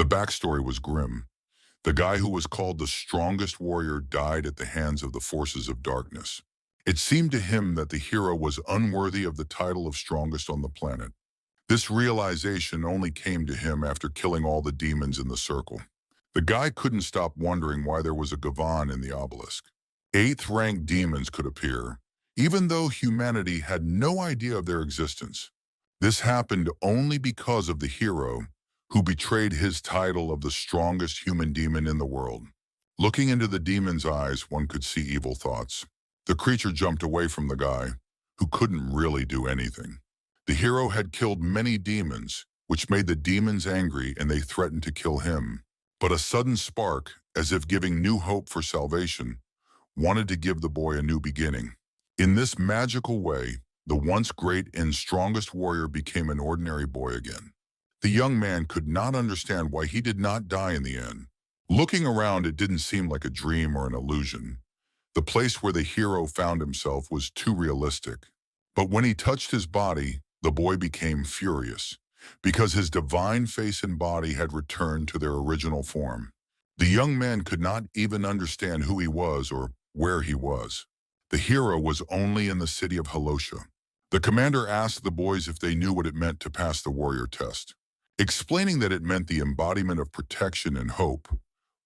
backstory was grim. The guy who was called the strongest warrior died at the hands of the forces of darkness. It seemed to him that the hero was unworthy of the title of strongest on the planet. This realization only came to him after killing all the demons in the circle. The guy couldn't stop wondering why there was a Gavan in the obelisk. Eighth-ranked demons could appear, even though humanity had no idea of their existence. This happened only because of the hero, who betrayed his title of the strongest human demon in the world. Looking into the demon's eyes, one could see evil thoughts. The creature jumped away from the guy, who couldn't really do anything. The hero had killed many demons, which made the demons angry, and they threatened to kill him. But a sudden spark, as if giving new hope for salvation, wanted to give the boy a new beginning. In this magical way, the once great and strongest warrior became an ordinary boy again. The young man could not understand why he did not die in the end. Looking around, it didn't seem like a dream or an illusion. The place where the hero found himself was too realistic. But when he touched his body, the boy became furious, because his divine face and body had returned to their original form. The young man could not even understand who he was or where he was. The hero was only in the city of Halosha. The commander asked the boys if they knew what it meant to pass the warrior test, explaining that it meant the embodiment of protection and hope.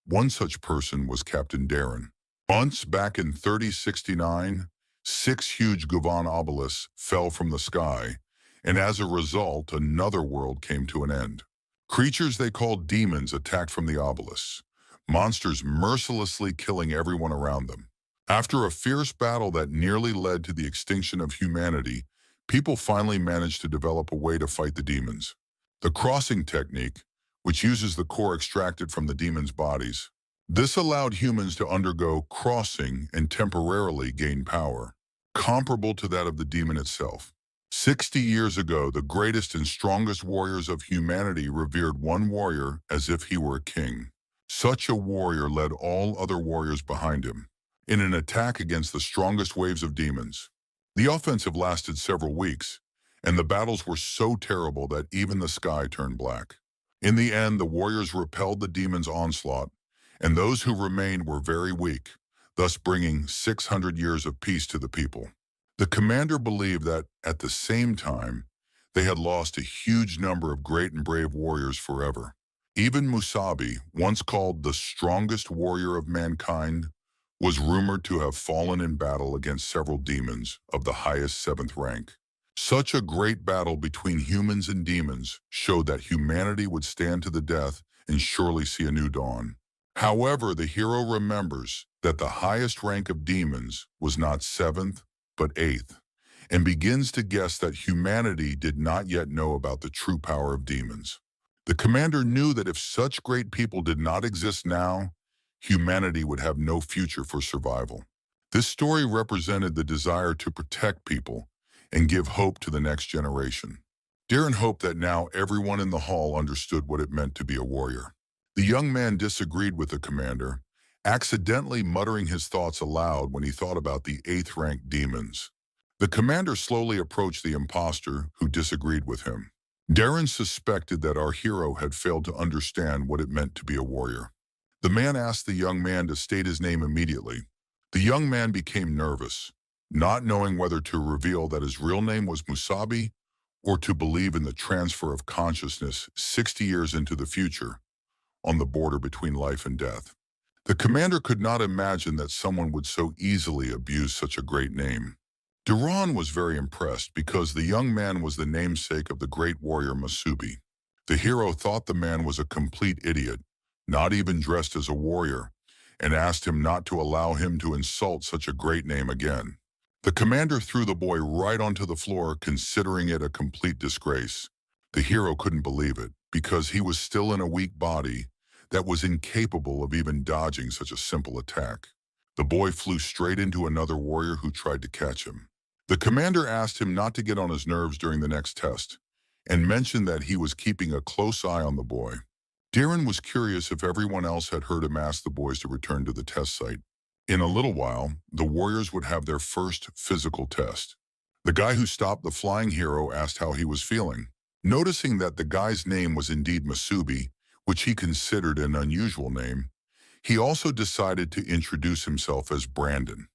One such person was Captain Darren. Once back in 3069, 6 huge Gavan obelisks fell from the sky, and as a result, another world came to an end. Creatures they called demons attacked from the obelisks, monsters mercilessly killing everyone around them. After a fierce battle that nearly led to the extinction of humanity, people finally managed to develop a way to fight the demons. The crossing technique, which uses the core extracted from the demons' bodies. This allowed humans to undergo crossing and temporarily gain power, comparable to that of the demon itself. 60 years ago, the greatest and strongest warriors of humanity revered one warrior as if he were a king. Such a warrior led all other warriors behind him in an attack against the strongest waves of demons. The offensive lasted several weeks, and the battles were so terrible that even the sky turned black. In the end, the warriors repelled the demons' onslaught, and those who remained were very weak, thus bringing 600 years of peace to the people. The commander believed that, at the same time, they had lost a huge number of great and brave warriors forever. Even Musabi, once called the strongest warrior of mankind, was rumored to have fallen in battle against several demons of the highest 7th rank. Such a great battle between humans and demons showed that humanity would stand to the death and surely see a new dawn. However, the hero remembers that the highest rank of demons was not 7th, but 8th, and begins to guess that humanity did not yet know about the true power of demons. The commander knew that if such great people did not exist now, humanity would have no future for survival. This story represented the desire to protect people and give hope to the next generation. Darren hoped that now everyone in the hall understood what it meant to be a warrior. The young man disagreed with the commander, accidentally muttering his thoughts aloud when he thought about the 8th-ranked demons. The commander slowly approached the imposter, who disagreed with him. Darren suspected that our hero had failed to understand what it meant to be a warrior. The man asked the young man to state his name immediately. The young man became nervous, not knowing whether to reveal that his real name was Musabi or to believe in the transfer of consciousness 60 years into the future, on the border between life and death. The commander could not imagine that someone would so easily abuse such a great name. Duran was very impressed because the young man was the namesake of the great warrior Musabi. The hero thought the man was a complete idiot, not even dressed as a warrior, and asked him not to allow him to insult such a great name again. The commander threw the boy right onto the floor, considering it a complete disgrace. The hero couldn't believe it, because he was still in a weak body that was incapable of even dodging such a simple attack. The boy flew straight into another warrior who tried to catch him. The commander asked him not to get on his nerves during the next test, and mentioned that he was keeping a close eye on the boy. Darren was curious if everyone else had heard him ask the boys to return to the test site. In a little while, the warriors would have their first physical test. The guy who stopped the flying hero asked how he was feeling. Noticing that the guy's name was indeed Musabi, which he considered an unusual name. He also decided to introduce himself as Brandon.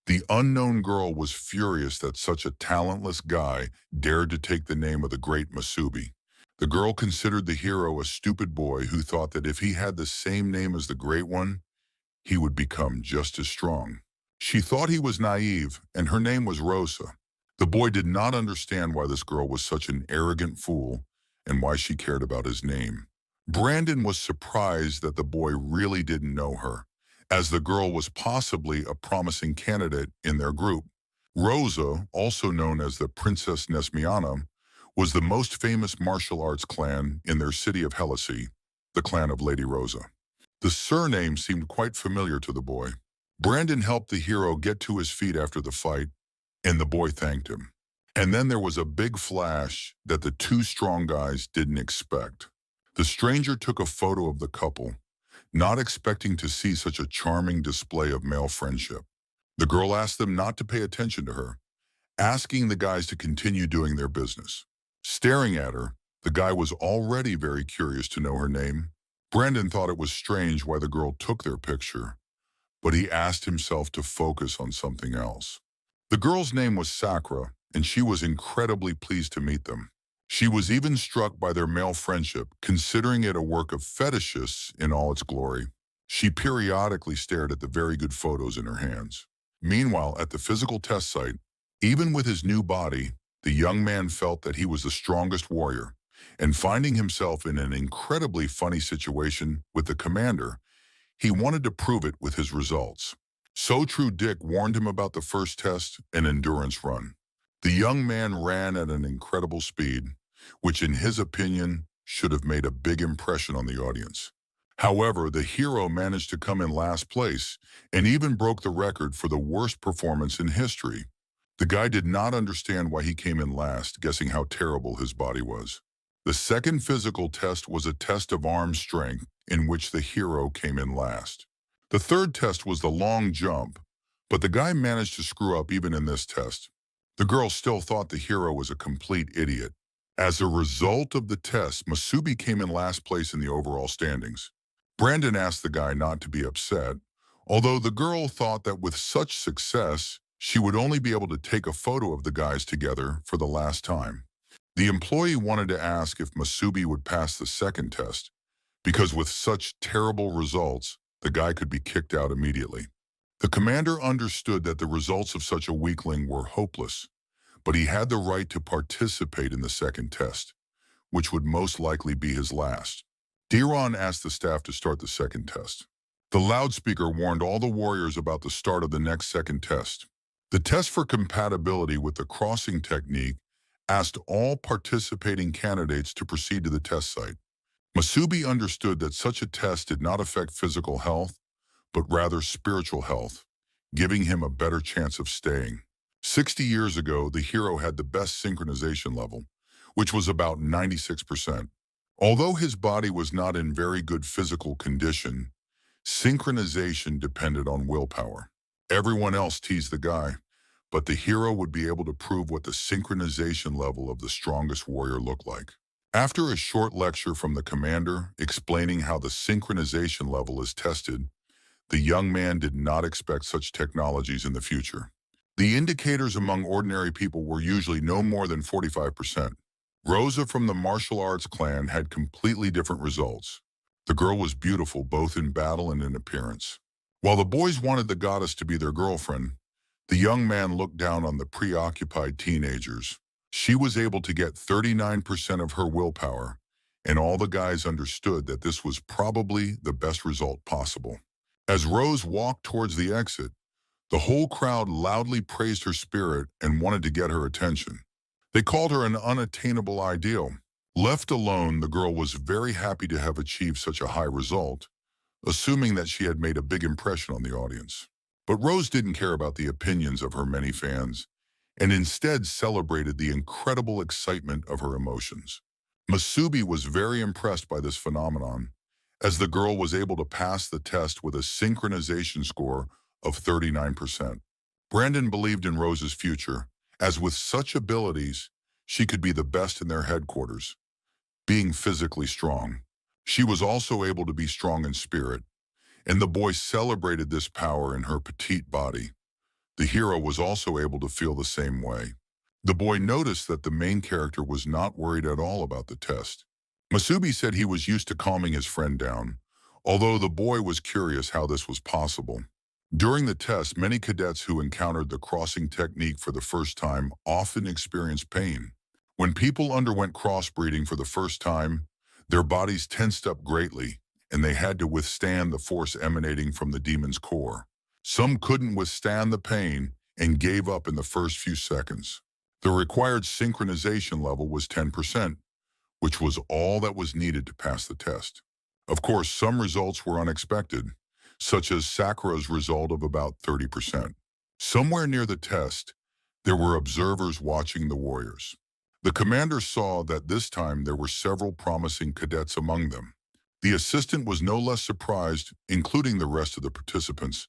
The unknown girl was furious that such a talentless guy dared to take the name of the great Masubi. The girl considered the hero a stupid boy who thought that if he had the same name as the great one, he would become just as strong. She thought he was naive, and her name was Rosa. The boy did not understand why this girl was such an arrogant fool and why she cared about his name. Brandon was surprised that the boy really didn't know her, as the girl was possibly a promising candidate in their group. Rosa, also known as the Princess Nesmiana, was the most famous martial arts clan in their city of Hellasy, the clan of Lady Rosa. The surname seemed quite familiar to the boy. Brandon helped the hero get to his feet after the fight, and the boy thanked him. And then there was a big flash that the two strong guys didn't expect. The stranger took a photo of the couple, not expecting to see such a charming display of male friendship. The girl asked them not to pay attention to her, asking the guys to continue doing their business. Staring at her, the guy was already very curious to know her name. Brandon thought it was strange why the girl took their picture, but he asked himself to focus on something else. The girl's name was Sakura, and she was incredibly pleased to meet them. She was even struck by their male friendship, considering it a work of fetishists in all its glory. She periodically stared at the very good photos in her hands. Meanwhile, at the physical test site, even with his new body, the young man felt that he was the strongest warrior, and finding himself in an incredibly funny situation with the commander, he wanted to prove it with his results. So True Dick warned him about the first test, an endurance run. The young man ran at an incredible speed, which in his opinion should have made a big impression on the audience. However, the hero managed to come in last place and even broke the record for the worst performance in history. The guy did not understand why he came in last, guessing how terrible his body was. The second physical test was a test of arm strength, in which the hero came in last. The third test was the long jump, but the guy managed to screw up even in this test. The girl still thought the hero was a complete idiot. As a result of the test, Masubi came in last place in the overall standings. Brandon asked the guy not to be upset, although the girl thought that with such success, she would only be able to take a photo of the guys together for the last time. The employee wanted to ask if Masubi would pass the second test, because with such terrible results, the guy could be kicked out immediately. The commander understood that the results of such a weakling were hopeless, but he had the right to participate in the second test, which would most likely be his last. Diron asked the staff to start the second test. The loudspeaker warned all the warriors about the start of the next second test. The test for compatibility with the crossing technique asked all participating candidates to proceed to the test site. Masubi understood that such a test did not affect physical health, but rather spiritual health, giving him a better chance of staying. 60 years ago, the hero had the best synchronization level, which was about 96%. Although his body was not in very good physical condition, synchronization depended on willpower. Everyone else teased the guy, but the hero would be able to prove what the synchronization level of the strongest warrior looked like. After a short lecture from the commander explaining how the synchronization level is tested, the young man did not expect such technologies in the future. The indicators among ordinary people were usually no more than 45%. Rosa from the martial arts clan had completely different results. The girl was beautiful both in battle and in appearance. While the boys wanted the goddess to be their girlfriend, the young man looked down on the preoccupied teenagers. She was able to get 39% of her willpower, and all the guys understood that this was probably the best result possible. As Rose walked towards the exit, the whole crowd loudly praised her spirit and wanted to get her attention. They called her an unattainable ideal. Left alone, the girl was very happy to have achieved such a high result, assuming that she had made a big impression on the audience. But Rose didn't care about the opinions of her many fans, and instead celebrated the incredible excitement of her emotions. Masubi was very impressed by this phenomenon, as the girl was able to pass the test with a synchronization score of 39%. Brandon believed in Rose's future, as with such abilities, she could be the best in their headquarters, being physically strong. She was also able to be strong in spirit, and the boy celebrated this power in her petite body. The hero was also able to feel the same way. The boy noticed that the main character was not worried at all about the test. Masubi said he was used to calming his friend down, although the boy was curious how this was possible. During the test, many cadets who encountered the crossing technique for the first time often experienced pain. When people underwent crossbreeding for the first time, their bodies tensed up greatly, and they had to withstand the force emanating from the demon's core. Some couldn't withstand the pain and gave up in the first few seconds. The required synchronization level was 10%, which was all that was needed to pass the test. Of course, some results were unexpected, such as Sakura's result of about 30%. Somewhere near the test, there were observers watching the warriors. The commander saw that this time there were several promising cadets among them. The assistant was no less surprised, including the rest of the participants,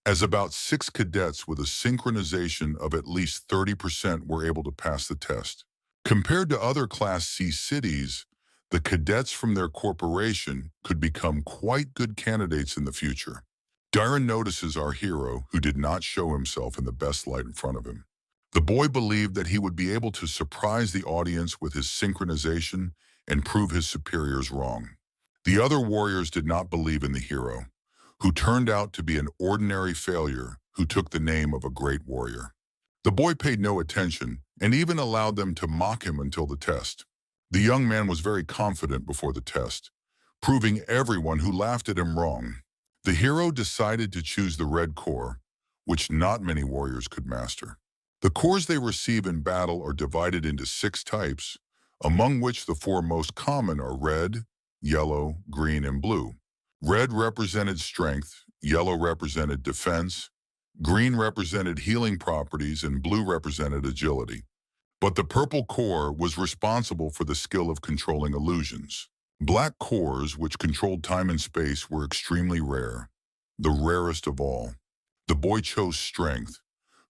as about 6 cadets with a synchronization of at least 30% were able to pass the test. Compared to other Class C cities, the cadets from their corporation could become quite good candidates in the future. Darren notices our hero, who did not show himself in the best light in front of him. The boy believed that he would be able to surprise the audience with his synchronization and prove his superiors wrong. The other warriors did not believe in the hero, who turned out to be an ordinary failure who took the name of a great warrior. The boy paid no attention and even allowed them to mock him until the test. The young man was very confident before the test, proving everyone who laughed at him wrong. The hero decided to choose the red core, which not many warriors could master. The cores they receive in battle are divided into 6 types, among which the 4 most common are red, yellow, green, and blue. Red represented strength, yellow represented defense, green represented healing properties, and blue represented agility. But the purple core was responsible for the skill of controlling illusions. Black cores, which controlled time and space, were extremely rare, the rarest of all. The boy chose strength,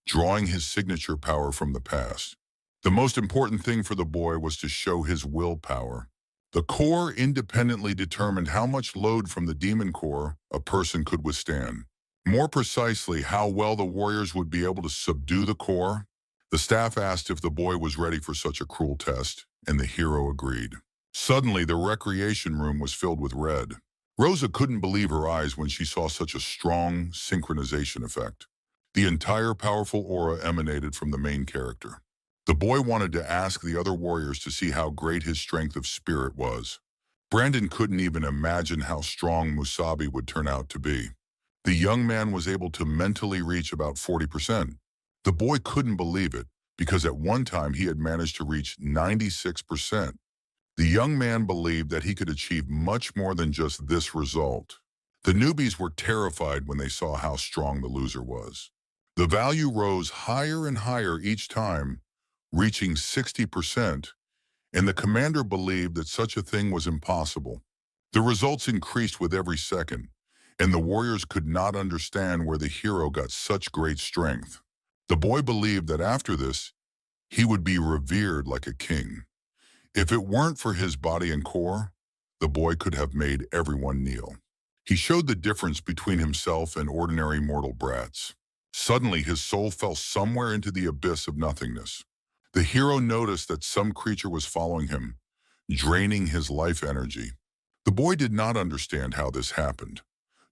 drawing his signature power from the past. The most important thing for the boy was to show his willpower. The core independently determined how much load from the demon core a person could withstand. More precisely, how well the warriors would be able to subdue the core. The staff asked if the boy was ready for such a cruel test, and the hero agreed. Suddenly, the recreation room was filled with red. Rosa couldn't believe her eyes when she saw such a strong synchronization effect. The entire powerful aura emanated from the main character. The boy wanted to ask the other warriors to see how great his strength of spirit was. Brandon couldn't even imagine how strong Musabi would turn out to be. The young man was able to mentally reach about 40%. The boy couldn't believe it, because at one time he had managed to reach 96%. The young man believed that he could achieve much more than just this result. The newbies were terrified when they saw how strong the loser was. The value rose higher and higher each time, reaching 60%, and the commander believed that such a thing was impossible. The results increased with every second, and the warriors could not understand where the hero got such great strength. The boy believed that after this, he would be revered like a king. If it weren't for his body and core, the boy could have made everyone kneel. He showed the difference between himself and ordinary mortal brats. Suddenly, his soul fell somewhere into the abyss of nothingness. The hero noticed that some creature was following him, draining his life energy. The boy did not understand how this happened,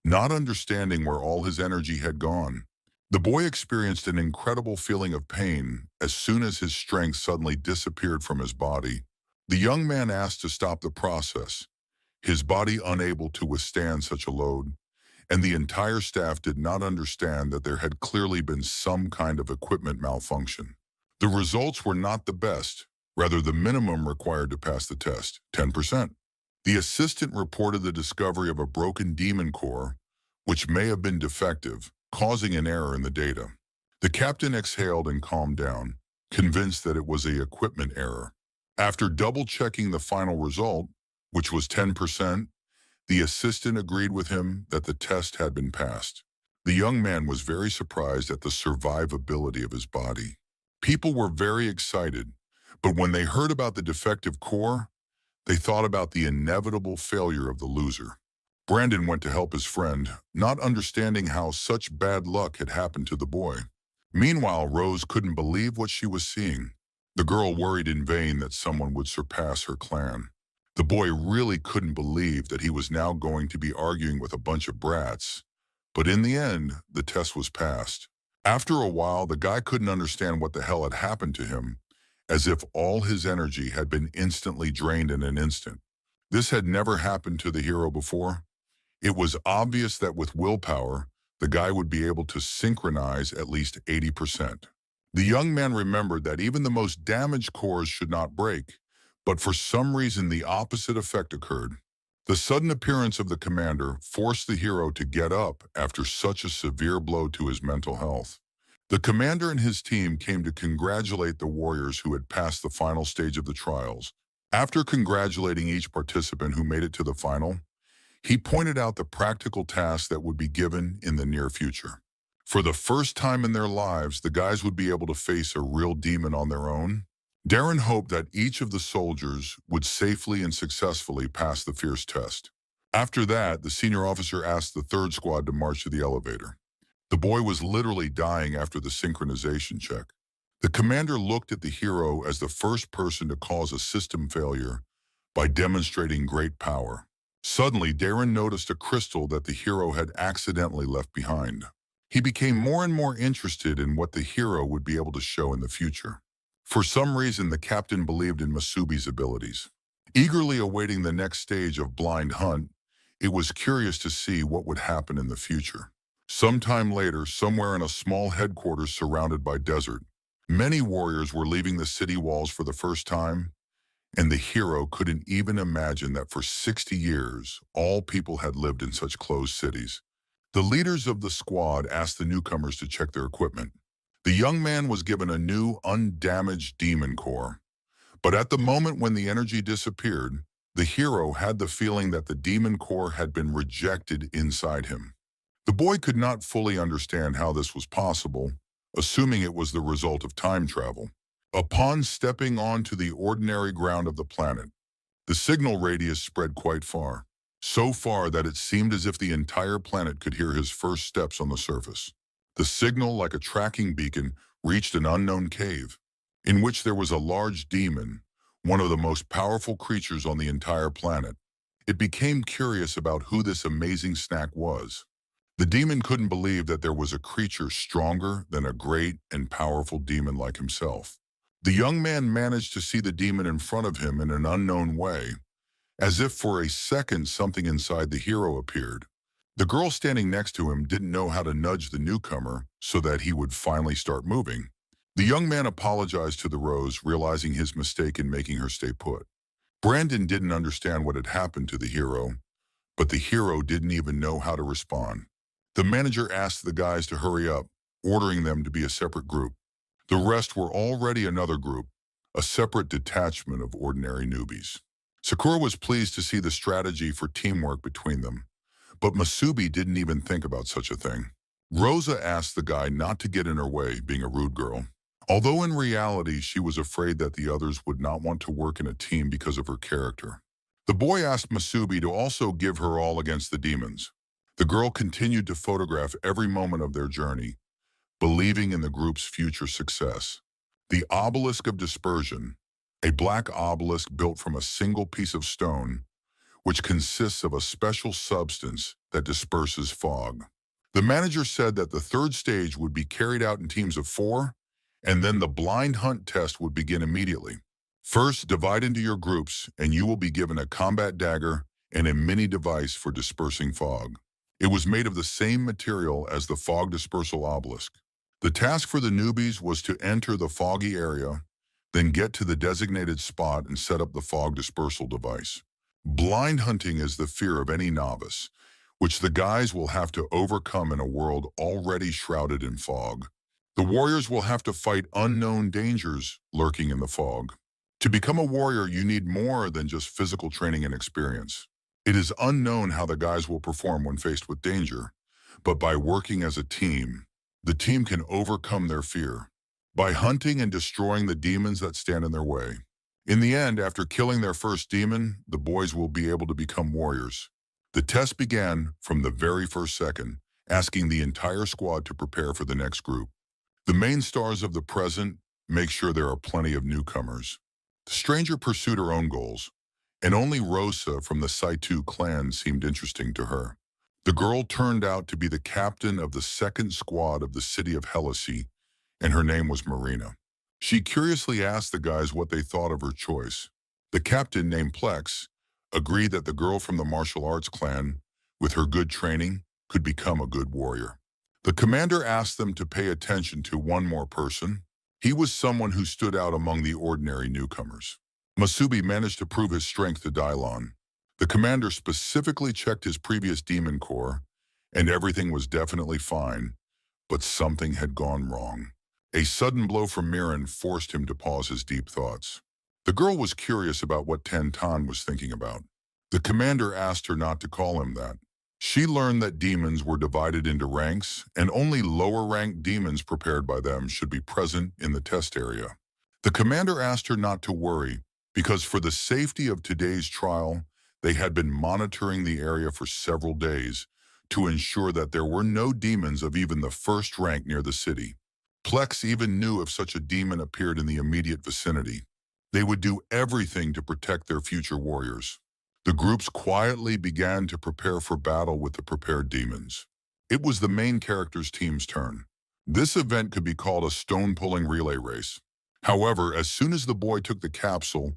not understanding where all his energy had gone. The boy experienced an incredible feeling of pain as soon as his strength suddenly disappeared from his body. The young man asked to stop the process, his body unable to withstand such a load, and the entire staff did not understand that there had clearly been some kind of equipment malfunction. The results were not the best, rather the minimum required to pass the test, 10%. The assistant reported the discovery of a broken demon core, which may have been defective, causing an error in the data. The captain exhaled and calmed down, convinced that it was an equipment error. After double-checking the final result, which was 10%, the assistant agreed with him that the test had been passed. The young man was very surprised at the survivability of his body. People were very excited, but when they heard about the defective core, They thought about the inevitable failure of the loser. Brandon went to help his friend, not understanding how such bad luck had happened to the boy. Meanwhile, Rose couldn't believe what she was seeing. The girl worried in vain that someone would surpass her clan. The boy really couldn't believe that he was now going to be arguing with a bunch of brats. But in the end, the test was passed. After a while, the guy couldn't understand what the hell had happened to him, as if all his energy had been instantly drained in an instant. This had never happened to the hero before. It was obvious that with willpower, the guy would be able to synchronize at least 80%. The young man remembered that even the most damaged cores should not break, but for some reason the opposite effect occurred. The sudden appearance of the commander forced the hero to get up after such a severe blow to his mental health. The commander and his team came to congratulate the warriors who had passed the final stage of the trials. After congratulating each participant who made it to the final, he pointed out the practical tasks that would be given in the near future. For the first time in their lives, the guys would be able to face a real demon on their own. Darren hoped that each of the soldiers would safely and successfully pass the fierce test. After that, the senior officer asked the third squad to march to the elevator. The boy was literally dying after the synchronization check. The commander looked at the hero as the first person to cause a system failure by demonstrating great power. Suddenly, Darren noticed a crystal that the hero had accidentally left behind. He became more and more interested in what the hero would be able to show in the future. For some reason, the captain believed in Masubi's abilities. Eagerly awaiting the next stage of Blind Hunt, it was curious to see what would happen in the future. Sometime later, somewhere in a small headquarters surrounded by desert, many warriors were leaving the city walls for the first time, and the hero couldn't even imagine that for 60 years, all people had lived in such closed cities. The leaders of the squad asked the newcomers to check their equipment. The young man was given a new, undamaged demon core. But at the moment when the energy disappeared, the hero had the feeling that the demon core had been rejected inside him. The boy could not fully understand how this was possible, assuming it was the result of time travel. Upon stepping onto the ordinary ground of the planet, the signal radius spread quite far, so far that it seemed as if the entire planet could hear his first steps on the surface. The signal, like a tracking beacon, reached an unknown cave, in which there was a large demon, one of the most powerful creatures on the entire planet. It became curious about who this amazing snack was. The demon couldn't believe that there was a creature stronger than a great and powerful demon like himself. The young man managed to see the demon in front of him in an unknown way, as if for a second something inside the hero appeared. The girl standing next to him didn't know how to nudge the newcomer so that he would finally start moving. The young man apologized to the Rose, realizing his mistake in making her stay put. Brandon didn't understand what had happened to the hero, but the hero didn't even know how to respond. The manager asked the guys to hurry up, ordering them to be a separate group. The rest were already another group, a separate detachment of ordinary newbies. Sakura was pleased to see the strategy for teamwork between them, but Masubi didn't even think about such a thing. Rosa asked the guy not to get in her way, being a rude girl. Although in reality she was afraid that the others would not want to work in a team because of her character. The boy asked Masubi to also give her all against the demons. The girl continued to photograph every moment of their journey, believing in the group's future success. The obelisk of dispersion, a black obelisk built from a single piece of stone, which consists of a special substance that disperses fog. The manager said that the third stage would be carried out in teams of 4, and then the blind hunt test would begin immediately. First, divide into your groups, and you will be given a combat dagger and a mini device for dispersing fog. It was made of the same material as the fog dispersal obelisk. The task for the newbies was to enter the foggy area, then get to the designated spot and set up the fog dispersal device. Blind hunting is the fear of any novice, which the guys will have to overcome in a world already shrouded in fog. The warriors will have to fight unknown dangers lurking in the fog. To become a warrior, you need more than just physical training and experience. It is unknown how the guys will perform when faced with danger, but by working as a team, the team can overcome their fear. By hunting and destroying the demons that stand in their way, In the end, after killing their first demon, the boys will be able to become warriors. The test began from the very first second, asking the entire squad to prepare for the next group. The main stars of the present make sure there are plenty of newcomers. The stranger pursued her own goals, and only Rosa from the Saitu clan seemed interesting to her. The girl turned out to be the captain of the second squad of the city of Helisi, and her name was Marina. She curiously asked the guys what they thought of her choice. The captain, named Plex, agreed that the girl from the martial arts clan, with her good training, could become a good warrior. The commander asked them to pay attention to one more person. He was someone who stood out among the ordinary newcomers. Masubi managed to prove his strength to Dylon. The commander specifically checked his previous demon core, and everything was definitely fine, but something had gone wrong. A sudden blow from Miran forced him to pause his deep thoughts. The girl was curious about what Tantan was thinking about. The commander asked her not to call him that. She learned that demons were divided into ranks, and only lower-ranked demons prepared by them should be present in the test area. The commander asked her not to worry, because for the safety of today's trial, they had been monitoring the area for several days to ensure that there were no demons of even the first rank near the city. Plex even knew if such a demon appeared in the immediate vicinity, they would do everything to protect their future warriors. The groups quietly began to prepare for battle with the prepared demons. It was the main character's team's turn. This event could be called a stone-pulling relay race. However, as soon as the boy took the capsule,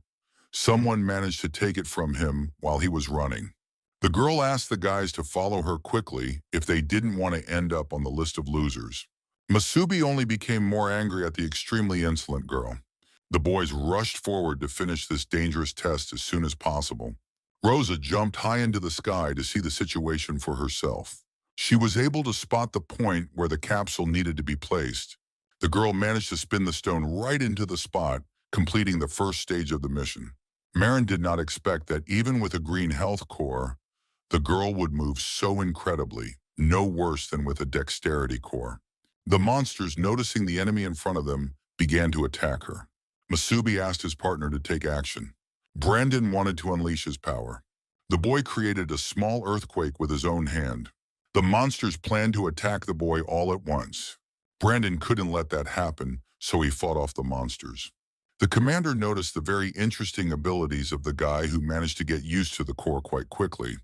someone managed to take it from him while he was running. The girl asked the guys to follow her quickly if they didn't want to end up on the list of losers. Masubi only became more angry at the extremely insolent girl. The boys rushed forward to finish this dangerous test as soon as possible. Rosa jumped high into the sky to see the situation for herself. She was able to spot the point where the capsule needed to be placed. The girl managed to spin the stone right into the spot, completing the first stage of the mission. Marin did not expect that even with a green health core, the girl would move so incredibly, no worse than with a dexterity core. The monsters, noticing the enemy in front of them, began to attack her. Masubi asked his partner to take action. Brandon wanted to unleash his power. The boy created a small earthquake with his own hand. The monsters planned to attack the boy all at once. Brandon couldn't let that happen, so he fought off the monsters. The commander noticed the very interesting abilities of the guy who managed to get used to the core quite quickly.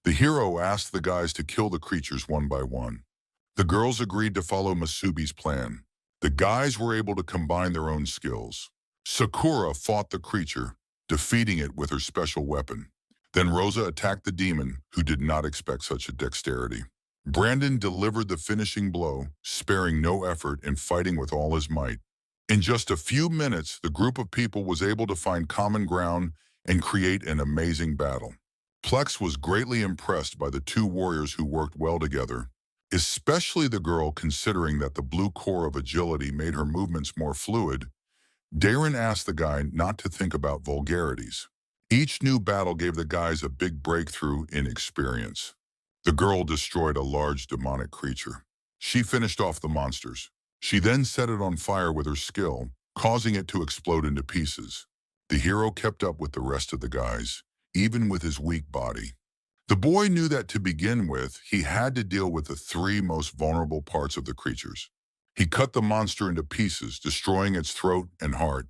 The hero asked the guys to kill the creatures one by one. The girls agreed to follow Masubi's plan. The guys were able to combine their own skills. Sakura fought the creature, defeating it with her special weapon. Then Rosa attacked the demon, who did not expect such a dexterity. Brandon delivered the finishing blow, sparing no effort and fighting with all his might. In just a few minutes, the group of people was able to find common ground and create an amazing battle. Plex was greatly impressed by the two warriors who worked well together, especially the girl, considering that the blue core of agility made her movements more fluid. Darren asked the guy not to think about vulgarities. Each new battle gave the guys a big breakthrough in experience. The girl destroyed a large demonic creature. She finished off the monsters. She then set it on fire with her skill, causing it to explode into pieces. The hero kept up with the rest of the guys, even with his weak body. The boy knew that to begin with, he had to deal with the three most vulnerable parts of the creatures. He cut the monster into pieces, destroying its throat and heart.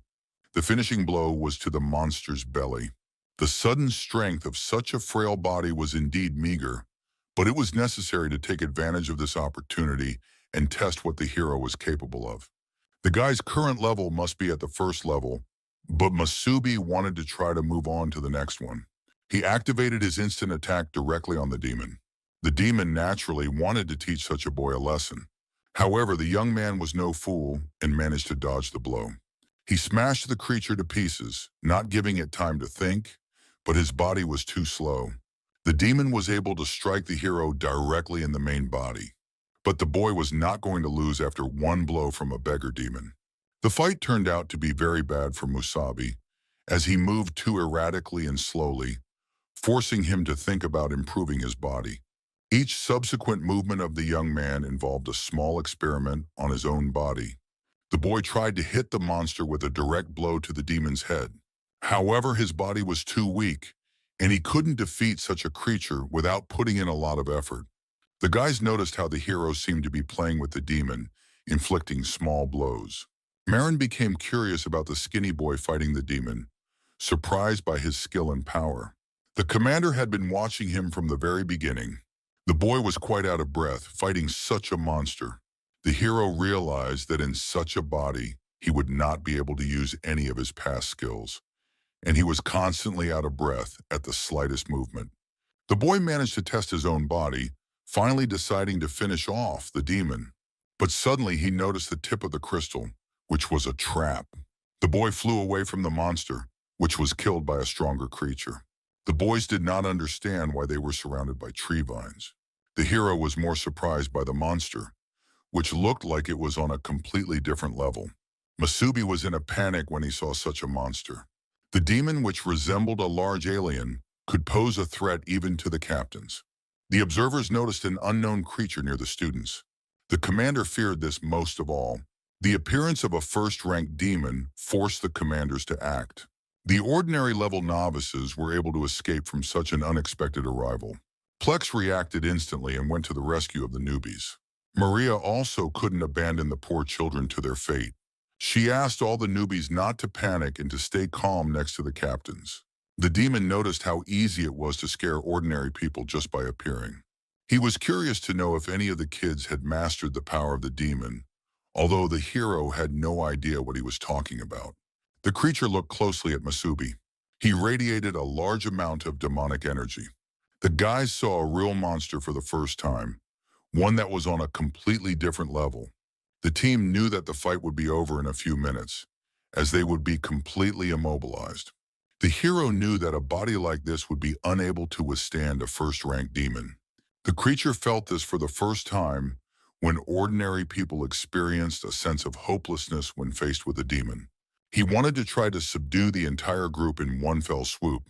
The finishing blow was to the monster's belly. The sudden strength of such a frail body was indeed meager, but it was necessary to take advantage of this opportunity and test what the hero was capable of. The guy's current level must be at the first level, but Masubi wanted to try to move on to the next one. He activated his instant attack directly on the demon. The demon naturally wanted to teach such a boy a lesson. However, the young man was no fool and managed to dodge the blow. He smashed the creature to pieces, not giving it time to think, but his body was too slow. The demon was able to strike the hero directly in the main body. But the boy was not going to lose after one blow from a beggar demon. The fight turned out to be very bad for Musabi, as he moved too erratically and slowly, forcing him to think about improving his body. Each subsequent movement of the young man involved a small experiment on his own body. The boy tried to hit the monster with a direct blow to the demon's head. However, his body was too weak, and he couldn't defeat such a creature without putting in a lot of effort. The guys noticed how the hero seemed to be playing with the demon, inflicting small blows. Marin became curious about the skinny boy fighting the demon, surprised by his skill and power. The commander had been watching him from the very beginning. The boy was quite out of breath, fighting such a monster. The hero realized that in such a body, he would not be able to use any of his past skills, and he was constantly out of breath at the slightest movement. The boy managed to test his own body, finally deciding to finish off the demon. But suddenly he noticed the tip of the crystal, which was a trap. The boy flew away from the monster, which was killed by a stronger creature. The boys did not understand why they were surrounded by tree vines. The hero was more surprised by the monster, which looked like it was on a completely different level. Masubi was in a panic when he saw such a monster. The demon, which resembled a large alien, could pose a threat even to the captains. The observers noticed an unknown creature near the students. The commander feared this most of all. The appearance of a first-ranked demon forced the commanders to act. The ordinary-level novices were able to escape from such an unexpected arrival. Plex reacted instantly and went to the rescue of the newbies. Maria also couldn't abandon the poor children to their fate. She asked all the newbies not to panic and to stay calm next to the captains. The demon noticed how easy it was to scare ordinary people just by appearing. He was curious to know if any of the kids had mastered the power of the demon, although the hero had no idea what he was talking about. The creature looked closely at Masubi. He radiated a large amount of demonic energy. The guys saw a real monster for the first time, one that was on a completely different level. The team knew that the fight would be over in a few minutes, as they would be completely immobilized. The hero knew that a body like this would be unable to withstand a first-ranked demon. The creature felt this for the first time when ordinary people experienced a sense of hopelessness when faced with a demon. He wanted to try to subdue the entire group in one fell swoop.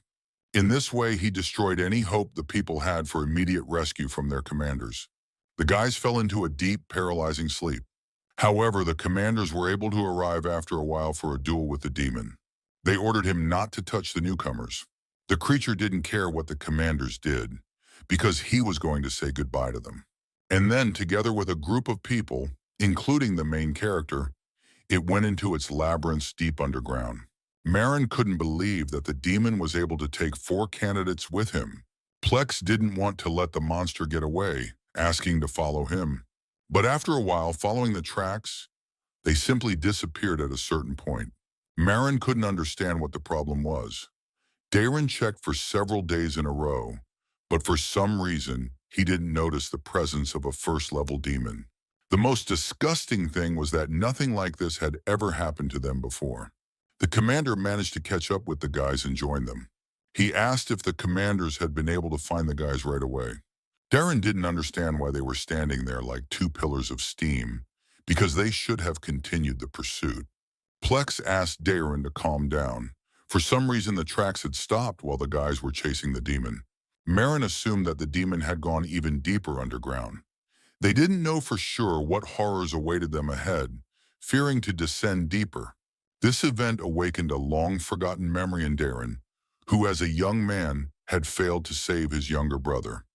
In this way, he destroyed any hope the people had for immediate rescue from their commanders. The guys fell into a deep, paralyzing sleep. However, the commanders were able to arrive after a while for a duel with the demon. They ordered him not to touch the newcomers. The creature didn't care what the commanders did, because he was going to say goodbye to them. And then, together with a group of people, including the main character, it went into its labyrinths deep underground. Marin couldn't believe that the demon was able to take 4 candidates with him. Plex didn't want to let the monster get away, asking to follow him. But after a while, following the tracks, they simply disappeared at a certain point. Marin couldn't understand what the problem was. Darren checked for several days in a row, but for some reason, he didn't notice the presence of a first-level demon. The most disgusting thing was that nothing like this had ever happened to them before. The commander managed to catch up with the guys and join them. He asked if the commanders had been able to find the guys right away. Darren didn't understand why they were standing there like 2 pillars of steam, because they should have continued the pursuit. Plex asked Darren to calm down. For some reason, the tracks had stopped while the guys were chasing the demon. Marin assumed that the demon had gone even deeper underground. They didn't know for sure what horrors awaited them ahead, fearing to descend deeper. This event awakened a long-forgotten memory in Darren, who as a young man had failed to save his younger brother.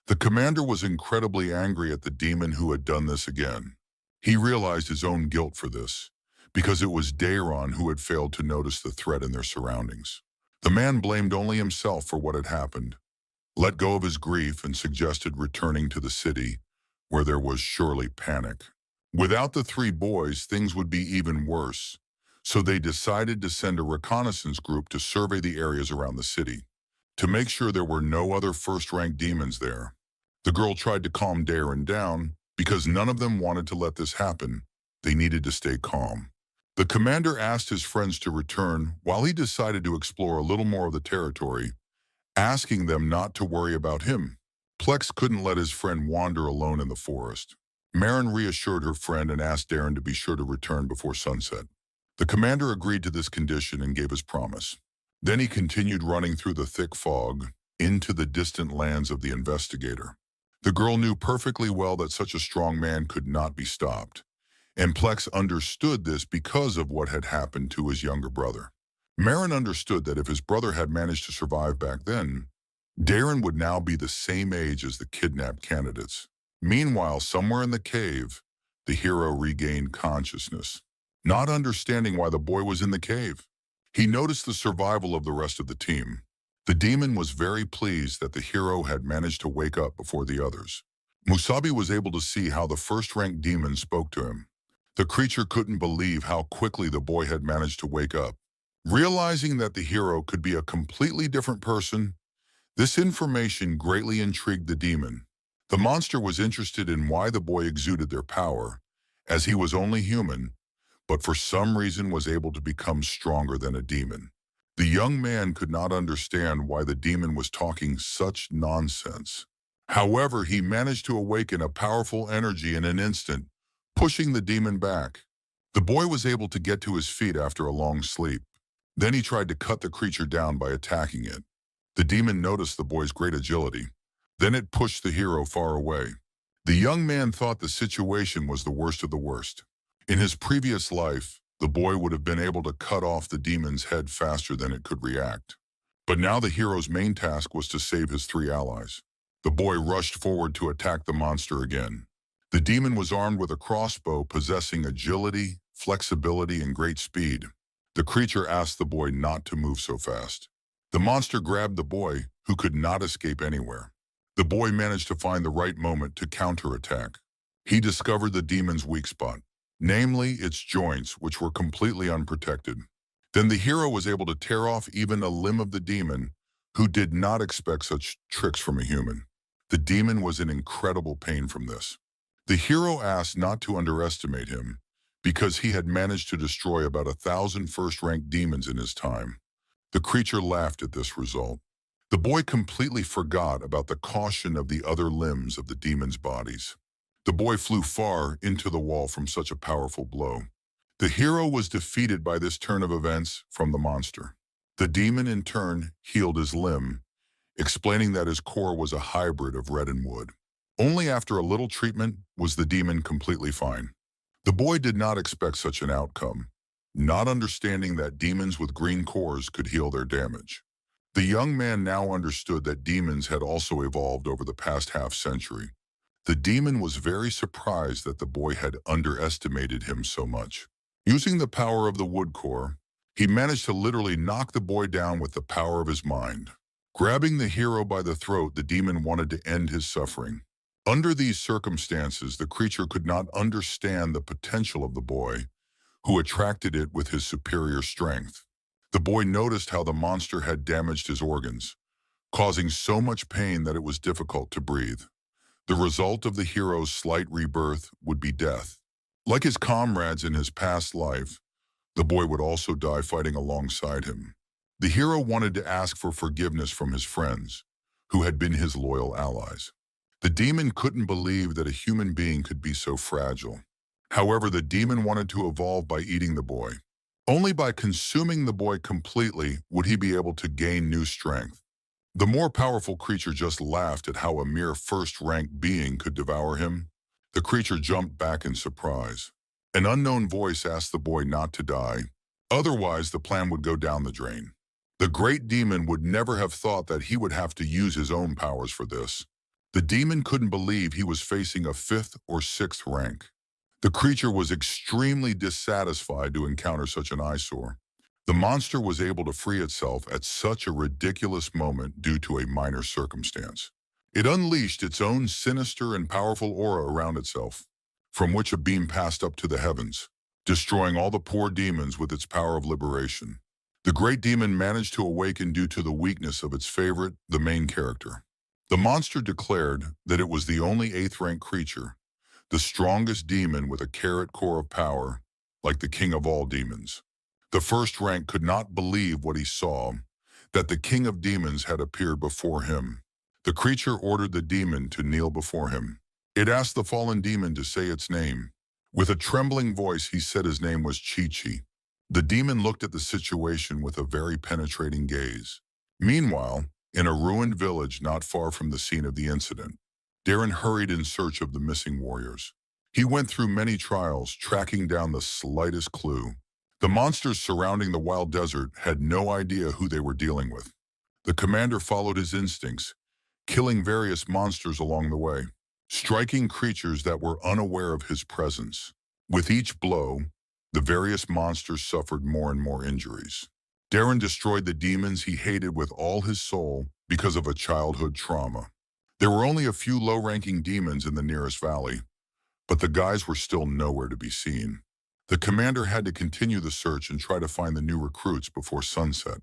The commander was incredibly angry at the demon who had done this again. He realized his own guilt for this, because it was Dayron who had failed to notice the threat in their surroundings. The man blamed only himself for what had happened, let go of his grief, and suggested returning to the city, where there was surely panic. Without the 3 boys, things would be even worse, so they decided to send a reconnaissance group to survey the areas around the city, to make sure there were no other first-ranked demons there. The girl tried to calm Darren down, because none of them wanted to let this happen. They needed to stay calm. The commander asked his friends to return while he decided to explore a little more of the territory, asking them not to worry about him. Plex couldn't let his friend wander alone in the forest. Marin reassured her friend and asked Darren to be sure to return before sunset. The commander agreed to this condition and gave his promise. Then he continued running through the thick fog into the distant lands of the investigator. The girl knew perfectly well that such a strong man could not be stopped, and Plex understood this because of what had happened to his younger brother. Marin understood that if his brother had managed to survive back then, Darren would now be the same age as the kidnapped candidates. Meanwhile, somewhere in the cave, the hero regained consciousness, not understanding why the boy was in the cave. He noticed the survival of the rest of the team. The demon was very pleased that the hero had managed to wake up before the others. Musabi was able to see how the first-ranked demon spoke to him. The creature couldn't believe how quickly the boy had managed to wake up. Realizing that the hero could be a completely different person, this information greatly intrigued the demon. The monster was interested in why the boy exuded their power, as he was only human, but for some reason was able to become stronger than a demon. The young man could not understand why the demon was talking such nonsense. However, he managed to awaken a powerful energy in an instant, pushing the demon back. The boy was able to get to his feet after a long sleep. Then he tried to cut the creature down by attacking it. The demon noticed the boy's great agility. Then it pushed the hero far away. The young man thought the situation was the worst of the worst. In his previous life, the boy would have been able to cut off the demon's head faster than it could react. But now the hero's main task was to save his three allies. The boy rushed forward to attack the monster again. The demon was armed with a crossbow possessing agility, flexibility, and great speed. The creature asked the boy not to move so fast. The monster grabbed the boy, who could not escape anywhere. The boy managed to find the right moment to counterattack. He discovered the demon's weak spot, namely its joints, which were completely unprotected. Then the hero was able to tear off even a limb of the demon, who did not expect such tricks from a human. The demon was in incredible pain from this. The hero asked not to underestimate him, because he had managed to destroy about 1,000 first-ranked demons in his time. The creature laughed at this result. The boy completely forgot about the caution of the other limbs of the demon's bodies. The boy flew far into the wall from such a powerful blow. The hero was defeated by this turn of events from the monster. The demon, in turn, healed his limb, explaining that his core was a hybrid of red and wood. Only after a little treatment was the demon completely fine. The boy did not expect such an outcome, not understanding that demons with green cores could heal their damage. The young man now understood that demons had also evolved over the past half-century. The demon was very surprised that the boy had underestimated him so much. Using the power of the wood core, he managed to literally knock the boy down with the power of his mind. Grabbing the hero by the throat, the demon wanted to end his suffering. Under these circumstances, the creature could not understand the potential of the boy, who attracted it with his superior strength. The boy noticed how the monster had damaged his organs, causing so much pain that it was difficult to breathe. The result of the hero's slight rebirth would be death. Like his comrades in his past life, the boy would also die fighting alongside him. The hero wanted to ask for forgiveness from his friends, who had been his loyal allies. The demon couldn't believe that a human being could be so fragile. However, the demon wanted to evolve by eating the boy. Only by consuming the boy completely would he be able to gain new strength. The more powerful creature just laughed at how a mere first-ranked being could devour him. The creature jumped back in surprise. An unknown voice asked the boy not to die, otherwise the plan would go down the drain. The great demon would never have thought that he would have to use his own powers for this. The demon couldn't believe he was facing a 5th or 6th rank. The creature was extremely dissatisfied to encounter such an eyesore. The monster was able to free itself at such a ridiculous moment due to a minor circumstance. It unleashed its own sinister and powerful aura around itself, from which a beam passed up to the heavens, destroying all the poor demons with its power of liberation. The great demon managed to awaken due to the weakness of its favorite, the main character. The monster declared that it was the only 8th-ranked creature, the strongest demon with a carrot core of power, like the king of all demons. The first rank could not believe what he saw, that the king of demons had appeared before him. The creature ordered the demon to kneel before him. It asked the fallen demon to say its name. With a trembling voice, he said his name was Chi-Chi. The demon looked at the situation with a very penetrating gaze. Meanwhile, in a ruined village not far from the scene of the incident, Darren hurried in search of the missing warriors. He went through many trials, tracking down the slightest clue. The monsters surrounding the wild desert had no idea who they were dealing with. The commander followed his instincts, killing various monsters along the way, striking creatures that were unaware of his presence. With each blow, the various monsters suffered more and more injuries. Darren destroyed the demons he hated with all his soul because of a childhood trauma. There were only a few low-ranking demons in the nearest valley, but the guys were still nowhere to be seen. The commander had to continue the search and try to find the new recruits before sunset,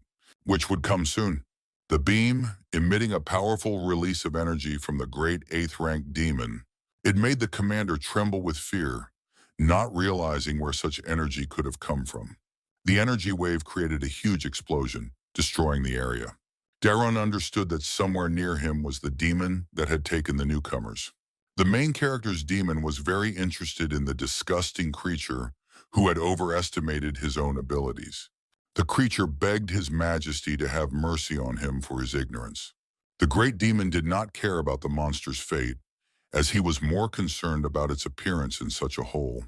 which would come soon. The beam, emitting a powerful release of energy from the great 8th-rank demon, it made the commander tremble with fear, not realizing where such energy could have come from. The energy wave created a huge explosion, destroying the area. Darren understood that somewhere near him was the demon that had taken the newcomers. The main character's demon was very interested in the disgusting creature who had overestimated his own abilities. The creature begged His Majesty to have mercy on him for his ignorance. The great demon did not care about the monster's fate, as he was more concerned about its appearance in such a hole.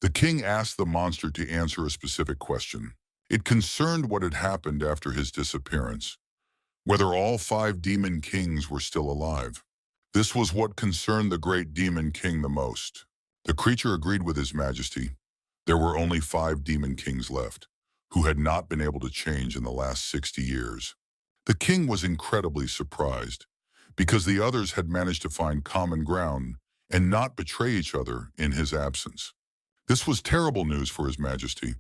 The king asked the monster to answer a specific question. It concerned what had happened after his disappearance, whether all 5 demon kings were still alive. This was what concerned the great demon king the most. The creature agreed with His Majesty. There were only 5 demon kings left, who had not been able to change in the last 60 years. The king was incredibly surprised, because the others had managed to find common ground and not betray each other in his absence. This was terrible news for His Majesty,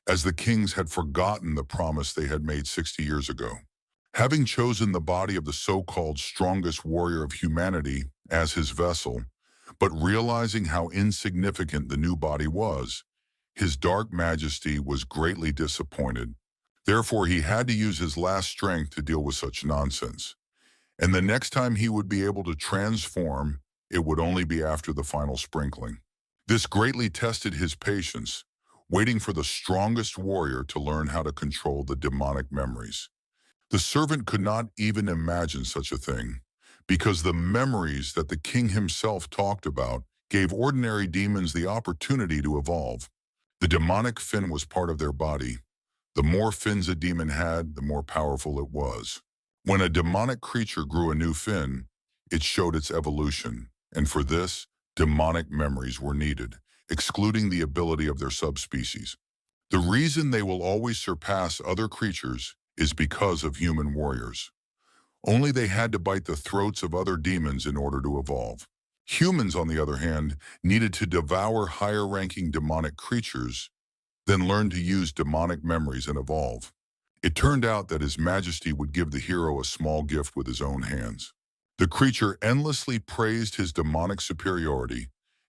as the kings had forgotten the promise they had made 60 years ago. Having chosen the body of the so-called strongest warrior of humanity as his vessel, but realizing how insignificant the new body was, His Dark Majesty was greatly disappointed. Therefore, he had to use his last strength to deal with such nonsense. And the next time he would be able to transform, it would only be after the final sprinkling. This greatly tested his patience, waiting for the strongest warrior to learn how to control the demonic memories. The servant could not even imagine such a thing, because the memories that the king himself talked about gave ordinary demons the opportunity to evolve. The demonic fin was part of their body. The more fins a demon had, the more powerful it was. When a demonic creature grew a new fin, it showed its evolution, and for this, demonic memories were needed, excluding the ability of their subspecies. The reason they will always surpass other creatures is because of human warriors. Only they had to bite the throats of other demons in order to evolve. Humans, on the other hand, needed to devour higher-ranking demonic creatures, then learn to use demonic memories and evolve. It turned out that His Majesty would give the hero a small gift with his own hands. The creature endlessly praised his demonic superiority,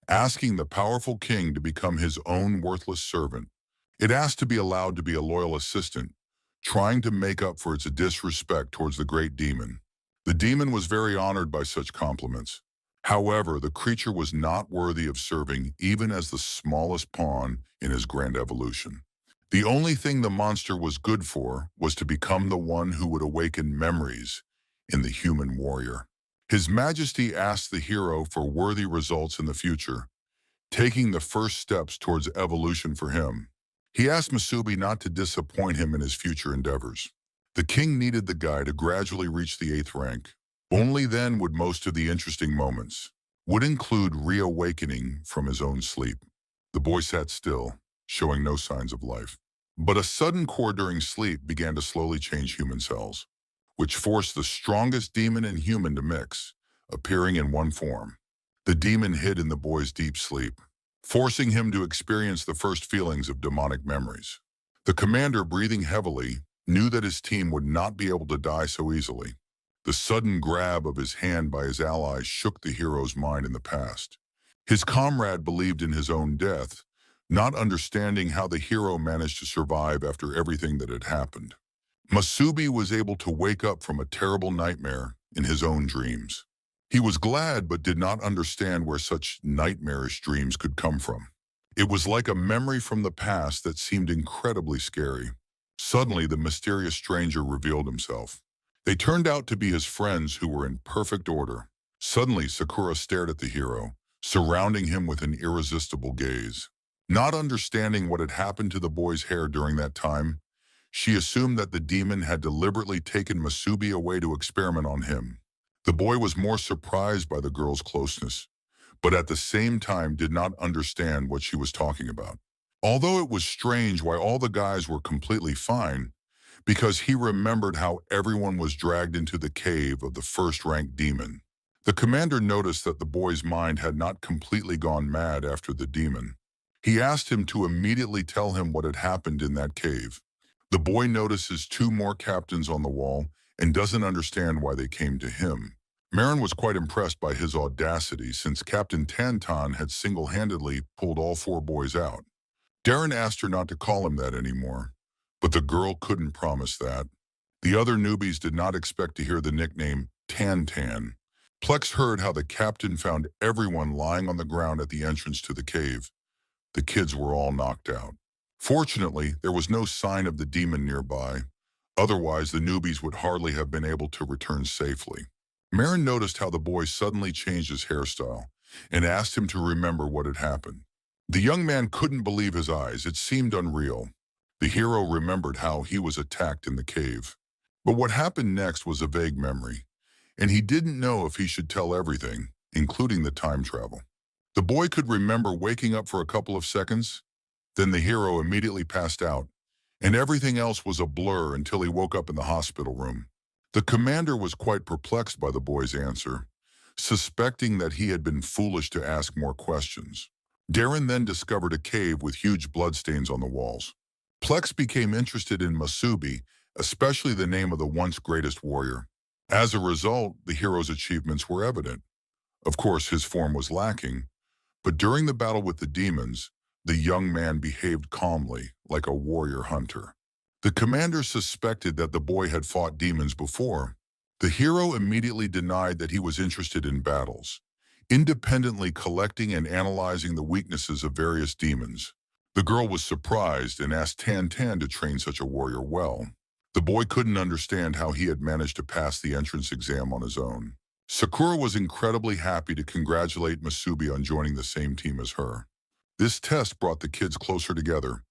asking the powerful king to become his own worthless servant. It asked to be allowed to be a loyal assistant, trying to make up for its disrespect towards the great demon. The demon was very honored by such compliments. However, the creature was not worthy of serving even as the smallest pawn in his grand evolution. The only thing the monster was good for was to become the one who would awaken memories in the human warrior. His Majesty asked the hero for worthy results in the future, taking the first steps towards evolution for him. He asked Masubi not to disappoint him in his future endeavors. The king needed the guy to gradually reach the 8th rank. Only then would most of the interesting moments would include reawakening from his own sleep. The boy sat still, showing no signs of life. But a sudden core during sleep began to slowly change human cells, which forced the strongest demon and human to mix, appearing in one form. The demon hid in the boy's deep sleep, forcing him to experience the first feelings of demonic memories. The commander, breathing heavily, knew that his team would not be able to die so easily. The sudden grab of his hand by his allies shook the hero's mind in the past. His comrade believed in his own death, not understanding how the hero managed to survive after everything that had happened. Masubi was able to wake up from a terrible nightmare in his own dreams. He was glad but did not understand where such nightmarish dreams could come from. It was like a memory from the past that seemed incredibly scary. Suddenly, the mysterious stranger revealed himself. They turned out to be his friends who were in perfect order. Suddenly, Sakura stared at the hero, surrounding him with an irresistible gaze. Not understanding what had happened to the boy's hair during that time, she assumed that the demon had deliberately taken Masubi away to experiment on him. The boy was more surprised by the girl's closeness, but at the same time did not understand what she was talking about. Although it was strange why all the guys were completely fine, because he remembered how everyone was dragged into the cave of the first-ranked demon. The commander noticed that the boy's mind had not completely gone mad after the demon. He asked him to immediately tell him what had happened in that cave. The boy notices two more captains on the wall and doesn't understand why they came to him. Marin was quite impressed by his audacity since Captain Tantan had single-handedly pulled all four boys out. Darren asked her not to call him that anymore, but the girl couldn't promise that. The other newbies did not expect to hear the nickname Tan. Plex heard how the captain found everyone lying on the ground at the entrance to the cave. The kids were all knocked out. Fortunately, there was no sign of the demon nearby. Otherwise, the newbies would hardly have been able to return safely. Marin noticed how the boy suddenly changed his hairstyle and asked him to remember what had happened. The young man couldn't believe his eyes. It seemed unreal. The hero remembered how he was attacked in the cave. But what happened next was a vague memory, and he didn't know if he should tell everything, including the time travel. The boy could remember waking up for a couple of seconds, then the hero immediately passed out, and everything else was a blur until he woke up in the hospital room. The commander was quite perplexed by the boy's answer, suspecting that he had been foolish to ask more questions. Darren then discovered a cave with huge bloodstains on the walls. Plex became interested in Masubi, especially the name of the once greatest warrior. As a result, the hero's achievements were evident. Of course, his form was lacking, but during the battle with the demons, the young man behaved calmly, like a warrior hunter. The commander suspected that the boy had fought demons before. The hero immediately denied that he was interested in battles, independently collecting and analyzing the weaknesses of various demons. The girl was surprised and asked Tan to train such a warrior well. The boy couldn't understand how he had managed to pass the entrance exam on his own. Sakura was incredibly happy to congratulate Masubi on joining the same team as her. This test brought the kids closer together,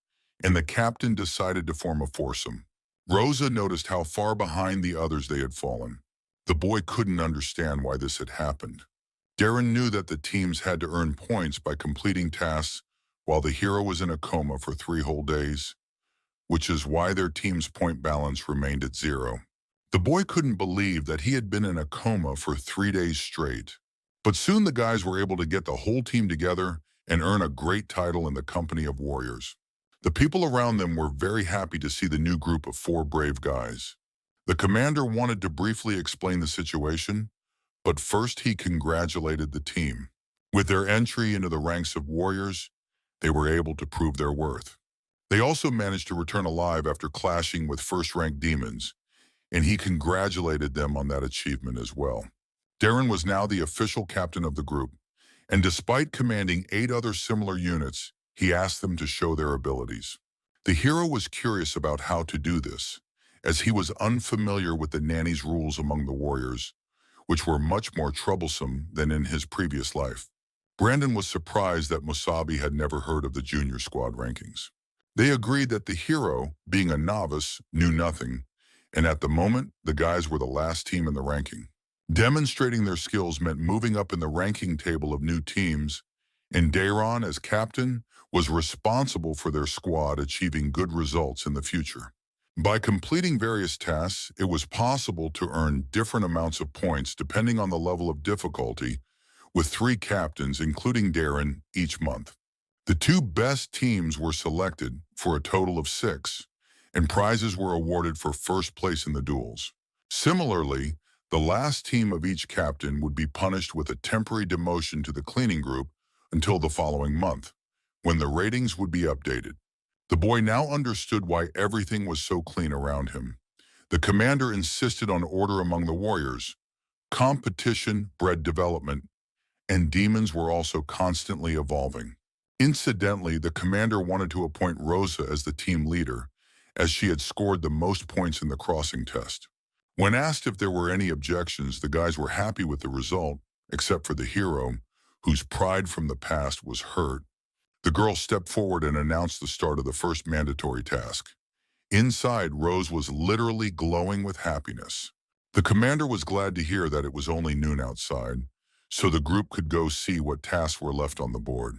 and the captain decided to form a foursome. Rosa noticed how far behind the others they had fallen. The boy couldn't understand why this had happened. Darren knew that the teams had to earn points by completing tasks while the hero was in a coma for 3 whole days, which is why their team's point balance remained at 0. The boy couldn't believe that he had been in a coma for 3 days straight. But soon the guys were able to get the whole team together and earn a great title in the company of warriors. The people around them were very happy to see the new group of 4 brave guys. The commander wanted to briefly explain the situation, but first he congratulated the team. With their entry into the ranks of warriors, they were able to prove their worth. They also managed to return alive after clashing with first-ranked demons, and he congratulated them on that achievement as well. Darren was now the official captain of the group, and despite commanding 8 other similar units, he asked them to show their abilities. The hero was curious about how to do this, as he was unfamiliar with the nanny's rules among the warriors, which were much more troublesome than in his previous life. Brandon was surprised that Musabi had never heard of the junior squad rankings. They agreed that the hero, being a novice, knew nothing, and at the moment, the guys were the last team in the ranking. Demonstrating their skills meant moving up in the ranking table of new teams, and Dayron, as captain, was responsible for their squad achieving good results in the future. By completing various tasks, it was possible to earn different amounts of points depending on the level of difficulty, with 3 captains, including Darren, each month. The 2 best teams were selected for a total of 6, and prizes were awarded for first place in the duels. Similarly, the last team of each captain would be punished with a temporary demotion to the cleaning group until the following month, when the ratings would be updated. The boy now understood why everything was so clean around him. The commander insisted on order among the warriors. Competition bred development, and demons were also constantly evolving. Incidentally, the commander wanted to appoint Rosa as the team leader, as she had scored the most points in the crossing test. When asked if there were any objections, the guys were happy with the result, except for the hero, whose pride from the past was hurt. The girl stepped forward and announced the start of the first mandatory task. Inside, Rose was literally glowing with happiness. The commander was glad to hear that it was only noon outside, so the group could go see what tasks were left on the board.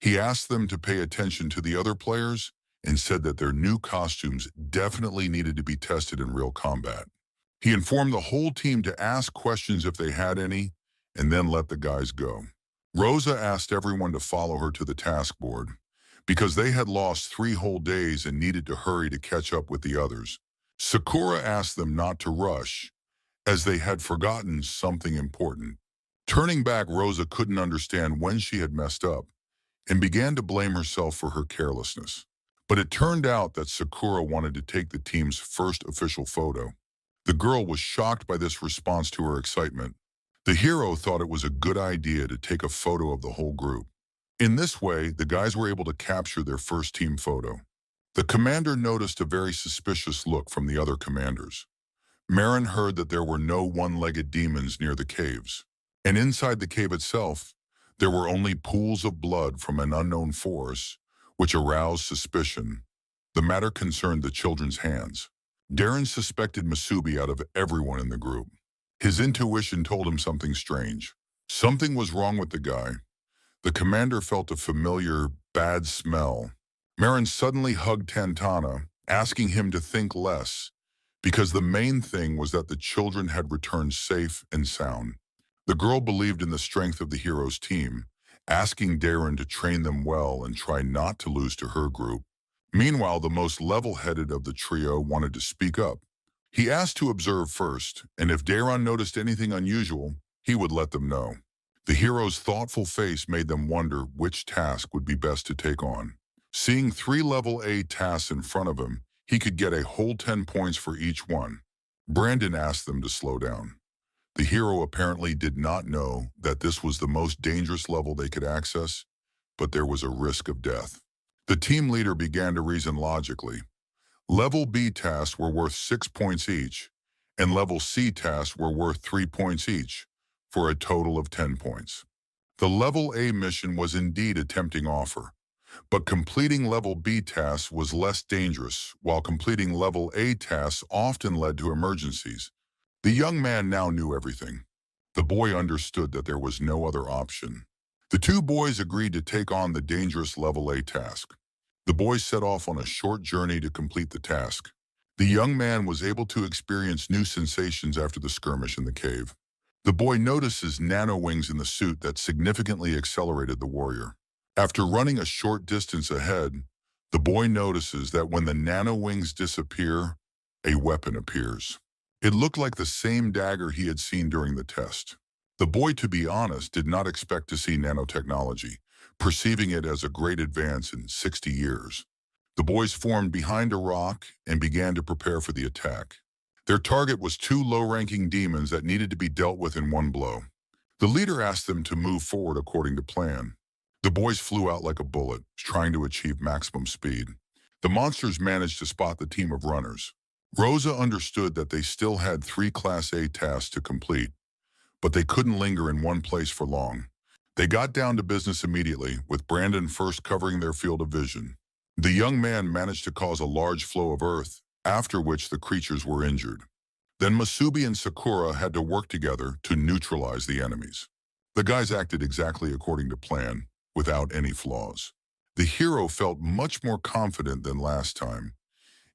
He asked them to pay attention to the other players and said that their new costumes definitely needed to be tested in real combat. He informed the whole team to ask questions if they had any, and then let the guys go. Rosa asked everyone to follow her to the task board, because they had lost 3 whole days and needed to hurry to catch up with the others. Sakura asked them not to rush, as they had forgotten something important. Turning back, Rosa couldn't understand when she had messed up, and began to blame herself for her carelessness. But it turned out that Sakura wanted to take the team's first official photo. The girl was shocked by this response to her excitement. The hero thought it was a good idea to take a photo of the whole group. In this way, the guys were able to capture their first team photo. The commander noticed a very suspicious look from the other commanders. Marin heard that there were no one-legged demons near the caves, and inside the cave itself, there were only pools of blood from an unknown force, which aroused suspicion. The matter concerned the children's hands. Darren suspected Masubi out of everyone in the group. His intuition told him something strange. Something was wrong with the guy. The commander felt a familiar, bad smell. Marin suddenly hugged Tantana, asking him to think less, because the main thing was that the children had returned safe and sound. The girl believed in the strength of the hero's team, asking Darren to train them well and try not to lose to her group. Meanwhile, the most level-headed of the trio wanted to speak up. He asked to observe first, and if Darren noticed anything unusual, he would let them know. The hero's thoughtful face made them wonder which task would be best to take on. Seeing 3 level A tasks in front of him, he could get a whole 10 points for each one. Brandon asked them to slow down. The hero apparently did not know that this was the most dangerous level they could access, but there was a risk of death. The team leader began to reason logically. Level B tasks were worth 6 points each, and level C tasks were worth 3 points each, for a total of 10 points. The level A mission was indeed a tempting offer, but completing level B tasks was less dangerous, while completing level A tasks often led to emergencies. The young man now knew everything. The boy understood that there was no other option. The 2 boys agreed to take on the dangerous level A task. The boys set off on a short journey to complete the task. The young man was able to experience new sensations after the skirmish in the cave. The boy notices nano wings in the suit that significantly accelerated the warrior. After running a short distance ahead, the boy notices that when the nano wings disappear, a weapon appears. It looked like the same dagger he had seen during the test. The boy, to be honest, did not expect to see nanotechnology, perceiving it as a great advance in 60 years. The boys formed behind a rock and began to prepare for the attack. Their target was 2 low-ranking demons that needed to be dealt with in one blow. The leader asked them to move forward according to plan. The boys flew out like a bullet, trying to achieve maximum speed. The monsters managed to spot the team of runners. Rosa understood that they still had 3 Class A tasks to complete, but they couldn't linger in one place for long. They got down to business immediately, with Brandon first covering their field of vision. The young man managed to cause a large flow of earth, after which the creatures were injured. Then Masubi and Sakura had to work together to neutralize the enemies. The guys acted exactly according to plan, without any flaws. The hero felt much more confident than last time,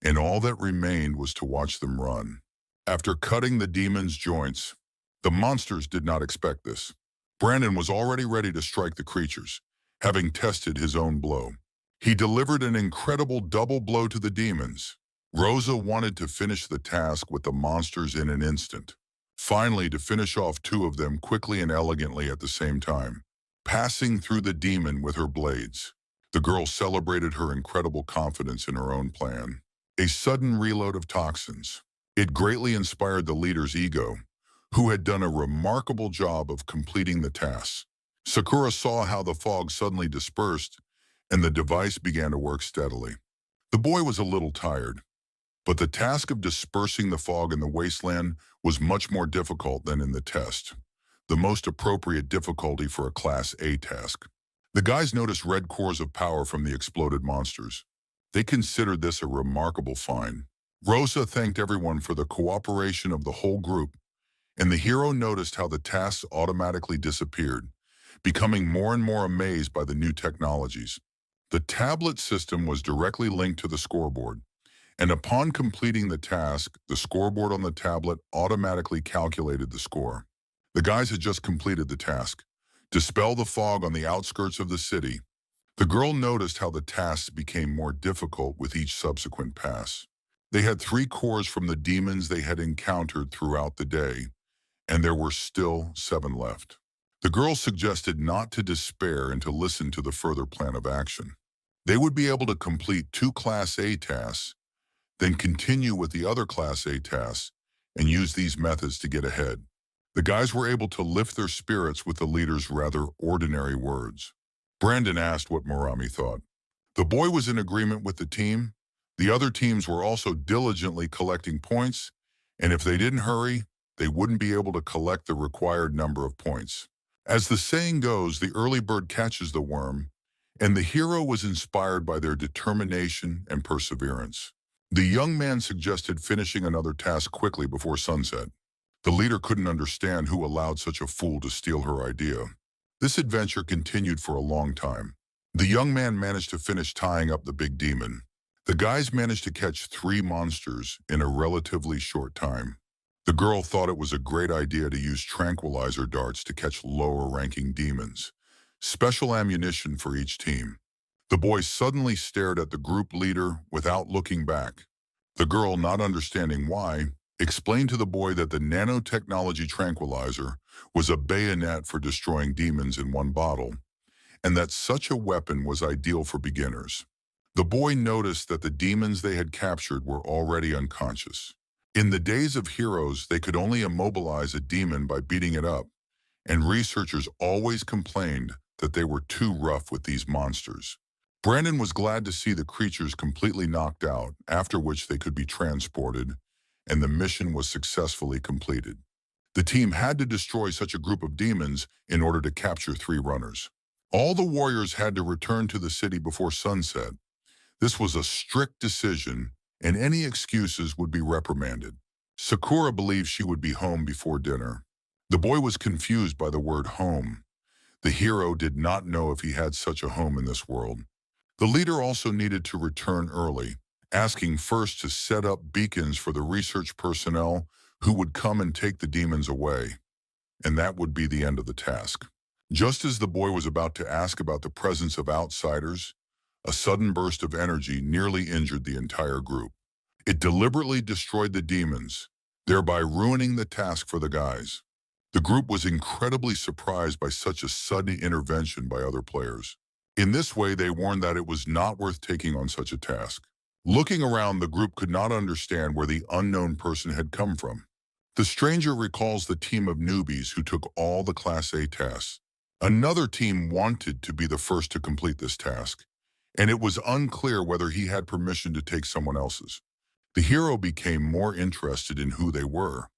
and all that remained was to watch them run. After cutting the demon's joints, the monsters did not expect this. Brandon was already ready to strike the creatures, having tested his own blow. He delivered an incredible double blow to the demons. Rosa wanted to finish the task with the monsters in an instant. Finally, to finish off 2 of them quickly and elegantly at the same time, passing through the demon with her blades. The girl celebrated her incredible confidence in her own plan. A sudden reload of toxins. It greatly inspired the leader's ego, who had done a remarkable job of completing the tasks. Sakura saw how the fog suddenly dispersed, and the device began to work steadily. The boy was a little tired, but the task of dispersing the fog in the wasteland was much more difficult than in the test, the most appropriate difficulty for a Class A task. The guys noticed red cores of power from the exploded monsters. They considered this a remarkable find. Rosa thanked everyone for the cooperation of the whole group, and the hero noticed how the tasks automatically disappeared, becoming more and more amazed by the new technologies. The tablet system was directly linked to the scoreboard, and upon completing the task, the scoreboard on the tablet automatically calculated the score. The guys had just completed the task: dispel the fog on the outskirts of the city. The girl noticed how the tasks became more difficult with each subsequent pass. They had 3 cores from the demons they had encountered throughout the day, and there were still 7 left. The girl suggested not to despair and to listen to the further plan of action. They would be able to complete 2 Class A tasks, then continue with the other Class A tasks and use these methods to get ahead. The guys were able to lift their spirits with the leader's rather ordinary words. Brandon asked what Morami thought. The boy was in agreement with the team. The other teams were also diligently collecting points, and if they didn't hurry, they wouldn't be able to collect the required number of points. As the saying goes, the early bird catches the worm, and the hero was inspired by their determination and perseverance. The young man suggested finishing another task quickly before sunset. The leader couldn't understand who allowed such a fool to steal her idea. This adventure continued for a long time. The young man managed to finish tying up the big demon. The guys managed to catch 3 monsters in a relatively short time. The girl thought it was a great idea to use tranquilizer darts to catch lower-ranking demons, special ammunition for each team. The boy suddenly stared at the group leader without looking back. The girl, not understanding why, explained to the boy that the nanotechnology tranquilizer was a bayonet for destroying demons in one bottle, and that such a weapon was ideal for beginners. The boy noticed that the demons they had captured were already unconscious. In the days of heroes, they could only immobilize a demon by beating it up, and researchers always complained that they were too rough with these monsters. Brandon was glad to see the creatures completely knocked out, after which they could be transported, and the mission was successfully completed. The team had to destroy such a group of demons in order to capture 3 runners. All the warriors had to return to the city before sunset. This was a strict decision, and any excuses would be reprimanded. Sakura believed she would be home before dinner. The boy was confused by the word home. The hero did not know if he had such a home in this world. The leader also needed to return early, asking first to set up beacons for the research personnel who would come and take the demons away. And that would be the end of the task. Just as the boy was about to ask about the presence of outsiders, a sudden burst of energy nearly injured the entire group. It deliberately destroyed the demons, thereby ruining the task for the guys. The group was incredibly surprised by such a sudden intervention by other players. In this way, they warned that it was not worth taking on such a task. Looking around, the group could not understand where the unknown person had come from. The stranger recalls the team of newbies who took all the Class A tasks. Another team wanted to be the first to complete this task, and it was unclear whether he had permission to take someone else's. The hero became more interested in who they were.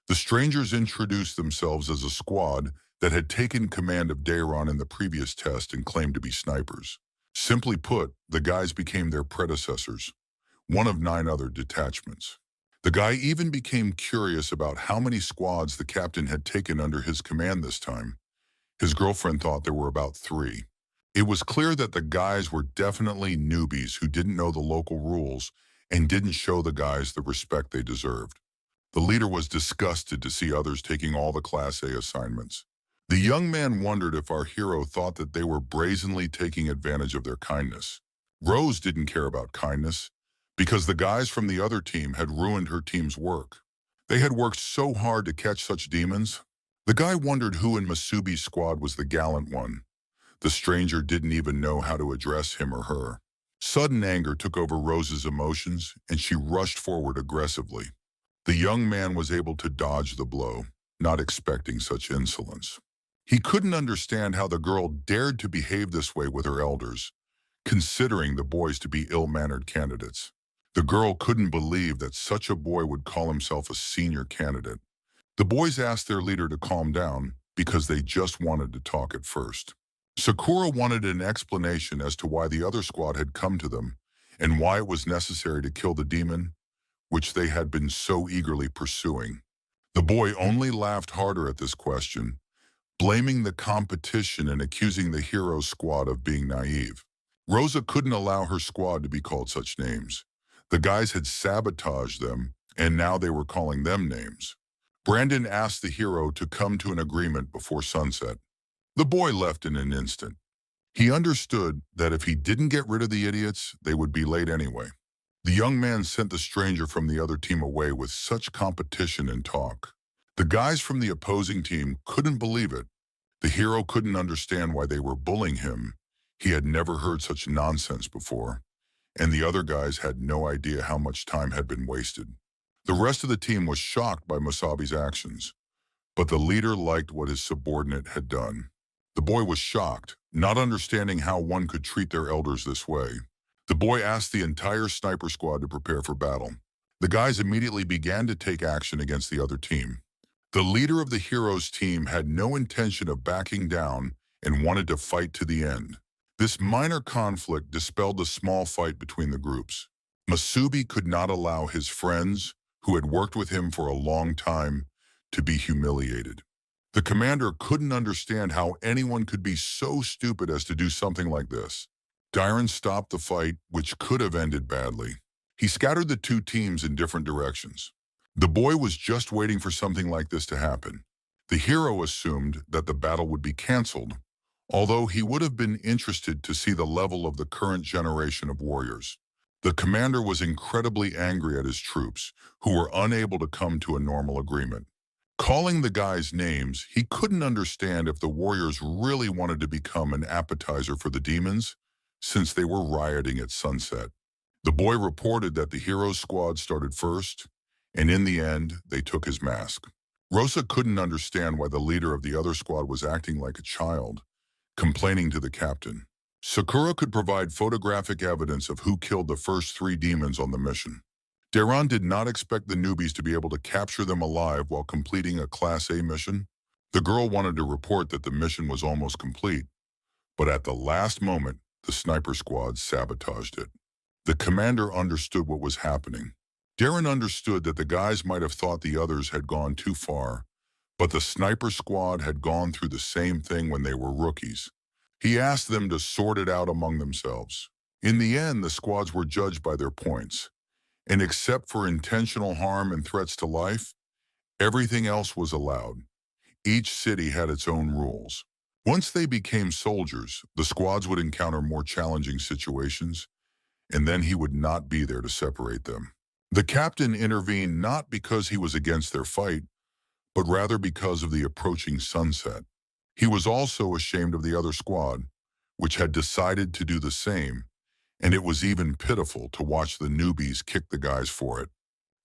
The strangers introduced themselves as a squad that had taken command of Dayron in the previous test and claimed to be snipers. Simply put, the guys became their predecessors, one of 9 other detachments. The guy even became curious about how many squads the captain had taken under his command this time. His girlfriend thought there were about 3. It was clear that the guys were definitely newbies who didn't know the local rules and didn't show the guys the respect they deserved. The leader was disgusted to see others taking all the Class A assignments. The young man wondered if our hero thought that they were brazenly taking advantage of their kindness. Rose didn't care about kindness, because the guys from the other team had ruined her team's work. They had worked so hard to catch such demons. The guy wondered who in Masubi's squad was the gallant one. The stranger didn't even know how to address him or her. Sudden anger took over Rose's emotions, and she rushed forward aggressively. The young man was able to dodge the blow, not expecting such insolence. He couldn't understand how the girl dared to behave this way with her elders, considering the boys to be ill-mannered candidates. The girl couldn't believe that such a boy would call himself a senior candidate. The boys asked their leader to calm down because they just wanted to talk at first. Sakura wanted an explanation as to why the other squad had come to them and why it was necessary to kill the demon, which they had been so eagerly pursuing. The boy only laughed harder at this question, blaming the competition and accusing the hero squad of being naive. Rosa couldn't allow her squad to be called such names. The guys had sabotaged them, and now they were calling them names. Brandon asked the hero to come to an agreement before sunset. The boy left in an instant. He understood that if he didn't get rid of the idiots, they would be late anyway. The young man sent the stranger from the other team away with such competition and talk. The guys from the opposing team couldn't believe it. The hero couldn't understand why they were bullying him. He had never heard such nonsense before, and the other guys had no idea how much time had been wasted. The rest of the team was shocked by Musabi's actions, but the leader liked what his subordinate had done. The boy was shocked, not understanding how one could treat their elders this way. The boy asked the entire sniper squad to prepare for battle. The guys immediately began to take action against the other team. The leader of the hero's team had no intention of backing down and wanted to fight to the end. This minor conflict dispelled the small fight between the groups. Musabi could not allow his friends, who had worked with him for a long time, to be humiliated. The commander couldn't understand how anyone could be so stupid as to do something like this. Dyron stopped the fight, which could have ended badly. He scattered the two teams in different directions. The boy was just waiting for something like this to happen. The hero assumed that the battle would be canceled, although he would have been interested to see the level of the current generation of warriors. The commander was incredibly angry at his troops, who were unable to come to a normal agreement. Calling the guys names, he couldn't understand if the warriors really wanted to become an appetizer for the demons, since they were rioting at sunset. The boy reported that the hero's squad started first, and in the end, they took his mask. Rosa couldn't understand why the leader of the other squad was acting like a child, complaining to the captain. Sakura could provide photographic evidence of who killed the first 3 demons on the mission. Daron did not expect the newbies to be able to capture them alive while completing a Class A mission. The girl wanted to report that the mission was almost complete, but at the last moment, the sniper squad sabotaged it. The commander understood what was happening. Darren understood that the guys might have thought the others had gone too far, but the sniper squad had gone through the same thing when they were rookies. He asked them to sort it out among themselves. In the end, the squads were judged by their points, and except for intentional harm and threats to life, everything else was allowed. Each city had its own rules. Once they became soldiers, the squads would encounter more challenging situations, and then he would not be there to separate them. The captain intervened not because he was against their fight, but rather because of the approaching sunset. He was also ashamed of the other squad, which had decided to do the same, and it was even pitiful to watch the newbies kick the guys for it.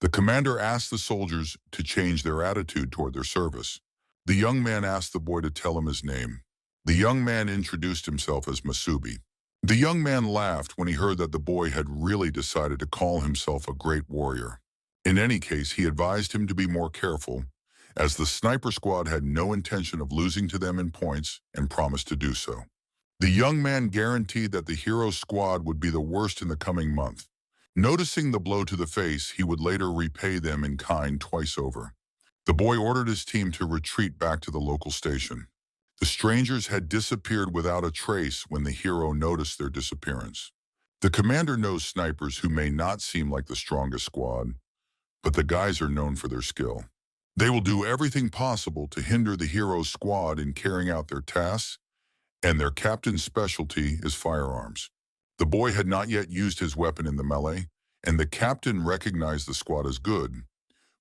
The commander asked the soldiers to change their attitude toward their service. The young man asked the boy to tell him his name. The young man introduced himself as Musabi. The young man laughed when he heard that the boy had really decided to call himself a great warrior. In any case, he advised him to be more careful, as the sniper squad had no intention of losing to them in points and promised to do so. The young man guaranteed that the hero squad would be the worst in the coming month. Noticing the blow to the face, he would later repay them in kind twice over. The boy ordered his team to retreat back to the local station. The strangers had disappeared without a trace when the hero noticed their disappearance. The commander knows snipers who may not seem like the strongest squad, but the guys are known for their skill. They will do everything possible to hinder the hero's squad in carrying out their tasks, and their captain's specialty is firearms. The boy had not yet used his weapon in the melee, and the captain recognized the squad as good.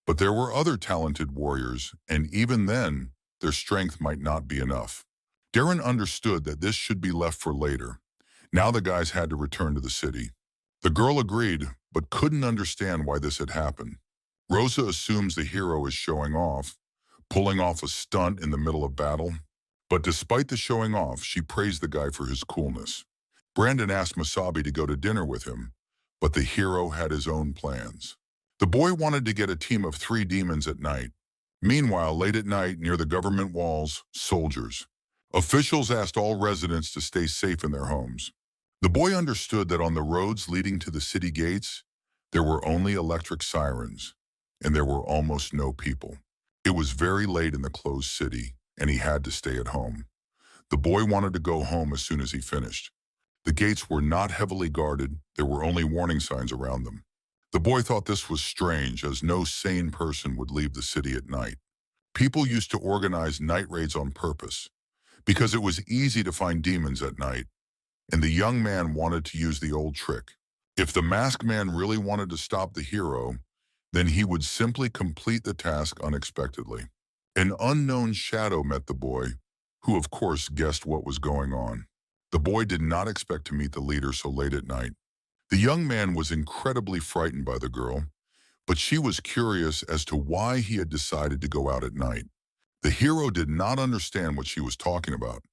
But there were other talented warriors, and even then, their strength might not be enough. Darren understood that this should be left for later. Now the guys had to return to the city. The girl agreed, but couldn't understand why this had happened. Rosa assumes the hero is showing off, pulling off a stunt in the middle of battle. But despite the showing off, she praised the guy for his coolness. Brandon asked Musabi to go to dinner with him, but the hero had his own plans. The boy wanted to get a team of 3 demons at night. Meanwhile, late at night, near the government walls, soldiers. Officials asked all residents to stay safe in their homes. The boy understood that on the roads leading to the city gates, there were only electric sirens, and there were almost no people. It was very late in the closed city, and he had to stay at home. The boy wanted to go home as soon as he finished. The gates were not heavily guarded, there were only warning signs around them. The boy thought this was strange, as no sane person would leave the city at night. People used to organize night raids on purpose, because it was easy to find demons at night, and the young man wanted to use the old trick. If the masked man really wanted to stop the hero, then he would simply complete the task unexpectedly. An unknown shadow met the boy, who of course guessed what was going on. The boy did not expect to meet the leader so late at night. The young man was incredibly frightened by the girl, but she was curious as to why he had decided to go out at night. The hero did not understand what she was talking about,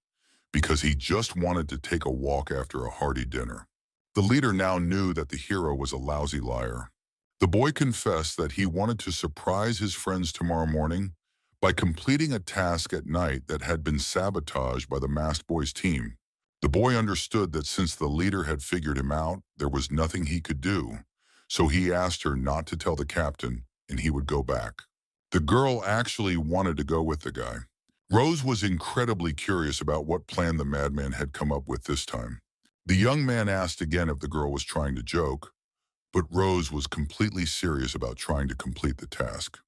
because he just wanted to take a walk after a hearty dinner. The leader now knew that the hero was a lousy liar. The boy confessed that he wanted to surprise his friends tomorrow morning by completing a task at night that had been sabotaged by the masked boy's team. The boy understood that since the leader had figured him out, there was nothing he could do, so he asked her not to tell the captain and he would go back. The girl actually wanted to go with the guy. Rose was incredibly curious about what plan the madman had come up with this time. The young man asked again if the girl was trying to joke, but Rose was completely serious about trying to complete the task.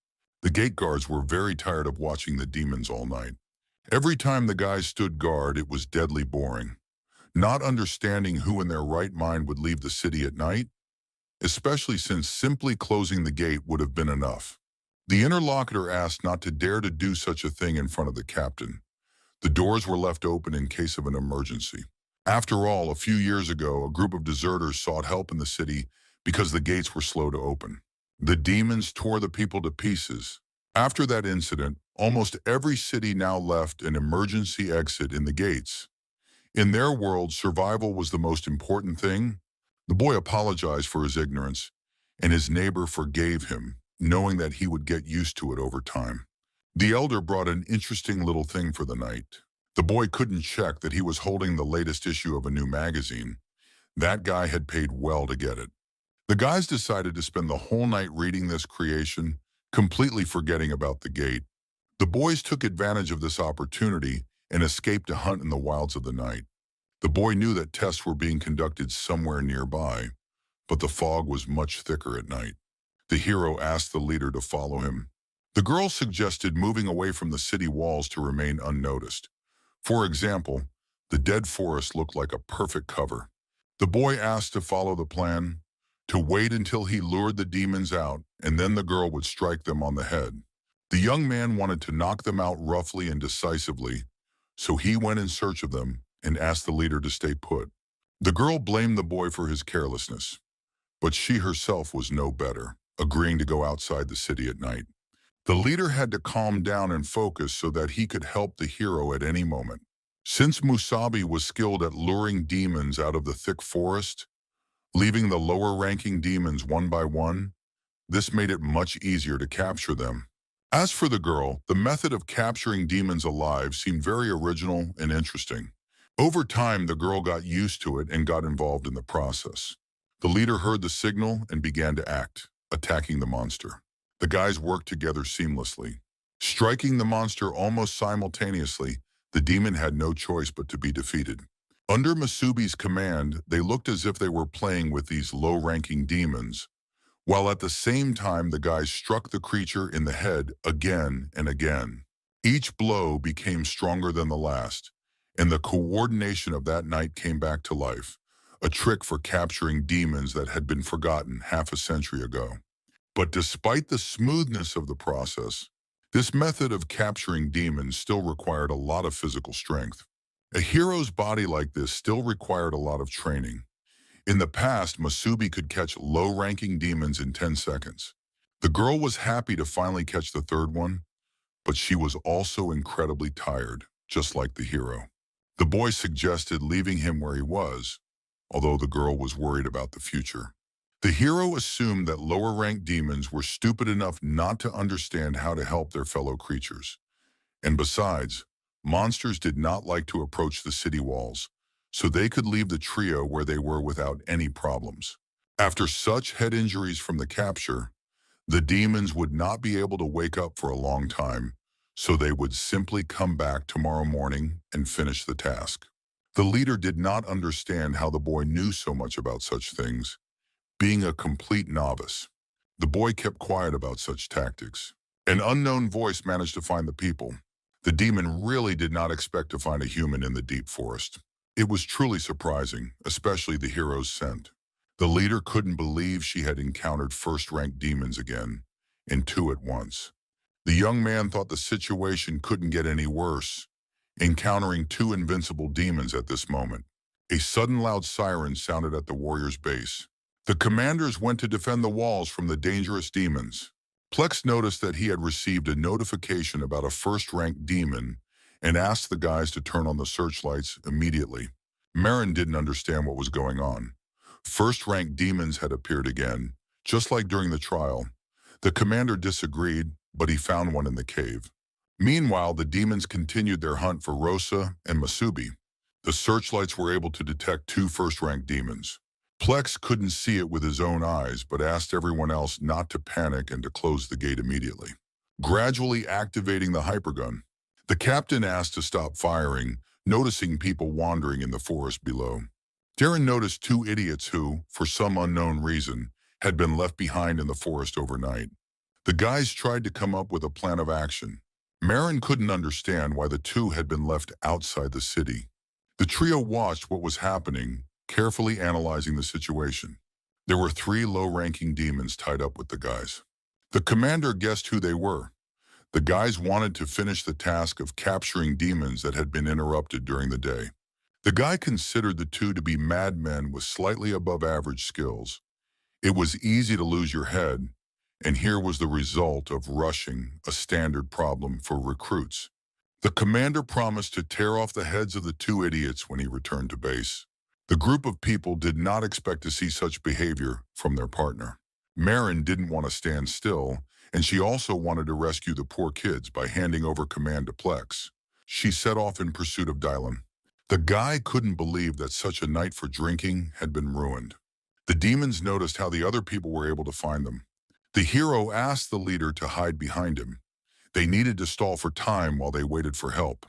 The gate guards were very tired of watching the demons all night. Every time the guys stood guard, it was deadly boring. Not understanding who in their right mind would leave the city at night, especially since simply closing the gate would have been enough. The interlocutor asked not to dare to do such a thing in front of the captain. The doors were left open in case of an emergency. After all, a few years ago, a group of deserters sought help in the city because the gates were slow to open. The demons tore the people to pieces. After that incident, almost every city now left an emergency exit in the gates. In their world, survival was the most important thing. The boy apologized for his ignorance, and his neighbor forgave him, knowing that he would get used to it over time. The elder brought an interesting little thing for the night. The boy couldn't check that he was holding the latest issue of a new magazine. That guy had paid well to get it. The guys decided to spend the whole night reading this creation, completely forgetting about the gate. The boys took advantage of this opportunity and escaped to hunt in the wilds of the night. The boy knew that tests were being conducted somewhere nearby, but the fog was much thicker at night. The hero asked the leader to follow him. The girl suggested moving away from the city walls to remain unnoticed. For example, the dead forest looked like a perfect cover. The boy asked to follow the plan, to wait until he lured the demons out, and then the girl would strike them on the head. The young man wanted to knock them out roughly and decisively, so he went in search of them and asked the leader to stay put. The girl blamed the boy for his carelessness, but she herself was no better, agreeing to go outside the city at night. The leader had to calm down and focus so that he could help the hero at any moment. Since Musabi was skilled at luring demons out of the thick forest, leaving the lower-ranking demons one by one, this made it much easier to capture them. As for the girl, the method of capturing demons alive seemed very original and interesting. Over time, the girl got used to it and got involved in the process. The leader heard the signal and began to act, attacking the monster. The guys worked together seamlessly. Striking the monster almost simultaneously, the demon had no choice but to be defeated. Under Masubi's command, they looked as if they were playing with these low-ranking demons, while at the same time the guys struck the creature in the head again and again. Each blow became stronger than the last, and the coordination of that night came back to life, a trick for capturing demons that had been forgotten half a century ago. But despite the smoothness of the process, this method of capturing demons still required a lot of physical strength. A hero's body like this still required a lot of training. In the past, Masubi could catch low-ranking demons in 10 seconds. The girl was happy to finally catch the third one, but she was also incredibly tired, just like the hero. The boy suggested leaving him where he was, although the girl was worried about the future. The hero assumed that lower-ranked demons were stupid enough not to understand how to help their fellow creatures. And besides, Monsters did not like to approach the city walls, so they could leave the trio where they were without any problems. After such head injuries from the capture, the demons would not be able to wake up for a long time, so they would simply come back tomorrow morning and finish the task. The leader did not understand how the boy knew so much about such things, being a complete novice. The boy kept quiet about such tactics. An unknown voice managed to find the people. The demon really did not expect to find a human in the deep forest. It was truly surprising, especially the hero's scent. The leader couldn't believe she had encountered first-rank demons again, and two at once. The young man thought the situation couldn't get any worse, encountering two invincible demons at this moment. A sudden loud siren sounded at the warrior's base. The commanders went to defend the walls from the dangerous demons. Plex noticed that he had received a notification about a first-ranked demon and asked the guys to turn on the searchlights immediately. Marin didn't understand what was going on. First-ranked demons had appeared again, just like during the trial. The commander disagreed, but he found one in the cave. Meanwhile, the demons continued their hunt for Rosa and Masubi. The searchlights were able to detect two first-ranked demons. Plex couldn't see it with his own eyes, but asked everyone else not to panic and to close the gate immediately. Gradually activating the hypergun, the captain asked to stop firing, noticing people wandering in the forest below. Darren noticed two idiots who, for some unknown reason, had been left behind in the forest overnight. The guys tried to come up with a plan of action. Marin couldn't understand why the two had been left outside the city. The trio watched what was happening, carefully analyzing the situation. There were three low-ranking demons tied up with the guys. The commander guessed who they were. The guys wanted to finish the task of capturing demons that had been interrupted during the day. The guy considered the two to be madmen with slightly above average skills. It was easy to lose your head, and here was the result of rushing, a standard problem for recruits. The commander promised to tear off the heads of the two idiots when he returned to base. The group of people did not expect to see such behavior from their partner. Marin didn't want to stand still, and she also wanted to rescue the poor kids by handing over command to Plex. She set off in pursuit of Dylan. The guy couldn't believe that such a night for drinking had been ruined. The demons noticed how the other people were able to find them. The hero asked the leader to hide behind him. They needed to stall for time while they waited for help.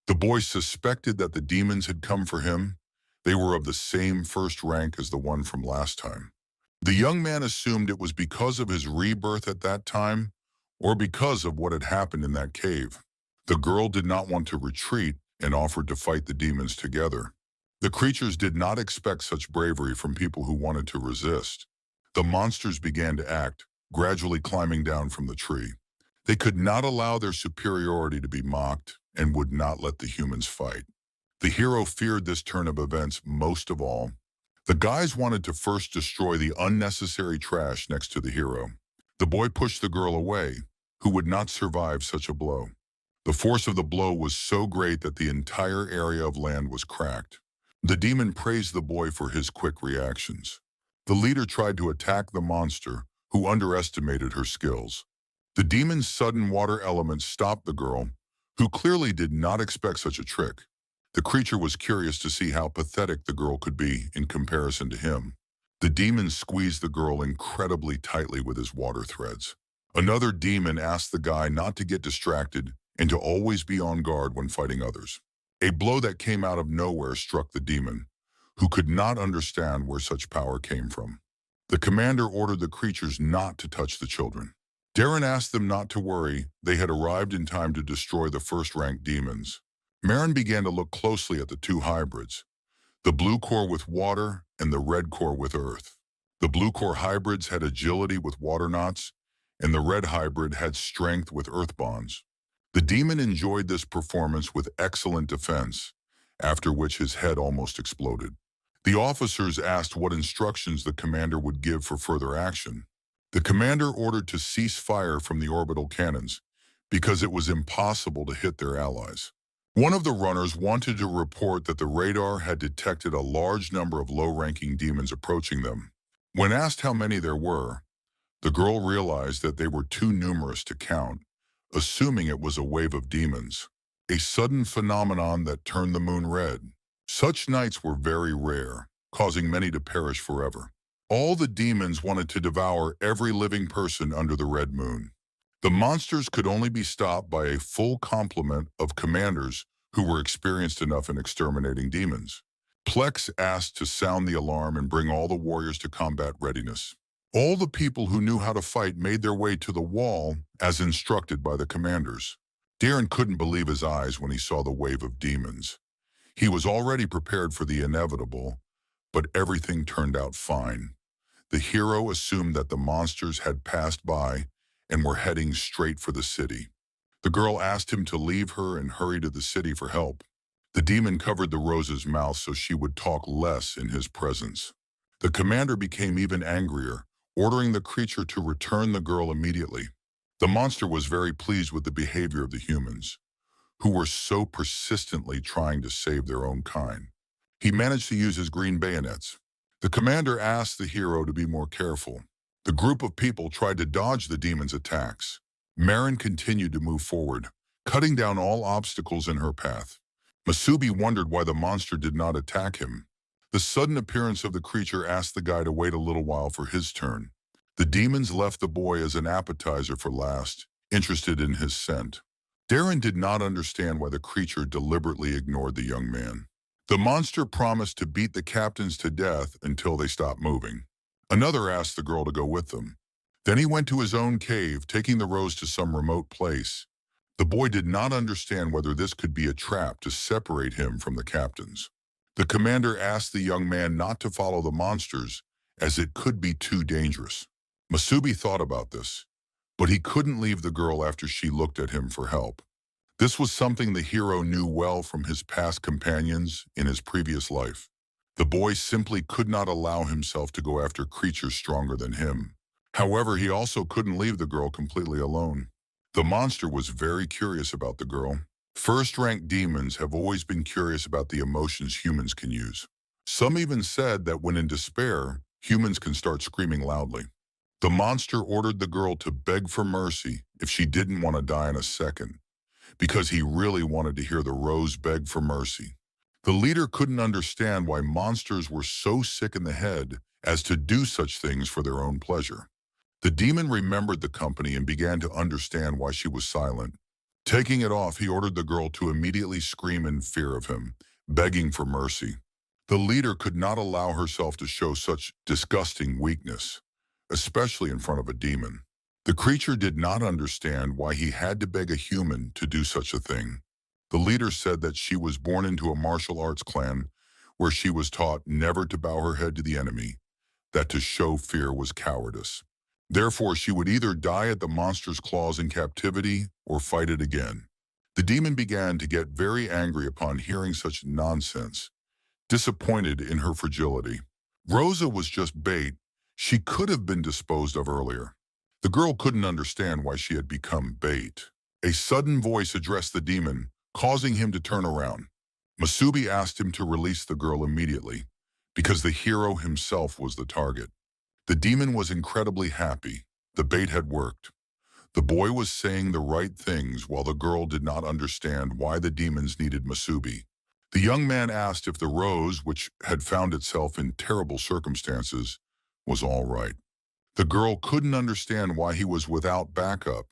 The boy suspected that the demons had come for him. They were of the same first rank as the one from last time. The young man assumed it was because of his rebirth at that time or because of what had happened in that cave. The girl did not want to retreat and offered to fight the demons together. The creatures did not expect such bravery from people who wanted to resist. The monsters began to act, gradually climbing down from the tree. They could not allow their superiority to be mocked and would not let the humans fight. The hero feared this turn of events most of all. The guys wanted to first destroy the unnecessary trash next to the hero. The boy pushed the girl away, who would not survive such a blow. The force of the blow was so great that the entire area of land was cracked. The demon praised the boy for his quick reactions. The leader tried to attack the monster, who underestimated her skills. The demon's sudden water element stopped the girl, who clearly did not expect such a trick. The creature was curious to see how pathetic the girl could be in comparison to him. The demon squeezed the girl incredibly tightly with his water threads. Another demon asked the guy not to get distracted and to always be on guard when fighting others. A blow that came out of nowhere struck the demon, who could not understand where such power came from. The commander ordered the creatures not to touch the children. Darren asked them not to worry, they had arrived in time to destroy the first-ranked demons. Marin began to look closely at the two hybrids, the blue core with water and the red core with earth. The blue core hybrids had agility with water knots, and the red hybrid had strength with earth bonds. The demon enjoyed this performance with excellent defense, after which his head almost exploded. The officers asked what instructions the commander would give for further action. The commander ordered to cease fire from the orbital cannons because it was impossible to hit their allies. One of the runners wanted to report that the radar had detected a large number of low-ranking demons approaching them. When asked how many there were, the girl realized that they were too numerous to count, assuming it was a wave of demons. a sudden phenomenon that turned the moon red. Such nights were very rare, causing many to perish forever. All the demons wanted to devour every living person under the red moon. The monsters could only be stopped by a full complement of commanders who were experienced enough in exterminating demons. Plex asked to sound the alarm and bring all the warriors to combat readiness. All the people who knew how to fight made their way to the wall as instructed by the commanders. Darren couldn't believe his eyes when he saw the wave of demons. He was already prepared for the inevitable, but everything turned out fine. The hero assumed that the monsters had passed by and were heading straight for the city. The girl asked him to leave her and hurry to the city for help. The demon covered the rose's mouth so she would talk less in his presence. The commander became even angrier, ordering the creature to return the girl immediately. The monster was very pleased with the behavior of the humans, who were so persistently trying to save their own kind. He managed to use his green bayonets. The commander asked the hero to be more careful. The group of people tried to dodge the demon's attacks. Marin continued to move forward, cutting down all obstacles in her path. Masubi wondered why the monster did not attack him. The sudden appearance of the creature asked the guy to wait a little while for his turn. The demons left the boy as an appetizer for last, interested in his scent. Darren did not understand why the creature deliberately ignored the young man. The monster promised to beat the captains to death until they stopped moving. Another asked the girl to go with them. Then he went to his own cave, taking the rose to some remote place. The boy did not understand whether this could be a trap to separate him from the captains. The commander asked the young man not to follow the monsters, as it could be too dangerous. Masubi thought about this, but he couldn't leave the girl after she looked at him for help. This was something the hero knew well from his past companions in his previous life. The boy simply could not allow himself to go after creatures stronger than him. However, he also couldn't leave the girl completely alone. The monster was very curious about the girl. First-rank demons have always been curious about the emotions humans can use. Some even said that when in despair, humans can start screaming loudly. The monster ordered the girl to beg for mercy if she didn't want to die in a second, because he really wanted to hear the rose beg for mercy. The leader couldn't understand why monsters were so sick in the head as to do such things for their own pleasure. The demon remembered the company and began to understand why she was silent. Taking it off, he ordered the girl to immediately scream in fear of him, begging for mercy. The leader could not allow herself to show such disgusting weakness, especially in front of a demon. The creature did not understand why he had to beg a human to do such a thing. The leader said that she was born into a martial arts clan where she was taught never to bow her head to the enemy, that to show fear was cowardice. Therefore, she would either die at the monster's claws in captivity or fight it again. The demon began to get very angry upon hearing such nonsense, disappointed in her fragility. Rosa was just bait. She could have been disposed of earlier. The girl couldn't understand why she had become bait. A sudden voice addressed the demon, causing him to turn around. Masubi asked him to release the girl immediately, because the hero himself was the target. The demon was incredibly happy. The bait had worked. The boy was saying the right things while the girl did not understand why the demons needed Masubi. The young man asked if the rose, which had found itself in terrible circumstances, was all right. The girl couldn't understand why he was without backup,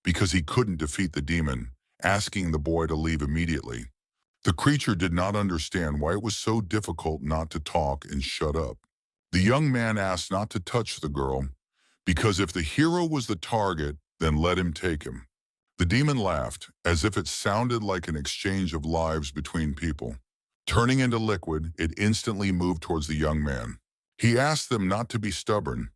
because he couldn't defeat the demon, asking the boy to leave immediately. The creature did not understand why it was so difficult not to talk and shut up. The young man asked not to touch the girl, because if the hero was the target, then let him take him. The demon laughed, as if it sounded like an exchange of lives between people. Turning into liquid, it instantly moved towards the young man. He asked them not to be stubborn,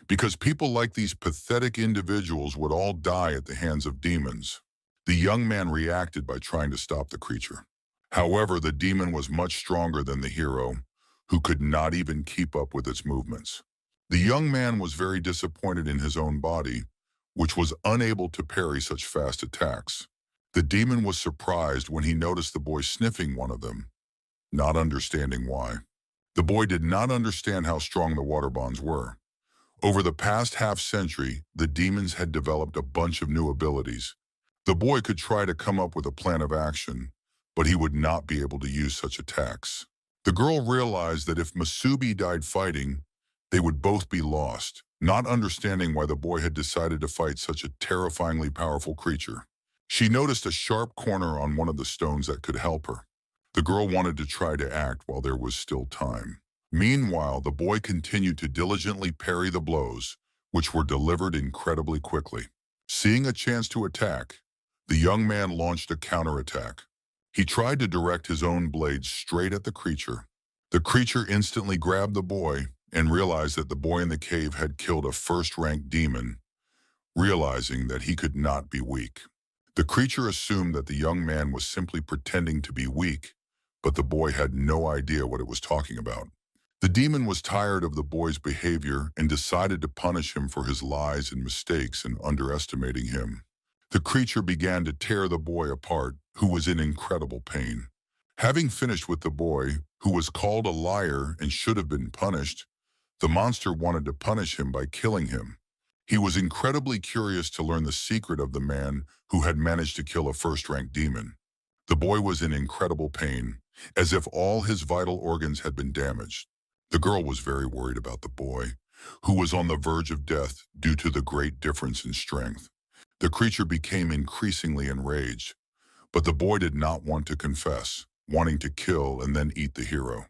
because people like these pathetic individuals would all die at the hands of demons. The young man reacted by trying to stop the creature. However, the demon was much stronger than the hero, who could not even keep up with its movements. The young man was very disappointed in his own body, which was unable to parry such fast attacks. The demon was surprised when he noticed the boy sniffing one of them, not understanding why. The boy did not understand how strong the water bonds were. Over the past half-century, the demons had developed a bunch of new abilities. The boy could try to come up with a plan of action, but he would not be able to use such attacks. The girl realized that if Masubi died fighting, they would both be lost, not understanding why the boy had decided to fight such a terrifyingly powerful creature. She noticed a sharp corner on one of the stones that could help her. The girl wanted to try to act while there was still time. Meanwhile, the boy continued to diligently parry the blows, which were delivered incredibly quickly. Seeing a chance to attack, the young man launched a counterattack. He tried to direct his own blades straight at the creature. The creature instantly grabbed the boy and realized that the boy in the cave had killed a first-rank demon, realizing that he could not be weak. The creature assumed that the young man was simply pretending to be weak, but the boy had no idea what it was talking about. The demon was tired of the boy's behavior and decided to punish him for his lies and mistakes and underestimating him. The creature began to tear the boy apart, who was in incredible pain. Having finished with the boy, who was called a liar and should have been punished, the monster wanted to punish him by killing him. He was incredibly curious to learn the secret of the man who had managed to kill a first-rank demon. The boy was in incredible pain, as if all his vital organs had been damaged. The girl was very worried about the boy, who was on the verge of death due to the great difference in strength. The creature became increasingly enraged, but the boy did not want to confess, wanting to kill and then eat the hero.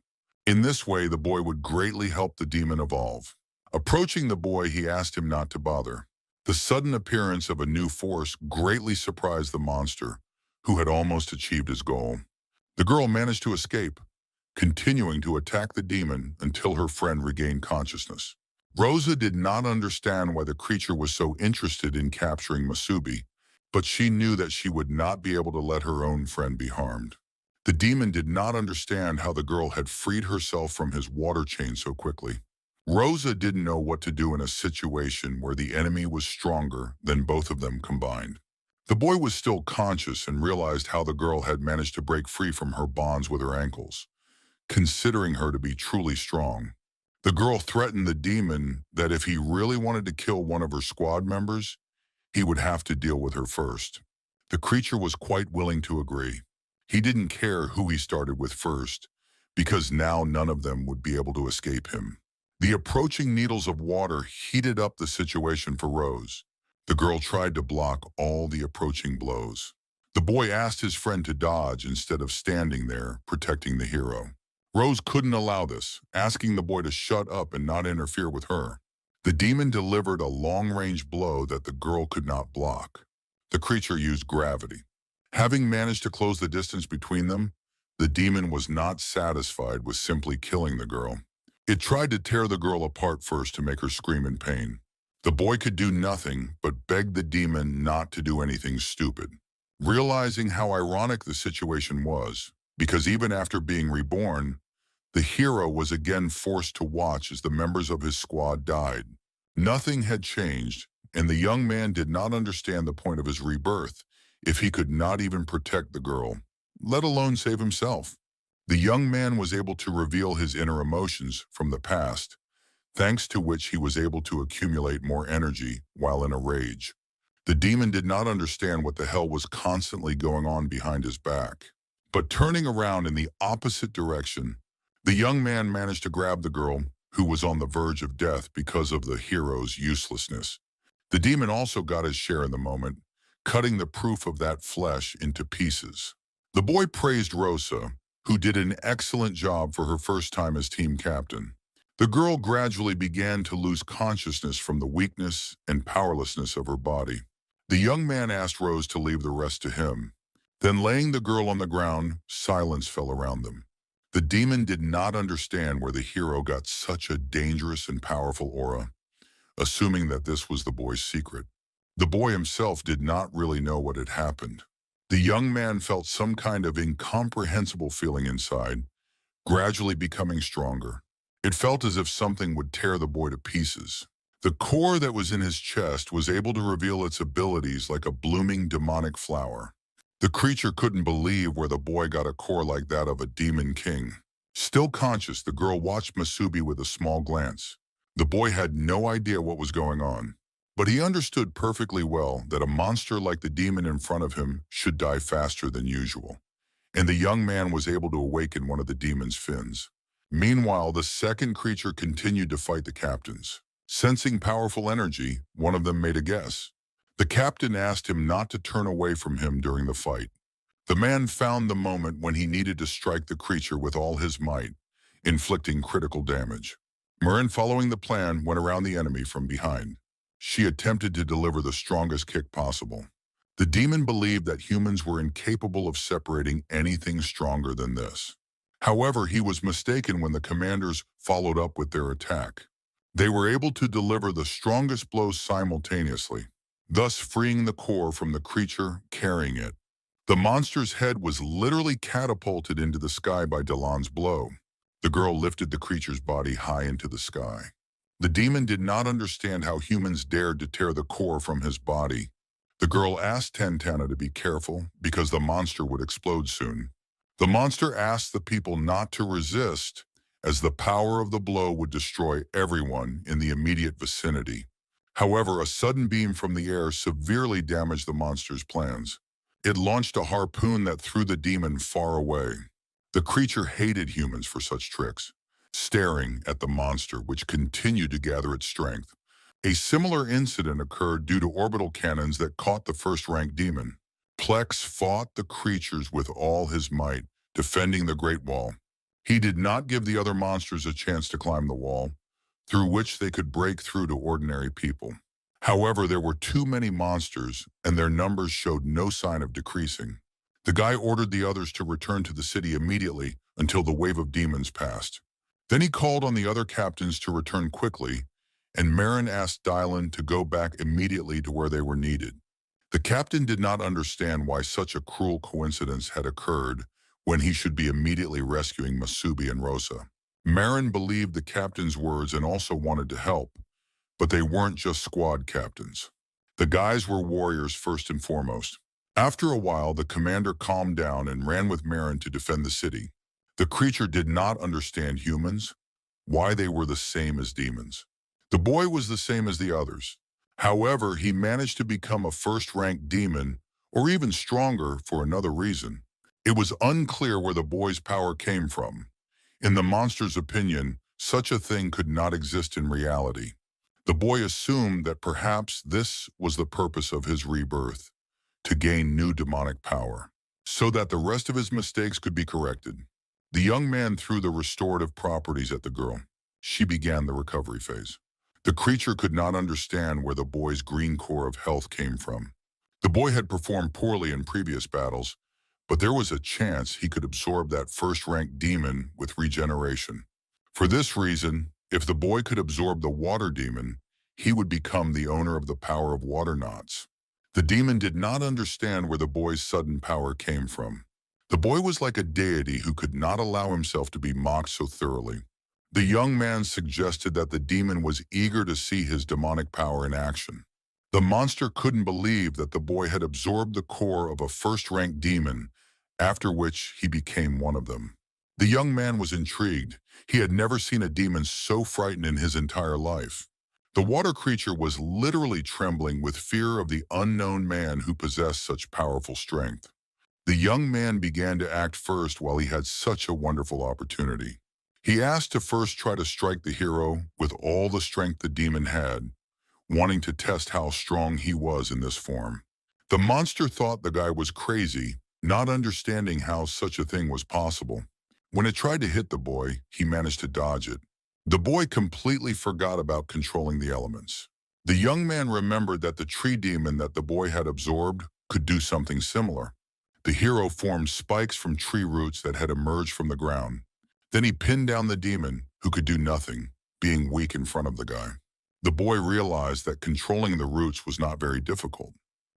In this way, the boy would greatly help the demon evolve. Approaching the boy, he asked him not to bother. The sudden appearance of a new force greatly surprised the monster, who had almost achieved his goal. The girl managed to escape, continuing to attack the demon until her friend regained consciousness. Rosa did not understand why the creature was so interested in capturing Masubi, but she knew that she would not be able to let her own friend be harmed. The demon did not understand how the girl had freed herself from his water chain so quickly. Rosa didn't know what to do in a situation where the enemy was stronger than both of them combined. The boy was still conscious and realized how the girl had managed to break free from her bonds with her ankles, considering her to be truly strong. The girl threatened the demon that if he really wanted to kill one of her squad members, he would have to deal with her first. The creature was quite willing to agree. He didn't care who he started with first, because now none of them would be able to escape him. The approaching needles of water heated up the situation for Rose. The girl tried to block all the approaching blows. The boy asked his friend to dodge instead of standing there, protecting the hero. Rose couldn't allow this, asking the boy to shut up and not interfere with her. The demon delivered a long-range blow that the girl could not block. The creature used gravity. Having managed to close the distance between them, the demon was not satisfied with simply killing the girl. It tried to tear the girl apart first to make her scream in pain. The boy could do nothing but beg the demon not to do anything stupid. Realizing how ironic the situation was, because even after being reborn, the hero was again forced to watch as the members of his squad died. Nothing had changed, and the young man did not understand the point of his rebirth if he could not even protect the girl, let alone save himself. The young man was able to reveal his inner emotions from the past, thanks to which he was able to accumulate more energy while in a rage. The demon did not understand what the hell was constantly going on behind his back. But turning around in the opposite direction, the young man managed to grab the girl, who was on the verge of death because of the hero's uselessness. The demon also got his share in the moment, cutting the proof of that flesh into pieces. The boy praised Rosa, who did an excellent job for her first time as team captain. The girl gradually began to lose consciousness from the weakness and powerlessness of her body. The young man asked Rose to leave the rest to him. Then, laying the girl on the ground, silence fell around them. The demon did not understand where the hero got such a dangerous and powerful aura, assuming that this was the boy's secret. The boy himself did not really know what had happened. The young man felt some kind of incomprehensible feeling inside, gradually becoming stronger. It felt as if something would tear the boy to pieces. The core that was in his chest was able to reveal its abilities like a blooming demonic flower. The creature couldn't believe where the boy got a core like that of a demon king. Still conscious, the girl watched Masubi with a small glance. The boy had no idea what was going on. But he understood perfectly well that a monster like the demon in front of him should die faster than usual, and the young man was able to awaken one of the demon's fins. Meanwhile, the second creature continued to fight the captains. Sensing powerful energy, one of them made a guess. The captain asked him not to turn away from him during the fight. The man found the moment when he needed to strike the creature with all his might, inflicting critical damage. Marin, following the plan, went around the enemy from behind. She attempted to deliver the strongest kick possible. The demon believed that humans were incapable of separating anything stronger than this. However, he was mistaken when the commanders followed up with their attack. They were able to deliver the strongest blows simultaneously, thus freeing the core from the creature carrying it. The monster's head was literally catapulted into the sky by Delon's blow. The girl lifted the creature's body high into the sky. The demon did not understand how humans dared to tear the core from his body. The girl asked Tantana to be careful because the monster would explode soon. The monster asked the people not to resist, as the power of the blow would destroy everyone in the immediate vicinity. However, a sudden beam from the air severely damaged the monster's plans. It launched a harpoon that threw the demon far away. The creature hated humans for such tricks, staring at the monster, which continued to gather its strength. A similar incident occurred due to orbital cannons that caught the first-rank demon. Plex fought the creatures with all his might, defending the Great Wall. He did not give the other monsters a chance to climb the wall, through which they could break through to ordinary people. However, there were too many monsters, and their numbers showed no sign of decreasing. The guy ordered the others to return to the city immediately until the wave of demons passed. Then he called on the other captains to return quickly, and Marin asked Dylan to go back immediately to where they were needed. The captain did not understand why such a cruel coincidence had occurred when he should be immediately rescuing Masubi and Rosa. Marin believed the captain's words and also wanted to help, but they weren't just squad captains. The guys were warriors first and foremost. After a while, the commander calmed down and ran with Marin to defend the city. The creature did not understand humans, why they were the same as demons. The boy was the same as the others. However, he managed to become a first-rank demon, or even stronger for another reason. It was unclear where the boy's power came from. In the monster's opinion, such a thing could not exist in reality. The boy assumed that perhaps this was the purpose of his rebirth, to gain new demonic power, so that the rest of his mistakes could be corrected. The young man threw the restorative properties at the girl. She began the recovery phase. The creature could not understand where the boy's green core of health came from. The boy had performed poorly in previous battles, but there was a chance he could absorb that first-rank demon with regeneration. For this reason, if the boy could absorb the water demon, he would become the owner of the power of water knots. The demon did not understand where the boy's sudden power came from. The boy was like a deity who could not allow himself to be mocked so thoroughly. The young man suggested that the demon was eager to see his demonic power in action. The monster couldn't believe that the boy had absorbed the core of a first-rank demon, after which he became one of them. The young man was intrigued. He had never seen a demon so frightened in his entire life. The water creature was literally trembling with fear of the unknown man who possessed such powerful strength. The young man began to act first while he had such a wonderful opportunity. He asked to first try to strike the hero with all the strength the demon had, wanting to test how strong he was in this form. The monster thought the guy was crazy, not understanding how such a thing was possible. When it tried to hit the boy, he managed to dodge it. The boy completely forgot about controlling the elements. The young man remembered that the tree demon that the boy had absorbed could do something similar. The hero formed spikes from tree roots that had emerged from the ground. Then he pinned down the demon, who could do nothing, being weak in front of the guy. The boy realized that controlling the roots was not very difficult.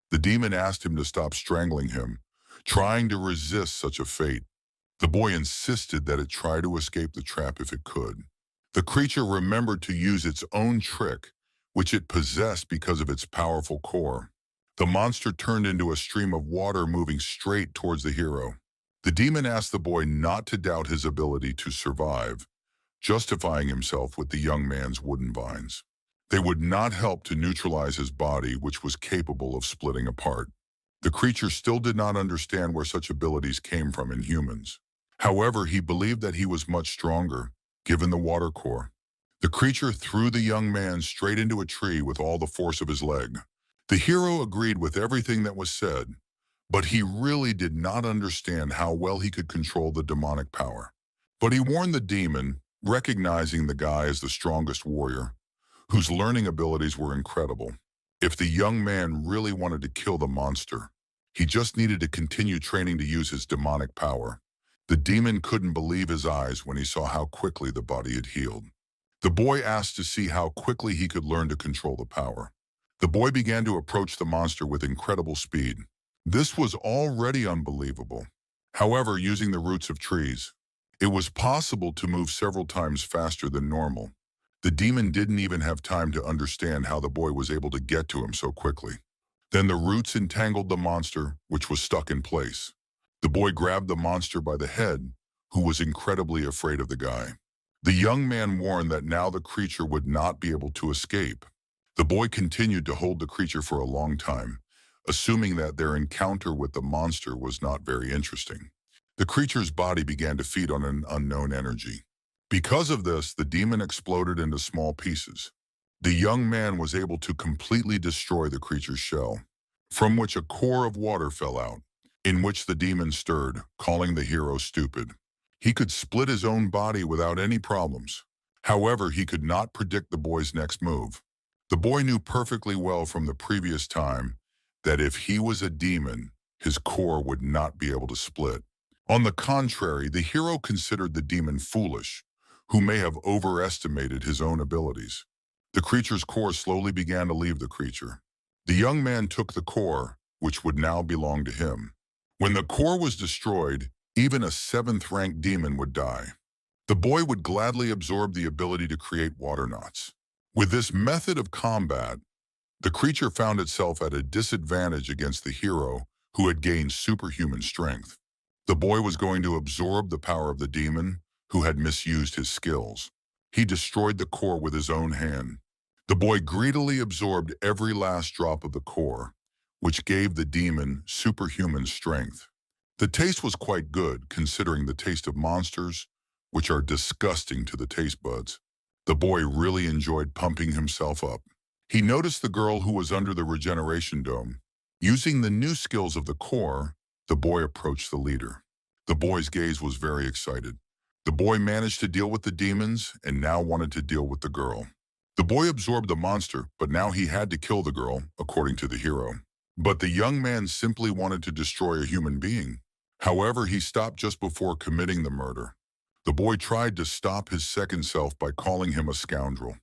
The demon asked him to stop strangling him, trying to resist such a fate. The boy insisted that it try to escape the trap if it could. The creature remembered to use its own trick, which it possessed because of its powerful core. The monster turned into a stream of water moving straight towards the hero. The demon asked the boy not to doubt his ability to survive, justifying himself with the young man's wooden vines. They would not help to neutralize his body, which was capable of splitting apart. The creature still did not understand where such abilities came from in humans. However, he believed that he was much stronger, given the water core. The creature threw the young man straight into a tree with all the force of his leg. The hero agreed with everything that was said, but he really did not understand how well he could control the demonic power. But he warned the demon, recognizing the guy as the strongest warrior, whose learning abilities were incredible. If the young man really wanted to kill the monster, he just needed to continue training to use his demonic power. The demon couldn't believe his eyes when he saw how quickly the body had healed. The boy asked to see how quickly he could learn to control the power. The boy began to approach the monster with incredible speed. This was already unbelievable. However, using the roots of trees, it was possible to move several times faster than normal. The demon didn't even have time to understand how the boy was able to get to him so quickly. Then the roots entangled the monster, which was stuck in place. The boy grabbed the monster by the head, who was incredibly afraid of the guy. The young man warned that now the creature would not be able to escape. The boy continued to hold the creature for a long time, assuming that their encounter with the monster was not very interesting. The creature's body began to feed on an unknown energy. Because of this, the demon exploded into small pieces. The young man was able to completely destroy the creature's shell, from which a core of water fell out, in which the demon stirred, calling the hero stupid. He could split his own body without any problems. However, he could not predict the boy's next move. The boy knew perfectly well from the previous time that if he was a demon, his core would not be able to split. On the contrary, the hero considered the demon foolish, who may have overestimated his own abilities. The creature's core slowly began to leave the creature. The young man took the core, which would now belong to him. When the core was destroyed, even a 7th-ranked demon would die. The boy would gladly absorb the ability to create water knots. With this method of combat, the creature found itself at a disadvantage against the hero, who had gained superhuman strength. The boy was going to absorb the power of the demon, who had misused his skills. He destroyed the core with his own hand. The boy greedily absorbed every last drop of the core, which gave the demon superhuman strength. The taste was quite good, considering the taste of monsters, which are disgusting to the taste buds. The boy really enjoyed pumping himself up. He noticed the girl who was under the regeneration dome. Using the new skills of the core, the boy approached the leader. The boy's gaze was very excited. The boy managed to deal with the demons and now wanted to deal with the girl. The boy absorbed the monster, but now he had to kill the girl, according to the hero. But the young man simply wanted to destroy a human being. However, he stopped just before committing the murder. The boy tried to stop his second self by calling him a scoundrel.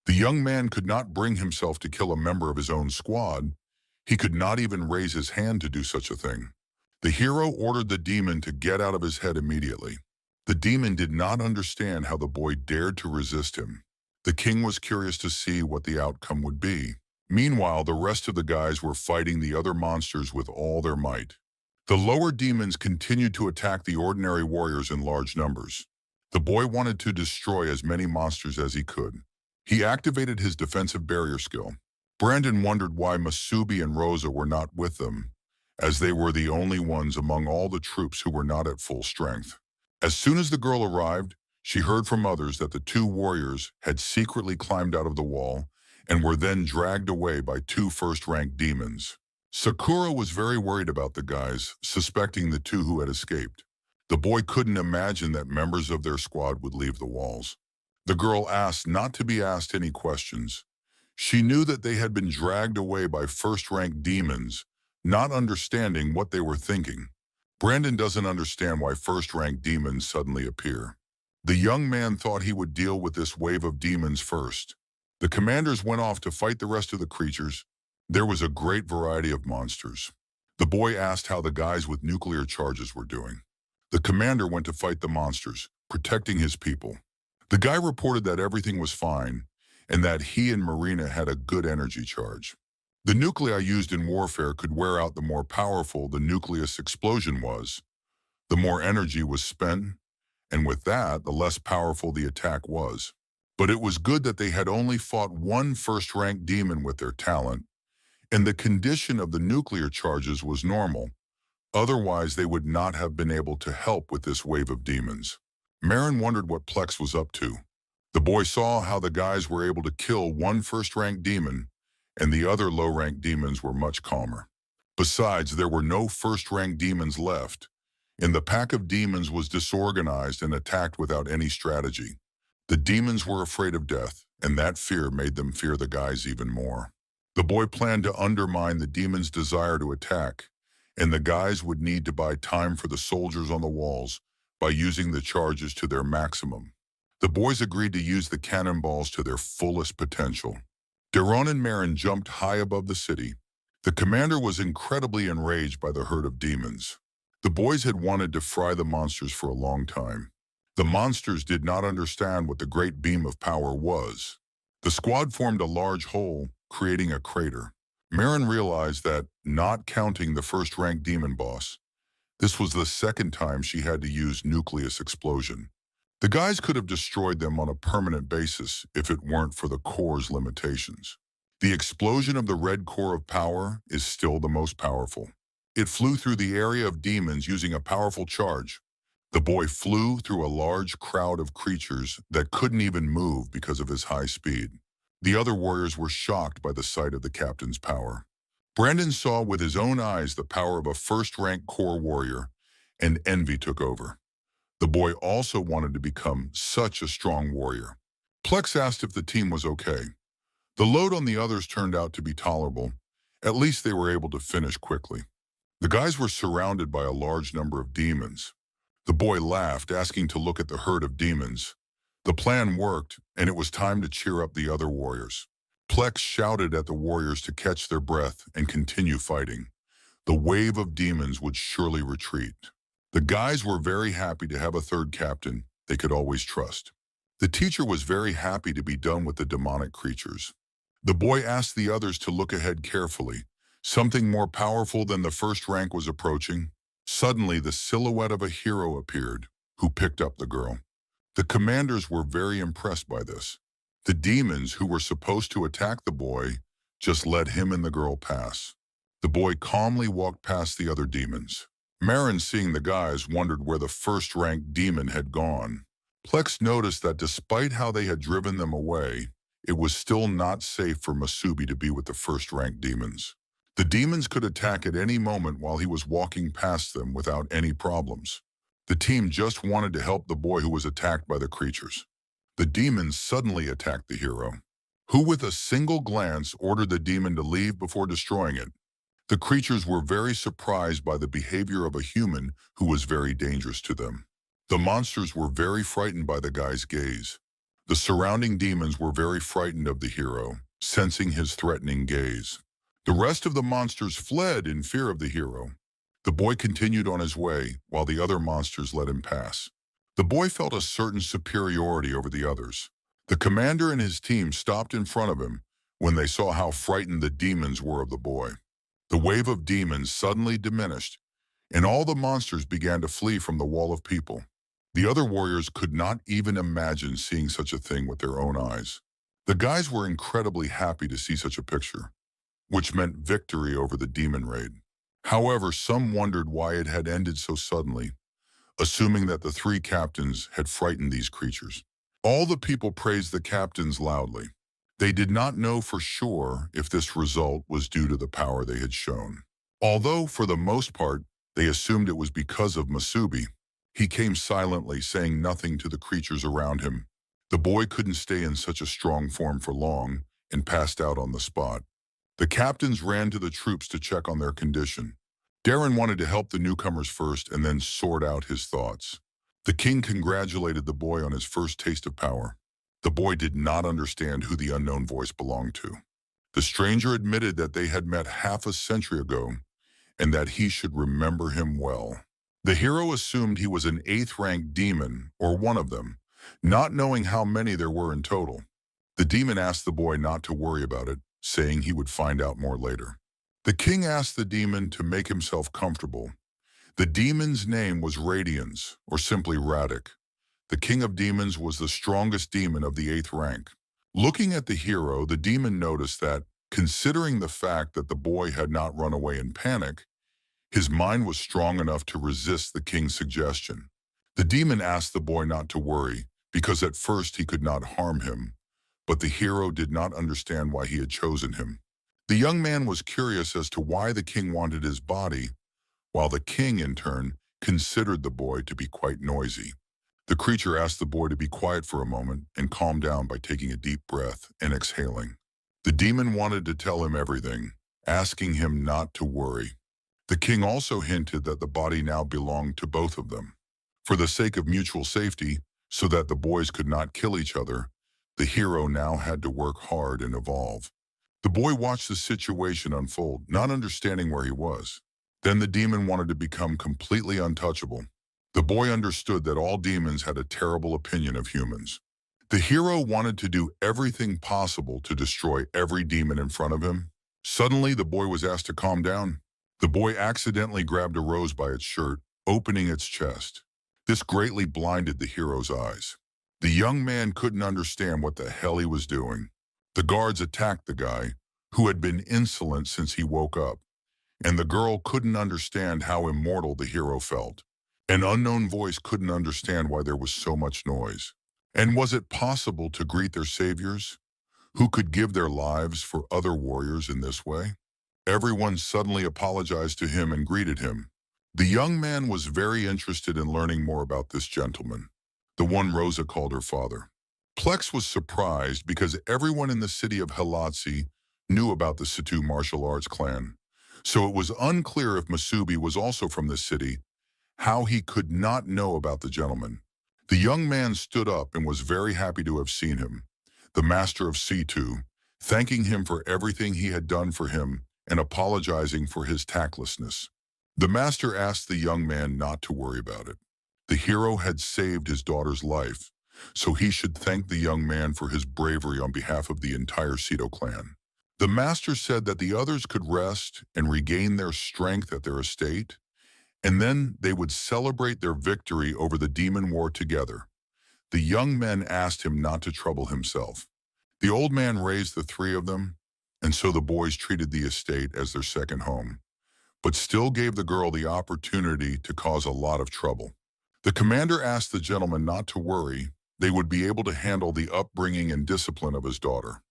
The young man could not bring himself to kill a member of his own squad. He could not even raise his hand to do such a thing. The hero ordered the demon to get out of his head immediately. The demon did not understand how the boy dared to resist him. The king was curious to see what the outcome would be. Meanwhile, the rest of the guys were fighting the other monsters with all their might. The lower demons continued to attack the ordinary warriors in large numbers. The boy wanted to destroy as many monsters as he could. He activated his defensive barrier skill. Brandon wondered why Masubi and Rosa were not with them, as they were the only ones among all the troops who were not at full strength. As soon as the girl arrived, she heard from others that the two warriors had secretly climbed out of the wall and were then dragged away by two first-ranked demons. Sakura was very worried about the guys, suspecting the two who had escaped. The boy couldn't imagine that members of their squad would leave the walls. The girl asked not to be asked any questions. She knew that they had been dragged away by first-ranked demons, not understanding what they were thinking. Brandon doesn't understand why first-ranked demons suddenly appear. The young man thought he would deal with this wave of demons first. The commanders went off to fight the rest of the creatures. There was a great variety of monsters. The boy asked how the guys with nuclear charges were doing. The commander went to fight the monsters, protecting his people. The guy reported that everything was fine and that he and Marina had a good energy charge. The nuclei used in warfare could wear out the more powerful the nucleus explosion was. The more energy was spent, and with that, the less powerful the attack was. But it was good that they had only fought one first-rank demon with their talent, and the condition of the nuclear charges was normal. Otherwise, they would not have been able to help with this wave of demons. Marin wondered what Plex was up to. The boy saw how the guys were able to kill one first-rank demon, and the other low-rank demons were much calmer. Besides, there were no first-rank demons left, and the pack of demons was disorganized and attacked without any strategy. The demons were afraid of death, and that fear made them fear the guys even more. The boy planned to undermine the demons' desire to attack, and the guys would need to buy time for the soldiers on the walls by using the charges to their maximum. The boys agreed to use the cannonballs to their fullest potential. Daron and Marin jumped high above the city. The commander was incredibly enraged by the herd of demons. The boys had wanted to fry the monsters for a long time. The monsters did not understand what the great beam of power was. The squad formed a large hole, creating a crater. Marin realized that, not counting the first-rank demon boss, this was the second time she had to use nucleus explosion. The guys could have destroyed them on a permanent basis if it weren't for the core's limitations. The explosion of the red core of power is still the most powerful. It flew through the area of demons using a powerful charge. The boy flew through a large crowd of creatures that couldn't even move because of his high speed. The other warriors were shocked by the sight of the captain's power. Brandon saw with his own eyes the power of a first-rank core warrior, and envy took over. The boy also wanted to become such a strong warrior. Plex asked if the team was okay. The load on the others turned out to be tolerable. At least they were able to finish quickly. The guys were surrounded by a large number of demons. The boy laughed, asking to look at the herd of demons. The plan worked, and it was time to cheer up the other warriors. Plex shouted at the warriors to catch their breath and continue fighting. The wave of demons would surely retreat. The guys were very happy to have a third captain they could always trust. The teacher was very happy to be done with the demonic creatures. The boy asked the others to look ahead carefully. Something more powerful than the first rank was approaching. Suddenly, the silhouette of a hero appeared, who picked up the girl. The commanders were very impressed by this. The demons, who were supposed to attack the boy, just let him and the girl pass. The boy calmly walked past the other demons. Marin, seeing the guys, wondered where the first-rank demon had gone. Plex noticed that despite how they had driven them away, it was still not safe for Masubi to be with the first-rank demons. The demons could attack at any moment while he was walking past them without any problems. The team just wanted to help the boy who was attacked by the creatures. The demons suddenly attacked the hero, who with a single glance ordered the demon to leave before destroying it. The creatures were very surprised by the behavior of a human who was very dangerous to them. The monsters were very frightened by the guy's gaze. The surrounding demons were very frightened of the hero, sensing his threatening gaze. The rest of the monsters fled in fear of the hero. The boy continued on his way, while the other monsters let him pass. The boy felt a certain superiority over the others. The commander and his team stopped in front of him when they saw how frightened the demons were of the boy. The wave of demons suddenly diminished, and all the monsters began to flee from the wall of people. The other warriors could not even imagine seeing such a thing with their own eyes. The guys were incredibly happy to see such a picture, which meant victory over the demon raid. However, some wondered why it had ended so suddenly, assuming that the three captains had frightened these creatures. All the people praised the captains loudly. They did not know for sure if this result was due to the power they had shown. Although, for the most part, they assumed it was because of Masubi, he came silently, saying nothing to the creatures around him. The boy couldn't stay in such a strong form for long and passed out on the spot. The captains ran to the troops to check on their condition. Darren wanted to help the newcomers first and then sort out his thoughts. The king congratulated the boy on his first taste of power. The boy did not understand who the unknown voice belonged to. The stranger admitted that they had met half a century ago and that he should remember him well. The hero assumed he was an 8th-rank demon, or one of them, not knowing how many there were in total. The demon asked the boy not to worry about it, saying he would find out more later. The king asked the demon to make himself comfortable. The demon's name was Radiance, or simply Radic. The king of demons was the strongest demon of the 8th rank. Looking at the hero, the demon noticed that, considering the fact that the boy had not run away in panic, his mind was strong enough to resist the king's suggestion. The demon asked the boy not to worry, because at first he could not harm him, but the hero did not understand why he had chosen him. The young man was curious as to why the king wanted his body, while the king, in turn, considered the boy to be quite noisy. The creature asked the boy to be quiet for a moment and calm down by taking a deep breath and exhaling. The demon wanted to tell him everything, asking him not to worry. The king also hinted that the body now belonged to both of them. For the sake of mutual safety, so that the boys could not kill each other, the hero now had to work hard and evolve. The boy watched the situation unfold, not understanding where he was. Then the demon wanted to become completely untouchable. The boy understood that all demons had a terrible opinion of humans. The hero wanted to do everything possible to destroy every demon in front of him. Suddenly, the boy was asked to calm down. The boy accidentally grabbed a rose by its shirt, opening its chest. This greatly blinded the hero's eyes. The young man couldn't understand what the hell he was doing. The guards attacked the guy, who had been insolent since he woke up, and the girl couldn't understand how immortal the hero felt. An unknown voice couldn't understand why there was so much noise. And was it possible to greet their saviors, who could give their lives for other warriors in this way? Everyone suddenly apologized to him and greeted him. The young man was very interested in learning more about this gentleman, the one Rosa called her father. Plex was surprised because everyone in the city of Helatsi knew about the Situ martial arts clan, so it was unclear if Masubi was also from this city, how he could not know about the gentleman. The young man stood up and was very happy to have seen him, the master of Situ, thanking him for everything he had done for him and apologizing for his tactlessness. The master asked the young man not to worry about it. The hero had saved his daughter's life, so he should thank the young man for his bravery on behalf of the entire Sito clan. The master said that the others could rest and regain their strength at their estate, and then they would celebrate their victory over the demon war together. The young men asked him not to trouble himself. The old man raised the three of them, and so the boys treated the estate as their second home, but still gave the girl the opportunity to cause a lot of trouble. The commander asked the gentleman not to worry, they would be able to handle the upbringing and discipline of his daughter.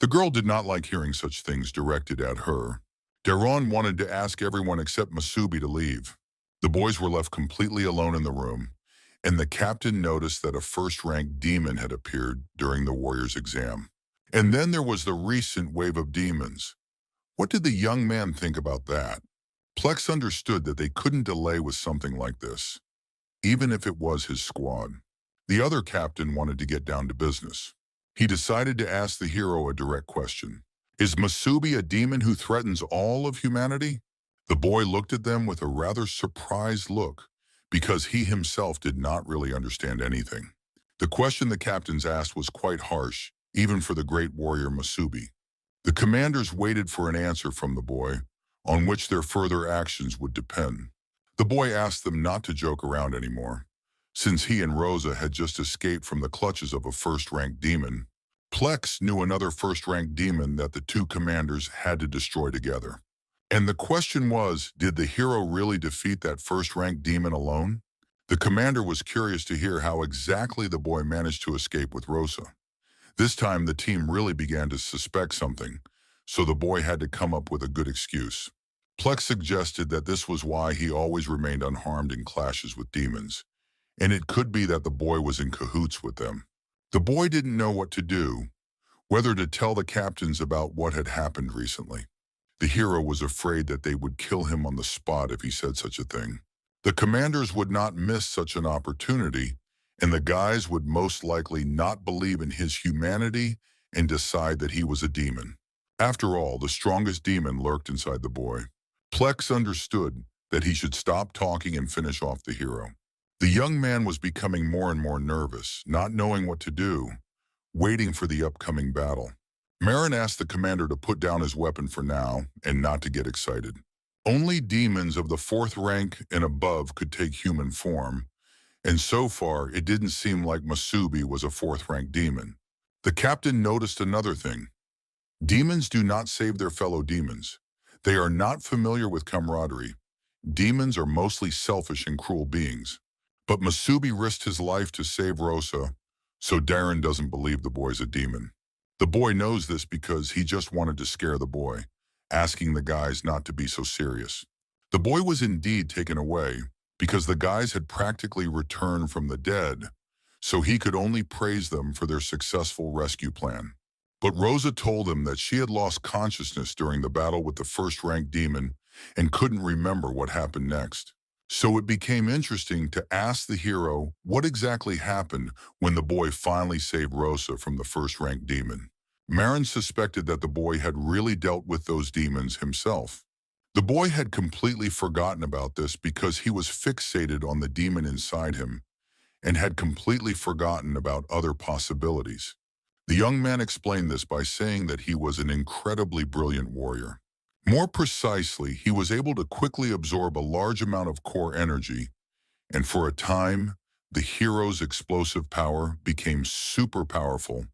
The girl did not like hearing such things directed at her. Daron wanted to ask everyone except Masubi to leave. The boys were left completely alone in the room, and the captain noticed that a first-rank demon had appeared during the warrior's exam. And then there was the recent wave of demons. What did the young man think about that? Plex understood that they couldn't delay with something like this, even if it was his squad. The other captain wanted to get down to business. He decided to ask the hero a direct question. Is Masubi a demon who threatens all of humanity? The boy looked at them with a rather surprised look, because he himself did not really understand anything. The question the captains asked was quite harsh, even for the great warrior Masubi. The commanders waited for an answer from the boy, on which their further actions would depend. The boy asked them not to joke around anymore, since he and Rosa had just escaped from the clutches of a first-rank demon. Plex knew another first-rank demon that the two commanders had to destroy together. And the question was, did the hero really defeat that first-rank demon alone? The commander was curious to hear how exactly the boy managed to escape with Rosa. This time the team really began to suspect something, so the boy had to come up with a good excuse. Plex suggested that this was why he always remained unharmed in clashes with demons, and it could be that the boy was in cahoots with them. The boy didn't know what to do, whether to tell the captains about what had happened recently. The hero was afraid that they would kill him on the spot if he said such a thing. The commanders would not miss such an opportunity, and the guys would most likely not believe in his humanity and decide that he was a demon. After all, the strongest demon lurked inside the boy. Plex understood that he should stop talking and finish off the hero. The young man was becoming more and more nervous, not knowing what to do, waiting for the upcoming battle. Marin asked the commander to put down his weapon for now and not to get excited. Only demons of the 4th rank and above could take human form, And so far, it didn't seem like Masubi was a fourth-rank demon. The captain noticed another thing. Demons do not save their fellow demons. They are not familiar with camaraderie. Demons are mostly selfish and cruel beings. But Masubi risked his life to save Rosa, so Darren doesn't believe the boy's a demon. The boy knows this because he just wanted to scare the boy, asking the guys not to be so serious. The boy was indeed taken away because the guys had practically returned from the dead, so he could only praise them for their successful rescue plan. But Rosa told him that she had lost consciousness during the battle with the first-rank demon and couldn't remember what happened next. So it became interesting to ask the hero what exactly happened when the boy finally saved Rosa from the first-rank demon. Marin suspected that the boy had really dealt with those demons himself. The boy had completely forgotten about this because he was fixated on the demon inside him and had completely forgotten about other possibilities. The young man explained this by saying that he was an incredibly brilliant warrior. More precisely, he was able to quickly absorb a large amount of core energy, and for a time, the hero's explosive power became super powerful,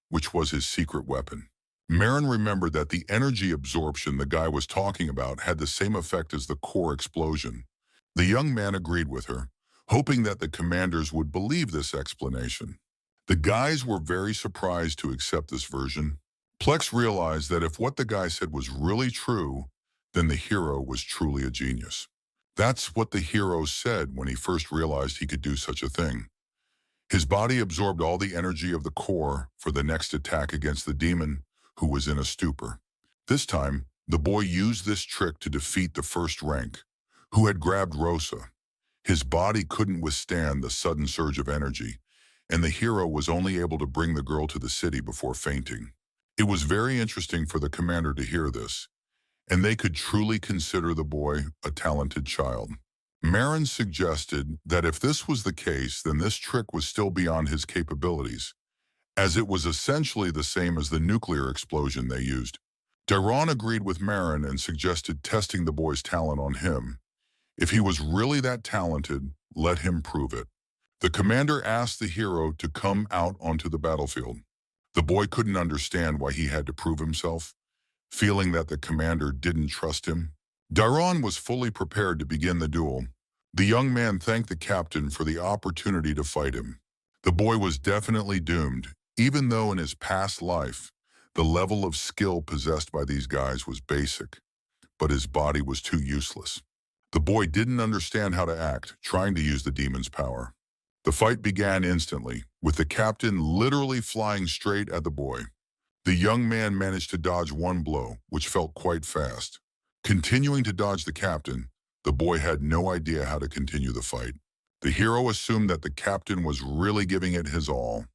which was his secret weapon. Marin remembered that the energy absorption the guy was talking about had the same effect as the core explosion. The young man agreed with her, hoping that the commanders would believe this explanation. The guys were very surprised to accept this version. Plex realized that if what the guy said was really true, then the hero was truly a genius. That's what the hero said when he first realized he could do such a thing. His body absorbed all the energy of the core for the next attack against the demon, who was in a stupor. This time, the boy used this trick to defeat the first rank, who had grabbed Rosa. His body couldn't withstand the sudden surge of energy, and the hero was only able to bring the girl to the city before fainting. It was very interesting for the commander to hear this, and they could truly consider the boy a talented child. Marin suggested that if this was the case, then this trick was still beyond his capabilities, as it was essentially the same as the nuclear explosion they used. Daron agreed with Marin and suggested testing the boy's talent on him. If he was really that talented, let him prove it. The commander asked the hero to come out onto the battlefield. The boy couldn't understand why he had to prove himself, feeling that the commander didn't trust him. Daron was fully prepared to begin the duel. The young man thanked the captain for the opportunity to fight him. The boy was definitely doomed, even though in his past life, the level of skill possessed by these guys was basic, but his body was too useless. The boy didn't understand how to act, trying to use the demon's power. The fight began instantly, with the captain literally flying straight at the boy. The young man managed to dodge one blow, which felt quite fast. Continuing to dodge the captain, the boy had no idea how to continue the fight. The hero assumed that the captain was really giving it his all.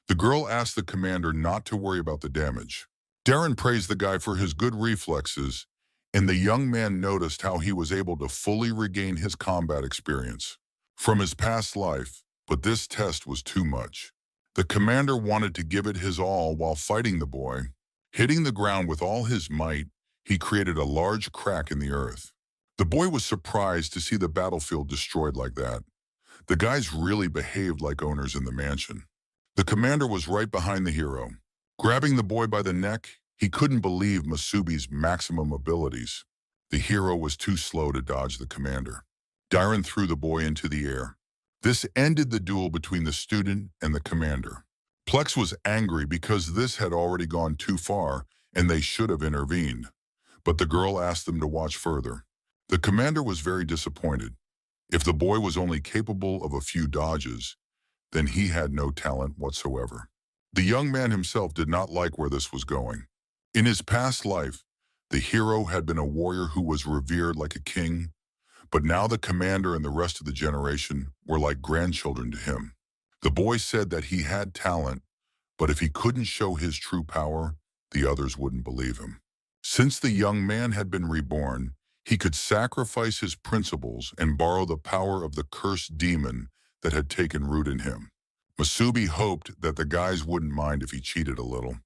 The girl asked the commander not to worry about the damage. Darren praised the guy for his good reflexes, and the young man noticed how he was able to fully regain his combat experience from his past life, but this test was too much. The commander wanted to give it his all while fighting the boy. Hitting the ground with all his might, he created a large crack in the earth. The boy was surprised to see the battlefield destroyed like that. The guys really behaved like owners in the mansion. The commander was right behind the hero. Grabbing the boy by the neck, he couldn't believe Masubi's maximum abilities. The hero was too slow to dodge the commander. Darren threw the boy into the air. This ended the duel between the student and the commander. Plex was angry because this had already gone too far and they should have intervened. But the girl asked them to watch further. The commander was very disappointed. If the boy was only capable of a few dodges, then he had no talent whatsoever. The young man himself did not like where this was going. In his past life, the hero had been a warrior who was revered like a king, but now the commander and the rest of the generation were like grandchildren to him. The boy said that he had talent, but if he couldn't show his true power, the others wouldn't believe him. Since the young man had been reborn, he could sacrifice his principles and borrow the power of the cursed demon that had taken root in him. Masubi hoped that the guys wouldn't mind if he cheated a little.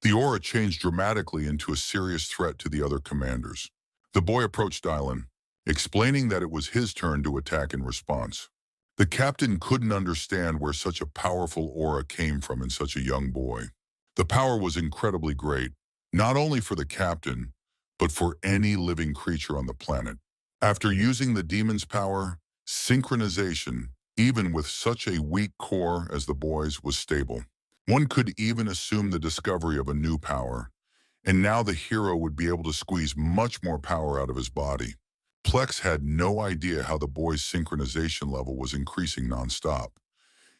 The aura changed dramatically into a serious threat to the other commanders. The boy approached Dylan, explaining that it was his turn to attack in response. The captain couldn't understand where such a powerful aura came from in such a young boy. The power was incredibly great, not only for the captain, but for any living creature on the planet. After using the demon's power, synchronization, even with such a weak core as the boy's, was stable. One could even assume the discovery of a new power, and now the hero would be able to squeeze much more power out of his body. Plex had no idea how the boy's synchronization level was increasing nonstop,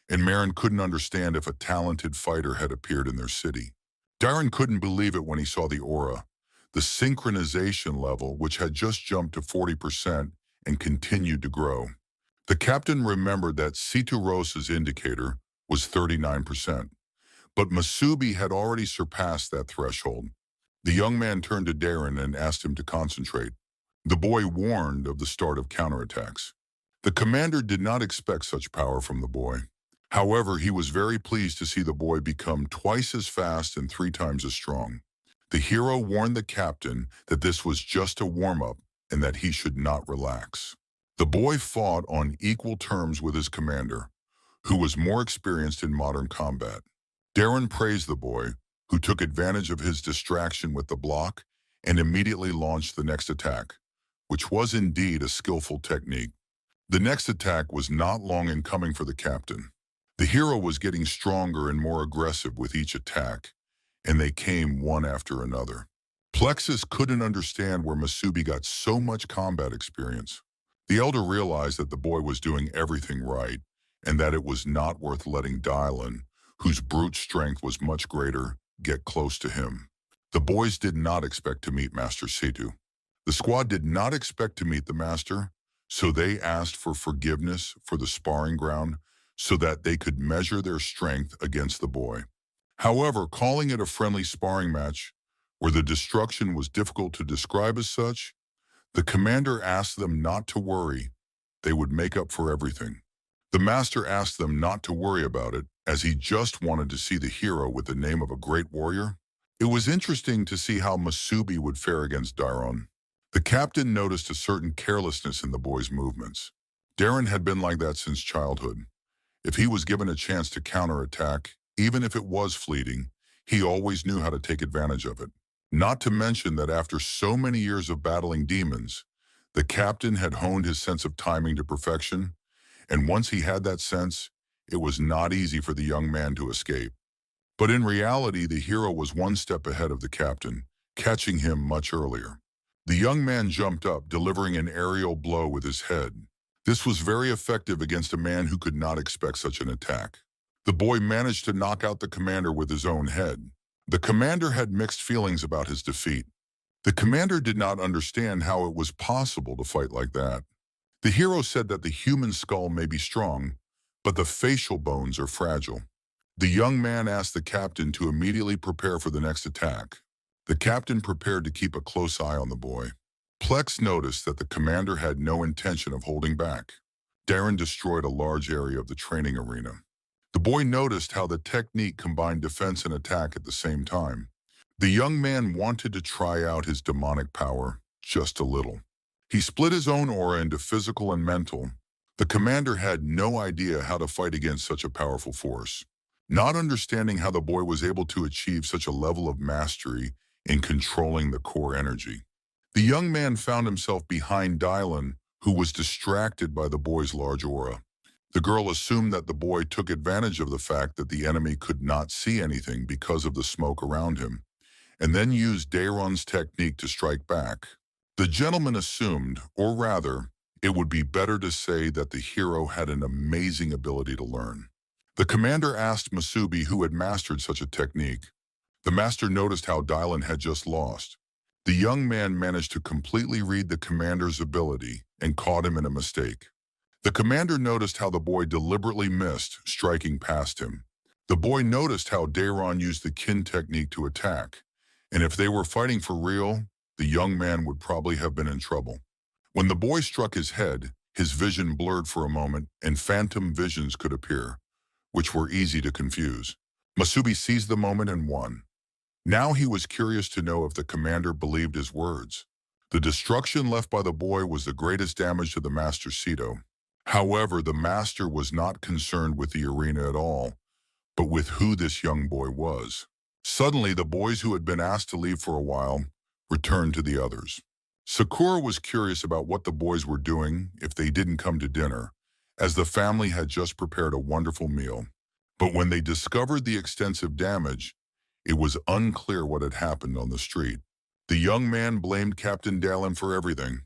and Marin couldn't understand if a talented fighter had appeared in their city. Darren couldn't believe it when he saw the aura, the synchronization level, which had just jumped to 40% and continued to grow. The captain remembered that Siturosa's indicator was 39%, but Masubi had already surpassed that threshold. The young man turned to Darren and asked him to concentrate. The boy warned of the start of counterattacks. The commander did not expect such power from the boy. However, he was very pleased to see the boy become twice as fast and 3 times as strong. The hero warned the captain that this was just a warm-up and that he should not relax. The boy fought on equal terms with his commander, who was more experienced in modern combat. Darren praised the boy, who took advantage of his distraction with the block and immediately launched the next attack, which was indeed a skillful technique. The next attack was not long in coming for the captain. The hero was getting stronger and more aggressive with each attack, and they came one after another. Plexus couldn't understand where Masubi got so much combat experience. The elder realized that the boy was doing everything right, and that it was not worth letting Dylan, whose brute strength was much greater, get close to him. The boys did not expect to meet Master Situ. The squad did not expect to meet the master, so they asked for forgiveness for the sparring ground so that they could measure their strength against the boy. However, calling it a friendly sparring match, where the destruction was difficult to describe as such, the commander asked them not to worry. They would make up for everything. The master asked them not to worry about it, as he just wanted to see the hero with the name of a great warrior. It was interesting to see how Masubi would fare against Dairon. The captain noticed a certain carelessness in the boy's movements. Darren had been like that since childhood. If he was given a chance to counterattack, even if it was fleeting, he always knew how to take advantage of it. Not to mention that after so many years of battling demons, the captain had honed his sense of timing to perfection, and once he had that sense, it was not easy for the young man to escape. But in reality, the hero was one step ahead of the captain, catching him much earlier. The young man jumped up, delivering an aerial blow with his head. This was very effective against a man who could not expect such an attack. The boy managed to knock out the commander with his own head. The commander had mixed feelings about his defeat. The commander did not understand how it was possible to fight like that. The hero said that the human skull may be strong, but the facial bones are fragile. The young man asked the captain to immediately prepare for the next attack. The captain prepared to keep a close eye on the boy. Plex noticed that the commander had no intention of holding back. Darren destroyed a large area of the training arena. The boy noticed how the technique combined defense and attack at the same time. The young man wanted to try out his demonic power just a little. He split his own aura into physical and mental. The commander had no idea how to fight against such a powerful force. Not understanding how the boy was able to achieve such a level of mastery in controlling the core energy. The young man found himself behind Dylan, who was distracted by the boy's large aura. The girl assumed that the boy took advantage of the fact that the enemy could not see anything because of the smoke around him, and then used Dairon's technique to strike back. The gentleman assumed, or rather, it would be better to say that the hero had an amazing ability to learn. The commander asked Masubi who had mastered such a technique. The master noticed how Dylan had just lost. The young man managed to completely read the commander's ability and caught him in a mistake. The commander noticed how the boy deliberately missed, striking past him. The boy noticed how Dairon used the kin technique to attack, and if they were fighting for real, the young man would probably have been in trouble. When the boy struck his head, his vision blurred for a moment and phantom visions could appear, which were easy to confuse. Masubi seized the moment and won. Now he was curious to know if the commander believed his words. The destruction left by the boy was the greatest damage to the Master Cedo. However, the master was not concerned with the arena at all, but with who this young boy was. Suddenly, the boys who had been asked to leave for a while returned to the others. Sakura was curious about what the boys were doing if they didn't come to dinner, as the family had just prepared a wonderful meal. But when they discovered the extensive damage, it was unclear what had happened on the street. The young man blamed Captain Dallin for everything.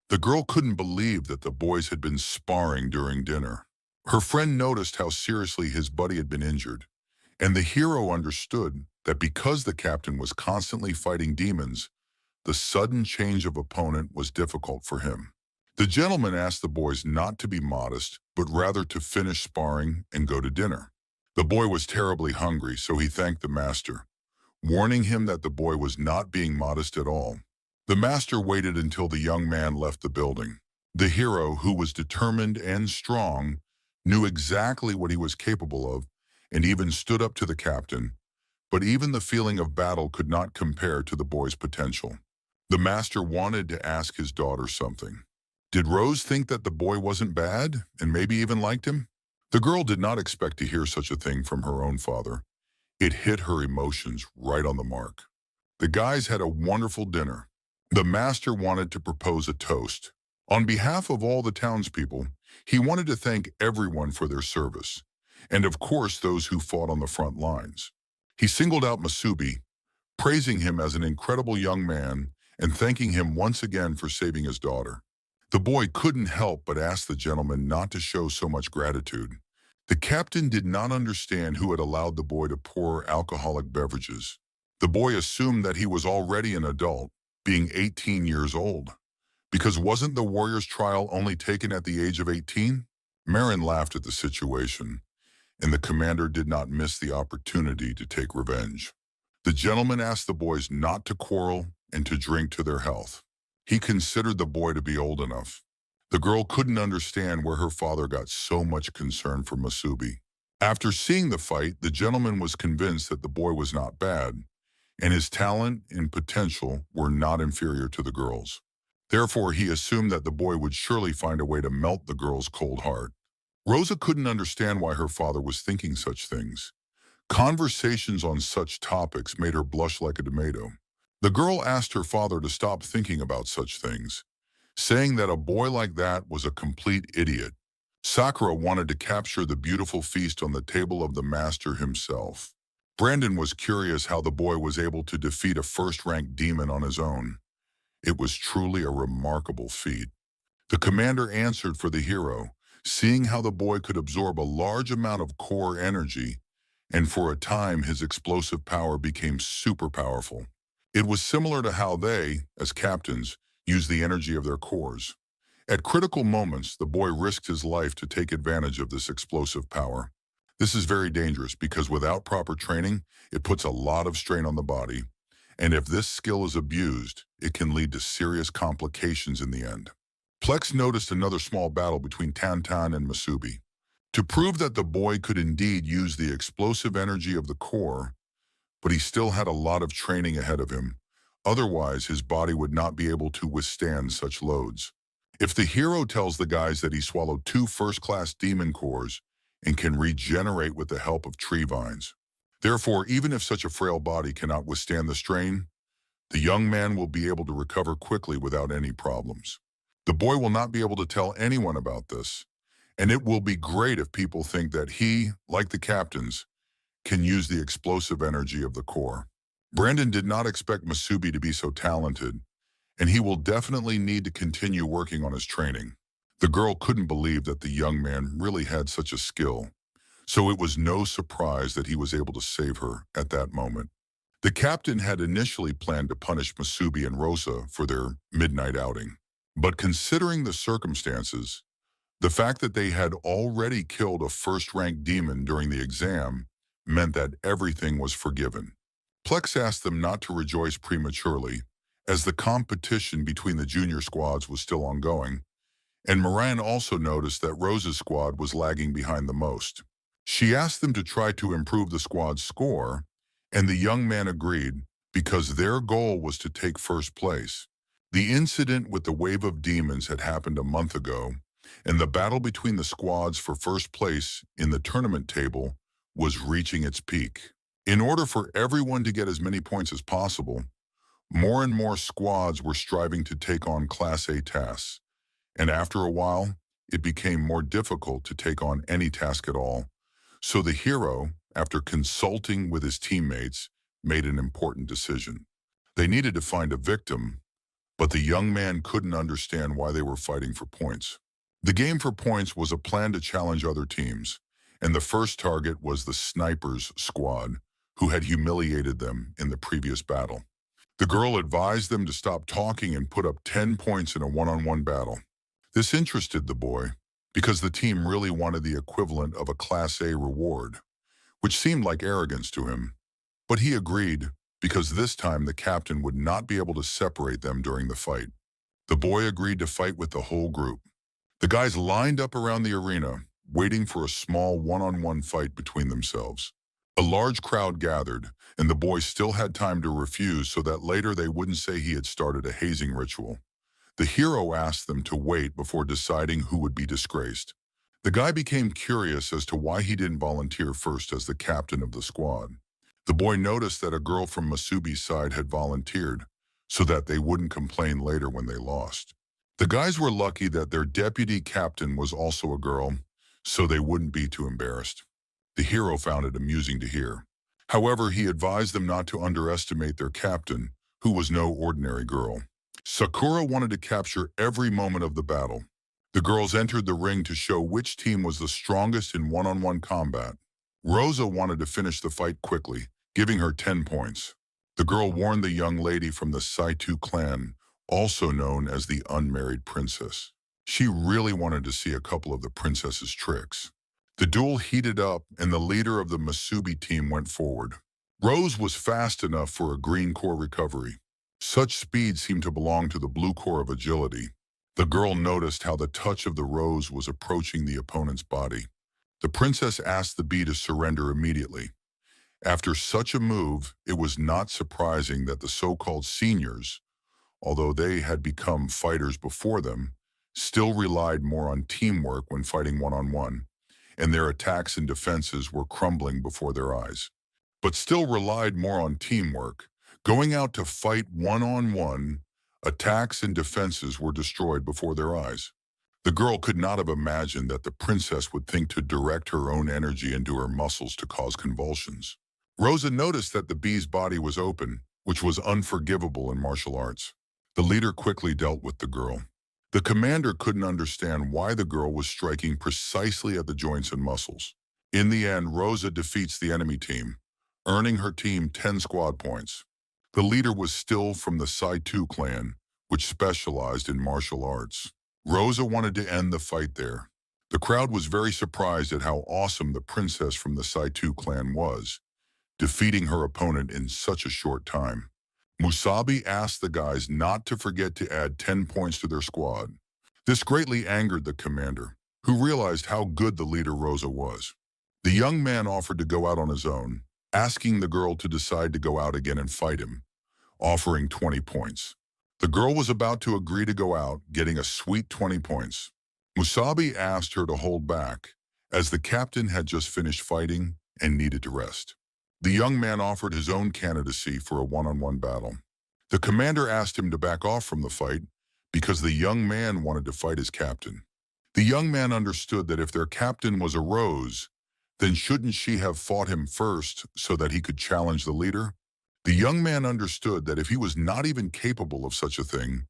The girl couldn't believe that the boys had been sparring during dinner. Her friend noticed how seriously his buddy had been injured, and the hero understood that because the captain was constantly fighting demons, the sudden change of opponent was difficult for him. The gentleman asked the boys not to be modest, but rather to finish sparring and go to dinner. The boy was terribly hungry, so he thanked the master, warning him that the boy was not being modest at all. The master waited until the young man left the building. The hero, who was determined and strong, knew exactly what he was capable of, and even stood up to the captain, but even the feeling of battle could not compare to the boy's potential. The master wanted to ask his daughter something. Did Rose think that the boy wasn't bad, and maybe even liked him? The girl did not expect to hear such a thing from her own father. It hit her emotions right on the mark. The guys had a wonderful dinner. The master wanted to propose a toast. On behalf of all the townspeople, he wanted to thank everyone for their service, and of course those who fought on the front lines. He singled out Masubi, praising him as an incredible young man and thanking him once again for saving his daughter. The boy couldn't help but ask the gentleman not to show so much gratitude. The captain did not understand who had allowed the boy to pour alcoholic beverages. The boy assumed that he was already an adult, being 18 years old. Because wasn't the warrior's trial only taken at the age of 18? Marin laughed at the situation, and the commander did not miss the opportunity to take revenge. The gentleman asked the boys not to quarrel and to drink to their health. He considered the boy to be old enough. The girl couldn't understand where her father got so much concern for Masubi. After seeing the fight, the gentleman was convinced that the boy was not bad, and his talent and potential were not inferior to the girl's. Therefore, he assumed that the boy would surely find a way to melt the girl's cold heart. Rosa couldn't understand why her father was thinking such things. Conversations on such topics made her blush like a tomato. The girl asked her father to stop thinking about such things, saying that a boy like that was a complete idiot. Sakura wanted to capture the beautiful feast on the table of the master himself. Brandon was curious how the boy was able to defeat a first-ranked demon on his own. It was truly a remarkable feat. The commander answered for the hero, seeing how the boy could absorb a large amount of core energy, and for a time his explosive power became super powerful. It was similar to how they, as captains, use the energy of their cores. At critical moments, the boy risked his life to take advantage of this explosive power. This is very dangerous because without proper training, it puts a lot of strain on the body, and if this skill is abused, it can lead to serious complications in the end. Plex noticed another small battle between Tantan and Masubi. To prove that the boy could indeed use the explosive energy of the core, but he still had a lot of training ahead of him. Otherwise, his body would not be able to withstand such loads. If the hero tells the guys that he swallowed 2 first-class demon cores and can regenerate with the help of tree vines. Therefore, even if such a frail body cannot withstand the strain, the young man will be able to recover quickly without any problems. The boy will not be able to tell anyone about this, and it will be great if people think that he, like the captains, can use the explosive energy of the core. Brandon did not expect Masubi to be so talented, and he will definitely need to continue working on his training. The girl couldn't believe that the young man really had such a skill, so it was no surprise that he was able to save her at that moment. The captain had initially planned to punish Masubi and Rosa for their midnight outing, but considering the circumstances, the fact that they had already killed a first-ranked demon during the exam meant that everything was forgiven. Plex asked them not to rejoice prematurely, as the competition between the junior squads was still ongoing, and Moran also noticed that Rose's squad was lagging behind the most. She asked them to try to improve the squad's score, and the young man agreed because their goal was to take first place. The incident with the wave of demons had happened a month ago, and the battle between the squads for first place in the tournament table was reaching its peak. In order for everyone to get as many points as possible, more and more squads were striving to take on Class A tasks, and after a while, it became more difficult to take on any task at all. So the hero, after consulting with his teammates, made an important decision. They needed to find a victim, but the young man couldn't understand why they were fighting for points. The game for points was a plan to challenge other teams, and the first target was the snipers squad, who had humiliated them in the previous battle. The girl advised them to stop talking and put up 10 points in a one-on-one battle. This interested the boy, because the team really wanted the equivalent of a Class A reward, which seemed like arrogance to him. But he agreed, because this time the captain would not be able to separate them during the fight. The boy agreed to fight with the whole group. The guys lined up around the arena, waiting for a small one-on-one fight between themselves. A large crowd gathered, and the boy still had time to refuse so that later they wouldn't say he had started a hazing ritual. The hero asked them to wait before deciding who would be disgraced. The guy became curious as to why he didn't volunteer first as the captain of the squad. The boy noticed that a girl from Masubi's side had volunteered, so that they wouldn't complain later when they lost. The guys were lucky that their deputy captain was also a girl, so they wouldn't be too embarrassed. The hero found it amusing to hear. However, he advised them not to underestimate their captain, who was no ordinary girl. Sakura wanted to capture every moment of the battle. The girls entered the ring to show which team was the strongest in one-on-one combat. Rosa wanted to finish the fight quickly, giving her 10 points. The girl warned the young lady from the Saitu clan, also known as the unmarried princess. She really wanted to see a couple of the princess's tricks. The duel heated up, and the leader of the Masubi team went forward. Rose was fast enough for a green core recovery. Such speed seemed to belong to the blue core of agility. The girl noticed how the touch of the rose was approaching the opponent's body. The princess asked the bee to surrender immediately. After such a move, it was not surprising that the so-called seniors, although they had become fighters before them, still relied more on teamwork when fighting one-on-one, and their attacks and defenses were crumbling before their eyes. But still relied more on teamwork. Going out to fight one-on-one, attacks and defenses were destroyed before their eyes. The girl could not have imagined that the princess would think to direct her own energy into her muscles to cause convulsions. Rosa noticed that the bee's body was open, which was unforgivable in martial arts. The leader quickly dealt with the girl. The commander couldn't understand why the girl was striking precisely at the joints and muscles. In the end, Rosa defeats the enemy team, earning her team 10 squad points. The leader was still from the Saitu clan, which specialized in martial arts. Rosa wanted to end the fight there. The crowd was very surprised at how awesome the princess from the Saitu clan was, defeating her opponent in such a short time. Musabi asked the guys not to forget to add 10 points to their squad. This greatly angered the commander, who realized how good the leader Rosa was. The young man offered to go out on his own, asking the girl to decide to go out again and fight him, offering 20 points. The girl was about to agree to go out, getting a sweet 20 points. Musabi asked her to hold back, as the captain had just finished fighting and needed to rest. The young man offered his own candidacy for a one-on-one battle. The commander asked him to back off from the fight because the young man wanted to fight his captain. The young man understood that if their captain was a Rose, then shouldn't she have fought him first so that he could challenge the leader? The young man understood that if he was not even capable of such a thing,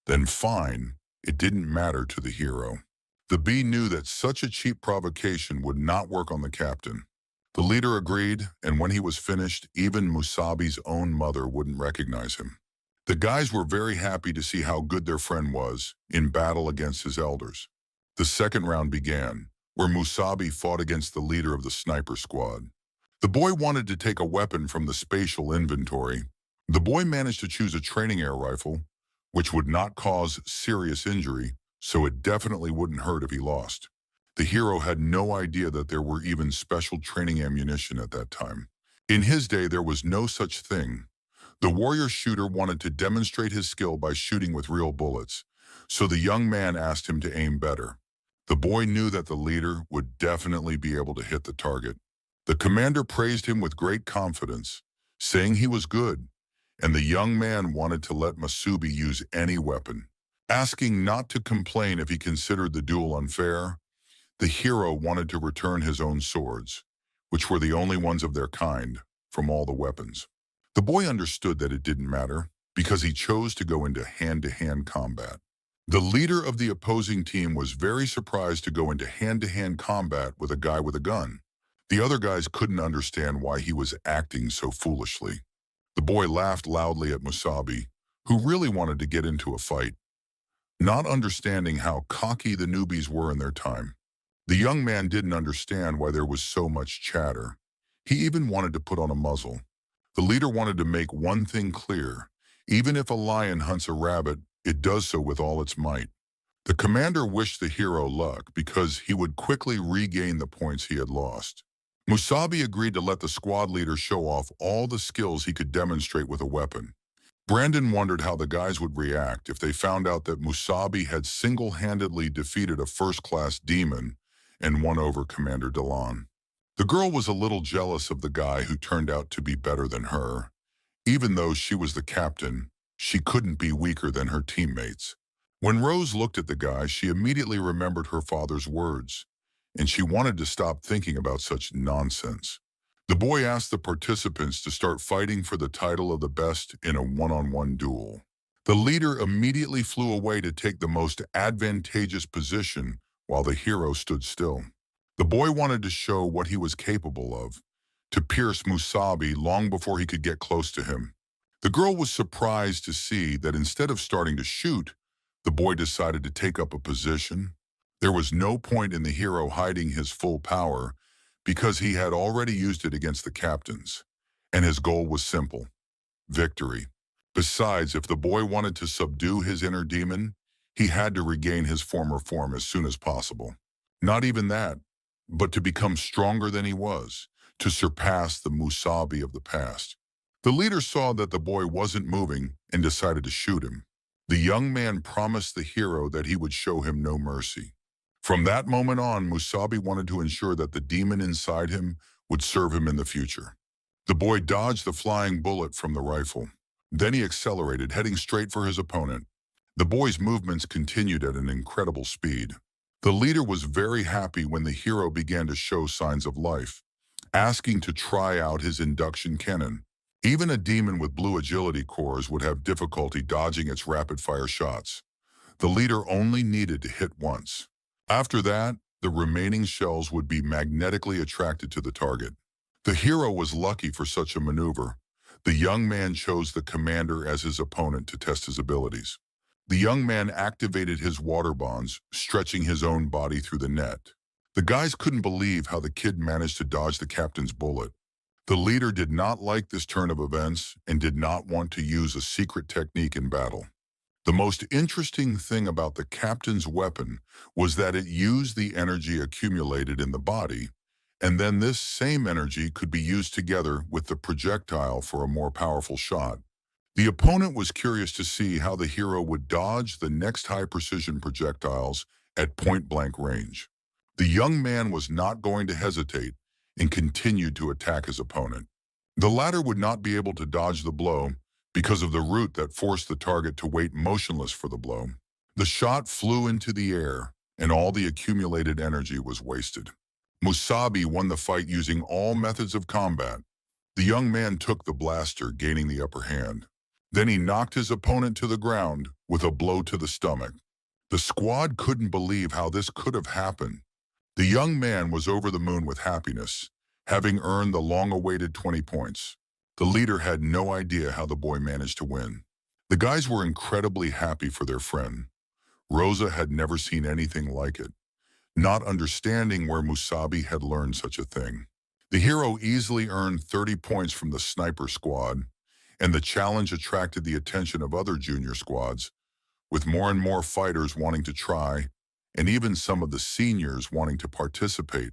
then fine, it didn't matter to the hero. The bee knew that such a cheap provocation would not work on the captain. The leader agreed, and when he was finished, even Musabi's own mother wouldn't recognize him. The guys were very happy to see how good their friend was in battle against his elders. The second round began, where Musabi fought against the leader of the sniper squad. The boy wanted to take a weapon from the spatial inventory. The boy managed to choose a training air rifle, which would not cause serious injury, so it definitely wouldn't hurt if he lost. The hero had no idea that there were even special training ammunition at that time. In his day, there was no such thing. The warrior shooter wanted to demonstrate his skill by shooting with real bullets, so the young man asked him to aim better. The boy knew that the leader would definitely be able to hit the target. The commander praised him with great confidence, saying he was good, and the young man wanted to let Masubi use any weapon. Asking not to complain if he considered the duel unfair, the hero wanted to return his own swords, which were the only ones of their kind, from all the weapons. The boy understood that it didn't matter, because he chose to go into hand-to-hand combat. The leader of the opposing team was very surprised to go into hand-to-hand combat with a guy with a gun. The other guys couldn't understand why he was acting so foolishly. The boy laughed loudly at Musabi, who really wanted to get into a fight, not understanding how cocky the newbies were in their time. The young man didn't understand why there was so much chatter. He even wanted to put on a muzzle. The leader wanted to make one thing clear: even if a lion hunts a rabbit, it does so with all its might. The commander wished the hero luck because he would quickly regain the points he had lost. Musabi agreed to let the squad leader show off all the skills he could demonstrate with a weapon. Brandon wondered how the guys would react if they found out that Musabi had single-handedly defeated a first-class demon and won over Commander Delon. The girl was a little jealous of the guy who turned out to be better than her. Even though she was the captain, she couldn't be weaker than her teammates. When Rose looked at the guy, she immediately remembered her father's words, and she wanted to stop thinking about such nonsense. The boy asked the participants to start fighting for the title of the best in a one-on-one duel. The leader immediately flew away to take the most advantageous position while the hero stood still. The boy wanted to show what he was capable of, to pierce Musabi long before he could get close to him. The girl was surprised to see that instead of starting to shoot, the boy decided to take up a position. There was no point in the hero hiding his full power because he had already used it against the captains, and his goal was simple: victory. Besides, if the boy wanted to subdue his inner demon, he had to regain his former form as soon as possible. Not even that, but to become stronger than he was, to surpass the Musabi of the past. The leader saw that the boy wasn't moving and decided to shoot him. The young man promised the hero that he would show him no mercy. From that moment on, Musabi wanted to ensure that the demon inside him would serve him in the future. The boy dodged the flying bullet from the rifle. Then he accelerated, heading straight for his opponent. The boy's movements continued at an incredible speed. The leader was very happy when the hero began to show signs of life, asking to try out his induction cannon. Even a demon with blue agility cores would have difficulty dodging its rapid-fire shots. The leader only needed to hit once. After that, the remaining shells would be magnetically attracted to the target. The hero was lucky for such a maneuver. The young man chose the commander as his opponent to test his abilities. The young man activated his water bonds, stretching his own body through the net. The guys couldn't believe how the kid managed to dodge the captain's bullet. The leader did not like this turn of events and did not want to use a secret technique in battle. The most interesting thing about the captain's weapon was that it used the energy accumulated in the body, and then this same energy could be used together with the projectile for a more powerful shot. The opponent was curious to see how the hero would dodge the next high-precision projectiles at point-blank range. The young man was not going to hesitate and continued to attack his opponent. The latter would not be able to dodge the blow because of the route that forced the target to wait motionless for the blow. The shot flew into the air, and all the accumulated energy was wasted. Musabi won the fight using all methods of combat. The young man took the blaster, gaining the upper hand. Then he knocked his opponent to the ground with a blow to the stomach. The squad couldn't believe how this could have happened. The young man was over the moon with happiness, having earned the long-awaited 20 points. The leader had no idea how the boy managed to win. The guys were incredibly happy for their friend. Rosa had never seen anything like it, not understanding where Musabi had learned such a thing. The hero easily earned 30 points from the sniper squad, and the challenge attracted the attention of other junior squads, with more and more fighters wanting to try, and even some of the seniors wanting to participate.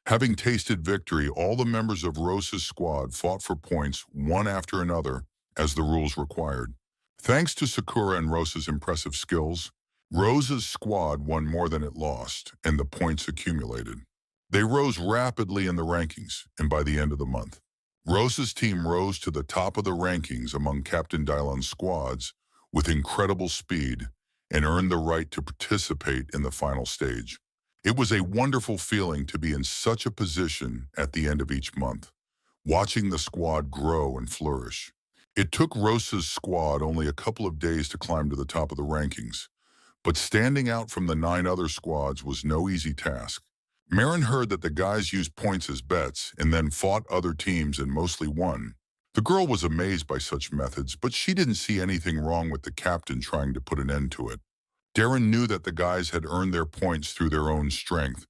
Having tasted victory, all the members of Rosa's squad fought for points one after another, as the rules required. Thanks to Sakura and Rosa's impressive skills, Rosa's squad won more than it lost, and the points accumulated. They rose rapidly in the rankings, and by the end of the month, Rosa's team rose to the top of the rankings among Captain Dylon's squads with incredible speed and earned the right to participate in the final stage. It was a wonderful feeling to be in such a position at the end of each month, watching the squad grow and flourish. It took Rosa's squad only a couple of days to climb to the top of the rankings, but standing out from the 9 other squads was no easy task. Marin heard that the guys used points as bets and then fought other teams and mostly won. The girl was amazed by such methods, but she didn't see anything wrong with the captain trying to put an end to it. Darren knew that the guys had earned their points through their own strength,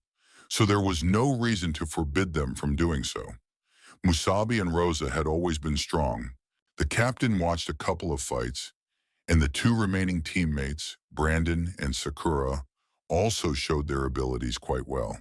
so there was no reason to forbid them from doing so. Musabi and Rosa had always been strong. The captain watched a couple of fights, and the 2 remaining teammates, Brandon and Sakura, also showed their abilities quite well.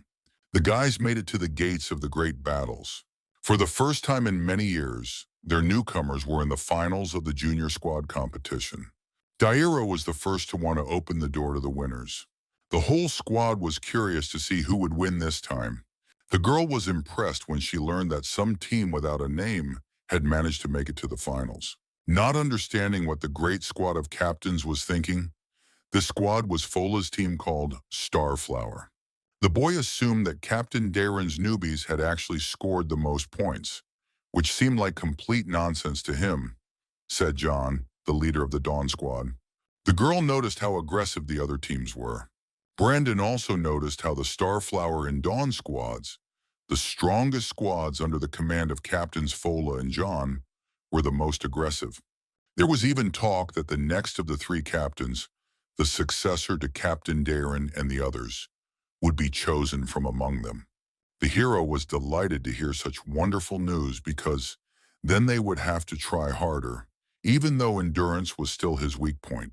The guys made it to the gates of the great battles. For the first time in many years, their newcomers were in the finals of the junior squad competition. Daira was the first to want to open the door to the winners. The whole squad was curious to see who would win this time. The girl was impressed when she learned that some team without a name had managed to make it to the finals. Not understanding what the great squad of captains was thinking, the squad was Fola's team called Starflower. The boy assumed that Captain Darren's newbies had actually scored the most points, which seemed like complete nonsense to him, said John, the leader of the Dawn squad. The girl noticed how aggressive the other teams were. Brandon also noticed how the Starflower and Dawn squads, the strongest squads under the command of Captains Fola and John, were the most aggressive. There was even talk that the next of the 3 captains, the successor to Captain Darren and the others, would be chosen from among them. The hero was delighted to hear such wonderful news because then they would have to try harder, even though endurance was still his weak point.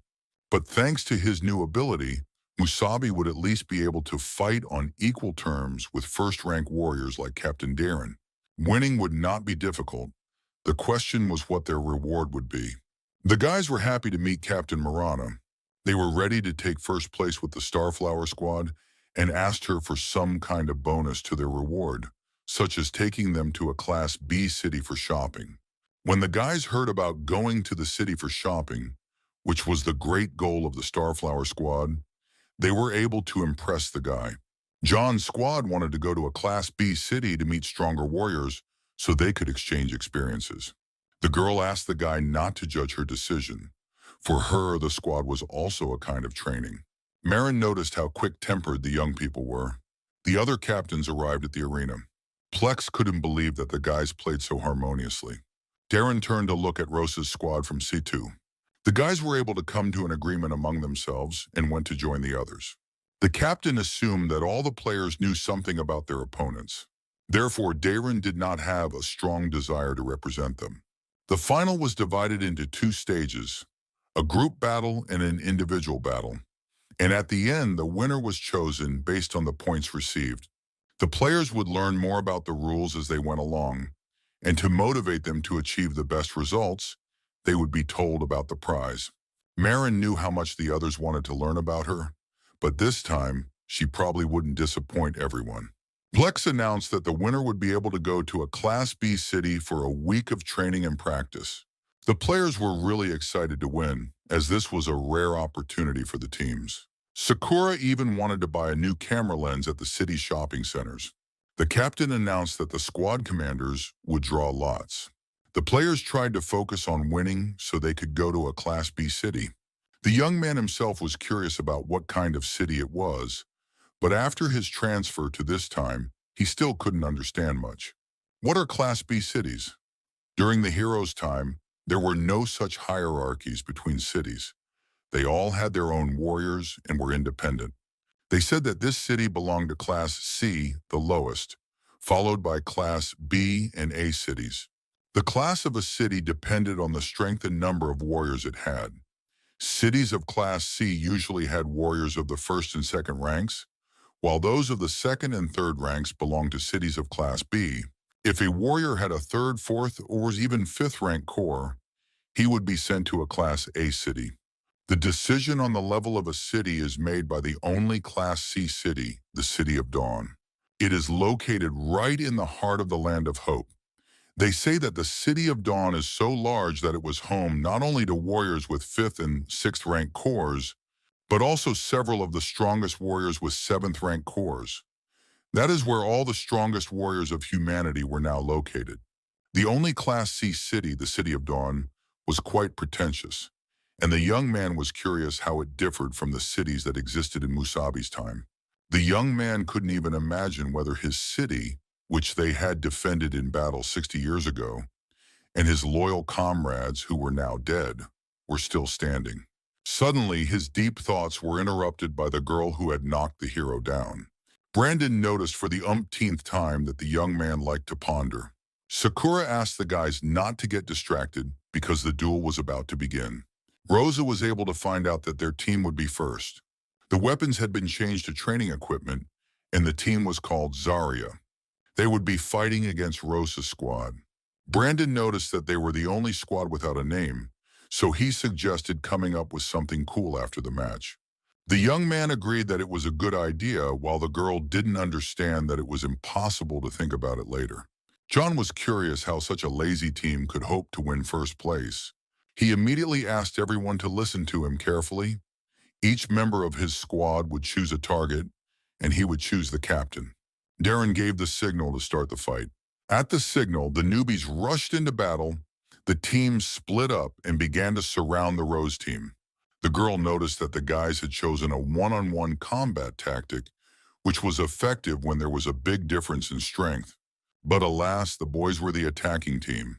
But thanks to his new ability, Musabi would at least be able to fight on equal terms with first-rank warriors like Captain Darren. Winning would not be difficult. The question was what their reward would be. The guys were happy to meet Captain Marana. They were ready to take first place with the Starflower squad and asked her for some kind of bonus to their reward, such as taking them to a Class B city for shopping. When the guys heard about going to the city for shopping, which was the great goal of the Starflower squad, they were able to impress the guy. John's squad wanted to go to a Class B city to meet stronger warriors so they could exchange experiences. The girl asked the guy not to judge her decision. For her, the squad was also a kind of training. Marin noticed how quick-tempered the young people were. The other captains arrived at the arena. Plex couldn't believe that the guys played so harmoniously. Darren turned to look at Rosa's squad from C2. The guys were able to come to an agreement among themselves and went to join the others. The captain assumed that all the players knew something about their opponents. Therefore, Darren did not have a strong desire to represent them. The final was divided into 2 stages, a group battle and an individual battle. And at the end, the winner was chosen based on the points received. The players would learn more about the rules as they went along, and to motivate them to achieve the best results, they would be told about the prize. Marin knew how much the others wanted to learn about her, but this time, she probably wouldn't disappoint everyone. Plex announced that the winner would be able to go to a Class B city for a week of training and practice. The players were really excited to win, as this was a rare opportunity for the teams. Sakura even wanted to buy a new camera lens at the city's shopping centers. The captain announced that the squad commanders would draw lots. The players tried to focus on winning so they could go to a Class B city. The young man himself was curious about what kind of city it was, but after his transfer to this time, he still couldn't understand much. What are Class B cities? During the hero's time, there were no such hierarchies between cities. They all had their own warriors and were independent. They said that this city belonged to Class C, the lowest, followed by Class B and A cities. The class of a city depended on the strength and number of warriors it had. Cities of Class C usually had warriors of the first and second ranks, while those of the second and third ranks belonged to cities of Class B. If a warrior had a third, fourth, or even fifth rank corps, he would be sent to a Class A city. The decision on the level of a city is made by the only Class C city, the City of Dawn. It is located right in the heart of the Land of Hope. They say that the City of Dawn is so large that it was home not only to warriors with 5th and 6th rank corps, but also several of the strongest warriors with 7th rank corps. That is where all the strongest warriors of humanity were now located. The only Class C city, the City of Dawn, was quite pretentious, and the young man was curious how it differed from the cities that existed in Musabi's time. The young man couldn't even imagine whether his city, which they had defended in battle 60 years ago, and his loyal comrades, who were now dead, were still standing. Suddenly, his deep thoughts were interrupted by the girl who had knocked the hero down. Brandon noticed for the umpteenth time that the young man liked to ponder. Sakura asked the guys not to get distracted because the duel was about to begin. Rosa was able to find out that their team would be first. The weapons had been changed to training equipment, and the team was called Zarya. They would be fighting against Rosa's squad. Brandon noticed that they were the only squad without a name, so he suggested coming up with something cool after the match. The young man agreed that it was a good idea, while the girl didn't understand that it was impossible to think about it later. John was curious how such a lazy team could hope to win first place. He immediately asked everyone to listen to him carefully. Each member of his squad would choose a target, and he would choose the captain. Darren gave the signal to start the fight. At the signal, the newbies rushed into battle. The teams split up and began to surround the Rose team. The girl noticed that the guys had chosen a one-on-one combat tactic, which was effective when there was a big difference in strength. But alas, the boys were the attacking team.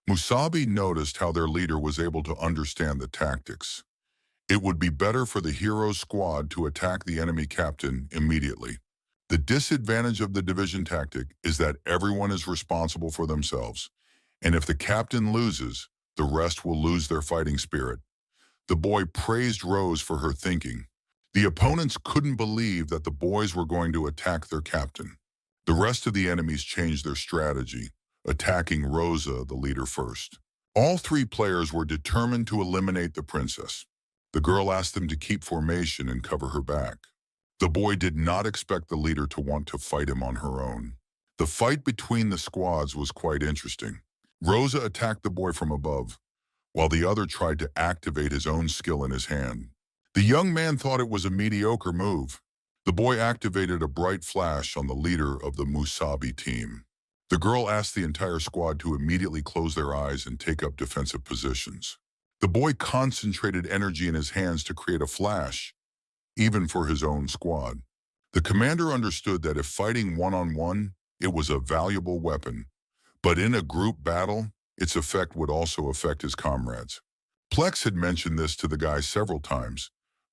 Musabi noticed how their leader was able to understand the tactics. It would be better for the hero's squad to attack the enemy captain immediately. The disadvantage of the division tactic is that everyone is responsible for themselves, and if the captain loses, the rest will lose their fighting spirit. The boy praised Rose for her thinking. The opponents couldn't believe that the boys were going to attack their captain. The rest of the enemies changed their strategy, attacking Rosa, the leader, first. All three players were determined to eliminate the princess. The girl asked them to keep formation and cover her back. The boy did not expect the leader to want to fight him on her own. The fight between the squads was quite interesting. Rosa attacked the boy from above, while the other tried to activate his own skill in his hand. The young man thought it was a mediocre move. The boy activated a bright flash on the leader of the Musabi team. The girl asked the entire squad to immediately close their eyes and take up defensive positions. The boy concentrated energy in his hands to create a flash, even for his own squad. The commander understood that if fighting one-on-one, it was a valuable weapon, but in a group battle, its effect would also affect his comrades. Plex had mentioned this to the guys several times,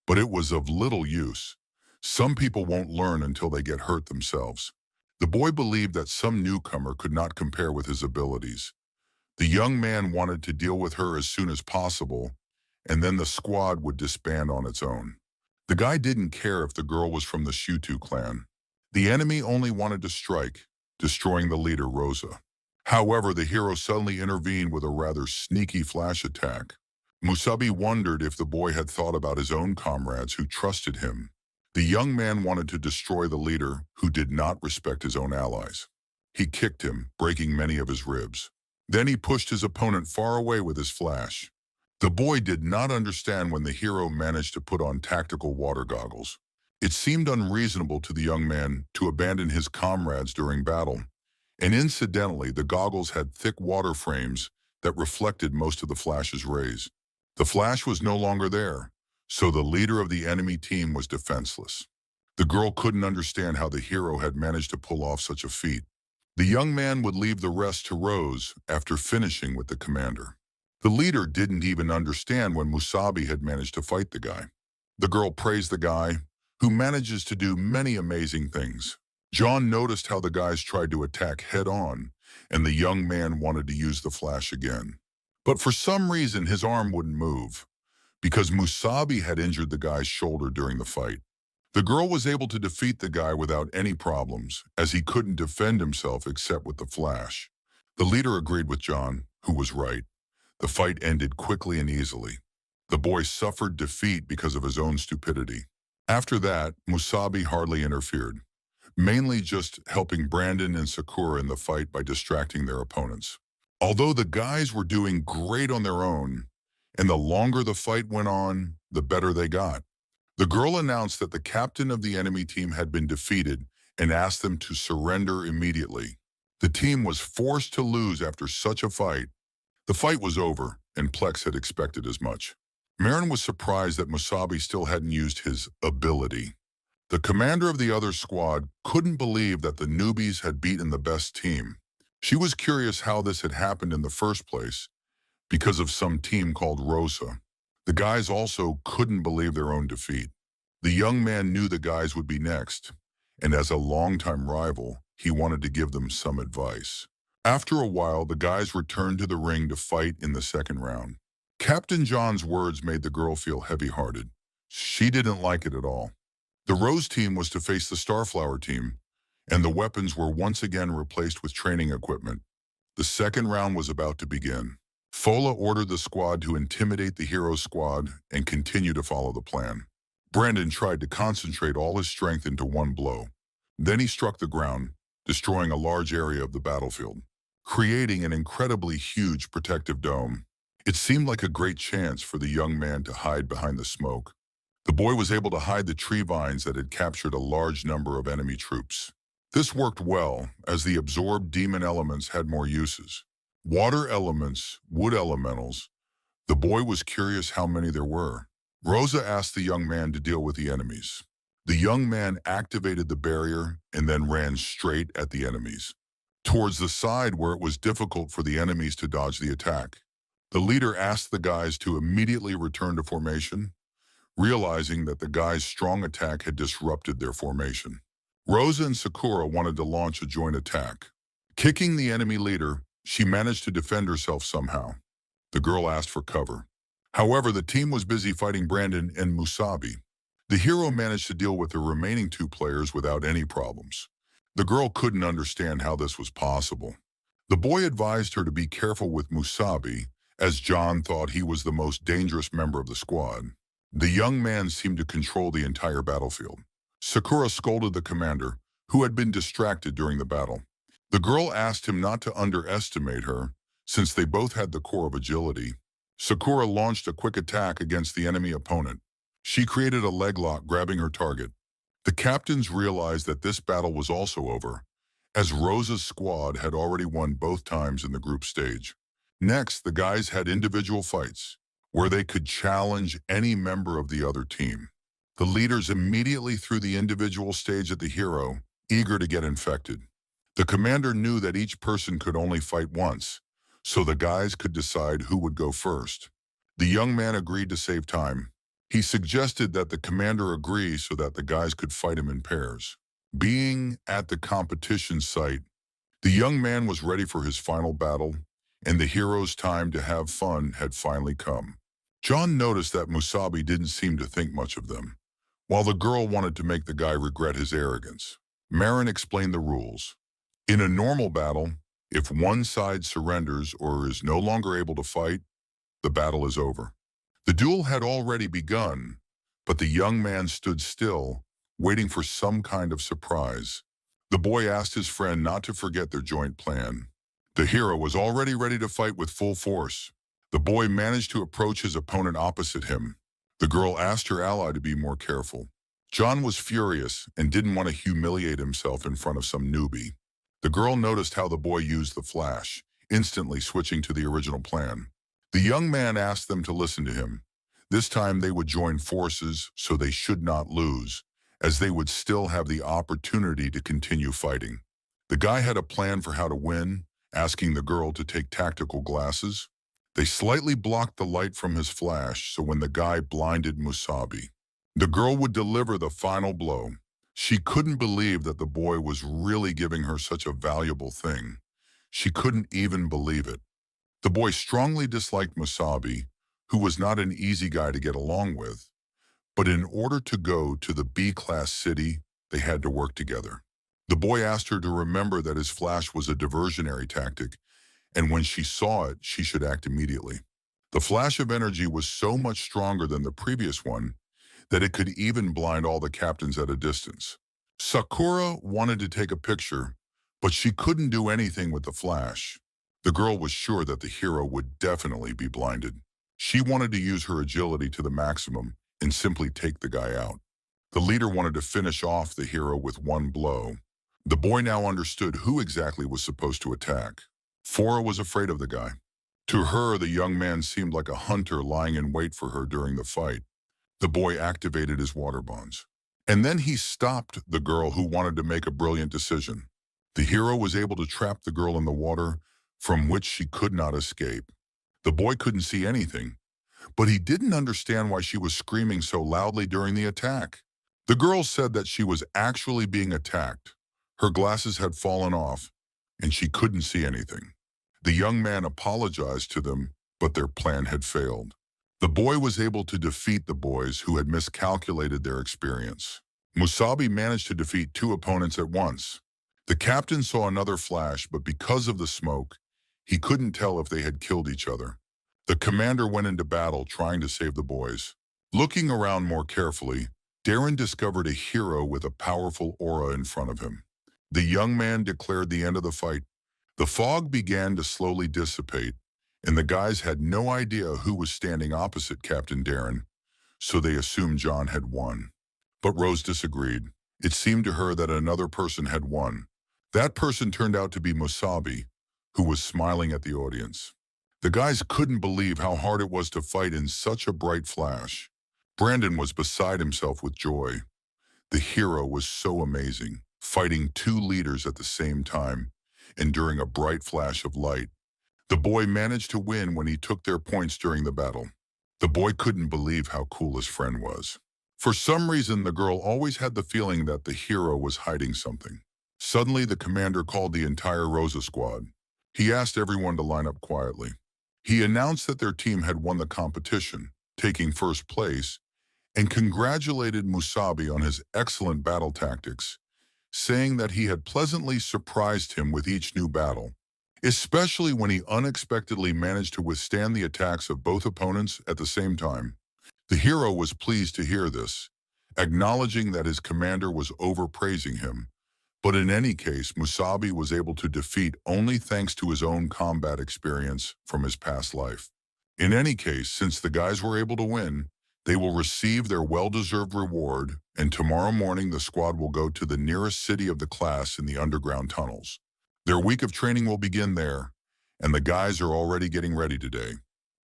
but it was of little use. Some people won't learn until they get hurt themselves. The boy believed that some newcomer could not compare with his abilities. The young man wanted to deal with her as soon as possible, and then the squad would disband on its own. The guy didn't care if the girl was from the Shutu clan. The enemy only wanted to strike, destroying the leader, Rosa. However, the hero suddenly intervened with a rather sneaky flash attack. Musabi wondered if the boy had thought about his own comrades who trusted him. The young man wanted to destroy the leader who did not respect his own allies. He kicked him, breaking many of his ribs. Then he pushed his opponent far away with his flash. The boy did not understand when the hero managed to put on tactical water goggles. It seemed unreasonable to the young man to abandon his comrades during battle, and incidentally, the goggles had thick water frames that reflected most of the flash's rays. The flash was no longer there, so the leader of the enemy team was defenseless. The girl couldn't understand how the hero had managed to pull off such a feat. The young man would leave the rest to Rose after finishing with the commander. The leader didn't even understand when Musabi had managed to fight the guy. The girl praised the guy, who manages to do many amazing things. John noticed how the guys tried to attack head-on, and the young man wanted to use the flash again. But for some reason, his arm wouldn't move, because Musabi had injured the guy's shoulder during the fight. The girl was able to defeat the guy without any problems, as he couldn't defend himself except with the flash. The leader agreed with John, who was right. The fight ended quickly and easily. The boy suffered defeat because of his own stupidity. After that, Musabi hardly interfered, mainly just helping Brandon and Sakura in the fight by distracting their opponents. Although the guys were doing great on their own, and the longer the fight went on, the better they got. The girl announced that the captain of the enemy team had been defeated and asked them to surrender immediately. The team was forced to lose after such a fight. The fight was over, and Plex had expected as much. Marin was surprised that Musabi still hadn't used his ability. The commander of the other squad couldn't believe that the newbies had beaten the best team. She was curious how this had happened in the first place, because of some team called Rosa. The guys also couldn't believe their own defeat. The young man knew the guys would be next, and as a longtime rival, he wanted to give them some advice. After a while, the guys returned to the ring to fight in the second round. Captain John's words made the girl feel heavy-hearted. She didn't like it at all. The Rose team was to face the Starflower team, and the weapons were once again replaced with training equipment. The second round was about to begin. Fola ordered the squad to intimidate the hero squad and continue to follow the plan. Brandon tried to concentrate all his strength into one blow. Then he struck the ground, destroying a large area of the battlefield, creating an incredibly huge protective dome. It seemed like a great chance for the young man to hide behind the smoke. The boy was able to hide the tree vines that had captured a large number of enemy troops. This worked well, as the absorbed demon elements had more uses. Water elements, wood elementals. The boy was curious how many there were. Rosa asked the young man to deal with the enemies. The young man activated the barrier and then ran straight at the enemies, towards the side where it was difficult for the enemies to dodge the attack. The leader asked the guys to immediately return to formation, realizing that the guys' strong attack had disrupted their formation. Rosa and Sakura wanted to launch a joint attack. Kicking the enemy leader, she managed to defend herself somehow. The girl asked for cover. However, the team was busy fighting Brandon and Musabi. The hero managed to deal with the remaining two players without any problems. The girl couldn't understand how this was possible. The boy advised her to be careful with Musabi, as John thought he was the most dangerous member of the squad. The young man seemed to control the entire battlefield. Sakura scolded the commander, who had been distracted during the battle. The girl asked him not to underestimate her, since they both had the core of agility. Sakura launched a quick attack against the enemy opponent. She created a leg lock, grabbing her target. The captains realized that this battle was also over, as Rosa's squad had already won both times in the group stage. Next, the guys had individual fights, where they could challenge any member of the other team. The leaders immediately threw the individual stage at the hero, eager to get infected. The commander knew that each person could only fight once, so the guys could decide who would go first. The young man agreed to save time. He suggested that the commander agree so that the guys could fight him in pairs. Being at the competition site, the young man was ready for his final battle, and the hero's time to have fun had finally come. John noticed that Musabi didn't seem to think much of them, while the girl wanted to make the guy regret his arrogance. Marin explained the rules. In a normal battle, if one side surrenders or is no longer able to fight, the battle is over. The duel had already begun, but the young man stood still, waiting for some kind of surprise. The boy asked his friend not to forget their joint plan. The hero was already ready to fight with full force. The boy managed to approach his opponent opposite him. The girl asked her ally to be more careful. John was furious and didn't want to humiliate himself in front of some newbie. The girl noticed how the boy used the flash, instantly switching to the original plan. The young man asked them to listen to him. This time they would join forces, so they should not lose, as they would still have the opportunity to continue fighting. The guy had a plan for how to win, asking the girl to take tactical glasses. They slightly blocked the light from his flash, so when the guy blinded Musabi, the girl would deliver the final blow. She couldn't believe that the boy was really giving her such a valuable thing. She couldn't even believe it. The boy strongly disliked Musabi, who was not an easy guy to get along with, but in order to go to the B-class city, they had to work together. The boy asked her to remember that his flash was a diversionary tactic, and when she saw it, she should act immediately. The flash of energy was so much stronger than the previous one that it could even blind all the captains at a distance. Sakura wanted to take a picture, but she couldn't do anything with the flash. The girl was sure that the hero would definitely be blinded. She wanted to use her agility to the maximum and simply take the guy out. The leader wanted to finish off the hero with one blow. The boy now understood who exactly was supposed to attack. Fora was afraid of the guy. To her, the young man seemed like a hunter lying in wait for her during the fight. The boy activated his water bonds. And then he stopped the girl who wanted to make a brilliant decision. The hero was able to trap the girl in the water from which she could not escape. The boy couldn't see anything, but he didn't understand why she was screaming so loudly during the attack. The girl said that she was actually being attacked. Her glasses had fallen off, and she couldn't see anything. The young man apologized to them, but their plan had failed. The boy was able to defeat the boys who had miscalculated their experience. Musabi managed to defeat two opponents at once. The captain saw another flash, but because of the smoke, he couldn't tell if they had killed each other. The commander went into battle trying to save the boys. Looking around more carefully, Darren discovered a hero with a powerful aura in front of him. The young man declared the end of the fight. The fog began to slowly dissipate, and the guys had no idea who was standing opposite Captain Darren, so they assumed John had won. But Rose disagreed. It seemed to her that another person had won. That person turned out to be Musabi, who was smiling at the audience. The guys couldn't believe how hard it was to fight in such a bright flash. Brandon was beside himself with joy. The hero was so amazing, fighting two leaders at the same time, and during a bright flash of light. The boy managed to win when he took their points during the battle. The boy couldn't believe how cool his friend was. For some reason, the girl always had the feeling that the hero was hiding something. Suddenly, the commander called the entire Rosa squad. He asked everyone to line up quietly. He announced that their team had won the competition, taking first place, and congratulated Musabi on his excellent battle tactics, saying that he had pleasantly surprised him with each new battle, especially when he unexpectedly managed to withstand the attacks of both opponents at the same time. The hero was pleased to hear this, acknowledging that his commander was overpraising him. But in any case, Musabi was able to defeat only thanks to his own combat experience from his past life. In any case, since the guys were able to win, they will receive their well-deserved reward, and tomorrow morning the squad will go to the nearest city of the class in the underground tunnels. Their week of training will begin there, and the guys are already getting ready today.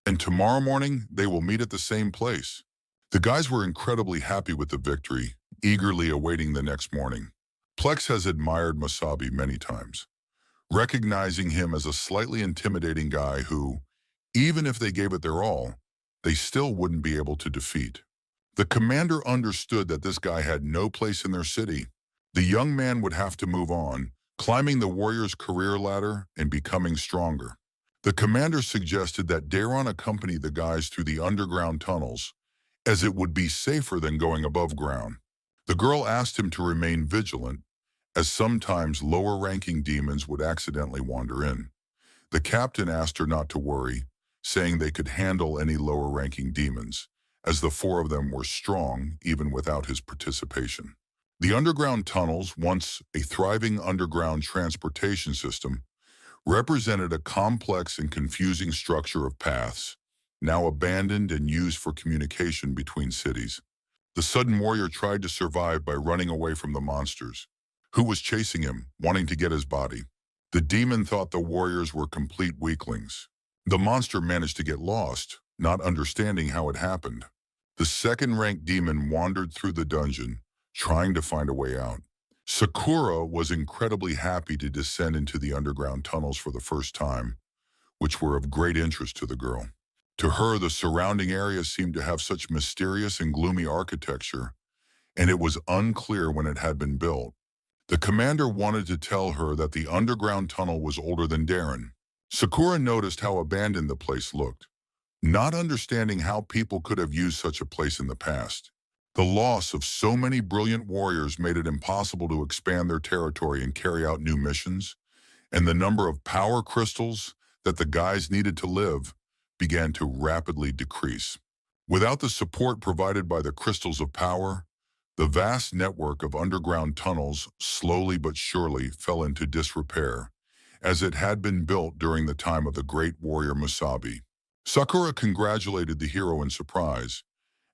And tomorrow morning, they will meet at the same place. The guys were incredibly happy with the victory, eagerly awaiting the next morning. Plex has admired Musabi many times, recognizing him as a slightly intimidating guy who, even if they gave it their all, they still wouldn't be able to defeat. The commander understood that this guy had no place in their city. The young man would have to move on, climbing the warrior's career ladder and becoming stronger. The commander suggested that Daron accompany the guys through the underground tunnels, as it would be safer than going above ground. The girl asked him to remain vigilant, as sometimes lower-ranking demons would accidentally wander in. The captain asked her not to worry, saying they could handle any lower-ranking demons, as the four of them were strong even without his participation. The underground tunnels, once a thriving underground transportation system, represented a complex and confusing structure of paths, now abandoned and used for communication between cities. The sudden warrior tried to survive by running away from the monsters, who was chasing him, wanting to get his body. The demon thought the warriors were complete weaklings. The monster managed to get lost, not understanding how it happened. The second-ranked demon wandered through the dungeon, trying to find a way out. Sakura was incredibly happy to descend into the underground tunnels for the first time, which were of great interest to the girl. To her, the surrounding area seemed to have such mysterious and gloomy architecture, and it was unclear when it had been built. The commander wanted to tell her that the underground tunnel was older than Darren. Sakura noticed how abandoned the place looked, not understanding how people could have used such a place in the past. The loss of so many brilliant warriors made it impossible to expand their territory and carry out new missions, and the number of power crystals that the guys needed to live began to rapidly decrease. Without the support provided by the crystals of power, the vast network of underground tunnels slowly but surely fell into disrepair, as it had been built during the time of the great warrior Musabi. Sakura congratulated the hero in surprise,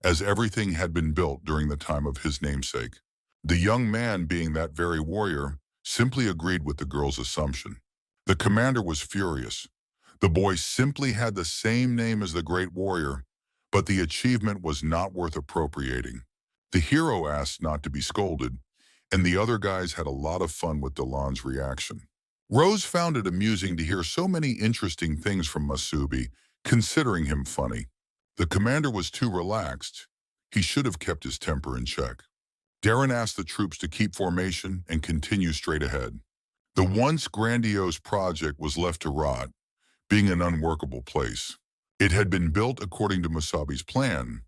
as everything had been built during the time of his namesake. The young man, being that very warrior, simply agreed with the girl's assumption. The commander was furious. The boy simply had the same name as the great warrior, but the achievement was not worth appropriating. The hero asked not to be scolded, and the other guys had a lot of fun with Delon's reaction. Rose found it amusing to hear so many interesting things from Masubi, considering him funny. The commander was too relaxed. He should have kept his temper in check. Darren asked the troops to keep formation and continue straight ahead. The once grandiose project was left to rot, being an unworkable place. It had been built according to Musabi's plan,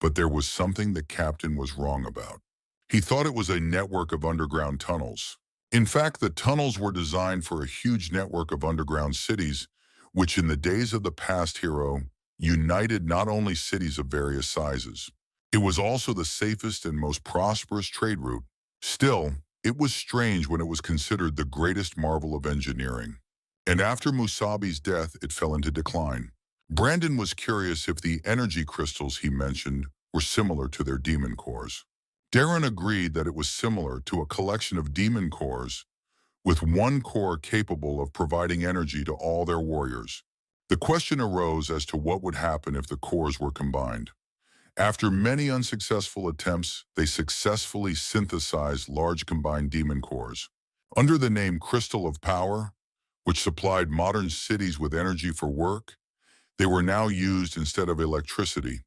but there was something the captain was wrong about. He thought it was a network of underground tunnels. In fact, the tunnels were designed for a huge network of underground cities, which in the days of the past hero united not only cities of various sizes. It was also the safest and most prosperous trade route. Still, it was strange when it was considered the greatest marvel of engineering. And after Musabi's death, it fell into decline. Brandon was curious if the energy crystals he mentioned were similar to their demon cores. Darren agreed that it was similar to a collection of demon cores, with one core capable of providing energy to all their warriors. The question arose as to what would happen if the cores were combined. After many unsuccessful attempts, they successfully synthesized large combined demon cores. Under the name Crystal of Power, which supplied modern cities with energy for work, they were now used instead of electricity.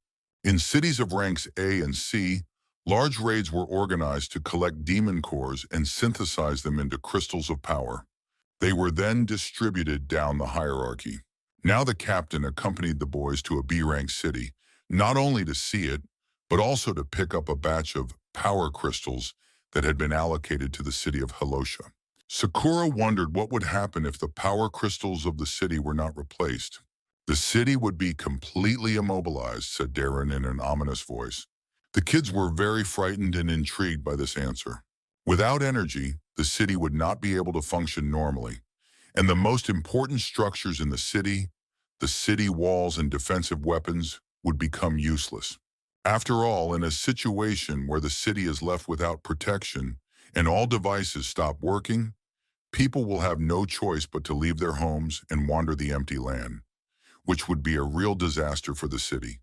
In cities of ranks A and C, large raids were organized to collect demon cores and synthesize them into crystals of power. They were then distributed down the hierarchy. Now the captain accompanied the boys to a B-rank city, not only to see it, but also to pick up a batch of power crystals that had been allocated to the city of Halosha. Sakura wondered what would happen if the power crystals of the city were not replaced. The city would be completely immobilized, said Darren in an ominous voice. The kids were very frightened and intrigued by this answer. Without energy, the city would not be able to function normally, and the most important structures in the city walls and defensive weapons, would become useless. After all, in a situation where the city is left without protection and all devices stop working, people will have no choice but to leave their homes and wander the empty land, which would be a real disaster for the city.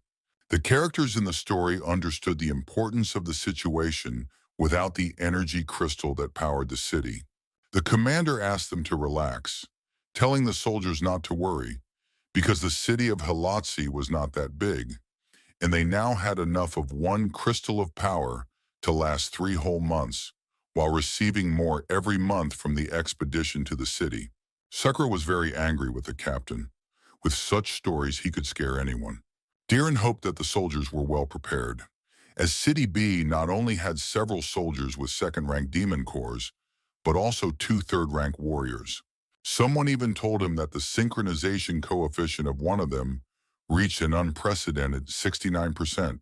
The characters in the story understood the importance of the situation without the energy crystal that powered the city. The commander asked them to relax, telling the soldiers not to worry, because the city of Halotsi was not that big, and they now had enough of one crystal of power to last 3 whole months, while receiving more every month from the expedition to the city. Sakura was very angry with the captain. With such stories, he could scare anyone. Darren hoped that the soldiers were well prepared, as City B not only had several soldiers with second-rank demon cores, but also 2 third-rank warriors. Someone even told him that the synchronization coefficient of one of them reached an unprecedented 69%.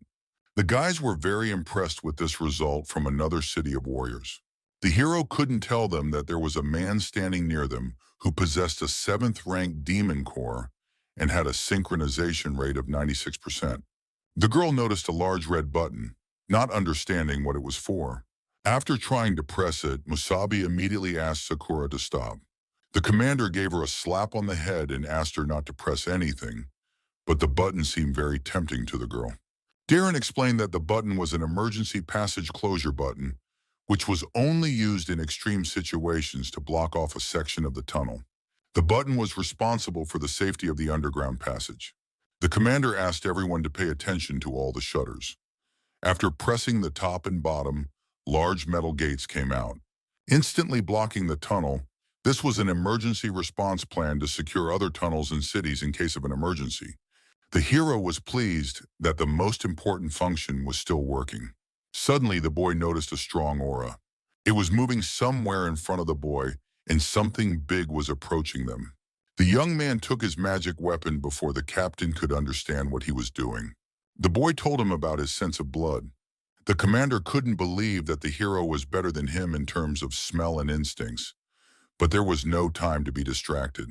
The guys were very impressed with this result from another city of warriors. The hero couldn't tell them that there was a man standing near them who possessed a 7th-rank demon core and had a synchronization rate of 96%. The girl noticed a large red button, not understanding what it was for. After trying to press it, Musabi immediately asked Sakura to stop. The commander gave her a slap on the head and asked her not to press anything, but the button seemed very tempting to the girl. Darren explained that the button was an emergency passage closure button, which was only used in extreme situations to block off a section of the tunnel. The button was responsible for the safety of the underground passage. The commander asked everyone to pay attention to all the shutters. After pressing the top and bottom, large metal gates came out, instantly blocking the tunnel. This was an emergency response plan to secure other tunnels and cities in case of an emergency. The hero was pleased that the most important function was still working. Suddenly, the boy noticed a strong aura. It was moving somewhere in front of the boy, and something big was approaching them. The young man took his magic weapon before the captain could understand what he was doing. The boy told him about his sense of blood. The commander couldn't believe that the hero was better than him in terms of smell and instincts, but there was no time to be distracted.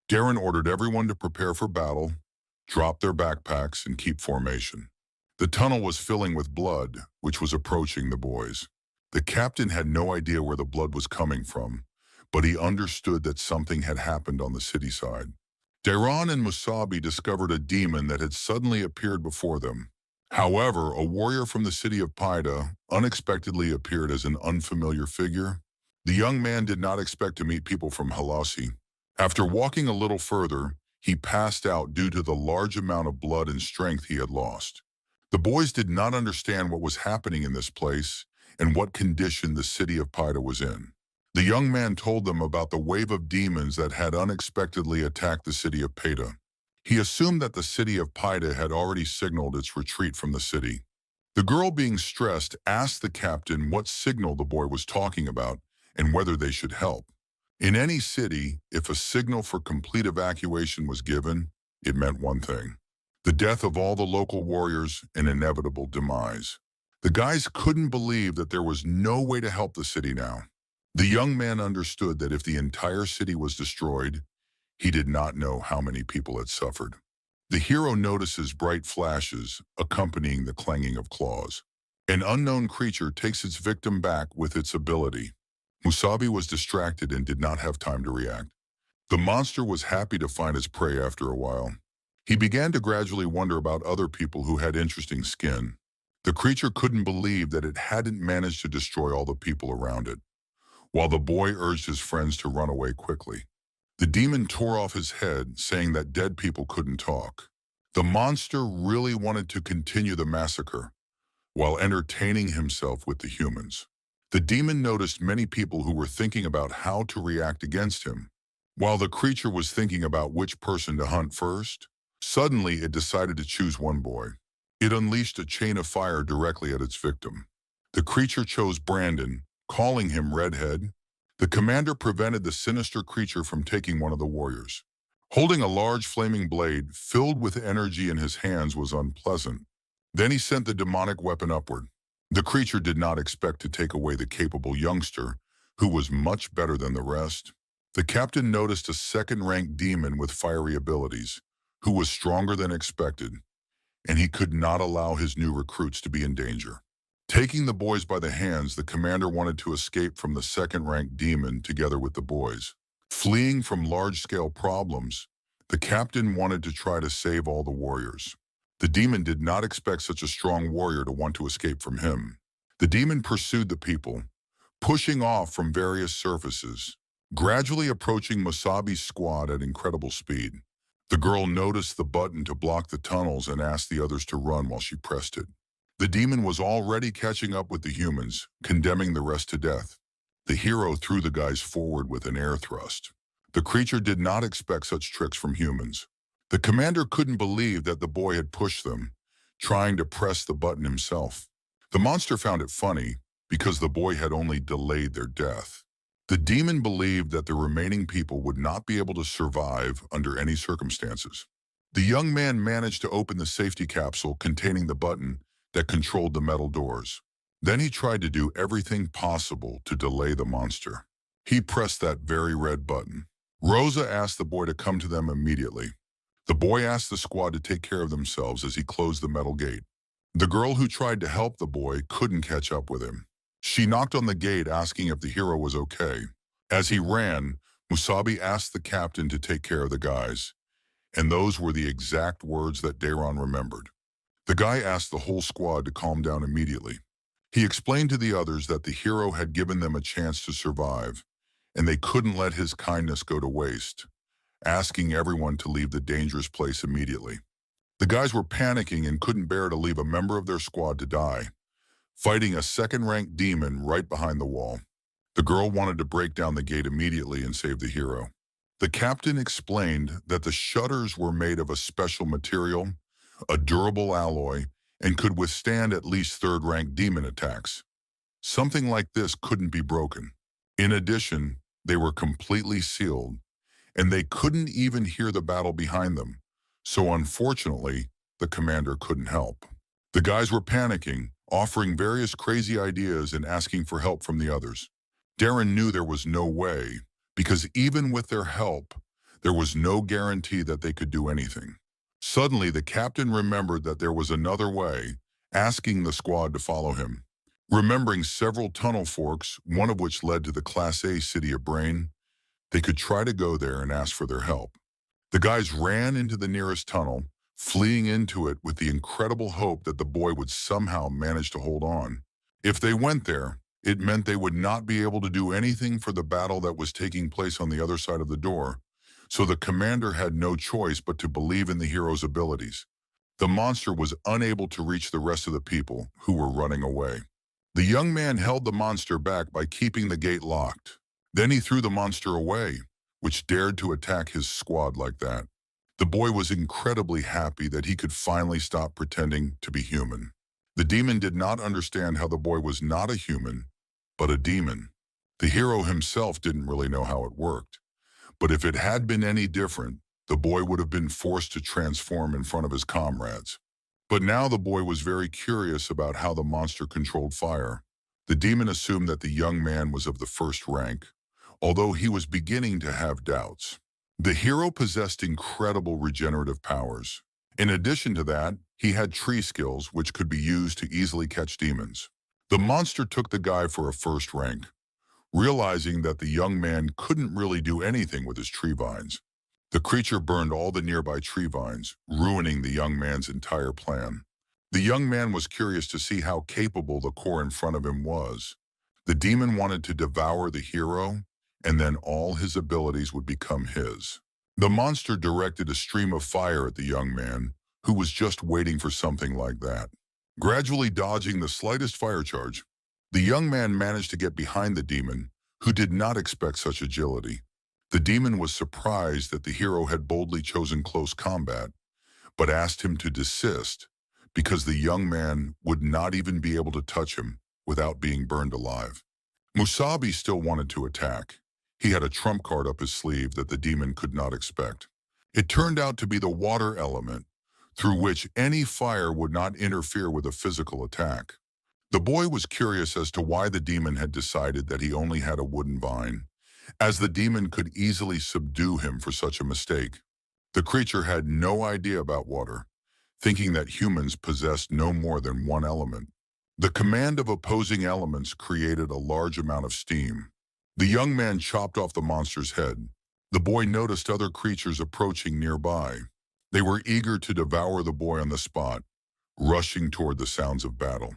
Darren ordered everyone to prepare for battle, drop their backpacks, and keep formation. The tunnel was filling with blood, which was approaching the boys. The captain had no idea where the blood was coming from, but he understood that something had happened on the city side. Dairon and Musabi discovered a demon that had suddenly appeared before them. However, a warrior from the city of Paida unexpectedly appeared as an unfamiliar figure. The young man did not expect to meet people from Halasi. After walking a little further, he passed out due to the large amount of blood and strength he had lost. The boys did not understand what was happening in this place and what condition the city of Paida was in. The young man told them about the wave of demons that had unexpectedly attacked the city of Paida. He assumed that the city of Paida had already signaled its retreat from the city. The girl, being stressed, asked the captain what signal the boy was talking about and whether they should help. In any city, if a signal for complete evacuation was given, it meant one thing: the death of all the local warriors and inevitable demise. The guys couldn't believe that there was no way to help the city now. The young man understood that if the entire city was destroyed, he did not know how many people had suffered. The hero notices bright flashes accompanying the clanging of claws. An unknown creature takes its victim back with its ability. Musabi was distracted and did not have time to react. The monster was happy to find its prey after a while. He began to gradually wonder about other people who had interesting skin. The creature couldn't believe that it hadn't managed to destroy all the people around it, while the boy urged his friends to run away quickly. The demon tore off his head, saying that dead people couldn't talk. The monster really wanted to continue the massacre, while entertaining himself with the humans. The demon noticed many people who were thinking about how to react against him. While the creature was thinking about which person to hunt first, suddenly it decided to choose one boy. It unleashed a chain of fire directly at its victim. The creature chose Brandon, calling him Redhead. The commander prevented the sinister creature from taking one of the warriors. Holding a large flaming blade filled with energy in his hands was unpleasant. Then he sent the demonic weapon upward. The creature did not expect to take away the capable youngster, who was much better than the rest. The captain noticed a second-ranked demon with fiery abilities, who was stronger than expected, and he could not allow his new recruits to be in danger. Taking the boys by the hands, the commander wanted to escape from the second-ranked demon together with the boys. Fleeing from large-scale problems, the captain wanted to try to save all the warriors. The demon did not expect such a strong warrior to want to escape from him. The demon pursued the people, pushing off from various surfaces, gradually approaching Musabi's squad at incredible speed. The girl noticed the button to block the tunnels and asked the others to run while she pressed it. The demon was already catching up with the humans, condemning the rest to death. The hero threw the guys forward with an air thrust. The creature did not expect such tricks from humans. The commander couldn't believe that the boy had pushed them, trying to press the button himself. The monster found it funny because the boy had only delayed their death. The demon believed that the remaining people would not be able to survive under any circumstances. The young man managed to open the safety capsule containing the button that controlled the metal doors. Then he tried to do everything possible to delay the monster. He pressed that very red button. Rosa asked the boy to come to them immediately. The boy asked the squad to take care of themselves as he closed the metal gate. The girl who tried to help the boy couldn't catch up with him. She knocked on the gate asking if the hero was okay. As he ran, Musabi asked the captain to take care of the guys, and those were the exact words that Dairon remembered. The guy asked the whole squad to calm down immediately. He explained to the others that the hero had given them a chance to survive, and they couldn't let his kindness go to waste, asking everyone to leave the dangerous place immediately. The guys were panicking and couldn't bear to leave a member of their squad to die, fighting a second-ranked demon right behind the wall. The girl wanted to break down the gate immediately and save the hero. The captain explained that the shutters were made of a special material, a durable alloy, and could withstand at least third-ranked demon attacks. Something like this couldn't be broken. In addition, they were completely sealed, and they couldn't even hear the battle behind them. So unfortunately, the commander couldn't help. The guys were panicking, offering various crazy ideas and asking for help from the others. Darren knew there was no way, because even with their help, there was no guarantee that they could do anything. Suddenly, the captain remembered that there was another way, asking the squad to follow him. Remembering several tunnel forks, one of which led to the Class A city of Brain, they could try to go there and ask for their help. The guys ran into the nearest tunnel, fleeing into it with the incredible hope that the boy would somehow manage to hold on. If they went there, it meant they would not be able to do anything for the battle that was taking place on the other side of the door, so the commander had no choice but to believe in the hero's abilities. The monster was unable to reach the rest of the people who were running away. The young man held the monster back by keeping the gate locked. Then he threw the monster away, which dared to attack his squad like that. The boy was incredibly happy that he could finally stop pretending to be human. The demon did not understand how the boy was not a human, but a demon. The hero himself didn't really know how it worked. But if it had been any different, the boy would have been forced to transform in front of his comrades. But now the boy was very curious about how the monster controlled fire. The demon assumed that the young man was of the first rank, although he was beginning to have doubts. The hero possessed incredible regenerative powers. In addition to that, he had tree skills which could be used to easily catch demons. The monster took the guy for a first rank, realizing that the young man couldn't really do anything with his tree vines. The creature burned all the nearby tree vines, ruining the young man's entire plan. The young man was curious to see how capable the core in front of him was. The demon wanted to devour the hero, and then all his abilities would become his. The monster directed a stream of fire at the young man, who was just waiting for something like that. Gradually dodging the slightest fire charge, the young man managed to get behind the demon, who did not expect such agility. The demon was surprised that the hero had boldly chosen close combat, but asked him to desist because the young man would not even be able to touch him without being burned alive. Musabi still wanted to attack. He had a trump card up his sleeve that the demon could not expect. It turned out to be the water element, through which any fire would not interfere with a physical attack. The boy was curious as to why the demon had decided that he only had a wooden vine, as the demon could easily subdue him for such a mistake. The creature had no idea about water, thinking that humans possessed no more than one element. The command of opposing elements created a large amount of steam. The young man chopped off the monster's head. The boy noticed other creatures approaching nearby. They were eager to devour the boy on the spot, rushing toward the sounds of battle.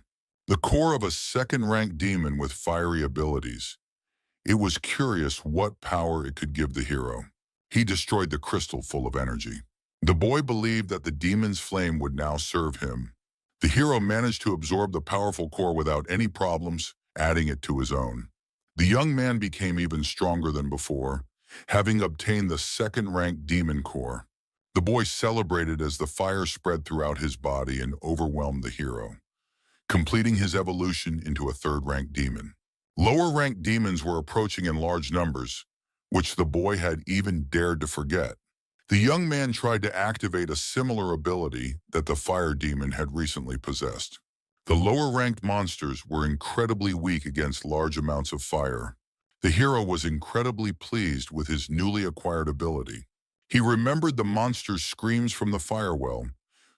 The core of a second-rank demon with fiery abilities. It was curious what power it could give the hero. He destroyed the crystal full of energy. The boy believed that the demon's flame would now serve him. The hero managed to absorb the powerful core without any problems, adding it to his own. The young man became even stronger than before, having obtained the second-rank demon core. The boy celebrated as the fire spread throughout his body and overwhelmed the hero, completing his evolution into a third-rank demon. Lower-ranked demons were approaching in large numbers, which the boy had even dared to forget. The young man tried to activate a similar ability that the fire demon had recently possessed. The lower-ranked monsters were incredibly weak against large amounts of fire. The hero was incredibly pleased with his newly acquired ability. He remembered the monster's screams from the firewell,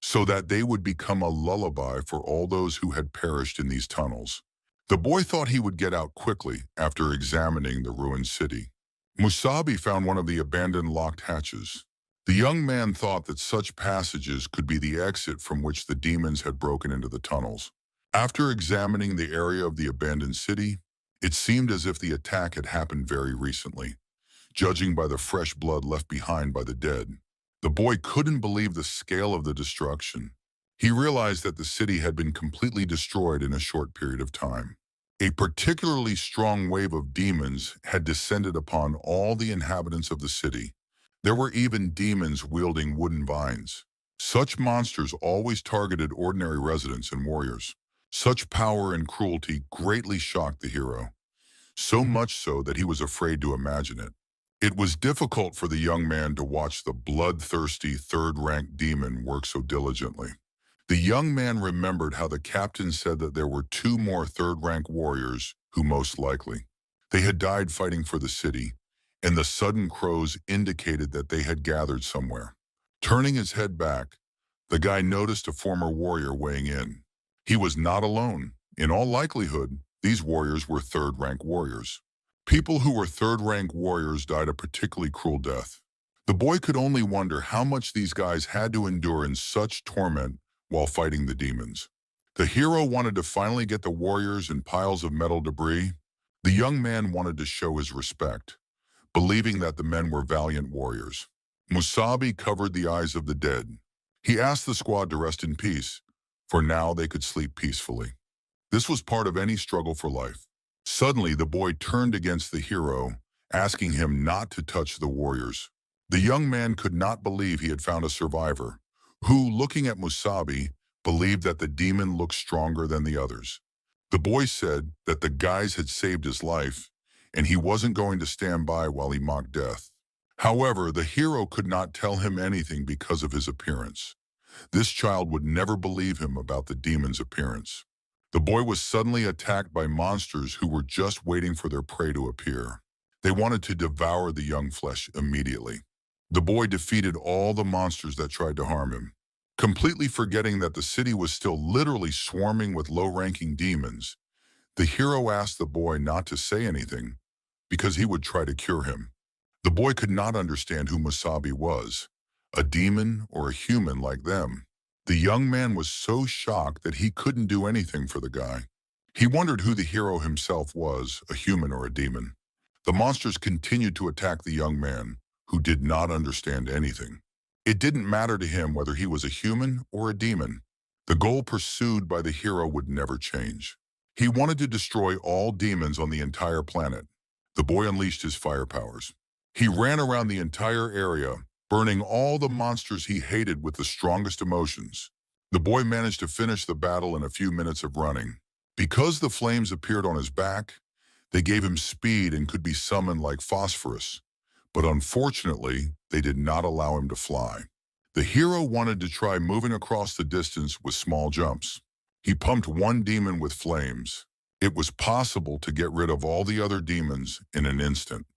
so that they would become a lullaby for all those who had perished in these tunnels. The boy thought he would get out quickly after examining the ruined city. Musabi found one of the abandoned locked hatches. The young man thought that such passages could be the exit from which the demons had broken into the tunnels. After examining the area of the abandoned city, it seemed as if the attack had happened very recently, judging by the fresh blood left behind by the dead. The boy couldn't believe the scale of the destruction. He realized that the city had been completely destroyed in a short period of time. A particularly strong wave of demons had descended upon all the inhabitants of the city. There were even demons wielding wooden vines. Such monsters always targeted ordinary residents and warriors. Such power and cruelty greatly shocked the hero, so much so that he was afraid to imagine it. It was difficult for the young man to watch the bloodthirsty third-rank demon work so diligently. The young man remembered how the captain said that there were two more third-rank warriors who most likely. They had died fighting for the city, and the sudden crows indicated that they had gathered somewhere. Turning his head back, the guy noticed a former warrior weighing in. He was not alone. In all likelihood, these warriors were third-rank warriors. People who were third-rank warriors died a particularly cruel death. The boy could only wonder how much these guys had to endure in such torment while fighting the demons. The hero wanted to finally get the warriors and piles of metal debris. The young man wanted to show his respect, believing that the men were valiant warriors. Musabi covered the eyes of the dead. He asked the squad to rest in peace, for now they could sleep peacefully. This was part of any struggle for life. Suddenly, the boy turned against the hero, asking him not to touch the warriors. The young man could not believe he had found a survivor, who, looking at Musabi, believed that the demon looked stronger than the others. The boy said that the guys had saved his life, and he wasn't going to stand by while he mocked death. However, the hero could not tell him anything because of his appearance. This child would never believe him about the demon's appearance. The boy was suddenly attacked by monsters who were just waiting for their prey to appear. They wanted to devour the young flesh immediately. The boy defeated all the monsters that tried to harm him. Completely forgetting that the city was still literally swarming with low-ranking demons, the hero asked the boy not to say anything because he would try to cure him. The boy could not understand who Musabi was, a demon or a human like them. The young man was so shocked that he couldn't do anything for the guy. He wondered who the hero himself was, a human or a demon. The monsters continued to attack the young man, who did not understand anything. It didn't matter to him whether he was a human or a demon. The goal pursued by the hero would never change. He wanted to destroy all demons on the entire planet. The boy unleashed his fire powers. He ran around the entire area, burning all the monsters he hated with the strongest emotions. The boy managed to finish the battle in a few minutes of running. Because the flames appeared on his back, they gave him speed and could be summoned like phosphorus. But unfortunately, they did not allow him to fly. The hero wanted to try moving across the distance with small jumps. He pumped one demon with flames. It was possible to get rid of all the other demons in an instant.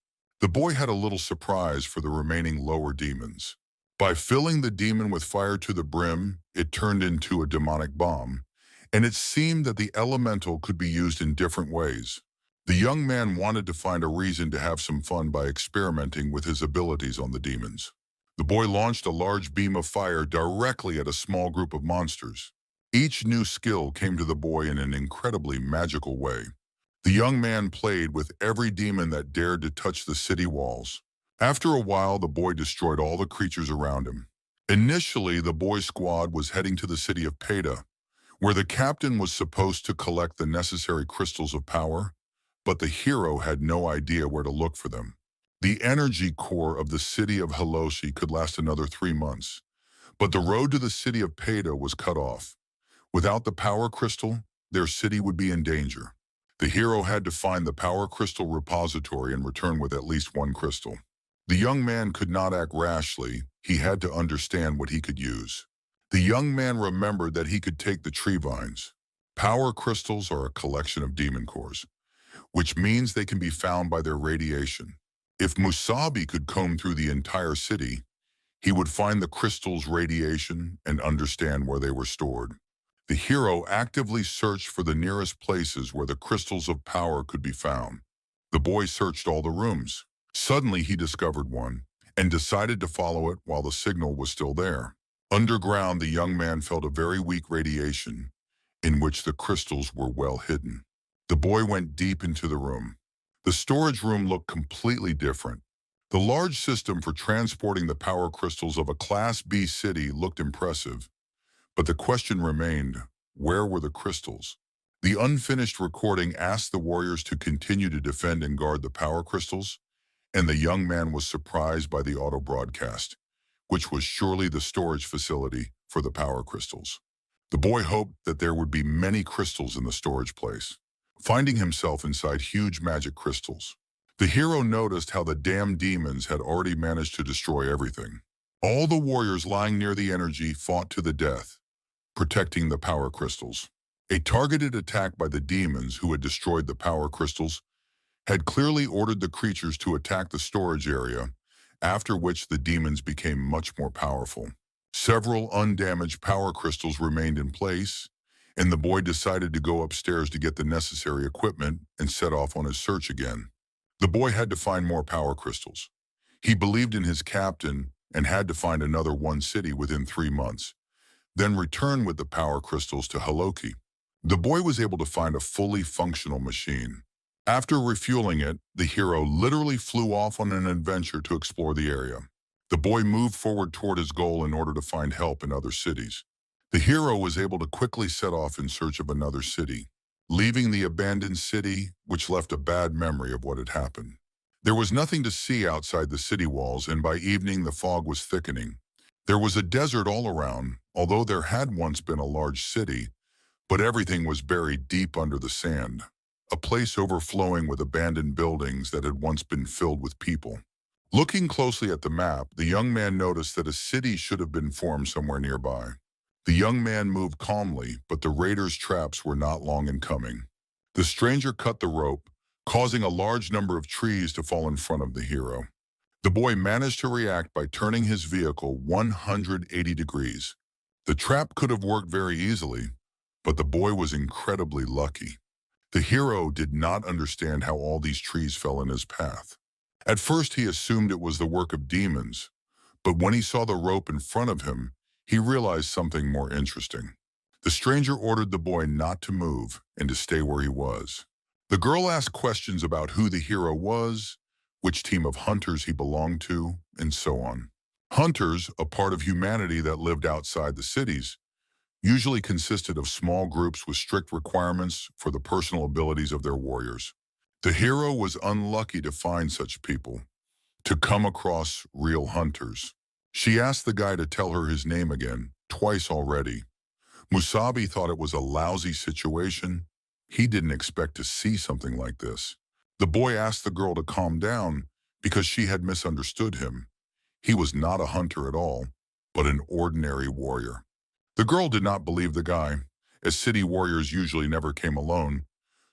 The boy had a little surprise for the remaining lower demons. By filling the demon with fire to the brim, it turned into a demonic bomb, and it seemed that the elemental could be used in different ways. The young man wanted to find a reason to have some fun by experimenting with his abilities on the demons. The boy launched a large beam of fire directly at a small group of monsters. Each new skill came to the boy in an incredibly magical way. The young man played with every demon that dared to touch the city walls. After a while, the boy destroyed all the creatures around him. Initially, the boy's squad was heading to the city of Peta, where the captain was supposed to collect the necessary crystals of power, but the hero had no idea where to look for them. The energy core of the city of Hiloshi could last another 3 months, but the road to the city of Peta was cut off. Without the power crystal, their city would be in danger. The hero had to find the power crystal repository and return with at least one crystal. The young man could not act rashly. He had to understand what he could use. The young man remembered that he could take the tree vines. Power crystals are a collection of demon cores, which means they can be found by their radiation. If Musabi could comb through the entire city, he would find the crystal's radiation and understand where they were stored. The hero actively searched for the nearest places where the crystals of power could be found. The boy searched all the rooms. Suddenly he discovered one and decided to follow it while the signal was still there. Underground, the young man felt a very weak radiation in which the crystals were well hidden. The boy went deep into the room. The storage room looked completely different. The large system for transporting the power crystals of a Class B city looked impressive. But the question remained, where were the crystals? The unfinished recording asked the warriors to continue to defend and guard the power crystals, and the young man was surprised by the auto broadcast, which was surely the storage facility for the power crystals. The boy hoped that there would be many crystals in the storage place, finding himself inside huge magic crystals. The hero noticed how the damned demons had already managed to destroy everything. All the warriors lying near the energy fought to the death, protecting the power crystals. A targeted attack by the demons who had destroyed the power crystals had clearly ordered the creatures to attack the storage area, after which the demons became much more powerful. Several undamaged power crystals remained in place, and the boy decided to go upstairs to get the necessary equipment and set off on his search again. The boy had to find more power crystals. He believed in his captain and had to find another one city within 3 months, then return with the power crystals to Haloki. The boy was able to find a fully functional machine. After refueling it, the hero literally flew off on an adventure to explore the area. The boy moved forward toward his goal in order to find help in other cities. The hero was able to quickly set off in search of another city, leaving the abandoned city, which left a bad memory of what had happened. There was nothing to see outside the city walls, and by evening the fog was thickening. There was a desert all around, although there had once been a large city, but everything was buried deep under the sand, a place overflowing with abandoned buildings that had once been filled with people. Looking closely at the map, the young man noticed that a city should have been formed somewhere nearby. The young man moved calmly, but the raiders' traps were not long in coming. The stranger cut the rope, causing a large number of trees to fall in front of the hero. The boy managed to react by turning his vehicle 180 degrees. The trap could have worked very easily, but the boy was incredibly lucky. The hero did not understand how all these trees fell in his path. At first he assumed it was the work of demons, but when he saw the rope in front of him, he realized something more interesting. The stranger ordered the boy not to move and to stay where he was. The girl asked questions about who the hero was, which team of hunters he belonged to, and so on. Hunters, a part of humanity that lived outside the cities, usually consisted of small groups with strict requirements for the personal abilities of their warriors. The hero was unlucky to find such people, to come across real hunters. She asked the guy to tell her his name again, twice already. Musabi thought it was a lousy situation. He didn't expect to see something like this. The boy asked the girl to calm down because she had misunderstood him. He was not a hunter at all, but an ordinary warrior. The girl did not believe the guy, as city warriors usually never came alone,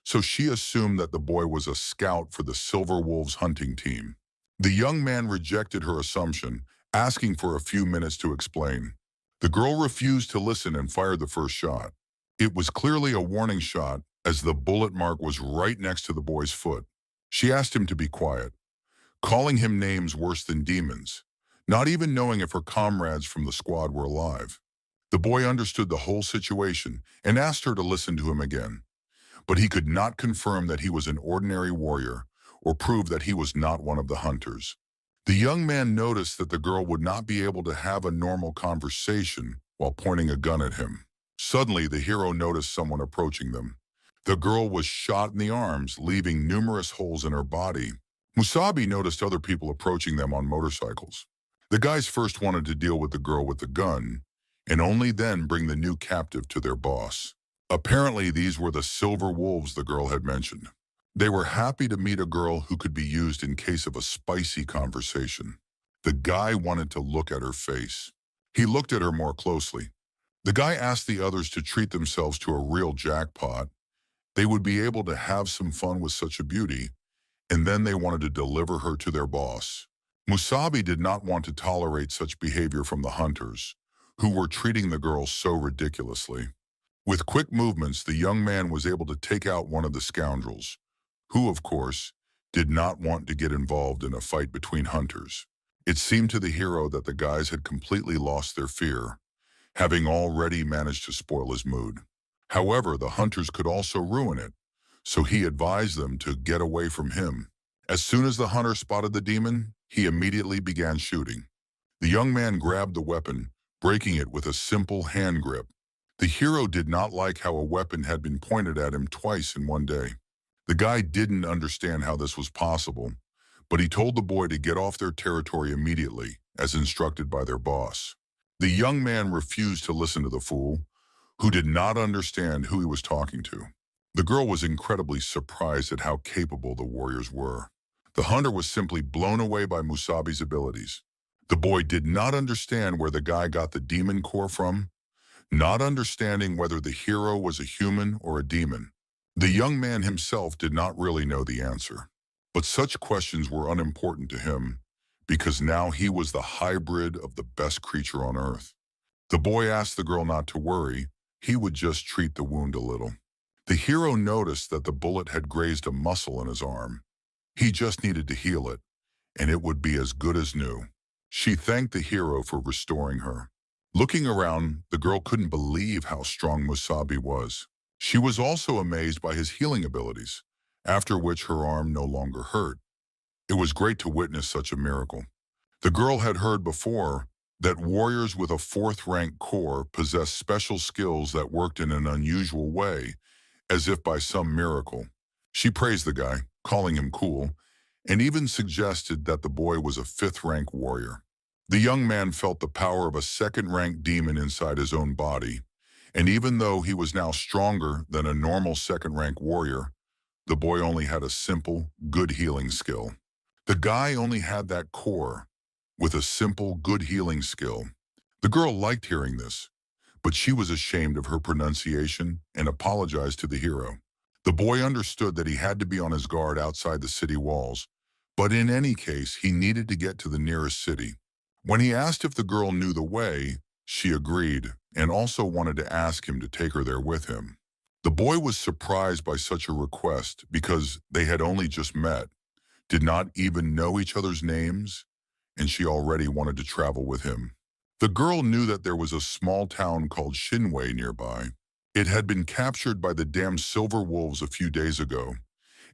so she assumed that the boy was a scout for the Silver Wolves hunting team. The young man rejected her assumption, asking for a few minutes to explain. The girl refused to listen and fired the first shot. It was clearly a warning shot, as the bullet mark was right next to the boy's foot. She asked him to be quiet, calling him names worse than demons, not even knowing if her comrades from the squad were alive. The boy understood the whole situation and asked her to listen to him again, but he could not confirm that he was an ordinary warrior or prove that he was not one of the hunters. The young man noticed that the girl would not be able to have a normal conversation while pointing a gun at him. Suddenly, the hero noticed someone approaching them. The girl was shot in the arms, leaving numerous holes in her body. Musabi noticed other people approaching them on motorcycles. The guys first wanted to deal with the girl with the gun, and only then bring the new captive to their boss. Apparently, these were the Silver Wolves the girl had mentioned. They were happy to meet a girl who could be used in case of a spicy conversation. The guy wanted to look at her face. He looked at her more closely. The guy asked the others to treat themselves to a real jackpot. They would be able to have some fun with such a beauty, and then they wanted to deliver her to their boss. Musabi did not want to tolerate such behavior from the hunters, who were treating the girl so ridiculously. With quick movements, the young man was able to take out one of the scoundrels, who, of course, did not want to get involved in a fight between hunters. It seemed to the hero that the guys had completely lost their fear, having already managed to spoil his mood. However, the hunters could also ruin it, so he advised them to get away from him. As soon as the hunter spotted the demon, he immediately began shooting. The young man grabbed the weapon, breaking it with a simple hand grip. The hero did not like how a weapon had been pointed at him twice in one day. The guy didn't understand how this was possible, but he told the boy to get off their territory immediately, as instructed by their boss. The young man refused to listen to the fool, who did not understand who he was talking to. The girl was incredibly surprised at how capable the warriors were. The hunter was simply blown away by Musabi's abilities. The boy did not understand where the guy got the demon core from, not understanding whether the hero was a human or a demon. The young man himself did not really know the answer. But such questions were unimportant to him, because now he was the hybrid of the best creature on earth. The boy asked the girl not to worry, he would just treat the wound a little. The hero noticed that the bullet had grazed a muscle in his arm. He just needed to heal it, and it would be as good as new. She thanked the hero for restoring her. Looking around, the girl couldn't believe how strong Musabi was. She was also amazed by his healing abilities, after which her arm no longer hurt. It was great to witness such a miracle. The girl had heard before that warriors with a fourth-rank core possessed special skills that worked in an unusual way, as if by some miracle. She praised the guy, calling him cool, and even suggested that the boy was a fifth-rank warrior. The young man felt the power of a second-rank demon inside his own body, and even though he was now stronger than a normal second-rank warrior, the boy only had a simple, good healing skill. The guy only had that core, with a simple, good healing skill. The girl liked hearing this, but she was ashamed of her pronunciation and apologized to the hero. The boy understood that he had to be on his guard outside the city walls, but in any case, he needed to get to the nearest city. When he asked if the girl knew the way, she agreed and also wanted to ask him to take her there with him. The boy was surprised by such a request because they had only just met, did not even know each other's names, and she already wanted to travel with him. The girl knew that there was a small town called Shinwei nearby. It had been captured by the damned silver wolves a few days ago,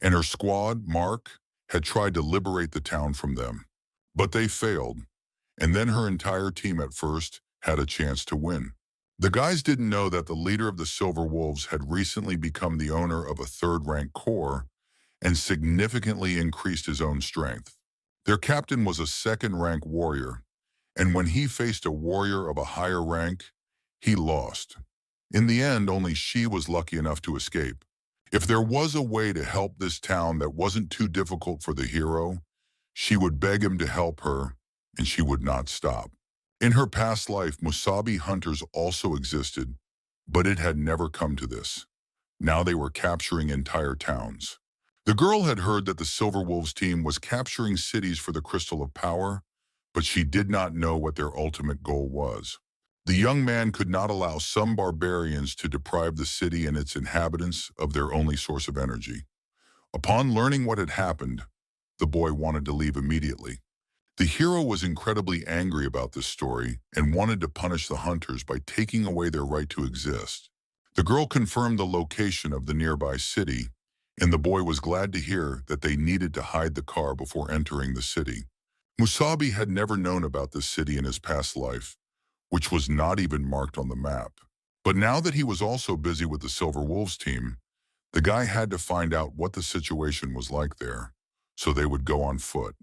and her squad, Mark, had tried to liberate the town from them. But they failed, and then her entire team at first had a chance to win. The guys didn't know that the leader of the Silver Wolves had recently become the owner of a third-rank core and significantly increased his own strength. Their captain was a second-rank warrior, and when he faced a warrior of a higher rank, he lost. In the end, only she was lucky enough to escape. If there was a way to help this town that wasn't too difficult for the hero, she would beg him to help her, and she would not stop. In her past life, Musabi hunters also existed, but it had never come to this. Now they were capturing entire towns. The girl had heard that the Silver Wolves team was capturing cities for the Crystal of Power, but she did not know what their ultimate goal was. The young man could not allow some barbarians to deprive the city and its inhabitants of their only source of energy. Upon learning what had happened, the boy wanted to leave immediately. The hero was incredibly angry about this story and wanted to punish the hunters by taking away their right to exist. The girl confirmed the location of the nearby city, and the boy was glad to hear that they needed to hide the car before entering the city. Musabi had never known about this city in his past life, which was not even marked on the map. But now that he was also busy with the Silver Wolves team, the guy had to find out what the situation was like there, so they would go on foot.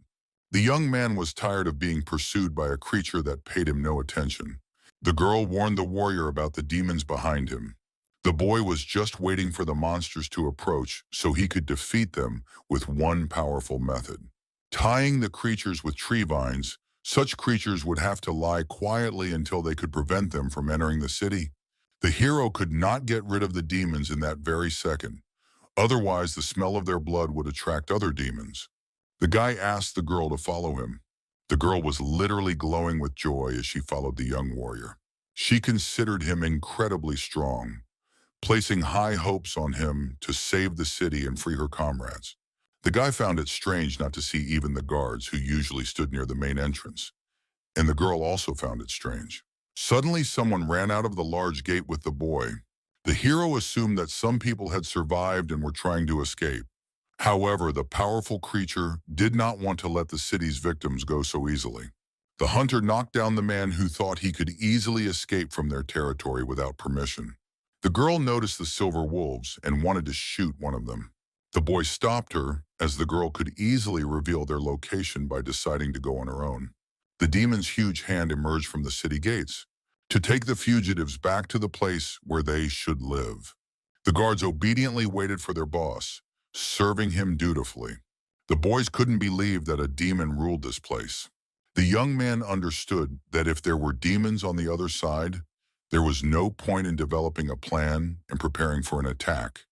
The young man was tired of being pursued by a creature that paid him no attention. The girl warned the warrior about the demons behind him. The boy was just waiting for the monsters to approach so he could defeat them with one powerful method. Tying the creatures with tree vines, such creatures would have to lie quietly until they could prevent them from entering the city. The hero could not get rid of the demons in that very second. Otherwise, the smell of their blood would attract other demons. The guy asked the girl to follow him. The girl was literally glowing with joy as she followed the young warrior. She considered him incredibly strong, placing high hopes on him to save the city and free her comrades. The guy found it strange not to see even the guards who usually stood near the main entrance, and the girl also found it strange. Suddenly, someone ran out of the large gate with the boy. The hero assumed that some people had survived and were trying to escape. However, the powerful creature did not want to let the city's victims go so easily. The hunter knocked down the man who thought he could easily escape from their territory without permission. The girl noticed the Silver Wolves and wanted to shoot one of them. The boy stopped her, as the girl could easily reveal their location by deciding to go on her own. The demon's huge hand emerged from the city gates to take the fugitives back to the place where they should live. The guards obediently waited for their boss, serving him dutifully. The boys couldn't believe that a demon ruled this place. The young man understood that if there were demons on the other side, there was no point in developing a plan and preparing for an attack.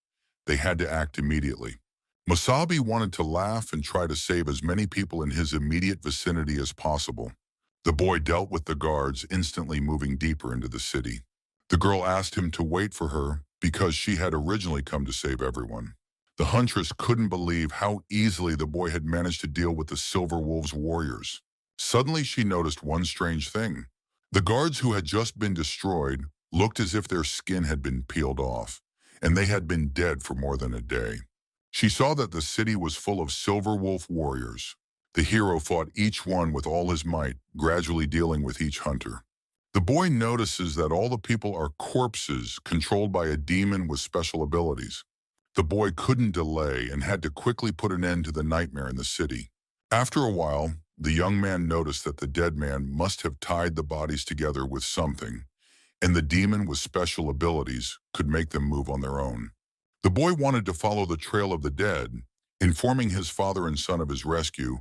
They had to act immediately. Musabi wanted to laugh and try to save as many people in his immediate vicinity as possible. The boy dealt with the guards, instantly moving deeper into the city. The girl asked him to wait for her because she had originally come to save everyone. The huntress couldn't believe how easily the boy had managed to deal with the Silver Wolf's warriors. Suddenly she noticed one strange thing. The guards who had just been destroyed looked as if their skin had been peeled off, and they had been dead for more than a day. She saw that the city was full of Silver Wolf warriors. The hero fought each one with all his might, gradually dealing with each hunter. The boy notices that all the people are corpses controlled by a demon with special abilities. The boy couldn't delay and had to quickly put an end to the nightmare in the city. After a while, the young man noticed that the dead man must have tied the bodies together with something, and the demon with special abilities could make them move on their own. The boy wanted to follow the trail of the dead, informing his father and son of his rescue,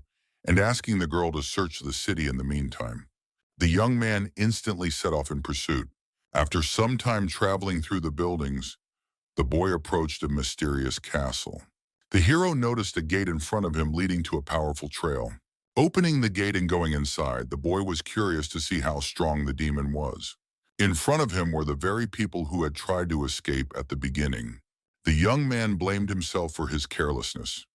and asking the girl to search the city in the meantime. The young man instantly set off in pursuit. After some time traveling through the buildings, the boy approached a mysterious castle. The hero noticed a gate in front of him leading to a powerful trail. Opening the gate and going inside, the boy was curious to see how strong the demon was. In front of him were the very people who had tried to escape at the beginning. The young man blamed himself for his carelessness,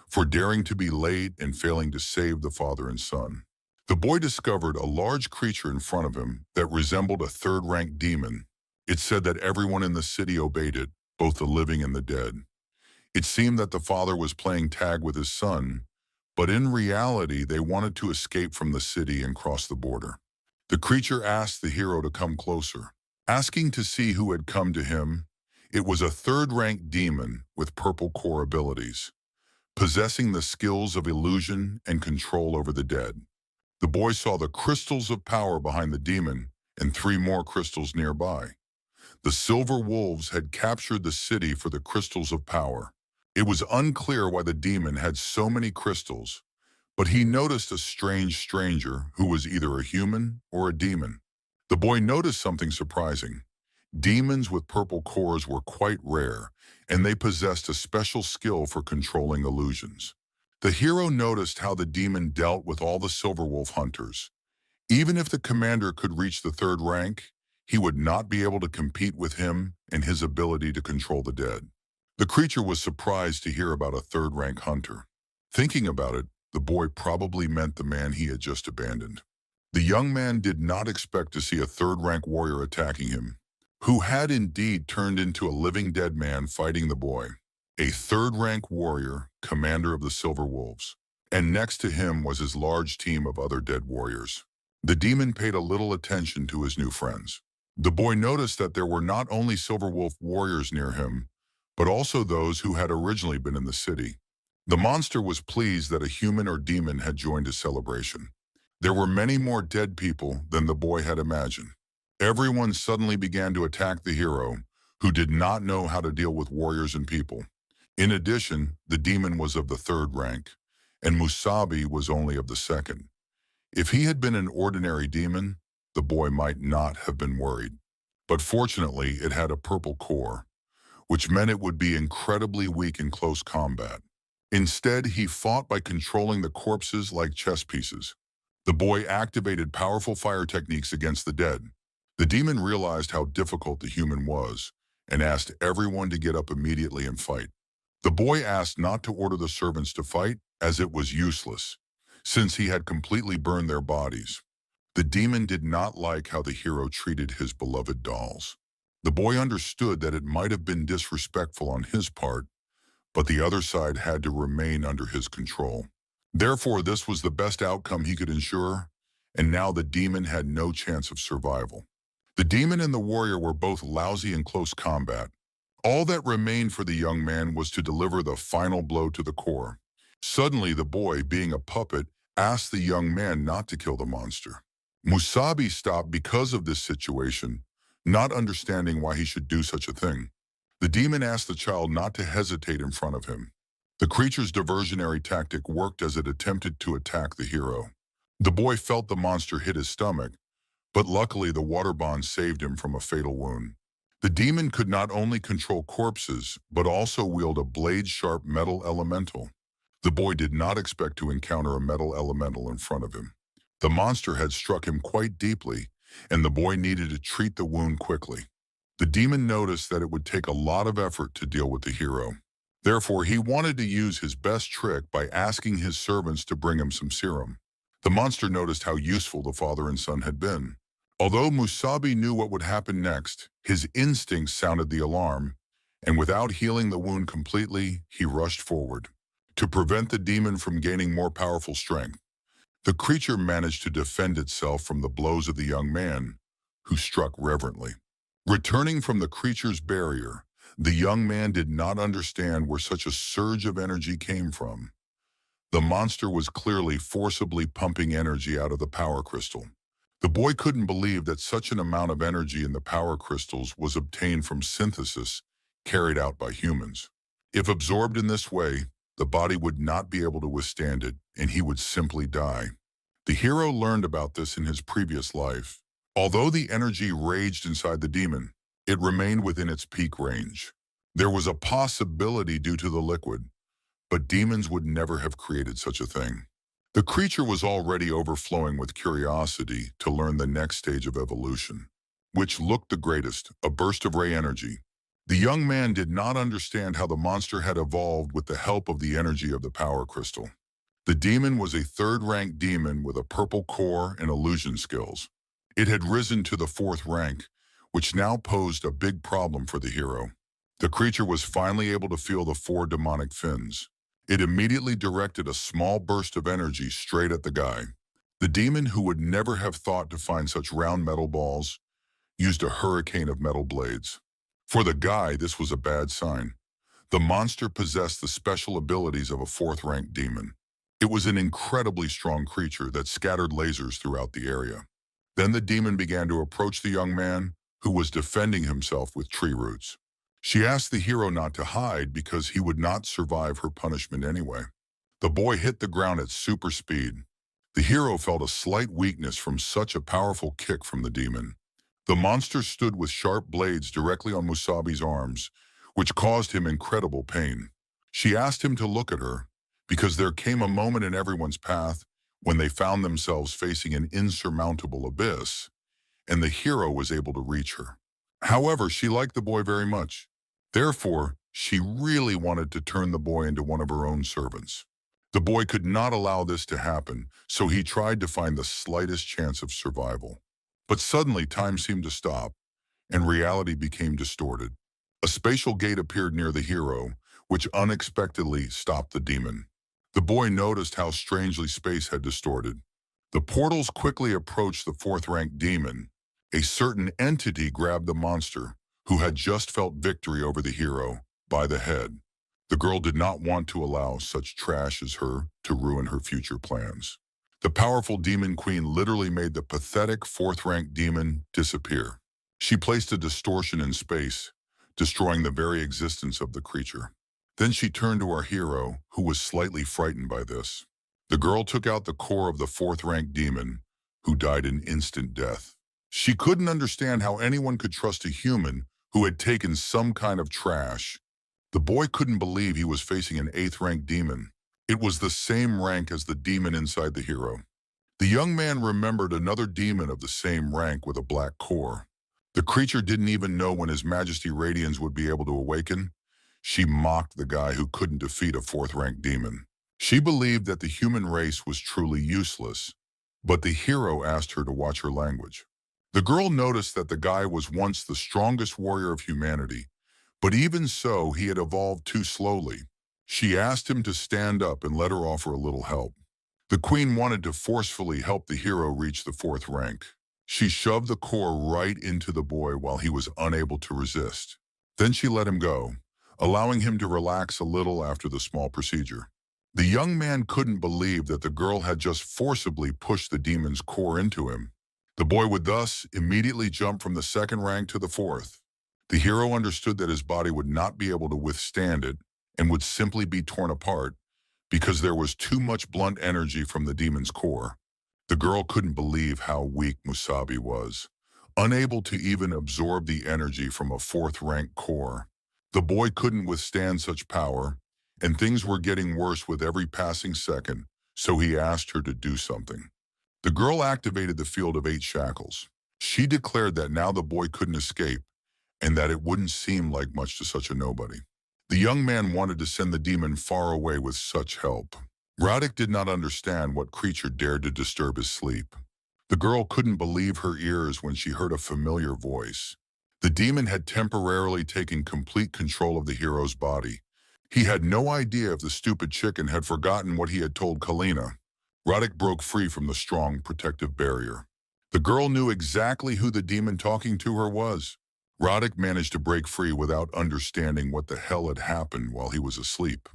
for daring to be late and failing to save the father and son. The boy discovered a large creature in front of him that resembled a third-rank demon. It said that everyone in the city obeyed it, both the living and the dead. It seemed that the father was playing tag with his son, but in reality they wanted to escape from the city and cross the border. The creature asked the hero to come closer, asking to see who had come to him. It was a third-rank demon with purple core abilities, possessing the skills of illusion and control over the dead. The boy saw the crystals of power behind the demon and 3 more crystals nearby. The Silver Wolves had captured the city for the crystals of power. It was unclear why the demon had so many crystals, but he noticed a strange stranger who was either a human or a demon. The boy noticed something surprising. Demons with purple cores were quite rare, and they possessed a special skill for controlling illusions. The hero noticed how the demon dealt with all the Silver Wolf hunters. Even if the commander could reach the 3rd rank, he would not be able to compete with him and his ability to control the dead. The creature was surprised to hear about a 3rd-rank hunter. Thinking about it, the boy probably meant the man he had just abandoned. The young man did not expect to see a 3rd-rank warrior attacking him, who had indeed turned into a living dead man fighting the boy. A 3rd-rank warrior, commander of the Silver Wolves, and next to him was his large team of other dead warriors. The demon paid a little attention to his new friends. The boy noticed that there were not only Silver Wolf warriors near him, but also those who had originally been in the city. The monster was pleased that a human or demon had joined his celebration. There were many more dead people than the boy had imagined. Everyone suddenly began to attack the hero, who did not know how to deal with warriors and people. In addition, the demon was of the 3rd rank, and Musabi was only of the 2nd. If he had been an ordinary demon, the boy might not have been worried. But fortunately, it had a purple core, which meant it would be incredibly weak in close combat. Instead, he fought by controlling the corpses like chess pieces. The boy activated powerful fire techniques against the dead. The demon realized how difficult the human was and asked everyone to get up immediately and fight. The boy asked not to order the servants to fight, as it was useless, since he had completely burned their bodies. The demon did not like how the hero treated his beloved dolls. The boy understood that it might have been disrespectful on his part, but the other side had to remain under his control. Therefore, this was the best outcome he could ensure, and now the demon had no chance of survival. The demon and the warrior were both lousy in close combat. All that remained for the young man was to deliver the final blow to the core. Suddenly, the boy, being a puppet, asked the young man not to kill the monster. Musabi stopped because of this situation, not understanding why he should do such a thing. The demon asked the child not to hesitate in front of him. The creature's diversionary tactic worked as it attempted to attack the hero. The boy felt the monster hit his stomach, but luckily the water bond saved him from a fatal wound. The demon could not only control corpses, but also wield a blade-sharp metal elemental. The boy did not expect to encounter a metal elemental in front of him. The monster had struck him quite deeply, and the boy needed to treat the wound quickly. The demon noticed that it would take a lot of effort to deal with the hero. Therefore, he wanted to use his best trick by asking his servants to bring him some serum. The monster noticed how useful the father and son had been. Although Musabi knew what would happen next, his instincts sounded the alarm, and without healing the wound completely, he rushed forward. To prevent the demon from gaining more powerful strength, the creature managed to defend itself from the blows of the young man, who struck reverently. Returning from the creature's barrier, the young man did not understand where such a surge of energy came from. The monster was clearly forcibly pumping energy out of the power crystal. The boy couldn't believe that such an amount of energy in the power crystals was obtained from synthesis carried out by humans. If absorbed in this way, the body would not be able to withstand it, and he would simply die. The hero learned about this in his previous life. Although the energy raged inside the demon, it remained within its peak range. There was a possibility due to the liquid, but demons would never have created such a thing. The creature was already overflowing with curiosity to learn the next stage of evolution, which looked the greatest, a burst of ray energy. The young man did not understand how the monster had evolved with the help of the energy of the power crystal. The demon was a third-rank demon with a purple core and illusion skills. It had risen to the fourth rank, which now posed a big problem for the hero. The creature was finally able to feel the four demonic fins. It immediately directed a small burst of energy straight at the guy. The demon, who would never have thought to find such round metal balls, used a hurricane of metal blades. For the guy, this was a bad sign. The monster possessed the special abilities of a fourth-rank demon. It was an incredibly strong creature that scattered lasers throughout the area. Then the demon began to approach the young man, who was defending himself with tree roots. She asked the hero not to hide because he would not survive her punishment anyway. The boy hit the ground at super speed. The hero felt a slight weakness from such a powerful kick from the demon. The monster stood with sharp blades directly on Musabi's arms, which caused him incredible pain. She asked him to look at her, because there came a moment in everyone's path when they found themselves facing an insurmountable abyss, and the hero was able to reach her. However, she liked the boy very much. Therefore, she really wanted to turn the boy into one of her own servants. The boy could not allow this to happen, so he tried to find the slightest chance of survival. But suddenly time seemed to stop, and reality became distorted. A spatial gate appeared near the hero, which unexpectedly stopped the demon. The boy noticed how strangely space had distorted. The portals quickly approached the fourth-rank demon. A certain entity grabbed the monster, who had just felt victory over the hero, by the head. The girl did not want to allow such trash as her to ruin her future plans. The powerful demon queen literally made the pathetic fourth-rank demon disappear. She placed a distortion in space, destroying the very existence of the creature. Then she turned to our hero, who was slightly frightened by this. The girl took out the core of the fourth-rank demon, who died an instant death. She couldn't understand how anyone could trust a human who had taken some kind of trash. The boy couldn't believe he was facing an eighth-rank demon. It was the same rank as the demon inside the hero. The young man remembered another demon of the same rank with a black core. The creature didn't even know when His Majesty Radians would be able to awaken. She mocked the guy who couldn't defeat a fourth-rank demon. She believed that the human race was truly useless, but the hero asked her to watch her language. The girl noticed that the guy was once the strongest warrior of humanity, but even so, he had evolved too slowly. She asked him to stand up and let her offer a little help. The queen wanted to forcefully help the hero reach the fourth rank. She shoved the core right into the boy while he was unable to resist. Then she let him go, allowing him to relax a little after the small procedure. The young man couldn't believe that the girl had just forcibly pushed the demon's core into him. The boy would thus immediately jump from the second rank to the fourth. The hero understood that his body would not be able to withstand it, and would simply be torn apart because there was too much blunt energy from the demon's core. The girl couldn't believe how weak Musabi was, unable to even absorb the energy from a fourth-rank core. The boy couldn't withstand such power, and things were getting worse with every passing second, so he asked her to do something. The girl activated the field of 8 shackles. She declared that now the boy couldn't escape, and that it wouldn't seem like much to such a nobody. The young man wanted to send the demon far away with such help. Radek did not understand what creature dared to disturb his sleep. The girl couldn't believe her ears when she heard a familiar voice. The demon had temporarily taken complete control of the hero's body. He had no idea if the stupid chicken had forgotten what he had told Kalina. Radek broke free from the strong protective barrier. The girl knew exactly who the demon talking to her was. Radek managed to break free without understanding what the hell had happened while he was asleep.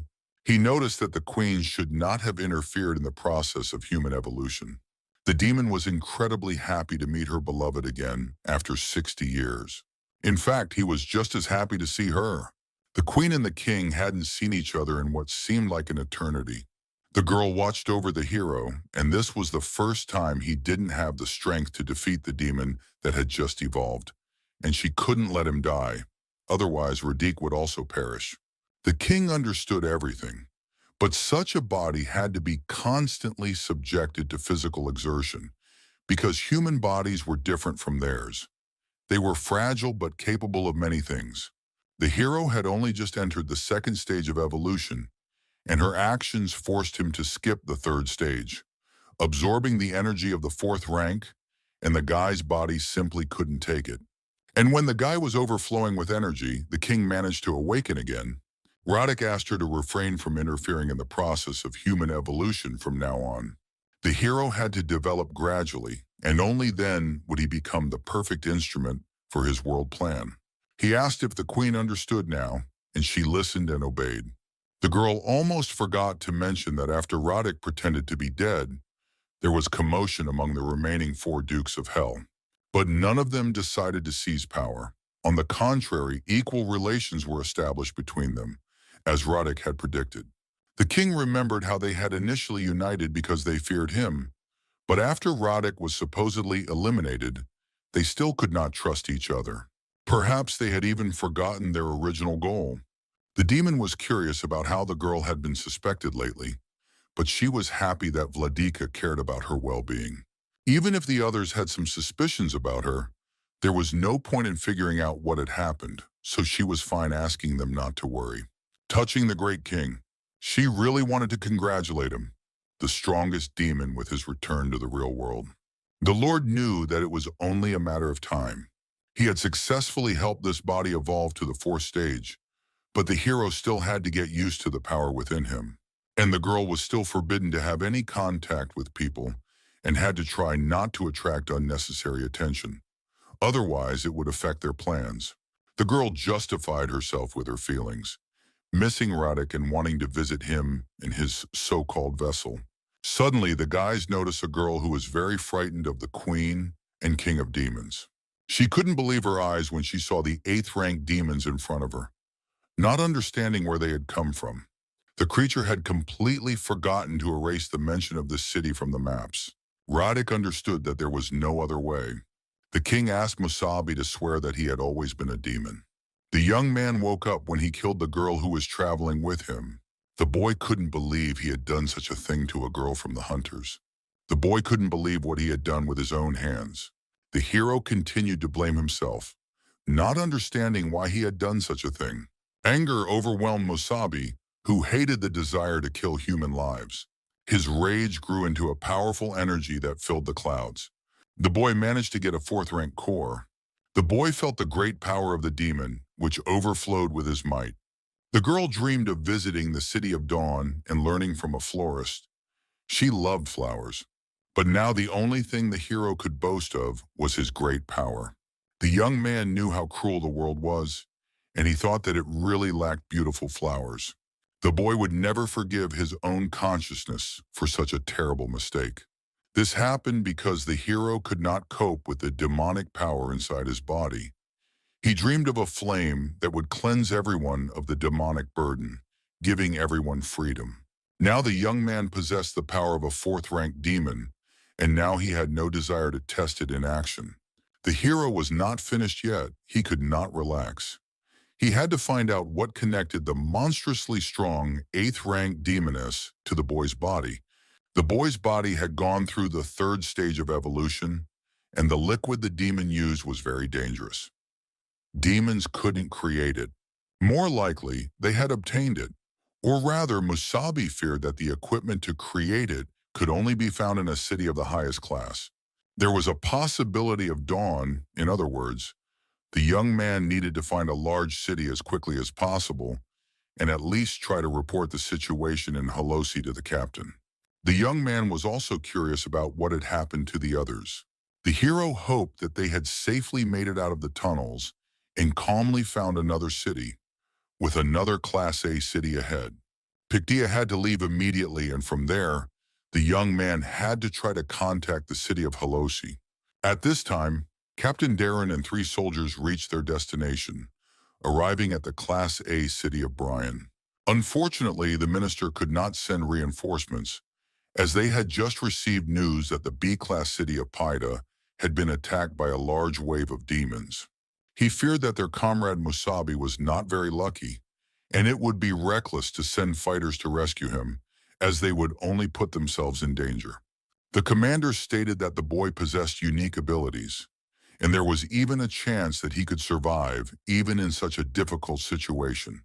He noticed that the queen should not have interfered in the process of human evolution. The demon was incredibly happy to meet her beloved again after 60 years. In fact, he was just as happy to see her. The queen and the king hadn't seen each other in what seemed like an eternity. The girl watched over the hero, and this was the first time he didn't have the strength to defeat the demon that had just evolved. And she couldn't let him die. Otherwise, Radek would also perish. The king understood everything, but such a body had to be constantly subjected to physical exertion because human bodies were different from theirs. They were fragile but capable of many things. The hero had only just entered the second stage of evolution, and her actions forced him to skip the third stage, absorbing the energy of the fourth rank, and the guy's body simply couldn't take it. And when the guy was overflowing with energy, the king managed to awaken again. Radek asked her to refrain from interfering in the process of human evolution from now on. The hero had to develop gradually, and only then would he become the perfect instrument for his world plan. He asked if the queen understood now, and she listened and obeyed. The girl almost forgot to mention that after Radek pretended to be dead, there was commotion among the remaining 4 dukes of hell. But none of them decided to seize power. On the contrary, equal relations were established between them, as Radek had predicted. The king remembered how they had initially united because they feared him, but after Radek was supposedly eliminated, they still could not trust each other. Perhaps they had even forgotten their original goal. The demon was curious about how the girl had been suspected lately, but she was happy that Vladika cared about her well-being. Even if the others had some suspicions about her, there was no point in figuring out what had happened, so she was fine asking them not to worry. Touching the great king, she really wanted to congratulate him, the strongest demon with his return to the real world. The Lord knew that it was only a matter of time. He had successfully helped this body evolve to the 4th stage, but the hero still had to get used to the power within him. And the girl was still forbidden to have any contact with people and had to try not to attract unnecessary attention. Otherwise, it would affect their plans. The girl justified herself with her feelings, missing Radek and wanting to visit him in his so-called vessel. Suddenly, the guys notice a girl who was very frightened of the queen and king of demons. She couldn't believe her eyes when she saw the 8th-ranked demons in front of her, not understanding where they had come from. The creature had completely forgotten to erase the mention of the city from the maps. Radek understood that there was no other way. The king asked Musabi to swear that he had always been a demon. The young man woke up when he killed the girl who was traveling with him. The boy couldn't believe he had done such a thing to a girl from the hunters. The boy couldn't believe what he had done with his own hands. The hero continued to blame himself, not understanding why he had done such a thing. Anger overwhelmed Musabi, who hated the desire to kill human lives. His rage grew into a powerful energy that filled the clouds. The boy managed to get a 4th-rank core. The boy felt the great power of the demon, which overflowed with his might. The girl dreamed of visiting the city of dawn and learning from a florist. She loved flowers. But now the only thing the hero could boast of was his great power. The young man knew how cruel the world was, and he thought that it really lacked beautiful flowers. The boy would never forgive his own consciousness for such a terrible mistake. This happened because the hero could not cope with the demonic power inside his body. He dreamed of a flame that would cleanse everyone of the demonic burden, giving everyone freedom. Now the young man possessed the power of a fourth-rank demon, and now he had no desire to test it in action. The hero was not finished yet. He could not relax. He had to find out what connected the monstrously strong 8th-rank demoness to the boy's body. The boy's body had gone through the third stage of evolution, and the liquid the demon used was very dangerous. Demons couldn't create it. More likely, they had obtained it. Or rather, Musabi feared that the equipment to create it could only be found in a city of the highest class. There was a possibility of dawn, in other words. The young man needed to find a large city as quickly as possible and at least try to report the situation in Holosi to the captain. The young man was also curious about what had happened to the others. The hero hoped that they had safely made it out of the tunnels and calmly found another city, with another Class A city ahead. Pictia had to leave immediately, and from there, the young man had to try to contact the city of Holosi. At this time, Captain Darren and 3 soldiers reached their destination, arriving at the Class A city of Bryan. Unfortunately, the minister could not send reinforcements, as they had just received news that the B-class city of Paida had been attacked by a large wave of demons. He feared that their comrade Musabi was not very lucky, and it would be reckless to send fighters to rescue him, as they would only put themselves in danger. The commander stated that the boy possessed unique abilities, and there was even a chance that he could survive even in such a difficult situation.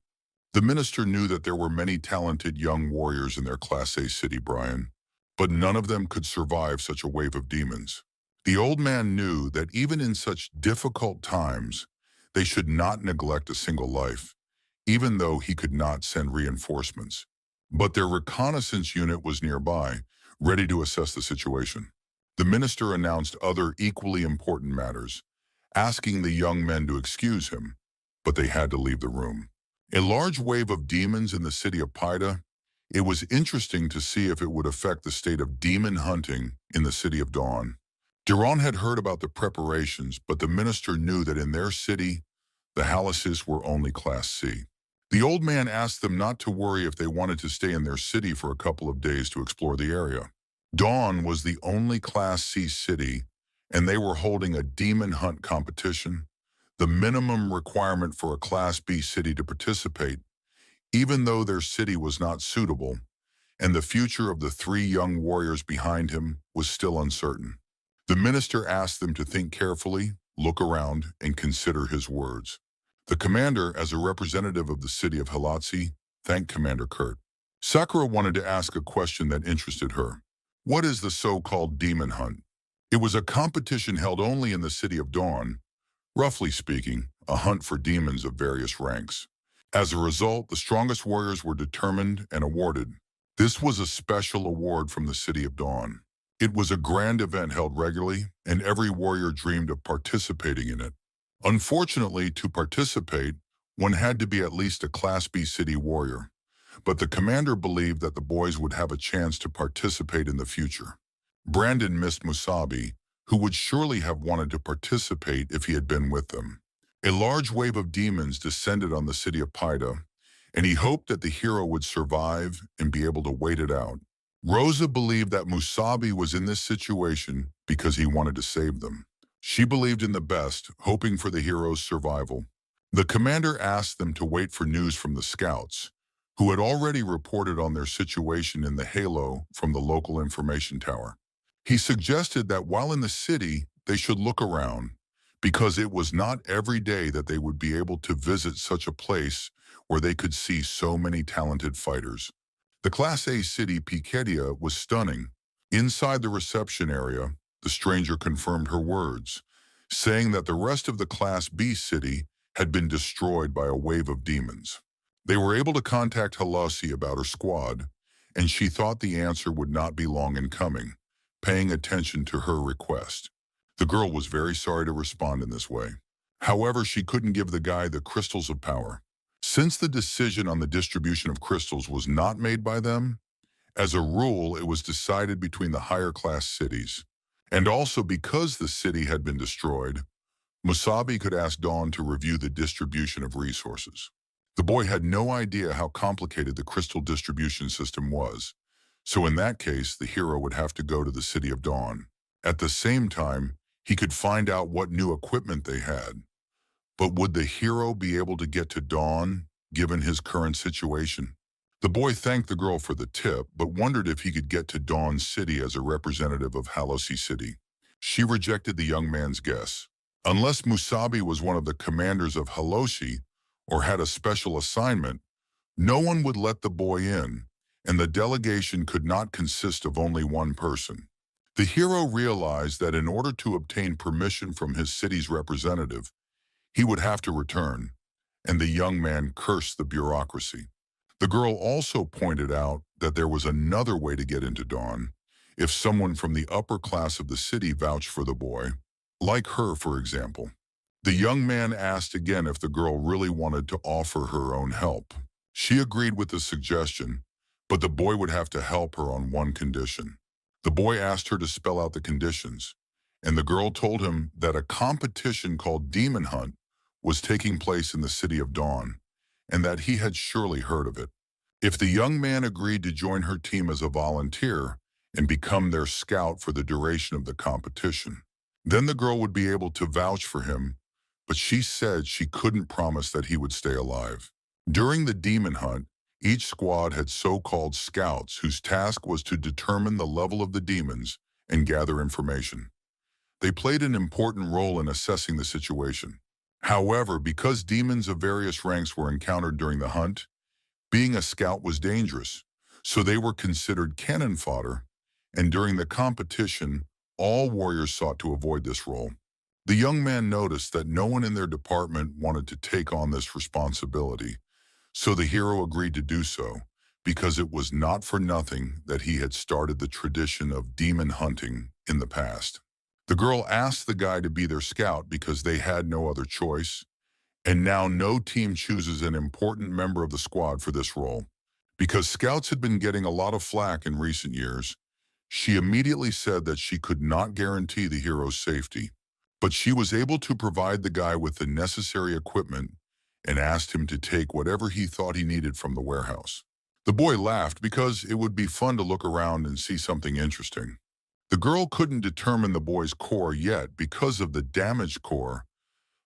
The minister knew that there were many talented young warriors in their Class A city, Bryan, but none of them could survive such a wave of demons. The old man knew that even in such difficult times, they should not neglect a single life, even though he could not send reinforcements. But their reconnaissance unit was nearby, ready to assess the situation. The minister announced other equally important matters, asking the young men to excuse him, but they had to leave the room. A large wave of demons in the city of Paida. It was interesting to see if it would affect the state of demon hunting in the city of Dawn. Duran had heard about the preparations, but the minister knew that in their city, the Halasis were only Class C. The old man asked them not to worry if they wanted to stay in their city for a couple of days to explore the area. Dawn was the only Class C city, and they were holding a demon hunt competition, the minimum requirement for a Class B city to participate, even though their city was not suitable, and the future of the 3 young warriors behind him was still uncertain. The minister asked them to think carefully, look around, and consider his words. The commander, as a representative of the city of Halatsi, thanked Commander Kurt. Sakura wanted to ask a question that interested her. What is the so-called demon hunt? It was a competition held only in the city of Dawn, roughly speaking, a hunt for demons of various ranks. As a result, the strongest warriors were determined and awarded. This was a special award from the city of Dawn. It was a grand event held regularly, and every warrior dreamed of participating in it. Unfortunately, to participate, one had to be at least a Class B city warrior, but the commander believed that the boys would have a chance to participate in the future. Brandon missed Musabi, who would surely have wanted to participate if he had been with them. A large wave of demons descended on the city of Paida, and he hoped that the hero would survive and be able to wait it out. Rosa believed that Musabi was in this situation because he wanted to save them. She believed in the best, hoping for the hero's survival. The commander asked them to wait for news from the scouts, who had already reported on their situation in the halo from the local information tower. He suggested that while in the city, they should look around, because it was not every day that they would be able to visit such a place where they could see so many talented fighters. The Class A city, Piketia, was stunning. Inside the reception area, the stranger confirmed her words, saying that the rest of the Class B city had been destroyed by a wave of demons. They were able to contact Halasi about her squad, and she thought the answer would not be long in coming, paying attention to her request. The girl was very sorry to respond in this way. However, she couldn't give the guy the crystals of power. Since the decision on the distribution of crystals was not made by them, as a rule, it was decided between the higher class cities. And also because the city had been destroyed, Musabi could ask Dawn to review the distribution of resources. The boy had no idea how complicated the crystal distribution system was, so in that case, the hero would have to go to the City of Dawn. At the same time, he could find out what new equipment they had. But would the hero be able to get to Dawn, given his current situation? The boy thanked the girl for the tip, but wondered if he could get to Dawn City as a representative of Halosi City. She rejected the young man's guess. Unless Musabi was one of the commanders of Haloshi or had a special assignment, no one would let the boy in, and the delegation could not consist of only one person. The hero realized that in order to obtain permission from his city's representative, he would have to return, and the young man cursed the bureaucracy. The girl also pointed out that there was another way to get into Dawn, if someone from the upper class of the city vouched for the boy, like her, for example. The young man asked again if the girl really wanted to offer her own help. She agreed with the suggestion, but the boy would have to help her on one condition. The boy asked her to spell out the conditions, and the girl told him that a competition called Demon Hunt was taking place in the City of Dawn, and that he had surely heard of it. If the young man agreed to join her team as a volunteer and become their scout for the duration of the competition, then the girl would be able to vouch for him, but she said she couldn't promise that he would stay alive. During the demon hunt, each squad had so-called scouts whose task was to determine the level of the demons and gather information. They played an important role in assessing the situation. However, because demons of various ranks were encountered during the hunt, being a scout was dangerous, so they were considered cannon fodder, and during the competition, all warriors sought to avoid this role. The young man noticed that no one in their department wanted to take on this responsibility, so the hero agreed to do so, because it was not for nothing that he had started the tradition of demon hunting in the past. The girl asked the guy to be their scout because they had no other choice, and now no team chooses an important member of the squad for this role. Because scouts had been getting a lot of flack in recent years, she immediately said that she could not guarantee the hero's safety, but she was able to provide the guy with the necessary equipment and asked him to take whatever he thought he needed from the warehouse. The boy laughed because it would be fun to look around and see something interesting. The girl couldn't determine the boy's core yet because of the damaged core,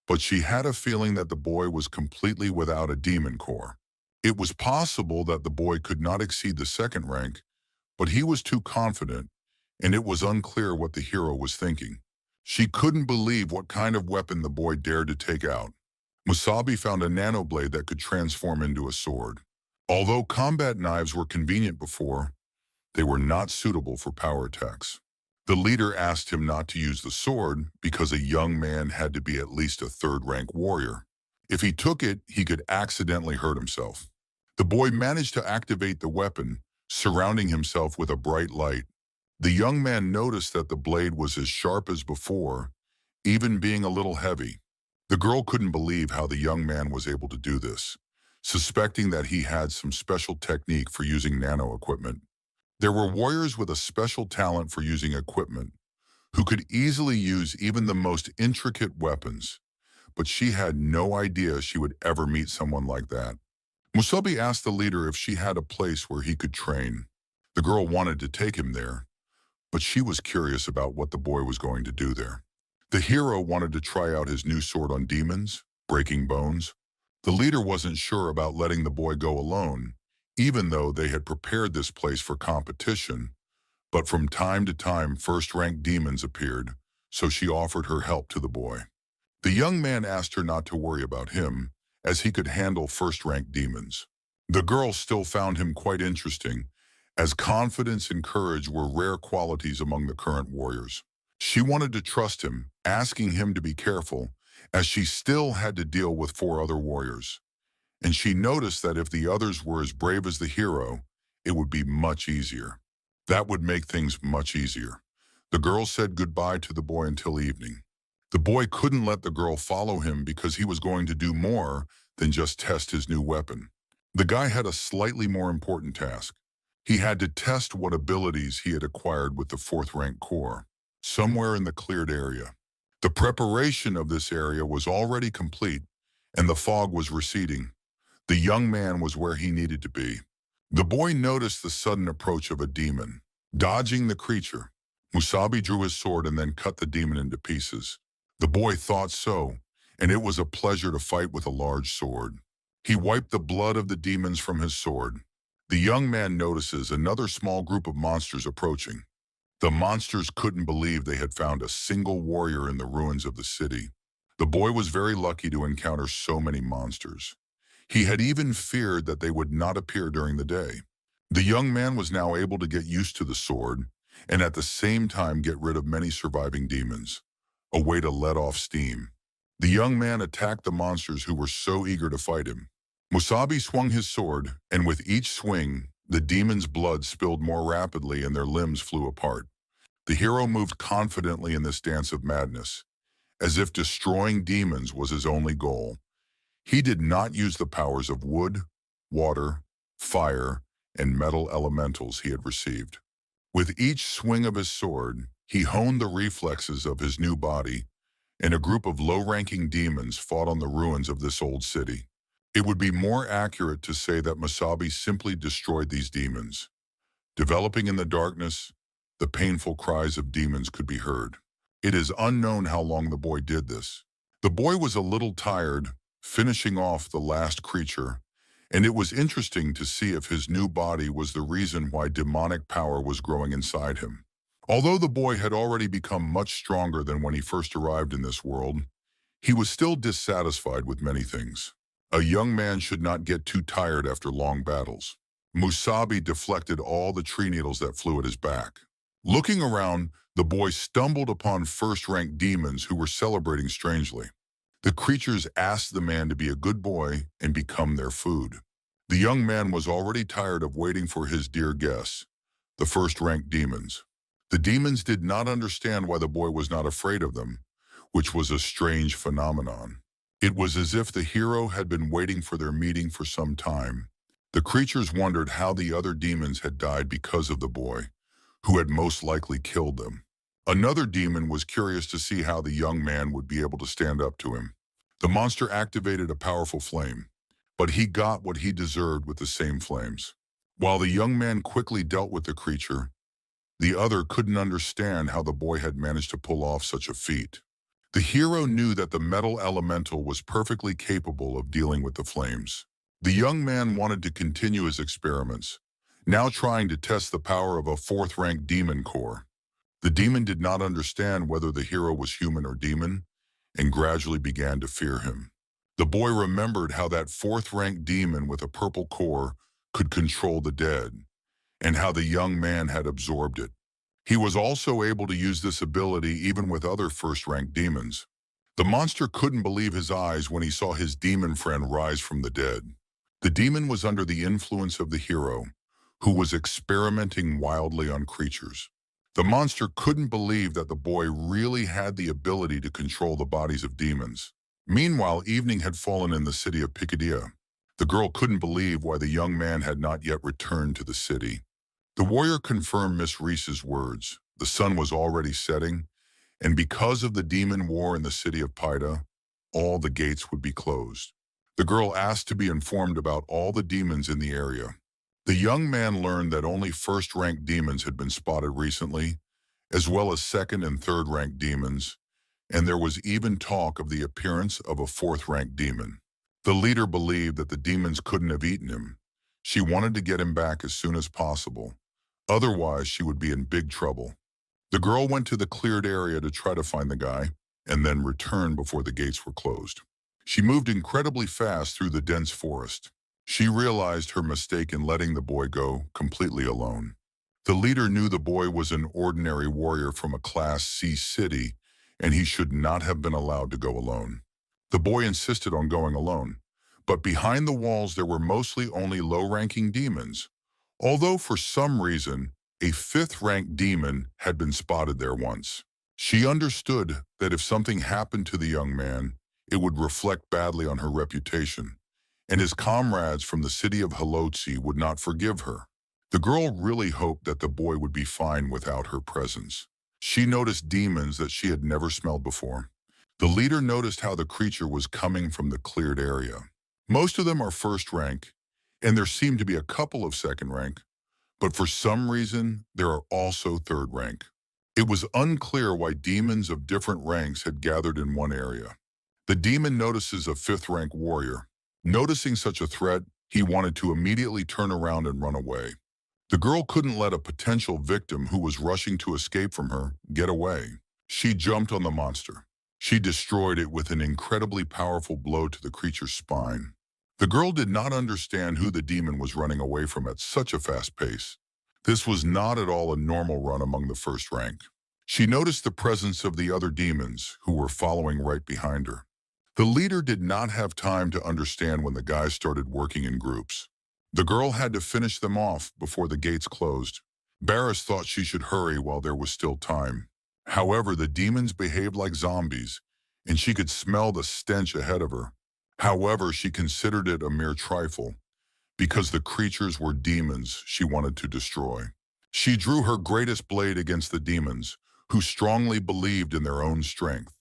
but she had a feeling that the boy was completely without a demon core. It was possible that the boy could not exceed the second rank, but he was too confident, and it was unclear what the hero was thinking. She couldn't believe what kind of weapon the boy dared to take out. Musabi found a nanoblade that could transform into a sword. Although combat knives were convenient before, they were not suitable for power attacks. The leader asked him not to use the sword because a young man had to be at least a third-rank warrior. If he took it, he could accidentally hurt himself. The boy managed to activate the weapon, surrounding himself with a bright light. The young man noticed that the blade was as sharp as before, even being a little heavy. The girl couldn't believe how the young man was able to do this, suspecting that he had some special technique for using nano equipment. There were warriors with a special talent for using equipment, who could easily use even the most intricate weapons, but she had no idea she would ever meet someone like that. Musabi asked the leader if she had a place where he could train. The girl wanted to take him there, but she was curious about what the boy was going to do there. The hero wanted to try out his new sword on demons, breaking bones. The leader wasn't sure about letting the boy go alone, even though they had prepared this place for competition, but from time to time first-rank demons appeared, so she offered her help to the boy. The young man asked her not to worry about him, as he could handle first-rank demons. The girl still found him quite interesting, as confidence and courage were rare qualities among the current warriors. She wanted to trust him, asking him to be careful, as she still had to deal with 4 other warriors. And she noticed that if the others were as brave as the hero, it would be much easier. That would make things much easier. The girl said goodbye to the boy until evening. The boy couldn't let the girl follow him because he was going to do more than just test his new weapon. The guy had a slightly more important task. He had to test what abilities he had acquired with the 4th-rank core, somewhere in the cleared area. The preparation of this area was already complete, and the fog was receding. The young man was where he needed to be. The boy noticed the sudden approach of a demon. Dodging the creature, Musabi drew his sword and then cut the demon into pieces. The boy thought so, and it was a pleasure to fight with a large sword. He wiped the blood of the demons from his sword. The young man notices another small group of monsters approaching. The monsters couldn't believe they had found a single warrior in the ruins of the city. The boy was very lucky to encounter so many monsters. He had even feared that they would not appear during the day. The young man was now able to get used to the sword and at the same time get rid of many surviving demons, a way to let off steam. The young man attacked the monsters who were so eager to fight him. Musabi swung his sword, and with each swing, the demons' blood spilled more rapidly and their limbs flew apart. The hero moved confidently in this dance of madness, as if destroying demons was his only goal. He did not use the powers of wood, water, fire, and metal elementals he had received. With each swing of his sword, he honed the reflexes of his new body, and a group of low-ranking demons fought on the ruins of this old city. It would be more accurate to say that Musabi simply destroyed these demons. Developing in the darkness, the painful cries of demons could be heard. It is unknown how long the boy did this. The boy was a little tired, finishing off the last creature, and it was interesting to see if his new body was the reason why demonic power was growing inside him. Although the boy had already become much stronger than when he first arrived in this world, he was still dissatisfied with many things. A young man should not get too tired after long battles. Musabi deflected all the tree needles that flew at his back. Looking around, the boy stumbled upon first-rank demons who were celebrating strangely. The creatures asked the man to be a good boy and become their food. The young man was already tired of waiting for his dear guests, the first-rank demons. The demons did not understand why the boy was not afraid of them, which was a strange phenomenon. It was as if the hero had been waiting for their meeting for some time. The creatures wondered how the other demons had died because of the boy, who had most likely killed them. Another demon was curious to see how the young man would be able to stand up to him. The monster activated a powerful flame, but he got what he deserved with the same flames. While the young man quickly dealt with the creature, the other couldn't understand how the boy had managed to pull off such a feat. The hero knew that the metal elemental was perfectly capable of dealing with the flames. The young man wanted to continue his experiments, now trying to test the power of a fourth-rank demon core. The demon did not understand whether the hero was human or demon, and gradually began to fear him. The boy remembered how that fourth-rank demon with a purple core could control the dead, and how the young man had absorbed it. He was also able to use this ability even with other first-rank demons. The monster couldn't believe his eyes when he saw his demon friend rise from the dead. The demon was under the influence of the hero, who was experimenting wildly on creatures. The monster couldn't believe that the boy really had the ability to control the bodies of demons. Meanwhile, evening had fallen in the city of Picardie. The girl couldn't believe why the young man had not yet returned to the city. The warrior confirmed Miss Reese's words. The sun was already setting, and because of the demon war in the city of Pida, all the gates would be closed. The girl asked to be informed about all the demons in the area. The young man learned that only first-rank demons had been spotted recently, as well as second- and third-rank demons, and there was even talk of the appearance of a fourth-rank demon. The leader believed that the demons couldn't have eaten him. She wanted to get him back as soon as possible. Otherwise, she would be in big trouble. The girl went to the cleared area to try to find the guy, and then returned before the gates were closed. She moved incredibly fast through the dense forest. She realized her mistake in letting the boy go completely alone. The leader knew the boy was an ordinary warrior from a Class C city, and he should not have been allowed to go alone. The boy insisted on going alone, but behind the walls there were mostly only low-ranking demons, although for some reason, a fifth-ranked demon had been spotted there once. She understood that if something happened to the young man, it would reflect badly on her reputation, and his comrades from the city of Halotsi would not forgive her. The girl really hoped that the boy would be fine without her presence. She noticed demons that she had never smelled before. The leader noticed how the creature was coming from the cleared area. Most of them are first rank, and there seem to be a couple of second rank, but for some reason, there are also third rank. It was unclear why demons of different ranks had gathered in one area. The demon notices a fifth rank warrior. Noticing such a threat, he wanted to immediately turn around and run away. The girl couldn't let a potential victim who was rushing to escape from her get away. She jumped on the monster. She destroyed it with an incredibly powerful blow to the creature's spine. The girl did not understand who the demon was running away from at such a fast pace. This was not at all a normal run among the first rank. She noticed the presence of the other demons who were following right behind her. The leader did not have time to understand when the guys started working in groups. The girl had to finish them off before the gates closed. Barris thought she should hurry while there was still time. However, the demons behaved like zombies, and she could smell the stench ahead of her. However, she considered it a mere trifle, because the creatures were demons she wanted to destroy. She drew her greatest blade against the demons, who strongly believed in their own strength.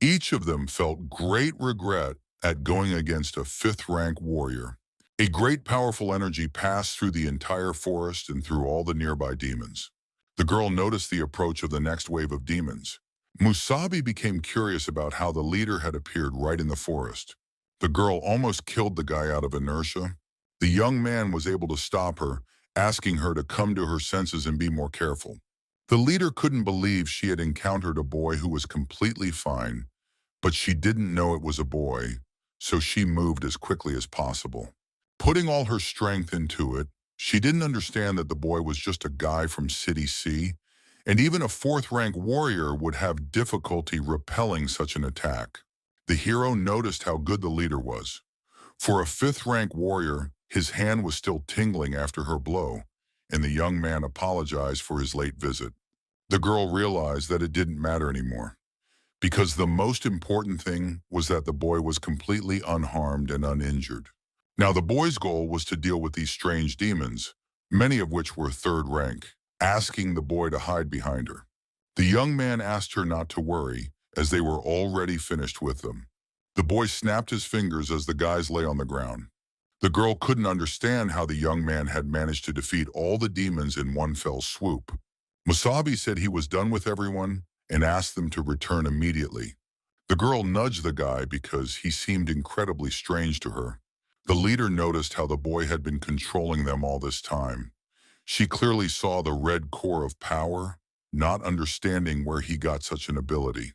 Each of them felt great regret at going against a fifth-rank warrior. A great powerful energy passed through the entire forest and through all the nearby demons. The girl noticed the approach of the next wave of demons. Musabi became curious about how the leader had appeared right in the forest. The girl almost killed the guy out of inertia. The young man was able to stop her, asking her to come to her senses and be more careful. The leader couldn't believe she had encountered a boy who was completely fine, but she didn't know it was a boy, so she moved as quickly as possible. Putting all her strength into it, she didn't understand that the boy was just a guy from City C, and even a fourth-rank warrior would have difficulty repelling such an attack. The hero noticed how good the leader was. For a fifth-rank warrior, his hand was still tingling after her blow, and the young man apologized for his late visit. The girl realized that it didn't matter anymore, because the most important thing was that the boy was completely unharmed and uninjured. Now, the boy's goal was to deal with these strange demons, many of which were third rank, asking the boy to hide behind her. The young man asked her not to worry, as they were already finished with them. The boy snapped his fingers as the guys lay on the ground. The girl couldn't understand how the young man had managed to defeat all the demons in one fell swoop. Musabi said he was done with everyone and asked them to return immediately. The girl nudged the guy because he seemed incredibly strange to her. The leader noticed how the boy had been controlling them all this time. She clearly saw the red core of power, not understanding where he got such an ability.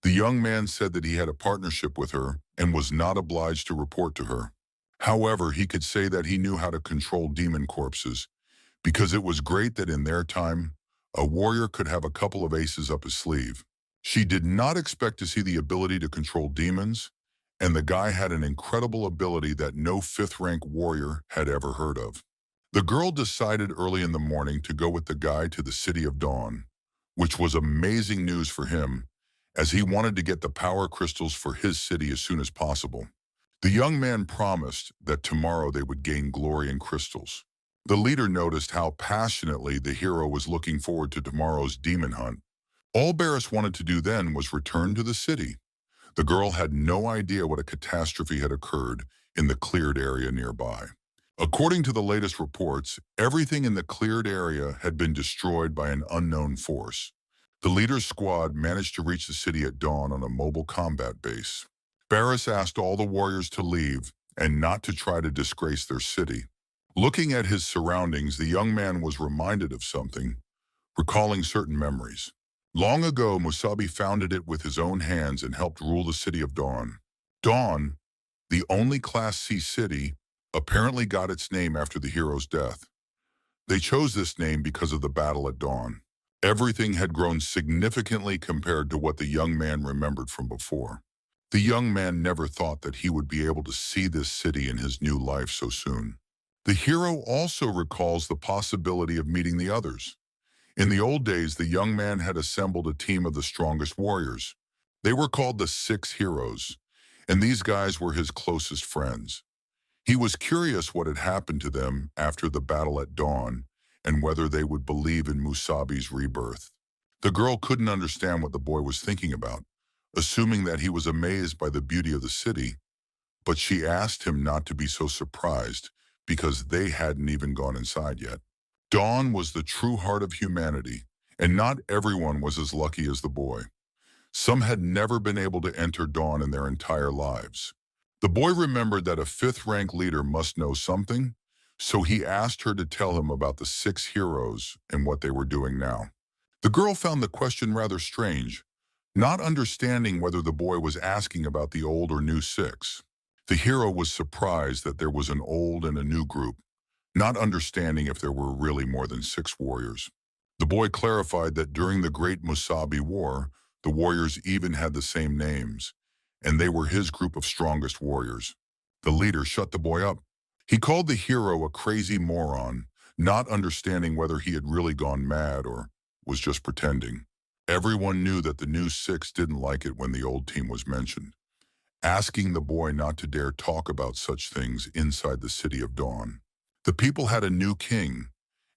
The young man said that he had a partnership with her and was not obliged to report to her. However, he could say that he knew how to control demon corpses, because it was great that in their time, a warrior could have a couple of aces up his sleeve. She did not expect to see the ability to control demons, and the guy had an incredible ability that no fifth-rank warrior had ever heard of. The girl decided early in the morning to go with the guy to the City of Dawn, which was amazing news for him, as he wanted to get the power crystals for his city as soon as possible. The young man promised that tomorrow they would gain glory and crystals. The leader noticed how passionately the hero was looking forward to tomorrow's demon hunt. All Barris wanted to do then was return to the city. The girl had no idea what a catastrophe had occurred in the cleared area nearby. According to the latest reports, everything in the cleared area had been destroyed by an unknown force. The leader's squad managed to reach the city at dawn on a mobile combat base. Barris asked all the warriors to leave and not to try to disgrace their city. Looking at his surroundings, the young man was reminded of something, recalling certain memories. Long ago, Musabi founded it with his own hands and helped rule the city of Dawn. Dawn, the only Class C city, apparently got its name after the hero's death. They chose this name because of the battle at Dawn. Everything had grown significantly compared to what the young man remembered from before. The young man never thought that he would be able to see this city in his new life so soon. The hero also recalls the possibility of meeting the others. In the old days, the young man had assembled a team of the strongest warriors. They were called the Six Heroes, and these guys were his closest friends. He was curious what had happened to them after the battle at Dawn and whether they would believe in Musabi's rebirth. The girl couldn't understand what the boy was thinking about, assuming that he was amazed by the beauty of the city, but she asked him not to be so surprised because they hadn't even gone inside yet. Dawn was the true heart of humanity, and not everyone was as lucky as the boy. Some had never been able to enter Dawn in their entire lives. The boy remembered that a fifth-rank leader must know something, so he asked her to tell him about the 6 heroes and what they were doing now. The girl found the question rather strange, not understanding whether the boy was asking about the old or new 6. The hero was surprised that there was an old and a new group, not understanding if there were really more than 6 warriors. The boy clarified that during the Great Musabi War, the warriors even had the same names, and they were his group of strongest warriors. The leader shut the boy up. He called the hero a crazy moron, not understanding whether he had really gone mad or was just pretending. Everyone knew that the new 6 didn't like it when the old team was mentioned, asking the boy not to dare talk about such things inside the city of Dawn. The people had a new king,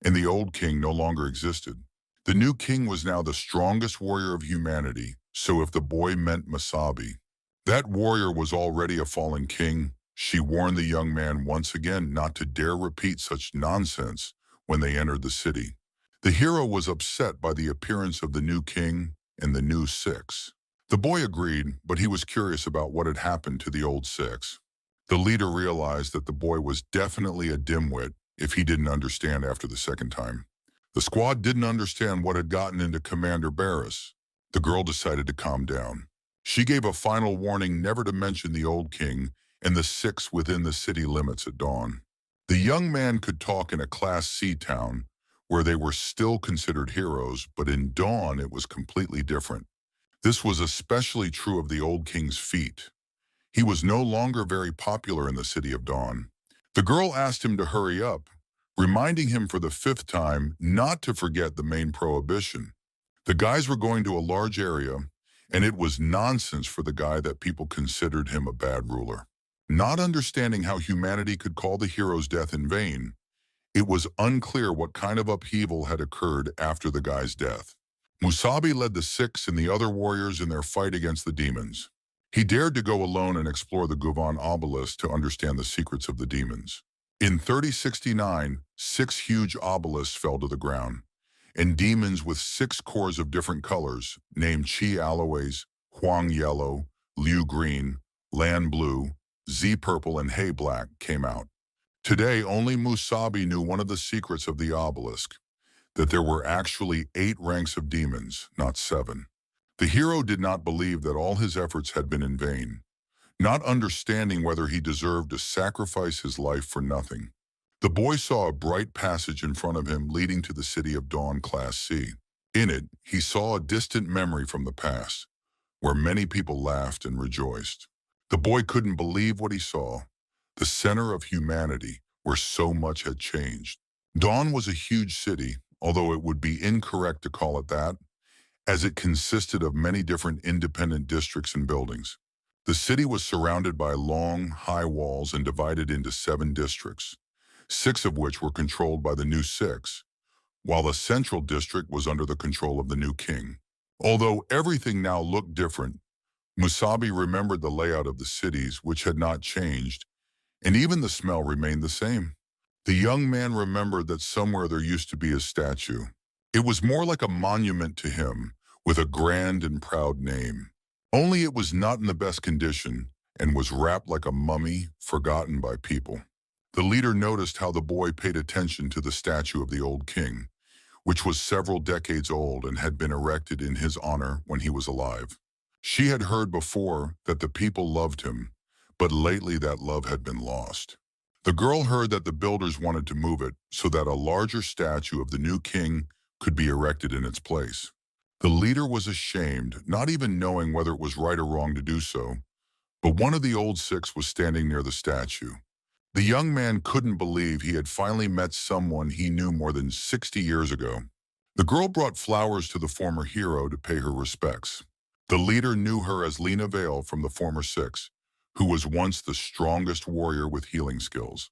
and the old king no longer existed. The new king was now the strongest warrior of humanity, so if the boy meant Musabi, that warrior was already a fallen king. She warned the young man once again not to dare repeat such nonsense when they entered the city. The hero was upset by the appearance of the new king and the new 6. The boy agreed, but he was curious about what had happened to the old 6. The leader realized that the boy was definitely a dimwit if he didn't understand after the second time. The squad didn't understand what had gotten into Commander Barris. The girl decided to calm down. She gave a final warning never to mention the old king and the 6 within the city limits at dawn. The young man could talk in a Class C town where they were still considered heroes, but in Dawn it was completely different. This was especially true of the old king's feat. He was no longer very popular in the city of Dawn. The girl asked him to hurry up, reminding him for the 5th time not to forget the main prohibition. The guys were going to a large area, and it was nonsense for the guy that people considered him a bad ruler. Not understanding how humanity could call the hero's death in vain, it was unclear what kind of upheaval had occurred after the guy's death. Musabi led the 6 and the other warriors in their fight against the demons. He dared to go alone and explore the Guvan obelisk to understand the secrets of the demons. In 3069, 6 huge obelisks fell to the ground, and demons with 6 cores of different colors, named Chi Aloes, Huang Yellow, Liu Green, Lan Blue, Z Purple, and He Black, came out. Today, only Musabi knew one of the secrets of the obelisk, that there were actually 8 ranks of demons, not 7. The hero did not believe that all his efforts had been in vain, not understanding whether he deserved to sacrifice his life for nothing. The boy saw a bright passage in front of him leading to the city of Dawn Class C. In it, he saw a distant memory from the past, where many people laughed and rejoiced. The boy couldn't believe what he saw, the center of humanity, where so much had changed. Dawn was a huge city, although it would be incorrect to call it that, as it consisted of many different independent districts and buildings. The city was surrounded by long, high walls and divided into 7 districts, 6 of which were controlled by the new 6, while the central district was under the control of the new king. Although everything now looked different, Musabi remembered the layout of the cities, which had not changed, and even the smell remained the same. The young man remembered that somewhere there used to be a statue. It was more like a monument to him, with a grand and proud name. Only it was not in the best condition and was wrapped like a mummy, forgotten by people. The leader noticed how the boy paid attention to the statue of the old king, which was several decades old and had been erected in his honor when he was alive. She had heard before that the people loved him, but lately that love had been lost. The girl heard that the builders wanted to move it so that a larger statue of the new king could be erected in its place. The leader was ashamed, not even knowing whether it was right or wrong to do so, but one of the old 6 was standing near the statue. The young man couldn't believe he had finally met someone he knew more than 60 years ago. The girl brought flowers to the former hero to pay her respects. The leader knew her as Lena Vale from the former 6, who was once the strongest warrior with healing skills.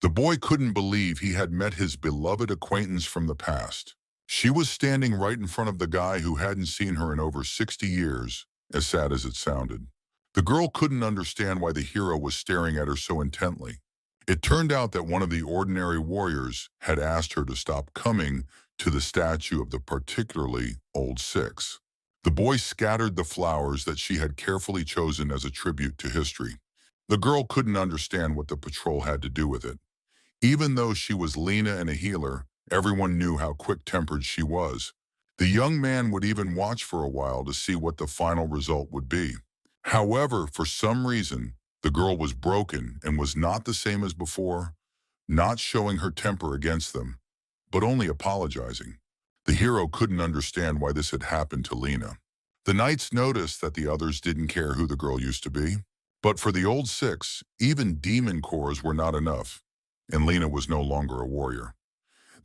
The boy couldn't believe he had met his beloved acquaintance from the past. She was standing right in front of the guy who hadn't seen her in over 60 years, as sad as it sounded. The girl couldn't understand why the hero was staring at her so intently. It turned out that one of the ordinary warriors had asked her to stop coming to the statue of the particularly old six. The boy scattered the flowers that she had carefully chosen as a tribute to history. The girl couldn't understand what the patrol had to do with it. Even though she was Lena and a healer, everyone knew how quick-tempered she was. The young man would even watch for a while to see what the final result would be. However, for some reason, the girl was broken and was not the same as before, not showing her temper against them, but only apologizing. The hero couldn't understand why this had happened to Lena. The knights noticed that the others didn't care who the girl used to be. But for the old six, even demon cores were not enough, and Lena was no longer a warrior.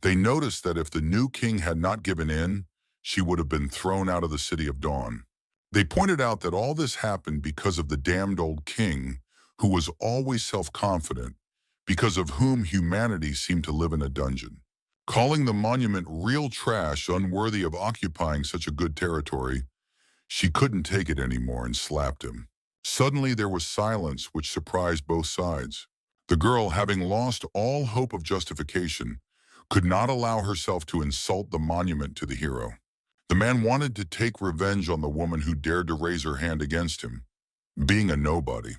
They noticed that if the new king had not given in, she would have been thrown out of the city of Dawn. They pointed out that all this happened because of the damned old king, who was always self-confident, because of whom humanity seemed to live in a dungeon. Calling the monument real trash, unworthy of occupying such a good territory, she couldn't take it anymore and slapped him. Suddenly there was silence which surprised both sides. The girl, having lost all hope of justification, could not allow herself to insult the monument to the hero. The man wanted to take revenge on the woman who dared to raise her hand against him, being a nobody.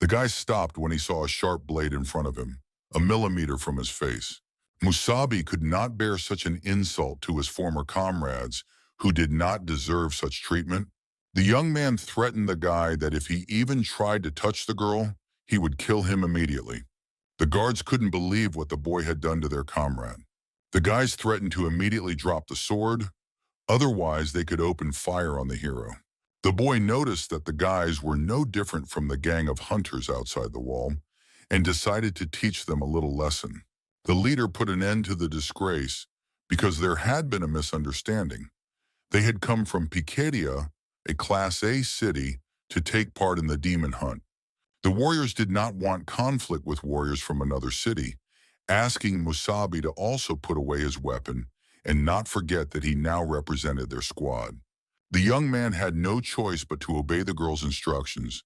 The guy stopped when he saw a sharp blade in front of him, a millimeter from his face. Musabi could not bear such an insult to his former comrades, who did not deserve such treatment. The young man threatened the guy that if he even tried to touch the girl, he would kill him immediately. The guards couldn't believe what the boy had done to their comrade. The guys threatened to immediately drop the sword, otherwise they could open fire on the hero. The boy noticed that the guys were no different from the gang of hunters outside the wall and decided to teach them a little lesson. The leader put an end to the disgrace because there had been a misunderstanding. They had come from Picadia, a Class A city, to take part in the demon hunt. The warriors did not want conflict with warriors from another city, asking Musabi to also put away his weapon and not forget that he now represented their squad. The young man had no choice but to obey the girl's instructions,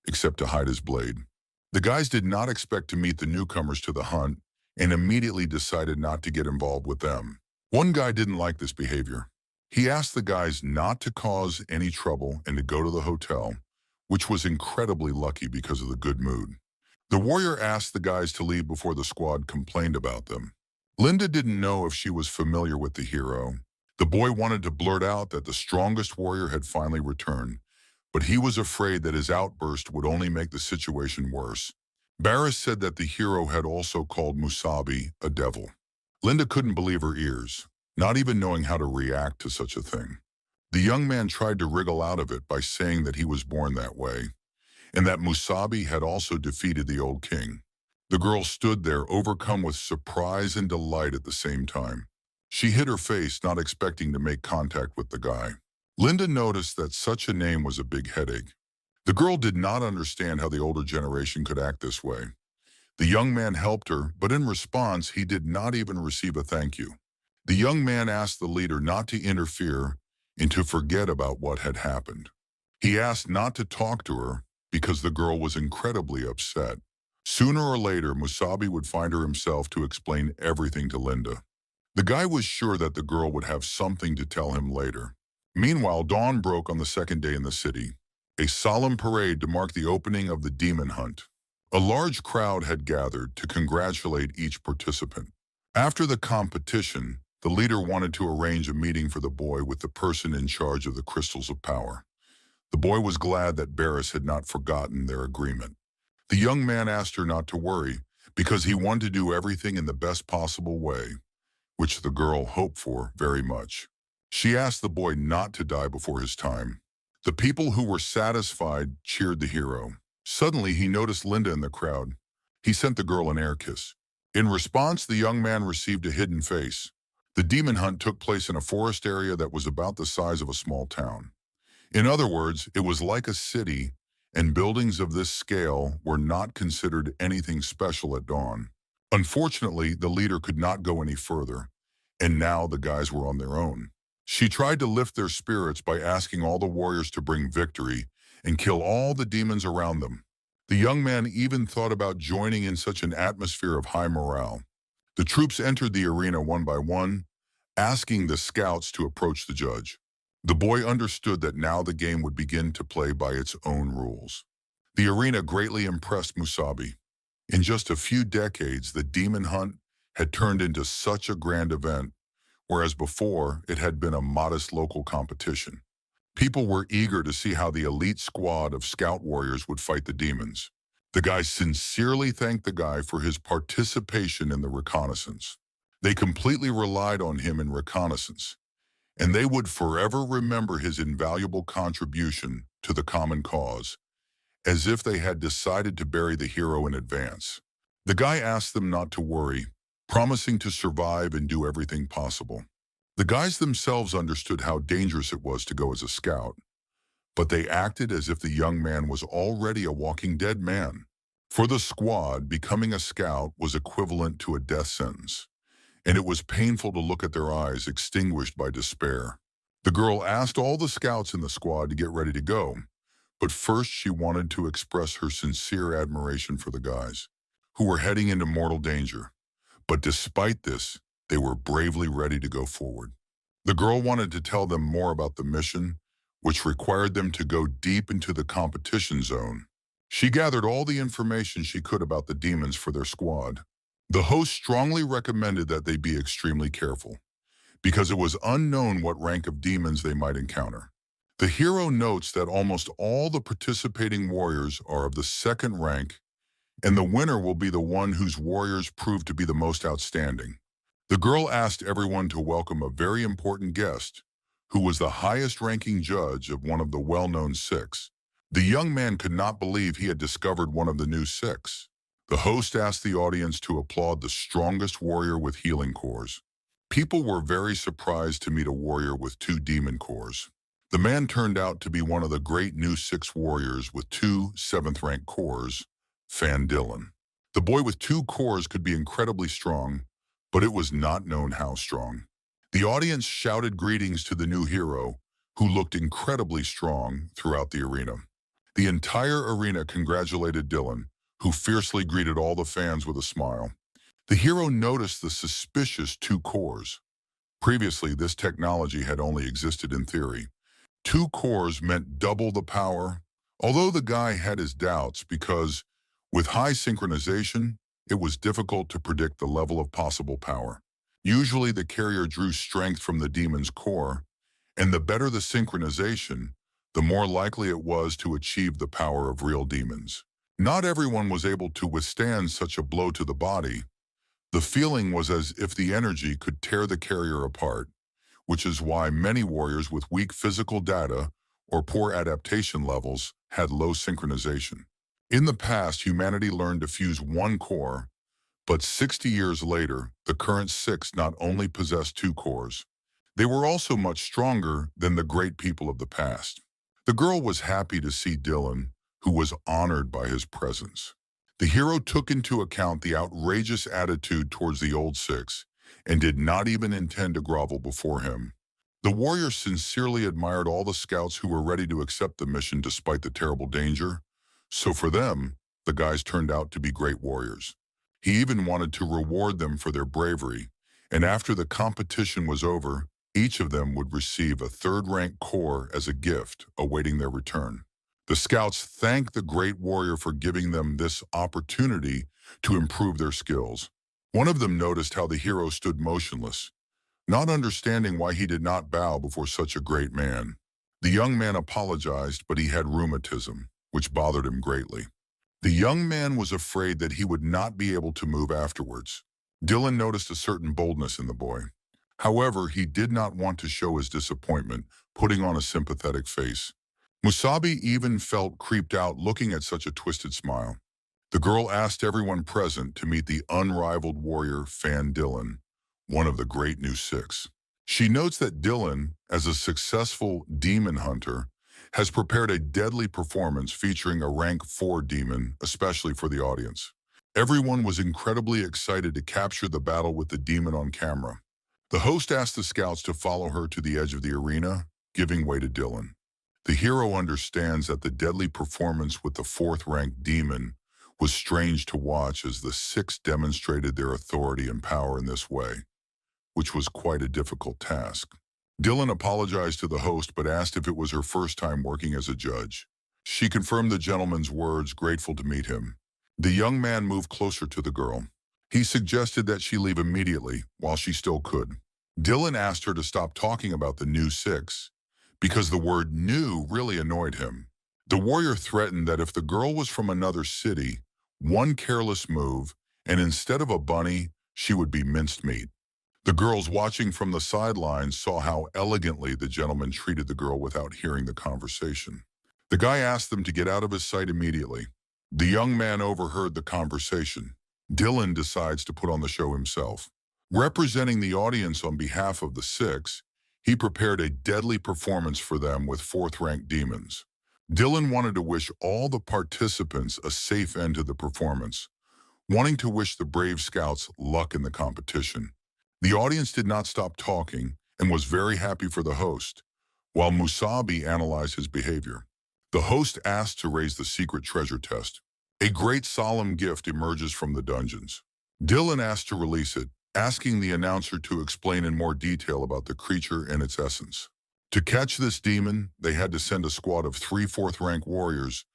except to hide his blade. The guys did not expect to meet the newcomers to the hunt and immediately decided not to get involved with them. One guy didn't like this behavior. He asked the guys not to cause any trouble and to go to the hotel, which was incredibly lucky because of the good mood. The warrior asked the guys to leave before the squad complained about them. Linda didn't know if she was familiar with the hero. The boy wanted to blurt out that the strongest warrior had finally returned, but he was afraid that his outburst would only make the situation worse. Barris said that the hero had also called Musabi a devil. Linda couldn't believe her ears, not even knowing how to react to such a thing. The young man tried to wriggle out of it by saying that he was born that way, and that Musabi had also defeated the old king. The girl stood there, overcome with surprise and delight at the same time. She hid her face, not expecting to make contact with the guy. Linda noticed that such a name was a big headache. The girl did not understand how the older generation could act this way. The young man helped her, but in response, he did not even receive a thank you. The young man asked the leader not to interfere and to forget about what had happened. He asked not to talk to her because the girl was incredibly upset. Sooner or later, Musabi would find her himself to explain everything to Linda. The guy was sure that the girl would have something to tell him later. Meanwhile, dawn broke on the second day in the city, a solemn parade to mark the opening of the demon hunt. A large crowd had gathered to congratulate each participant. After the competition, the leader wanted to arrange a meeting for the boy with the person in charge of the crystals of power. The boy was glad that Barris had not forgotten their agreement. The young man asked her not to worry because he wanted to do everything in the best possible way, which the girl hoped for very much. She asked the boy not to die before his time. The people who were satisfied cheered the hero. Suddenly, he noticed Linda in the crowd. He sent the girl an air kiss. In response, the young man received a hidden face. The demon hunt took place in a forest area that was about the size of a small town. In other words, it was like a city, and buildings of this scale were not considered anything special at dawn. Unfortunately, the leader could not go any further, and now the guys were on their own. She tried to lift their spirits by asking all the warriors to bring victory and kill all the demons around them. The young man even thought about joining in such an atmosphere of high morale. The troops entered the arena one by one, asking the scouts to approach the judge. The boy understood that now the game would begin to play by its own rules. The arena greatly impressed Musabi. In just a few decades, the demon hunt had turned into such a grand event, whereas before it had been a modest local competition. People were eager to see how the elite squad of scout warriors would fight the demons. The guys sincerely thanked the guy for his participation in the reconnaissance. They completely relied on him in reconnaissance, and they would forever remember his invaluable contribution to the common cause, as if they had decided to bury the hero in advance. The guy asked them not to worry, promising to survive and do everything possible. The guys themselves understood how dangerous it was to go as a scout, but they acted as if the young man was already a walking dead man. For the squad, becoming a scout was equivalent to a death sentence, and it was painful to look at their eyes extinguished by despair. The girl asked all the scouts in the squad to get ready to go, but first she wanted to express her sincere admiration for the guys, who were heading into mortal danger. But despite this, they were bravely ready to go forward. The girl wanted to tell them more about the mission, which required them to go deep into the competition zone. She gathered all the information she could about the demons for their squad. The host strongly recommended that they be extremely careful, because it was unknown what rank of demons they might encounter. The hero notes that almost all the participating warriors are of the second rank, and the winner will be the one whose warriors prove to be the most outstanding. The girl asked everyone to welcome a very important guest, who was the highest-ranking judge of one of the well-known six. The young man could not believe he had discovered one of the new six. The host asked the audience to applaud the strongest warrior with healing cores. People were very surprised to meet a warrior with 2 demon cores. The man turned out to be one of the great new 6 warriors with 2 7th-rank cores, Fan Dylan. The boy with 2 cores could be incredibly strong, but it was not known how strong. The audience shouted greetings to the new hero, who looked incredibly strong throughout the arena. The entire arena congratulated Dylan, who fiercely greeted all the fans with a smile. The hero noticed the suspicious 2 cores. Previously, this technology had only existed in theory. 2 cores meant double the power, although the guy had his doubts because, with high synchronization, it was difficult to predict the level of possible power. Usually, the carrier drew strength from the demon's core, and the better the synchronization, the more likely it was to achieve the power of real demons. Not everyone was able to withstand such a blow to the body. The feeling was as if the energy could tear the carrier apart, which is why many warriors with weak physical data or poor adaptation levels had low synchronization. In the past, humanity learned to fuse 1 core, but 60 years later, the current 6 not only possessed 2 cores, they were also much stronger than the great people of the past. The girl was happy to see Dylan, who was honored by his presence. The hero took into account the outrageous attitude towards the old 6 and did not even intend to grovel before him. The warrior sincerely admired all the scouts who were ready to accept the mission despite the terrible danger. So for them, the guys turned out to be great warriors. He even wanted to reward them for their bravery, and after the competition was over, each of them would receive a 3rd-rank core as a gift, awaiting their return. The scouts thanked the great warrior for giving them this opportunity to improve their skills. One of them noticed how the hero stood motionless, not understanding why he did not bow before such a great man. The young man apologized, but he had rheumatism, which bothered him greatly. The young man was afraid that he would not be able to move afterwards. Dylan noticed a certain boldness in the boy. However, he did not want to show his disappointment, putting on a sympathetic face. Musabi even felt creeped out looking at such a twisted smile. The girl asked everyone present to meet the unrivaled warrior Fan Dylan, one of the great new 6. She notes that Dylan, as a successful demon hunter, has prepared a deadly performance featuring a rank 4 demon, especially for the audience. Everyone was incredibly excited to capture the battle with the demon on camera. The host asked the scouts to follow her to the edge of the arena, giving way to Dylan. The hero understands that the deadly performance with the fourth-ranked demon was strange to watch as the six demonstrated their authority and power in this way, which was quite a difficult task. Dylan apologized to the host but asked if it was her first time working as a judge. She confirmed the gentleman's words, grateful to meet him. The young man moved closer to the girl. He suggested that she leave immediately while she still could. Dylan asked her to stop talking about the new six because the word new really annoyed him. The warrior threatened that if the girl was from another city, one careless move, and instead of a bunny, she would be minced meat. The girls watching from the sidelines saw how elegantly the gentleman treated the girl without hearing the conversation. The guy asked them to get out of his sight immediately. The young man overheard the conversation. Dylan decides to put on the show himself. Representing the audience on behalf of the six, he prepared a deadly performance for them with fourth-ranked demons. Dylan wanted to wish all the participants a safe end to the performance, wanting to wish the brave scouts luck in the competition. The audience did not stop talking and was very happy for the host, while Musabi analyzed his behavior. The host asked to raise the secret treasure test. A great solemn gift emerges from the dungeons. Dylan asked to release it, asking the announcer to explain in more detail about the creature and its essence. To catch this demon, they had to send a squad of 3 fourth-rank warriors,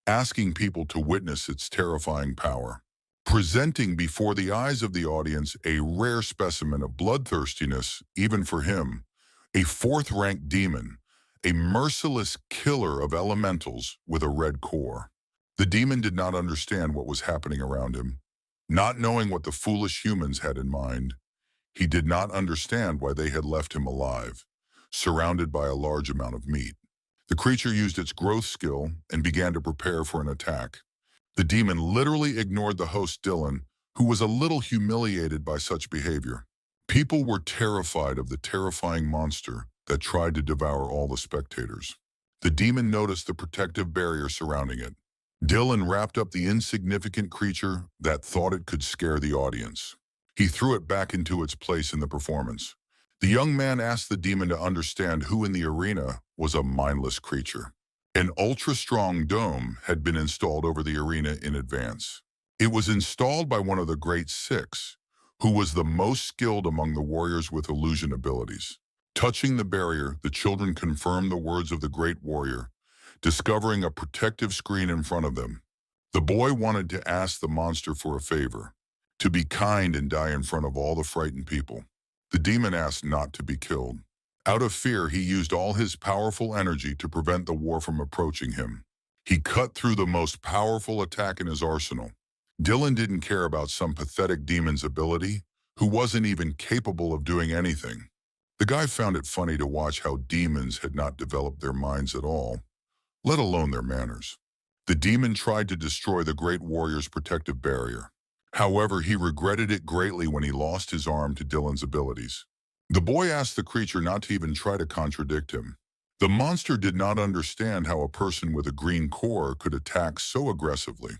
asking people to witness its terrifying power. Presenting before the eyes of the audience a rare specimen of bloodthirstiness, even for him, a fourth-ranked demon, a merciless killer of elementals with a red core. The demon did not understand what was happening around him. Not knowing what the foolish humans had in mind, he did not understand why they had left him alive, surrounded by a large amount of meat. The creature used its growth skill and began to prepare for an attack. The demon literally ignored the host Dylan, who was a little humiliated by such behavior. People were terrified of the terrifying monster that tried to devour all the spectators. The demon noticed the protective barrier surrounding it. Dylan wrapped up the insignificant creature that thought it could scare the audience. He threw it back into its place in the performance. The young man asked the demon to understand who in the arena was a mindless creature. An ultra-strong dome had been installed over the arena in advance. It was installed by one of the Great Six, who was the most skilled among the warriors with illusion abilities. Touching the barrier, the children confirmed the words of the great warrior, discovering a protective screen in front of them. The boy wanted to ask the monster for a favor, to be kind and die in front of all the frightened people. The demon asked not to be killed. Out of fear, he used all his powerful energy to prevent the war from approaching him. He cut through the most powerful attack in his arsenal. Dylan didn't care about some pathetic demon's ability, who wasn't even capable of doing anything. The guy found it funny to watch how demons had not developed their minds at all, let alone their manners. The demon tried to destroy the great warrior's protective barrier. However, he regretted it greatly when he lost his arm to Dylan's abilities. The boy asked the creature not to even try to contradict him. The monster did not understand how a person with a green core could attack so aggressively.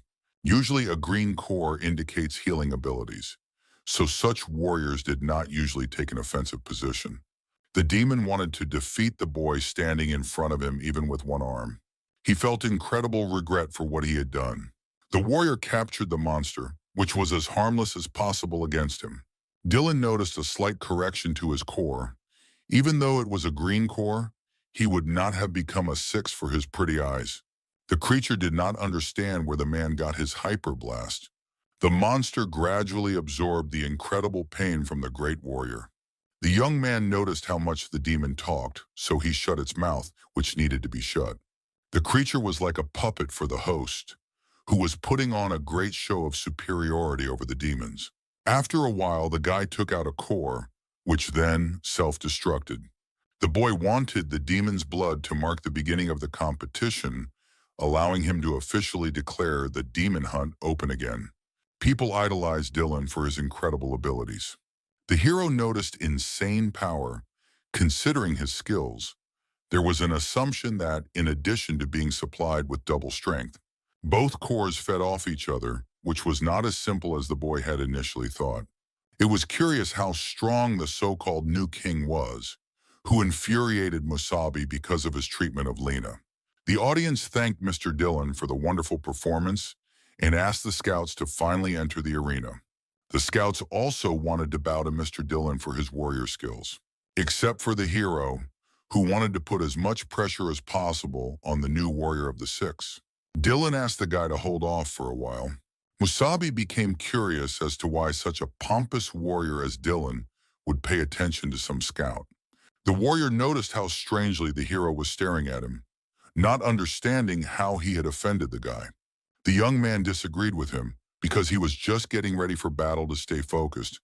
Usually a green core indicates healing abilities, so such warriors did not usually take an offensive position. The demon wanted to defeat the boy standing in front of him even with one arm. He felt incredible regret for what he had done. The warrior captured the monster, which was as harmless as possible against him. Dylan noticed a slight correction to his core. Even though it was a green core, he would not have become a 6 for his pretty eyes. The creature did not understand where the man got his hyperblast. The monster gradually absorbed the incredible pain from the great warrior. The young man noticed how much the demon talked, so he shut its mouth, which needed to be shut. The creature was like a puppet for the host, who was putting on a great show of superiority over the demons. After a while, the guy took out a core, which then self-destructed. The boy wanted the demon's blood to mark the beginning of the competition, allowing him to officially declare the demon hunt open again. People idolized Dylan for his incredible abilities. The hero noticed insane power. Considering his skills, there was an assumption that, in addition to being supplied with double strength, both cores fed off each other, which was not as simple as the boy had initially thought. It was curious how strong the so-called new king was, who infuriated Musabi because of his treatment of Lena. The audience thanked Mr. Dillon for the wonderful performance and asked the scouts to finally enter the arena. The scouts also wanted to bow to Mr. Dillon for his warrior skills, except for the hero, who wanted to put as much pressure as possible on the new warrior of the six. Dillon asked the guy to hold off for a while. Musabi became curious as to why such a pompous warrior as Dillon would pay attention to some scout. The warrior noticed how strangely the hero was staring at him, not understanding how he had offended the guy. The young man disagreed with him because he was just getting ready for battle to stay focused,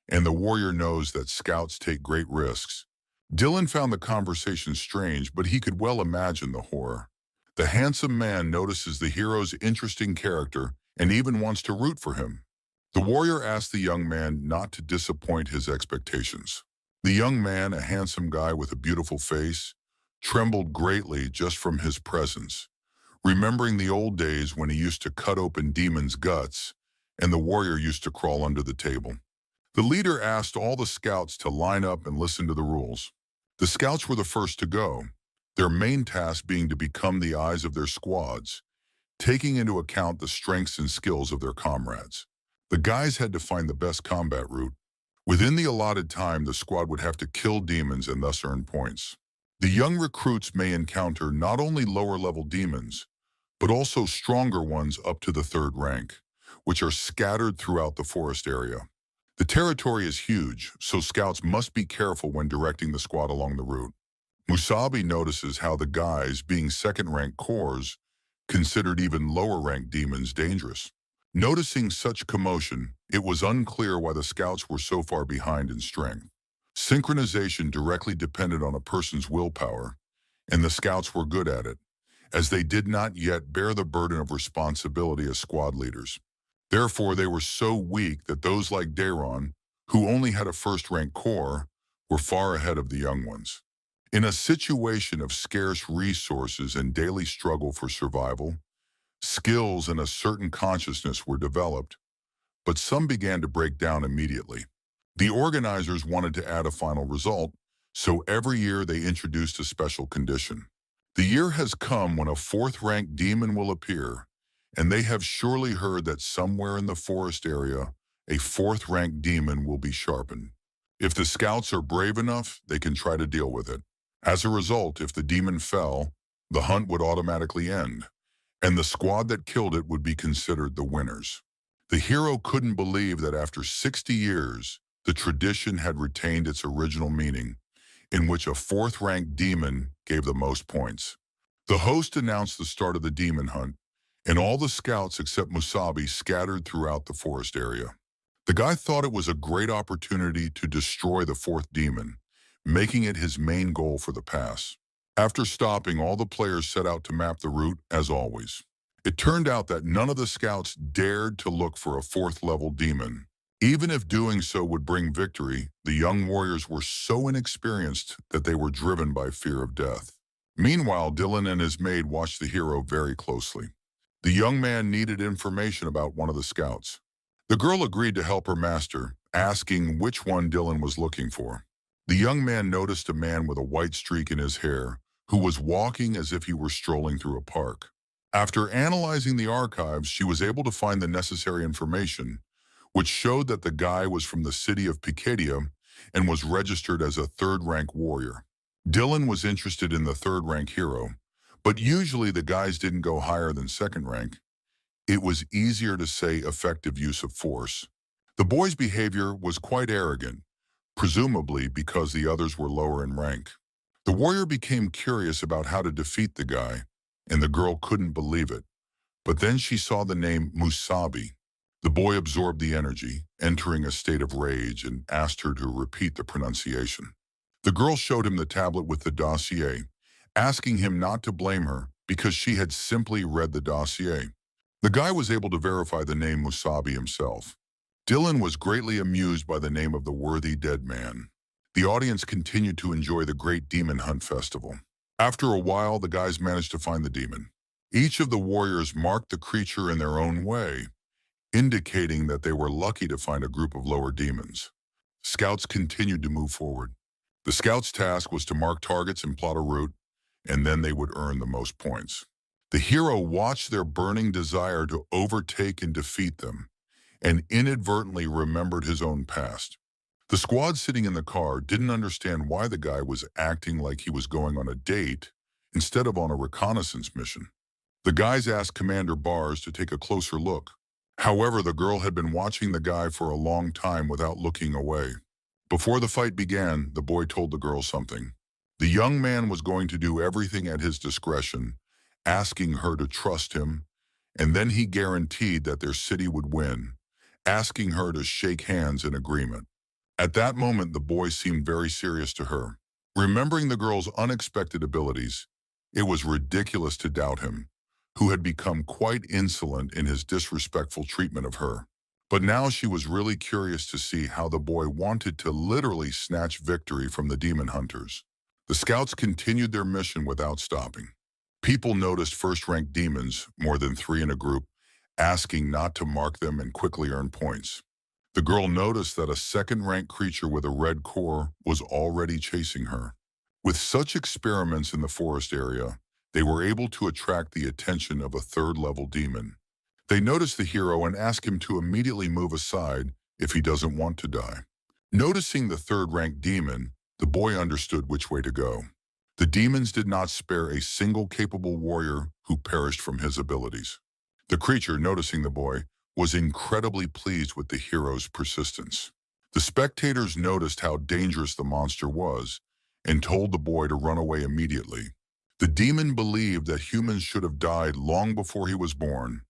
and the warrior knows that scouts take great risks. Dillon found the conversation strange, but he could well imagine the horror. The handsome man notices the hero's interesting character and even wants to root for him. The warrior asks the young man not to disappoint his expectations. The young man, a handsome guy with a beautiful face, trembled greatly just from his presence, remembering the old days when he used to cut open demons' guts and the warrior used to crawl under the table. The leader asked all the scouts to line up and listen to the rules. The scouts were the first to go, their main task being to become the eyes of their squads, taking into account the strengths and skills of their comrades. The guys had to find the best combat route. Within the allotted time, the squad would have to kill demons and thus earn points. The young recruits may encounter not only lower-level demons, but also stronger ones up to the third rank, which are scattered throughout the forest area. The territory is huge, so scouts must be careful when directing the squad along the route. Musabi notices how the guys, being second-rank corps, considered even lower-ranked demons dangerous. Noticing such commotion, it was unclear why the scouts were so far behind in strength. Synchronization directly depended on a person's willpower, and the scouts were good at it, as they did not yet bear the burden of responsibility as squad leaders. Therefore, they were so weak that those like Daron, who only had a first-rank corps, were far ahead of the young ones. In a situation of scarce resources and daily struggle for survival, skills and a certain consciousness were developed, but some began to break down immediately. The organizers wanted to add a final result, so every year they introduced a special condition. The year has come when a fourth-ranked demon will appear, and they have surely heard that somewhere in the forest area, a fourth-ranked demon will be sharpened. If the scouts are brave enough, they can try to deal with it. As a result, if the demon fell, the hunt would automatically end, and the squad that killed it would be considered the winners. The hero couldn't believe that after 60 years, the tradition had retained its original meaning, in which a fourth-ranked demon gave the most points. The host announced the start of the demon hunt, and all the scouts except Musabi scattered throughout the forest area. The guy thought it was a great opportunity to destroy the fourth demon, making it his main goal for the pass. After stopping, all the players set out to map the route, as always. It turned out that none of the scouts dared to look for a fourth-level demon. Even if doing so would bring victory, the young warriors were so inexperienced that they were driven by fear of death. Meanwhile, Dillon and his maid watched the hero very closely. The young man needed information about one of the scouts. The girl agreed to help her master, asking which one Dillon was looking for. The young man noticed a man with a white streak in his hair who was walking as if he were strolling through a park. After analyzing the archives, she was able to find the necessary information, which showed that the guy was from the city of Picadium and was registered as a third-rank warrior. Dillon was interested in the third-rank hero, but usually the guys didn't go higher than second rank. It was easier to say effective use of force. The boy's behavior was quite arrogant, presumably because the others were lower in rank. The warrior became curious about how to defeat the guy, and the girl couldn't believe it. But then she saw the name Musabi. The boy absorbed the energy, entering a state of rage, and asked her to repeat the pronunciation. The girl showed him the tablet with the dossier, asking him not to blame her because she had simply read the dossier. The guy was able to verify the name Musabi himself. Dillon was greatly amused by the name of the worthy dead man. The audience continued to enjoy the great demon hunt festival. After a while, the guys managed to find the demon. Each of the warriors marked the creature in their own way, indicating that they were lucky to find a group of lower demons. Scouts continued to move forward. The scouts' task was to mark targets and plot a route, and then they would earn the most points. The hero watched their burning desire to overtake and defeat them, and inadvertently remembered his own past. The squad sitting in the car didn't understand why the guy was acting like he was going on a date instead of on a reconnaissance mission. The guys asked Commander Bars to take a closer look. However, the girl had been watching the guy for a long time without looking away. Before the fight began, the boy told the girl something. The young man was going to do everything at his discretion, asking her to trust him, and then he guaranteed that their city would win, asking her to shake hands in agreement. At that moment, the boy seemed very serious to her. Remembering the girl's unexpected abilities, it was ridiculous to doubt him, who had become quite insolent in his disrespectful treatment of her. But now she was really curious to see how the boy wanted to literally snatch victory from the demon hunters. The scouts continued their mission without stopping. People noticed first-ranked demons, more than 3 in a group, asking not to mark them and quickly earn points. The girl noticed that a second-ranked creature with a red core was already chasing her. With such experiments in the forest area, they were able to attract the attention of a third-level demon. They notice the hero and ask him to immediately move aside if he doesn't want to die. Noticing the third-ranked demon, the boy understood which way to go. The demons did not spare a single capable warrior who perished from his abilities. The creature, noticing the boy, was incredibly pleased with the hero's persistence. The spectators noticed how dangerous the monster was and told the boy to run away immediately. The demon believed that humans should have died long before he was born.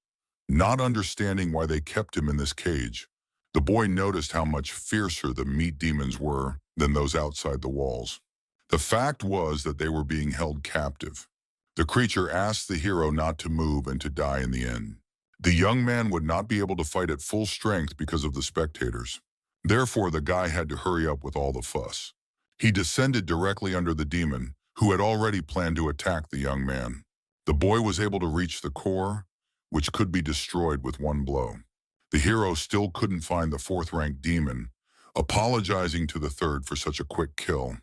Not understanding why they kept him in this cage, the boy noticed how much fiercer the meat demons were than those outside the walls. The fact was that they were being held captive. The creature asked the hero not to move and to die in the end. The young man would not be able to fight at full strength because of the spectators. Therefore, the guy had to hurry up with all the fuss. He descended directly under the demon, who had already planned to attack the young man. The boy was able to reach the core, which could be destroyed with one blow. The hero still couldn't find the fourth-ranked demon, apologizing to the third for such a quick kill.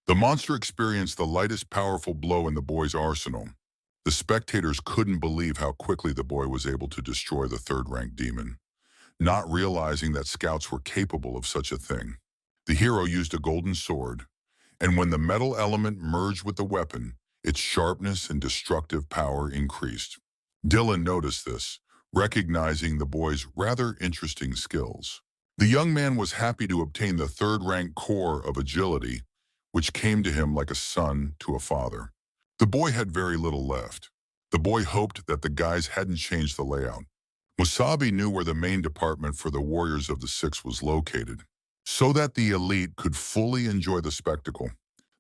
The monster experienced the lightest powerful blow in the boy's arsenal. The spectators couldn't believe how quickly the boy was able to destroy the third-ranked demon, not realizing that scouts were capable of such a thing. The hero used a golden sword, and when the metal element merged with the weapon, its sharpness and destructive power increased. Dylan noticed this, recognizing the boy's rather interesting skills. The young man was happy to obtain the third-ranked core of agility, which came to him like a son to a father. The boy had very little left. The boy hoped that the guys hadn't changed the layout. Musabi knew where the main department for the Warriors of the Six was located, so that the elite could fully enjoy the spectacle.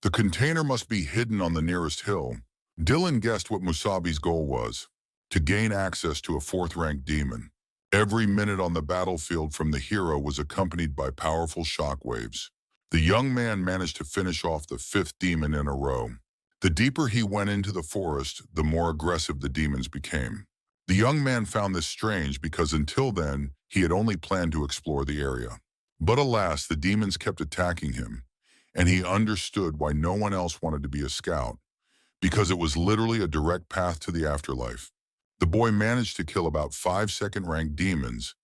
The container must be hidden on the nearest hill. Dylan guessed what Musabi's goal was: to gain access to a fourth-ranked demon. Every minute on the battlefield from the hero was accompanied by powerful shockwaves. The young man managed to finish off the 5th demon in a row. The deeper he went into the forest, the more aggressive the demons became. The young man found this strange because until then, he had only planned to explore the area. But alas, the demons kept attacking him, and he understood why no one else wanted to be a scout, because it was literally a direct path to the afterlife. The boy managed to kill about 5 second-ranked demons,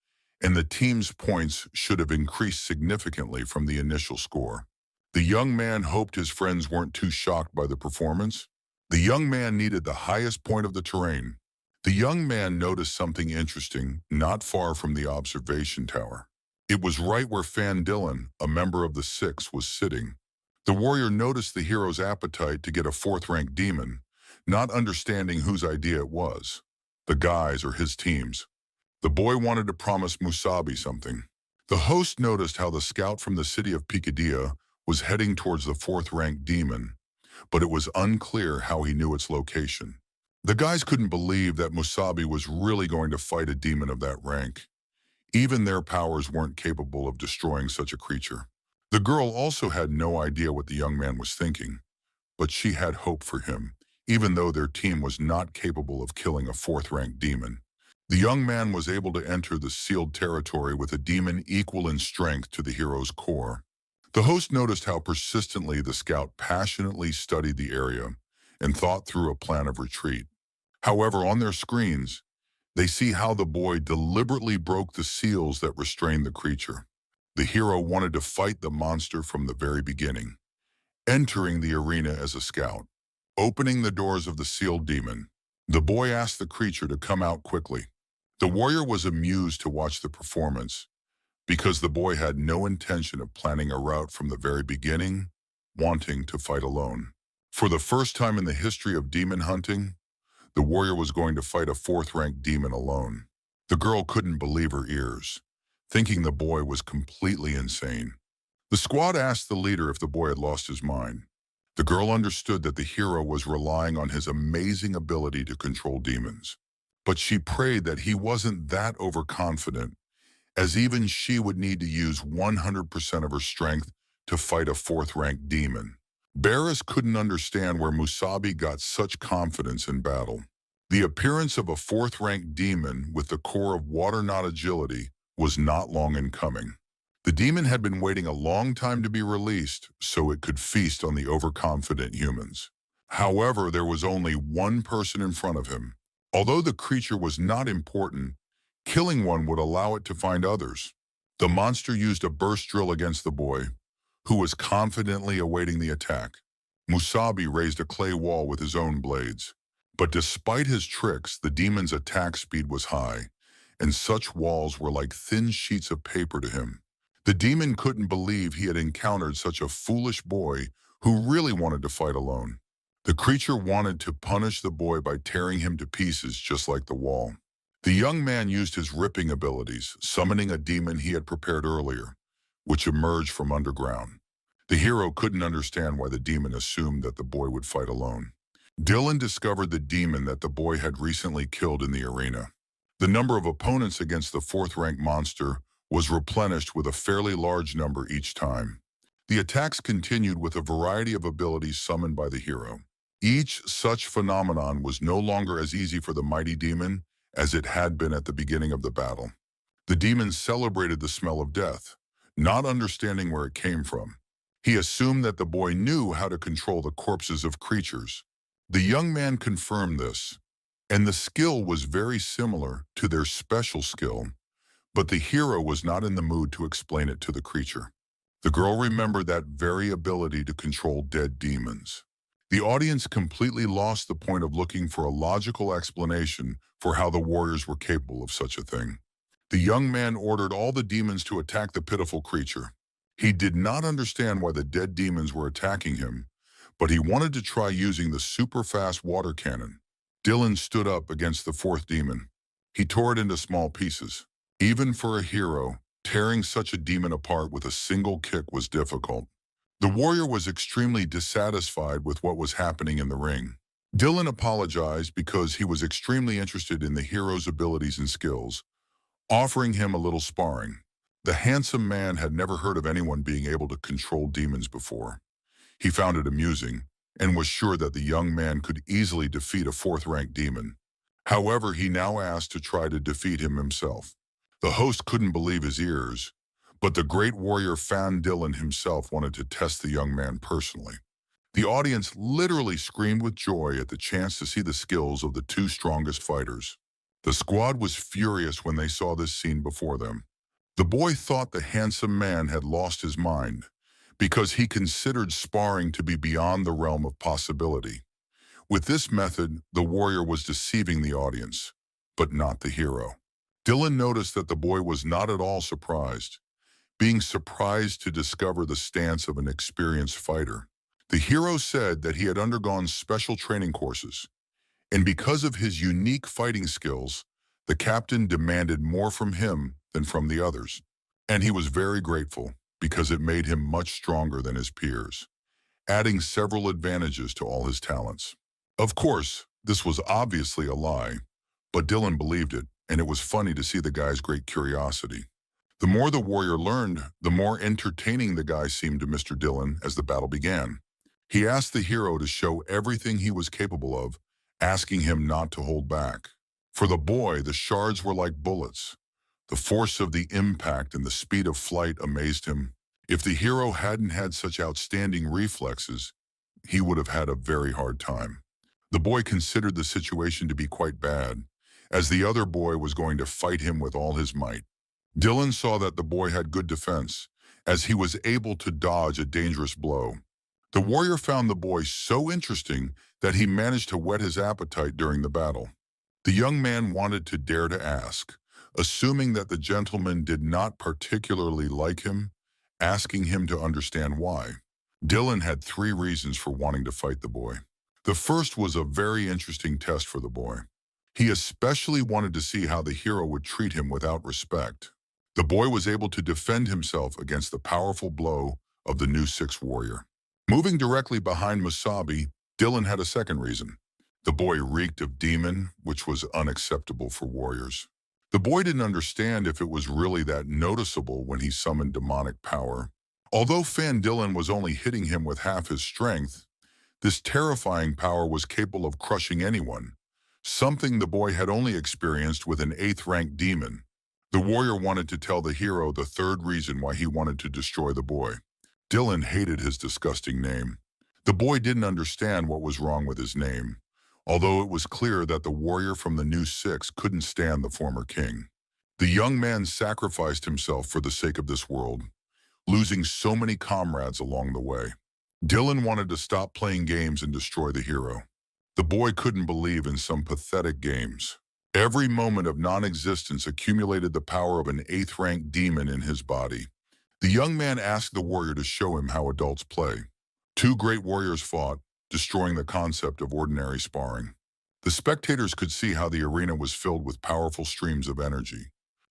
and the team's points should have increased significantly from the initial score. The young man hoped his friends weren't too shocked by the performance. The young man needed the highest point of the terrain. The young man noticed something interesting not far from the observation tower. It was right where Fan Dylan, a member of the Six, was sitting. The warrior noticed the hero's appetite to get a fourth-ranked demon, not understanding whose idea it was, the guy's or his team's. The boy wanted to promise Musabi something. The host noticed how the scout from the city of Picadilla was heading towards the fourth-ranked demon, but it was unclear how he knew its location. The guys couldn't believe that Musabi was really going to fight a demon of that rank. Even their powers weren't capable of destroying such a creature. The girl also had no idea what the young man was thinking, but she had hope for him, even though their team was not capable of killing a fourth-ranked demon. The young man was able to enter the sealed territory with a demon equal in strength to the hero's core. The host noticed how persistently the scout passionately studied the area and thought through a plan of retreat. However, on their screens, they see how the boy deliberately broke the seals that restrained the creature. The hero wanted to fight the monster from the very beginning, entering the arena as a scout. Opening the doors of the sealed demon, the boy asked the creature to come out quickly. The warrior was amused to watch the performance because the boy had no intention of planning a route from the very beginning, wanting to fight alone. For the first time in the history of demon hunting, the warrior was going to fight a fourth-ranked demon alone. The girl couldn't believe her ears, thinking the boy was completely insane. The squad asked the leader if the boy had lost his mind. The girl understood that the hero was relying on his amazing ability to control demons. But she prayed that he wasn't that overconfident, as even she would need to use 100% of her strength to fight a fourth-ranked demon. Barris couldn't understand where Musabi got such confidence in battle. The appearance of a fourth-ranked demon with the core of water-not agility was not long in coming. The demon had been waiting a long time to be released so it could feast on the overconfident humans. However, there was only one person in front of him. Although the creature was not important, killing one would allow it to find others. The monster used a burst drill against the boy, who was confidently awaiting the attack. Musabi raised a clay wall with his own blades. But despite his tricks, the demon's attack speed was high, and such walls were like thin sheets of paper to him. The demon couldn't believe he had encountered such a foolish boy who really wanted to fight alone. The creature wanted to punish the boy by tearing him to pieces just like the wall. The young man used his ripping abilities, summoning a demon he had prepared earlier, which emerged from underground. The hero couldn't understand why the demon assumed that the boy would fight alone. Dylan discovered the demon that the boy had recently killed in the arena. The number of opponents against the fourth-ranked monster was replenished with a fairly large number each time. The attacks continued with a variety of abilities summoned by the hero. Each such phenomenon was no longer as easy for the mighty demon as it had been at the beginning of the battle. The demon celebrated the smell of death, not understanding where it came from. He assumed that the boy knew how to control the corpses of creatures. The young man confirmed this, and the skill was very similar to their special skill, but the hero was not in the mood to explain it to the creature. The girl remembered that very ability to control dead demons. The audience completely lost the point of looking for a logical explanation for how the warriors were capable of such a thing. The young man ordered all the demons to attack the pitiful creature. He did not understand why the dead demons were attacking him, but he wanted to try using the super-fast water cannon. Dylan stood up against the fourth demon. He tore it into small pieces. Even for a hero, tearing such a demon apart with a single kick was difficult. The warrior was extremely dissatisfied with what was happening in the ring. Dylan apologized because he was extremely interested in the hero's abilities and skills, offering him a little sparring. The handsome man had never heard of anyone being able to control demons before. He found it amusing and was sure that the young man could easily defeat a fourth-ranked demon. However, he now asked to try to defeat him himself. The host couldn't believe his ears, but the great warrior Fan Dylan himself wanted to test the young man personally. The audience literally screamed with joy at the chance to see the skills of the two strongest fighters. The squad was furious when they saw this scene before them. The boy thought the handsome man had lost his mind because he considered sparring to be beyond the realm of possibility. With this method, the warrior was deceiving the audience, but not the hero. Dylan noticed that the boy was not at all surprised, being surprised to discover the stance of an experienced fighter. The hero said that he had undergone special training courses, and because of his unique fighting skills, the captain demanded more from him than from the others. And he was very grateful because it made him much stronger than his peers, adding several advantages to all his talents. Of course, this was obviously a lie, but Dylan believed it, and it was funny to see the guy's great curiosity. The more the warrior learned, the more entertaining the guy seemed to Mr. Dylan as the battle began. He asked the hero to show everything he was capable of, asking him not to hold back. For the boy, the shards were like bullets. The force of the impact and the speed of flight amazed him. If the hero hadn't had such outstanding reflexes, he would have had a very hard time. The boy considered the situation to be quite bad, as the other boy was going to fight him with all his might. Dylan saw that the boy had good defense, as he was able to dodge a dangerous blow. The warrior found the boy so interesting that he managed to whet his appetite during the battle. The young man wanted to dare to ask, assuming that the gentleman did not particularly like him, asking him to understand why. Dylan had 3 reasons for wanting to fight the boy. The first was a very interesting test for the boy. He especially wanted to see how the hero would treat him without respect. The boy was able to defend himself against the powerful blow of the new 6th warrior. Moving directly behind Musabi, Dylan had a second reason. The boy reeked of demon, which was unacceptable for warriors. The boy didn't understand if it was really that noticeable when he summoned demonic power. Although Fan Dylan was only hitting him with half his strength, this terrifying power was capable of crushing anyone, something the boy had only experienced with an 8th-ranked demon. The warrior wanted to tell the hero the third reason why he wanted to destroy the boy. Dylan hated his disgusting name. The boy didn't understand what was wrong with his name, although it was clear that the warrior from the new 6 couldn't stand the former king. The young man sacrificed himself for the sake of this world, losing so many comrades along the way. Dylan wanted to stop playing games and destroy the hero. The boy couldn't believe in some pathetic games. Every moment of non-existence accumulated the power of an 8th-ranked demon in his body. The young man asked the warrior to show him how adults play. 2 great warriors fought, destroying the concept of ordinary sparring. The spectators could see how the arena was filled with powerful streams of energy.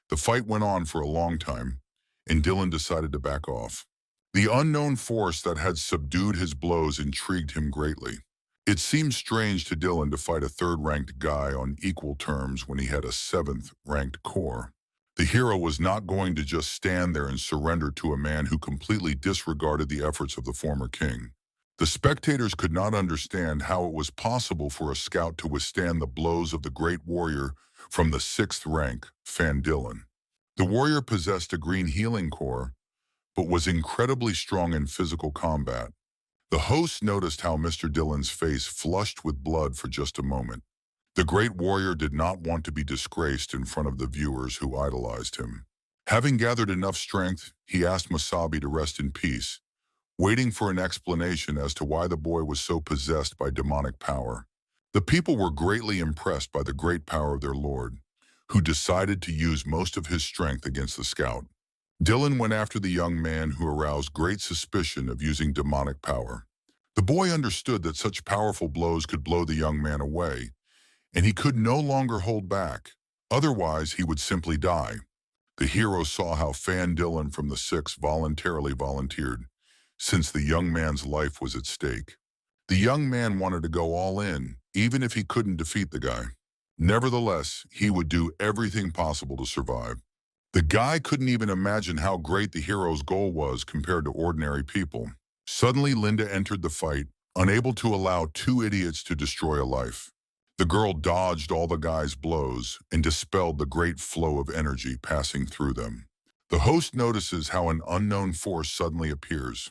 The fight went on for a long time, and Dylan decided to back off. The unknown force that had subdued his blows intrigued him greatly. It seemed strange to Dylan to fight a 3rd-ranked guy on equal terms when he had a 7th-ranked core. The hero was not going to just stand there and surrender to a man who completely disregarded the efforts of the former king. The spectators could not understand how it was possible for a scout to withstand the blows of the great warrior from the 6th rank, Fan Dylan. The warrior possessed a green healing core, but was incredibly strong in physical combat. The host noticed how Mr. Dylan's face flushed with blood for just a moment. The great warrior did not want to be disgraced in front of the viewers who idolized him. Having gathered enough strength, he asked Musabi to rest in peace, waiting for an explanation as to why the boy was so possessed by demonic power. The people were greatly impressed by the great power of their lord, who decided to use most of his strength against the scout. Dylan went after the young man who aroused great suspicion of using demonic power. The boy understood that such powerful blows could blow the young man away, and he could no longer hold back. Otherwise, he would simply die. The hero saw how Fan Dylan from the 6 voluntarily volunteered, since the young man's life was at stake. The young man wanted to go all in, even if he couldn't defeat the guy. Nevertheless, he would do everything possible to survive. The guy couldn't even imagine how great the hero's goal was compared to ordinary people. Suddenly, Linda entered the fight, unable to allow 2 idiots to destroy a life. The girl dodged all the guy's blows and dispelled the great flow of energy passing through them. The host notices how an unknown force suddenly appears.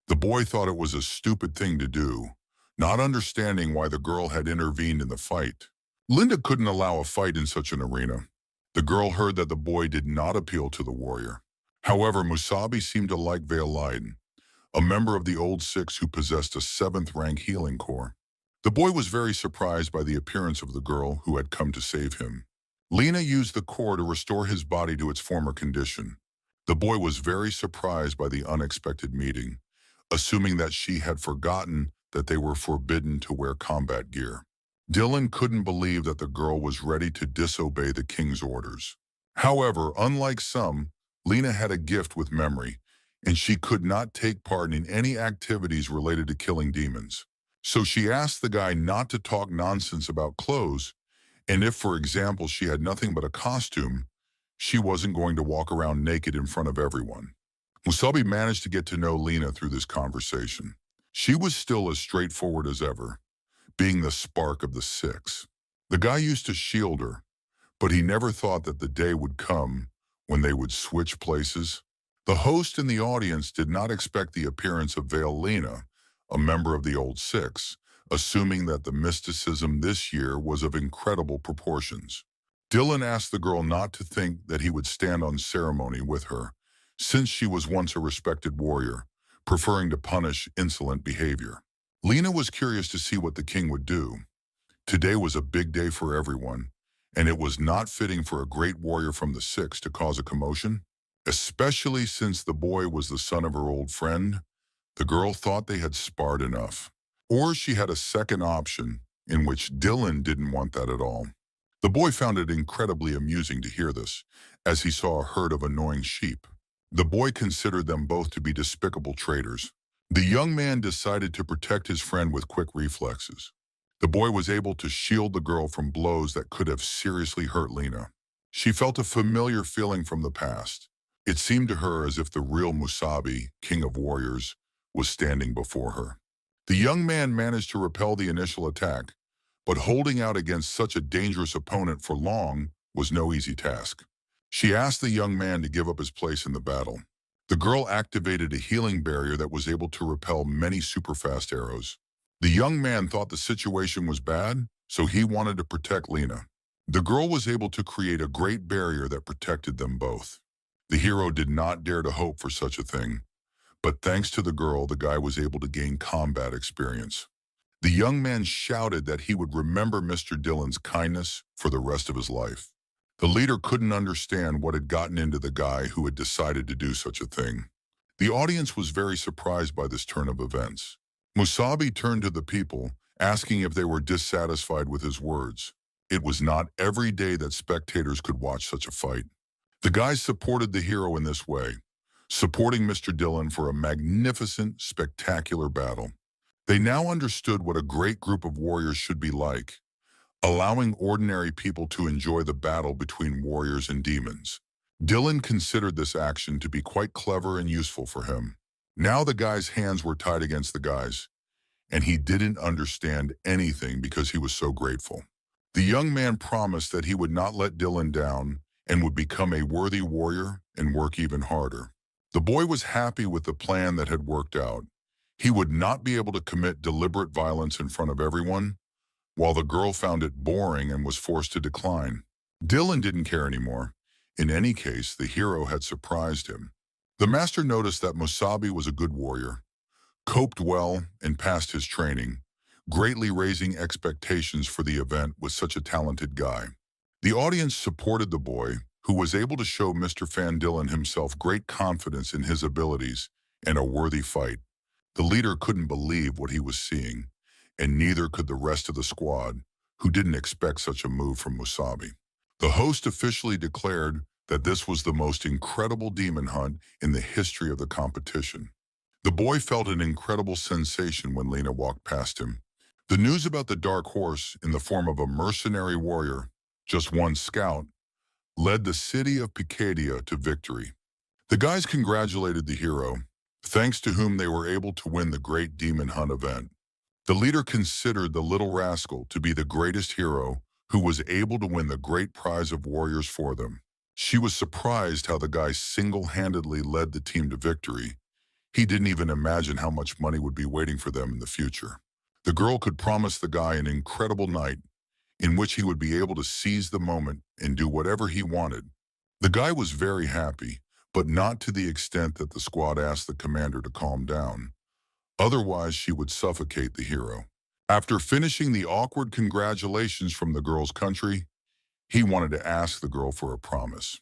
The boy thought it was a stupid thing to do, not understanding why the girl had intervened in the fight. Linda couldn't allow a fight in such an arena. The girl heard that the boy did not appeal to the warrior. However, Musabi seemed to like Veiliden, a member of the old 6 who possessed a 7th-rank healing core. The boy was very surprised by the appearance of the girl who had come to save him. Lena used the core to restore his body to its former condition. The boy was very surprised by the unexpected meeting, assuming that she had forgotten that they were forbidden to wear combat gear. Dylan couldn't believe that the girl was ready to disobey the king's orders. However, unlike some, Lena had a gift with memory, and she could not take part in any activities related to killing demons. So she asked the guy not to talk nonsense about clothes, and if, for example, she had nothing but a costume, she wasn't going to walk around naked in front of everyone. Musabi managed to get to know Lena through this conversation. She was still as straightforward as ever, being the spark of the 6. The guy used to shield her, but he never thought that the day would come when they would switch places. The host and the audience did not expect the appearance of Vale Lena, a member of the Old Six, assuming that the mysticism this year was of incredible proportions. Dylan asked the girl not to think that he would stand on ceremony with her, since she was once a respected warrior, preferring to punish insolent behavior. Lena was curious to see what the king would do. Today was a big day for everyone, and it was not fitting for a great warrior from the Six to cause a commotion, especially since the boy was the son of her old friend. The girl thought they had sparred enough. Or she had a second option, in which Dylan didn't want that at all. The boy found it incredibly amusing to hear this, as he saw a herd of annoying sheep. The boy considered them both to be despicable traitors. The young man decided to protect his friend with quick reflexes. The boy was able to shield the girl from blows that could have seriously hurt Lena. She felt a familiar feeling from the past. It seemed to her as if the real Musabi, king of warriors, was standing before her. The young man managed to repel the initial attack, but holding out against such a dangerous opponent for long was no easy task. She asked the young man to give up his place in the battle. The girl activated a healing barrier that was able to repel many super-fast arrows. The young man thought the situation was bad, so he wanted to protect Lena. The girl was able to create a great barrier that protected them both. The hero did not dare to hope for such a thing, but thanks to the girl, the guy was able to gain combat experience. The young man shouted that he would remember Mr. Dillon's kindness for the rest of his life. The leader couldn't understand what had gotten into the guy who had decided to do such a thing. The audience was very surprised by this turn of events. Musabi turned to the people, asking if they were dissatisfied with his words. It was not every day that spectators could watch such a fight. The guys supported the hero in this way, supporting Mr. Dillon for a magnificent, spectacular battle. They now understood what a great group of warriors should be like, allowing ordinary people to enjoy the battle between warriors and demons. Dillon considered this action to be quite clever and useful for him. Now the guy's hands were tied against the guy's, and he didn't understand anything because he was so grateful. The young man promised that he would not let Dillon down and would become a worthy warrior and work even harder. The boy was happy with the plan that had worked out. He would not be able to commit deliberate violence in front of everyone, while the girl found it boring and was forced to decline. Dillon didn't care anymore. In any case, the hero had surprised him. The master noticed that Musabi was a good warrior, coped well, and passed his training, greatly raising expectations for the event with such a talented guy. The audience supported the boy, who was able to show Mr. Fan Dillon himself great confidence in his abilities and a worthy fight. The leader couldn't believe what he was seeing, and neither could the rest of the squad, who didn't expect such a move from Musabi. The host officially declared that this was the most incredible demon hunt in the history of the competition. The boy felt an incredible sensation when Lena walked past him. The news about the dark horse in the form of a mercenary warrior, just one scout, led the city of Picadia to victory. The guys congratulated the hero, thanks to whom they were able to win the great demon hunt event. The leader considered the little rascal to be the greatest hero who was able to win the great prize of warriors for them. She was surprised how the guy single-handedly led the team to victory. He didn't even imagine how much money would be waiting for them in the future. The girl could promise the guy an incredible night in which he would be able to seize the moment and do whatever he wanted. The guy was very happy, but not to the extent that the squad asked the commander to calm down. Otherwise, she would suffocate the hero. After finishing the awkward congratulations from the girl's country, he wanted to ask the girl for a promise.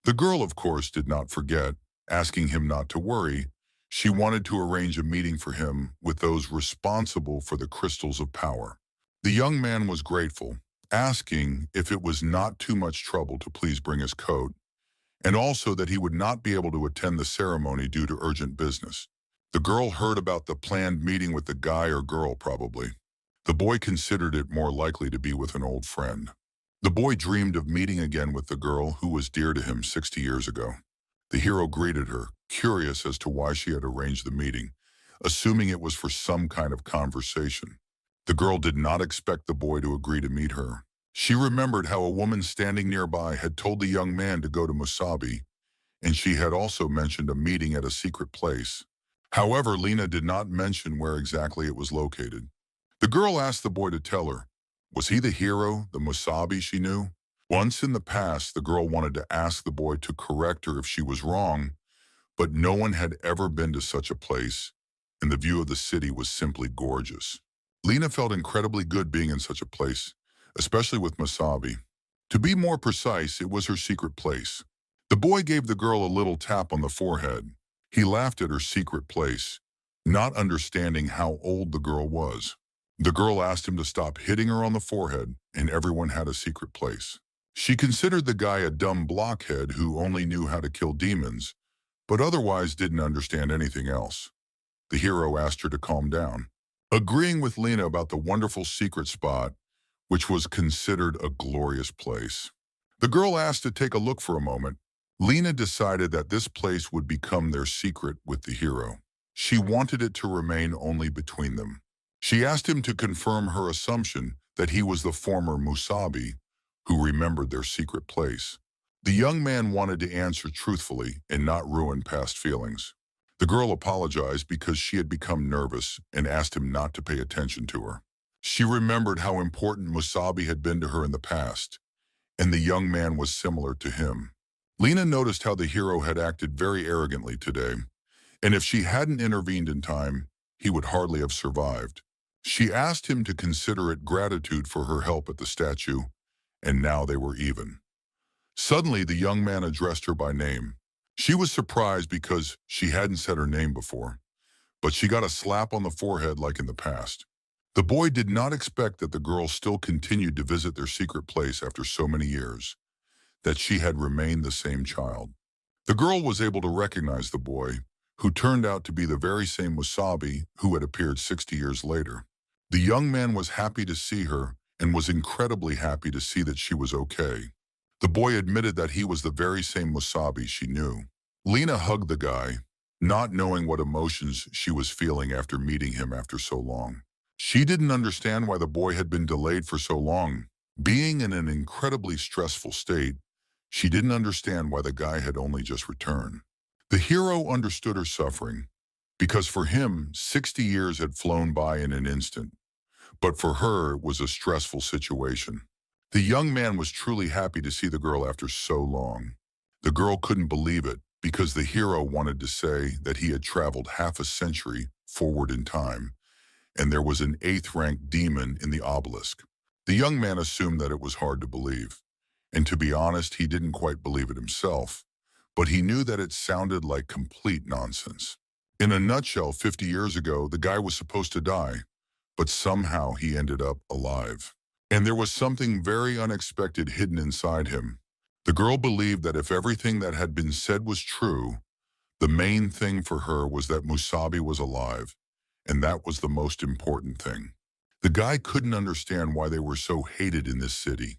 The girl, of course, did not forget, asking him not to worry. She wanted to arrange a meeting for him with those responsible for the crystals of power. The young man was grateful, asking if it was not too much trouble to please bring his coat, and also that he would not be able to attend the ceremony due to urgent business. The girl heard about the planned meeting with the guy or girl, probably. The boy considered it more likely to be with an old friend. The boy dreamed of meeting again with the girl who was dear to him 60 years ago. The hero greeted her, curious as to why she had arranged the meeting, assuming it was for some kind of conversation. The girl did not expect the boy to agree to meet her. She remembered how a woman standing nearby had told the young man to go to Musabi, and she had also mentioned a meeting at a secret place. However, Lena did not mention where exactly it was located. The girl asked the boy to tell her. Was he the hero, the Musabi she knew? Once in the past, the girl wanted to ask the boy to correct her if she was wrong, but no one had ever been to such a place, and the view of the city was simply gorgeous. Lena felt incredibly good being in such a place, especially with Musabi. To be more precise, it was her secret place. The boy gave the girl a little tap on the forehead. He laughed at her secret place, not understanding how old the girl was. The girl asked him to stop hitting her on the forehead, and everyone had a secret place. She considered the guy a dumb blockhead who only knew how to kill demons, but otherwise didn't understand anything else. The hero asked her to calm down, agreeing with Lena about the wonderful secret spot, which was considered a glorious place. The girl asked to take a look for a moment. Lena decided that this place would become their secret with the hero. She wanted it to remain only between them. She asked him to confirm her assumption that he was the former Musabi who remembered their secret place. The young man wanted to answer truthfully and not ruin past feelings. The girl apologized because she had become nervous and asked him not to pay attention to her. She remembered how important Musabi had been to her in the past, and the young man was similar to him. Lena noticed how the hero had acted very arrogantly today, and if she hadn't intervened in time, he would hardly have survived. She asked him to consider it gratitude for her help at the statue, and now they were even. Suddenly, the young man addressed her by name. She was surprised because she hadn't said her name before, but she got a slap on the forehead like in the past. The boy did not expect that the girl still continued to visit their secret place after so many years, that she had remained the same child. The girl was able to recognize the boy, who turned out to be the very same Musabi who had appeared 60 years later. The young man was happy to see her and was incredibly happy to see that she was okay. The boy admitted that he was the very same Musabi she knew. Lena hugged the guy, not knowing what emotions she was feeling after meeting him after so long. She didn't understand why the boy had been delayed for so long. Being in an incredibly stressful state, she didn't understand why the guy had only just returned. The hero understood her suffering, because for him, 60 years had flown by in an instant. But for her, it was a stressful situation. The young man was truly happy to see the girl after so long. The girl couldn't believe it, because the hero wanted to say that he had traveled half a century forward in time, and there was an 8th-ranked demon in the obelisk. The young man assumed that it was hard to believe, and to be honest, he didn't quite believe it himself, but he knew that it sounded like complete nonsense. In a nutshell, 50 years ago, the guy was supposed to die, but somehow he ended up alive. And there was something very unexpected hidden inside him. The girl believed that if everything that had been said was true, the main thing for her was that Musabi was alive, and that was the most important thing. The guy couldn't understand why they were so hated in this city.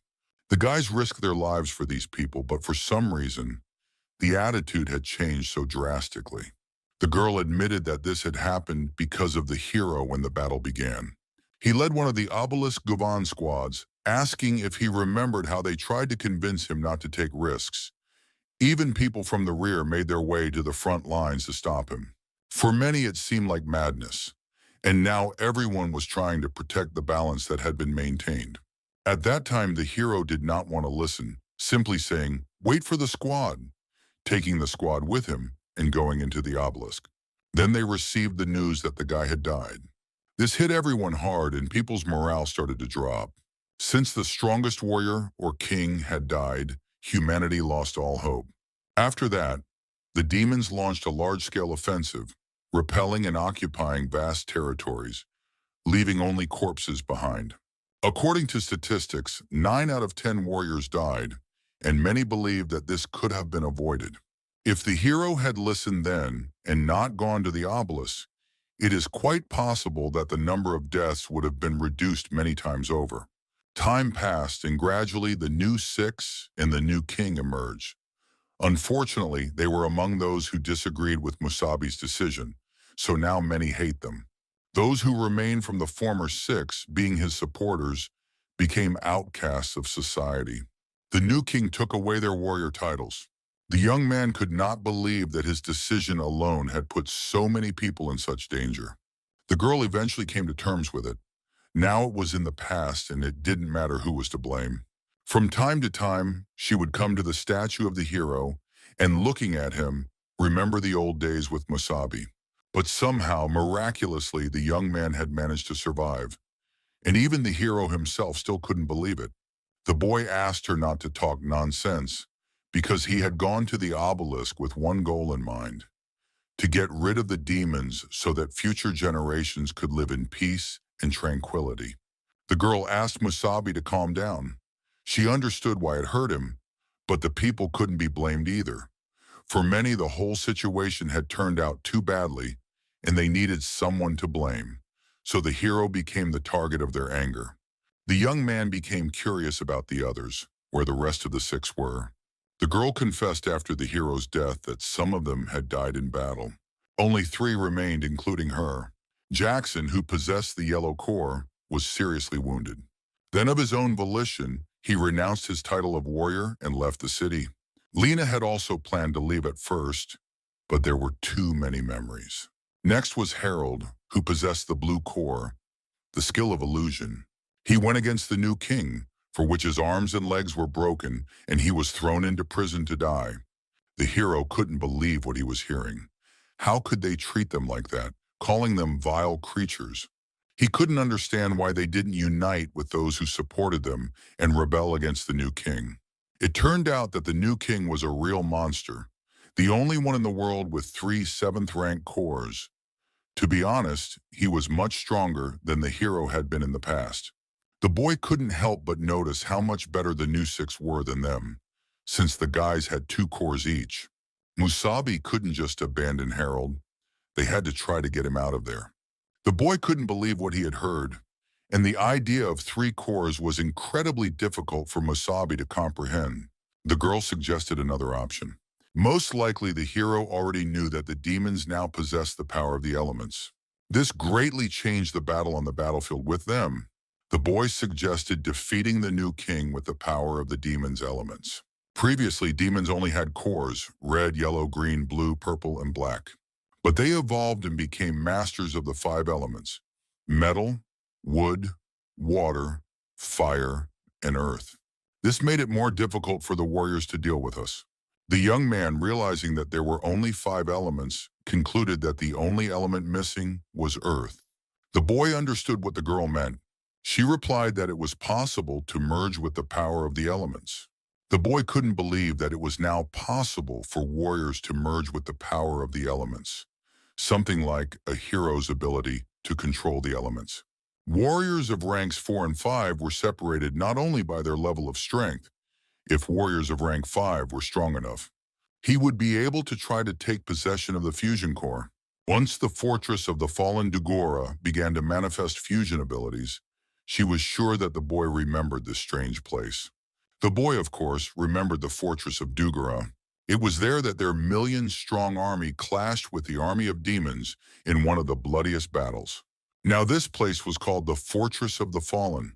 The guys risked their lives for these people, but for some reason, the attitude had changed so drastically. The girl admitted that this had happened because of the hero when the battle began. He led one of the obelisk Gavan squads, asking if he remembered how they tried to convince him not to take risks. Even people from the rear made their way to the front lines to stop him. For many, it seemed like madness, and now everyone was trying to protect the balance that had been maintained. At that time, the hero did not want to listen, simply saying, "Wait for the squad," taking the squad with him and going into the obelisk. Then they received the news that the guy had died. This hit everyone hard, and people's morale started to drop. Since the strongest warrior or king had died, humanity lost all hope. After that, the demons launched a large-scale offensive, repelling and occupying vast territories, leaving only corpses behind. According to statistics, 9 out of 10 warriors died, and many believe that this could have been avoided. If the hero had listened then and not gone to the obelisk, it is quite possible that the number of deaths would have been reduced many times over. Time passed, and gradually the new 6 and the new king emerged. Unfortunately, they were among those who disagreed with Musabi's decision, so now many hate them. Those who remained from the former 6, being his supporters, became outcasts of society. The new king took away their warrior titles. The young man could not believe that his decision alone had put so many people in such danger. The girl eventually came to terms with it. Now it was in the past and it didn't matter who was to blame. From time to time, she would come to the statue of the hero and looking at him, remember the old days with Musabi. But somehow, miraculously, the young man had managed to survive. And even the hero himself still couldn't believe it. The boy asked her not to talk nonsense because he had gone to the obelisk with one goal in mind, to get rid of the demons so that future generations could live in peace and tranquility. The girl asked Musabi to calm down. She understood why it hurt him, but the people couldn't be blamed either. For many, the whole situation had turned out too badly, and they needed someone to blame. So the hero became the target of their anger. The young man became curious about the others, where the rest of the six were. The girl confessed after the hero's death that some of them had died in battle. Only three remained, including her. Jackson, who possessed the yellow core, was seriously wounded. Then of his own volition, he renounced his title of warrior and left the city. Lena had also planned to leave at first, but there were too many memories. Next was Harold, who possessed the blue core, the skill of illusion. He went against the new king, for which his arms and legs were broken, and he was thrown into prison to die. The hero couldn't believe what he was hearing. How could they treat them like that, calling them vile creatures? He couldn't understand why they didn't unite with those who supported them and rebel against the new king. It turned out that the new king was a real monster, the only one in the world with 3 seventh-rank cores. To be honest, he was much stronger than the hero had been in the past. The boy couldn't help but notice how much better the new six were than them, since the guys had 2 cores each. Musabi couldn't just abandon Harold. They had to try to get him out of there. The boy couldn't believe what he had heard, and the idea of 3 cores was incredibly difficult for Musabi to comprehend. The girl suggested another option. Most likely the hero already knew that the demons now possessed the power of the elements. This greatly changed the battle on the battlefield with them. The boy suggested defeating the new king with the power of the demons' elements. Previously, demons only had cores, red, yellow, green, blue, purple, and black. But they evolved and became masters of the 5 elements: metal, wood, water, fire, and earth. This made it more difficult for the warriors to deal with us. The young man, realizing that there were only 5 elements, concluded that the only element missing was earth. The boy understood what the girl meant. She replied that it was possible to merge with the power of the elements. The boy couldn't believe that it was now possible for warriors to merge with the power of the elements, something like a hero's ability to control the elements. Warriors of ranks 4 and 5 were separated not only by their level of strength. If warriors of rank 5 were strong enough, he would be able to try to take possession of the fusion core. Once the fortress of the fallen Dugora began to manifest fusion abilities, she was sure that the boy remembered this strange place. The boy, of course, remembered the fortress of Dugora. It was there that their million-strong army clashed with the army of demons in one of the bloodiest battles. Now this place was called the Fortress of the Fallen,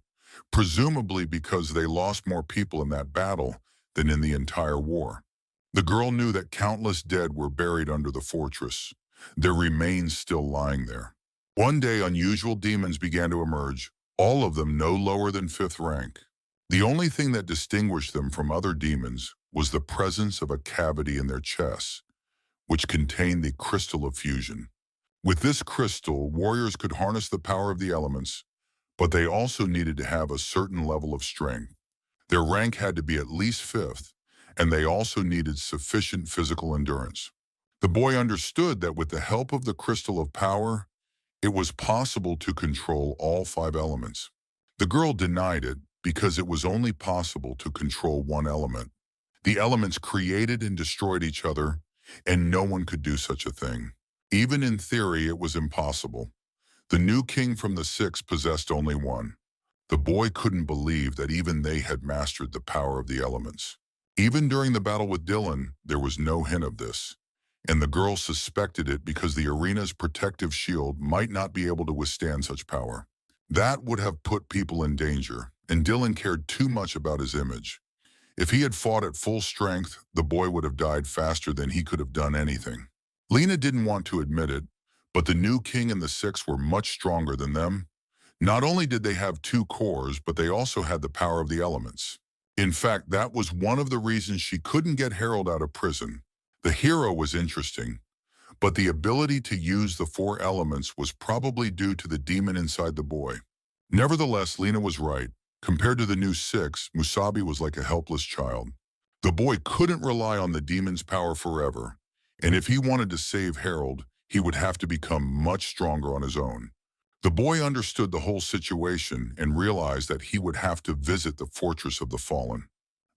presumably because they lost more people in that battle than in the entire war. The girl knew that countless dead were buried under the fortress, their remains still lying there. One day, unusual demons began to emerge, all of them no lower than 5th rank. The only thing that distinguished them from other demons was the presence of a cavity in their chests, which contained the crystal of fusion. With this crystal, warriors could harness the power of the elements, but they also needed to have a certain level of strength. Their rank had to be at least 5th, and they also needed sufficient physical endurance. The boy understood that with the help of the crystal of power, it was possible to control all 5 elements. The girl denied it because it was only possible to control one element. The elements created and destroyed each other, and no one could do such a thing. Even in theory, it was impossible. The new king from the 6 possessed only one. The boy couldn't believe that even they had mastered the power of the elements. Even during the battle with Dylan, there was no hint of this, and the girl suspected it because the arena's protective shield might not be able to withstand such power. That would have put people in danger, and Dylan cared too much about his image. If he had fought at full strength, the boy would have died faster than he could have done anything. Lena didn't want to admit it, but the new king and the six were much stronger than them. Not only did they have two cores, but they also had the power of the elements. In fact, that was one of the reasons she couldn't get Harold out of prison. The hero was interesting, but the ability to use the four elements was probably due to the demon inside the boy. Nevertheless, Lena was right. Compared to the new six, Musabi was like a helpless child. The boy couldn't rely on the demon's power forever, and if he wanted to save Harold, he would have to become much stronger on his own. The boy understood the whole situation and realized that he would have to visit the Fortress of the Fallen.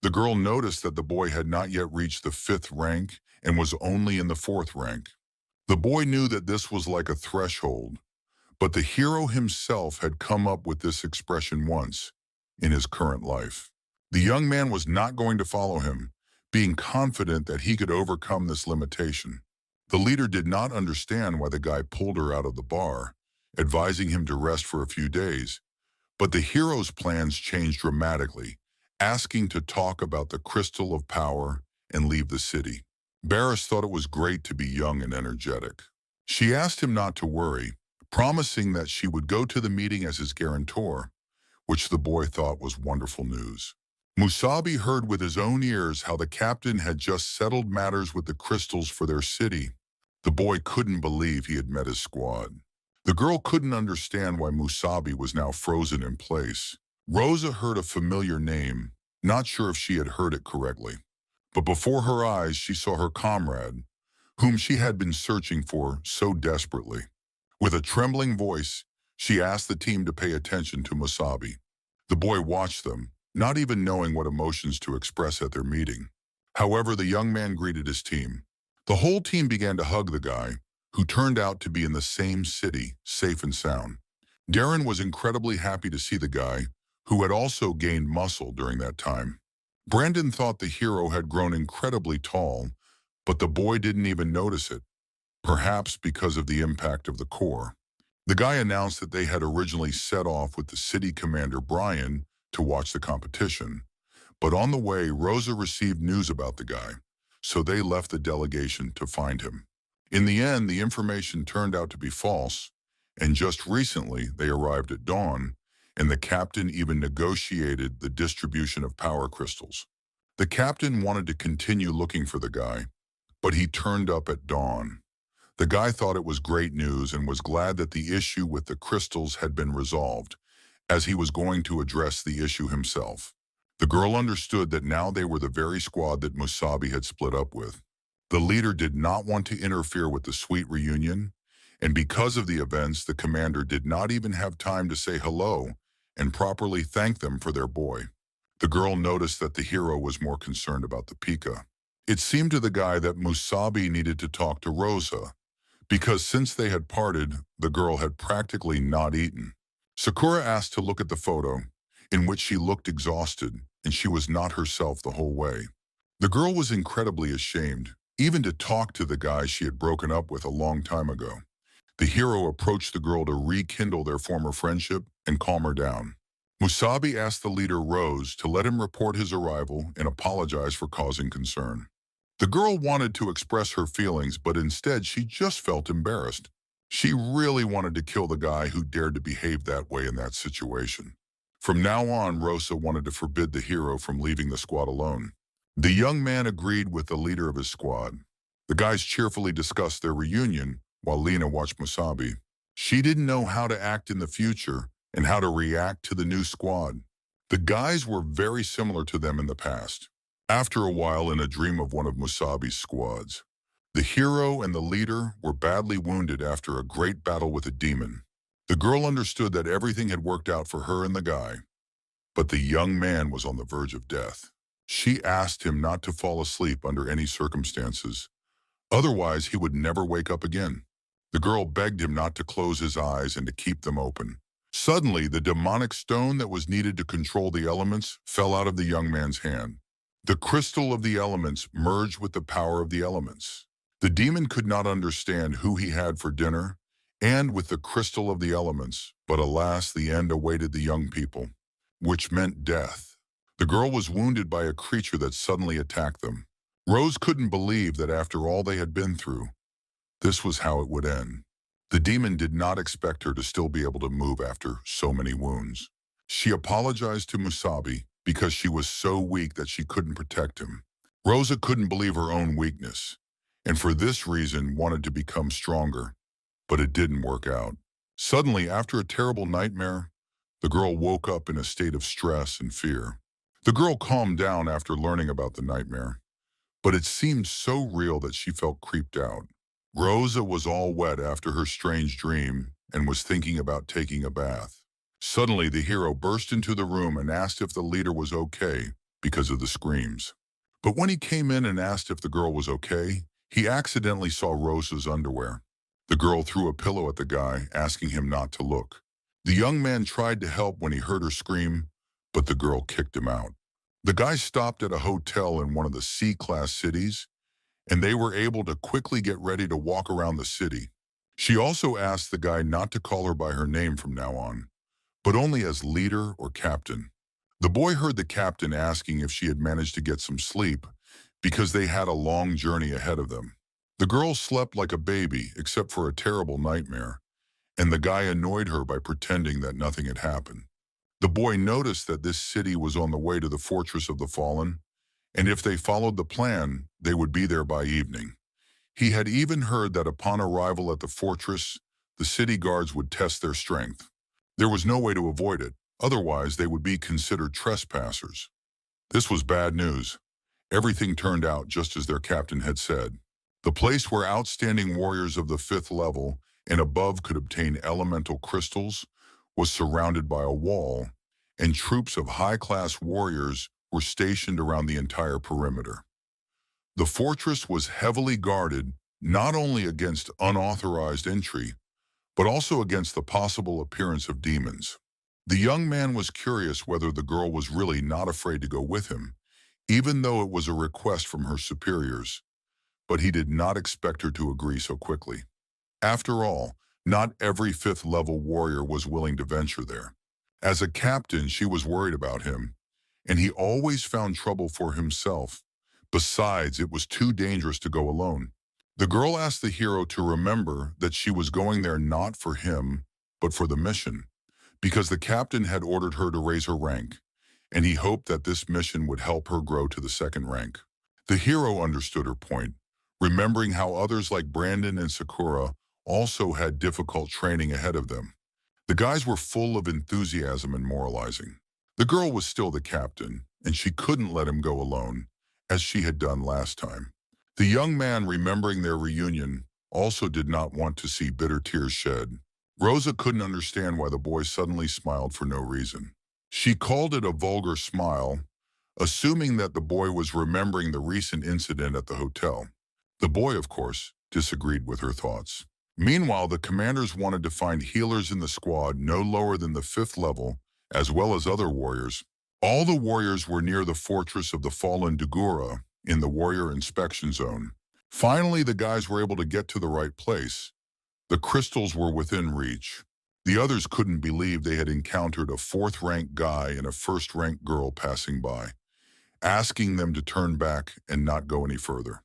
The girl noticed that the boy had not yet reached the 5th rank and was only in the 4th rank. The boy knew that this was like a threshold, but the hero himself had come up with this expression once in his current life. The young man was not going to follow him, being confident that he could overcome this limitation. The leader did not understand why the guy pulled her out of the bar, advising him to rest for a few days. But the hero's plans changed dramatically, asking to talk about the crystal of power and leave the city. Barris thought it was great to be young and energetic. She asked him not to worry, promising that she would go to the meeting as his guarantor, which the boy thought was wonderful news. Musabi heard with his own ears how the captain had just settled matters with the crystals for their city. The boy couldn't believe he had met his squad. The girl couldn't understand why Musabi was now frozen in place. Rosa heard a familiar name, not sure if she had heard it correctly. But before her eyes, she saw her comrade, whom she had been searching for so desperately. With a trembling voice, she asked the team to pay attention to Musabi. The boy watched them, not even knowing what emotions to express at their meeting. However, the young man greeted his team. The whole team began to hug the guy, who turned out to be in the same city, safe and sound. Darren was incredibly happy to see the guy, who had also gained muscle during that time. Brandon thought the hero had grown incredibly tall, but the boy didn't even notice it, perhaps because of the impact of the core. The guy announced that they had originally set off with the city commander Brian to watch the competition, but on the way, Rosa received news about the guy, so they left the delegation to find him. In the end, the information turned out to be false, and just recently they arrived at dawn, and the captain even negotiated the distribution of power crystals. The captain wanted to continue looking for the guy, but he turned up at dawn. The guy thought it was great news and was glad that the issue with the crystals had been resolved, as he was going to address the issue himself. The girl understood that now they were the very squad that Musabi had split up with. The leader did not want to interfere with the sweet reunion, and because of the events, the commander did not even have time to say hello and properly thank them for their boy. The girl noticed that the hero was more concerned about the Pika. It seemed to the guy that Musabi needed to talk to Rosa, because since they had parted, the girl had practically not eaten. Sakura asked to look at the photo, in which she looked exhausted, and she was not herself the whole way. The girl was incredibly ashamed, even to talk to the guy she had broken up with a long time ago. The hero approached the girl to rekindle their former friendship and calm her down. Musabi asked the leader Rose to let him report his arrival and apologize for causing concern. The girl wanted to express her feelings, but instead she just felt embarrassed. She really wanted to kill the guy who dared to behave that way in that situation. From now on, Rosa wanted to forbid the hero from leaving the squad alone. The young man agreed with the leader of his squad. The guys cheerfully discussed their reunion while Lena watched Musabi. She didn't know how to act in the future and how to react to the new squad. The guys were very similar to them in the past. After a while, in a dream of one of Musabi's squads, the hero and the leader were badly wounded after a great battle with a demon. The girl understood that everything had worked out for her and the guy, but the young man was on the verge of death. She asked him not to fall asleep under any circumstances, otherwise he would never wake up again. The girl begged him not to close his eyes and to keep them open. Suddenly, the demonic stone that was needed to control the elements fell out of the young man's hand. The crystal of the elements merged with the power of the elements. The demon could not understand who he had for dinner, and with the crystal of the elements, but alas, the end awaited the young people, which meant death. The girl was wounded by a creature that suddenly attacked them. Rose couldn't believe that after all they had been through, this was how it would end. The demon did not expect her to still be able to move after so many wounds. She apologized to Musabi because she was so weak that she couldn't protect him. Rosa couldn't believe her own weakness, and for this reason wanted to become stronger, but it didn't work out. Suddenly, after a terrible nightmare, the girl woke up in a state of stress and fear. The girl calmed down after learning about the nightmare, but it seemed so real that she felt creeped out. Rosa was all wet after her strange dream and was thinking about taking a bath. Suddenly, the hero burst into the room and asked if the leader was okay because of the screams. But when he came in and asked if the girl was okay, he accidentally saw Rosa's underwear. The girl threw a pillow at the guy, asking him not to look. The young man tried to help when he heard her scream, but the girl kicked him out. The guy stopped at a hotel in one of the C-class cities, and they were able to quickly get ready to walk around the city. She also asked the guy not to call her by her name from now on, but only as leader or captain. The boy heard the captain asking if she had managed to get some sleep because they had a long journey ahead of them. The girl slept like a baby except for a terrible nightmare, and the guy annoyed her by pretending that nothing had happened. The boy noticed that this city was on the way to the Fortress of the Fallen, and if they followed the plan, they would be there by evening. He had even heard that upon arrival at the fortress, the city guards would test their strength. There was no way to avoid it, otherwise they would be considered trespassers. This was bad news. Everything turned out just as their captain had said. The place where outstanding warriors of the 5th level and above could obtain elemental crystals was surrounded by a wall, and troops of high-class warriors were stationed around the entire perimeter. The fortress was heavily guarded not only against unauthorized entry, but also against the possible appearance of demons. The young man was curious whether the girl was really not afraid to go with him, even though it was a request from her superiors, but he did not expect her to agree so quickly. After all, not every 5th level warrior was willing to venture there. As a captain, she was worried about him, and he always found trouble for himself. Besides, it was too dangerous to go alone. The girl asked the hero to remember that she was going there not for him, but for the mission, because the captain had ordered her to raise her rank, and he hoped that this mission would help her grow to the 2nd rank. The hero understood her point, remembering how others like Brandon and Sakura also had difficult training ahead of them. The guys were full of enthusiasm and moralizing. The girl was still the captain, and she couldn't let him go alone, as she had done last time. The young man, remembering their reunion, also did not want to see bitter tears shed. Rosa couldn't understand why the boy suddenly smiled for no reason. She called it a vulgar smile, assuming that the boy was remembering the recent incident at the hotel. The boy, of course, disagreed with her thoughts. Meanwhile, the commanders wanted to find healers in the squad no lower than the 5th level, as well as other warriors. All the warriors were near the Fortress of the Fallen Dugura in the warrior inspection zone. Finally, the guys were able to get to the right place. The crystals were within reach. The others couldn't believe they had encountered a 4th-rank guy and a 1st-rank girl passing by, asking them to turn back and not go any further.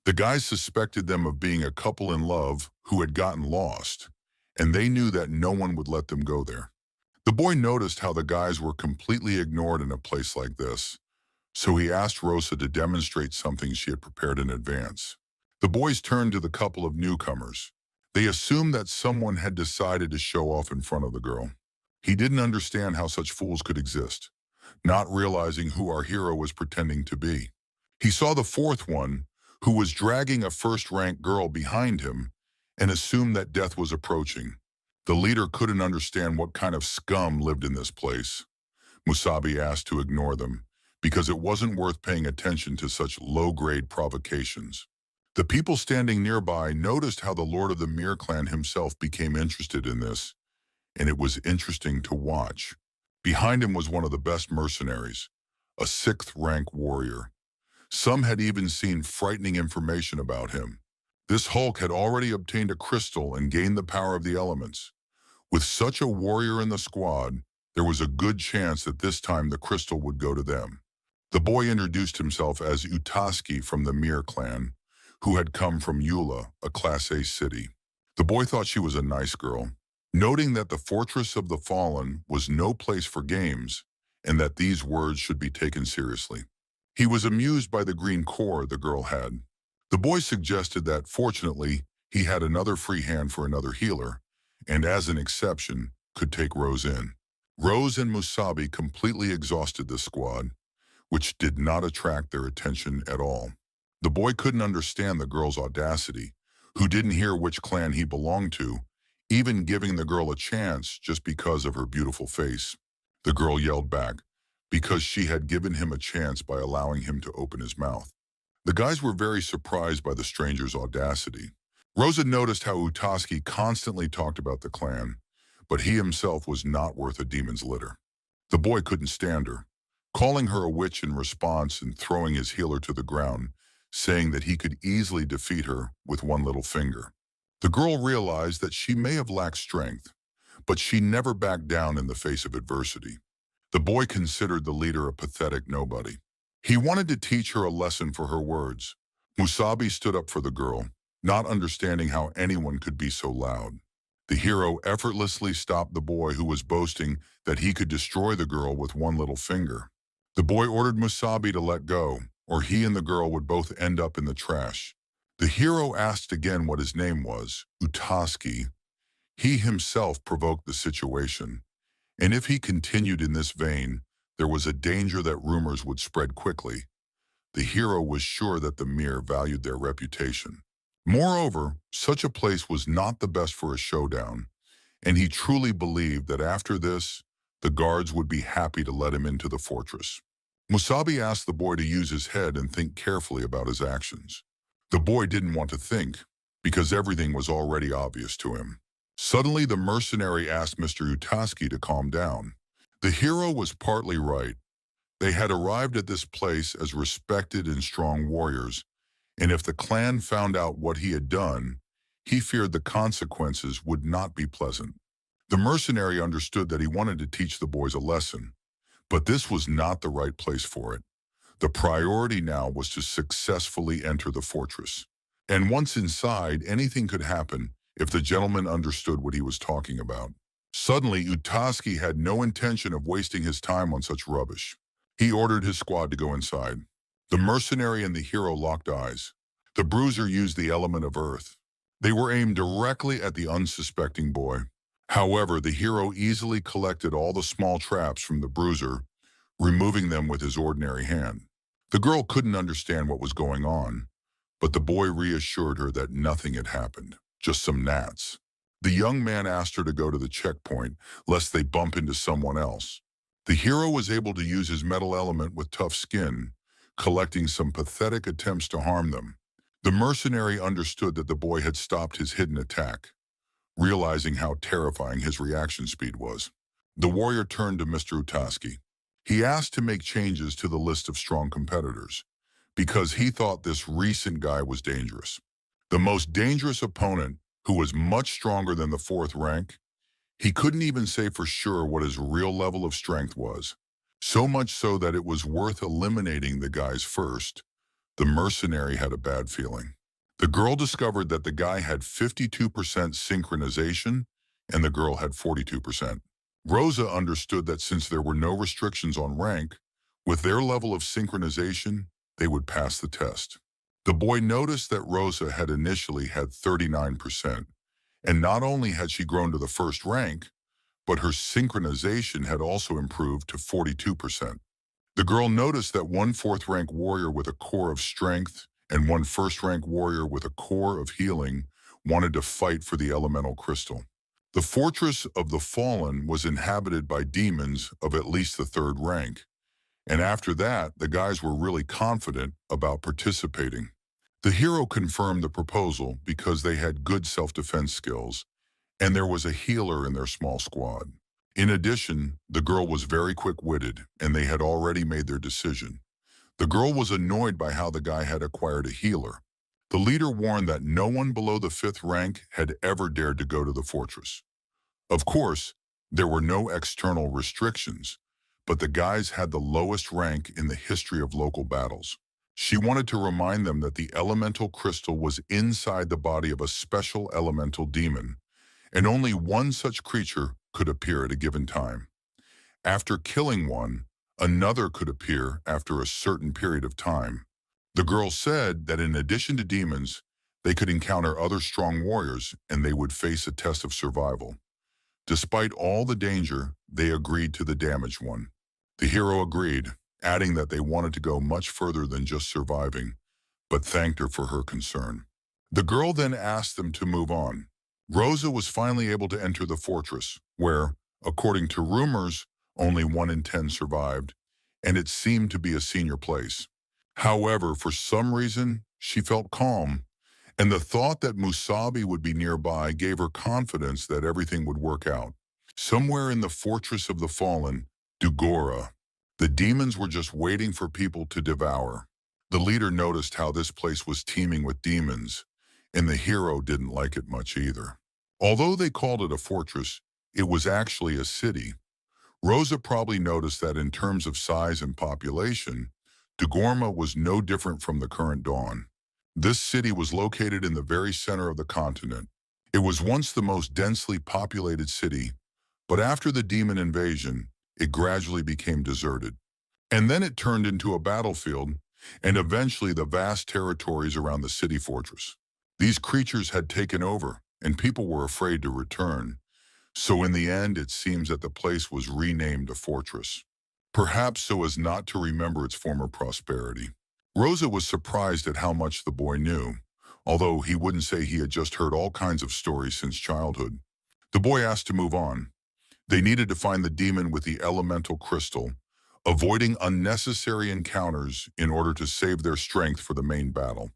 The guys suspected them of being a couple in love who had gotten lost, and they knew that no one would let them go there. The boy noticed how the guys were completely ignored in a place like this, so he asked Rosa to demonstrate something she had prepared in advance. The boys turned to the couple of newcomers. They assumed that someone had decided to show off in front of the girl. He didn't understand how such fools could exist, not realizing who our hero was pretending to be. He saw the 4th one, who was dragging a 1st-rank girl behind him, and assumed that death was approaching. The leader couldn't understand what kind of scum lived in this place. Musabi asked to ignore them, because it wasn't worth paying attention to such low-grade provocations. The people standing nearby noticed how the Lord of the Mir clan himself became interested in this, and it was interesting to watch. Behind him was one of the best mercenaries, a 6th-rank warrior. Some had even seen frightening information about him. This Hulk had already obtained a crystal and gained the power of the elements. With such a warrior in the squad, there was a good chance that this time the crystal would go to them. The boy introduced himself as Utaski from the Mir clan, who had come from Eula, a Class A city. The boy thought she was a nice girl, noting that the Fortress of the Fallen was no place for games and that these words should be taken seriously. He was amused by the green core the girl had. The boy suggested that, fortunately, he had another free hand for another healer, and as an exception, could take Rose in. Rose and Musabi completely exhausted this squad, which did not attract their attention at all. The boy couldn't understand the girl's audacity, who didn't hear which clan he belonged to, even giving the girl a chance just because of her beautiful face. The girl yelled back, because she had given him a chance by allowing him to open his mouth. The guys were very surprised by the stranger's audacity. Rosa noticed how Utaski constantly talked about the clan, but he himself was not worth a demon's litter. The boy couldn't stand her, calling her a witch in response and throwing his healer to the ground, saying that he could easily defeat her with one little finger. The girl realized that she may have lacked strength, but she never backed down in the face of adversity. The boy considered the leader a pathetic nobody. He wanted to teach her a lesson for her words. Musabi stood up for the girl, not understanding how anyone could be so loud. The hero effortlessly stopped the boy who was boasting that he could destroy the girl with one little finger. The boy ordered Musabi to let go, or he and the girl would both end up in the trash. The hero asked again what his name was, Utaski. He himself provoked the situation, and if he continued in this vein, there was a danger that rumors would spread quickly. The hero was sure that the Mir valued their reputation. Moreover, such a place was not the best for a showdown, and he truly believed that after this, the guards would be happy to let him into the fortress. Musabi asked the boy to use his head and think carefully about his actions. The boy didn't want to think, because everything was already obvious to him. Suddenly, the mercenary asked Mr. Utaski to calm down. The hero was partly right. They had arrived at this place as respected and strong warriors, and if the clan found out what he had done, he feared the consequences would not be pleasant. The mercenary understood that he wanted to teach the boys a lesson, but this was not the right place for it. The priority now was to successfully enter the fortress. And once inside, anything could happen if the gentleman understood what he was talking about. Suddenly, Utaski had no intention of wasting his time on such rubbish. He ordered his squad to go inside. The mercenary and the hero locked eyes. The bruiser used the element of earth. They were aimed directly at the unsuspecting boy. However, the hero easily collected all the small traps from the bruiser, removing them with his ordinary hand. The girl couldn't understand what was going on, but the boy reassured her that nothing had happened, just some gnats. The young man asked her to go to the checkpoint, lest they bump into someone else. The hero was able to use his metal element with tough skin, collecting some pathetic attempts to harm them. The mercenary understood that the boy had stopped his hidden attack, realizing how terrifying his reaction speed was. The warrior turned to Mr. Utaski. He asked to make changes to the list of strong competitors, because he thought this recent guy was dangerous. The most dangerous opponent, who was much stronger than the fourth rank, he couldn't even say for sure what his real level of strength was. So much so that it was worth eliminating the guys first. The mercenary had a bad feeling. The girl discovered that the guy had 52% synchronization and the girl had 42%. Rosa understood that since there were no restrictions on rank, with their level of synchronization, they would pass the test. The boy noticed that Rosa had initially had 39%, and not only had she grown to the first rank, but her synchronization had also improved to 42%. The girl noticed that one fourth-rank warrior with a core of strength and one first-rank warrior with a core of healing wanted to fight for the elemental crystal. The Fortress of the Fallen was inhabited by demons of at least the third rank, and after that, the guys were really confident about participating. The hero confirmed the proposal because they had good self-defense skills, and there was a healer in their small squad. In addition, the girl was very quick-witted, and they had already made their decision. The girl was annoyed by how the guy had acquired a healer. The leader warned that no one below the fifth rank had ever dared to go to the fortress. Of course, there were no external restrictions, but the guys had the lowest rank in the history of local battles. She wanted to remind them that the elemental crystal was inside the body of a special elemental demon, and only one such creature could appear at a given time. After killing one, another could appear after a certain period of time. The girl said that in addition to demons, they could encounter other strong warriors and they would face a test of survival. Despite all the danger, they agreed to the damaged one. The hero agreed, adding that they wanted to go much further than just surviving, but thanked her for her concern. The girl then asked them to move on. Rosa was finally able to enter the fortress, where, according to rumors, only 1 in 10 survived, and it seemed to be a senior place. However, for some reason, she felt calm, and the thought that Musabi would be nearby gave her confidence that everything would work out. Somewhere in the Fortress of the Fallen, Dugora, the demons were just waiting for people to devour. The leader noticed how this place was teeming with demons, and the hero didn't like it much either. Although they called it a fortress, it was actually a city. Rosa probably noticed that in terms of size and population, Dugorma was no different from the current Dawn. This city was located in the very center of the continent. It was once the most densely populated city, but after the demon invasion, it gradually became deserted. And then it turned into a battlefield, and eventually the vast territories around the city fortress. These creatures had taken over, and people were afraid to return. So in the end, it seems that the place was renamed a fortress, perhaps so as not to remember its former prosperity. Rosa was surprised at how much the boy knew, although he wouldn't say he had just heard all kinds of stories since childhood. The boy asked to move on. They needed to find the demon with the elemental crystal, avoiding unnecessary encounters in order to save their strength for the main battle.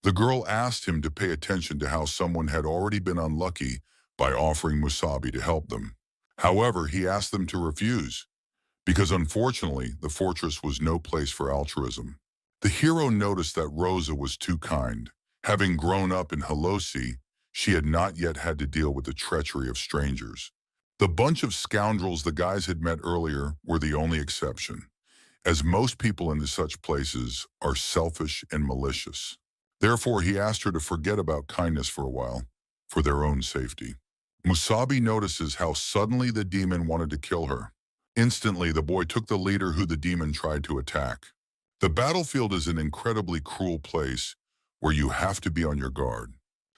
The girl asked him to pay attention to how someone had already been unlucky by offering Musabi to help them. However, he asked them to refuse, because unfortunately, the fortress was no place for altruism. The hero noticed that Rosa was too kind. Having grown up in Halosi, she had not yet had to deal with the treachery of strangers. The bunch of scoundrels the guys had met earlier were the only exception, as most people in such places are selfish and malicious. Therefore, he asked her to forget about kindness for a while, for their own safety. Musabi notices how suddenly the demon wanted to kill her. Instantly, the boy took the leader who the demon tried to attack. The battlefield is an incredibly cruel place where you have to be on your guard.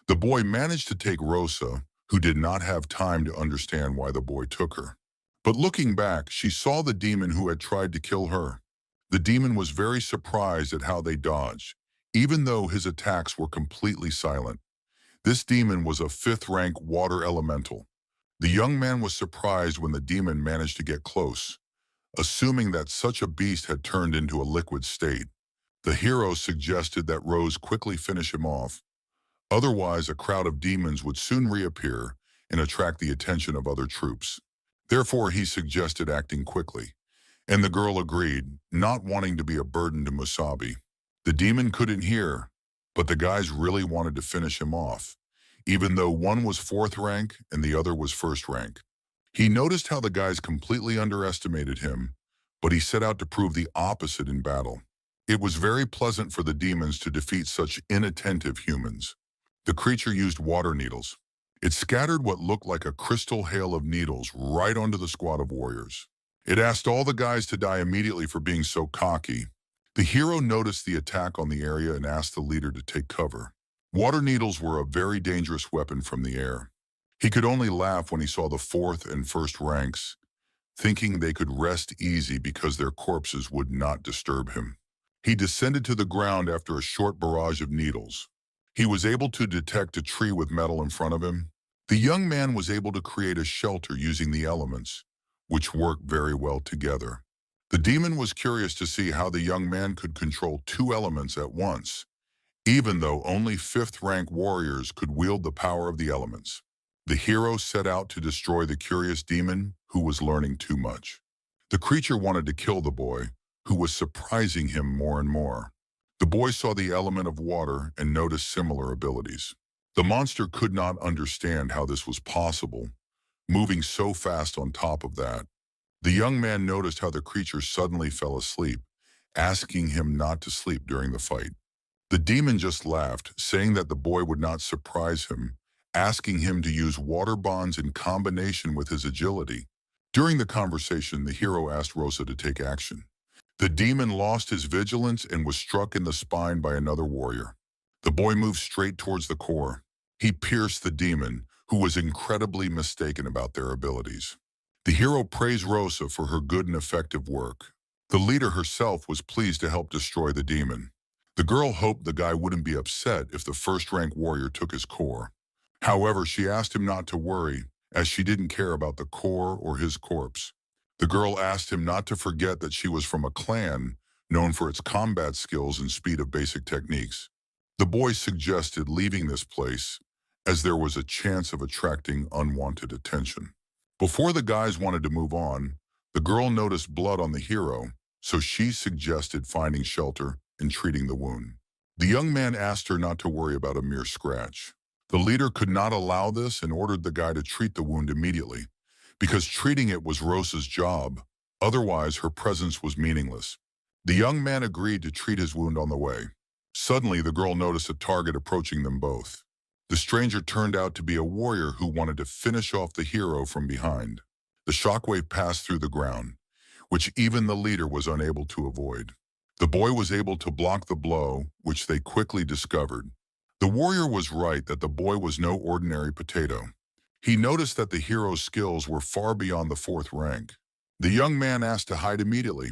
The boy managed to take Rosa, who did not have time to understand why the boy took her. But looking back, she saw the demon who had tried to kill her. The demon was very surprised at how they dodged, even though his attacks were completely silent. This demon was a 5th-rank water elemental. The young man was surprised when the demon managed to get close, assuming that such a beast had turned into a liquid state. The hero suggested that Rose quickly finish him off. Otherwise, a crowd of demons would soon reappear and attract the attention of other troops. Therefore, he suggested acting quickly, and the girl agreed, not wanting to be a burden to Musabi. The demon couldn't hear, but the guys really wanted to finish him off, even though one was 4th rank and the other was 1st rank. He noticed how the guys completely underestimated him, but he set out to prove the opposite in battle. It was very pleasant for the demons to defeat such inattentive humans. The creature used water needles. It scattered what looked like a crystal hail of needles right onto the squad of warriors. It asked all the guys to die immediately for being so cocky. The hero noticed the attack on the area and asked the leader to take cover. Water needles were a very dangerous weapon from the air. He could only laugh when he saw the 4th and 1st ranks, thinking they could rest easy because their corpses would not disturb him. He descended to the ground after a short barrage of needles. He was able to detect a tree with metal in front of him. The young man was able to create a shelter using the elements, which worked very well together. The demon was curious to see how the young man could control 2 elements at once, even though only 5th-rank warriors could wield the power of the elements. The hero set out to destroy the curious demon who was learning too much. The creature wanted to kill the boy, who was surprising him more and more. The boy saw the element of water and noticed similar abilities. The monster could not understand how this was possible, moving so fast on top of that. The young man noticed how the creature suddenly fell asleep, asking him not to sleep during the fight. The demon just laughed, saying that the boy would not surprise him, asking him to use water bonds in combination with his agility. During the conversation, the hero asked Rosa to take action. The demon lost his vigilance and was struck in the spine by another warrior. The boy moved straight towards the core. He pierced the demon, who was incredibly mistaken about their abilities. The hero praised Rosa for her good and effective work. The leader herself was pleased to help destroy the demon. The girl hoped the guy wouldn't be upset if the first-rank warrior took his core. However, she asked him not to worry, as she didn't care about the core or his corpse. The girl asked him not to forget that she was from a clan known for its combat skills and speed of basic techniques. The boy suggested leaving this place, as there was a chance of attracting unwanted attention. Before the guys wanted to move on, the girl noticed blood on the hero, so she suggested finding shelter and treating the wound. The young man asked her not to worry about a mere scratch. The leader could not allow this and ordered the guy to treat the wound immediately, because treating it was Rosa's job. Otherwise, her presence was meaningless. The young man agreed to treat his wound on the way. Suddenly, the girl noticed a target approaching them both. The stranger turned out to be a warrior who wanted to finish off the hero from behind. The shockwave passed through the ground, which even the leader was unable to avoid. The boy was able to block the blow, which they quickly discovered. The warrior was right that the boy was no ordinary potato. He noticed that the hero's skills were far beyond the 4th rank. The young man asked to hide immediately.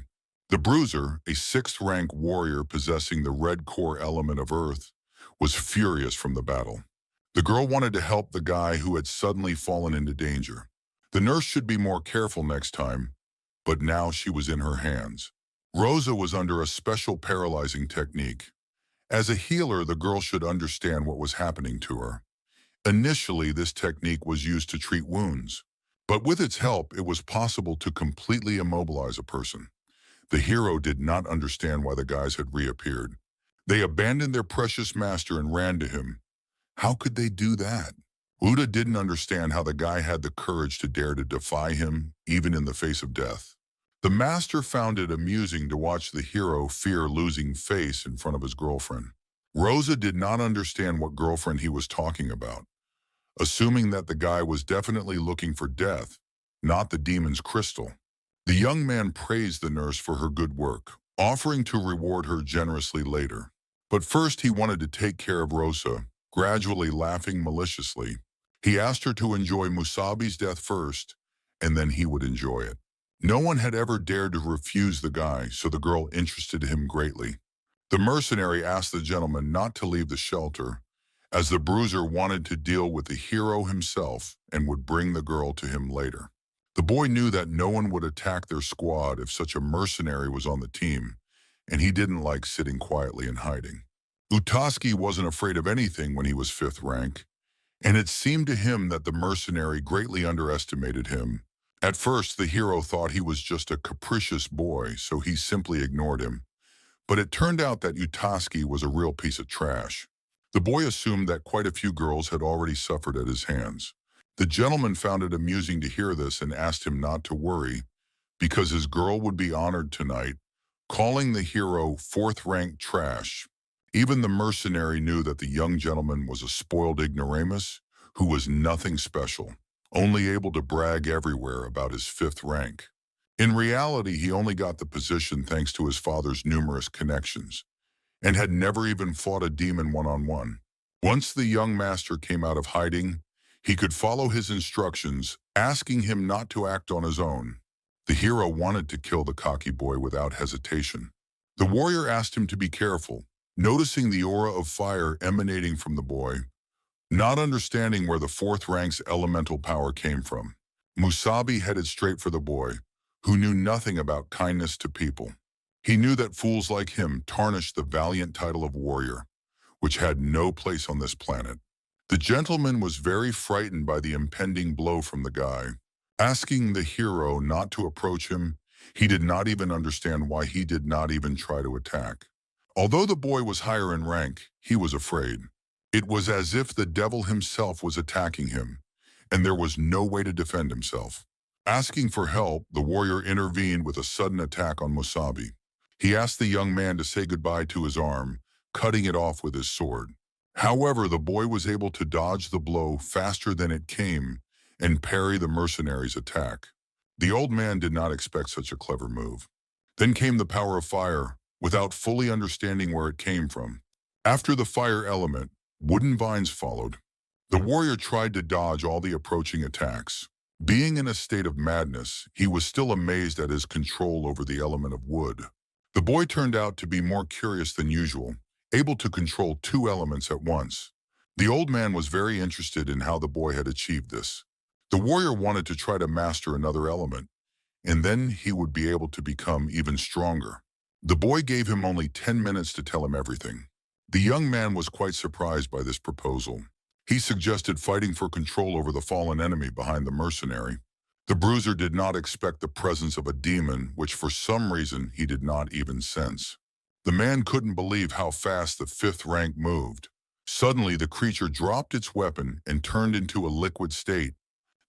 The bruiser, a 6th rank warrior possessing the red core element of earth, was furious from the battle. The girl wanted to help the guy who had suddenly fallen into danger. The nurse should be more careful next time, but now she was in her hands. Rosa was under a special paralyzing technique. As a healer, the girl should understand what was happening to her. Initially, this technique was used to treat wounds, but with its help, it was possible to completely immobilize a person. The hero did not understand why the guys had reappeared. They abandoned their precious master and ran to him. How could they do that? Uda didn't understand how the guy had the courage to dare to defy him, even in the face of death. The master found it amusing to watch the hero fear losing face in front of his girlfriend. Rosa did not understand what girlfriend he was talking about, assuming that the guy was definitely looking for death, not the demon's crystal. The young man praised the nurse for her good work, offering to reward her generously later. But first he wanted to take care of Rosa, gradually laughing maliciously. He asked her to enjoy Musabi's death first, and then he would enjoy it. No one had ever dared to refuse the guy, so the girl interested him greatly. The mercenary asked the gentleman not to leave the shelter, as the bruiser wanted to deal with the hero himself and would bring the girl to him later. The boy knew that no one would attack their squad if such a mercenary was on the team, and he didn't like sitting quietly and hiding. Utaski wasn't afraid of anything when he was 5th rank, and it seemed to him that the mercenary greatly underestimated him. At first, the hero thought he was just a capricious boy, so he simply ignored him. But it turned out that Utaski was a real piece of trash. The boy assumed that quite a few girls had already suffered at his hands. The gentleman found it amusing to hear this and asked him not to worry, because his girl would be honored tonight, calling the hero 4th rank trash. Even the mercenary knew that the young gentleman was a spoiled ignoramus who was nothing special, only able to brag everywhere about his 5th rank. In reality, he only got the position thanks to his father's numerous connections, and had never even fought a demon one-on-one. Once the young master came out of hiding, he could follow his instructions, asking him not to act on his own. The hero wanted to kill the cocky boy without hesitation. The warrior asked him to be careful, noticing the aura of fire emanating from the boy, not understanding where the 4th rank's elemental power came from. Musabi headed straight for the boy, who knew nothing about kindness to people. He knew that fools like him tarnished the valiant title of warrior, which had no place on this planet. The gentleman was very frightened by the impending blow from the guy. Asking the hero not to approach him, he did not even understand why he did not even try to attack. Although the boy was higher in rank, he was afraid. It was as if the devil himself was attacking him, and there was no way to defend himself. Asking for help, the warrior intervened with a sudden attack on Musabi. He asked the young man to say goodbye to his arm, cutting it off with his sword. However, the boy was able to dodge the blow faster than it came and parry the mercenary's attack. The old man did not expect such a clever move. Then came the power of fire, without fully understanding where it came from. After the fire element, wooden vines followed. The warrior tried to dodge all the approaching attacks. Being in a state of madness, he was still amazed at his control over the element of wood. The boy turned out to be more curious than usual, able to control two elements at once. The old man was very interested in how the boy had achieved this. The warrior wanted to try to master another element, and then he would be able to become even stronger. The boy gave him only 10 minutes to tell him everything. The young man was quite surprised by this proposal. He suggested fighting for control over the fallen enemy behind the mercenary. The bruiser did not expect the presence of a demon, which for some reason he did not even sense. The man couldn't believe how fast the fifth rank moved. Suddenly, the creature dropped its weapon and turned into a liquid state.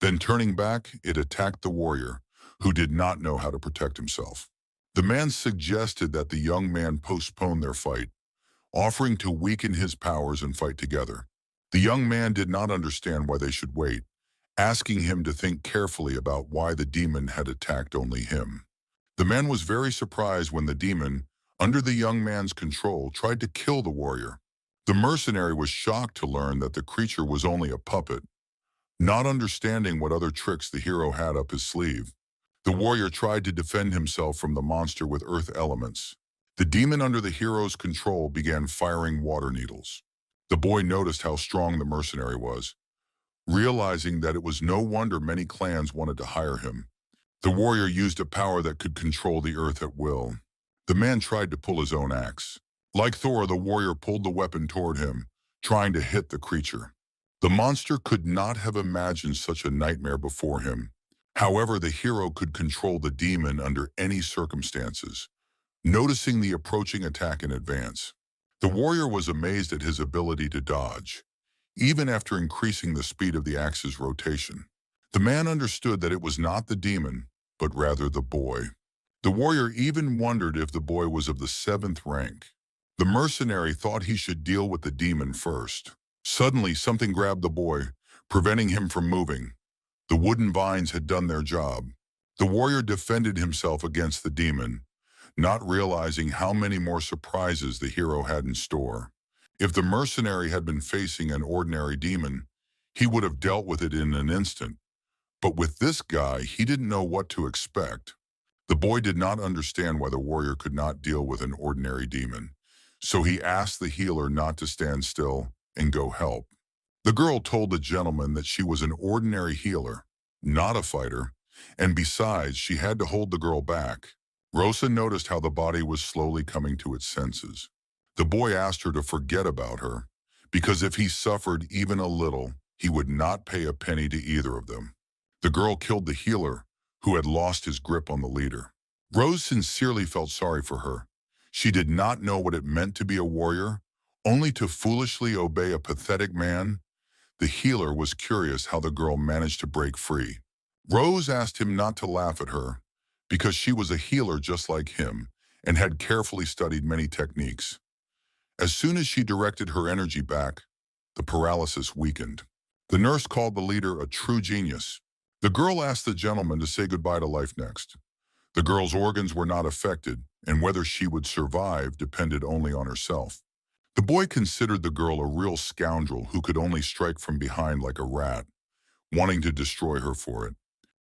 Then turning back, it attacked the warrior, who did not know how to protect himself. The man suggested that the young man postpone their fight, offering to weaken his powers and fight together. The young man did not understand why they should wait, asking him to think carefully about why the demon had attacked only him. The man was very surprised when the demon, under the young man's control, tried to kill the warrior. The mercenary was shocked to learn that the creature was only a puppet, not understanding what other tricks the hero had up his sleeve. The warrior tried to defend himself from the monster with earth elements. The demon under the hero's control began firing water needles. The boy noticed how strong the mercenary was, realizing that it was no wonder many clans wanted to hire him. The warrior used a power that could control the earth at will. The man tried to pull his own axe. Like Thor, the warrior pulled the weapon toward him, trying to hit the creature. The monster could not have imagined such a nightmare before him. However, the hero could control the demon under any circumstances, noticing the approaching attack in advance. The warrior was amazed at his ability to dodge, even after increasing the speed of the axe's rotation. The man understood that it was not the demon, but rather the boy. The warrior even wondered if the boy was of the 7th rank. The mercenary thought he should deal with the demon first. Suddenly, something grabbed the boy, preventing him from moving. The wooden vines had done their job. The warrior defended himself against the demon, not realizing how many more surprises the hero had in store. If the mercenary had been facing an ordinary demon, he would have dealt with it in an instant. But with this guy, he didn't know what to expect. The boy did not understand why the warrior could not deal with an ordinary demon, so he asked the healer not to stand still and go help. The girl told the gentleman that she was an ordinary healer, not a fighter, and besides, she had to hold the girl back. Rosa noticed how the body was slowly coming to its senses. The boy asked her to forget about her, because if he suffered even a little, he would not pay a penny to either of them. The girl killed the healer, who had lost his grip on the leader. Rose sincerely felt sorry for her. She did not know what it meant to be a warrior, only to foolishly obey a pathetic man. The healer was curious how the girl managed to break free. Rose asked him not to laugh at her, because she was a healer just like him and had carefully studied many techniques. As soon as she directed her energy back, the paralysis weakened. The nurse called the leader a true genius. The girl asked the gentleman to say goodbye to life next. The girl's organs were not affected, and whether she would survive depended only on herself. The boy considered the girl a real scoundrel who could only strike from behind like a rat, wanting to destroy her for it.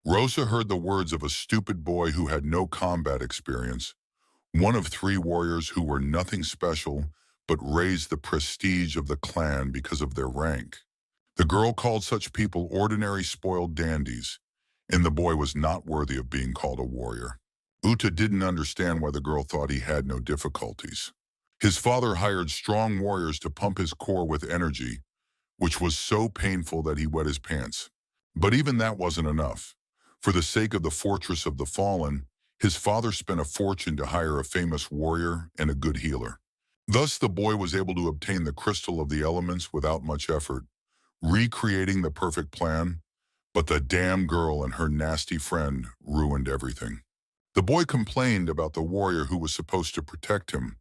Rosa heard the words of a stupid boy who had no combat experience, one of 3 warriors who were nothing special but raised the prestige of the clan because of their rank. The girl called such people ordinary spoiled dandies, and the boy was not worthy of being called a warrior. Uta didn't understand why the girl thought he had no difficulties. His father hired strong warriors to pump his core with energy, which was so painful that he wet his pants. But even that wasn't enough. For the sake of the fortress of the fallen, his father spent a fortune to hire a famous warrior and a good healer. Thus, the boy was able to obtain the crystal of the elements without much effort, recreating the perfect plan. But the damn girl and her nasty friend ruined everything. The boy complained about the warrior who was supposed to protect him,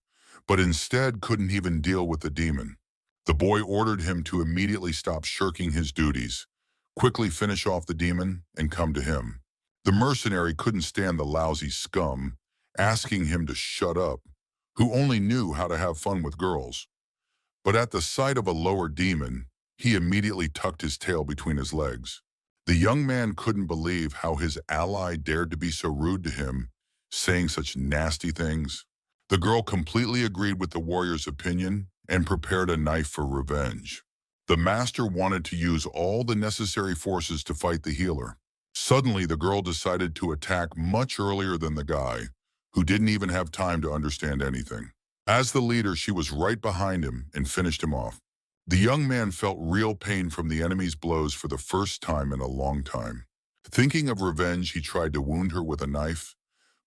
but instead couldn't even deal with the demon. The boy ordered him to immediately stop shirking his duties, quickly finish off the demon, and come to him. The mercenary couldn't stand the lousy scum, asking him to shut up, who only knew how to have fun with girls. But at the sight of a lower demon, he immediately tucked his tail between his legs. The young man couldn't believe how his ally dared to be so rude to him, saying such nasty things. The girl completely agreed with the warrior's opinion and prepared a knife for revenge. The master wanted to use all the necessary forces to fight the healer. Suddenly, the girl decided to attack much earlier than the guy, who didn't even have time to understand anything. As the leader, she was right behind him and finished him off. The young man felt real pain from the enemy's blows for the first time in a long time. Thinking of revenge, he tried to wound her with a knife,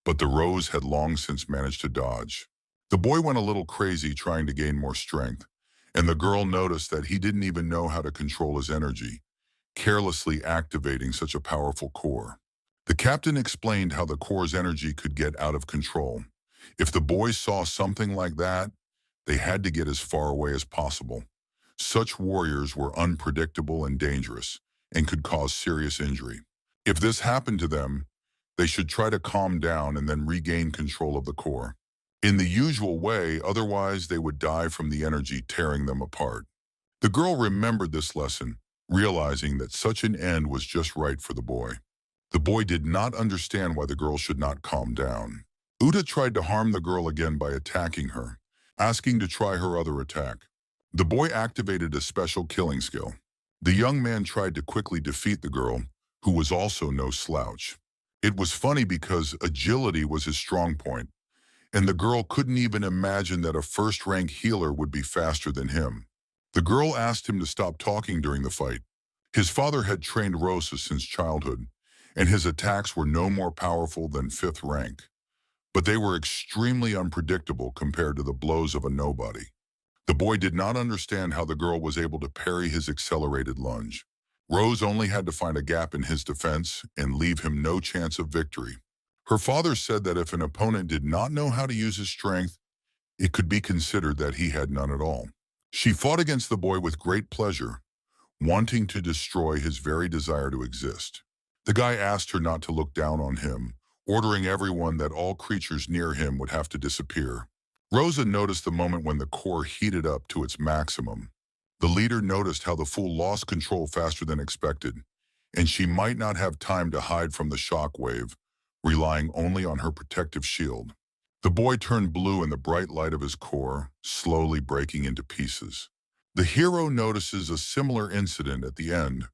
but the rose had long since managed to dodge. The boy went a little crazy trying to gain more strength, and the girl noticed that he didn't even know how to control his energy, carelessly activating such a powerful core. The captain explained how the core's energy could get out of control. If the boys saw something like that, they had to get as far away as possible. Such warriors were unpredictable and dangerous and could cause serious injury. If this happened to them, they should try to calm down and then regain control of the core. In the usual way, otherwise they would die from the energy tearing them apart. The girl remembered this lesson, realizing that such an end was just right for the boy. The boy did not understand why the girl should not calm down. Uta tried to harm the girl again by attacking her, asking to try her other attack. The boy activated a special killing skill. The young man tried to quickly defeat the girl, who was also no slouch. It was funny because agility was his strong point, and the girl couldn't even imagine that a first-rank healer would be faster than him. The girl asked him to stop talking during the fight. His father had trained Rosa since childhood, and his attacks were no more powerful than 5th rank. But they were extremely unpredictable compared to the blows of a nobody. The boy did not understand how the girl was able to parry his accelerated lunge. Rose only had to find a gap in his defense and leave him no chance of victory. Her father said that if an opponent did not know how to use his strength, it could be considered that he had none at all. She fought against the boy with great pleasure, wanting to destroy his very desire to exist. The guy asked her not to look down on him, ordering everyone that all creatures near him would have to disappear. Rosa noticed the moment when the core heated up to its maximum. The leader noticed how the fool lost control faster than expected, and she might not have time to hide from the shock wave, relying only on her protective shield. The boy turned blue in the bright light of his core, slowly breaking into pieces. The hero notices a similar incident at the end,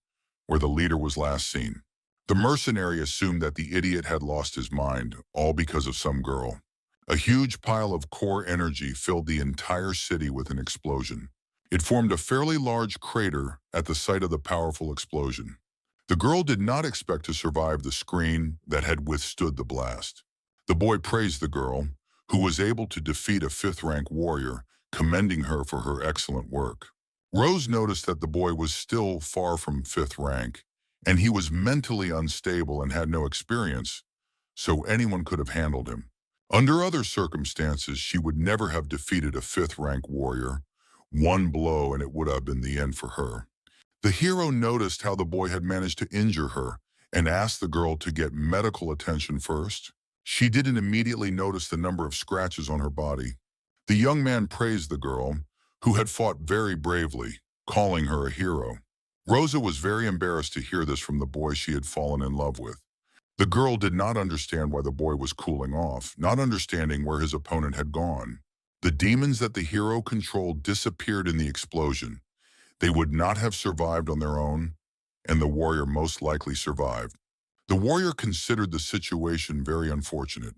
where the leader was last seen. The mercenary assumed that the idiot had lost his mind, all because of some girl. A huge pile of core energy filled the entire city with an explosion. It formed a fairly large crater at the site of the powerful explosion. The girl did not expect to survive the screen that had withstood the blast. The boy praised the girl, who was able to defeat a 5th-rank warrior, commending her for her excellent work. Rose noticed that the boy was still far from 5th rank, and he was mentally unstable and had no experience, so anyone could have handled him. Under other circumstances, she would never have defeated a 5th-rank warrior. One blow and it would have been the end for her. The hero noticed how the boy had managed to injure her and asked the girl to get medical attention first. She didn't immediately notice the number of scratches on her body. The young man praised the girl, who had fought very bravely, calling her a hero. Rosa was very embarrassed to hear this from the boy she had fallen in love with. The girl did not understand why the boy was cooling off, not understanding where his opponent had gone. The demons that the hero controlled disappeared in the explosion. They would not have survived on their own, and the warrior most likely survived. The warrior considered the situation very unfortunate.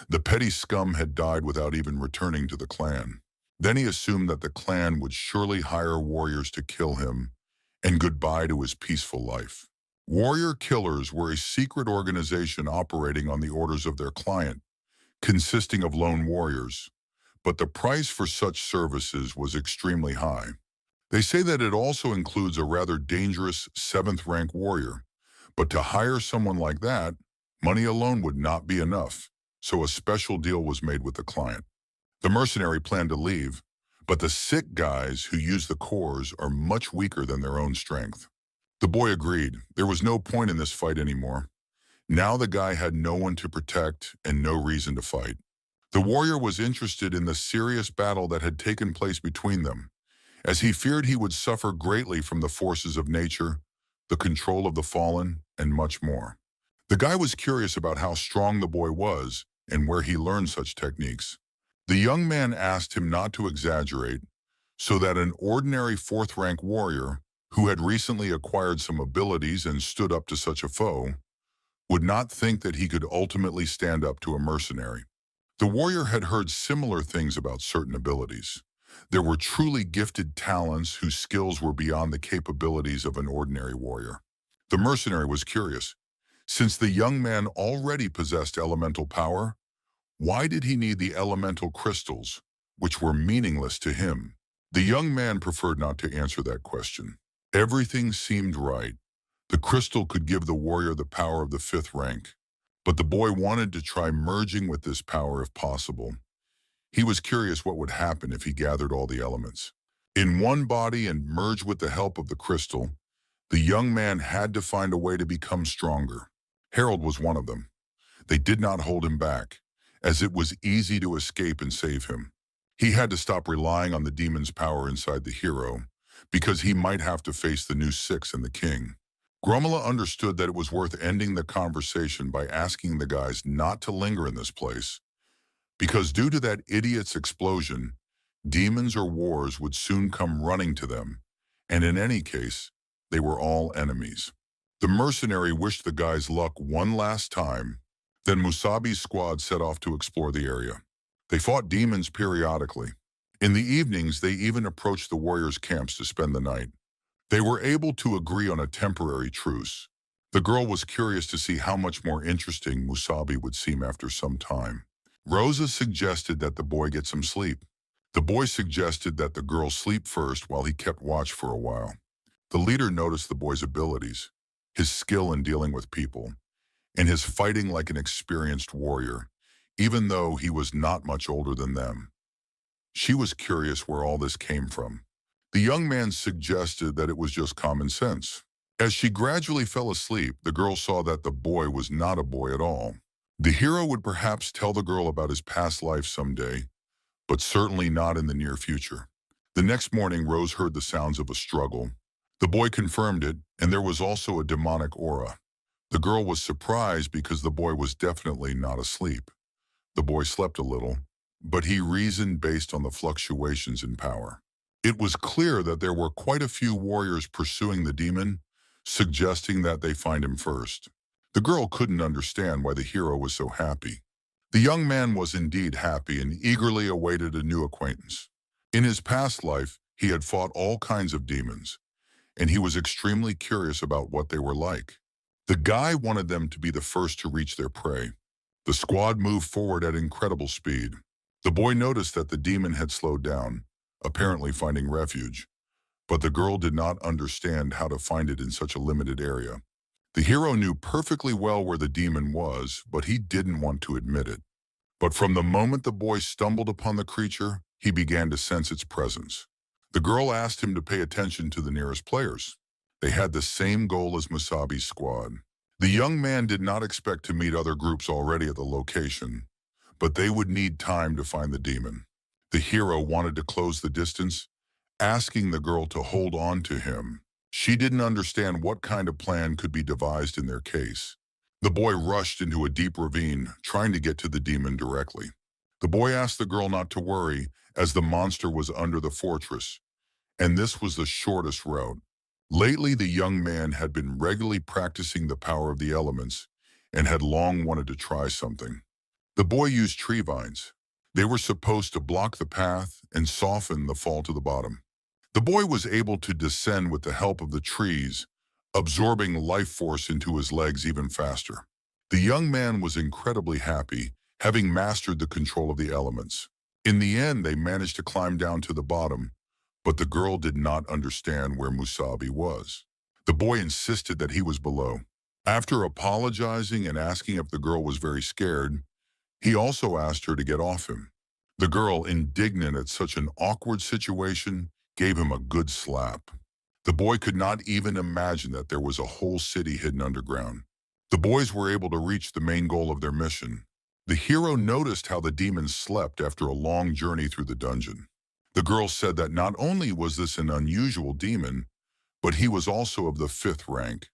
The petty scum had died without even returning to the clan. Then he assumed that the clan would surely hire warriors to kill him, and goodbye to his peaceful life. Warrior killers were a secret organization operating on the orders of their client, consisting of lone warriors, but the price for such services was extremely high. They say that it also includes a rather dangerous 7th-rank warrior, But to hire someone like that, money alone would not be enough, so a special deal was made with the client. The mercenary planned to leave, but the sick guys who use the cores are much weaker than their own strength. The boy agreed. There was no point in this fight anymore. Now the guy had no one to protect and no reason to fight. The warrior was interested in the serious battle that had taken place between them, as he feared he would suffer greatly from the forces of nature, the control of the fallen, and much more. The guy was curious about how strong the boy was and where he learned such techniques. The young man asked him not to exaggerate, so that an ordinary fourth-rank warrior, who had recently acquired some abilities and stood up to such a foe, would not think that he could ultimately stand up to a mercenary. The warrior had heard similar things about certain abilities. There were truly gifted talents whose skills were beyond the capabilities of an ordinary warrior. The mercenary was curious. Since the young man already possessed elemental power, why did he need the elemental crystals, which were meaningless to him? The young man preferred not to answer that question. Everything seemed right. The crystal could give the warrior the power of the fifth rank, but the boy wanted to try merging with this power if possible. He was curious what would happen if he gathered all the elements in one body and merged with the help of the crystal. The young man had to find a way to become stronger. Harold was one of them. They did not hold him back, as it was easy to escape and save him. He had to stop relying on the demon's power inside the hero, because he might have to face the new six and the king. Gromala understood that it was worth ending the conversation by asking the guys not to linger in this place, because due to that idiot's explosion, demons or wars would soon come running to them, and in any case, they were all enemies. The mercenary wished the guys luck one last time, then Musabi's squad set off to explore the area. They fought demons periodically. In the evenings, they even approached the warriors' camps to spend the night. They were able to agree on a temporary truce. The girl was curious to see how much more interesting Musabi would seem after some time. Rosa suggested that the boy get some sleep. The boy suggested that the girl sleep first while he kept watch for a while. The leader noticed the boy's abilities, his skill in dealing with people, and his fighting like an experienced warrior, even though he was not much older than them. She was curious where all this came from. The young man suggested that it was just common sense. As she gradually fell asleep, the girl saw that the boy was not a boy at all. The hero would perhaps tell the girl about his past life someday, but certainly not in the near future. The next morning, Rose heard the sounds of a struggle. The boy confirmed it, and there was also a demonic aura. The girl was surprised because the boy was definitely not asleep. The boy slept a little, but he reasoned based on the fluctuations in power. It was clear that there were quite a few warriors pursuing the demon, suggesting that they find him first. The girl couldn't understand why the hero was so happy. The young man was indeed happy and eagerly awaited a new acquaintance. In his past life, he had fought all kinds of demons, and he was extremely curious about what they were like. The guy wanted them to be the first to reach their prey. The squad moved forward at incredible speed. The boy noticed that the demon had slowed down, apparently finding refuge, but the girl did not understand how to find it in such a limited area. The hero knew perfectly well where the demon was, but he didn't want to admit it. But from the moment the boy stumbled upon the creature, he began to sense its presence. The girl asked him to pay attention to the nearest players. They had the same goal as Musabi's squad. The young man did not expect to meet other groups already at the location, but they would need time to find the demon. The hero wanted to close the distance, asking the girl to hold on to him. She didn't understand what kind of plan could be devised in their case. The boy rushed into a deep ravine, trying to get to the demon directly. The boy asked the girl not to worry, as the monster was under the fortress, and this was the shortest route. Lately, the young man had been regularly practicing the power of the elements and had long wanted to try something. The boy used tree vines. They were supposed to block the path and soften the fall to the bottom. The boy was able to descend with the help of the trees, absorbing life force into his legs even faster. The young man was incredibly happy, having mastered the control of the elements. In the end, they managed to climb down to the bottom, but the girl did not understand where Musabi was. The boy insisted that he was below. After apologizing and asking if the girl was very scared, he also asked her to get off him. The girl, indignant at such an awkward situation, gave him a good slap. The boy could not even imagine that there was a whole city hidden underground. The boys were able to reach the main goal of their mission. The hero noticed how the demon slept after a long journey through the dungeon. The girl said that not only was this an unusual demon, but he was also of the 5th rank,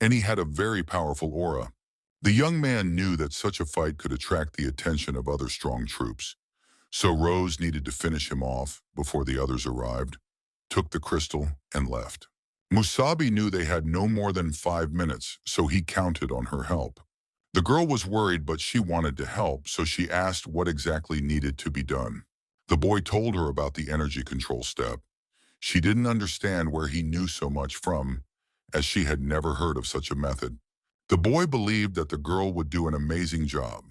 and he had a very powerful aura. The young man knew that such a fight could attract the attention of other strong troops, so Rose needed to finish him off before the others arrived, took the crystal, and left. Musabi knew they had no more than 5 minutes, so he counted on her help. The girl was worried, but she wanted to help, so she asked what exactly needed to be done. The boy told her about the energy control step. She didn't understand where he knew so much from, as she had never heard of such a method. The boy believed that the girl would do an amazing job.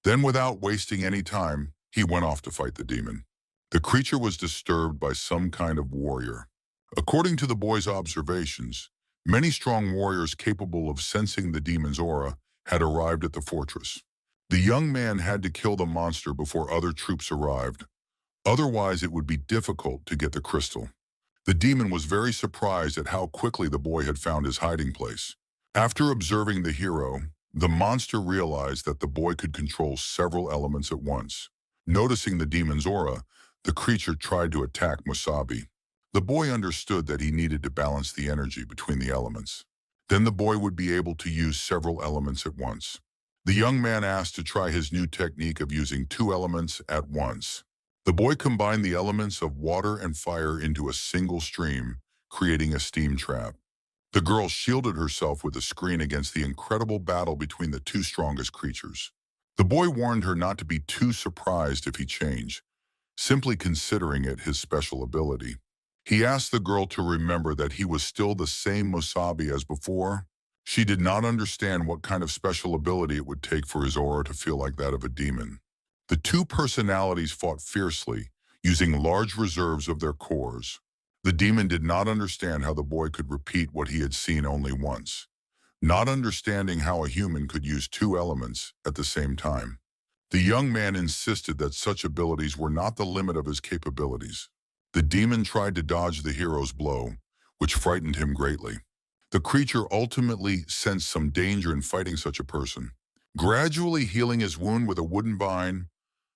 Then, without wasting any time, he went off to fight the demon. The creature was disturbed by some kind of warrior. According to the boy's observations, many strong warriors capable of sensing the demon's aura had arrived at the fortress. The young man had to kill the monster before other troops arrived. Otherwise, it would be difficult to get the crystal. The demon was very surprised at how quickly the boy had found his hiding place. After observing the hero, the monster realized that the boy could control several elements at once. Noticing the demon's aura, the creature tried to attack Musabi. The boy understood that he needed to balance the energy between the elements. Then the boy would be able to use several elements at once. The young man asked to try his new technique of using 2 elements at once. The boy combined the elements of water and fire into a single stream, creating a steam trap. The girl shielded herself with a screen against the incredible battle between the 2 strongest creatures. The boy warned her not to be too surprised if he changed, simply considering it his special ability. He asked the girl to remember that he was still the same Musabi as before. She did not understand what kind of special ability it would take for his aura to feel like that of a demon. The 2 personalities fought fiercely, using large reserves of their cores. The demon did not understand how the boy could repeat what he had seen only once, not understanding how a human could use 2 elements at the same time. The young man insisted that such abilities were not the limit of his capabilities. The demon tried to dodge the hero's blow, which frightened him greatly. The creature ultimately sensed some danger in fighting such a person. Gradually healing his wound with a wooden vine,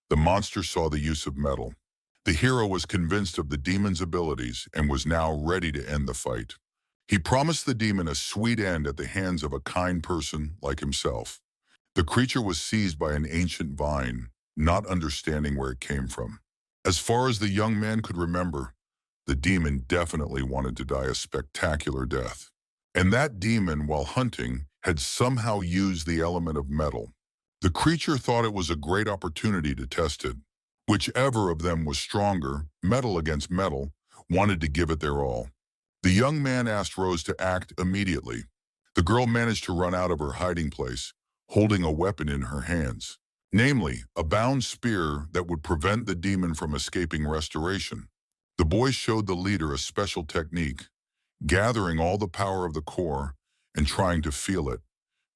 the monster saw the use of metal. The hero was convinced of the demon's abilities and was now ready to end the fight. He promised the demon a sweet end at the hands of a kind person like himself. The creature was seized by an ancient vine, not understanding where it came from. As far as the young man could remember, the demon definitely wanted to die a spectacular death. And that demon, while hunting, had somehow used the element of metal. The creature thought it was a great opportunity to test it. Whichever of them was stronger, metal against metal, wanted to give it their all. The young man asked Rose to act immediately. The girl managed to run out of her hiding place, holding a weapon in her hands, namely, a bound spear that would prevent the demon from escaping restoration. The boy showed the leader a special technique, gathering all the power of the core and trying to feel it,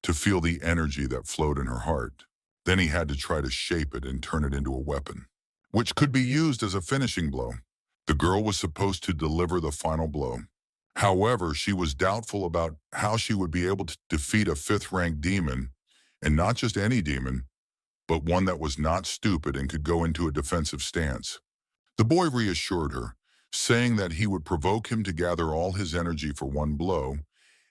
to feel the energy that flowed in her heart. Then he had to try to shape it and turn it into a weapon, which could be used as a finishing blow. The girl was supposed to deliver the final blow. However, she was doubtful about how she would be able to defeat a 5th-ranked demon, and not just any demon, but one that was not stupid and could go into a defensive stance. The boy reassured her, saying that he would provoke him to gather all his energy for one blow,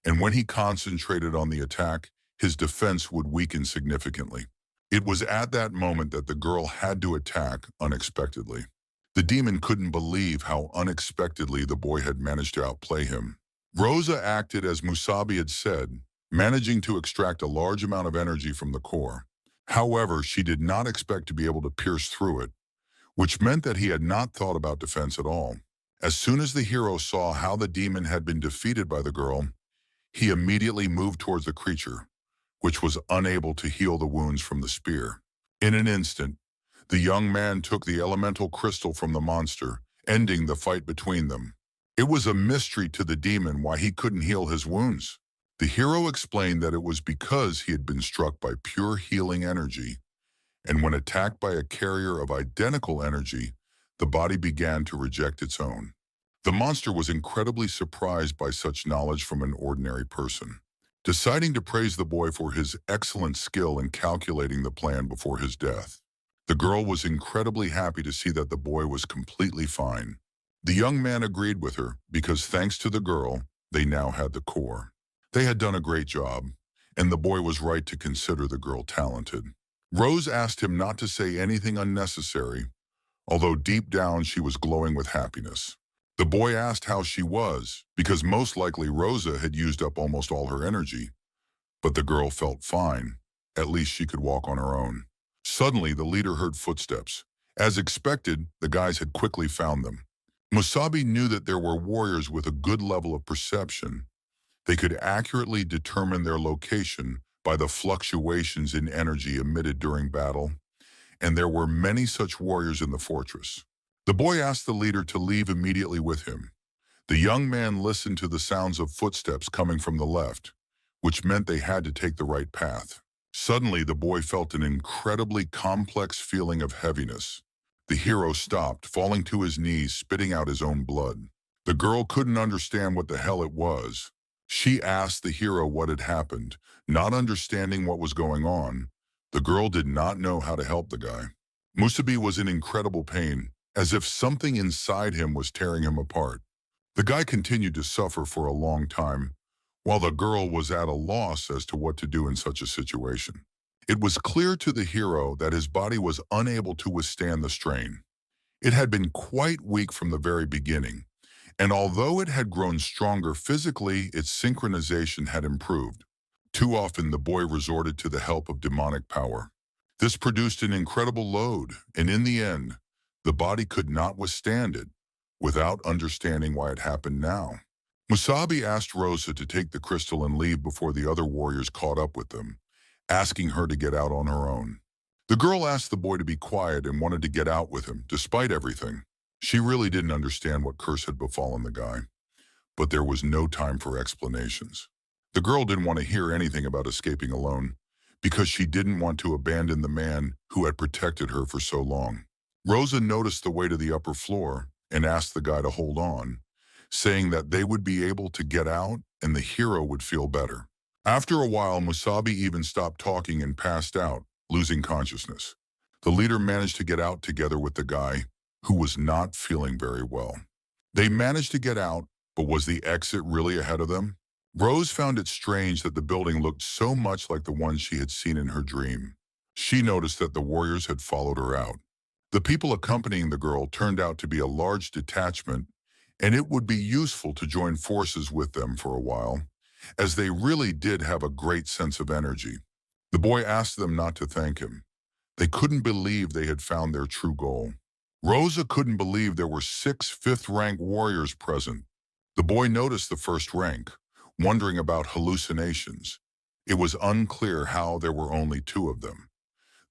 and when he concentrated on the attack, his defense would weaken significantly. It was at that moment that the girl had to attack unexpectedly. The demon couldn't believe how unexpectedly the boy had managed to outplay him. Rosa acted as Musabi had said, managing to extract a large amount of energy from the core. However, she did not expect to be able to pierce through it, which meant that he had not thought about defense at all. As soon as the hero saw how the demon had been defeated by the girl, he immediately moved towards the creature, which was unable to heal the wounds from the spear. In an instant, the young man took the elemental crystal from the monster, ending the fight between them. It was a mystery to the demon why he couldn't heal his wounds. The hero explained that it was because he had been struck by pure healing energy, and when attacked by a carrier of identical energy, the body began to reject its own. The monster was incredibly surprised by such knowledge from an ordinary person, deciding to praise the boy for his excellent skill in calculating the plan before his death. The girl was incredibly happy to see that the boy was completely fine. The young man agreed with her because thanks to the girl, they now had the core. They had done a great job, and the boy was right to consider the girl talented. Rose asked him not to say anything unnecessary, although deep down she was glowing with happiness. The boy asked how she was, because most likely Rosa had used up almost all her energy, but the girl felt fine. At least she could walk on her own. Suddenly, the leader heard footsteps. As expected, the guys had quickly found them. Musabi knew that there were warriors with a good level of perception. They could accurately determine their location by the fluctuations in energy emitted during battle, and there were many such warriors in the fortress. The boy asked the leader to leave immediately with him. The young man listened to the sounds of footsteps coming from the left, which meant they had to take the right path. Suddenly, the boy felt an incredibly complex feeling of heaviness. The hero stopped, falling to his knees, spitting out his own blood. The girl couldn't understand what the hell it was. She asked the hero what had happened, not understanding what was going on. The girl did not know how to help the guy. Musabi was in incredible pain, as if something inside him was tearing him apart. The guy continued to suffer for a long time, while the girl was at a loss as to what to do in such a situation. It was clear to the hero that his body was unable to withstand the strain. It had been quite weak from the very beginning, and although it had grown stronger physically, its synchronization had improved. Too often, the boy resorted to the help of demonic power. This produced an incredible load, and in the end, the body could not withstand it. Without understanding why it happened now, Musabi asked Rosa to take the crystal and leave before the other warriors caught up with them, asking her to get out on her own. The girl asked the boy to be quiet and wanted to get out with him, despite everything. She really didn't understand what curse had befallen the guy, but there was no time for explanations. The girl didn't want to hear anything about escaping alone, because she didn't want to abandon the man who had protected her for so long. Rosa noticed the way to the upper floor and asked the guy to hold on, saying that they would be able to get out and the hero would feel better. After a while, Musabi even stopped talking and passed out, losing consciousness. The leader managed to get out together with the guy, who was not feeling very well. They managed to get out, but was the exit really ahead of them? Rose found it strange that the building looked so much like the one she had seen in her dream. She noticed that the warriors had followed her out. The people accompanying the girl turned out to be a large detachment, and it would be useful to join forces with them for a while, as they really did have a great sense of energy. The boy asked them not to thank him. They couldn't believe they had found their true goal. Rosa couldn't believe there were 6 fifth-rank warriors present. The boy noticed the first rank, wondering about hallucinations. It was unclear how there were only 2 of them.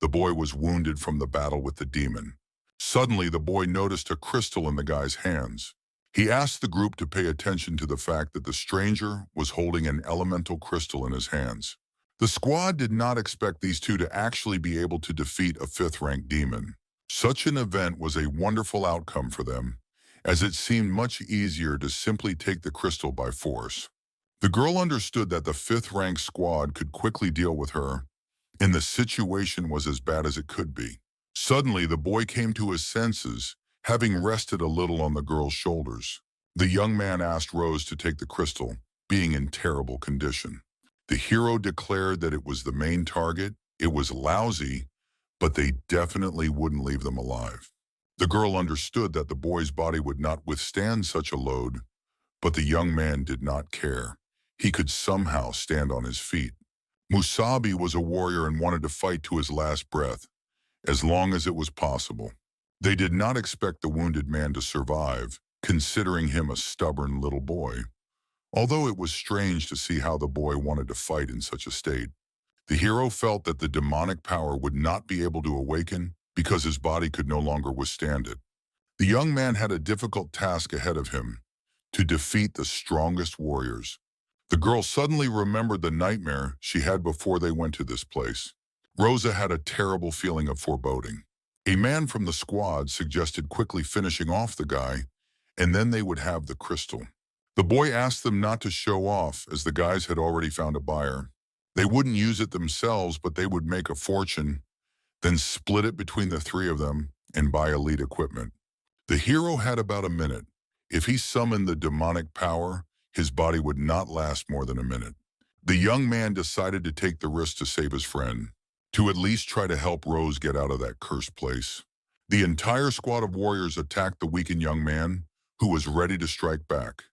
The boy was wounded from the battle with the demon. Suddenly, the boy noticed a crystal in the guy's hands. He asked the group to pay attention to the fact that the stranger was holding an elemental crystal in his hands. The squad did not expect these 2 to actually be able to defeat a 5th-rank demon. Such an event was a wonderful outcome for them, as it seemed much easier to simply take the crystal by force. The girl understood that the 5th-rank squad could quickly deal with her, and the situation was as bad as it could be. Suddenly, the boy came to his senses, having rested a little on the girl's shoulders. The young man asked Rose to take the crystal, being in terrible condition. The hero declared that it was the main target. It was lousy, but they definitely wouldn't leave them alive. The girl understood that the boy's body would not withstand such a load, but the young man did not care. He could somehow stand on his feet. Musabi was a warrior and wanted to fight to his last breath, as long as it was possible. They did not expect the wounded man to survive, considering him a stubborn little boy, although it was strange to see how the boy wanted to fight in such a state. The hero felt that the demonic power would not be able to awaken because his body could no longer withstand it. The young man had a difficult task ahead of him, to defeat the strongest warriors. The girl suddenly remembered the nightmare she had before they went to this place. Rosa had a terrible feeling of foreboding. A man from the squad suggested quickly finishing off the guy, and then they would have the crystal. The boy asked them not to show off, as the guys had already found a buyer. They wouldn't use it themselves, but they would make a fortune, then split it between the three of them and buy elite equipment. The hero had about a minute. If he summoned the demonic power, his body would not last more than a minute. The young man decided to take the risk to save his friend, to at least try to help Rose get out of that cursed place. The entire squad of warriors attacked the weakened young man, who was ready to strike back.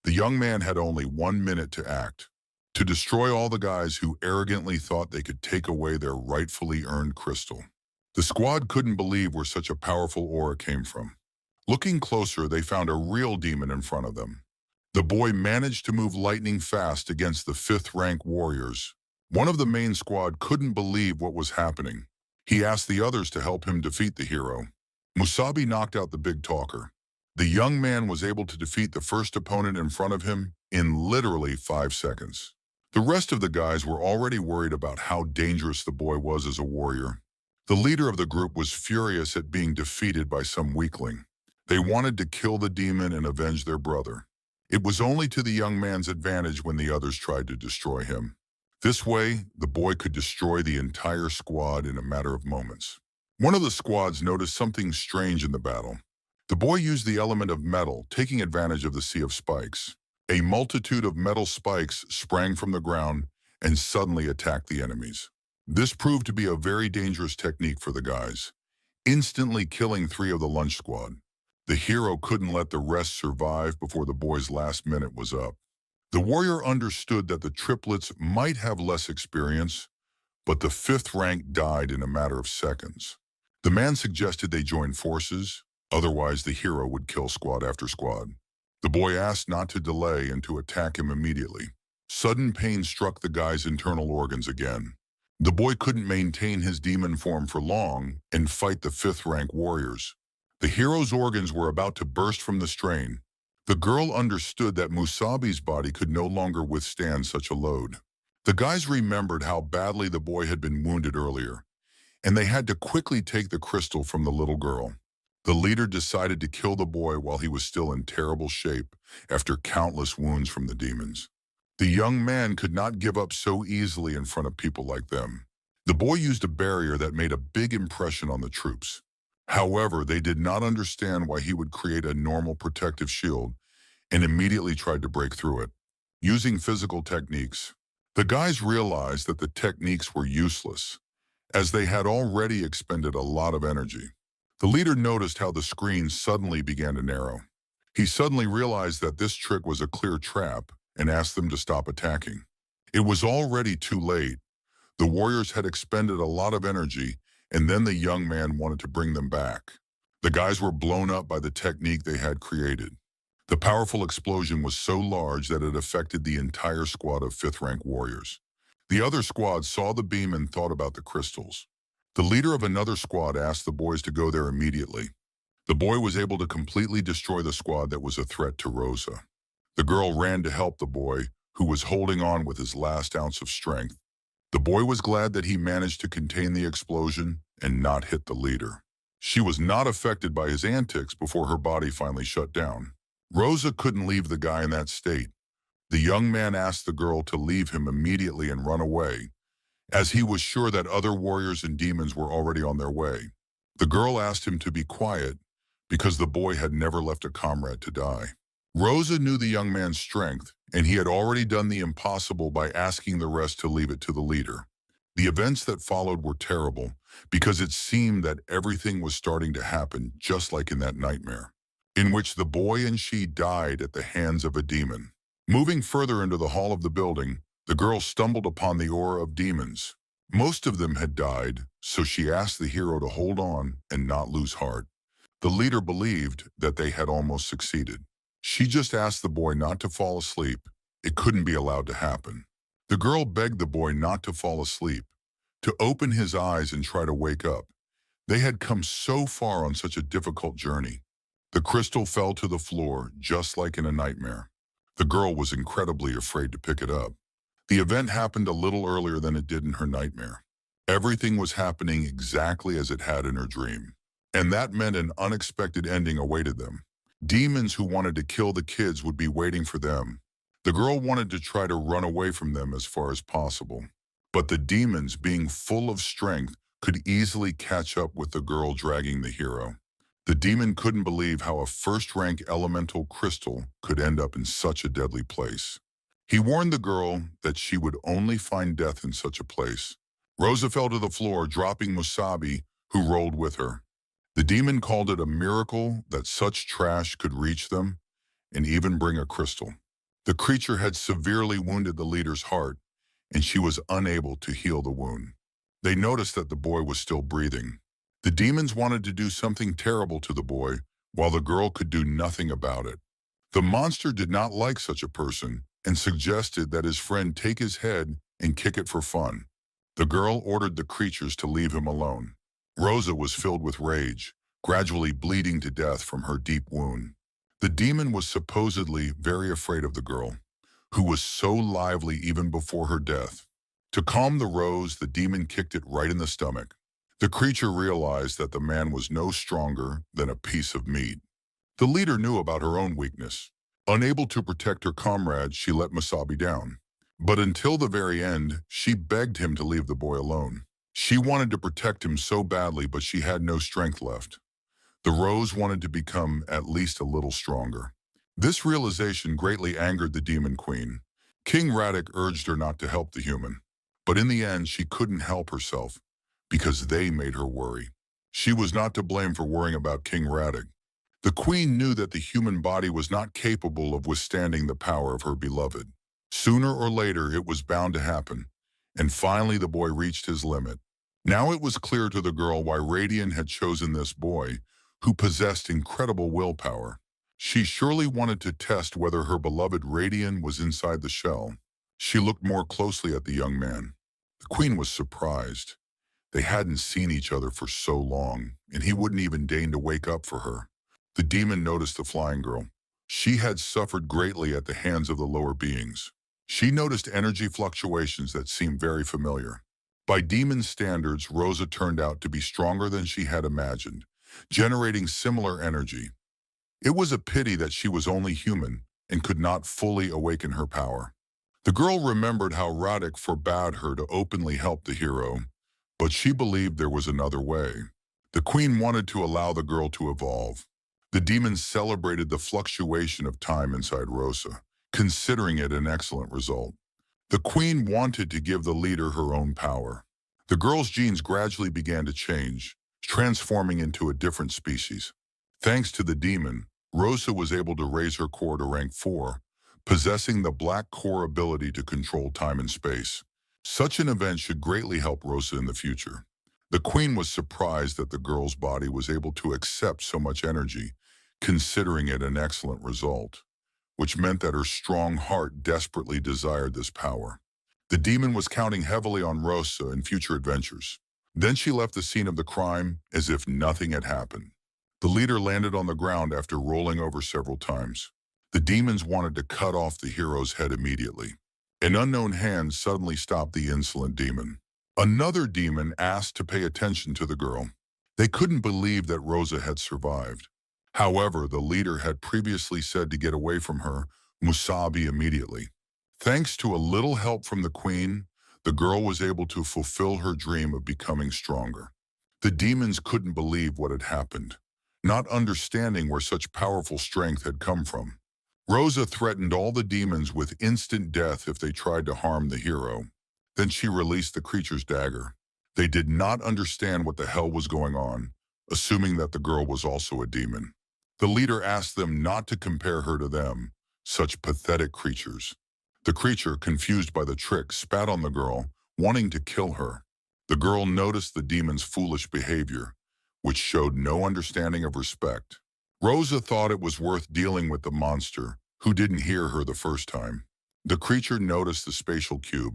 The young man had only 1 minute to act, to destroy all the guys who arrogantly thought they could take away their rightfully earned crystal. The squad couldn't believe where such a powerful aura came from. Looking closer, they found a real demon in front of them. The boy managed to move lightning fast against the 5th-rank warriors. One of the main squad couldn't believe what was happening. He asked the others to help him defeat the hero. Musabi knocked out the big talker. The young man was able to defeat the first opponent in front of him in literally 5 seconds. The rest of the guys were already worried about how dangerous the boy was as a warrior. The leader of the group was furious at being defeated by some weakling. They wanted to kill the demon and avenge their brother. It was only to the young man's advantage when the others tried to destroy him. This way, the boy could destroy the entire squad in a matter of moments. One of the squads noticed something strange in the battle. The boy used the element of metal, taking advantage of the sea of spikes. A multitude of metal spikes sprang from the ground and suddenly attacked the enemies. This proved to be a very dangerous technique for the guys, instantly killing 3 of the lunch squad. The hero couldn't let the rest survive before the boy's last minute was up. The warrior understood that the triplets might have less experience, but the 5th rank died in a matter of seconds. The man suggested they join forces, otherwise the hero would kill squad after squad. The boy asked not to delay and to attack him immediately. Sudden pain struck the guy's internal organs again. The boy couldn't maintain his demon form for long and fight the 5th rank warriors. The hero's organs were about to burst from the strain. The girl understood that Musabi's body could no longer withstand such a load. The guys remembered how badly the boy had been wounded earlier, and they had to quickly take the crystal from the little girl. The leader decided to kill the boy while he was still in terrible shape after countless wounds from the demons. The young man could not give up so easily in front of people like them. The boy used a barrier that made a big impression on the troops. However, they did not understand why he would create a normal protective shield and immediately tried to break through it. Using physical techniques, the guys realized that the techniques were useless, as they had already expended a lot of energy. The leader noticed how the screen suddenly began to narrow. He suddenly realized that this trick was a clear trap and asked them to stop attacking. It was already too late. The warriors had expended a lot of energy, and then the young man wanted to bring them back. The guys were blown up by the technique they had created. The powerful explosion was so large that it affected the entire squad of 5th-rank warriors. The other squad saw the beam and thought about the crystals. The leader of another squad asked the boys to go there immediately. The boy was able to completely destroy the squad that was a threat to Rosa. The girl ran to help the boy, who was holding on with his last ounce of strength. The boy was glad that he managed to contain the explosion and not hit the leader. She was not affected by his antics before her body finally shut down. Rosa couldn't leave the guy in that state. The young man asked the girl to leave him immediately and run away, as he was sure that other warriors and demons were already on their way. The girl asked him to be quiet because the boy had never left a comrade to die. Rosa knew the young man's strength, and he had already done the impossible by asking the rest to leave it to the leader. The events that followed were terrible because it seemed that everything was starting to happen just like in that nightmare, in which the boy and she died at the hands of a demon. Moving further into the hall of the building, the girl stumbled upon the aura of demons. Most of them had died, so she asked the hero to hold on and not lose heart. The leader believed that they had almost succeeded. She just asked the boy not to fall asleep. It couldn't be allowed to happen. The girl begged the boy not to fall asleep, to open his eyes and try to wake up. They had come so far on such a difficult journey. The crystal fell to the floor, just like in a nightmare. The girl was incredibly afraid to pick it up. The event happened a little earlier than it did in her nightmare. Everything was happening exactly as it had in her dream. And that meant an unexpected ending awaited them. Demons who wanted to kill the kids would be waiting for them. The girl wanted to try to run away from them as far as possible. But the demons, being full of strength, could easily catch up with the girl dragging the hero. The demon couldn't believe how a first-rank elemental crystal could end up in such a deadly place. He warned the girl that she would only find death in such a place. Rosa fell to the floor, dropping Musabi, who rolled with her. The demon called it a miracle that such trash could reach them and even bring a crystal. The creature had severely wounded the leader's heart, and she was unable to heal the wound. They noticed that the boy was still breathing. The demons wanted to do something terrible to the boy, while the girl could do nothing about it. The monster did not like such a person and suggested that his friend take his head and kick it for fun. The girl ordered the creatures to leave him alone. Rosa was filled with rage, gradually bleeding to death from her deep wound. The demon was supposedly very afraid of the girl, who was so lively even before her death. To calm the rose, the demon kicked it right in the stomach. The creature realized that the man was no stronger than a piece of meat. The leader knew about her own weakness. Unable to protect her comrades, she let Masabi down. But until the very end, she begged him to leave the boy alone. She wanted to protect him so badly, but she had no strength left. The rose wanted to become at least a little stronger. This realization greatly angered the demon queen. King Radic urged her not to help the human. But in the end, she couldn't help herself, because they made her worry. She was not to blame for worrying about King Radic. The queen knew that the human body was not capable of withstanding the power of her beloved. Sooner or later, it was bound to happen, and finally the boy reached his limit. Now it was clear to the girl why Radian had chosen this boy, who possessed incredible willpower. She surely wanted to test whether her beloved Radian was inside the shell. She looked more closely at the young man. The queen was surprised. They hadn't seen each other for so long, and he wouldn't even deign to wake up for her. The demon noticed the flying girl. She had suffered greatly at the hands of the lower beings. She noticed energy fluctuations that seemed very familiar. By demon standards, Rosa turned out to be stronger than she had imagined, generating similar energy. It was a pity that she was only human and could not fully awaken her power. The girl remembered how Radic forbade her to openly help the hero, but she believed there was another way. The queen wanted to allow the girl to evolve. The demons celebrated the fluctuation of time inside Rosa, considering it an excellent result. The queen wanted to give the leader her own power. The girl's genes gradually began to change, transforming into a different species. Thanks to the demon, Rosa was able to raise her core to rank 4, possessing the black core ability to control time and space. Such an event should greatly help Rosa in the future. The queen was surprised that the girl's body was able to accept so much energy, considering it an excellent result, which meant that her strong heart desperately desired this power. The demon was counting heavily on Rosa in future adventures. Then she left the scene of the crime as if nothing had happened. The leader landed on the ground after rolling over several times. The demons wanted to cut off the hero's head immediately. An unknown hand suddenly stopped the insolent demon. Another demon asked to pay attention to the girl. They couldn't believe that Rosa had survived. However, the leader had previously said to get away from her, Musabi, immediately. Thanks to a little help from the queen, the girl was able to fulfill her dream of becoming stronger. The demons couldn't believe what had happened, not understanding where such powerful strength had come from. Rosa threatened all the demons with instant death if they tried to harm the hero. Then she released the creature's dagger. They did not understand what the hell was going on, assuming that the girl was also a demon. The leader asked them not to compare her to them, such pathetic creatures. The creature, confused by the trick, spat on the girl, wanting to kill her. The girl noticed the demon's foolish behavior, which showed no understanding of respect. Rosa thought it was worth dealing with the monster, who didn't hear her the first time. The creature noticed the spatial cube,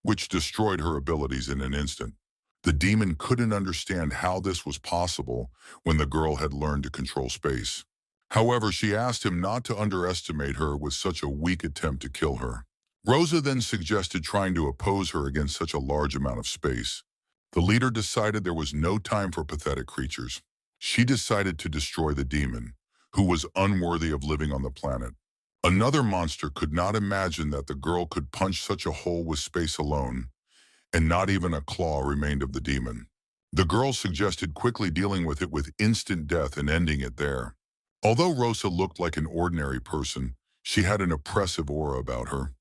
which destroyed her abilities in an instant. The demon couldn't understand how this was possible when the girl had learned to control space. However, she asked him not to underestimate her with such a weak attempt to kill her. Rosa then suggested trying to oppose her against such a large amount of space. The leader decided there was no time for pathetic creatures. She decided to destroy the demon, who was unworthy of living on the planet. Another monster could not imagine that the girl could punch such a hole with space alone, and not even a claw remained of the demon. The girl suggested quickly dealing with it with instant death and ending it there. Although Rosa looked like an ordinary person, she had an oppressive aura about her.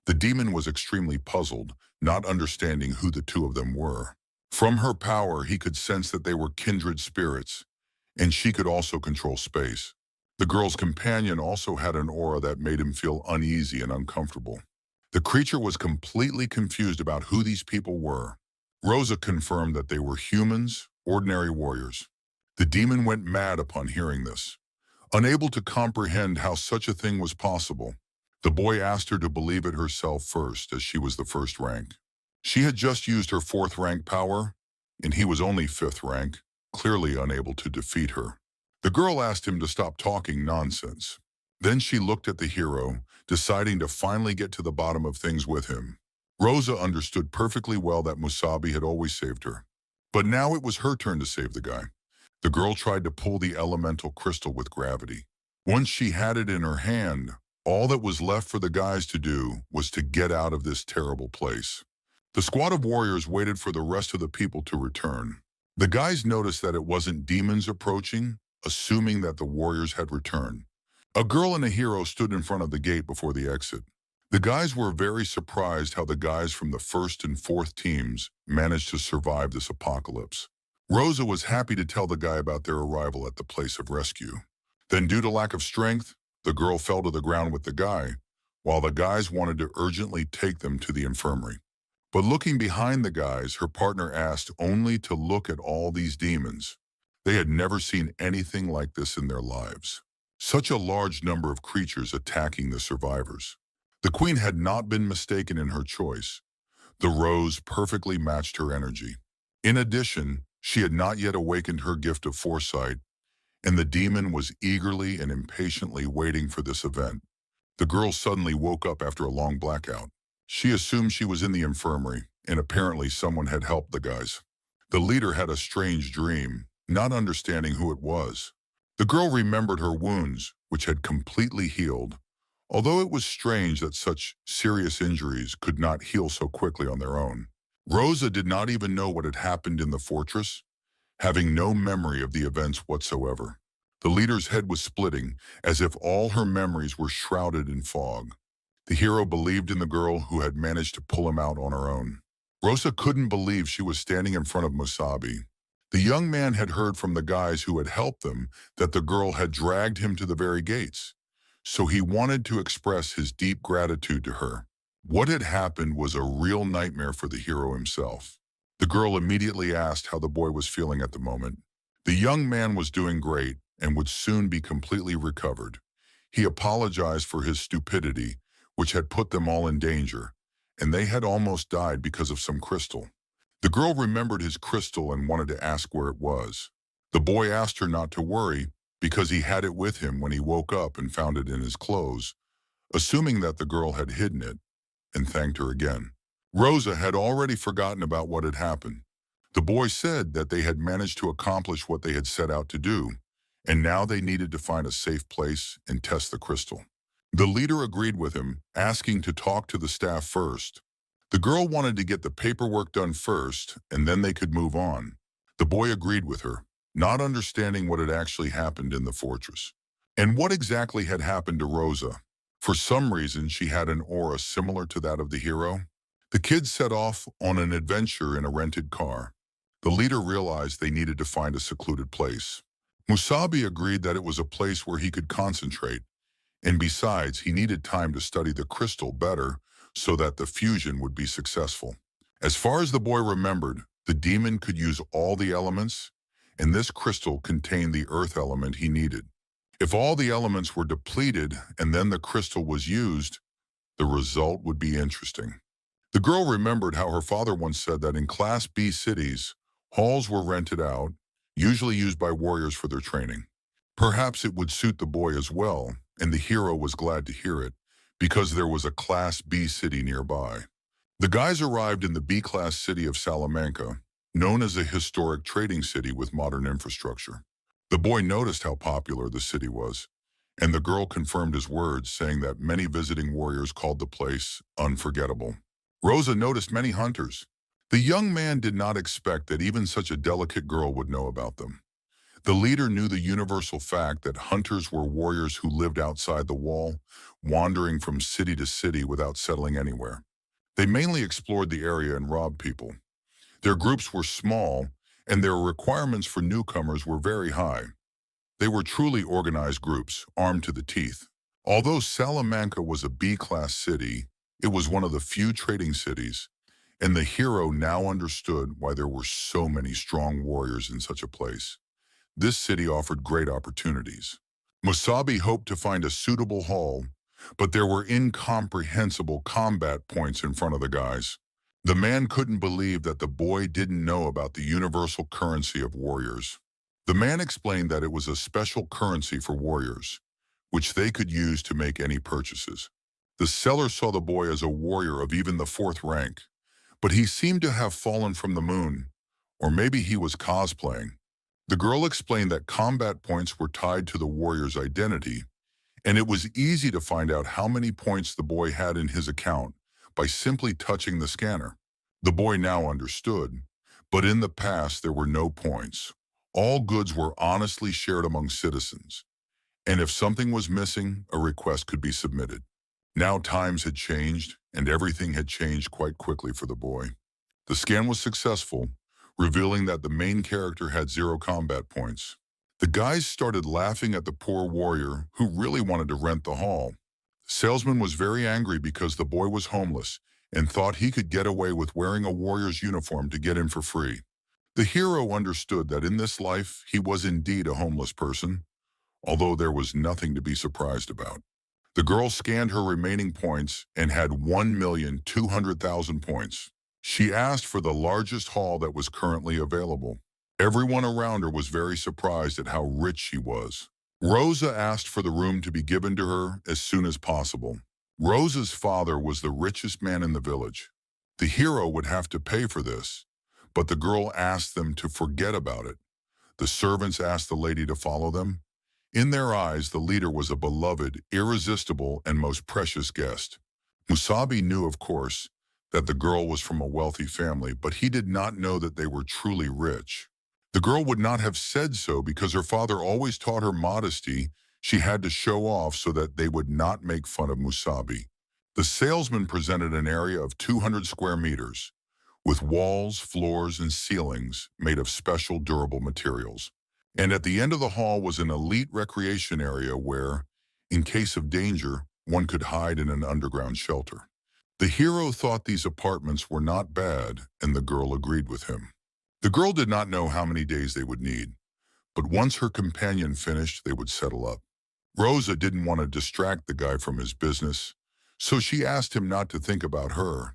The demon was extremely puzzled, not understanding who the two of them were. From her power, he could sense that they were kindred spirits, and she could also control space. The girl's companion also had an aura that made him feel uneasy and uncomfortable. The creature was completely confused about who these people were. Rosa confirmed that they were humans, ordinary warriors. The demon went mad upon hearing this. Unable to comprehend how such a thing was possible, the boy asked her to believe it herself first, as she was the first rank. She had just used her fourth rank power, and he was only fifth rank, clearly unable to defeat her. The girl asked him to stop talking nonsense. Then she looked at the hero, deciding to finally get to the bottom of things with him. Rosa understood perfectly well that Musabi had always saved her. But now it was her turn to save the guy. The girl tried to pull the elemental crystal with gravity. Once she had it in her hand, all that was left for the guys to do was to get out of this terrible place. The squad of warriors waited for the rest of the people to return. The guys noticed that it wasn't demons approaching, assuming that the warriors had returned. A girl and a hero stood in front of the gate before the exit. The guys were very surprised how the guys from the first and fourth teams managed to survive this apocalypse. Rosa was happy to tell the guy about their arrival at the place of rescue. Then, due to lack of strength, the girl fell to the ground with the guy, while the guys wanted to urgently take them to the infirmary. But looking behind the guys, her partner asked only to look at all these demons. They had never seen anything like this in their lives. Such a large number of creatures attacking the survivors. The queen had not been mistaken in her choice. The rose perfectly matched her energy. In addition, she had not yet awakened her gift of foresight, and the demon was eagerly and impatiently waiting for this event. The girl suddenly woke up after a long blackout. She assumed she was in the infirmary, and apparently someone had helped the guys. The leader had a strange dream, not understanding who it was. The girl remembered her wounds, which had completely healed, although it was strange that such serious injuries could not heal so quickly on their own. Rosa did not even know what had happened in the fortress, having no memory of the events whatsoever. The leader's head was splitting, as if all her memories were shrouded in fog. The hero believed in the girl who had managed to pull him out on her own. Rosa couldn't believe she was standing in front of Musabi. The young man had heard from the guys who had helped them that the girl had dragged him to the very gates, so he wanted to express his deep gratitude to her. What had happened was a real nightmare for the hero himself. The girl immediately asked how the boy was feeling at the moment. The young man was doing great and would soon be completely recovered. He apologized for his stupidity, which had put them all in danger, and they had almost died because of some crystal. The girl remembered his crystal and wanted to ask where it was. The boy asked her not to worry because he had it with him when he woke up and found it in his clothes, assuming that the girl had hidden it, and thanked her again. Rosa had already forgotten about what had happened. The boy said that they had managed to accomplish what they had set out to do, and now they needed to find a safe place and test the crystal. The leader agreed with him, asking to talk to the staff first. The girl wanted to get the paperwork done first, and then they could move on. The boy agreed with her, not understanding what had actually happened in the fortress. And what exactly had happened to Rosa? For some reason, she had an aura similar to that of the hero. The kids set off on an adventure in a rented car. The leader realized they needed to find a secluded place. Musabi agreed that it was a place where he could concentrate, and besides, he needed time to study the crystal better so that the fusion would be successful. As far as the boy remembered, the demon could use all the elements, and this crystal contained the earth element he needed. If all the elements were depleted and then the crystal was used, the result would be interesting. The girl remembered how her father once said that in Class B cities, halls were rented out, usually used by warriors for their training. Perhaps it would suit the boy as well, and the hero was glad to hear it, because there was a Class B city nearby. The guys arrived in the B-class city of Salamanca, known as a historic trading city with modern infrastructure. The boy noticed how popular the city was, and the girl confirmed his words, saying that many visiting warriors called the place unforgettable. Rosa noticed many hunters. The young man did not expect that even such a delicate girl would know about them. The leader knew the universal fact that hunters were warriors who lived outside the wall, wandering from city to city without settling anywhere. They mainly explored the area and robbed people. Their groups were small, and their requirements for newcomers were very high. They were truly organized groups, armed to the teeth. Although Salamanca was a B-class city, it was one of the few trading cities, and the hero now understood why there were so many strong warriors in such a place. This city offered great opportunities. Musabi hoped to find a suitable haul, but there were incomprehensible combat points in front of the guys. The man couldn't believe that the boy didn't know about the universal currency of warriors. The man explained that it was a special currency for warriors, which they could use to make any purchases. The seller saw the boy as a warrior of even the fourth rank, but he seemed to have fallen from the moon, or maybe he was cosplaying. The girl explained that combat points were tied to the warrior's identity, and it was easy to find out how many points the boy had in his account by simply touching the scanner. The boy now understood, but in the past there were no points. All goods were honestly shared among citizens, and if something was missing, a request could be submitted. Now times had changed, and everything had changed quite quickly for the boy. The scan was successful, revealing that the main character had 0 combat points. The guys started laughing at the poor warrior who really wanted to rent the hall. The salesman was very angry because the boy was homeless and thought he could get away with wearing a warrior's uniform to get in for free. The hero understood that in this life he was indeed a homeless person, although there was nothing to be surprised about. The girl scanned her remaining points and had 1,200,000 points. She asked for the largest hall that was currently available. Everyone around her was very surprised at how rich she was. Rosa asked for the room to be given to her as soon as possible. Rosa's father was the richest man in the village. The hero would have to pay for this, but the girl asked them to forget about it. The servants asked the lady to follow them. In their eyes, the leader was a beloved, irresistible, and most precious guest. Musabi knew, of course, that the girl was from a wealthy family, but he did not know that they were truly rich. The girl would not have said so because her father always taught her modesty. She had to show off so that they would not make fun of Musabi. The salesman presented an area of 200 square meters, with walls, floors, and ceilings made of special durable materials. And at the end of the hall was an elite recreation area where, in case of danger, one could hide in an underground shelter. The hero thought these apartments were not bad, and the girl agreed with him. The girl did not know how many days they would need, but once her companion finished, they would settle up. Rosa didn't want to distract the guy from his business, so she asked him not to think about her.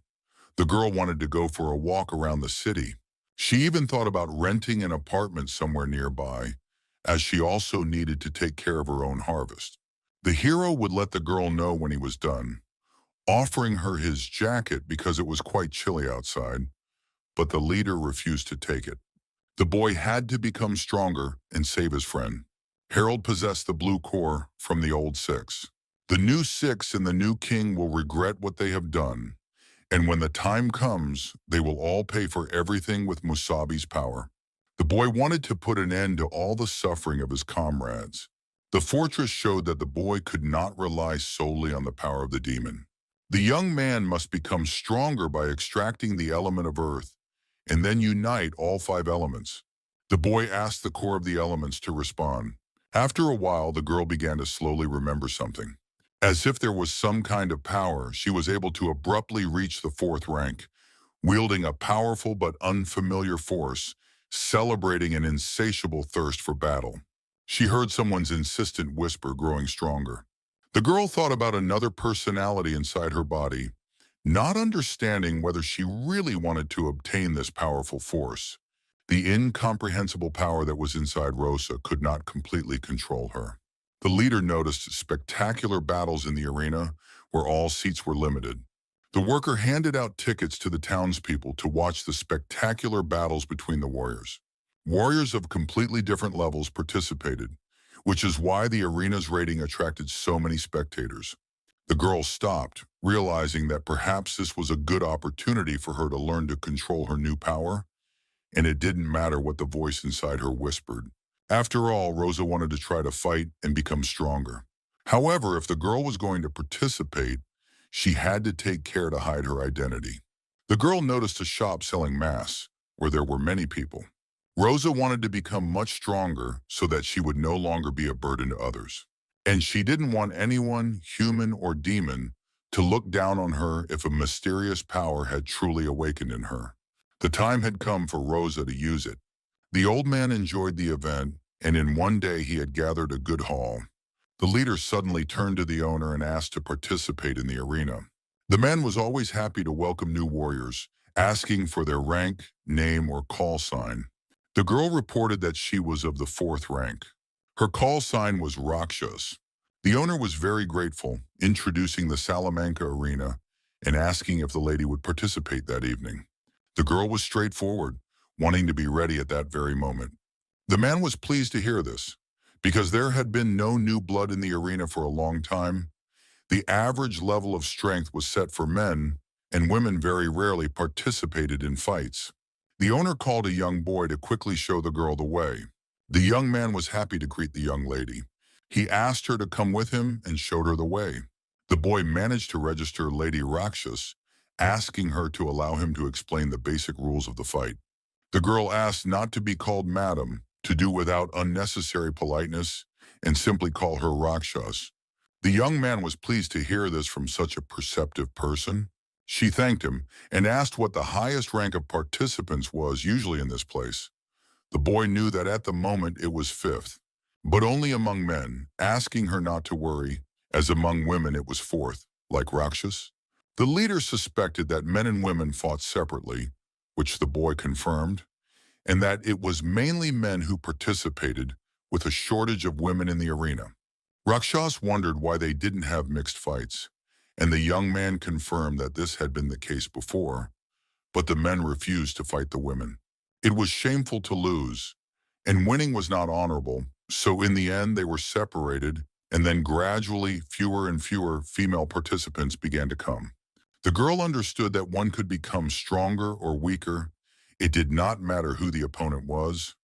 The girl wanted to go for a walk around the city. She even thought about renting an apartment somewhere nearby, as she also needed to take care of her own harvest. The hero would let the girl know when he was done, offering her his jacket because it was quite chilly outside, but the leader refused to take it. The boy had to become stronger and save his friend. Harold possessed the blue core from the old six. The new six and the new king will regret what they have done, and when the time comes, they will all pay for everything with Musabi's power. The boy wanted to put an end to all the suffering of his comrades. The fortress showed that the boy could not rely solely on the power of the demon. The young man must become stronger by extracting the element of earth, and then unite all 5 elements. The boy asked the core of the elements to respond. After a while, the girl began to slowly remember something. As if there was some kind of power, she was able to abruptly reach the 4th rank, wielding a powerful but unfamiliar force, celebrating an insatiable thirst for battle. She heard someone's insistent whisper growing stronger. The girl thought about another personality inside her body, not understanding whether she really wanted to obtain this powerful force. The incomprehensible power that was inside Rosa could not completely control her. The leader noticed spectacular battles in the arena where all seats were limited. The worker handed out tickets to the townspeople to watch the spectacular battles between the warriors. Warriors of completely different levels participated, which is why the arena's rating attracted so many spectators. The girl stopped, realizing that perhaps this was a good opportunity for her to learn to control her new power, and it didn't matter what the voice inside her whispered. After all, Rosa wanted to try to fight and become stronger. However, if the girl was going to participate, she had to take care to hide her identity. The girl noticed a shop selling masks, where there were many people. Rosa wanted to become much stronger so that she would no longer be a burden to others. And she didn't want anyone, human or demon, to look down on her if a mysterious power had truly awakened in her. The time had come for Rosa to use it. The old man enjoyed the event, and in one day he had gathered a good haul. The leader suddenly turned to the owner and asked to participate in the arena. The man was always happy to welcome new warriors, asking for their rank, name, or call sign. The girl reported that she was of the 4th rank. Her call sign was Rakshas. The owner was very grateful, introducing the Salamanca arena and asking if the lady would participate that evening. The girl was straightforward, wanting to be ready at that very moment. The man was pleased to hear this. Because there had been no new blood in the arena for a long time, the average level of strength was set for men, and women very rarely participated in fights. The owner called a young boy to quickly show the girl the way. The young man was happy to greet the young lady. He asked her to come with him and showed her the way. The boy managed to register Lady Rakshas, asking her to allow him to explain the basic rules of the fight. The girl asked not to be called madam, to do without unnecessary politeness, and simply call her Rakshas. The young man was pleased to hear this from such a perceptive person. She thanked him and asked what the highest rank of participants was usually in this place. The boy knew that at the moment it was 5th, but only among men, asking her not to worry, as among women it was 4th, like Rakshas. The leader suspected that men and women fought separately, which the boy confirmed, and that it was mainly men who participated, with a shortage of women in the arena. Rakshas wondered why they didn't have mixed fights, and the young man confirmed that this had been the case before, but the men refused to fight the women. It was shameful to lose, and winning was not honorable, so in the end they were separated, and then gradually fewer and fewer female participants began to come. The girl understood that one could become stronger or weaker. It did not matter who the opponent was.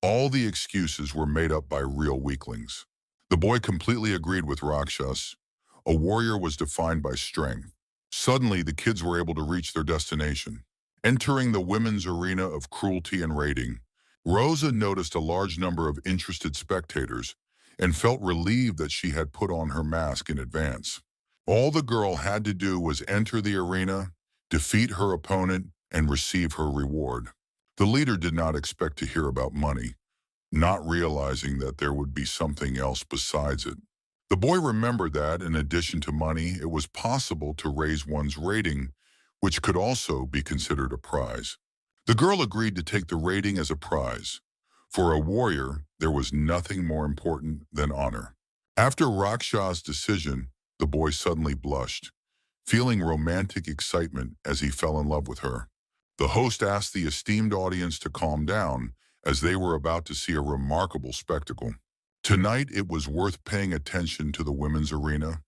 All the excuses were made up by real weaklings. The boy completely agreed with Rakshas. A warrior was defined by strength. Suddenly, the kids were able to reach their destination. Entering the women's arena of cruelty and raiding, Rosa noticed a large number of interested spectators and felt relieved that she had put on her mask in advance. All the girl had to do was enter the arena, defeat her opponent, and receive her reward. The leader did not expect to hear about money, not realizing that there would be something else besides it. The boy remembered that, in addition to money, it was possible to raise one's rating, which could also be considered a prize. The girl agreed to take the rating as a prize. For a warrior, there was nothing more important than honor. After Rakshas's decision, the boy suddenly blushed, feeling romantic excitement as he fell in love with her. The host asked the esteemed audience to calm down, as they were about to see a remarkable spectacle. Tonight, it was worth paying attention to the women's arena,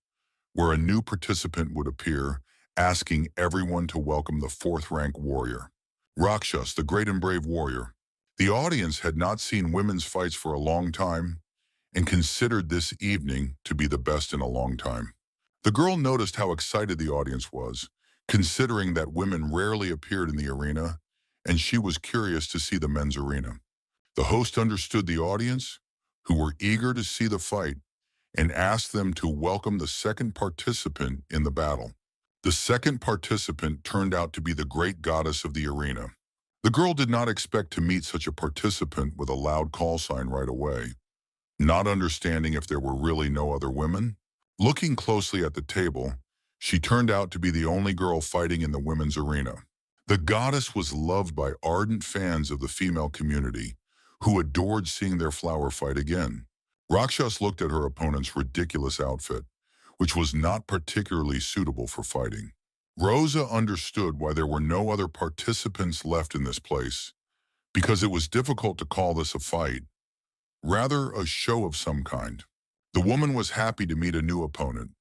where a new participant would appear, asking everyone to welcome the 4th-rank warrior, Rakshas, the great and brave warrior. The audience had not seen women's fights for a long time and considered this evening to be the best in a long time. The girl noticed how excited the audience was, considering that women rarely appeared in the arena, and she was curious to see the men's arena. The host understood the audience, who were eager to see the fight, and asked them to welcome the second participant in the battle. The second participant turned out to be the great goddess of the arena. The girl did not expect to meet such a participant with a loud call sign right away, not understanding if there were really no other women. Looking closely at the table, she turned out to be the only girl fighting in the women's arena. The goddess was loved by ardent fans of the female community, who adored seeing their flower fight again. Rakshas looked at her opponent's ridiculous outfit, which was not particularly suitable for fighting. Rosa understood why there were no other participants left in this place, because it was difficult to call this a fight, rather a show of some kind. The woman was happy to meet a new opponent,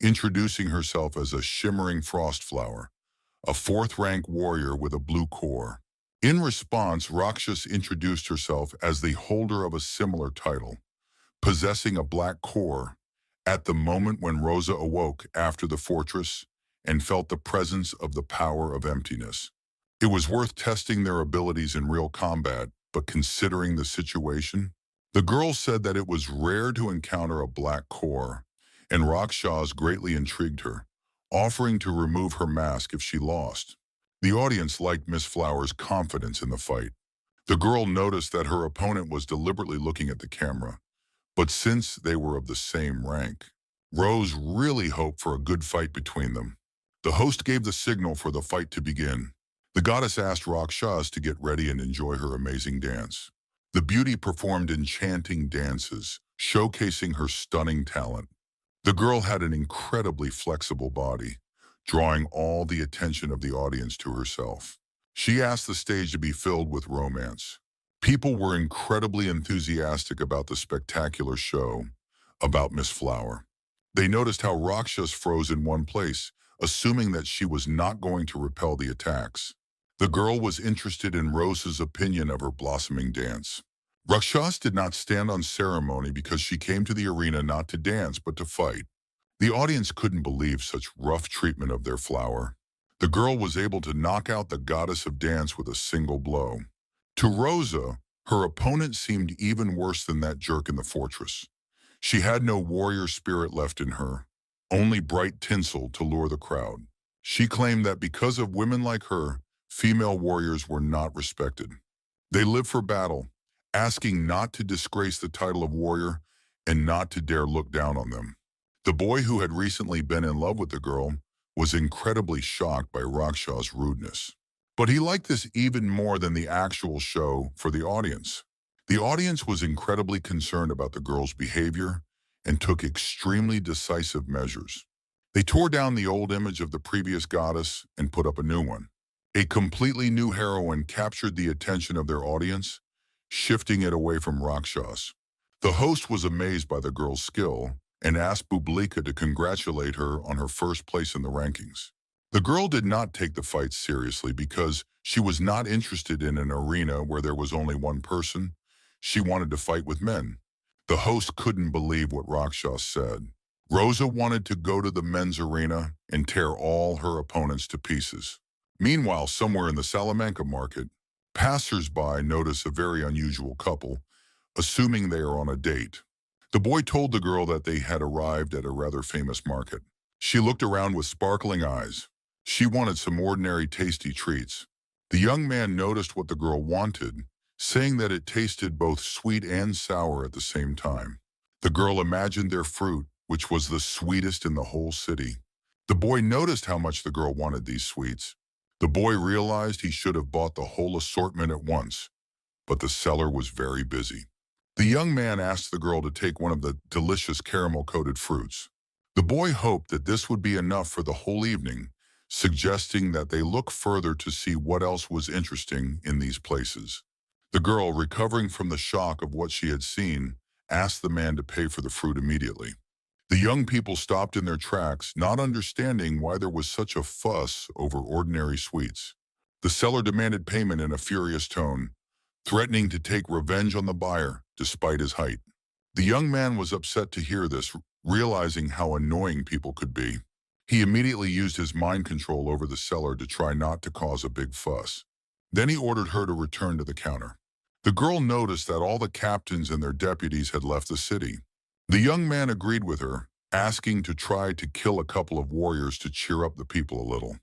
introducing herself as a shimmering frost flower, a fourth-rank warrior with a blue core. In response, Rakshas introduced herself as the holder of a similar title, possessing a black core, at the moment when Rosa awoke after the fortress and felt the presence of the power of emptiness. It was worth testing their abilities in real combat, but considering the situation, the girl said that it was rare to encounter a black core, and Rakshas greatly intrigued her, offering to remove her mask if she lost. The audience liked Miss Flower's confidence in the fight. The girl noticed that her opponent was deliberately looking at the camera, but since they were of the same rank, Rose really hoped for a good fight between them. The host gave the signal for the fight to begin. The goddess asked Rakshas to get ready and enjoy her amazing dance. The beauty performed enchanting dances, showcasing her stunning talent. The girl had an incredibly flexible body, drawing all the attention of the audience to herself. She asked the stage to be filled with romance. People were incredibly enthusiastic about the spectacular show about Miss Flower. They noticed how Rakshas froze in one place, assuming that she was not going to repel the attacks. The girl was interested in Rose's opinion of her blossoming dance. Rakshas did not stand on ceremony because she came to the arena not to dance but to fight. The audience couldn't believe such rough treatment of their flower. The girl was able to knock out the goddess of dance with a single blow. To Rosa, her opponent seemed even worse than that jerk in the fortress. She had no warrior spirit left in her, only bright tinsel to lure the crowd. She claimed that because of women like her, female warriors were not respected. They lived for battle, asking not to disgrace the title of warrior and not to dare look down on them. The boy who had recently been in love with the girl was incredibly shocked by Rakshas's rudeness. But he liked this even more than the actual show for the audience. The audience was incredibly concerned about the girl's behavior and took extremely decisive measures. They tore down the old image of the previous goddess and put up a new one. A completely new heroine captured the attention of their audience, shifting it away from Rakshas. The host was amazed by the girl's skill and asked Bublika to congratulate her on her first place in the rankings. The girl did not take the fight seriously because she was not interested in an arena where there was only one person. She wanted to fight with men. The host couldn't believe what Rakshas said. Rosa wanted to go to the men's arena and tear all her opponents to pieces. Meanwhile, somewhere in the Salamanca market, passers-by notice a very unusual couple, assuming they are on a date. The boy told the girl that they had arrived at a rather famous market. She looked around with sparkling eyes. She wanted some ordinary tasty treats. The young man noticed what the girl wanted, saying that it tasted both sweet and sour at the same time. The girl imagined their fruit, which was the sweetest in the whole city. The boy noticed how much the girl wanted these sweets. The boy realized he should have bought the whole assortment at once, but the seller was very busy. The young man asked the girl to take one of the delicious caramel-coated fruits. The boy hoped that this would be enough for the whole evening, suggesting that they look further to see what else was interesting in these places. The girl, recovering from the shock of what she had seen, asked the man to pay for the fruit immediately. The young people stopped in their tracks, not understanding why there was such a fuss over ordinary sweets. The seller demanded payment in a furious tone, threatening to take revenge on the buyer despite his height. The young man was upset to hear this, realizing how annoying people could be. He immediately used his mind control over the seller to try not to cause a big fuss. Then he ordered her to return to the counter. The girl noticed that all the captains and their deputies had left the city. The young man agreed with her, asking to try to kill a couple of warriors to cheer up the people a little.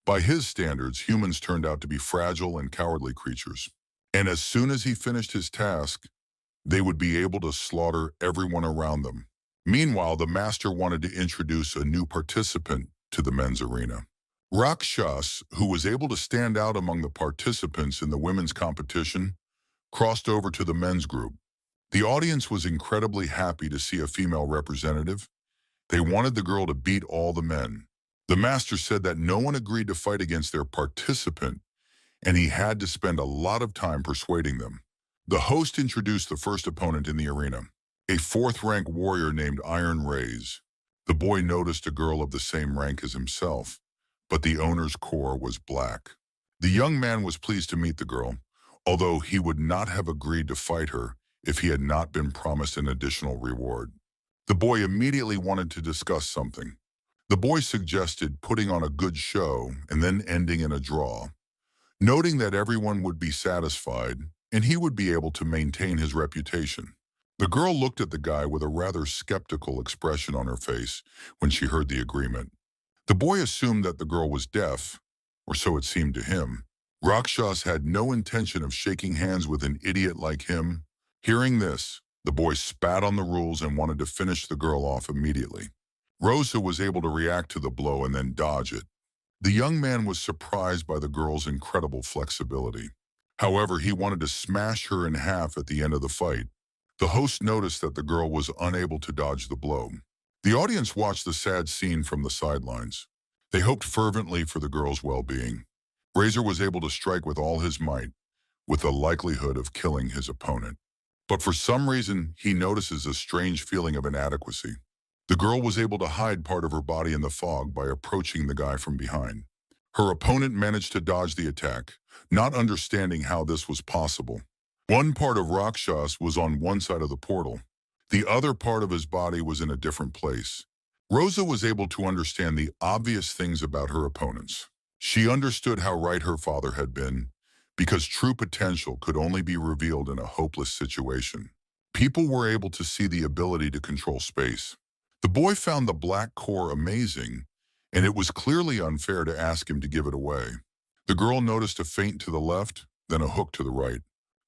By his standards, humans turned out to be fragile and cowardly creatures. And as soon as he finished his task, they would be able to slaughter everyone around them. Meanwhile, the master wanted to introduce a new participant to the men's arena. Rakshas, who was able to stand out among the participants in the women's competition, crossed over to the men's group. The audience was incredibly happy to see a female representative. They wanted the girl to beat all the men. The master said that no one agreed to fight against their participant, and he had to spend a lot of time persuading them. The host introduced the first opponent in the arena, a fourth-rank warrior named Iron Rays. The boy noticed a girl of the same rank as himself, but the owner's core was black. The young man was pleased to meet the girl, although he would not have agreed to fight her if he had not been promised an additional reward. The boy immediately wanted to discuss something. The boy suggested putting on a good show and then ending in a draw, noting that everyone would be satisfied and he would be able to maintain his reputation. The girl looked at the guy with a rather skeptical expression on her face when she heard the agreement. The boy assumed that the girl was deaf, or so it seemed to him. Rakshas had no intention of shaking hands with an idiot like him. Hearing this, the boy spat on the rules and wanted to finish the girl off immediately. Rosa was able to react to the blow and then dodge it. The young man was surprised by the girl's incredible flexibility. However, he wanted to smash her in half at the end of the fight. The host noticed that the girl was unable to dodge the blow. The audience watched the sad scene from the sidelines. They hoped fervently for the girl's well-being. Razor was able to strike with all his might, with the likelihood of killing his opponent. But for some reason, he notices a strange feeling of inadequacy. The girl was able to hide part of her body in the fog by approaching the guy from behind. Her opponent managed to dodge the attack, not understanding how this was possible. One part of Rakshas was on one side of the portal. The other part of his body was in a different place. Rosa was able to understand the obvious things about her opponents. She understood how right her father had been, because true potential could only be revealed in a hopeless situation. People were able to see the ability to control space. The boy found the black core amazing, and it was clearly unfair to ask him to give it away. The girl noticed a feint to the left, then a hook to the right.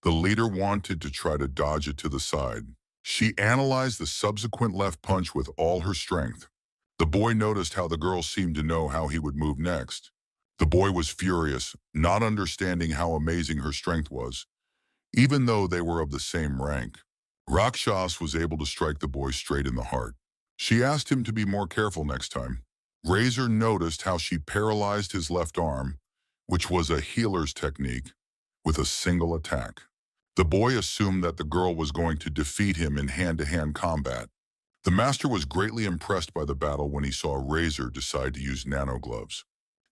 The leader wanted to try to dodge it to the side. She analyzed the subsequent left punch with all her strength. The boy noticed how the girl seemed to know how he would move next. The boy was furious, not understanding how amazing her strength was, even though they were of the same rank. Rakshas was able to strike the boy straight in the heart. She asked him to be more careful next time. Razor noticed how she paralyzed his left arm, which was a healer's technique, with a single attack. The boy assumed that the girl was going to defeat him in hand-to-hand combat. The master was greatly impressed by the battle when he saw Razor decide to use nano gloves.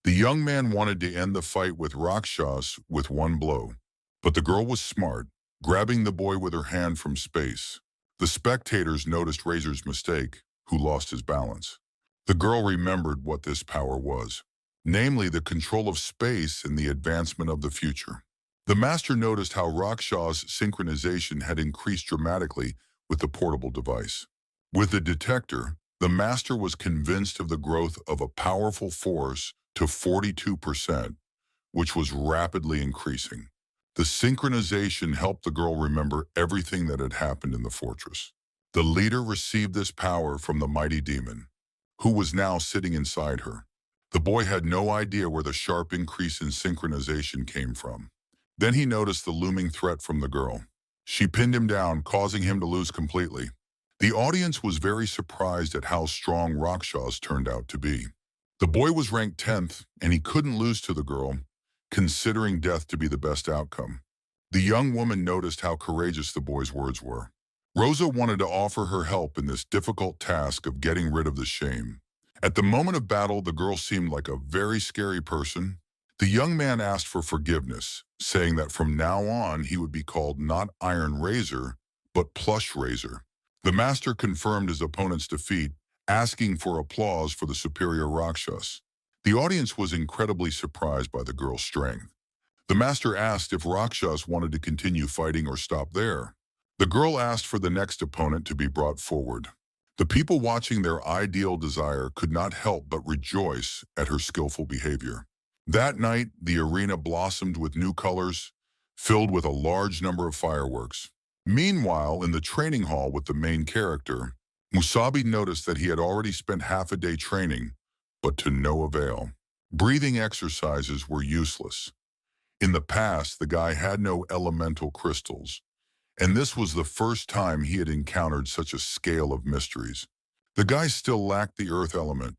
The young man wanted to end the fight with Rakshas with one blow, but the girl was smart, grabbing the boy with her hand from space. The spectators noticed Razor's mistake, who lost his balance. The girl remembered what this power was, namely the control of space and the advancement of the future. The master noticed how Rakshas' synchronization had increased dramatically with the portable device. With the detector, the master was convinced of the growth of a powerful force to 42%, which was rapidly increasing. The synchronization helped the girl remember everything that had happened in the fortress. The leader received this power from the mighty demon, who was now sitting inside her. The boy had no idea where the sharp increase in synchronization came from. Then he noticed the looming threat from the girl. She pinned him down, causing him to lose completely. The audience was very surprised at how strong Rakshas turned out to be. The boy was ranked 10th, and he couldn't lose to the girl, considering death to be the best outcome. The young woman noticed how courageous the boy's words were. Rosa wanted to offer her help in this difficult task of getting rid of the shame. At the moment of battle, the girl seemed like a very scary person. The young man asked for forgiveness, saying that from now on he would be called not Iron Razor, but Plush Razor. The master confirmed his opponent's defeat, asking for applause for the superior Rakshas. The audience was incredibly surprised by the girl's strength. The master asked if Rakshas wanted to continue fighting or stop there. The girl asked for the next opponent to be brought forward. The people watching their ideal desire could not help but rejoice at her skillful behavior. That night, the arena blossomed with new colors, filled with a large number of fireworks. Meanwhile, in the training hall with the main character, Musabi noticed that he had already spent half a day training, but to no avail. Breathing exercises were useless. In the past, the guy had no elemental crystals, and this was the first time he had encountered such a scale of mysteries. The guy still lacked the earth element.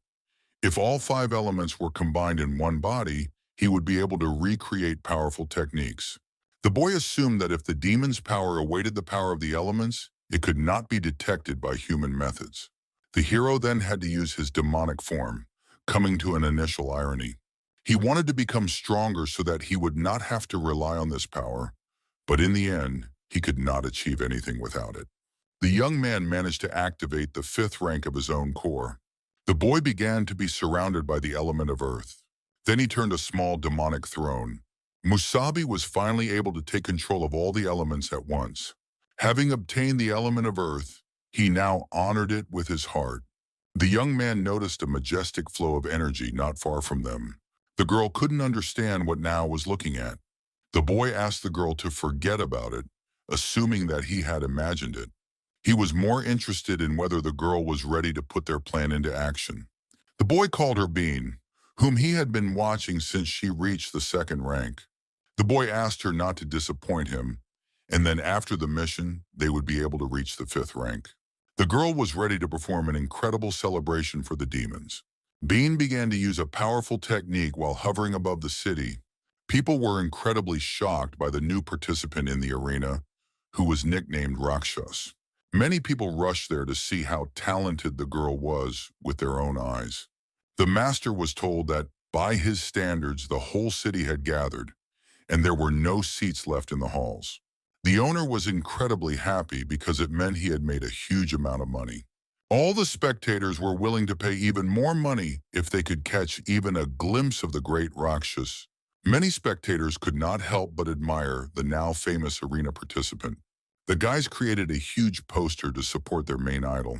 If all five elements were combined in one body, he would be able to recreate powerful techniques. The boy assumed that if the demon's power awaited the power of the elements, it could not be detected by human methods. The hero then had to use his demonic form, coming to an initial irony. He wanted to become stronger so that he would not have to rely on this power, but in the end, he could not achieve anything without it. The young man managed to activate the fifth rank of his own core. The boy began to be surrounded by the element of earth. Then he turned a small demonic throne. Musabi was finally able to take control of all the elements at once. Having obtained the element of earth, he now honored it with his heart. The young man noticed a majestic flow of energy not far from them. The girl couldn't understand what Now was looking at. The boy asked the girl to forget about it, assuming that he had imagined it. He was more interested in whether the girl was ready to put their plan into action. The boy called her Bean, whom he had been watching since she reached the second rank. The boy asked her not to disappoint him, and then after the mission, they would be able to reach the fifth rank. The girl was ready to perform an incredible celebration for the demons. Bean began to use a powerful technique while hovering above the city. People were incredibly shocked by the new participant in the arena, who was nicknamed Rakshas. Many people rushed there to see how talented the girl was with their own eyes. The master was told that, by his standards, the whole city had gathered, and there were no seats left in the halls. The owner was incredibly happy because it meant he had made a huge amount of money. All the spectators were willing to pay even more money if they could catch even a glimpse of the great Rakshas. Many spectators could not help but admire the now famous arena participant. The guys created a huge poster to support their main idol.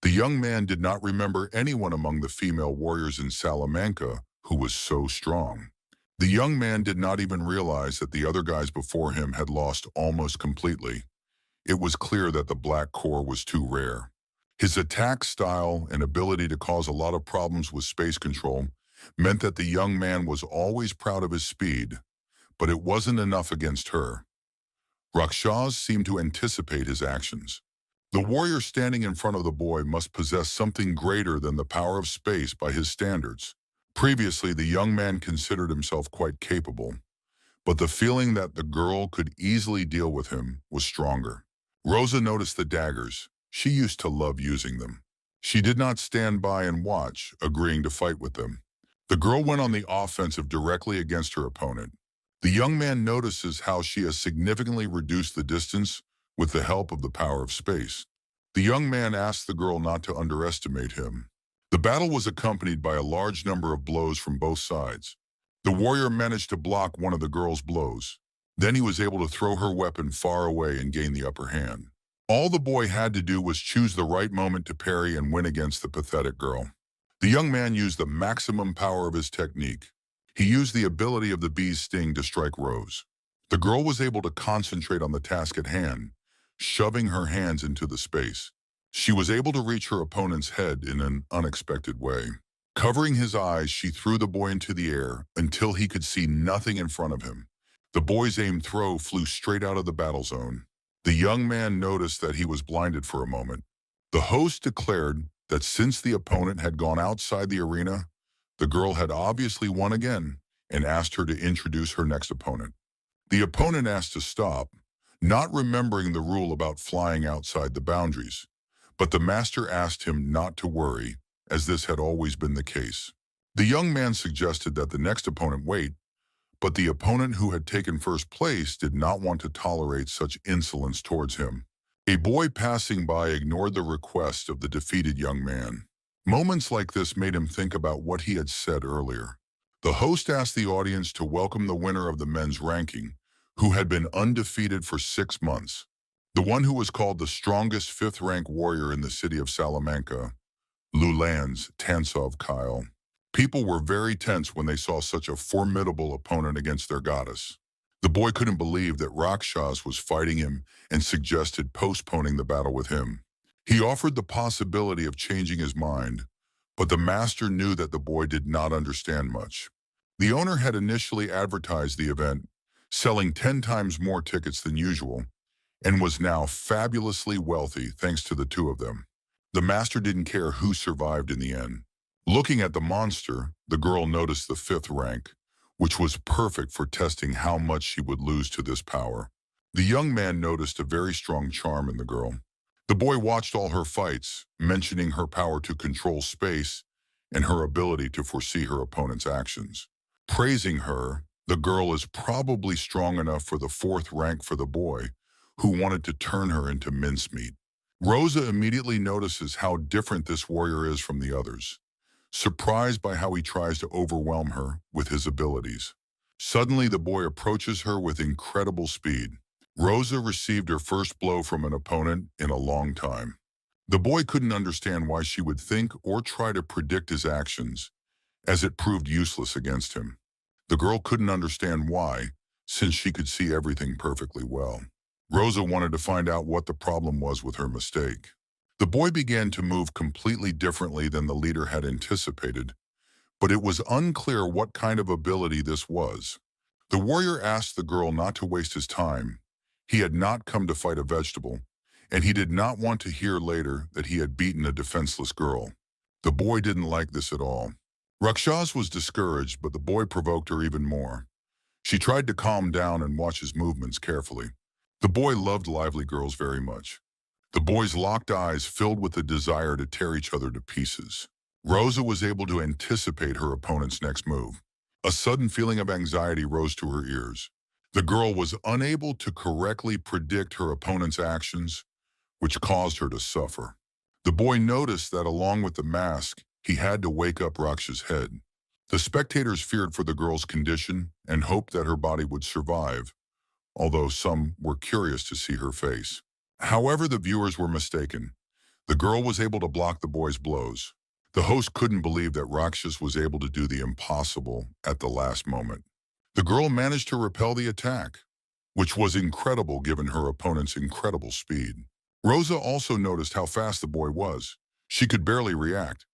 The young man did not remember anyone among the female warriors in Salamanca who was so strong. The young man did not even realize that the other guys before him had lost almost completely. It was clear that the black core was too rare. His attack style and ability to cause a lot of problems with space control meant that the young man was always proud of his speed, but it wasn't enough against her. Rakshas seemed to anticipate his actions. The warrior standing in front of the boy must possess something greater than the power of space by his standards. Previously, the young man considered himself quite capable, but the feeling that the girl could easily deal with him was stronger. Rosa noticed the daggers. She used to love using them. She did not stand by and watch, agreeing to fight with them. The girl went on the offensive directly against her opponent. The young man notices how she has significantly reduced the distance with the help of the power of space. The young man asks the girl not to underestimate him. The battle was accompanied by a large number of blows from both sides. The warrior managed to block one of the girl's blows. Then he was able to throw her weapon far away and gain the upper hand. All the boy had to do was choose the right moment to parry and win against the pathetic girl. The young man used the maximum power of his technique. He used the ability of the bee's sting to strike Rose. The girl was able to concentrate on the task at hand, shoving her hands into the space. She was able to reach her opponent's head in an unexpected way. Covering his eyes, she threw the boy into the air until he could see nothing in front of him. The boy's aimed throw flew straight out of the battle zone. The young man noticed that he was blinded for a moment. The host declared that since the opponent had gone outside the arena, the girl had obviously won again and asked her to introduce her next opponent. The opponent asked to stop, not remembering the rule about flying outside the boundaries, but the master asked him not to worry, as this had always been the case. The young man suggested that the next opponent wait, but the opponent who had taken first place did not want to tolerate such insolence towards him. A boy passing by ignored the request of the defeated young man. Moments like this made him think about what he had said earlier. The host asked the audience to welcome the winner of the men's ranking, who had been undefeated for 6 months. The one who was called the strongest fifth-rank warrior in the city of Salamanca, Lulan's Tansov Kyle. People were very tense when they saw such a formidable opponent against their goddess. The boy couldn't believe that Rakshas was fighting him and suggested postponing the battle with him. He offered the possibility of changing his mind, But the master knew that the boy did not understand much. The owner had initially advertised the event, selling 10 times more tickets than usual, and was now fabulously wealthy thanks to the two of them. The master didn't care who survived in the end. Looking at the monster, the girl noticed the fifth rank, which was perfect for testing how much she would lose to this power. The young man noticed a very strong charm in the girl. The boy watched all her fights, mentioning her power to control space and her ability to foresee her opponent's actions. Praising her, the girl is probably strong enough for the fourth rank for the boy, who wanted to turn her into mincemeat. Rosa immediately notices how different this warrior is from the others, surprised by how he tries to overwhelm her with his abilities. Suddenly, the boy approaches her with incredible speed. Rosa received her first blow from an opponent in a long time. The boy couldn't understand why she would think or try to predict his actions, as it proved useless against him. The girl couldn't understand why, since she could see everything perfectly well. Rosa wanted to find out what the problem was with her mistake. The boy began to move completely differently than the leader had anticipated, but it was unclear what kind of ability this was. The warrior asked the girl not to waste his time. He had not come to fight a vegetable, and he did not want to hear later that he had beaten a defenseless girl. The boy didn't like this at all. Rakshas was discouraged, but the boy provoked her even more. She tried to calm down and watch his movements carefully. The boy loved lively girls very much. The boy's locked eyes filled with the desire to tear each other to pieces. Rosa was able to anticipate her opponent's next move. A sudden feeling of anxiety rose to her ears. The girl was unable to correctly predict her opponent's actions, which caused her to suffer. The boy noticed that along with the mask, he had to wake up Raksha's head. The spectators feared for the girl's condition and hoped that her body would survive, although some were curious to see her face. However, the viewers were mistaken. The girl was able to block the boy's blows. The host couldn't believe that Rakshas was able to do the impossible at the last moment. The girl managed to repel the attack, which was incredible given her opponent's incredible speed. Rosa also noticed how fast the boy was. She could barely react.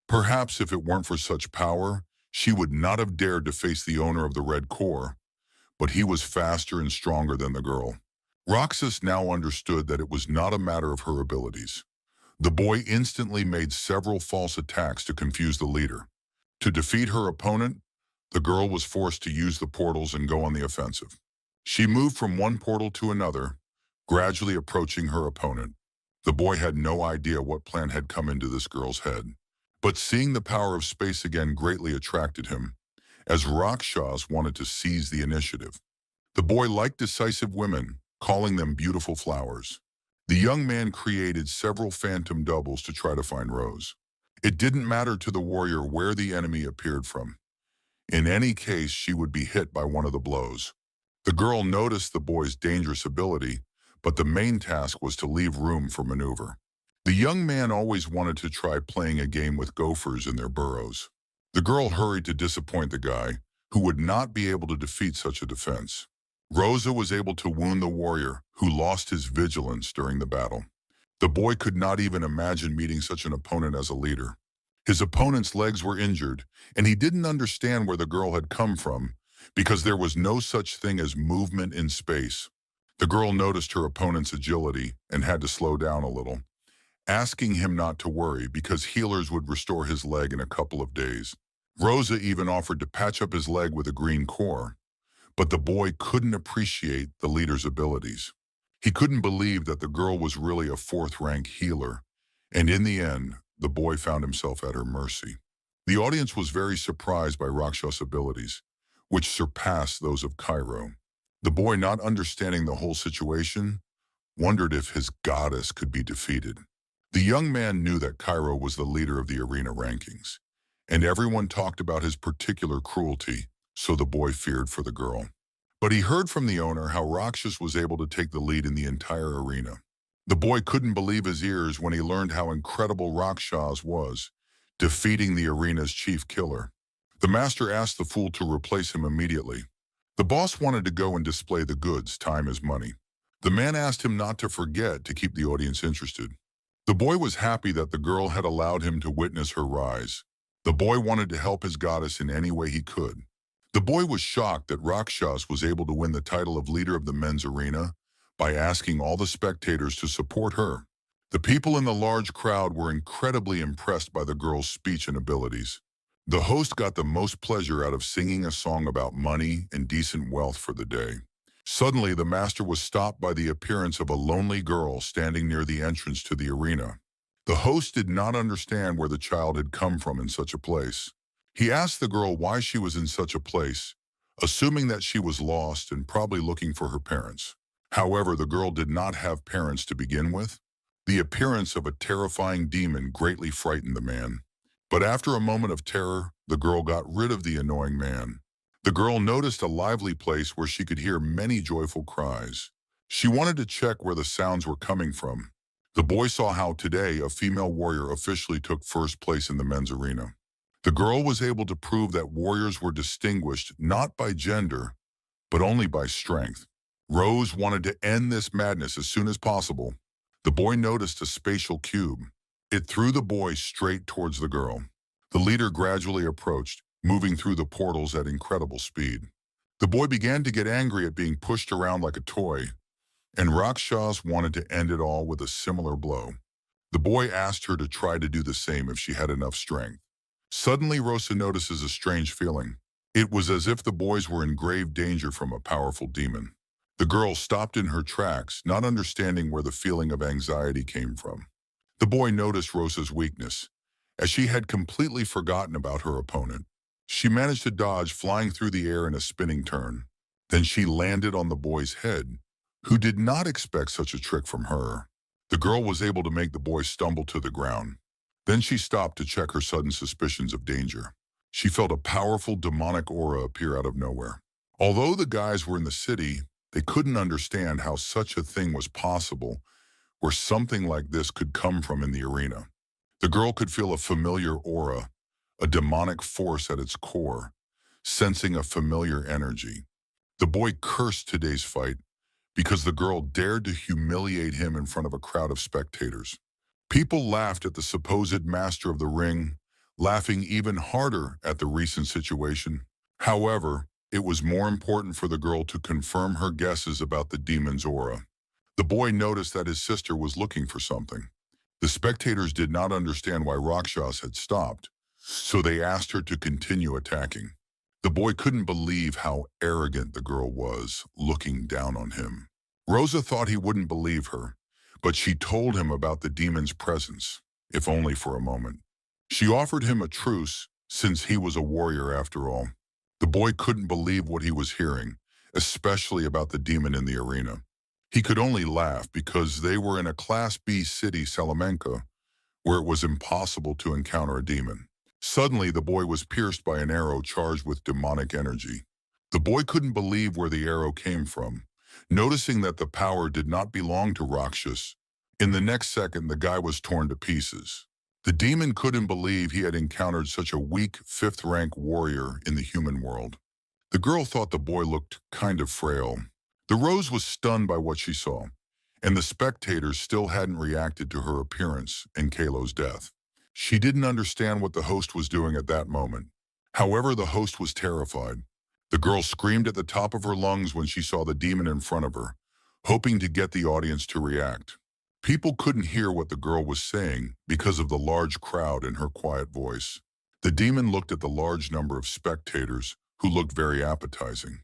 Perhaps if it weren't for such power, she would not have dared to face the owner of the red core, but he was faster and stronger than the girl. Roxas now understood that it was not a matter of her abilities. The boy instantly made several false attacks to confuse the leader. To defeat her opponent, the girl was forced to use the portals and go on the offensive. She moved from one portal to another, gradually approaching her opponent. The boy had no idea what plan had come into this girl's head. But seeing the power of space again greatly attracted him, as Rakshas wanted to seize the initiative. The boy liked decisive women, calling them beautiful flowers. The young man created several phantom doubles to try to find Rose. It didn't matter to the warrior where the enemy appeared from. In any case, she would be hit by one of the blows. The girl noticed the boy's dangerous ability, but the main task was to leave room for maneuver. The young man always wanted to try playing a game with gophers in their burrows. The girl hurried to disappoint the guy, who would not be able to defeat such a defense. Rosa was able to wound the warrior, who lost his vigilance during the battle. The boy could not even imagine meeting such an opponent as a leader. His opponent's legs were injured, and he didn't understand where the girl had come from, because there was no such thing as movement in space. The girl noticed her opponent's agility and had to slow down a little, asking him not to worry because healers would restore his leg in a couple of days. Rosa even offered to patch up his leg with a green core, but the boy couldn't appreciate the leader's abilities. He couldn't believe that the girl was really a fourth-rank healer, and in the end, the boy found himself at her mercy. The audience was very surprised by Rakshas' abilities, which surpassed those of Cairo. The boy, not understanding the whole situation, wondered if his goddess could be defeated. The young man knew that Cairo was the leader of the arena rankings, and everyone talked about his particular cruelty, so the boy feared for the girl. But he heard from the owner how Rakshas was able to take the lead in the entire arena. The boy couldn't believe his ears when he learned how incredible Rakshas was, defeating the arena's chief killer. The master asked the fool to replace him immediately. The boss wanted to go and display the goods, time is money. The man asked him not to forget to keep the audience interested. The boy was happy that the girl had allowed him to witness her rise. The boy wanted to help his goddess in any way he could. The boy was shocked that Rakshas was able to win the title of leader of the men's arena by asking all the spectators to support her. The people in the large crowd were incredibly impressed by the girl's speech and abilities. The host got the most pleasure out of singing a song about money and decent wealth for the day. Suddenly, the master was stopped by the appearance of a lonely girl standing near the entrance to the arena. The host did not understand where the child had come from in such a place. He asked the girl why she was in such a place, assuming that she was lost and probably looking for her parents. However, the girl did not have parents to begin with. The appearance of a terrifying demon greatly frightened the man. But after a moment of terror, the girl got rid of the annoying man. The girl noticed a lively place where she could hear many joyful cries. She wanted to check where the sounds were coming from. The boy saw how today a female warrior officially took first place in the men's arena. The girl was able to prove that warriors were distinguished not by gender, but only by strength. Rose wanted to end this madness as soon as possible. The boy noticed a spatial cube. It threw the boy straight towards the girl. The leader gradually approached, moving through the portals at incredible speed. The boy began to get angry at being pushed around like a toy, and Rakshas wanted to end it all with a similar blow. The boy asked her to try to do the same if she had enough strength. Suddenly, Rosa notices a strange feeling. It was as if the boys were in grave danger from a powerful demon. The girl stopped in her tracks, not understanding where the feeling of anxiety came from. The boy noticed Rosa's weakness, as she had completely forgotten about her opponent. She managed to dodge, flying through the air in a spinning turn. Then she landed on the boy's head, who did not expect such a trick from her. The girl was able to make the boy stumble to the ground. Then she stopped to check her sudden suspicions of danger. She felt a powerful demonic aura appear out of nowhere. Although the guys were in the city, they couldn't understand how such a thing was possible, where something like this could come from in the arena. The girl could feel a familiar aura, a demonic force at its core, sensing a familiar energy. The boy cursed today's fight because the girl dared to humiliate him in front of a crowd of spectators. People laughed at the supposed master of the ring, laughing even harder at the recent situation. However, it was more important for the girl to confirm her guesses about the demon's aura. The boy noticed that his sister was looking for something. The spectators did not understand why Rakshas had stopped, so they asked her to continue attacking. The boy couldn't believe how arrogant the girl was, looking down on him. Rosa thought he wouldn't believe her, but she told him about the demon's presence, if only for a moment. She offered him a truce, since he was a warrior after all. The boy couldn't believe what he was hearing, especially about the demon in the arena. He could only laugh because they were in a Class B city, Salamanca, where it was impossible to encounter a demon. Suddenly, the boy was pierced by an arrow charged with demonic energy. The boy couldn't believe where the arrow came from, noticing that the power did not belong to Rakshas. In the next second, the guy was torn to pieces. The demon couldn't believe he had encountered such a weak, fifth-rank warrior in the human world. The girl thought the boy looked kind of frail. The Rose was stunned by what she saw, and the spectators still hadn't reacted to her appearance and Kalo's death. She didn't understand what the host was doing at that moment. However, the host was terrified. The girl screamed at the top of her lungs when she saw the demon in front of her, hoping to get the audience to react. People couldn't hear what the girl was saying because of the large crowd and her quiet voice. The demon looked at the large number of spectators, who looked very appetizing.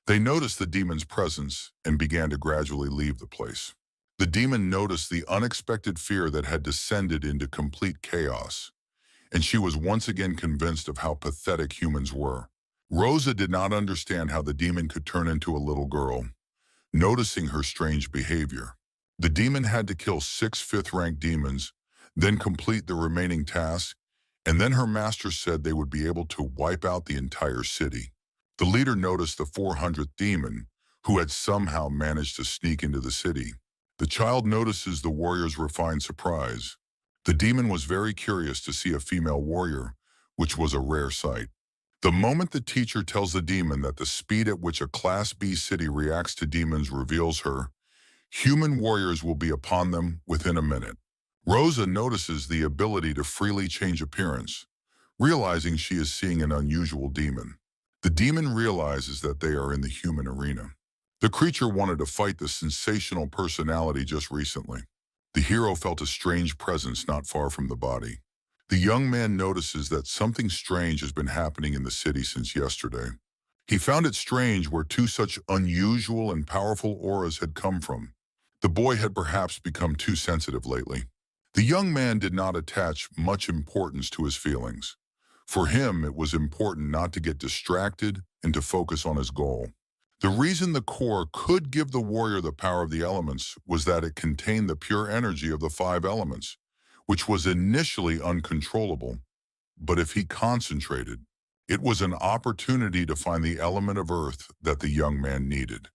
They noticed the demon's presence and began to gradually leave the place. The demon noticed the unexpected fear that had descended into complete chaos, and she was once again convinced of how pathetic humans were. Rosa did not understand how the demon could turn into a little girl, noticing her strange behavior. The demon had to kill 6 fifth-rank demons, then complete the remaining tasks, and then her master said they would be able to wipe out the entire city. The leader noticed the 400th demon, who had somehow managed to sneak into the city. The child notices the warrior's refined surprise. The demon was very curious to see a female warrior, which was a rare sight. The moment the teacher tells the demon that the speed at which a Class B city reacts to demons reveals her, human warriors will be upon them within a minute. Rosa notices the ability to freely change appearance, realizing she is seeing an unusual demon. The demon realizes that they are in the human arena. The creature wanted to fight the sensational personality just recently. The hero felt a strange presence not far from the body. The young man notices that something strange has been happening in the city since yesterday. He found it strange where two such unusual and powerful auras had come from. The boy had perhaps become too sensitive lately. The young man did not attach much importance to his feelings. For him, it was important not to get distracted and to focus on his goal. The reason the core could give the warrior the power of the elements was that it contained the pure energy of the five elements, which was initially uncontrollable. But if he concentrated, it was an opportunity to find the element of earth that the young man needed.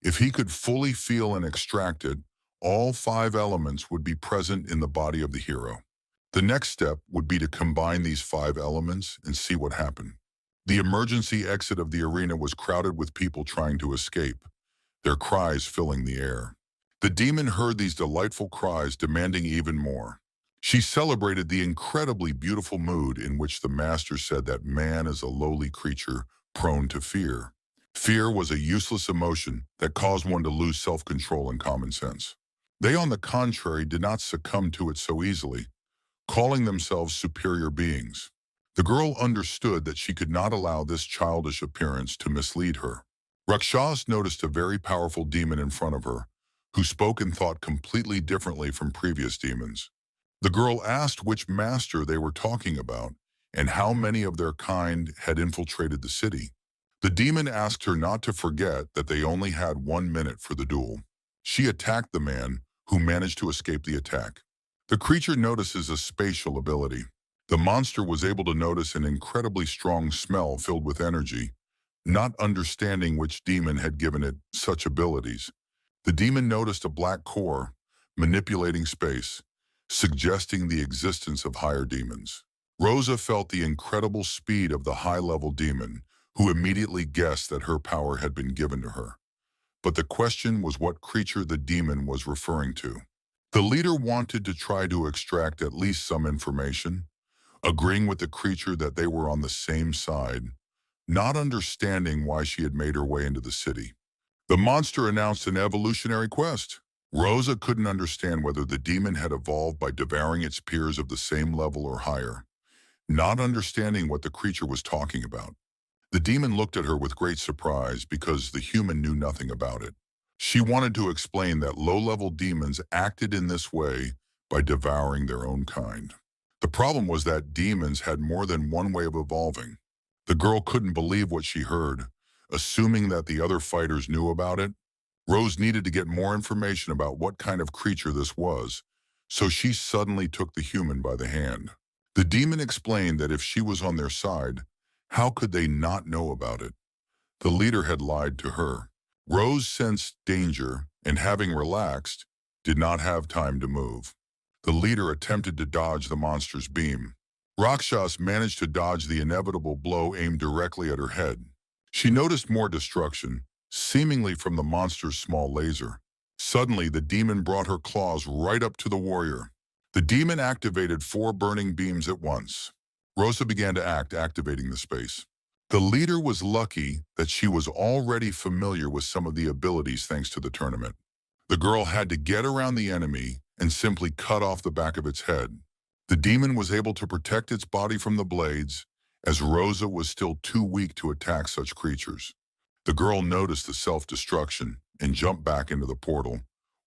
If he could fully feel and extract it, all five elements would be present in the body of the hero. The next step would be to combine these five elements and see what happened. The emergency exit of the arena was crowded with people trying to escape, their cries filling the air. The demon heard these delightful cries demanding even more. She celebrated the incredibly beautiful mood in which the master said that man is a lowly creature prone to fear. Fear was a useless emotion that caused one to lose self-control and common sense. They, on the contrary, did not succumb to it so easily, calling themselves superior beings. The girl understood that she could not allow this childish appearance to mislead her. Rakshas noticed a very powerful demon in front of her, who spoke and thought completely differently from previous demons. The girl asked which master they were talking about and how many of their kind had infiltrated the city. The demon asked her not to forget that they only had 1 minute for the duel. She attacked the man, who managed to escape the attack. The creature notices a spatial ability. The monster was able to notice an incredibly strong smell filled with energy, not understanding which demon had given it such abilities. The demon noticed a black core, manipulating space, suggesting the existence of higher demons. Rosa felt the incredible speed of the high-level demon, who immediately guessed that her power had been given to her. But the question was what creature the demon was referring to. The leader wanted to try to extract at least some information, agreeing with the creature that they were on the same side, not understanding why she had made her way into the city. The monster announced an evolutionary quest. Rosa couldn't understand whether the demon had evolved by devouring its peers of the same level or higher, not understanding what the creature was talking about. The demon looked at her with great surprise because the human knew nothing about it. She wanted to explain that low-level demons acted in this way by devouring their own kind. The problem was that demons had more than one way of evolving. The girl couldn't believe what she heard, assuming that the other fighters knew about it. Rose needed to get more information about what kind of creature this was, so she suddenly took the human by the hand. The demon explained that if she was on their side, how could they not know about it? The leader had lied to her. Rose sensed danger and, having relaxed, did not have time to move. The leader attempted to dodge the monster's beam. Rakshas managed to dodge the inevitable blow aimed directly at her head. She noticed more destruction, seemingly from the monster's small laser. Suddenly, the demon brought her claws right up to the warrior. The demon activated 4 burning beams at once. Rosa began to activating the space. The leader was lucky that she was already familiar with some of the abilities thanks to the tournament. The girl had to get around the enemy and simply cut off the back of its head. The demon was able to protect its body from the blades, as Rosa was still too weak to attack such creatures. The girl noticed the self-destruction and jumped back into the portal,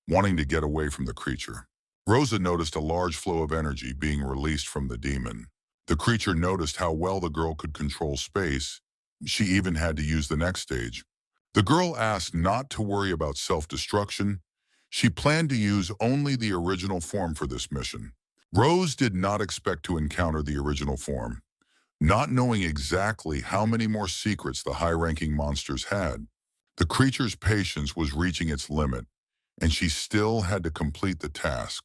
wanting to get away from the creature. Rosa noticed a large flow of energy being released from the demon. The creature noticed how well the girl could control space. She even had to use the next stage. The girl asked not to worry about self-destruction. She planned to use only the original form for this mission. Rose did not expect to encounter the original form. Not knowing exactly how many more secrets the high-ranking monsters had, the creature's patience was reaching its limit, and she still had to complete the task,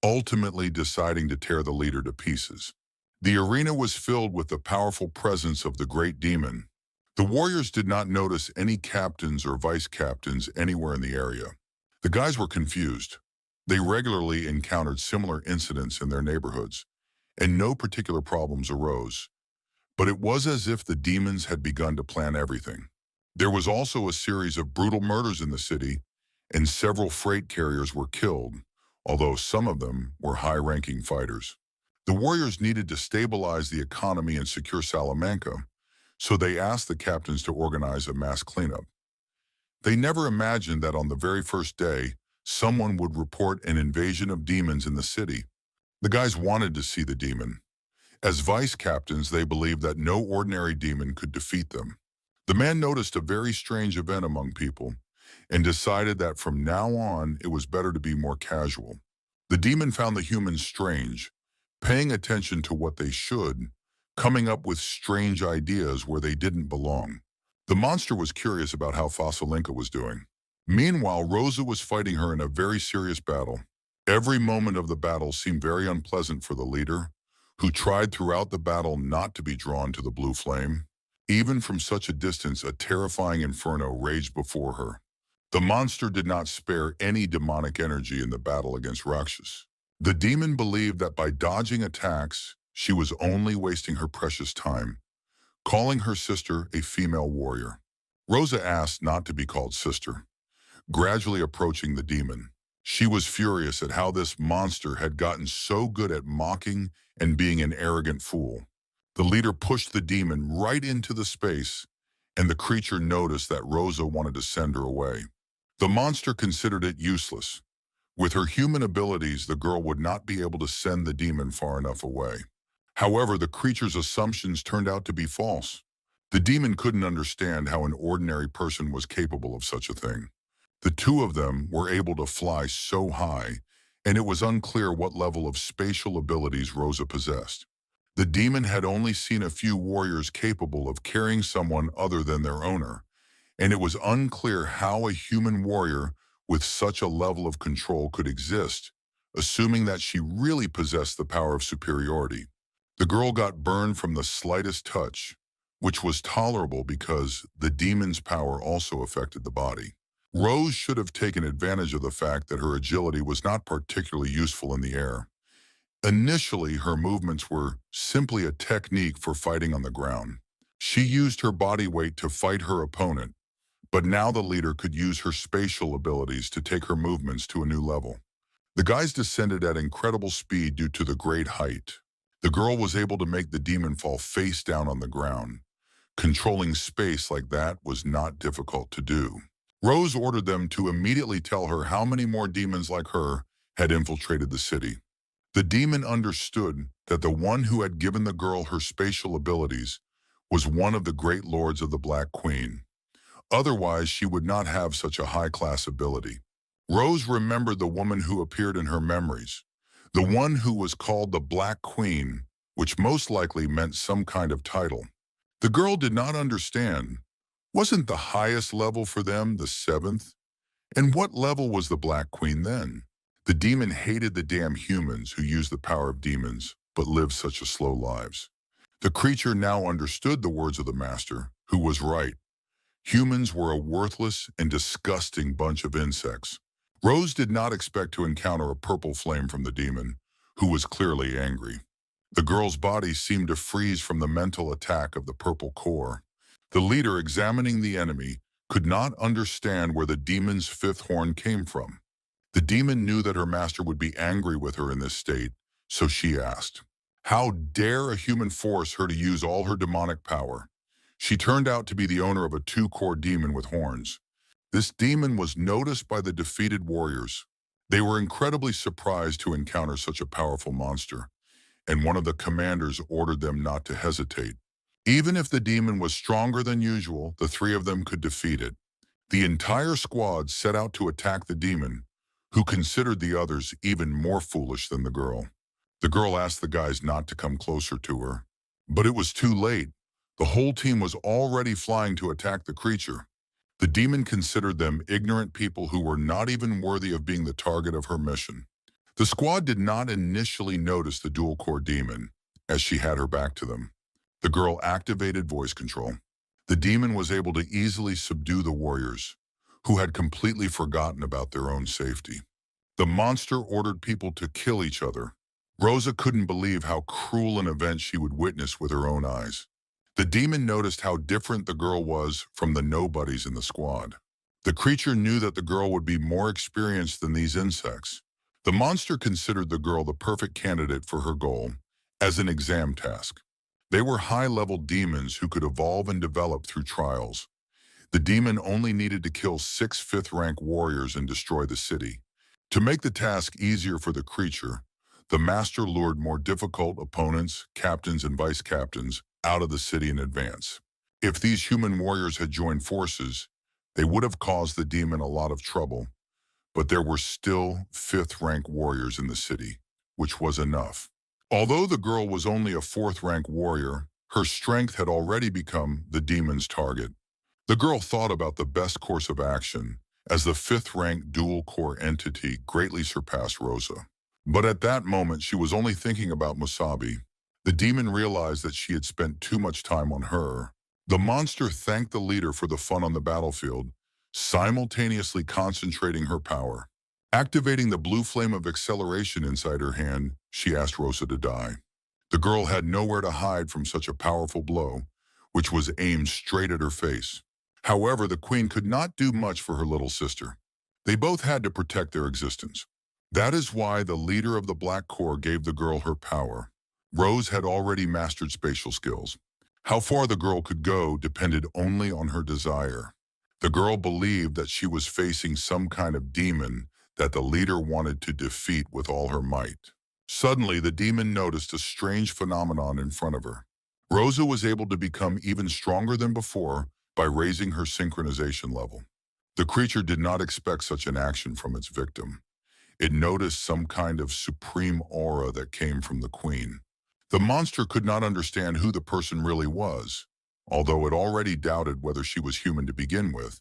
ultimately deciding to tear the leader to pieces. The arena was filled with the powerful presence of the great demon. The warriors did not notice any captains or vice captains anywhere in the area. The guys were confused. They regularly encountered similar incidents in their neighborhoods, and no particular problems arose. But it was as if the demons had begun to plan everything. There was also a series of brutal murders in the city, and several freight carriers were killed, although some of them were high-ranking fighters. The warriors needed to stabilize the economy and secure Salamanca, so they asked the captains to organize a mass cleanup. They never imagined that on the very first day, someone would report an invasion of demons in the city. The guys wanted to see the demon. As vice captains, they believed that no ordinary demon could defeat them. The man noticed a very strange event among people and decided that from now on, it was better to be more casual. The demon found the humans strange, paying attention to what they should, coming up with strange ideas where they didn't belong. The monster was curious about how Fossilinka was doing. Meanwhile, Rosa was fighting her in a very serious battle. Every moment of the battle seemed very unpleasant for the leader, who tried throughout the battle not to be drawn to the blue flame. Even from such a distance, a terrifying inferno raged before her. The monster did not spare any demonic energy in the battle against Rakshas. The demon believed that by dodging attacks, she was only wasting her precious time, calling her sister a female warrior. Rosa asked not to be called sister, gradually approaching the demon. She was furious at how this monster had gotten so good at mocking and being an arrogant fool. The leader pushed the demon right into the space, and the creature noticed that Rosa wanted to send her away. The monster considered it useless. With her human abilities, the girl would not be able to send the demon far enough away. However, the creature's assumptions turned out to be false. The demon couldn't understand how an ordinary person was capable of such a thing. The two of them were able to fly so high, and it was unclear what level of spatial abilities Rosa possessed. The demon had only seen a few warriors capable of carrying someone other than their owner, and it was unclear how a human warrior with such a level of control could exist, assuming that she really possessed the power of superiority. The girl got burned from the slightest touch, which was tolerable because the demon's power also affected the body. Rose should have taken advantage of the fact that her agility was not particularly useful in the air. Initially, her movements were simply a technique for fighting on the ground. She used her body weight to fight her opponent, but now the leader could use her spatial abilities to take her movements to a new level. The guys descended at incredible speed due to the great height. The girl was able to make the demon fall face down on the ground. Controlling space like that was not difficult to do. Rose ordered them to immediately tell her how many more demons like her had infiltrated the city. The demon understood that the one who had given the girl her spatial abilities was one of the great lords of the Black Queen. Otherwise, she would not have such a high-class ability. Rose remembered the woman who appeared in her memories, the one who was called the Black Queen, which most likely meant some kind of title. The girl did not understand. Wasn't the highest level for them the seventh? And what level was the Black Queen then? The demon hated the damn humans who used the power of demons, but lived such a slow lives. The creature now understood the words of the master, who was right. Humans were a worthless and disgusting bunch of insects. Rose did not expect to encounter a purple flame from the demon, who was clearly angry. The girl's body seemed to freeze from the mental attack of the purple core. The leader, examining the enemy, could not understand where the demon's fifth horn came from. The demon knew that her master would be angry with her in this state, so she asked, "How dare a human force her to use all her demonic power?" She turned out to be the owner of a two-core demon with horns. This demon was noticed by the defeated warriors. They were incredibly surprised to encounter such a powerful monster, and one of the commanders ordered them not to hesitate. Even if the demon was stronger than usual, the three of them could defeat it. The entire squad set out to attack the demon, who considered the others even more foolish than the girl. The girl asked the guys not to come closer to her, but it was too late. The whole team was already flying to attack the creature. The demon considered them ignorant people who were not even worthy of being the target of her mission. The squad did not initially notice the dual-core demon, as she had her back to them. The girl activated voice control. The demon was able to easily subdue the warriors, who had completely forgotten about their own safety. The monster ordered people to kill each other. Rosa couldn't believe how cruel an event she would witness with her own eyes. The demon noticed how different the girl was from the nobodies in the squad. The creature knew that the girl would be more experienced than these insects. The monster considered the girl the perfect candidate for her goal as an exam task. They were high-level demons who could evolve and develop through trials. The demon only needed to kill 6 fifth-rank warriors and destroy the city. To make the task easier for the creature, the master lured more difficult opponents, captains and vice captains, out of the city in advance. If these human warriors had joined forces, they would have caused the demon a lot of trouble, but there were still 5th-rank warriors in the city, which was enough. Although the girl was only a 4th-rank warrior, her strength had already become the demon's target. The girl thought about the best course of action, as the 5th-rank dual-core entity greatly surpassed Rosa. But at that moment, she was only thinking about Musabi. The demon realized that she had spent too much time on her. The monster thanked the leader for the fun on the battlefield, simultaneously concentrating her power. Activating the blue flame of acceleration inside her hand, she asked Rosa to die. The girl had nowhere to hide from such a powerful blow, which was aimed straight at her face. However, the queen could not do much for her little sister. They both had to protect their existence. That is why the leader of the Black Corps gave the girl her power. Rose had already mastered spatial skills. How far the girl could go depended only on her desire. The girl believed that she was facing some kind of demon that the leader wanted to defeat with all her might. Suddenly, the demon noticed a strange phenomenon in front of her. Rosa was able to become even stronger than before by raising her synchronization level. The creature did not expect such an action from its victim. It noticed some kind of supreme aura that came from the queen. The monster could not understand who the person really was, although it already doubted whether she was human to begin with,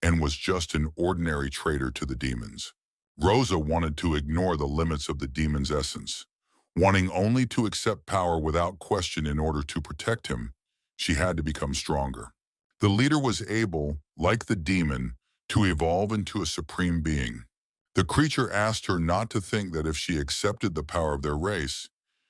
and was just an ordinary traitor to the demons. Rosa wanted to ignore the limits of the demon's essence. Wanting only to accept power without question in order to protect him, she had to become stronger. The leader was able, like the demon, to evolve into a supreme being. The creature asked her not to think that if she accepted the power of their race,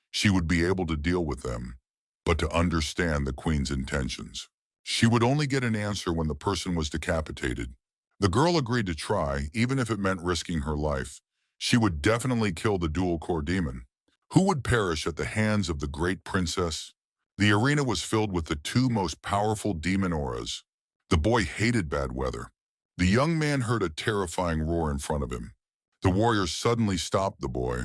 she would be able to deal with them, but to understand the queen's intentions. She would only get an answer when the person was decapitated. The girl agreed to try, even if it meant risking her life. She would definitely kill the dual-core demon. Who would perish at the hands of the great princess? The arena was filled with the 2 most powerful demon auras. The boy hated bad weather. The young man heard a terrifying roar in front of him. The warrior suddenly stopped the boy,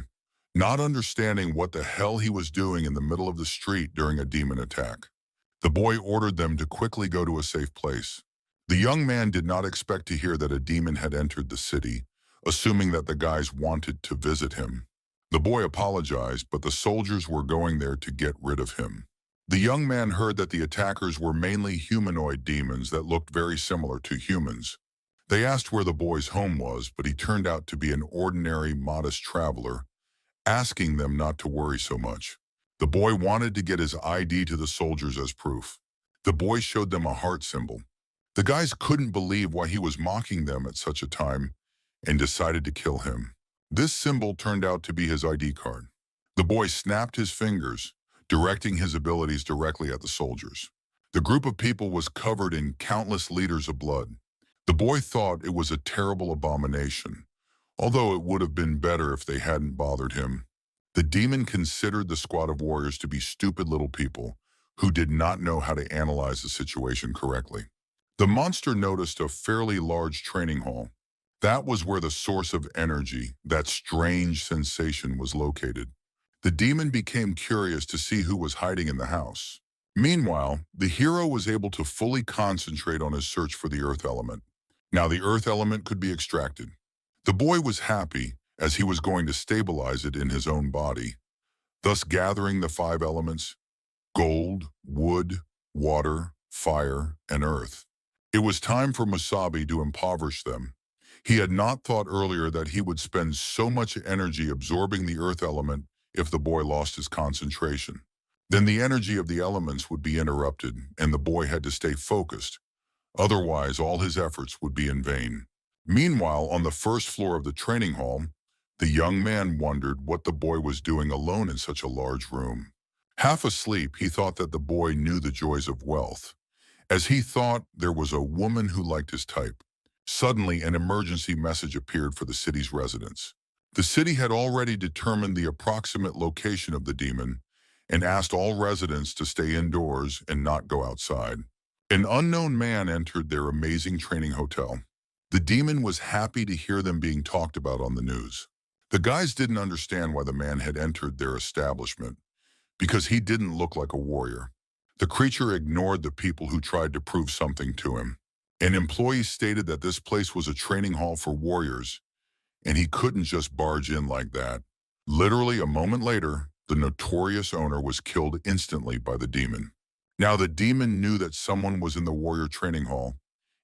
not understanding what the hell he was doing in the middle of the street during a demon attack. The boy ordered them to quickly go to a safe place. The young man did not expect to hear that a demon had entered the city, assuming that the guys wanted to visit him. The boy apologized, but the soldiers were going there to get rid of him. The young man heard that the attackers were mainly humanoid demons that looked very similar to humans. They asked where the boy's home was, but he turned out to be an ordinary, modest traveler, asking them not to worry so much. The boy wanted to get his ID to the soldiers as proof. The boy showed them a heart symbol. The guys couldn't believe why he was mocking them at such a time and decided to kill him. This symbol turned out to be his ID card. The boy snapped his fingers, directing his abilities directly at the soldiers. The group of people was covered in countless liters of blood. The boy thought it was a terrible abomination, although it would have been better if they hadn't bothered him. The demon considered the squad of warriors to be stupid little people who did not know how to analyze the situation correctly. The monster noticed a fairly large training hall. That was where the source of energy, that strange sensation, was located. The demon became curious to see who was hiding in the house. Meanwhile, the hero was able to fully concentrate on his search for the earth element. Now the earth element could be extracted. The boy was happy, as he was going to stabilize it in his own body, thus gathering the 5 elements: gold, wood, water, fire, and earth. It was time for Musabi to impoverish them. He had not thought earlier that he would spend so much energy absorbing the earth element if the boy lost his concentration. Then the energy of the elements would be interrupted, and the boy had to stay focused. Otherwise, all his efforts would be in vain. Meanwhile, on the first floor of the training hall, The young man wondered what the boy was doing alone in such a large room. Half asleep, he thought that the boy knew the joys of wealth, as he thought there was a woman who liked his type. Suddenly, an emergency message appeared for the city's residents. The city had already determined the approximate location of the demon and asked all residents to stay indoors and not go outside. An unknown man entered their amazing training hotel. The demon was happy to hear them being talked about on the news. The guys didn't understand why the man had entered their establishment, because he didn't look like a warrior. The creature ignored the people who tried to prove something to him. An employee stated that this place was a training hall for warriors, and he couldn't just barge in like that. Literally a moment later, the notorious owner was killed instantly by the demon. Now the demon knew that someone was in the warrior training hall,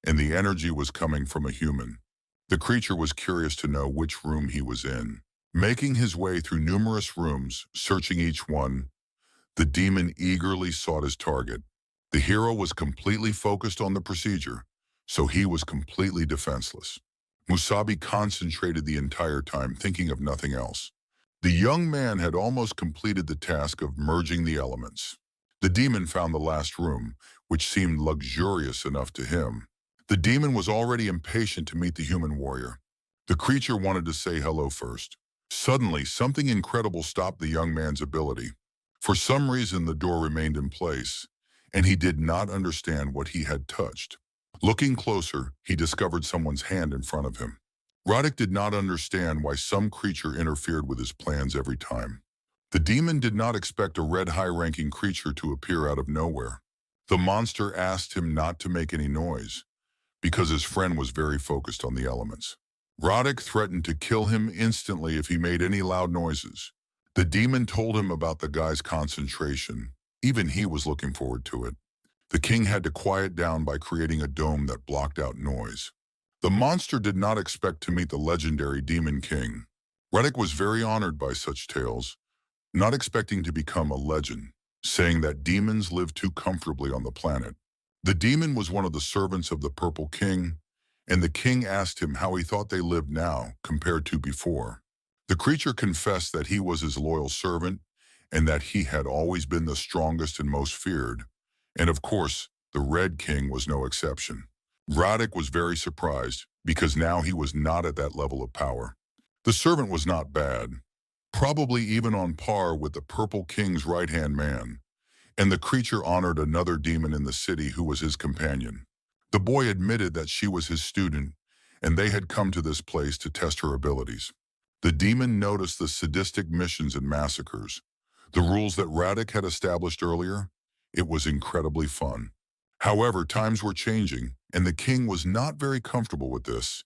and the energy was coming from a human. The creature was curious to know which room he was in. Making his way through numerous rooms, searching each one, the demon eagerly sought his target. The hero was completely focused on the procedure, so he was completely defenseless. Musabi concentrated the entire time, thinking of nothing else. The young man had almost completed the task of merging the elements. The demon found the last room, which seemed luxurious enough to him. The demon was already impatient to meet the human warrior. The creature wanted to say hello first. Suddenly, something incredible stopped the young man's ability. For some reason, the door remained in place, and he did not understand what he had touched. Looking closer, he discovered someone's hand in front of him. Roddick did not understand why some creature interfered with his plans every time. The demon did not expect a red high-ranking creature to appear out of nowhere. The monster asked him not to make any noise, because his friend was very focused on the elements. Roddick threatened to kill him instantly if he made any loud noises. The demon told him about the guy's concentration. Even he was looking forward to it. The king had to quiet down by creating a dome that blocked out noise. The monster did not expect to meet the legendary Demon King. Roddick was very honored by such tales, not expecting to become a legend, saying that demons live too comfortably on the planet. The demon was one of the servants of the Purple King, and the king asked him how he thought they lived now compared to before. The creature confessed that he was his loyal servant and that he had always been the strongest and most feared. And of course, the Red King was no exception. Roddick was very surprised because now he was not at that level of power. The servant was not bad, probably even on par with the Purple King's right-hand man, and the creature honored another demon in the city who was his companion. The boy admitted that she was his student, and they had come to this place to test her abilities. The demon noticed the sadistic missions and massacres, the rules that Roddick had established earlier. It was incredibly fun. However, times were changing, and the king was not very comfortable with this,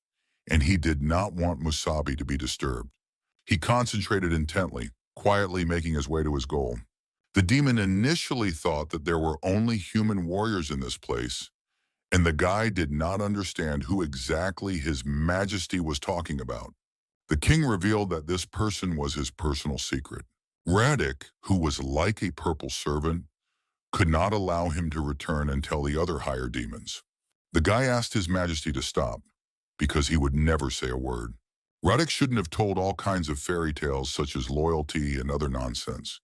and he did not want Musabi to be disturbed. He concentrated intently, quietly making his way to his goal. The demon initially thought that there were only human warriors in this place, and the guy did not understand who exactly His Majesty was talking about. The king revealed that this person was his personal secret. Roddick, who was like a purple servant, could not allow him to return and tell the other higher demons. The guy asked His Majesty to stop, because he would never say a word. Roddick shouldn't have told all kinds of fairy tales such as loyalty and other nonsense.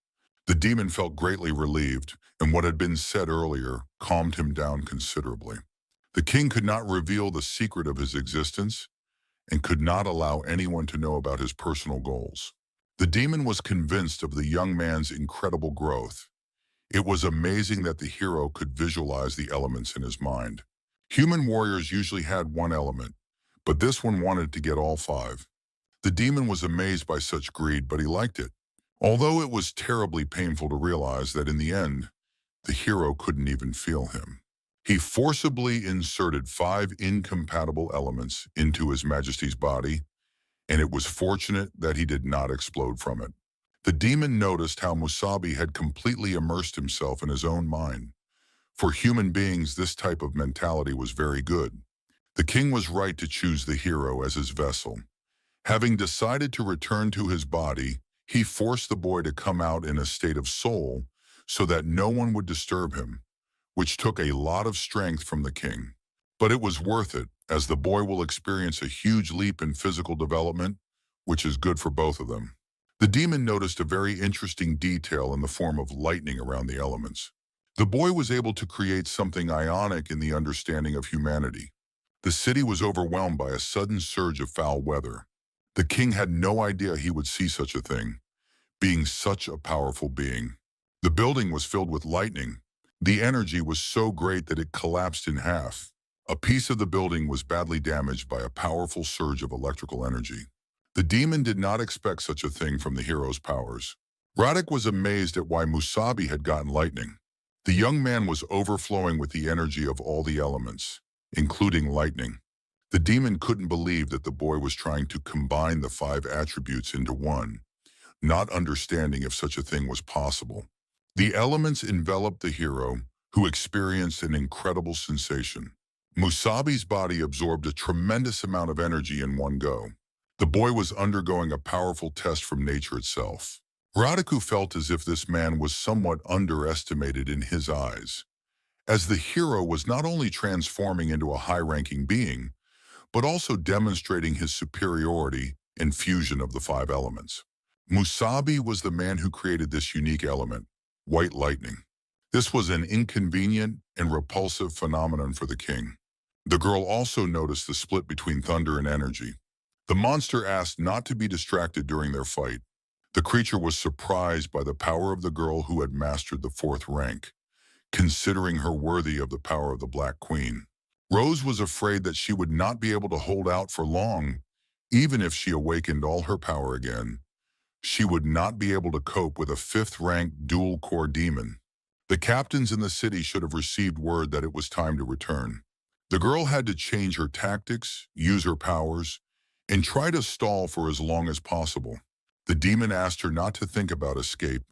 The demon felt greatly relieved, and what had been said earlier calmed him down considerably. The king could not reveal the secret of his existence and could not allow anyone to know about his personal goals. The demon was convinced of the young man's incredible growth. It was amazing that the hero could visualize the elements in his mind. Human warriors usually had one element, but this one wanted to get all five. The demon was amazed by such greed, but he liked it. Although it was terribly painful to realize that in the end, the hero couldn't even feel him. He forcibly inserted 5 incompatible elements into His Majesty's body, and it was fortunate that he did not explode from it. The demon noticed how Musabi had completely immersed himself in his own mind. For human beings, this type of mentality was very good. The king was right to choose the hero as his vessel. Having decided to return to his body, he forced the boy to come out in a state of soul so that no one would disturb him, which took a lot of strength from the king. But it was worth it, as the boy will experience a huge leap in physical development which is good for both of them. The demon noticed a very interesting detail in the form of lightning around the elements. The boy was able to create something ionic in the understanding of humanity. The city was overwhelmed by a sudden surge of foul weather. The king had no idea he would see such a thing, being such a powerful being. The building was filled with lightning. The energy was so great that it collapsed in half. A piece of the building was badly damaged by a powerful surge of electrical energy. The demon did not expect such a thing from the hero's powers. Radek was amazed at why Musabi had gotten lightning. The young man was overflowing with the energy of all the elements, including lightning. The demon couldn't believe that the boy was trying to combine the 5 attributes into one, not understanding if such a thing was possible. The elements enveloped the hero, who experienced an incredible sensation. Musabi's body absorbed a tremendous amount of energy in one go. The boy was undergoing a powerful test from nature itself. Radiku felt as if this man was somewhat underestimated in his eyes, as the hero was not only transforming into a high-ranking being, but also demonstrating his superiority in fusion of the 5 elements. Musabi was the man who created this unique element, white lightning. This was an inconvenient and repulsive phenomenon for the king. The girl also noticed the split between thunder and energy. The monster asked not to be distracted during their fight. The creature was surprised by the power of the girl who had mastered the 4th rank, considering her worthy of the power of the Black Queen. Rose was afraid that she would not be able to hold out for long, even if she awakened all her power again. She would not be able to cope with a 5th rank dual-core demon. The captains in the city should have received word that it was time to return. The girl had to change her tactics, use her powers, and try to stall for as long as possible. The demon asked her not to think about escape,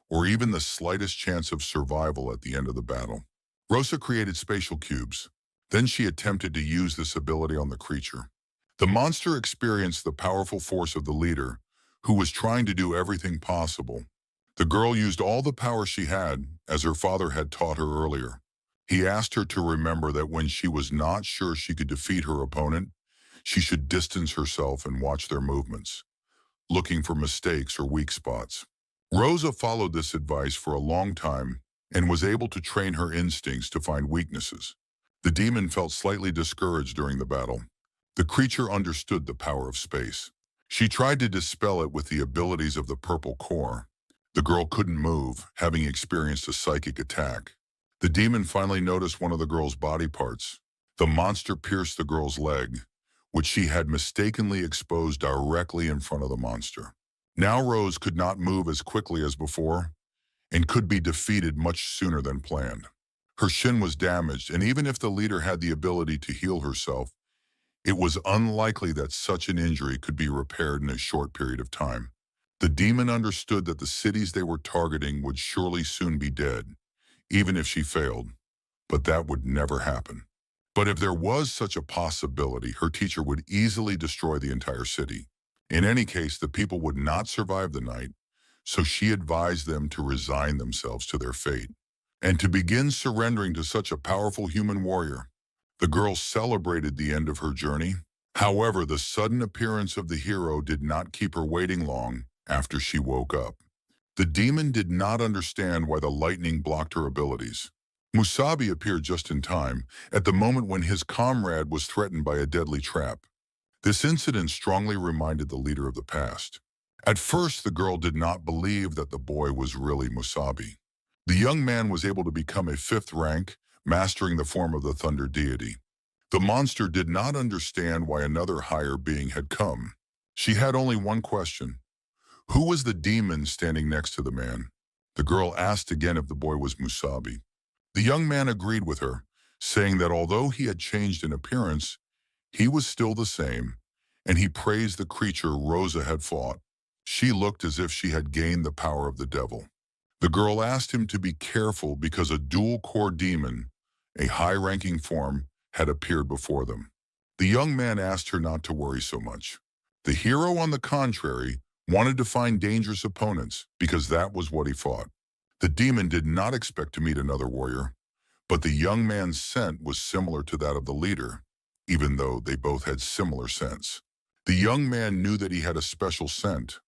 or even the slightest chance of survival at the end of the battle. Rosa created spatial cubes. Then she attempted to use this ability on the creature. The monster experienced the powerful force of the leader, who was trying to do everything possible. The girl used all the power she had, as her father had taught her earlier. He asked her to remember that when she was not sure she could defeat her opponent, she should distance herself and watch their movements, looking for mistakes or weak spots. Rosa followed this advice for a long time and was able to train her instincts to find weaknesses. The demon felt slightly discouraged during the battle. The creature understood the power of space. She tried to dispel it with the abilities of the purple core. The girl couldn't move, having experienced a psychic attack. The demon finally noticed one of the girl's body parts. The monster pierced the girl's leg, which she had mistakenly exposed directly in front of the monster. Now Rose could not move as quickly as before, and could be defeated much sooner than planned. Her shin was damaged, and even if the leader had the ability to heal herself, it was unlikely that such an injury could be repaired in a short period of time. The demon understood that the cities they were targeting would surely soon be dead, even if she failed, but that would never happen. But if there was such a possibility, her teacher would easily destroy the entire city. In any case, the people would not survive the night, so she advised them to resign themselves to their fate and to begin surrendering to such a powerful human warrior. The girl celebrated the end of her journey. However, the sudden appearance of the hero did not keep her waiting long after she woke up. The demon did not understand why the lightning blocked her abilities. Musabi appeared just in time, at the moment when his comrade was threatened by a deadly trap. This incident strongly reminded the leader of the past. At first, the girl did not believe that the boy was really Musabi. The young man was able to become a 5th rank, mastering the form of the thunder deity. The monster did not understand why another higher being had come. She had only one question. Who was the demon standing next to the man? The girl asked again if the boy was Musabi. The young man agreed with her, saying that although he had changed in appearance, he was still the same, and he praised the creature Rosa had fought. She looked as if she had gained the power of the devil. The girl asked him to be careful because a dual-core demon, a high-ranking form, had appeared before them. The young man asked her not to worry so much. The hero, on the contrary, wanted to find dangerous opponents because that was what he fought. The demon did not expect to meet another warrior, but the young man's scent was similar to that of the leader, even though they both had similar scents. The young man knew that he had a special scent,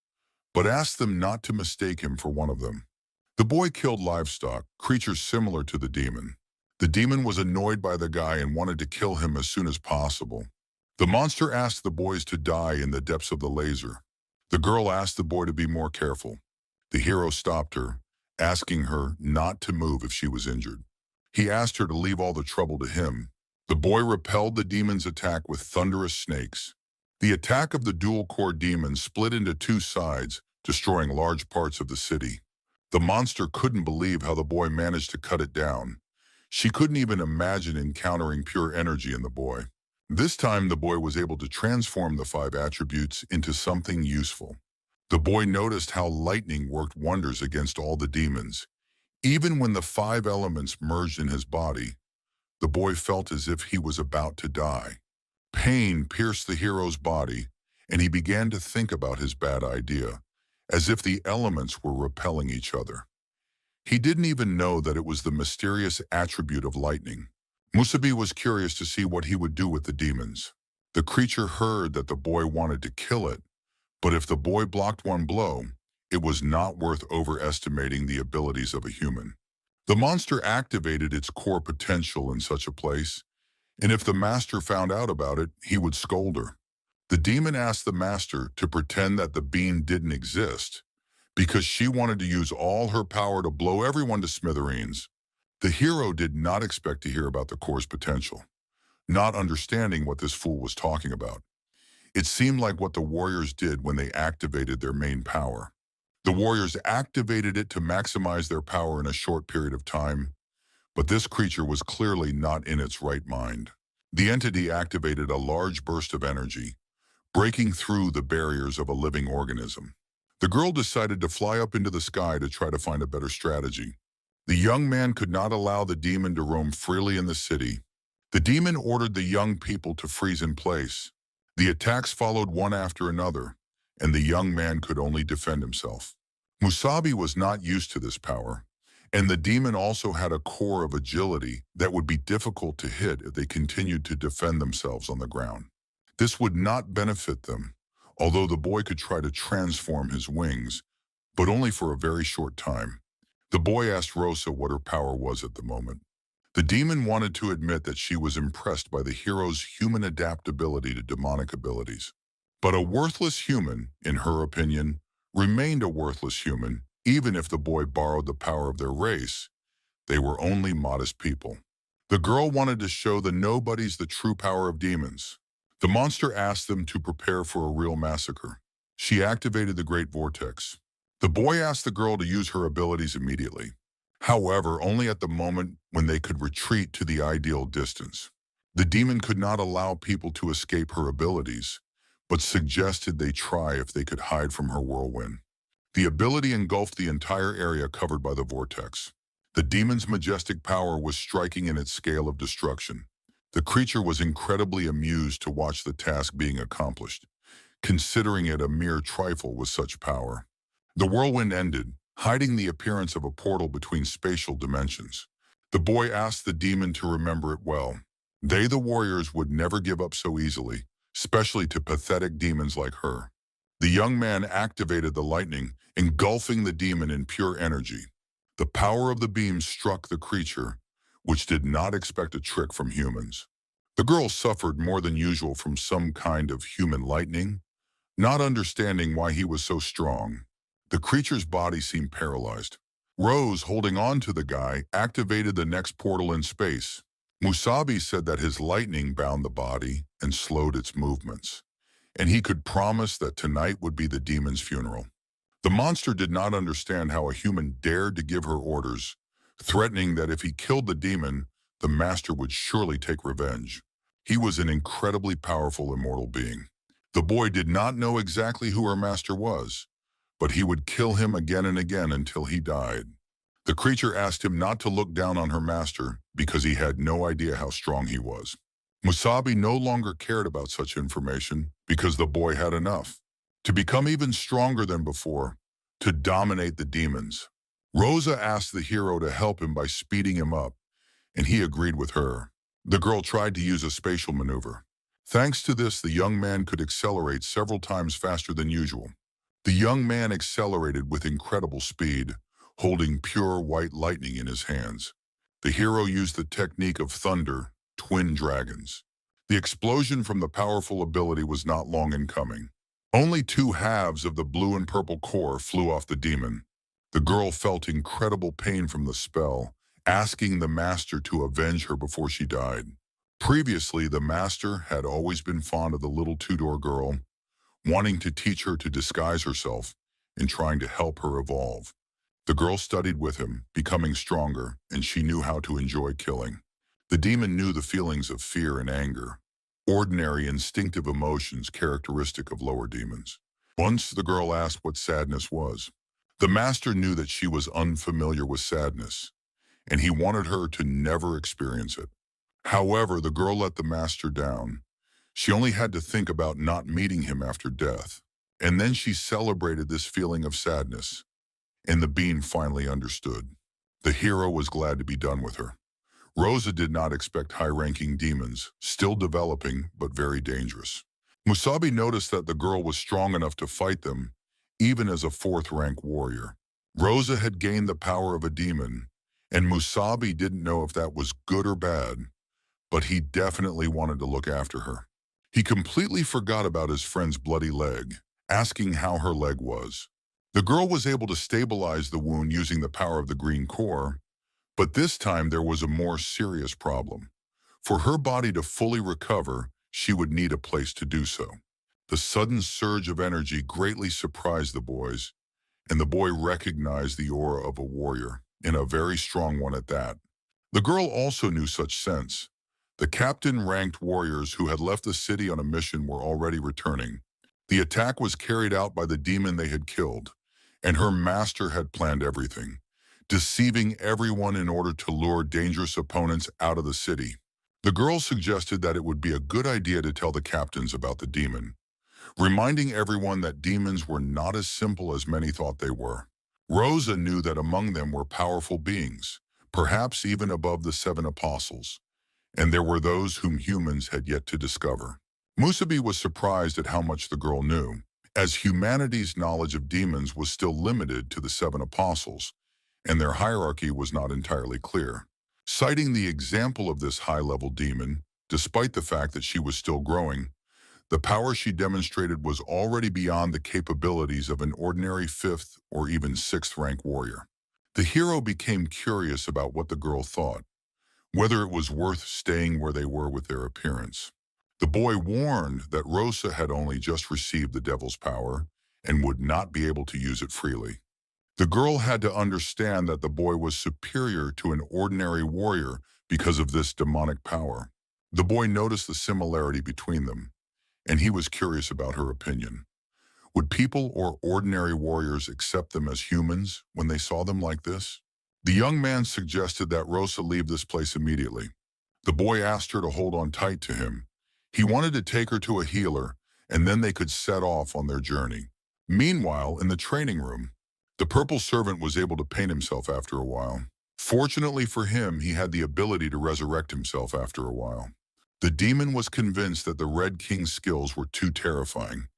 but asked them not to mistake him for one of them. The boy killed livestock, creatures similar to the demon. The demon was annoyed by the guy and wanted to kill him as soon as possible. The monster asked the boys to die in the depths of the laser. The girl asked the boy to be more careful. The hero stopped her, asking her not to move if she was injured. He asked her to leave all the trouble to him. The boy repelled the demon's attack with thunderous snakes. The attack of the dual-core demon split into two sides, destroying large parts of the city. The monster couldn't believe how the boy managed to cut it down. She couldn't even imagine encountering pure energy in the boy. This time, the boy was able to transform the 5 attributes into something useful. The boy noticed how lightning worked wonders against all the demons. Even when the 5 elements merged in his body, the boy felt as if he was about to die. Pain pierced the hero's body, and he began to think about his bad idea, as if the elements were repelling each other. He didn't even know that it was the mysterious attribute of lightning. Musabi was curious to see what he would do with the demons. The creature heard that the boy wanted to kill it, but if the boy blocked one blow, it was not worth overestimating the abilities of a human. The monster activated its core potential in such a place, and if the master found out about it, he would scold her. The demon asked the master to pretend that the being didn't exist, because she wanted to use all her power to blow everyone to smithereens. The hero did not expect to hear about the core's potential, not understanding what this fool was talking about. It seemed like what the warriors did when they activated their main power. The warriors activated it to maximize their power in a short period of time, but this creature was clearly not in its right mind. The entity activated a large burst of energy, breaking through the barriers of a living organism. The girl decided to fly up into the sky to try to find a better strategy. The young man could not allow the demon to roam freely in the city. The demon ordered the young people to freeze in place. The attacks followed one after another, and the young man could only defend himself. Musabi was not used to this power, and the demon also had a core of agility that would be difficult to hit if they continued to defend themselves on the ground. This would not benefit them, although the boy could try to transform his wings, but only for a very short time. The boy asked Rosa what her power was at the moment. The demon wanted to admit that she was impressed by the hero's human adaptability to demonic abilities. But a worthless human, in her opinion, remained a worthless human, even if the boy borrowed the power of their race. They were only modest people. The girl wanted to show the nobodies the true power of demons. The monster asked them to prepare for a real massacre. She activated the Great Vortex. The boy asked the girl to use her abilities immediately. However, only at the moment when they could retreat to the ideal distance. The demon could not allow people to escape her abilities, but suggested they try if they could hide from her whirlwind. The ability engulfed the entire area covered by the vortex. The demon's majestic power was striking in its scale of destruction. The creature was incredibly amused to watch the task being accomplished, considering it a mere trifle with such power. The whirlwind ended, hiding the appearance of a portal between spatial dimensions. The boy asked the demon to remember it well. They, the warriors, would never give up so easily, especially to pathetic demons like her. The young man activated the lightning, engulfing the demon in pure energy. The power of the beam struck the creature, which did not expect a trick from humans. The girl suffered more than usual from some kind of human lightning, not understanding why he was so strong. The creature's body seemed paralyzed. Rose, holding on to the guy, activated the next portal in space. Musabi said that his lightning bound the body and slowed its movements, and he could promise that tonight would be the demon's funeral. The monster did not understand how a human dared to give her orders, threatening that if he killed the demon, the master would surely take revenge. He was an incredibly powerful immortal being. The boy did not know exactly who her master was, but he would kill him again and again until he died. The creature asked him not to look down on her master because he had no idea how strong he was. Musabi no longer cared about such information because the boy had enough. To become even stronger than before, to dominate the demons. Rosa asked the hero to help him by speeding him up, and he agreed with her. The girl tried to use a spatial maneuver. Thanks to this, the young man could accelerate several times faster than usual. The young man accelerated with incredible speed, holding pure white lightning in his hands. The hero used the technique of thunder, twin dragons. The explosion from the powerful ability was not long in coming. Only two halves of the blue and purple core flew off the demon. The girl felt incredible pain from the spell, asking the master to avenge her before she died. Previously, the master had always been fond of the little two-door girl, wanting to teach her to disguise herself and trying to help her evolve. The girl studied with him, becoming stronger, and she knew how to enjoy killing. The demon knew the feelings of fear and anger, ordinary instinctive emotions characteristic of lower demons. Once the girl asked what sadness was. The master knew that she was unfamiliar with sadness, and he wanted her to never experience it. However, the girl let the master down. She only had to think about not meeting him after death. And then she celebrated this feeling of sadness, and the being finally understood. The hero was glad to be done with her. Rosa did not expect high-ranking demons, still developing but very dangerous. Musabi noticed that the girl was strong enough to fight them, even as a fourth-rank warrior. Rosa had gained the power of a demon, and Musabi didn't know if that was good or bad, but he definitely wanted to look after her. He completely forgot about his friend's bloody leg, asking how her leg was. The girl was able to stabilize the wound using the power of the green core, but this time there was a more serious problem. For her body to fully recover, she would need a place to do so. The sudden surge of energy greatly surprised the boys, and the boy recognized the aura of a warrior, and a very strong one at that. The girl also knew such sense. The captain-ranked warriors who had left the city on a mission were already returning. The attack was carried out by the demon they had killed, and her master had planned everything, deceiving everyone in order to lure dangerous opponents out of the city. The girl suggested that it would be a good idea to tell the captains about the demon, reminding everyone that demons were not as simple as many thought they were. Rosa knew that among them were powerful beings, perhaps even above the 7 apostles, and there were those whom humans had yet to discover. Musabi was surprised at how much the girl knew, as humanity's knowledge of demons was still limited to the 7 apostles, and their hierarchy was not entirely clear. Citing the example of this high-level demon, despite the fact that she was still growing, the power she demonstrated was already beyond the capabilities of an ordinary 5th or even 6th rank warrior. The hero became curious about what the girl thought, whether it was worth staying where they were with their appearance. The boy warned that Rosa had only just received the devil's power and would not be able to use it freely. The girl had to understand that the boy was superior to an ordinary warrior because of this demonic power. The boy noticed the similarity between them, and he was curious about her opinion. Would people or ordinary warriors accept them as humans when they saw them like this? The young man suggested that Rosa leave this place immediately. The boy asked her to hold on tight to him. He wanted to take her to a healer, and then they could set off on their journey. Meanwhile, in the training room, the purple servant was able to paint himself after a while. Fortunately for him, he had the ability to resurrect himself after a while. The demon was convinced that the Red King's skills were too terrifying,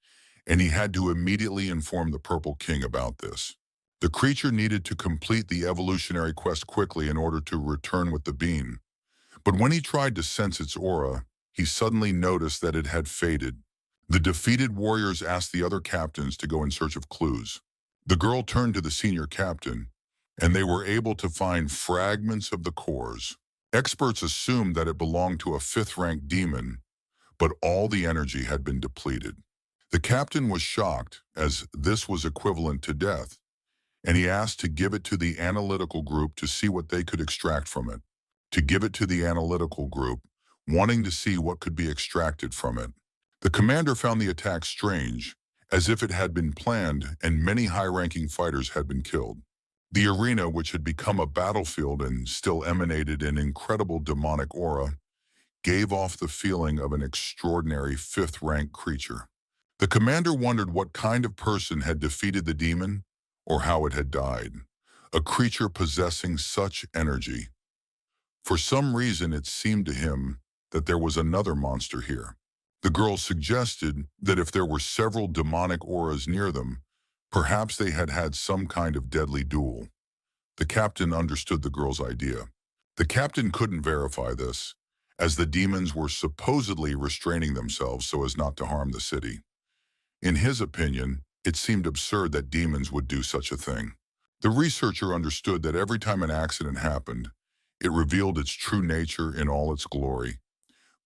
and he had to immediately inform the Purple King about this. The creature needed to complete the evolutionary quest quickly in order to return with the bean. But when he tried to sense its aura, he suddenly noticed that it had faded. The defeated warriors asked the other captains to go in search of clues. The girl turned to the senior captain, and they were able to find fragments of the cores. Experts assumed that it belonged to a 5th-rank demon, but all the energy had been depleted. The captain was shocked, as this was equivalent to death, and he asked to give it to the analytical group to see what they could extract from it. To give it to the analytical group, wanting to see what could be extracted from it. The commander found the attack strange, as if it had been planned and many high-ranking fighters had been killed. The arena, which had become a battlefield and still emanated an incredible demonic aura, gave off the feeling of an extraordinary 5th-rank creature. The commander wondered what kind of person had defeated the demon or how it had died. A creature possessing such energy. For some reason, it seemed to him that there was another monster here. The girls suggested that if there were several demonic auras near them, perhaps they had had some kind of deadly duel. The captain understood the girl's idea. The captain couldn't verify this, as the demons were supposedly restraining themselves so as not to harm the city. In his opinion, it seemed absurd that demons would do such a thing. The researcher understood that every time an accident happened, it revealed its true nature in all its glory.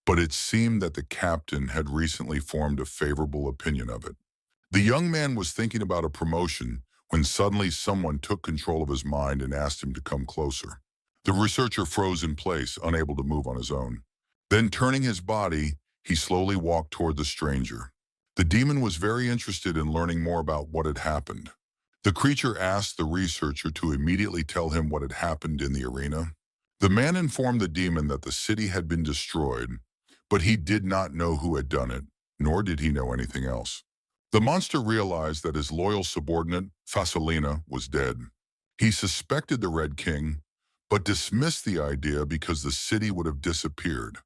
But it seemed that the captain had recently formed a favorable opinion of it. The young man was thinking about a promotion when suddenly someone took control of his mind and asked him to come closer. The researcher froze in place, unable to move on his own. Then turning his body, he slowly walked toward the stranger. The demon was very interested in learning more about what had happened. The creature asked the researcher to immediately tell him what had happened in the arena. The man informed the demon that the city had been destroyed, but he did not know who had done it, nor did he know anything else. The monster realized that his loyal subordinate, Fasolina, was dead. He suspected the Red King, but dismissed the idea because the city would have disappeared,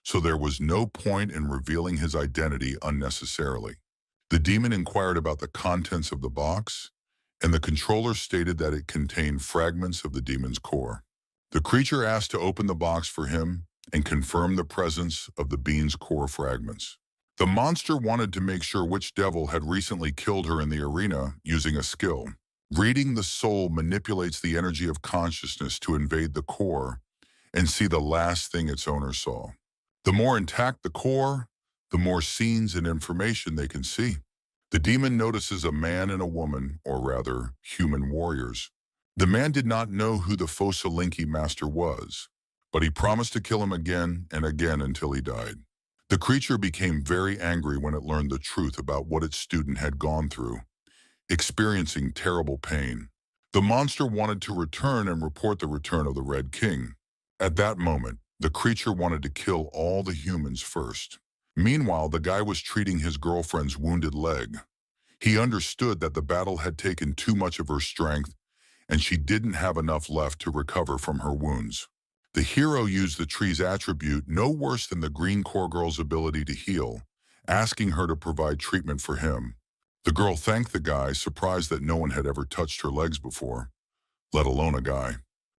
so there was no point in revealing his identity unnecessarily. The demon inquired about the contents of the box, and the controller stated that it contained fragments of the demon's core. The creature asked to open the box for him and confirm the presence of the being's core fragments. The monster wanted to make sure which devil had recently killed her in the arena using a skill. Reading the soul manipulates the energy of consciousness to invade the core and see the last thing its owner saw. The more intact the core, the more scenes and information they can see. The demon notices a man and a woman, or rather, human warriors. The man did not know who the Fosalinki master was, but he promised to kill him again and again until he died. The creature became very angry when it learned the truth about what its student had gone through, experiencing terrible pain. The monster wanted to return and report the return of the Red King. At that moment, the creature wanted to kill all the humans first. Meanwhile, the guy was treating his girlfriend's wounded leg. He understood that the battle had taken too much of her strength, and she didn't have enough left to recover from her wounds. The hero used the tree's attribute no worse than the green core girl's ability to heal, asking her to provide treatment for him. The girl thanked the guy, surprised that no one had ever touched her legs before, let alone a guy.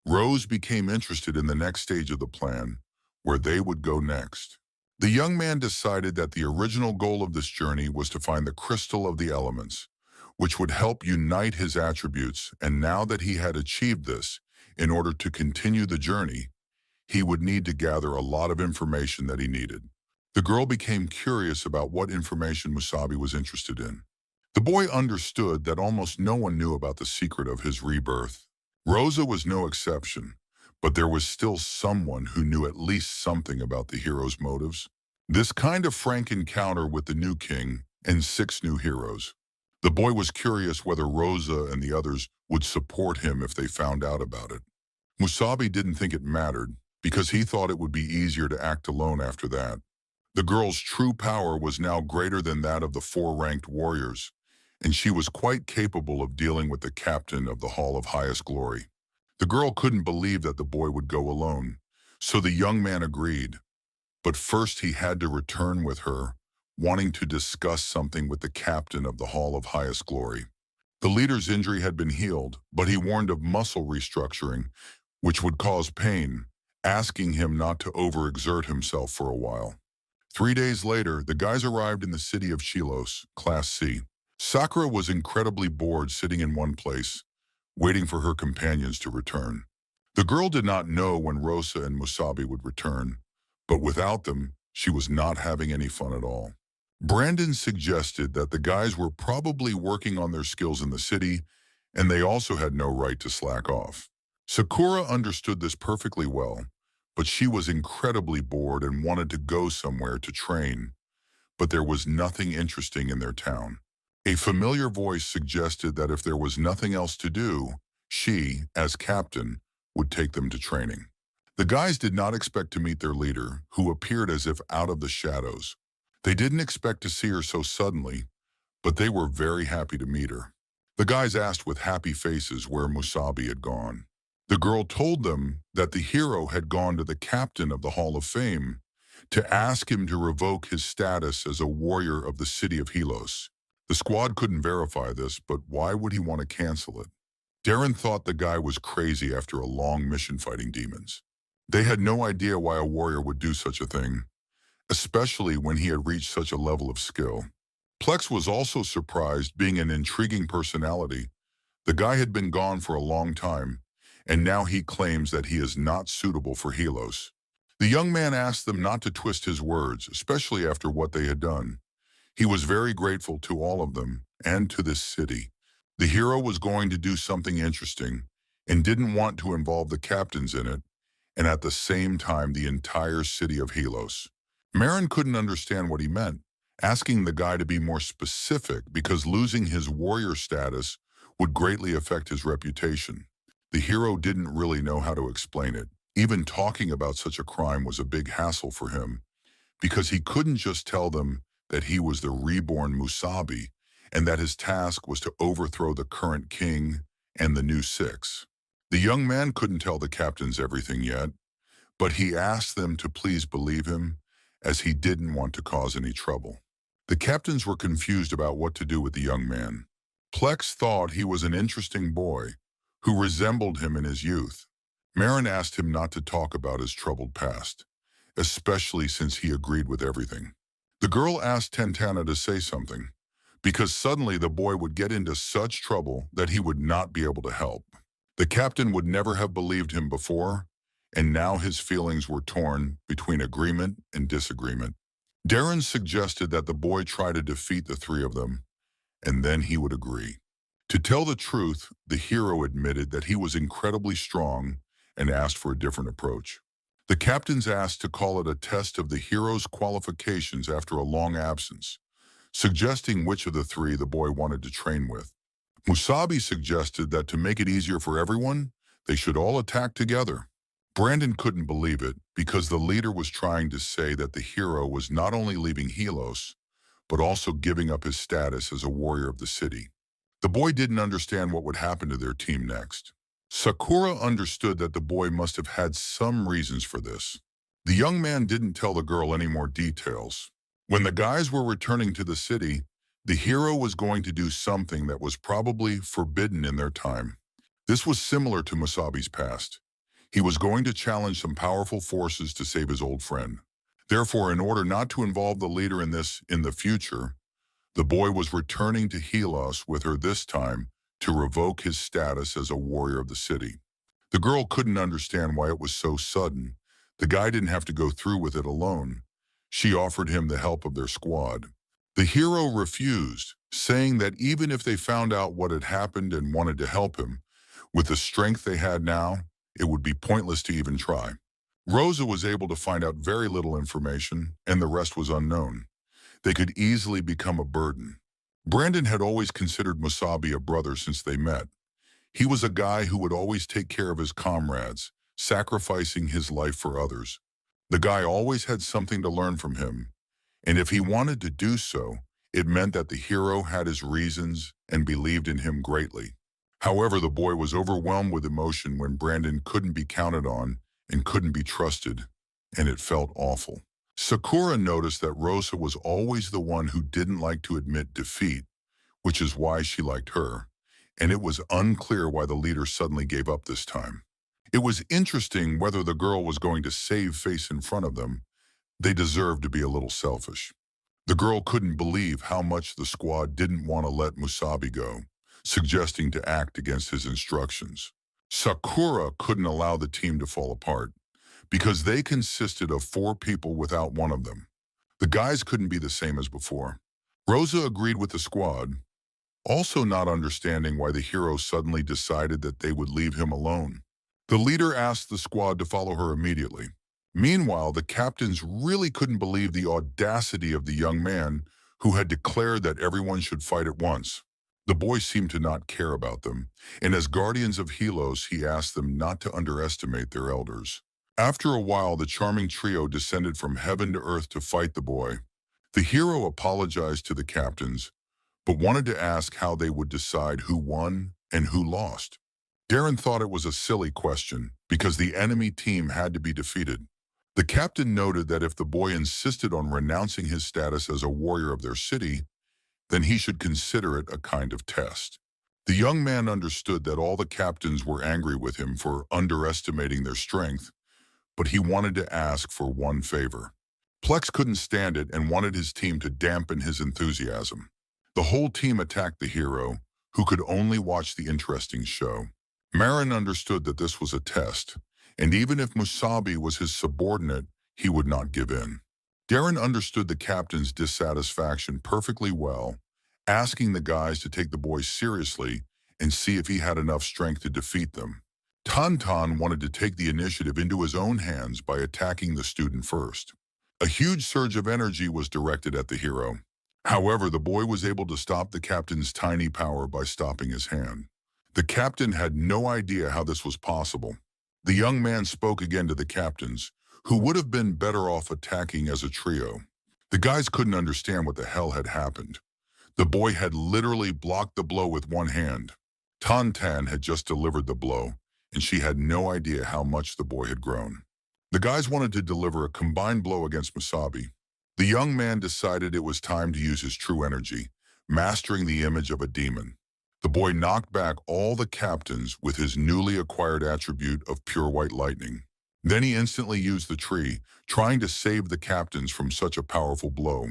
Rose became interested in the next stage of the plan, where they would go next. The young man decided that the original goal of this journey was to find the crystal of the elements, which would help unite his attributes, and now that he had achieved this, in order to continue the journey, he would need to gather a lot of information that he needed. The girl became curious about what information Musabi was interested in. The boy understood that almost no one knew about the secret of his rebirth. Rosa was no exception, but there was still someone who knew at least something about the hero's motives. This kind of frank encounter with the new king and 6 new heroes. The boy was curious whether Rosa and the others would support him if they found out about it. Musabi didn't think it mattered, because he thought it would be easier to act alone after that. The girl's true power was now greater than that of the 4 ranked warriors, and she was quite capable of dealing with the captain of the Hall of Highest Glory. The girl couldn't believe that the boy would go alone, so the young man agreed. But first he had to return with her, wanting to discuss something with the captain of the Hall of Highest Glory. The leader's injury had been healed, but he warned of muscle restructuring, which would cause pain, asking him not to overexert himself for a while. 3 days later, the guys arrived in the city of Chilos, Class C. Sakura was incredibly bored sitting in one place, waiting for her companions to return. The girl did not know when Rosa and Musabi would return, but without them, she was not having any fun at all. Brandon suggested that the guys were probably working on their skills in the city, and they also had no right to slack off. Sakura understood this perfectly well, but she was incredibly bored and wanted to go somewhere to train, but there was nothing interesting in their town. A familiar voice suggested that if there was nothing else to do, she, as captain, would take them to training. The guys did not expect to meet their leader, who appeared as if out of the shadows. They didn't expect to see her so suddenly, but they were very happy to meet her. The guys asked with happy faces where Musabi had gone. The girl told them that the hero had gone to the captain of the Hall of Fame, to ask him to revoke his status as a warrior of the city of Helos. The squad couldn't verify this, but why would he want to cancel it? Darren thought the guy was crazy after a long mission fighting demons. They had no idea why a warrior would do such a thing, especially when he had reached such a level of skill. Plex was also surprised, being an intriguing personality. The guy had been gone for a long time, and now he claims that he is not suitable for Helos. The young man asked them not to twist his words, especially after what they had done. He was very grateful to all of them and to this city. The hero was going to do something interesting and didn't want to involve the captains in it, and at the same time the entire city of Helos. Marin couldn't understand what he meant, asking the guy to be more specific because losing his warrior status would greatly affect his reputation. The hero didn't really know how to explain it. Even talking about such a crime was a big hassle for him because he couldn't just tell them that he was the reborn Musabi and that his task was to overthrow the current king and the new six. The young man couldn't tell the captains everything yet, but he asked them to please believe him as he didn't want to cause any trouble. The captains were confused about what to do with the young man. Plex thought he was an interesting boy who resembled him in his youth. Marin asked him not to talk about his troubled past, especially since he agreed with everything. The girl asked Tantana to say something, because suddenly the boy would get into such trouble that he would not be able to help. The captain would never have believed him before, and now his feelings were torn between agreement and disagreement. Darren suggested that the boy try to defeat the three of them, and then he would agree. To tell the truth, the hero admitted that he was incredibly strong and asked for a different approach. The captains asked to call it a test of the hero's qualifications after a long absence, suggesting which of the three the boy wanted to train with. Musabi suggested that to make it easier for everyone, they should all attack together. Brandon couldn't believe it because the leader was trying to say that the hero was not only leaving Helos, but also giving up his status as a warrior of the city. The boy didn't understand what would happen to their team next. Sakura understood that the boy must have had some reasons for this. The young man didn't tell the girl any more details. When the guys were returning to the city, the hero was going to do something that was probably forbidden in their time. This was similar to Musabi's past. He was going to challenge some powerful forces to save his old friend. Therefore, in order not to involve the leader in this in the future, the boy was returning to Helos with her this time to revoke his status as a warrior of the city. The girl couldn't understand why it was so sudden. The guy didn't have to go through with it alone. She offered him the help of their squad. The hero refused, saying that even if they found out what had happened and wanted to help him, with the strength they had now, it would be pointless to even try. Rosa was able to find out very little information, and the rest was unknown. They could easily become a burden. Brandon had always considered Musabi a brother since they met. He was a guy who would always take care of his comrades, sacrificing his life for others. The guy always had something to learn from him, and if he wanted to do so, it meant that the hero had his reasons and believed in him greatly. However, the boy was overwhelmed with emotion when Brandon couldn't be counted on and couldn't be trusted, and it felt awful. Sakura noticed that Rosa was always the one who didn't like to admit defeat, which is why she liked her, and it was unclear why the leader suddenly gave up this time. It was interesting whether the girl was going to save face in front of them. They deserved to be a little selfish. The girl couldn't believe how much the squad didn't want to let Musabi go, suggesting to act against his instructions. Sakura couldn't allow the team to fall apart, because they consisted of 4 people without one of them. The guys couldn't be the same as before. Rosa agreed with the squad, also not understanding why the hero suddenly decided that they would leave him alone. The leader asked the squad to follow her immediately. Meanwhile, the captains really couldn't believe the audacity of the young man who had declared that everyone should fight at once. The boy seemed to not care about them, and as guardians of Helos, he asked them not to underestimate their elders. After a while, the charming trio descended from heaven to earth to fight the boy. The hero apologized to the captains, but wanted to ask how they would decide who won and who lost. Darren thought it was a silly question because the enemy team had to be defeated. The captain noted that if the boy insisted on renouncing his status as a warrior of their city, then he should consider it a kind of test. The young man understood that all the captains were angry with him for underestimating their strength, but he wanted to ask for one favor. Plex couldn't stand it and wanted his team to dampen his enthusiasm. The whole team attacked the hero, who could only watch the interesting show. Marin understood that this was a test, and even if Musabi was his subordinate, he would not give in. Darren understood the captain's dissatisfaction perfectly well, asking the guys to take the boys seriously and see if he had enough strength to defeat them. Tantan wanted to take the initiative into his own hands by attacking the student first. A huge surge of energy was directed at the hero. However, the boy was able to stop the captain's tiny power by stopping his hand. The captain had no idea how this was possible. The young man spoke again to the captains, who would have been better off attacking as a trio. The guys couldn't understand what the hell had happened. The boy had literally blocked the blow with one hand. Tantan had just delivered the blow, and she had no idea how much the boy had grown. The guys wanted to deliver a combined blow against Musabi. The young man decided it was time to use his true energy, mastering the image of a demon. The boy knocked back all the captains with his newly acquired attribute of pure white lightning. Then he instantly used the tree, trying to save the captains from such a powerful blow.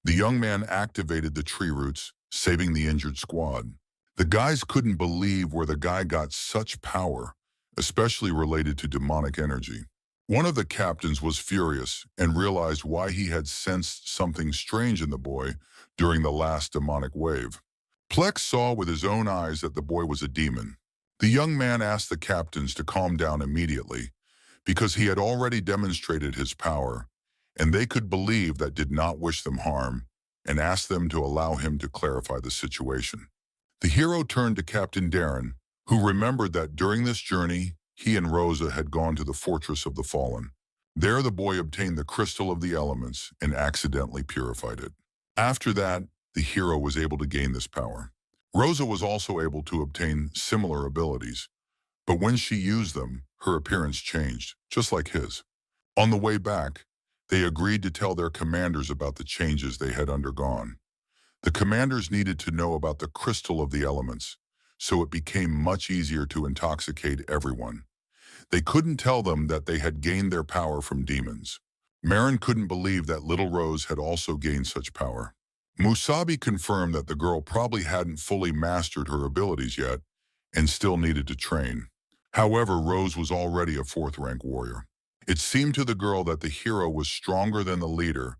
The young man activated the tree roots, saving the injured squad. The guys couldn't believe where the guy got such power, especially related to demonic energy. One of the captains was furious and realized why he had sensed something strange in the boy during the last demonic wave. Plex saw with his own eyes that the boy was a demon. The young man asked the captains to calm down immediately, because he had already demonstrated his power, and they could believe that did not wish them harm, and asked them to allow him to clarify the situation. The hero turned to Captain Darren, who remembered that during this journey, he and Rosa had gone to the Fortress of the Fallen. There the boy obtained the crystal of the elements and accidentally purified it. After that, the hero was able to gain this power. Rosa was also able to obtain similar abilities, but when she used them, her appearance changed, just like his. On the way back, they agreed to tell their commanders about the changes they had undergone. The commanders needed to know about the crystal of the elements, so it became much easier to intoxicate everyone. They couldn't tell them that they had gained their power from demons. Marin couldn't believe that little Rose had also gained such power. Musabi confirmed that the girl probably hadn't fully mastered her abilities yet and still needed to train. However, Rose was already a fourth-rank warrior. It seemed to the girl that the hero was stronger than the leader,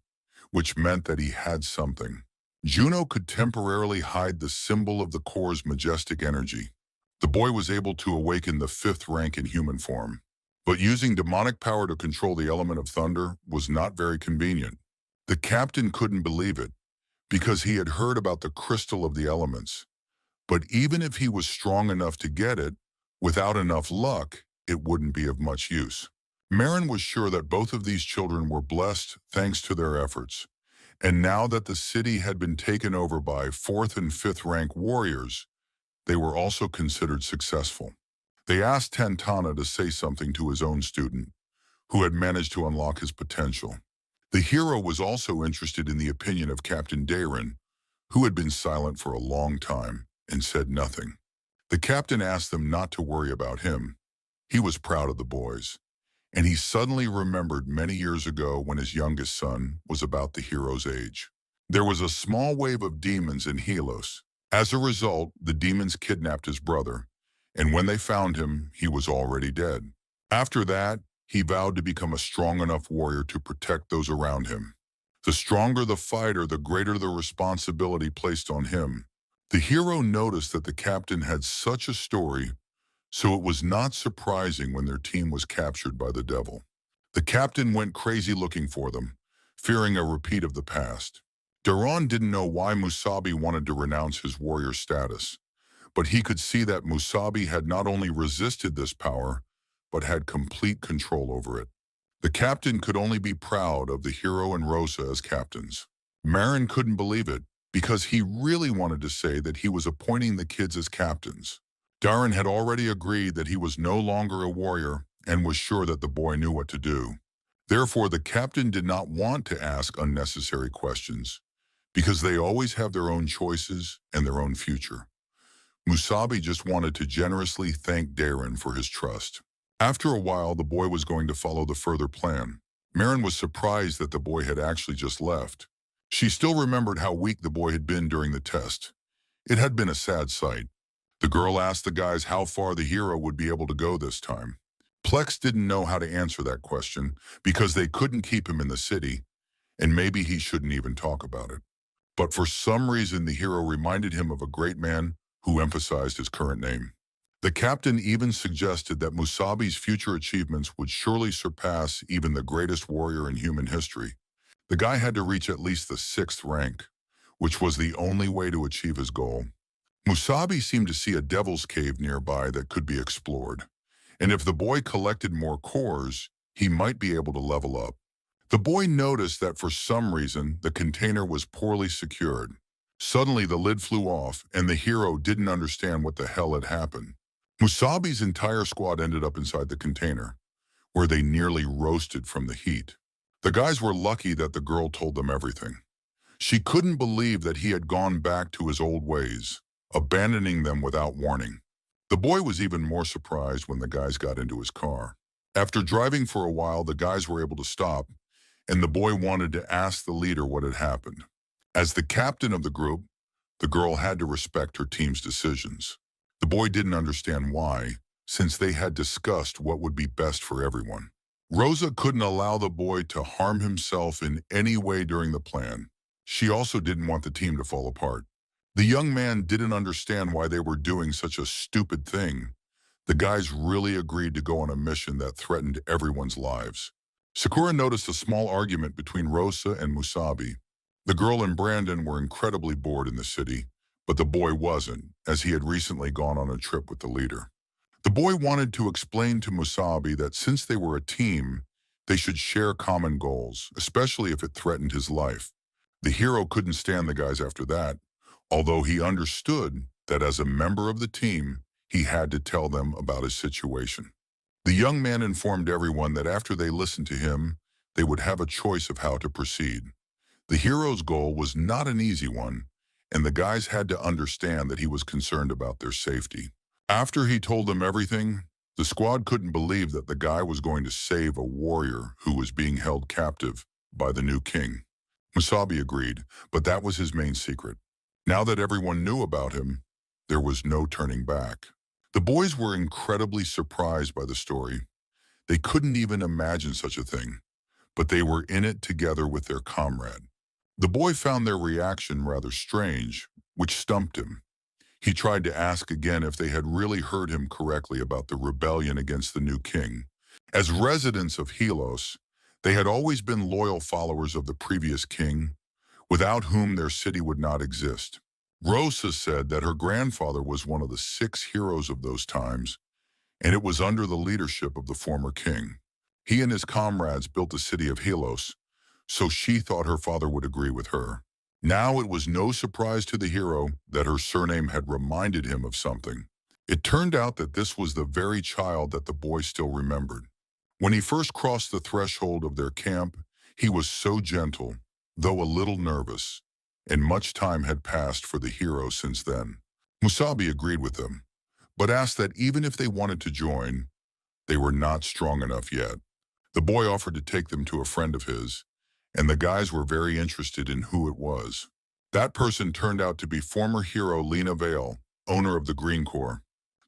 which meant that he had something. Juno could temporarily hide the symbol of the core's majestic energy. The boy was able to awaken the 5th rank in human form. But using demonic power to control the element of thunder was not very convenient. The captain couldn't believe it, because he had heard about the crystal of the elements. But even if he was strong enough to get it, without enough luck, it wouldn't be of much use. Marin was sure that both of these children were blessed thanks to their efforts. And now that the city had been taken over by 4th and 5th rank warriors, they were also considered successful. They asked Tantana to say something to his own student, who had managed to unlock his potential. The hero was also interested in the opinion of Captain Darren, who had been silent for a long time and said nothing. The captain asked them not to worry about him. He was proud of the boys, and he suddenly remembered many years ago when his youngest son was about the hero's age. There was a small wave of demons in Helos. As a result, the demons kidnapped his brother, and when they found him, he was already dead. After that, he vowed to become a strong enough warrior to protect those around him. The stronger the fighter, the greater the responsibility placed on him. The hero noticed that the captain had such a story, so it was not surprising when their team was captured by the devil. The captain went crazy looking for them, fearing a repeat of the past. Daron didn't know why Musabi wanted to renounce his warrior status, but he could see that Musabi had not only resisted this power, but had complete control over it. The captain could only be proud of the hero and Rosa as captains. Marin couldn't believe it, because he really wanted to say that he was appointing the kids as captains. Darren had already agreed that he was no longer a warrior and was sure that the boy knew what to do. Therefore, the captain did not want to ask unnecessary questions because they always have their own choices and their own future. Musabi just wanted to generously thank Darren for his trust. After a while, the boy was going to follow the further plan. Marin was surprised that the boy had actually just left. She still remembered how weak the boy had been during the test. It had been a sad sight. The girl asked the guys how far the hero would be able to go this time. Plex didn't know how to answer that question because they couldn't keep him in the city, and maybe he shouldn't even talk about it. But for some reason, the hero reminded him of a great man who emphasized his current name. The captain even suggested that Musabi's future achievements would surely surpass even the greatest warrior in human history. The guy had to reach at least the 6th rank, which was the only way to achieve his goal. Musabi seemed to see a devil's cave nearby that could be explored, and if the boy collected more cores, he might be able to level up. The boy noticed that for some reason, the container was poorly secured. Suddenly, the lid flew off, and the hero didn't understand what the hell had happened. Musabi's entire squad ended up inside the container, where they nearly roasted from the heat. The guys were lucky that the girl told them everything. She couldn't believe that he had gone back to his old ways, abandoning them without warning. The boy was even more surprised when the guys got into his car. After driving for a while, the guys were able to stop, and the boy wanted to ask the leader what had happened. As the captain of the group, the girl had to respect her team's decisions. The boy didn't understand why, since they had discussed what would be best for everyone. Rosa couldn't allow the boy to harm himself in any way during the plan. She also didn't want the team to fall apart. The young man didn't understand why they were doing such a stupid thing. The guys really agreed to go on a mission that threatened everyone's lives. Sakura noticed a small argument between Rosa and Musabi. The girl and Brandon were incredibly bored in the city, but the boy wasn't, as he had recently gone on a trip with the leader. The boy wanted to explain to Musabi that since they were a team, they should share common goals, especially if it threatened his life. The hero couldn't stand the guys after that, although he understood that as a member of the team, he had to tell them about his situation. The young man informed everyone that after they listened to him, they would have a choice of how to proceed. The hero's goal was not an easy one, and the guys had to understand that he was concerned about their safety. After he told them everything, the squad couldn't believe that the guy was going to save a warrior who was being held captive by the new king. Musabi agreed, but that was his main secret. Now that everyone knew about him, there was no turning back. The boys were incredibly surprised by the story. They couldn't even imagine such a thing, but they were in it together with their comrade. The boy found their reaction rather strange, which stumped him. He tried to ask again if they had really heard him correctly about the rebellion against the new king. As residents of Helos, they had always been loyal followers of the previous king, without whom their city would not exist. Rosa said that her grandfather was one of the 6 heroes of those times, and it was under the leadership of the former king. He and his comrades built the city of Helos, so she thought her father would agree with her. Now it was no surprise to the hero that her surname had reminded him of something. It turned out that this was the very child that the boy still remembered. When he first crossed the threshold of their camp, he was so gentle, though a little nervous, and much time had passed for the hero since then. Musabi agreed with them, but asked that even if they wanted to join, they were not strong enough yet. The boy offered to take them to a friend of his, and the guys were very interested in who it was. That person turned out to be former hero Lena Vale, owner of the Green Corps.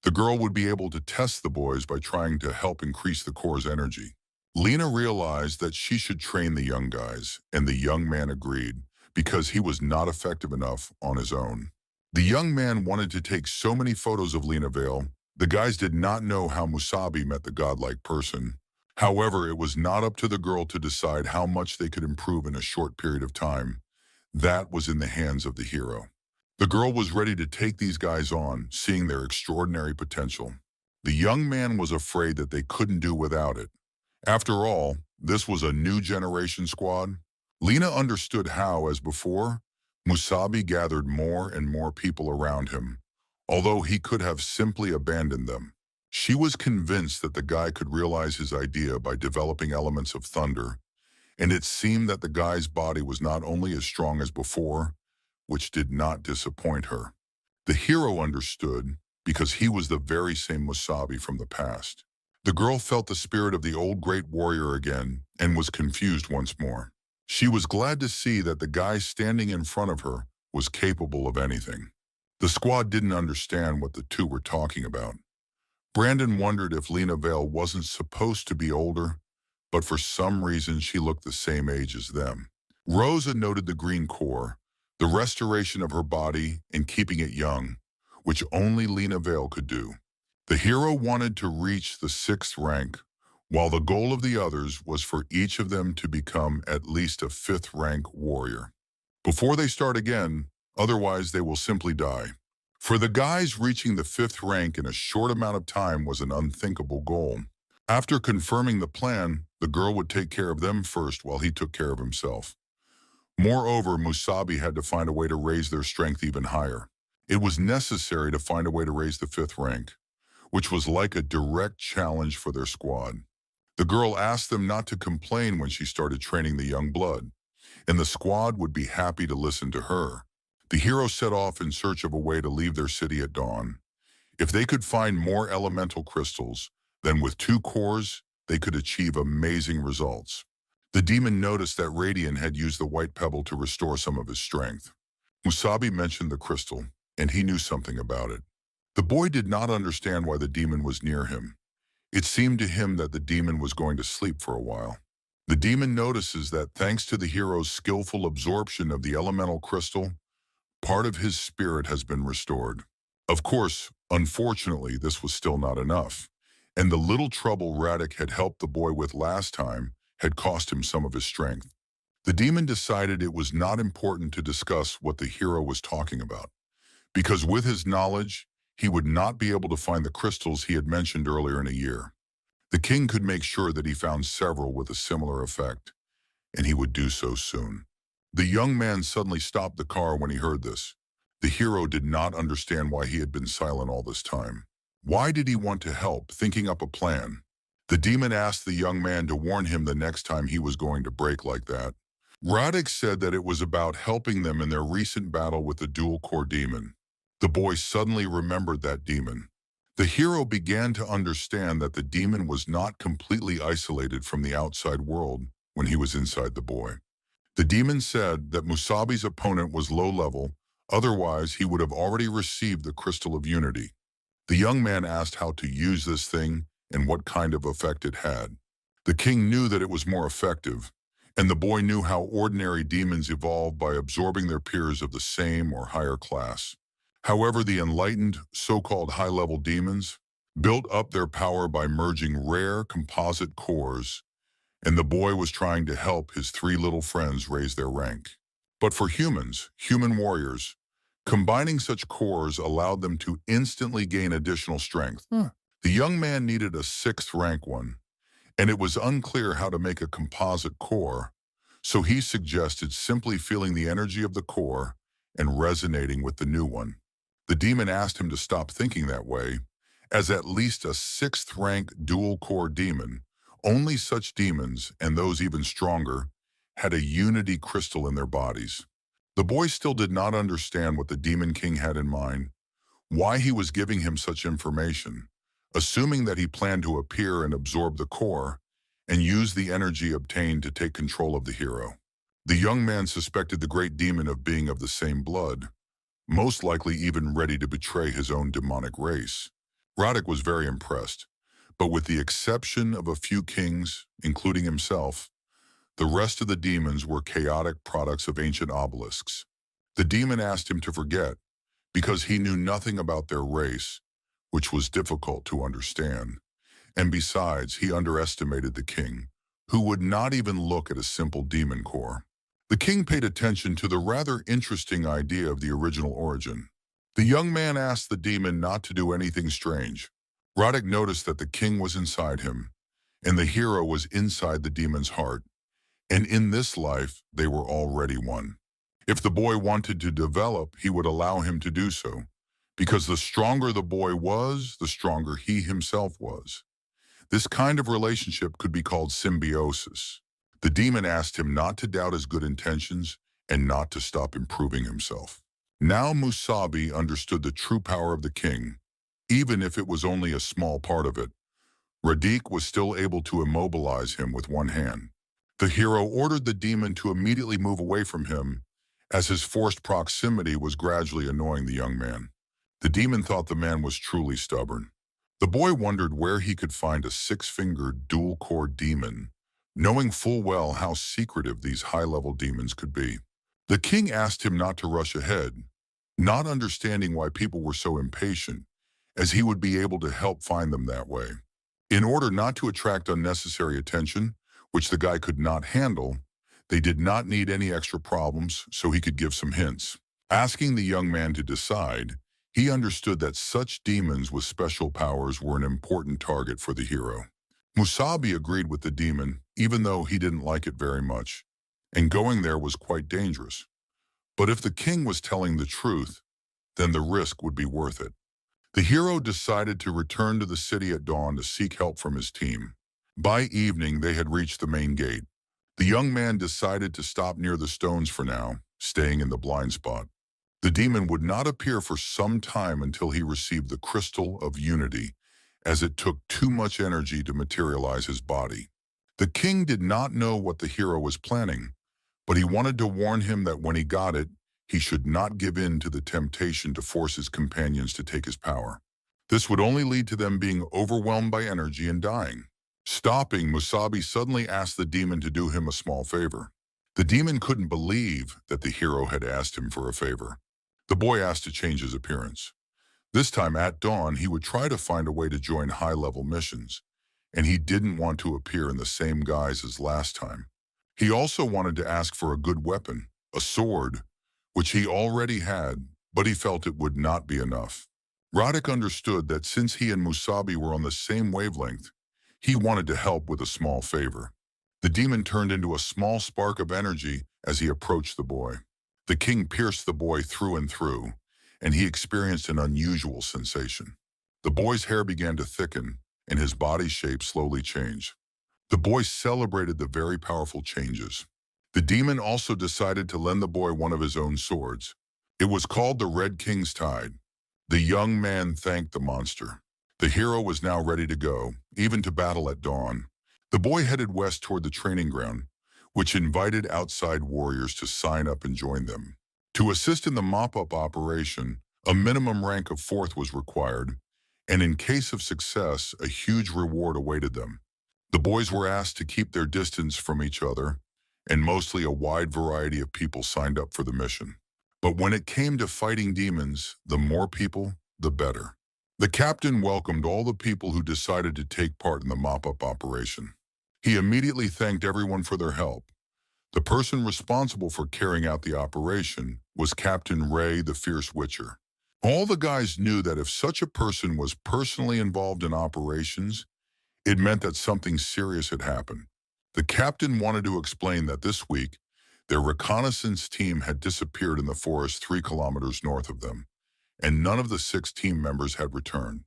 The girl would be able to test the boys by trying to help increase the Corps' energy. Lena realized that she should train the young guys, and the young man agreed, because he was not effective enough on his own. The young man wanted to take so many photos of Lena Vale. The guys did not know how Musabi met the godlike person. However, it was not up to the girl to decide how much they could improve in a short period of time. That was in the hands of the hero. The girl was ready to take these guys on, seeing their extraordinary potential. The young man was afraid that they couldn't do without it. After all, this was a new generation squad. Lena understood how, as before, Musabi gathered more and more people around him, although he could have simply abandoned them. She was convinced that the guy could realize his idea by developing elements of thunder, and it seemed that the guy's body was not only as strong as before, which did not disappoint her. The hero understood because he was the very same Musabi from the past. The girl felt the spirit of the old great warrior again and was confused once more. She was glad to see that the guy standing in front of her was capable of anything. The squad didn't understand what the two were talking about. Brandon wondered if Lena Vale wasn't supposed to be older, but for some reason she looked the same age as them. Rosa noted the green core, the restoration of her body and keeping it young, which only Lena Vale could do. The hero wanted to reach the 6th rank, while the goal of the others was for each of them to become at least a 5th rank warrior. Before they start again, otherwise they will simply die. For the guys, reaching the 5th rank in a short amount of time was an unthinkable goal. After confirming the plan, the girl would take care of them first while he took care of himself. Moreover, Musabi had to find a way to raise their strength even higher. It was necessary to find a way to raise the 5th rank, which was like a direct challenge for their squad. The girl asked them not to complain when she started training the young blood, and the squad would be happy to listen to her. The hero set off in search of a way to leave their city at dawn. If they could find more elemental crystals, then with 2 cores, they could achieve amazing results. The demon noticed that Radiant had used the white pebble to restore some of his strength. Musabi mentioned the crystal, and he knew something about it. The boy did not understand why the demon was near him. It seemed to him that the demon was going to sleep for a while. The demon notices that thanks to the hero's skillful absorption of the elemental crystal, part of his spirit has been restored. Of course, unfortunately, this was still not enough, and the little trouble Radic had helped the boy with last time had cost him some of his strength. The demon decided it was not important to discuss what the hero was talking about, because with his knowledge, he would not be able to find the crystals he had mentioned earlier in a year. The king could make sure that he found several with a similar effect, and he would do so soon. The young man suddenly stopped the car when he heard this. The hero did not understand why he had been silent all this time. Why did he want to help, thinking up a plan? The demon asked the young man to warn him the next time he was going to break like that. Radic said that it was about helping them in their recent battle with the dual-core demon. The boy suddenly remembered that demon. The hero began to understand that the demon was not completely isolated from the outside world when he was inside the boy. The demon said that Musabi's opponent was low level, otherwise he would have already received the Crystal of Unity. The young man asked how to use this thing and what kind of effect it had. The king knew that it was more effective, and the boy knew how ordinary demons evolve by absorbing their peers of the same or higher class. However, the enlightened, so-called high-level demons built up their power by merging rare composite cores, and the boy was trying to help his 3 little friends raise their rank. But for humans, human warriors, combining such cores allowed them to instantly gain additional strength. The young man needed a 6th rank one, and it was unclear how to make a composite core, so he suggested simply feeling the energy of the core and resonating with the new one. The demon asked him to stop thinking that way, as at least a 6th rank dual-core demon, only such demons, and those even stronger, had a unity crystal in their bodies. The boy still did not understand what the Demon King had in mind, why he was giving him such information, assuming that he planned to appear and absorb the core and use the energy obtained to take control of the hero. The young man suspected the great demon of being of the same blood, most likely even ready to betray his own demonic race. Radic was very impressed, but with the exception of a few kings, including himself, the rest of the demons were chaotic products of ancient obelisks. The demon asked him to forget, because he knew nothing about their race, which was difficult to understand. And besides, he underestimated the king, who would not even look at a simple demon core. The king paid attention to the rather interesting idea of the original origin. The young man asked the demon not to do anything strange. Radic noticed that the king was inside him, and the hero was inside the demon's heart, and in this life they were already one. If the boy wanted to develop, he would allow him to do so, because the stronger the boy was, the stronger he himself was. This kind of relationship could be called symbiosis. The demon asked him not to doubt his good intentions and not to stop improving himself. Now Musabi understood the true power of the king, even if it was only a small part of it. Radiq was still able to immobilize him with one hand. The hero ordered the demon to immediately move away from him, as his forced proximity was gradually annoying the young man. The demon thought the man was truly stubborn. The boy wondered where he could find a six-fingered dual-core demon, knowing full well how secretive these high-level demons could be. The king asked him not to rush ahead, not understanding why people were so impatient, as he would be able to help find them that way. In order not to attract unnecessary attention, which the guy could not handle, they did not need any extra problems, so he could give some hints. Asking the young man to decide, he understood that such demons with special powers were an important target for the hero. Musabi agreed with the demon, even though he didn't like it very much, and going there was quite dangerous. But if the king was telling the truth, then the risk would be worth it. The hero decided to return to the city at dawn to seek help from his team. By evening, they had reached the main gate. The young man decided to stop near the stones for now, staying in the blind spot. The demon would not appear for some time until he received the crystal of unity, as it took too much energy to materialize his body. The king did not know what the hero was planning, but he wanted to warn him that when he got it, he should not give in to the temptation to force his companions to take his power. This would only lead to them being overwhelmed by energy and dying. Stopping, Musabi suddenly asked the demon to do him a small favor. The demon couldn't believe that the hero had asked him for a favor. The boy asked to change his appearance. This time at dawn, he would try to find a way to join high-level missions, and he didn't want to appear in the same guise as last time. He also wanted to ask for a good weapon, a sword, which he already had, but he felt it would not be enough. Radiq understood that since he and Musabi were on the same wavelength, he wanted to help with a small favor. The demon turned into a small spark of energy as he approached the boy. The king pierced the boy through and through, and he experienced an unusual sensation. The boy's hair began to thicken, and his body shape slowly changed. The boy celebrated the very powerful changes. The demon also decided to lend the boy one of his own swords. It was called the Red King's Tide. The young man thanked the monster. The hero was now ready to go, even to battle at dawn. The boy headed west toward the training ground, which invited outside warriors to sign up and join them. To assist in the mop-up operation, a minimum rank of 4th was required, and in case of success, a huge reward awaited them. The boys were asked to keep their distance from each other, and mostly a wide variety of people signed up for the mission. But when it came to fighting demons, the more people, the better. The captain welcomed all the people who decided to take part in the mop-up operation. He immediately thanked everyone for their help. The person responsible for carrying out the operation was Captain Ray the Fierce Witcher. All the guys knew that if such a person was personally involved in operations, it meant that something serious had happened. The captain wanted to explain that this week, their reconnaissance team had disappeared in the forest 3 kilometers north of them, and none of the 6 team members had returned.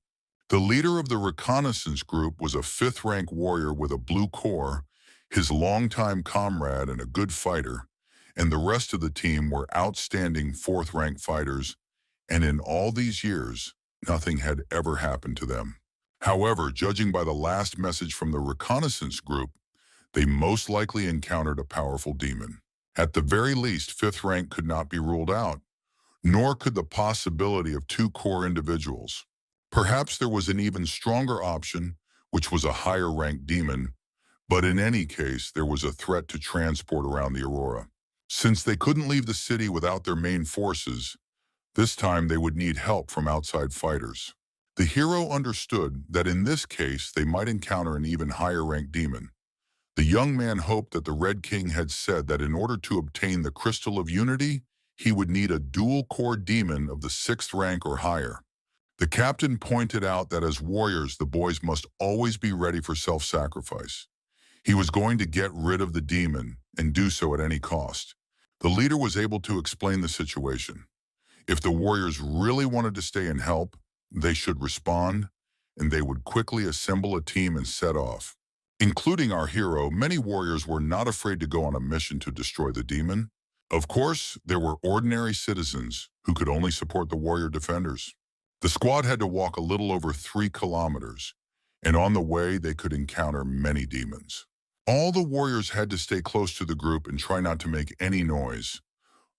The leader of the reconnaissance group was a 5th-rank warrior with a blue core, his longtime comrade and a good fighter, and the rest of the team were outstanding 4th-rank fighters, and in all these years, nothing had ever happened to them. However, judging by the last message from the reconnaissance group, they most likely encountered a powerful demon. At the very least, 5th rank could not be ruled out, nor could the possibility of 2 core individuals. Perhaps there was an even stronger option, which was a higher-ranked demon, but in any case, there was a threat to transport around the Aurora. Since they couldn't leave the city without their main forces, this time they would need help from outside fighters. The hero understood that in this case, they might encounter an even higher-ranked demon. The young man hoped that the Red King had said that in order to obtain the Crystal of Unity, he would need a dual-core demon of the 6th rank or higher. The captain pointed out that as warriors, the boys must always be ready for self-sacrifice. He was going to get rid of the demon and do so at any cost. The leader was able to explain the situation. If the warriors really wanted to stay and help, they should respond, and they would quickly assemble a team and set off. Including our hero, many warriors were not afraid to go on a mission to destroy the demon. Of course, there were ordinary citizens who could only support the warrior defenders. The squad had to walk a little over 3 kilometers, and on the way they could encounter many demons. All the warriors had to stay close to the group and try not to make any noise.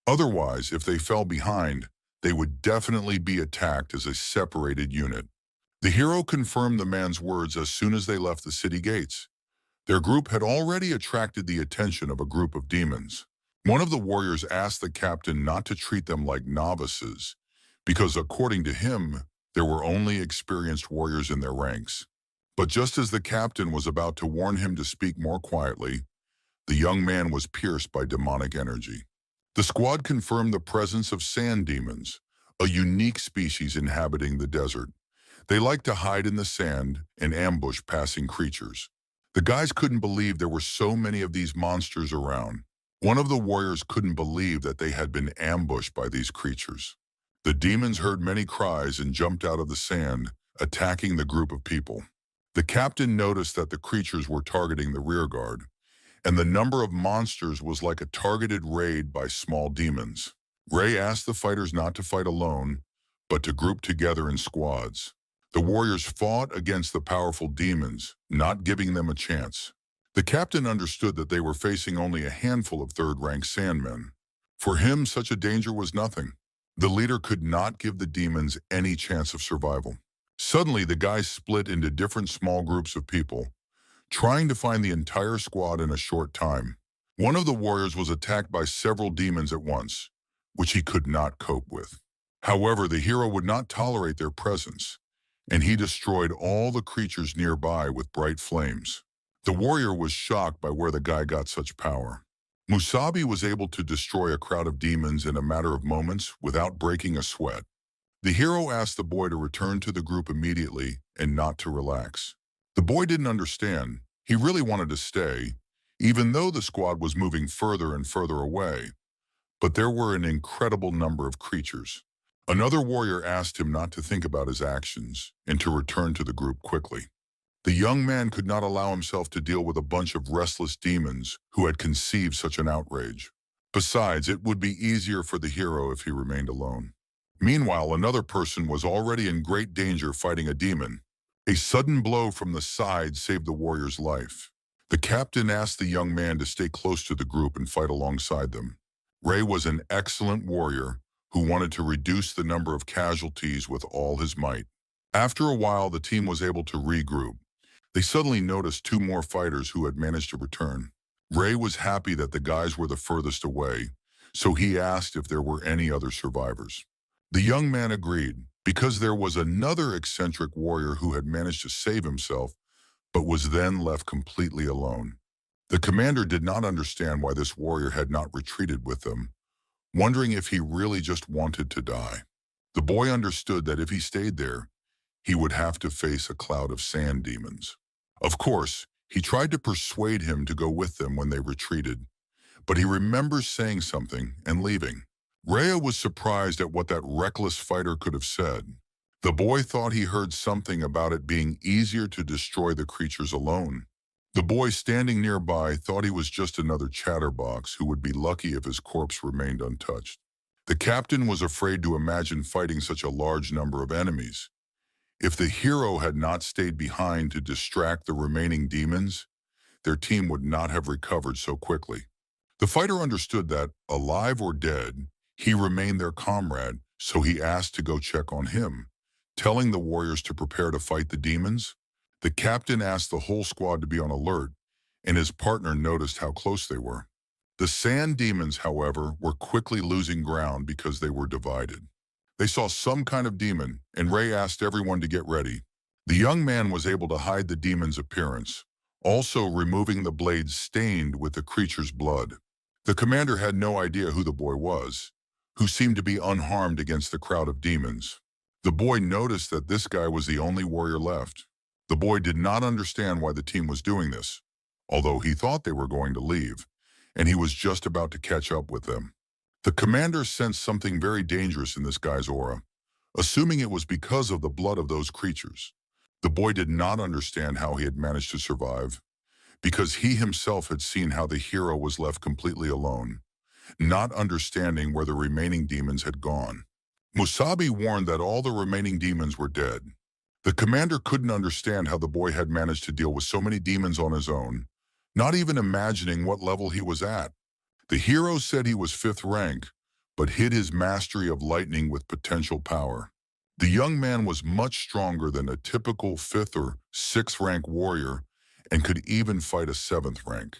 Otherwise, if they fell behind, they would definitely be attacked as a separated unit. The hero confirmed the man's words as soon as they left the city gates. Their group had already attracted the attention of a group of demons. One of the warriors asked the captain not to treat them like novices, because according to him, there were only experienced warriors in their ranks. But just as the captain was about to warn him to speak more quietly, the young man was pierced by demonic energy. The squad confirmed the presence of sand demons, a unique species inhabiting the desert. They like to hide in the sand and ambush passing creatures. The guys couldn't believe there were so many of these monsters around. One of the warriors couldn't believe that they had been ambushed by these creatures. The demons heard many cries and jumped out of the sand, attacking the group of people. The captain noticed that the creatures were targeting the rear guard, and the number of monsters was like a targeted raid by small demons. Ray asked the fighters not to fight alone, but to group together in squads. The warriors fought against the powerful demons, not giving them a chance. The captain understood that they were facing only a handful of third-rank sandmen. For him, such a danger was nothing. The leader could not give the demons any chance of survival. Suddenly, the guys split into different small groups of people, trying to find the entire squad in a short time. One of the warriors was attacked by several demons at once, which he could not cope with. However, the hero would not tolerate their presence, and he destroyed all the creatures nearby with bright flames. The warrior was shocked by where the guy got such power. Musabi was able to destroy a crowd of demons in a matter of moments without breaking a sweat. The hero asked the boy to return to the group immediately and not to relax. The boy didn't understand. He really wanted to stay, even though the squad was moving further and further away. But there were an incredible number of creatures. Another warrior asked him not to think about his actions and to return to the group quickly. The young man could not allow himself to deal with a bunch of restless demons who had conceived such an outrage. Besides, it would be easier for the hero if he remained alone. Meanwhile, another person was already in great danger fighting a demon. A sudden blow from the side saved the warrior's life. The captain asked the young man to stay close to the group and fight alongside them. Ray was an excellent warrior who wanted to reduce the number of casualties with all his might. After a while, the team was able to regroup. They suddenly noticed 2 more fighters who had managed to return. Ray was happy that the guys were the furthest away, so he asked if there were any other survivors. The young man agreed, because there was another eccentric warrior who had managed to save himself, but was then left completely alone. The commander did not understand why this warrior had not retreated with them, wondering if he really just wanted to die. The boy understood that if he stayed there, he would have to face a cloud of sand demons. Of course, he tried to persuade him to go with them when they retreated, but he remembers saying something and leaving. Rhea was surprised at what that reckless fighter could have said. The boy thought he heard something about it being easier to destroy the creatures alone. The boy standing nearby thought he was just another chatterbox who would be lucky if his corpse remained untouched. The captain was afraid to imagine fighting such a large number of enemies. If the hero had not stayed behind to distract the remaining demons, their team would not have recovered so quickly. The fighter understood that, alive or dead, he remained their comrade, so he asked to go check on him, telling the warriors to prepare to fight the demons. The captain asked the whole squad to be on alert, and his partner noticed how close they were. The sand demons, however, were quickly losing ground because they were divided. They saw some kind of demon, and Ray asked everyone to get ready. The young man was able to hide the demon's appearance, also removing the blades stained with the creature's blood. The commander had no idea who the boy was, who seemed to be unharmed against the crowd of demons. The boy noticed that this guy was the only warrior left. The boy did not understand why the team was doing this, although he thought they were going to leave, and he was just about to catch up with them. The commander sensed something very dangerous in this guy's aura, assuming it was because of the blood of those creatures. The boy did not understand how he had managed to survive, because he himself had seen how the hero was left completely alone, not understanding where the remaining demons had gone. Musabi warned that all the remaining demons were dead. The commander couldn't understand how the boy had managed to deal with so many demons on his own, not even imagining what level he was at. The hero said he was 5th rank, but hid his mastery of lightning with potential power. The young man was much stronger than a typical 5th or 6th rank warrior and could even fight a 7th rank.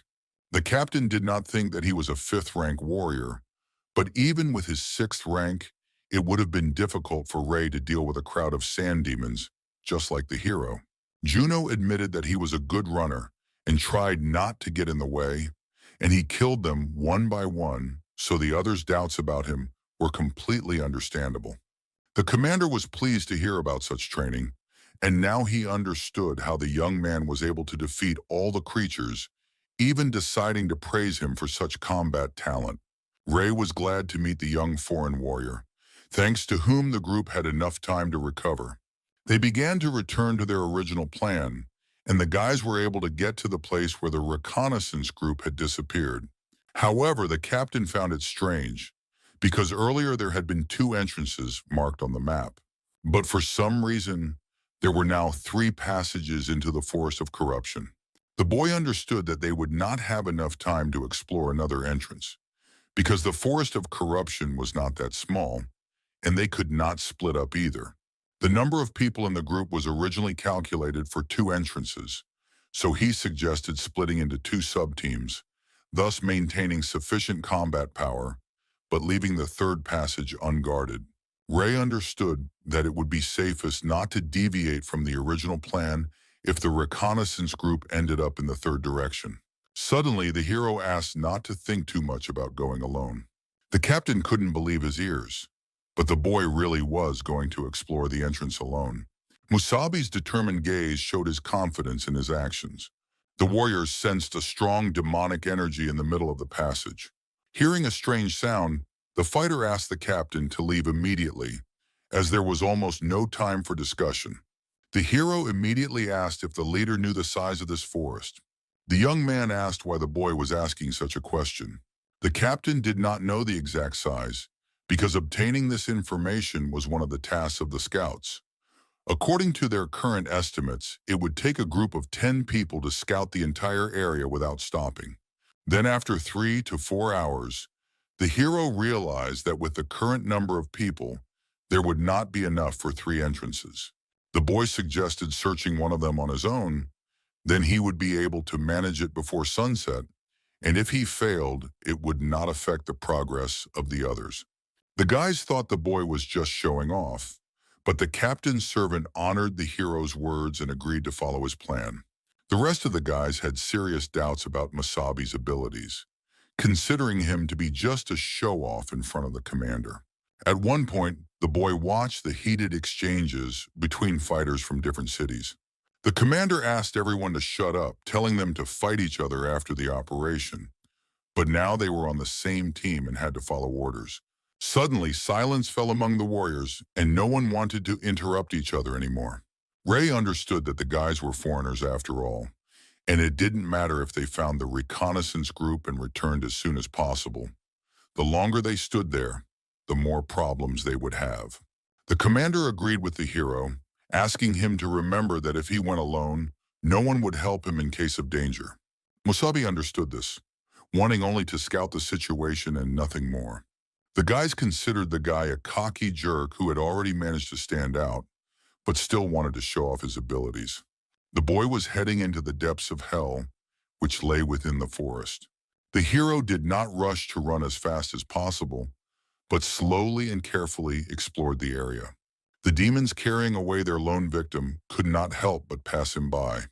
The captain did not think that he was a 5th rank warrior, but even with his 6th rank, it would have been difficult for Ray to deal with a crowd of sand demons, just like the hero. Juno admitted that he was a good runner and tried not to get in the way, and he killed them one by one, so the others' doubts about him were completely understandable. The commander was pleased to hear about such training, and now he understood how the young man was able to defeat all the creatures, even deciding to praise him for such combat talent. Ray was glad to meet the young foreign warrior, thanks to whom the group had enough time to recover. They began to return to their original plan, and the guys were able to get to the place where the reconnaissance group had disappeared. However, the captain found it strange, because earlier there had been 2 entrances marked on the map. But for some reason, there were now 3 passages into the Forest of Corruption. The boy understood that they would not have enough time to explore another entrance, because the Forest of Corruption was not that small, and they could not split up either. The number of people in the group was originally calculated for 2 entrances, so he suggested splitting into 2 sub-teams, thus maintaining sufficient combat power, but leaving the 3rd passage unguarded. Ray understood that it would be safest not to deviate from the original plan if the reconnaissance group ended up in the 3rd direction. Suddenly, the hero asked not to think too much about going alone. The captain couldn't believe his ears, but the boy really was going to explore the entrance alone. Musabi's determined gaze showed his confidence in his actions. The warriors sensed a strong demonic energy in the middle of the passage. Hearing a strange sound, the fighter asked the captain to leave immediately, as there was almost no time for discussion. The hero immediately asked if the leader knew the size of this forest. The young man asked why the boy was asking such a question. The captain did not know the exact size, because obtaining this information was one of the tasks of the scouts. According to their current estimates, it would take a group of 10 people to scout the entire area without stopping. Then after 3 to 4 hours, the hero realized that with the current number of people, there would not be enough for 3 entrances. The boy suggested searching one of them on his own, then he would be able to manage it before sunset, and if he failed, it would not affect the progress of the others. The guys thought the boy was just showing off, but the captain's servant honored the hero's words and agreed to follow his plan. The rest of the guys had serious doubts about Musabi's abilities, considering him to be just a show-off in front of the commander. At one point, the boy watched the heated exchanges between fighters from different cities. The commander asked everyone to shut up, telling them to fight each other after the operation. But now they were on the same team and had to follow orders. Suddenly, silence fell among the warriors, and no one wanted to interrupt each other anymore. Ray understood that the guys were foreigners after all, and it didn't matter if they found the reconnaissance group and returned as soon as possible. The longer they stood there, the more problems they would have. The commander agreed with the hero, asking him to remember that if he went alone, no one would help him in case of danger. Musabi understood this, wanting only to scout the situation and nothing more. The guys considered the guy a cocky jerk who had already managed to stand out, but still wanted to show off his abilities. The boy was heading into the depths of hell, which lay within the forest. The hero did not rush to run as fast as possible, but slowly and carefully explored the area. The demons carrying away their lone victim could not help but pass him by.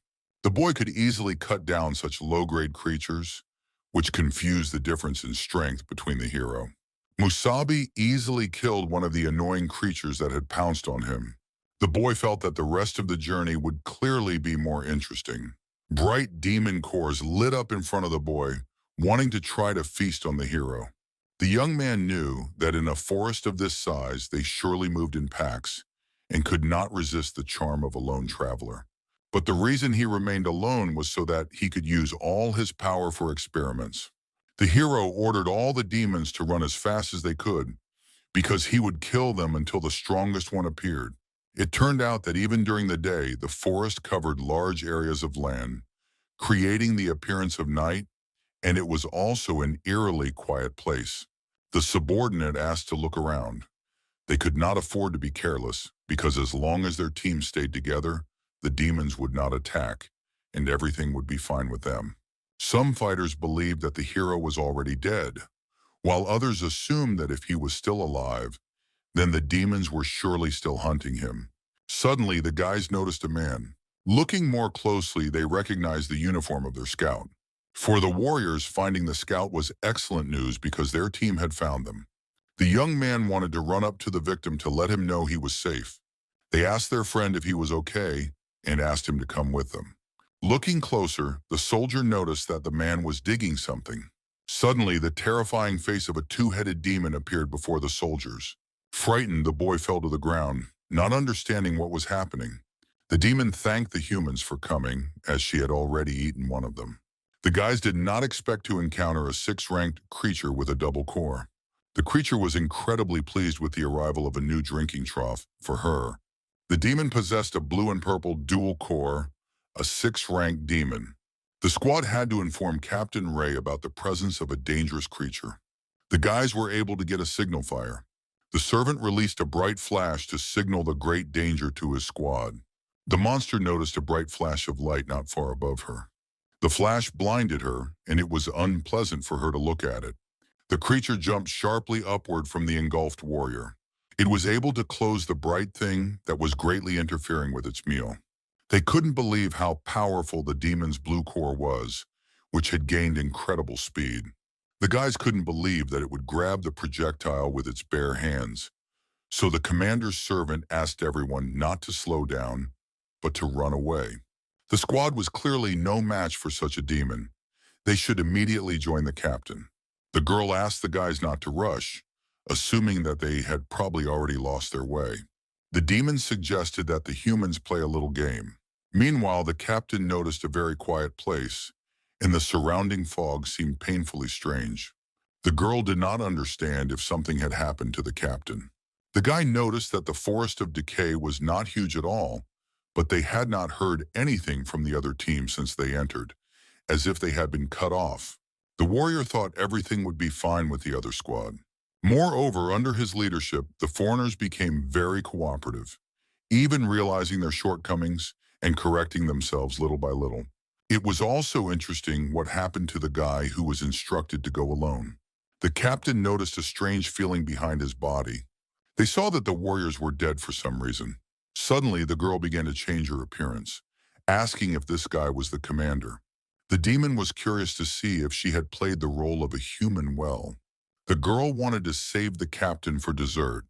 The boy could easily cut down such low-grade creatures, which confused the difference in strength between the hero. Musabi easily killed one of the annoying creatures that had pounced on him. The boy felt that the rest of the journey would clearly be more interesting. Bright demon cores lit up in front of the boy, wanting to try to feast on the hero. The young man knew that in a forest of this size they surely moved in packs and could not resist the charm of a lone traveler. But the reason he remained alone was so that he could use all his power for experiments. The hero ordered all the demons to run as fast as they could because he would kill them until the strongest one appeared. It turned out that even during the day, the forest covered large areas of land, creating the appearance of night, and it was also an eerily quiet place. The subordinate asked to look around. They could not afford to be careless, because as long as their team stayed together, the demons would not attack, and everything would be fine with them. Some fighters believed that the hero was already dead, while others assumed that if he was still alive, then the demons were surely still hunting him. Suddenly, the guys noticed a man. Looking more closely, they recognized the uniform of their scout. For the warriors, finding the scout was excellent news because their team had found them. The young man wanted to run up to the victim to let him know he was safe. They asked their friend if he was okay and asked him to come with them. Looking closer, the soldier noticed that the man was digging something. Suddenly, the terrifying face of a two-headed demon appeared before the soldiers. Frightened, the boy fell to the ground, not understanding what was happening. The demon thanked the humans for coming, as she had already eaten one of them. The guys did not expect to encounter a 6-ranked creature with a double core. The creature was incredibly pleased with the arrival of a new drinking trough for her. The demon possessed a blue and purple dual core, a 6-ranked demon. The squad had to inform Captain Ray about the presence of a dangerous creature. The guys were able to get a signal fire. The servant released a bright flash to signal the great danger to his squad. The monster noticed a bright flash of light not far above her. The flash blinded her, and it was unpleasant for her to look at it. The creature jumped sharply upward from the engulfed warrior. It was able to close the bright thing that was greatly interfering with its meal. They couldn't believe how powerful the demon's blue core was, which had gained incredible speed. The guys couldn't believe that it would grab the projectile with its bare hands. So the commander's servant asked everyone not to slow down, but to run away. The squad was clearly no match for such a demon. They should immediately join the captain. The girl asked the guys not to rush, assuming that they had probably already lost their way. The demon suggested that the humans play a little game. Meanwhile, the captain noticed a very quiet place, and the surrounding fog seemed painfully strange. The girl did not understand if something had happened to the captain. The guy noticed that the forest of decay was not huge at all, but they had not heard anything from the other team since they entered, as if they had been cut off. The warrior thought everything would be fine with the other squad. Moreover, under his leadership, the foreigners became very cooperative, even realizing their shortcomings and correcting themselves little by little. It was also interesting what happened to the guy who was instructed to go alone. The captain noticed a strange feeling behind his body. They saw that the warriors were dead for some reason. Suddenly, the girl began to change her appearance, asking if this guy was the commander. The demon was curious to see if she had played the role of a human well. The girl wanted to save the captain for dessert.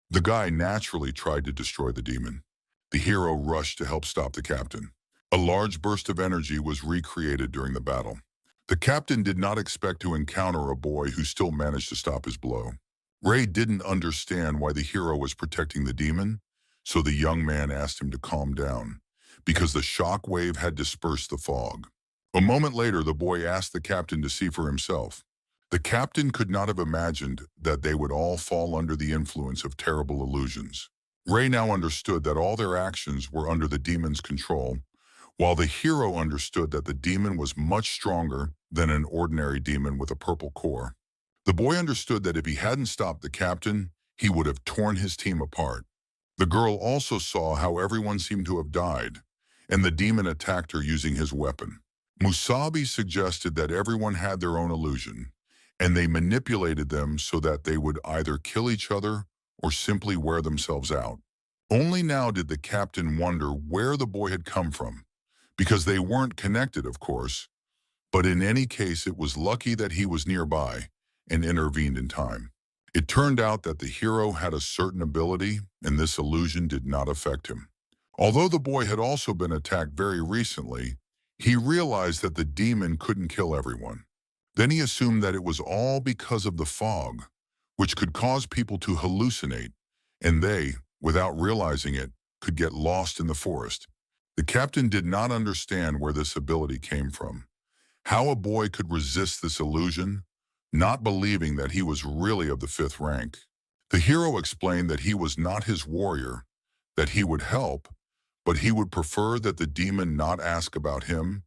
The guy naturally tried to destroy the demon. The hero rushed to help stop the captain. A large burst of energy was recreated during the battle. The captain did not expect to encounter a boy who still managed to stop his blow. Ray didn't understand why the hero was protecting the demon, so the young man asked him to calm down, because the shock wave had dispersed the fog. A moment later, the boy asked the captain to see for himself. The captain could not have imagined that they would all fall under the influence of terrible illusions. Ray now understood that all their actions were under the demon's control, while the hero understood that the demon was much stronger than an ordinary demon with a purple core. The boy understood that if he hadn't stopped the captain, he would have torn his team apart. The girl also saw how everyone seemed to have died, and the demon attacked her using his weapon. Musabi suggested that everyone had their own illusion, and they manipulated them so that they would either kill each other or simply wear themselves out. Only now did the captain wonder where the boy had come from, because they weren't connected, of course, but in any case it was lucky that he was nearby and intervened in time. It turned out that the hero had a certain ability, and this illusion did not affect him. Although the boy had also been attacked very recently, he realized that the demon couldn't kill everyone. Then he assumed that it was all because of the fog, which could cause people to hallucinate, and they, without realizing it, could get lost in the forest. The captain did not understand where this ability came from, how a boy could resist this illusion, not believing that he was really of the fifth rank. The hero explained that he was not his warrior, that he would help, but he would prefer that the demon not ask about him,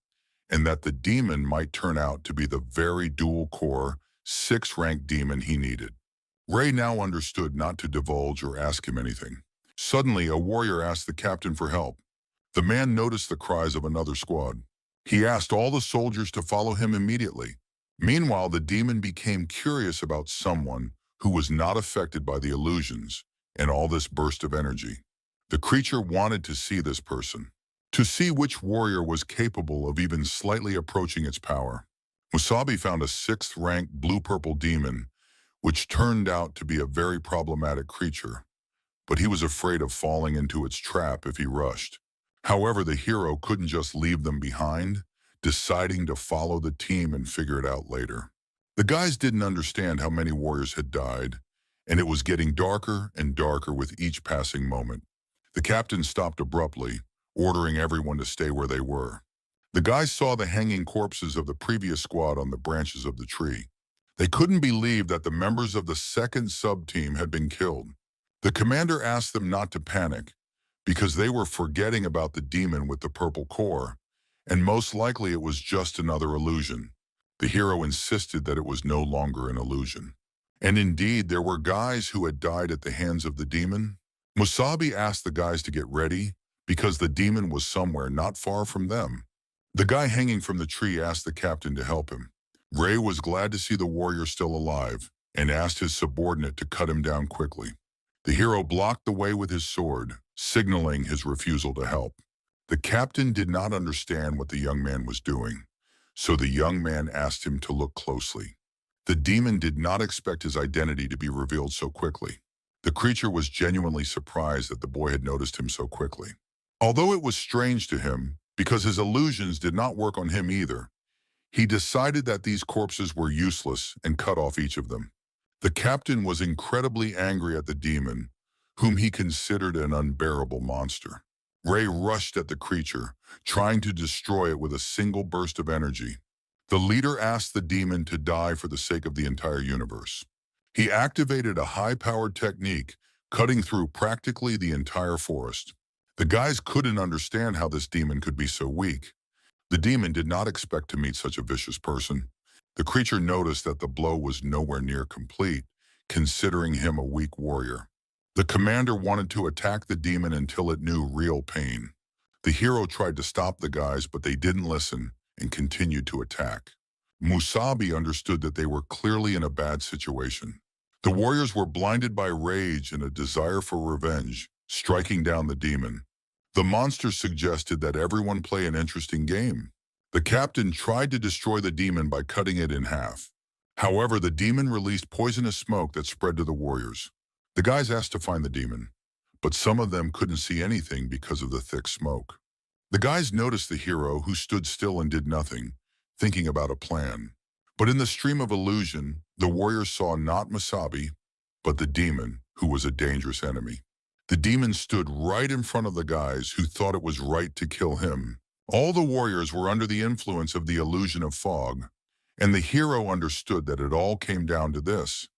and that the demon might turn out to be the very dual-core, sixth-rank demon he needed. Ray now understood not to divulge or ask him anything. Suddenly, a warrior asked the captain for help. The man noticed the cries of another squad. He asked all the soldiers to follow him immediately. Meanwhile, the demon became curious about someone who was not affected by the illusions and all this burst of energy. The creature wanted to see this person, to see which warrior was capable of even slightly approaching its power. Musabi found a sixth-rank blue-purple demon, which turned out to be a very problematic creature, but he was afraid of falling into its trap if he rushed. However, the hero couldn't just leave them behind, deciding to follow the team and figure it out later. The guys didn't understand how many warriors had died, and it was getting darker and darker with each passing moment. The captain stopped abruptly, ordering everyone to stay where they were. The guys saw the hanging corpses of the previous squad on the branches of the tree. They couldn't believe that the members of the second sub-team had been killed. The commander asked them not to panic, because they were forgetting about the demon with the purple core, and most likely it was just another illusion. The hero insisted that it was no longer an illusion. And indeed, there were guys who had died at the hands of the demon. Musabi asked the guys to get ready, because the demon was somewhere not far from them. The guy hanging from the tree asked the captain to help him. Ray was glad to see the warrior still alive, and asked his subordinate to cut him down quickly. The hero blocked the way with his sword, signaling his refusal to help. The captain did not understand what the young man was doing, so the young man asked him to look closely. The demon did not expect his identity to be revealed so quickly. The creature was genuinely surprised that the boy had noticed him so quickly. Although it was strange to him, because his illusions did not work on him either, he decided that these corpses were useless and cut off each of them. The captain was incredibly angry at the demon, whom he considered an unbearable monster. Ray rushed at the creature, trying to destroy it with a single burst of energy. The leader asked the demon to die for the sake of the entire universe. He activated a high-powered technique, cutting through practically the entire forest. The guys couldn't understand how this demon could be so weak. The demon did not expect to meet such a vicious person. The creature noticed that the blow was nowhere near complete, considering him a weak warrior. The commander wanted to attack the demon until it knew real pain. The hero tried to stop the guys, but they didn't listen and continued to attack. Musabi understood that they were clearly in a bad situation. The warriors were blinded by rage and a desire for revenge, striking down the demon. The monster suggested that everyone play an interesting game. The captain tried to destroy the demon by cutting it in half. However, the demon released poisonous smoke that spread to the warriors. The guys asked to find the demon, but some of them couldn't see anything because of the thick smoke. The guys noticed the hero, who stood still and did nothing, thinking about a plan. But in the stream of illusion, the warriors saw not Musabi, but the demon, who was a dangerous enemy. The demon stood right in front of the guys, who thought it was right to kill him. All the warriors were under the influence of the illusion of fog, and the hero understood that it all came down to this.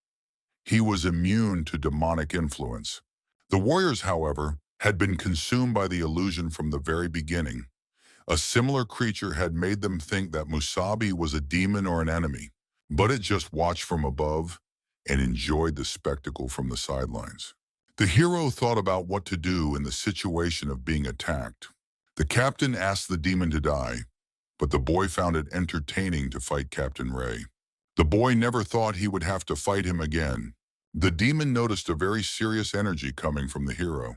He was immune to demonic influence. The warriors, however, had been consumed by the illusion from the very beginning. A similar creature had made them think that Musabi was a demon or an enemy, but it just watched from above and enjoyed the spectacle from the sidelines. The hero thought about what to do in the situation of being attacked. The captain asked the demon to die, but the boy found it entertaining to fight Captain Ray. The boy never thought he would have to fight him again. The demon noticed a very serious energy coming from the hero.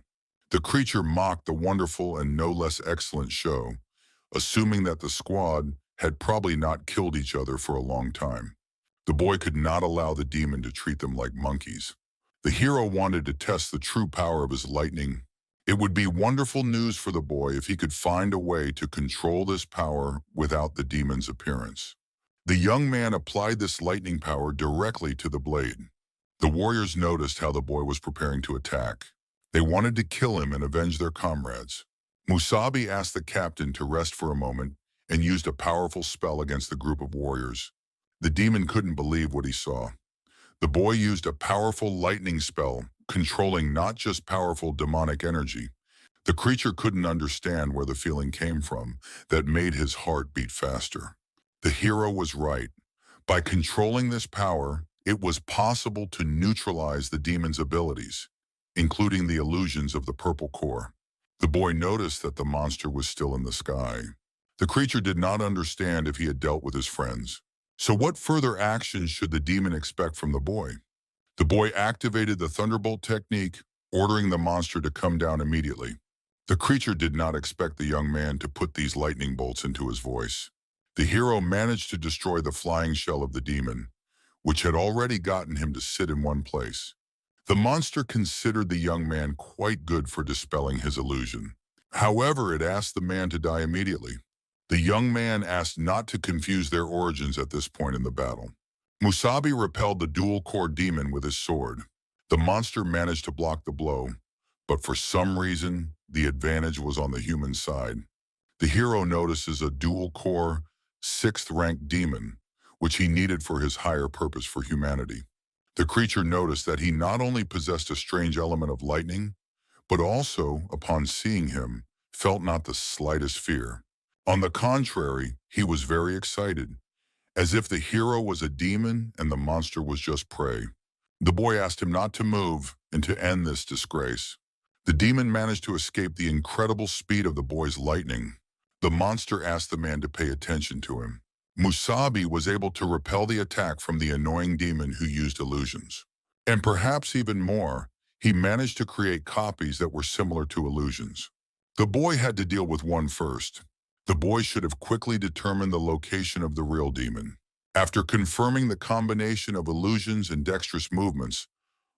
The creature mocked the wonderful and no less excellent show, assuming that the squad had probably not killed each other for a long time. The boy could not allow the demon to treat them like monkeys. The hero wanted to test the true power of his lightning. It would be wonderful news for the boy if he could find a way to control this power without the demon's appearance. The young man applied this lightning power directly to the blade. The warriors noticed how the boy was preparing to attack. They wanted to kill him and avenge their comrades. Musabi asked the captain to rest for a moment and used a powerful spell against the group of warriors. The demon couldn't believe what he saw. The boy used a powerful lightning spell, controlling not just powerful demonic energy. The creature couldn't understand where the feeling came from that made his heart beat faster. The hero was right. By controlling this power, it was possible to neutralize the demon's abilities, including the illusions of the purple core. The boy noticed that the monster was still in the sky. The creature did not understand if he had dealt with his friends. So what further actions should the demon expect from the boy? The boy activated the thunderbolt technique, ordering the monster to come down immediately. The creature did not expect the young man to put these lightning bolts into his voice. The hero managed to destroy the flying shell of the demon, which had already gotten him to sit in one place. The monster considered the young man quite good for dispelling his illusion. However, it asked the man to die immediately. The young man asked not to confuse their origins at this point in the battle. Musabi repelled the dual-core demon with his sword. The monster managed to block the blow, but for some reason, the advantage was on the human side. The hero notices a dual-core, 6th-ranked demon, which he needed for his higher purpose for humanity. The creature noticed that he not only possessed a strange element of lightning, but also, upon seeing him, felt not the slightest fear. On the contrary, he was very excited, as if the hero was a demon and the monster was just prey. The boy asked him not to move and to end this disgrace. The demon managed to escape the incredible speed of the boy's lightning. The monster asked the man to pay attention to him. Musabi was able to repel the attack from the annoying demon who used illusions. And perhaps even more, he managed to create copies that were similar to illusions. The boy had to deal with one first. The boy should have quickly determined the location of the real demon. After confirming the combination of illusions and dexterous movements,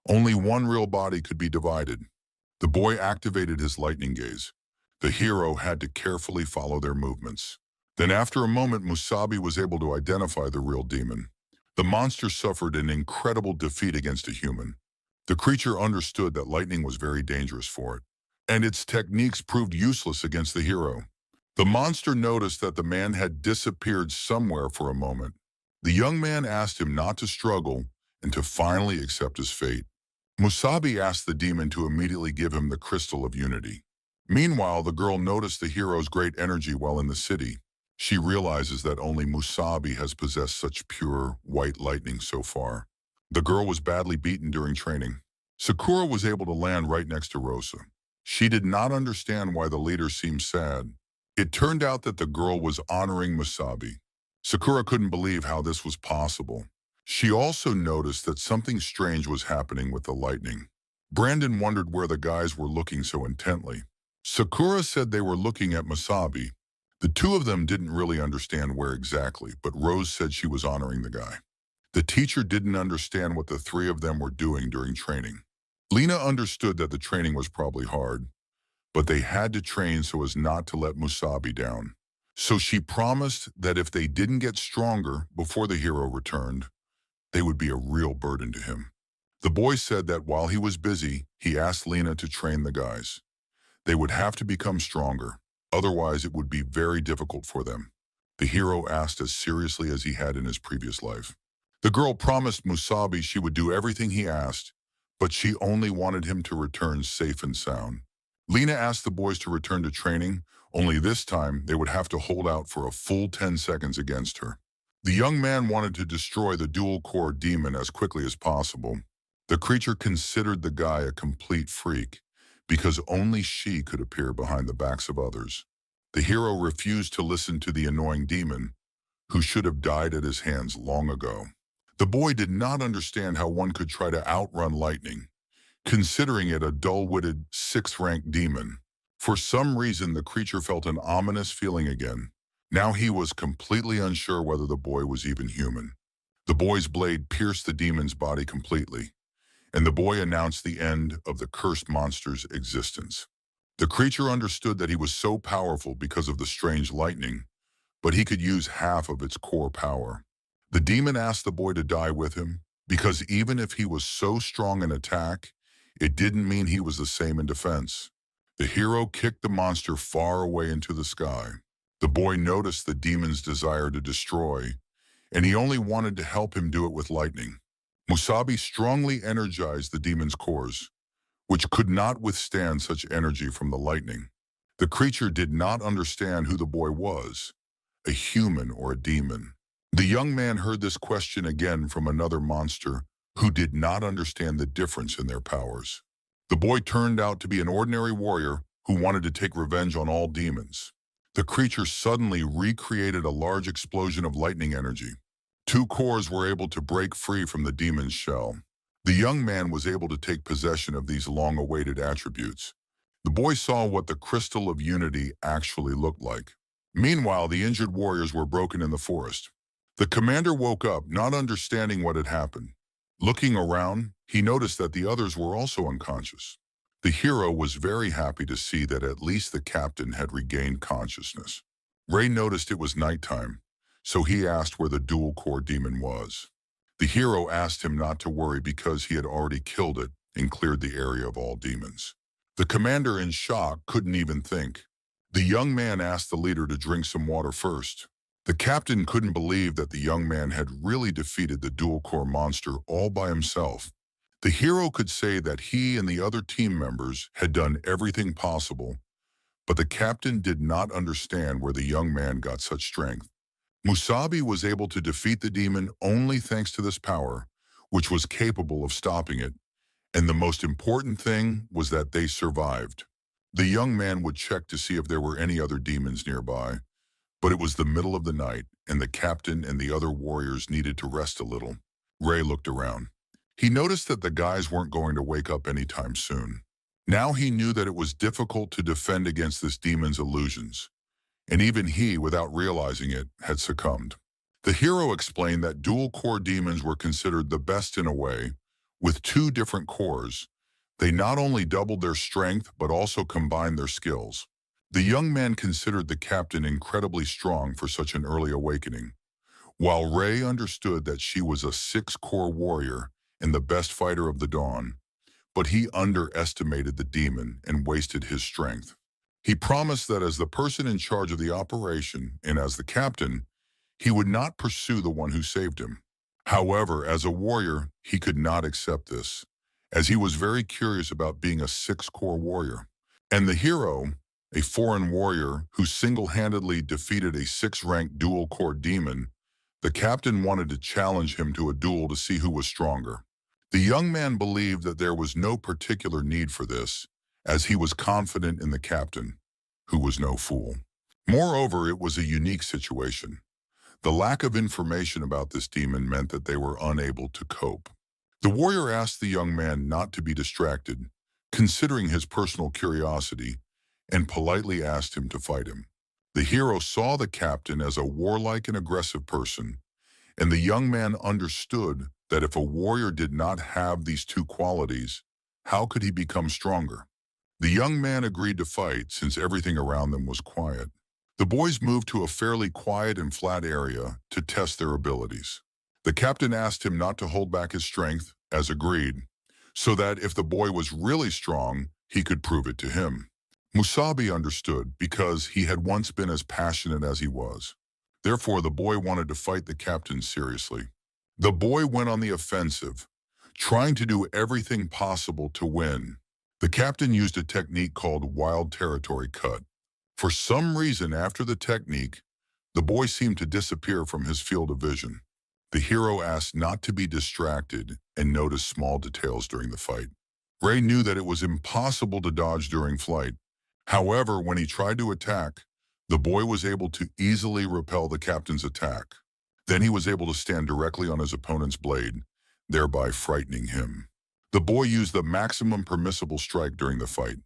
only one real body could be divided. The boy activated his lightning gaze. The hero had to carefully follow their movements. Then after a moment, Musabi was able to identify the real demon. The monster suffered an incredible defeat against a human. The creature understood that lightning was very dangerous for it, and its techniques proved useless against the hero. The monster noticed that the man had disappeared somewhere for a moment. The young man asked him not to struggle and to finally accept his fate. Musabi asked the demon to immediately give him the crystal of unity. Meanwhile, the girl noticed the hero's great energy while in the city. She realizes that only Musabi has possessed such pure, white lightning so far. The girl was badly beaten during training. Sakura was able to land right next to Rosa. She did not understand why the leader seemed sad. It turned out that the girl was honoring Musabi. Sakura couldn't believe how this was possible. She also noticed that something strange was happening with the lightning. Brandon wondered where the guys were looking so intently. Sakura said they were looking at Musabi. The two of them didn't really understand where exactly, but Rose said she was honoring the guy. The teacher didn't understand what the three of them were doing during training. Lena understood that the training was probably hard, but they had to train so as not to let Musabi down. So she promised that if they didn't get stronger before the hero returned, they would be a real burden to him. The boy said that while he was busy, he asked Lena to train the guys. They would have to become stronger, otherwise it would be very difficult for them. The hero asked as seriously as he had in his previous life. The girl promised Musabi she would do everything he asked, but she only wanted him to return safe and sound. Lena asked the boys to return to training, only this time they would have to hold out for a full 10 seconds against her. The young man wanted to destroy the dual-core demon as quickly as possible. The creature considered the guy a complete freak, because only she could appear behind the backs of others. The hero refused to listen to the annoying demon, who should have died at his hands long ago. The boy did not understand how one could try to outrun lightning, considering it a dull-witted, 6th-ranked demon. For some reason, the creature felt an ominous feeling again. Now he was completely unsure whether the boy was even human. The boy's blade pierced the demon's body completely, and the boy announced the end of the cursed monster's existence. The creature understood that he was so powerful because of the strange lightning, but he could use half of its core power. The demon asked the boy to die with him, because even if he was so strong in attack, it didn't mean he was the same in defense. The hero kicked the monster far away into the sky. The boy noticed the demon's desire to destroy, and he only wanted to help him do it with lightning. Musabi strongly energized the demon's cores, which could not withstand such energy from the lightning. The creature did not understand who the boy was, a human or a demon. The young man heard this question again from another monster who did not understand the difference in their powers. The boy turned out to be an ordinary warrior who wanted to take revenge on all demons. The creature suddenly recreated a large explosion of lightning energy. Two cores were able to break free from the demon's shell. The young man was able to take possession of these long-awaited attributes. The boy saw what the crystal of unity actually looked like. Meanwhile, the injured warriors were broken in the forest. The commander woke up, not understanding what had happened. Looking around, he noticed that the others were also unconscious. The hero was very happy to see that at least the captain had regained consciousness. Ray noticed it was nighttime, so he asked where the dual-core demon was. The hero asked him not to worry because he had already killed it and cleared the area of all demons. The commander, in shock, couldn't even think. The young man asked the leader to drink some water first. The captain couldn't believe that the young man had really defeated the dual-core monster all by himself. The hero could say that he and the other team members had done everything possible, but the captain did not understand where the young man got such strength. Musabi was able to defeat the demon only thanks to this power, which was capable of stopping it, and the most important thing was that they survived. The young man would check to see if there were any other demons nearby, but it was the middle of the night, and the captain and the other warriors needed to rest a little. Ray looked around. He noticed that the guys weren't going to wake up anytime soon. Now he knew that it was difficult to defend against this demon's illusions, and even he, without realizing it, had succumbed. The hero explained that dual-core demons were considered the best in a way. With two different cores, they not only doubled their strength but also combined their skills. The young man considered the captain incredibly strong for such an early awakening, while Ray understood that she was a six-core warrior and the best fighter of the dawn, but he underestimated the demon and wasted his strength. He promised that as the person in charge of the operation and as the captain, he would not pursue the one who saved him. However, as a warrior, he could not accept this, as he was very curious about being a six-core warrior. And the hero, a foreign warrior who single-handedly defeated a six-ranked dual-core demon, the captain wanted to challenge him to a duel to see who was stronger. The young man believed that there was no particular need for this, as he was confident in the captain, who was no fool. Moreover, it was a unique situation. The lack of information about this demon meant that they were unable to cope. The warrior asked the young man not to be distracted, considering his personal curiosity, and politely asked him to fight him. The hero saw the captain as a warlike and aggressive person, and the young man understood that if a warrior did not have these two qualities, how could he become stronger? The young man agreed to fight since everything around them was quiet. The boys moved to a fairly quiet and flat area to test their abilities. The captain asked him not to hold back his strength, as agreed, so that if the boy was really strong, he could prove it to him. Musabi understood because he had once been as passionate as he was. Therefore, the boy wanted to fight the captain seriously. The boy went on the offensive, trying to do everything possible to win. The captain used a technique called wild territory cut. For some reason, after the technique, the boy seemed to disappear from his field of vision. The hero asked not to be distracted and noticed small details during the fight. Ray knew that it was impossible to dodge during flight. However, when he tried to attack, the boy was able to easily repel the captain's attack. Then he was able to stand directly on his opponent's blade, thereby frightening him. The boy used the maximum permissible strike during the fight.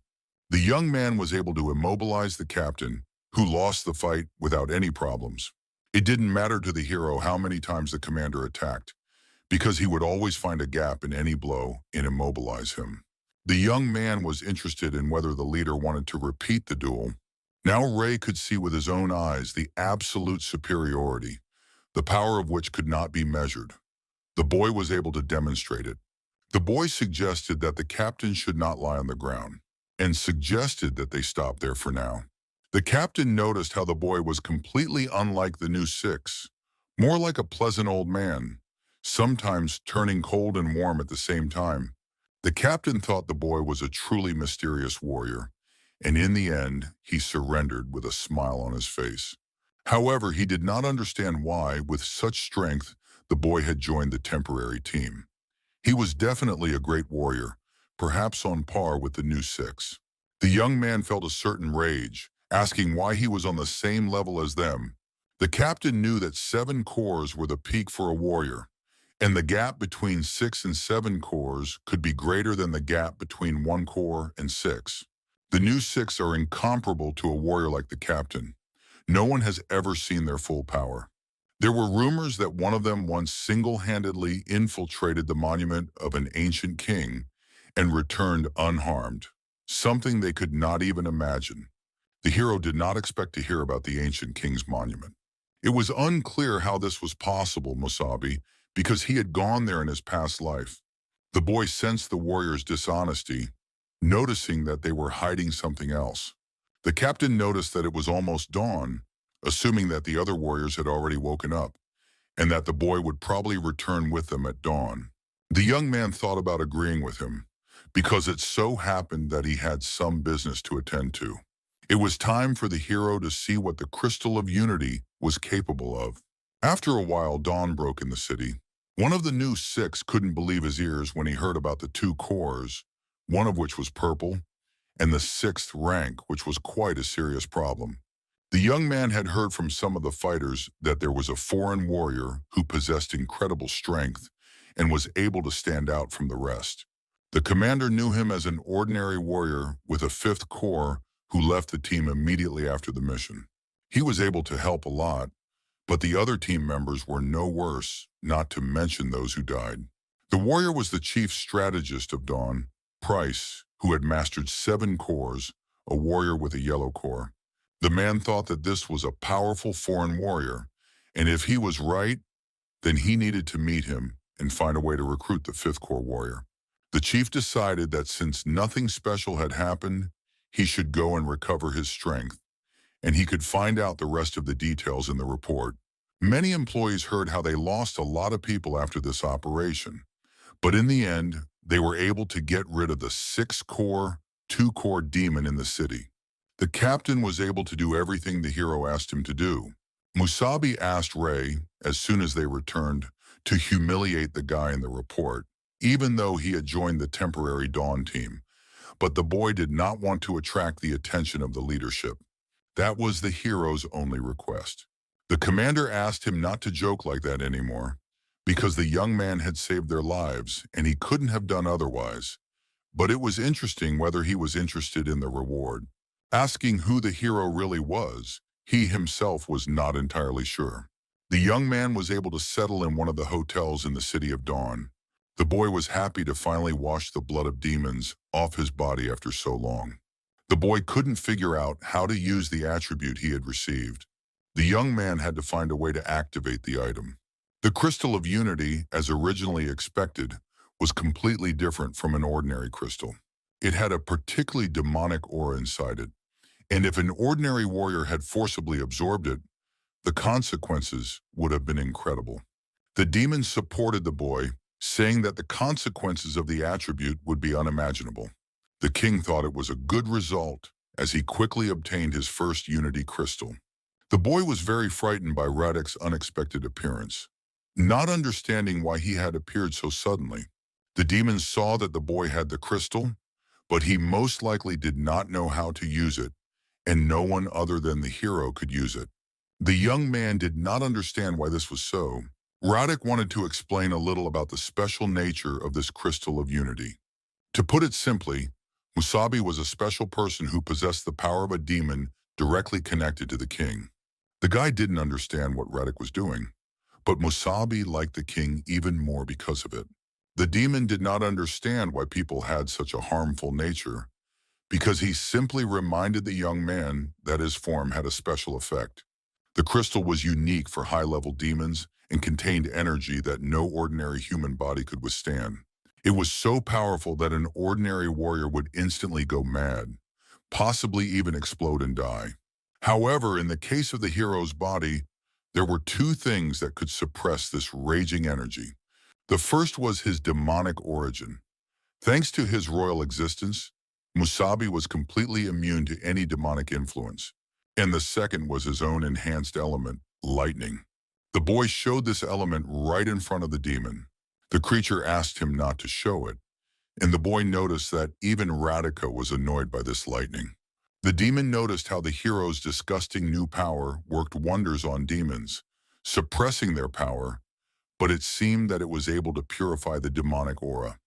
The young man was able to immobilize the captain, who lost the fight without any problems. It didn't matter to the hero how many times the commander attacked, because he would always find a gap in any blow and immobilize him. The young man was interested in whether the leader wanted to repeat the duel. Now Ray could see with his own eyes the absolute superiority. the power of which could not be measured. The boy was able to demonstrate it. The boy suggested that the captain should not lie on the ground, and suggested that they stop there for now. The captain noticed how the boy was completely unlike the new six, more like a pleasant old man, sometimes turning cold and warm at the same time. The captain thought the boy was a truly mysterious warrior, and in the end, he surrendered with a smile on his face. However, he did not understand why, with such strength, the boy had joined the temporary team. He was definitely a great warrior, perhaps on par with the new six. The young man felt a certain rage, asking why he was on the same level as them. The captain knew that 7 cores were the peak for a warrior, and the gap between 6 and 7 cores could be greater than the gap between 1 core and 6. The new 6 are incomparable to a warrior like the captain. No one has ever seen their full power. There were rumors that one of them once single-handedly infiltrated the monument of an ancient king and returned unharmed, something they could not even imagine. The hero did not expect to hear about the ancient king's monument. It was unclear how this was possible, Musabi, because he had gone there in his past life. The boy sensed the warrior's dishonesty, noticing that they were hiding something else. The captain noticed that it was almost dawn, assuming that the other warriors had already woken up, and that the boy would probably return with them at dawn. The young man thought about agreeing with him, because it so happened that he had some business to attend to. It was time for the hero to see what the Crystal of Unity was capable of. After a while, dawn broke in the city. One of the new 6 couldn't believe his ears when he heard about the 2 cores, one of which was purple, and the 6th rank, which was quite a serious problem. The young man had heard from some of the fighters that there was a foreign warrior who possessed incredible strength and was able to stand out from the rest. The commander knew him as an ordinary warrior with a 5th core who left the team immediately after the mission. He was able to help a lot, but the other team members were no worse, not to mention those who died. The warrior was the chief strategist of Dawn, Price, who had mastered 7 cores, a warrior with a yellow core. The man thought that this was a powerful foreign warrior, and if he was right, then he needed to meet him and find a way to recruit the 5th core warrior. The chief decided that since nothing special had happened, he should go and recover his strength, and he could find out the rest of the details in the report. Many employees heard how they lost a lot of people after this operation, but in the end, they were able to get rid of the 6-core, 2-core demon in the city. The captain was able to do everything the hero asked him to do. Musabi asked Ray, as soon as they returned, to humiliate the guy in the report, even though he had joined the temporary Dawn team. But the boy did not want to attract the attention of the leadership. That was the hero's only request. The commander asked him not to joke like that anymore, because the young man had saved their lives and he couldn't have done otherwise. But it was interesting whether he was interested in the reward. Asking who the hero really was, he himself was not entirely sure. The young man was able to settle in one of the hotels in the city of Dawn. The boy was happy to finally wash the blood of demons off his body after so long. The boy couldn't figure out how to use the attribute he had received. The young man had to find a way to activate the item. The Crystal of Unity, as originally expected, was completely different from an ordinary crystal. It had a particularly demonic aura inside it, and if an ordinary warrior had forcibly absorbed it, the consequences would have been incredible. The demons supported the boy, saying that the consequences of the attribute would be unimaginable. The king thought it was a good result, as he quickly obtained his first Unity crystal. The boy was very frightened by Radek's unexpected appearance, not understanding why he had appeared so suddenly. The demons saw that the boy had the crystal, but he most likely did not know how to use it, and no one other than the hero could use it. The young man did not understand why this was so. Radek wanted to explain a little about the special nature of this Crystal of Unity. To put it simply, Musabi was a special person who possessed the power of a demon directly connected to the king. The guy didn't understand what Radek was doing, but Musabi liked the king even more because of it. The demon did not understand why people had such a harmful nature, because he simply reminded the young man that his form had a special effect. The crystal was unique for high-level demons and contained energy that no ordinary human body could withstand. It was so powerful that an ordinary warrior would instantly go mad, possibly even explode and die. However, in the case of the hero's body, there were two things that could suppress this raging energy. The first was his demonic origin. Thanks to his royal existence, Musabi was completely immune to any demonic influence. And the second was his own enhanced element, lightning. The boy showed this element right in front of the demon. The creature asked him not to show it, and the boy noticed that even Radhika was annoyed by this lightning. The demon noticed how the hero's disgusting new power worked wonders on demons, suppressing their power, but it seemed that it was able to purify the demonic aura.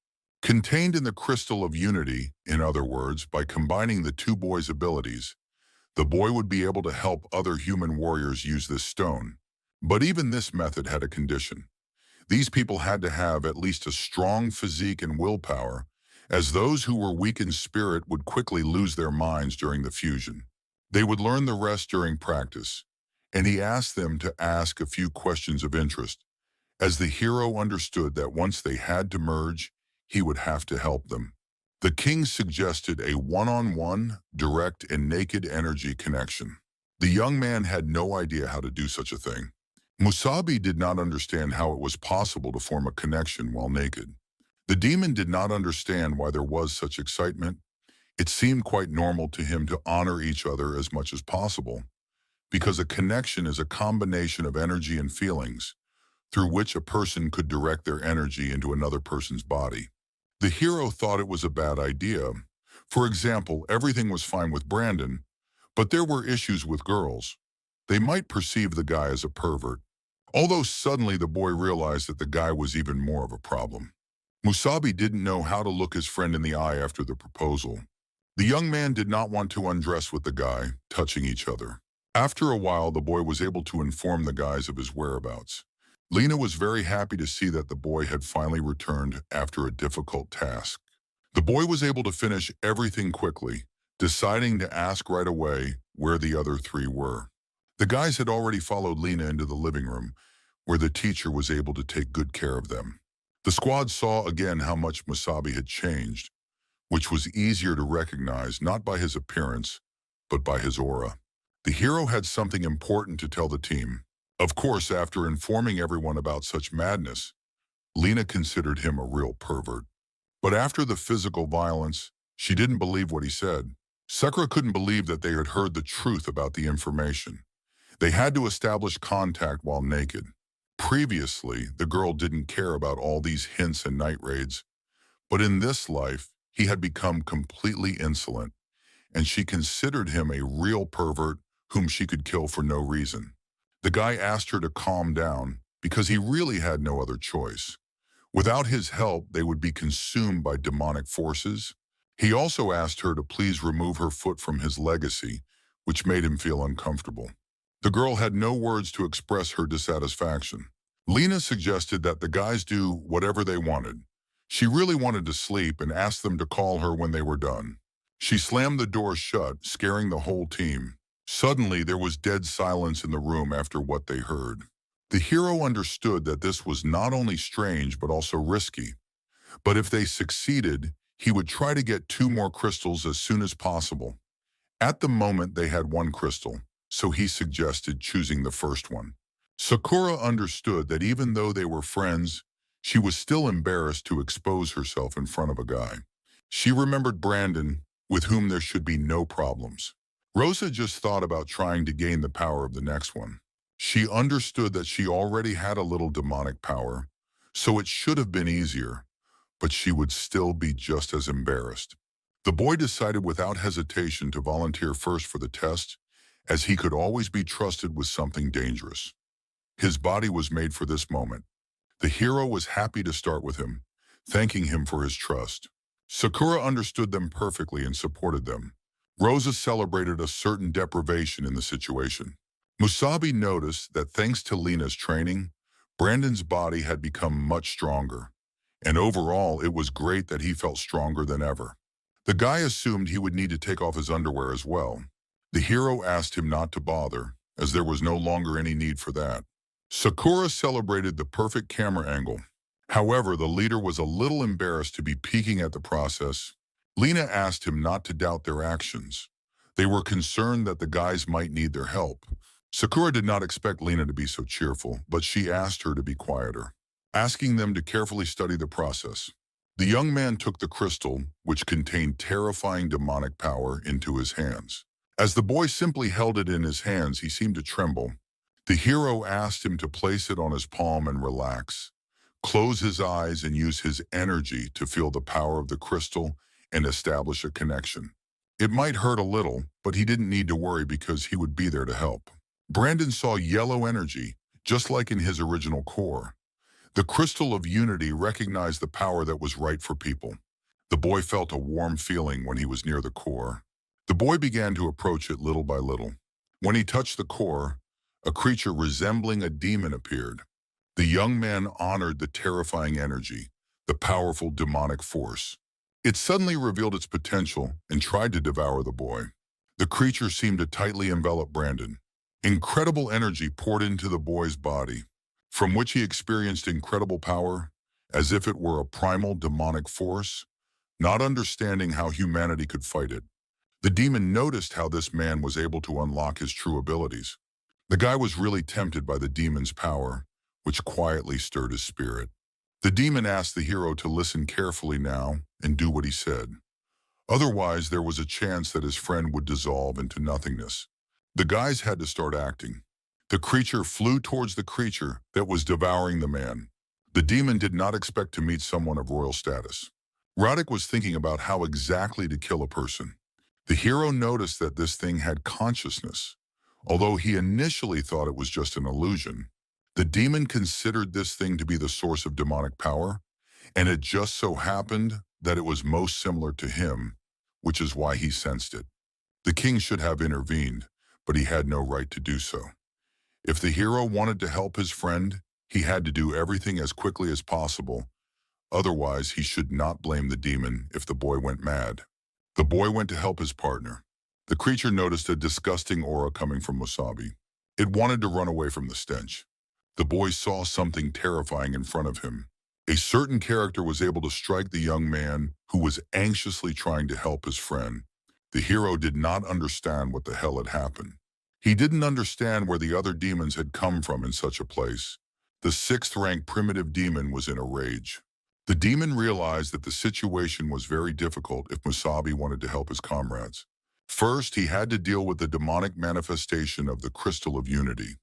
Contained in the crystal of unity, in other words, by combining the two boys' abilities, the boy would be able to help other human warriors use this stone. But even this method had a condition. These people had to have at least a strong physique and willpower, as those who were weak in spirit would quickly lose their minds during the fusion. They would learn the rest during practice, and he asked them to ask a few questions of interest, as the hero understood that once they had to merge, he would have to help them. The king suggested a one-on-one, direct, and naked energy connection. The young man had no idea how to do such a thing. Musabi did not understand how it was possible to form a connection while naked. The demon did not understand why there was such excitement. It seemed quite normal to him to honor each other as much as possible, because a connection is a combination of energy and feelings, through which a person could direct their energy into another person's body. The hero thought it was a bad idea. For example, everything was fine with Brandon, but there were issues with girls. They might perceive the guy as a pervert. Although suddenly the boy realized that the guy was even more of a problem. Musabi didn't know how to look his friend in the eye after the proposal. The young man did not want to undress with the guy, touching each other. After a while, the boy was able to inform the guys of his whereabouts. Lena was very happy to see that the boy had finally returned after a difficult task. The boy was able to finish everything quickly, deciding to ask right away where the other three were. The guys had already followed Lena into the living room, where the teacher was able to take good care of them. The squad saw again how much Musabi had changed, which was easier to recognize not by his appearance, but by his aura. The hero had something important to tell the team. Of course, after informing everyone about such madness, Lena considered him a real pervert. But after the physical violence, she didn't believe what he said. Sakura couldn't believe that they had heard the truth about the information. They had to establish contact while naked. Previously, the girl didn't care about all these hints and night raids, but in this life, he had become completely insolent, and she considered him a real pervert whom she could kill for no reason. The guy asked her to calm down because he really had no other choice. Without his help, they would be consumed by demonic forces. He also asked her to please remove her foot from his legacy, which made him feel uncomfortable. The girl had no words to express her dissatisfaction. Lena suggested that the guys do whatever they wanted. She really wanted to sleep and asked them to call her when they were done. She slammed the door shut, scaring the whole team. Suddenly, there was dead silence in the room after what they heard. The hero understood that this was not only strange but also risky. But if they succeeded, he would try to get 2 more crystals as soon as possible. At the moment, they had 1 crystal, so he suggested choosing the first one. Sakura understood that even though they were friends, she was still embarrassed to expose herself in front of a guy. She remembered Brandon, with whom there should be no problems. Rosa just thought about trying to gain the power of the next one. She understood that she already had a little demonic power, so it should have been easier, but she would still be just as embarrassed. The boy decided without hesitation to volunteer first for the test, as he could always be trusted with something dangerous. His body was made for this moment. The hero was happy to start with him, thanking him for his trust. Sakura understood them perfectly and supported them. Rosa celebrated a certain deprivation in the situation. Musabi noticed that thanks to Lena's training, Brandon's body had become much stronger, and overall it was great that he felt stronger than ever. The guy assumed he would need to take off his underwear as well. The hero asked him not to bother, as there was no longer any need for that. Sakura celebrated the perfect camera angle. However, the leader was a little embarrassed to be peeking at the process. Lena asked him not to doubt their actions. They were concerned that the guys might need their help. Sakura did not expect Lena to be so cheerful, but she asked her to be quieter, asking them to carefully study the process. The young man took the crystal, which contained terrifying demonic power, into his hands. As the boy simply held it in his hands, he seemed to tremble. The hero asked him to place it on his palm and relax, close his eyes and use his energy to feel the power of the crystal and establish a connection. It might hurt a little, but he didn't need to worry because he would be there to help. Brandon saw yellow energy, just like in his original core. The crystal of unity recognized the power that was right for people. The boy felt a warm feeling when he was near the core. The boy began to approach it little by little. When he touched the core, a creature resembling a demon appeared. The young man honored the terrifying energy, the powerful demonic force. It suddenly revealed its potential and tried to devour the boy. The creature seemed to tightly envelop Brandon. Incredible energy poured into the boy's body, from which he experienced incredible power, as if it were a primal demonic force, not understanding how humanity could fight it. The demon noticed how this man was able to unlock his true abilities. The guy was really tempted by the demon's power, which quietly stirred his spirit. The demon asked the hero to listen carefully now and do what he said. Otherwise, there was a chance that his friend would dissolve into nothingness. The guys had to start acting. The creature flew towards the creature that was devouring the man. The demon did not expect to meet someone of royal status. Radek was thinking about how exactly to kill a person. The hero noticed that this thing had consciousness. Although he initially thought it was just an illusion, the demon considered this thing to be the source of demonic power, and it just so happened that it was most similar to him, which is why he sensed it. The king should have intervened, but he had no right to do so. If the hero wanted to help his friend, he had to do everything as quickly as possible. Otherwise, he should not blame the demon if the boy went mad. The boy went to help his partner. The creature noticed a disgusting aura coming from Wasabi. It wanted to run away from the stench. The boy saw something terrifying in front of him. A certain character was able to strike the young man who was anxiously trying to help his friend. The hero did not understand what the hell had happened. He didn't understand where the other demons had come from in such a place. The 6th-rank primitive demon was in a rage. The demon realized that the situation was very difficult if Musabi wanted to help his comrades. First, he had to deal with the demonic manifestation of the Crystal of Unity.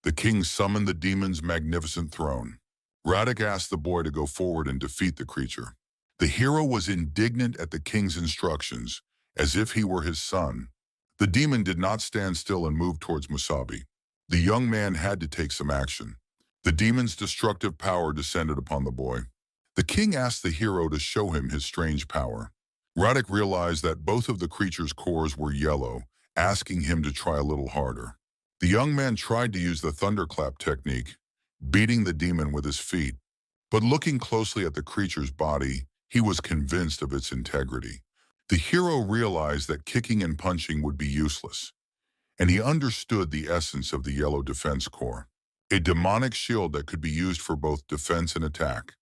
The king summoned the demon's magnificent throne. Radek asked the boy to go forward and defeat the creature. The hero was indignant at the king's instructions, as if he were his son. The demon did not stand still and moved towards Musabi. The young man had to take some action. The demon's destructive power descended upon the boy. The king asked the hero to show him his strange power. Radek realized that both of the creature's cores were yellow, asking him to try a little harder. The young man tried to use the thunderclap technique, beating the demon with his feet. But looking closely at the creature's body, he was convinced of its integrity. The hero realized that kicking and punching would be useless, and he understood the essence of the yellow defense core, a demonic shield that could be used for both defense and attack.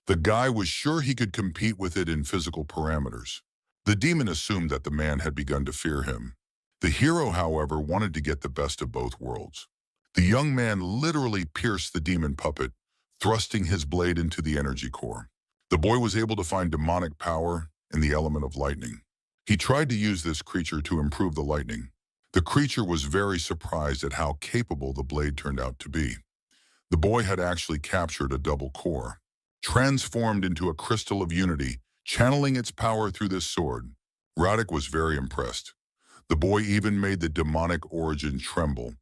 The guy was sure he could compete with it in physical parameters. The demon assumed that the man had begun to fear him. The hero, however, wanted to get the best of both worlds. The young man literally pierced the demon puppet, thrusting his blade into the energy core. The boy was able to find demonic power in the element of lightning. He tried to use this creature to improve the lightning. The creature was very surprised at how capable the blade turned out to be. The boy had actually captured a double core, transformed into a crystal of unity, channeling its power through this sword. Radek was very impressed. The boy even made the demonic origin tremble,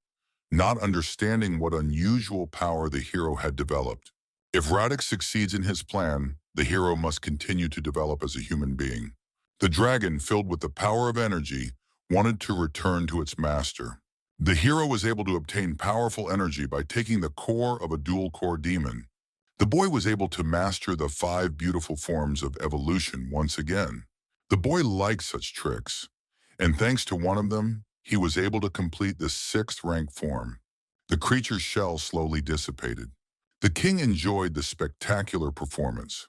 not understanding what unusual power the hero had developed. If Radek succeeds in his plan, the hero must continue to develop as a human being. The dragon, filled with the power of energy, wanted to return to its master. The hero was able to obtain powerful energy by taking the core of a dual-core demon. The boy was able to master the 5 beautiful forms of evolution once again. The boy liked such tricks, and thanks to one of them, he was able to complete the sixth rank form. The creature's shell slowly dissipated. The king enjoyed the spectacular performance.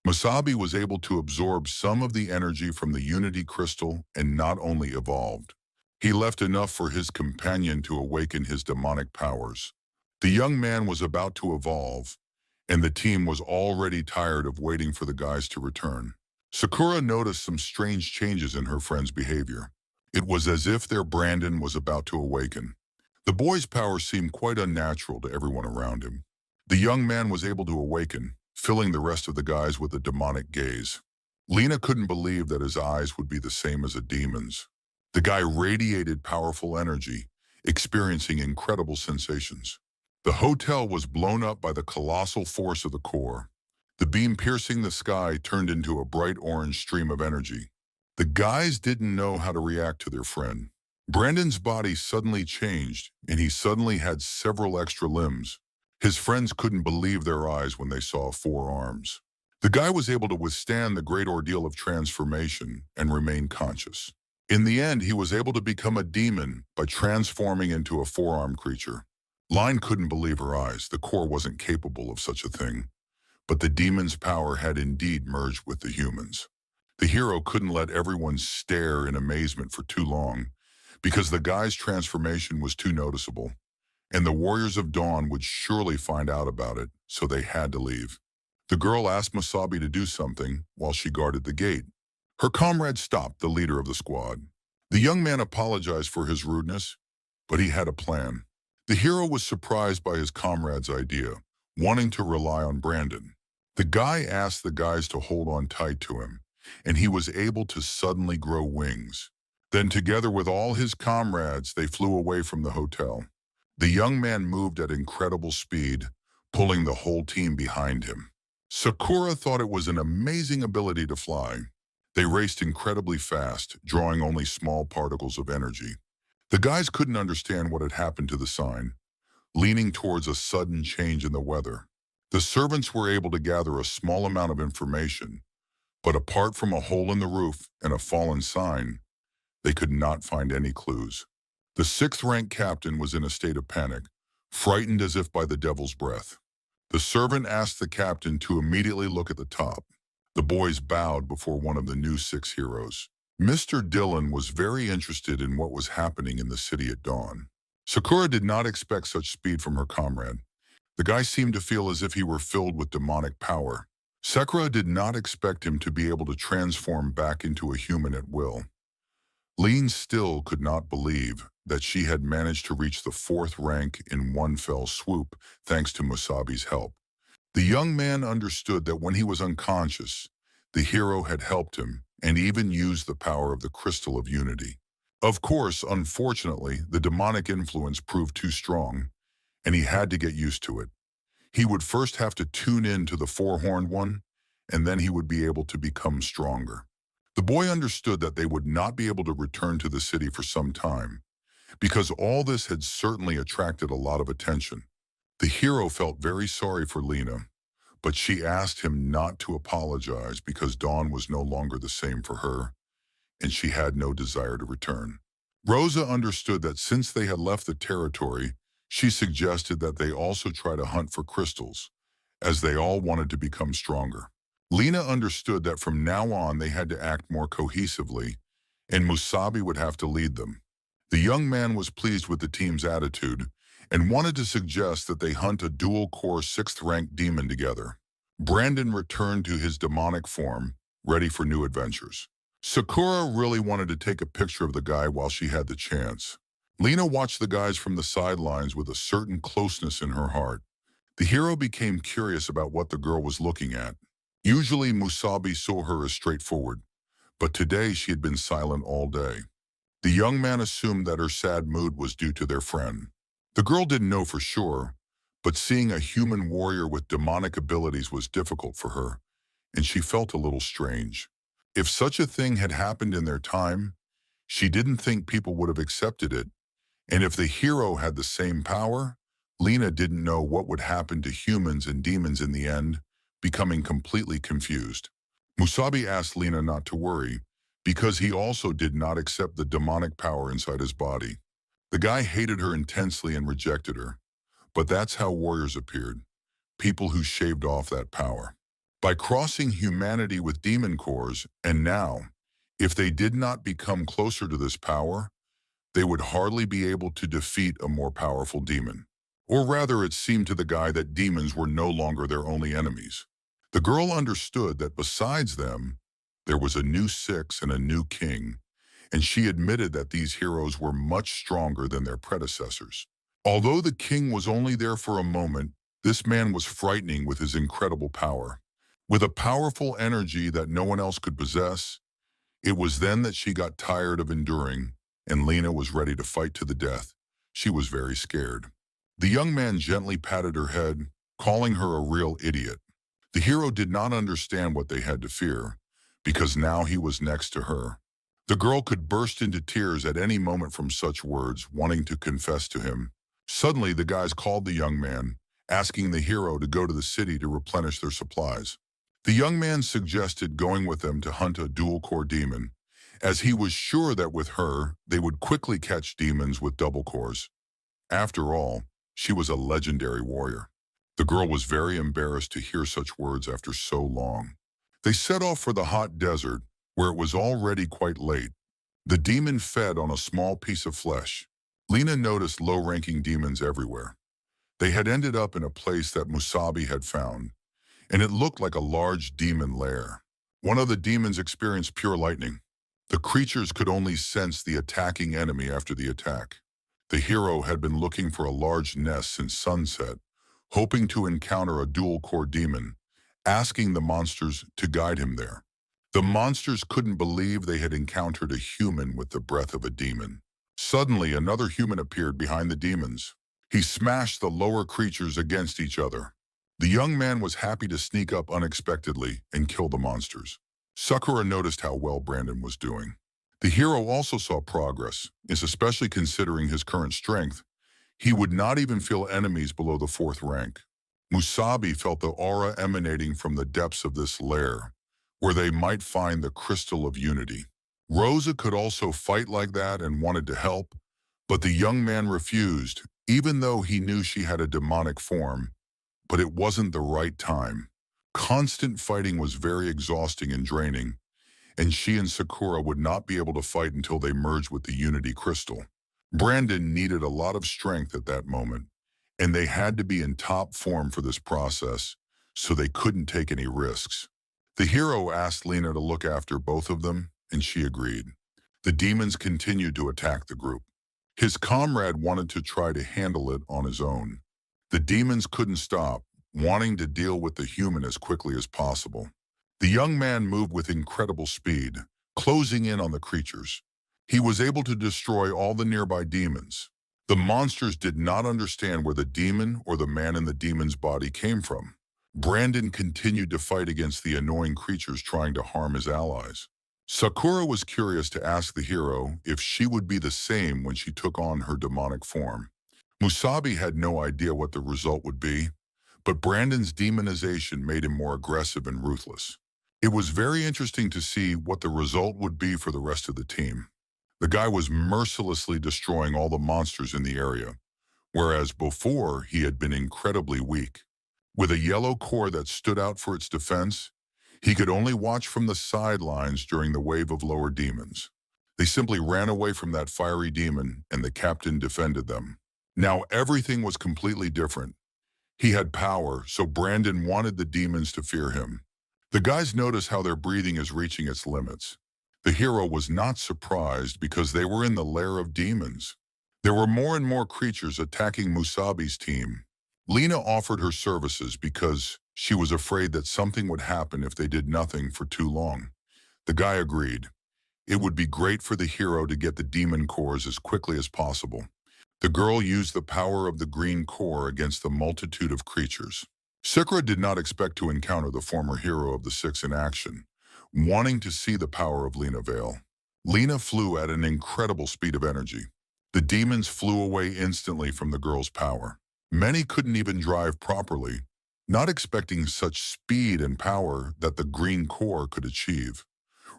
Musabi was able to absorb some of the energy from the Unity Crystal and not only evolved. He left enough for his companion to awaken his demonic powers. The young man was about to evolve, and the team was already tired of waiting for the guys to return. Sakura noticed some strange changes in her friend's behavior. It was as if their Brandon was about to awaken. The boy's power seemed quite unnatural to everyone around him. The young man was able to awaken, filling the rest of the guys with a demonic gaze. Lena couldn't believe that his eyes would be the same as a demon's. The guy radiated powerful energy, experiencing incredible sensations. The hotel was blown up by the colossal force of the core. The beam piercing the sky turned into a bright orange stream of energy. The guys didn't know how to react to their friend. Brandon's body suddenly changed, and he suddenly had several extra limbs. His friends couldn't believe their eyes when they saw 4 arms. The guy was able to withstand the great ordeal of transformation and remain conscious. In the end, he was able to become a demon by transforming into a 4-armed creature. Line couldn't believe her eyes. The core wasn't capable of such a thing. But the demon's power had indeed merged with the humans. The hero couldn't let everyone stare in amazement for too long, because the guy's transformation was too noticeable, and the Warriors of Dawn would surely find out about it, so they had to leave. The girl asked Musabi to do something while she guarded the gate. Her comrade stopped the leader of the squad. The young man apologized for his rudeness, but he had a plan. The hero was surprised by his comrade's idea, wanting to rely on Brandon. The guy asked the guys to hold on tight to him, and he was able to suddenly grow wings. Then together with all his comrades, they flew away from the hotel. The young man moved at incredible speed, pulling the whole team behind him. Sakura thought it was an amazing ability to fly. They raced incredibly fast, drawing only small particles of energy. The guys couldn't understand what had happened to the sign, leaning towards a sudden change in the weather. The servants were able to gather a small amount of information, but apart from a hole in the roof and a fallen sign, they could not find any clues. The 6th-rank captain was in a state of panic, frightened as if by the devil's breath. The servant asked the captain to immediately look at the top. The boys bowed before one of the new 6 heroes. Mr. Dillon was very interested in what was happening in the city at dawn. Sakura did not expect such speed from her comrade. The guy seemed to feel as if he were filled with demonic power. Sakura did not expect him to be able to transform back into a human at will. Lean still could not believe that she had managed to reach the 4th rank in one fell swoop, thanks to Musabi's help. The young man understood that when he was unconscious, the hero had helped him and even used the power of the Crystal of Unity. Of course, unfortunately, the demonic influence proved too strong, and he had to get used to it. He would first have to tune in to the 4-horned one, and then he would be able to become stronger. The boy understood that they would not be able to return to the city for some time, because all this had certainly attracted a lot of attention. The hero felt very sorry for Lena, but she asked him not to apologize because Dawn was no longer the same for her, and she had no desire to return. Rosa understood that since they had left the territory, she suggested that they also try to hunt for crystals, as they all wanted to become stronger. Lena understood that from now on they had to act more cohesively, and Musabi would have to lead them. The young man was pleased with the team's attitude and wanted to suggest that they hunt a dual-core 6th-rank demon together. Brandon returned to his demonic form, ready for new adventures. Sakura really wanted to take a picture of the guy while she had the chance. Lena watched the guys from the sidelines with a certain closeness in her heart. The hero became curious about what the girl was looking at. Usually Musabi saw her as straightforward, but today she had been silent all day. The young man assumed that her sad mood was due to their friend. The girl didn't know for sure, but seeing a human warrior with demonic abilities was difficult for her, and she felt a little strange. If such a thing had happened in their time, she didn't think people would have accepted it, and if the hero had the same power, Lena didn't know what would happen to humans and demons in the end, becoming completely confused. Musabi asked Lena not to worry, because he also did not accept the demonic power inside his body. The guy hated her intensely and rejected her, but that's how warriors appeared, people who shaved off that power. By crossing humanity with demon cores, and now, if they did not become closer to this power, they would hardly be able to defeat a more powerful demon. Or rather, it seemed to the guy that demons were no longer their only enemies. The girl understood that besides them, there was a new six and a new king, and she admitted that these heroes were much stronger than their predecessors. Although the king was only there for a moment, this man was frightening with his incredible power. With a powerful energy that no one else could possess, it was then that she got tired of enduring, and Lena was ready to fight to the death. She was very scared. The young man gently patted her head, calling her a real idiot. The hero did not understand what they had to fear, because now he was next to her. The girl could burst into tears at any moment from such words, wanting to confess to him. Suddenly, the guys called the young man, asking the hero to go to the city to replenish their supplies. The young man suggested going with them to hunt a dual-core demon, as he was sure that with her, they would quickly catch demons with double cores. After all, she was a legendary warrior. The girl was very embarrassed to hear such words after so long. They set off for the hot desert, where it was already quite late. The demon fed on a small piece of flesh. Lena noticed low-ranking demons everywhere. They had ended up in a place that Musabi had found, and it looked like a large demon lair. One of the demons experienced pure lightning. The creatures could only sense the attacking enemy after the attack. The hero had been looking for a large nest since sunset, hoping to encounter a dual-core demon, asking the monsters to guide him there. The monsters couldn't believe they had encountered a human with the breath of a demon. Suddenly, another human appeared behind the demons. He smashed the lower creatures against each other. The young man was happy to sneak up unexpectedly and kill the monsters. Sakura noticed how well Brandon was doing. The hero also saw progress, especially considering his current strength. He would not even feel enemies below the 4th rank. Musabi felt the aura emanating from the depths of this lair, where they might find the crystal of unity. Rosa could also fight like that and wanted to help, but the young man refused, even though he knew she had a demonic form. But it wasn't the right time. Constant fighting was very exhausting and draining, and she and Sakura would not be able to fight until they merged with the Unity Crystal. Brandon needed a lot of strength at that moment, and they had to be in top form for this process, so they couldn't take any risks. The hero asked Lena to look after both of them, and she agreed. The demons continued to attack the group. His comrade wanted to try to handle it on his own. The demons couldn't stop, wanting to deal with the human as quickly as possible. The young man moved with incredible speed, closing in on the creatures. He was able to destroy all the nearby demons. The monsters did not understand where the demon or the man in the demon's body came from. Brandon continued to fight against the annoying creatures trying to harm his allies. Sakura was curious to ask the hero if she would be the same when she took on her demonic form. Musabi had no idea what the result would be, but Brandon's demonization made him more aggressive and ruthless. It was very interesting to see what the result would be for the rest of the team. The guy was mercilessly destroying all the monsters in the area, whereas before he had been incredibly weak. With a yellow core that stood out for its defense, he could only watch from the sidelines during the wave of lower demons. They simply ran away from that fiery demon, and the captain defended them. Now everything was completely different. He had power, so Brandon wanted the demons to fear him. The guys noticed how their breathing is reaching its limits. The hero was not surprised because they were in the lair of demons. There were more and more creatures attacking Musabi's team. Lena offered her services because she was afraid that something would happen if they did nothing for too long. The guy agreed. It would be great for the hero to get the demon cores as quickly as possible. The girl used the power of the green core against the multitude of creatures. Sakura did not expect to encounter the former hero of the Six in action, wanting to see the power of Lena Vale. Lena flew at an incredible speed of energy. The demons flew away instantly from the girl's power. Many couldn't even drive properly, not expecting such speed and power that the green core could achieve.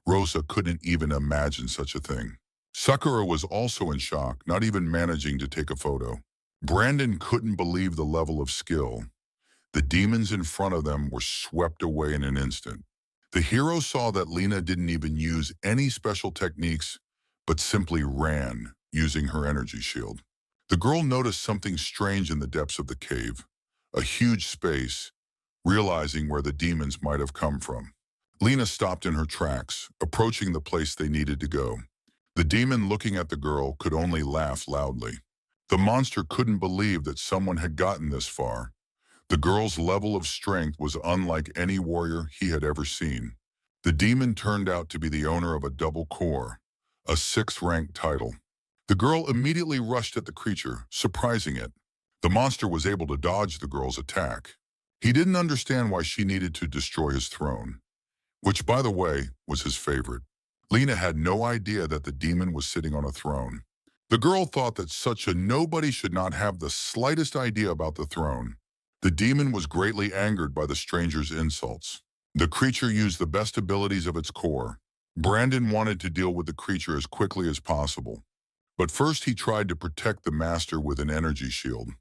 Rosa couldn't even imagine such a thing. Sakura was also in shock, not even managing to take a photo. Brandon couldn't believe the level of skill. The demons in front of them were swept away in an instant. The hero saw that Lena didn't even use any special techniques, but simply ran, using her energy shield. The girl noticed something strange in the depths of the cave, a huge space, realizing where the demons might have come from. Lena stopped in her tracks, approaching the place they needed to go. The demon looking at the girl could only laugh loudly. The monster couldn't believe that someone had gotten this far. The girl's level of strength was unlike any warrior he had ever seen. The demon turned out to be the owner of a double core, a 6th-ranked title. The girl immediately rushed at the creature, surprising it. The monster was able to dodge the girl's attack. He didn't understand why she needed to destroy his throne, which, by the way, was his favorite. Lena had no idea that the demon was sitting on a throne. The girl thought that such a nobody should not have the slightest idea about the throne. The demon was greatly angered by the stranger's insults. The creature used the best abilities of its core. Brandon wanted to deal with the creature as quickly as possible. But first he tried to protect the master with an energy shield.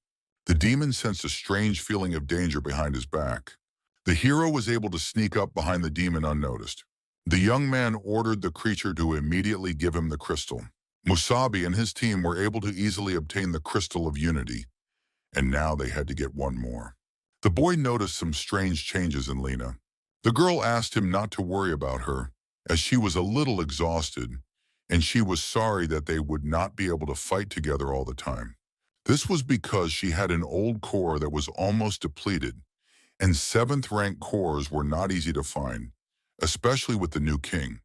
The demon sensed a strange feeling of danger behind his back. The hero was able to sneak up behind the demon unnoticed. The young man ordered the creature to immediately give him the crystal. Musabi and his team were able to easily obtain the crystal of unity, and now they had to get one more. The boy noticed some strange changes in Lena. The girl asked him not to worry about her, as she was a little exhausted, and she was sorry that they would not be able to fight together all the time. This was because she had an old core that was almost depleted, and 7th-ranked cores were not easy to find, especially with the new king.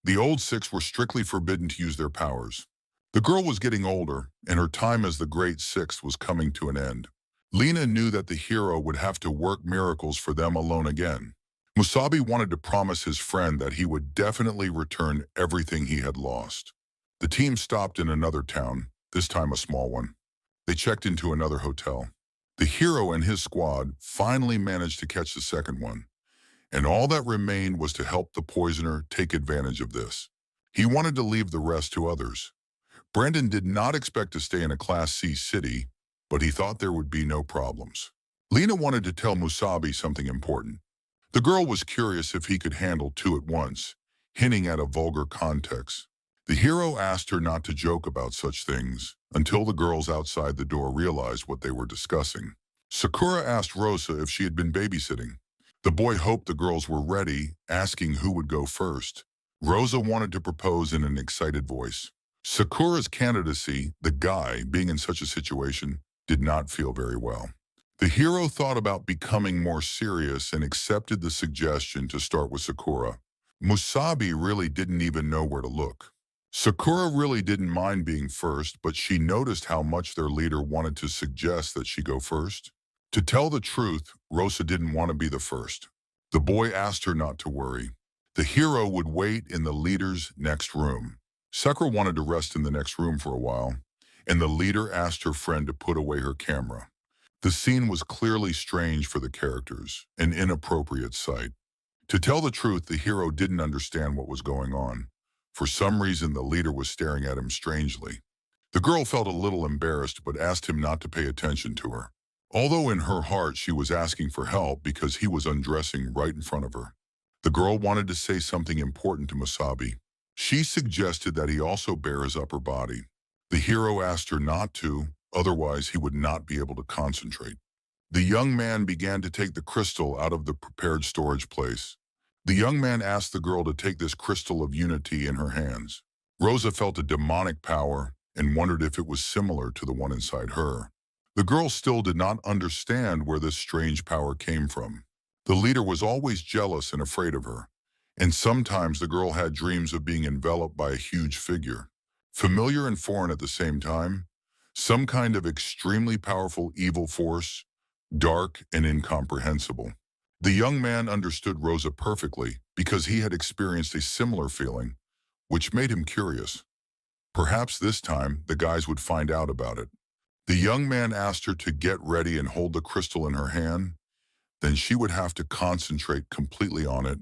The old 6 were strictly forbidden to use their powers. The girl was getting older, and her time as the Great Sixth was coming to an end. Lena knew that the hero would have to work miracles for them alone again. Musabi wanted to promise his friend that he would definitely return everything he had lost. The team stopped in another town, this time a small one. They checked into another hotel. The hero and his squad finally managed to catch the second one, and all that remained was to help the poisoner take advantage of this. He wanted to leave the rest to others. Brandon did not expect to stay in a Class C city, but he thought there would be no problems. Lena wanted to tell Musabi something important. The girl was curious if he could handle 2 at once, hinting at a vulgar context. The hero asked her not to joke about such things until the girls outside the door realized what they were discussing. Sakura asked Rosa if she had been babysitting. The boy hoped the girls were ready, asking who would go first. Rosa wanted to propose in an excited voice. Sakura's candidacy, the guy being in such a situation, did not feel very well. The hero thought about becoming more serious and accepted the suggestion to start with Sakura. Musabi really didn't even know where to look. Sakura really didn't mind being first, but she noticed how much their leader wanted to suggest that she go first. To tell the truth, Rosa didn't want to be the first. The boy asked her not to worry. The hero would wait in the leader's next room. Sakura wanted to rest in the next room for a while, and the leader asked her friend to put away her camera. The scene was clearly strange for the characters, an inappropriate sight. To tell the truth, the hero didn't understand what was going on. For some reason, the leader was staring at him strangely. The girl felt a little embarrassed but asked him not to pay attention to her, although in her heart she was asking for help because he was undressing right in front of her. The girl wanted to say something important to Musabi. She suggested that he also bare his upper body. The hero asked her not to, otherwise he would not be able to concentrate. The young man began to take the crystal out of the prepared storage place. The young man asked the girl to take this crystal of unity in her hands. Rosa felt a demonic power and wondered if it was similar to the one inside her. The girl still did not understand where this strange power came from. The leader was always jealous and afraid of her, and sometimes the girl had dreams of being enveloped by a huge figure, familiar and foreign at the same time, some kind of extremely powerful evil force, dark and incomprehensible. The young man understood Rosa perfectly because he had experienced a similar feeling, which made him curious. Perhaps this time the guys would find out about it. The young man asked her to get ready and hold the crystal in her hand. Then she would have to concentrate completely on it,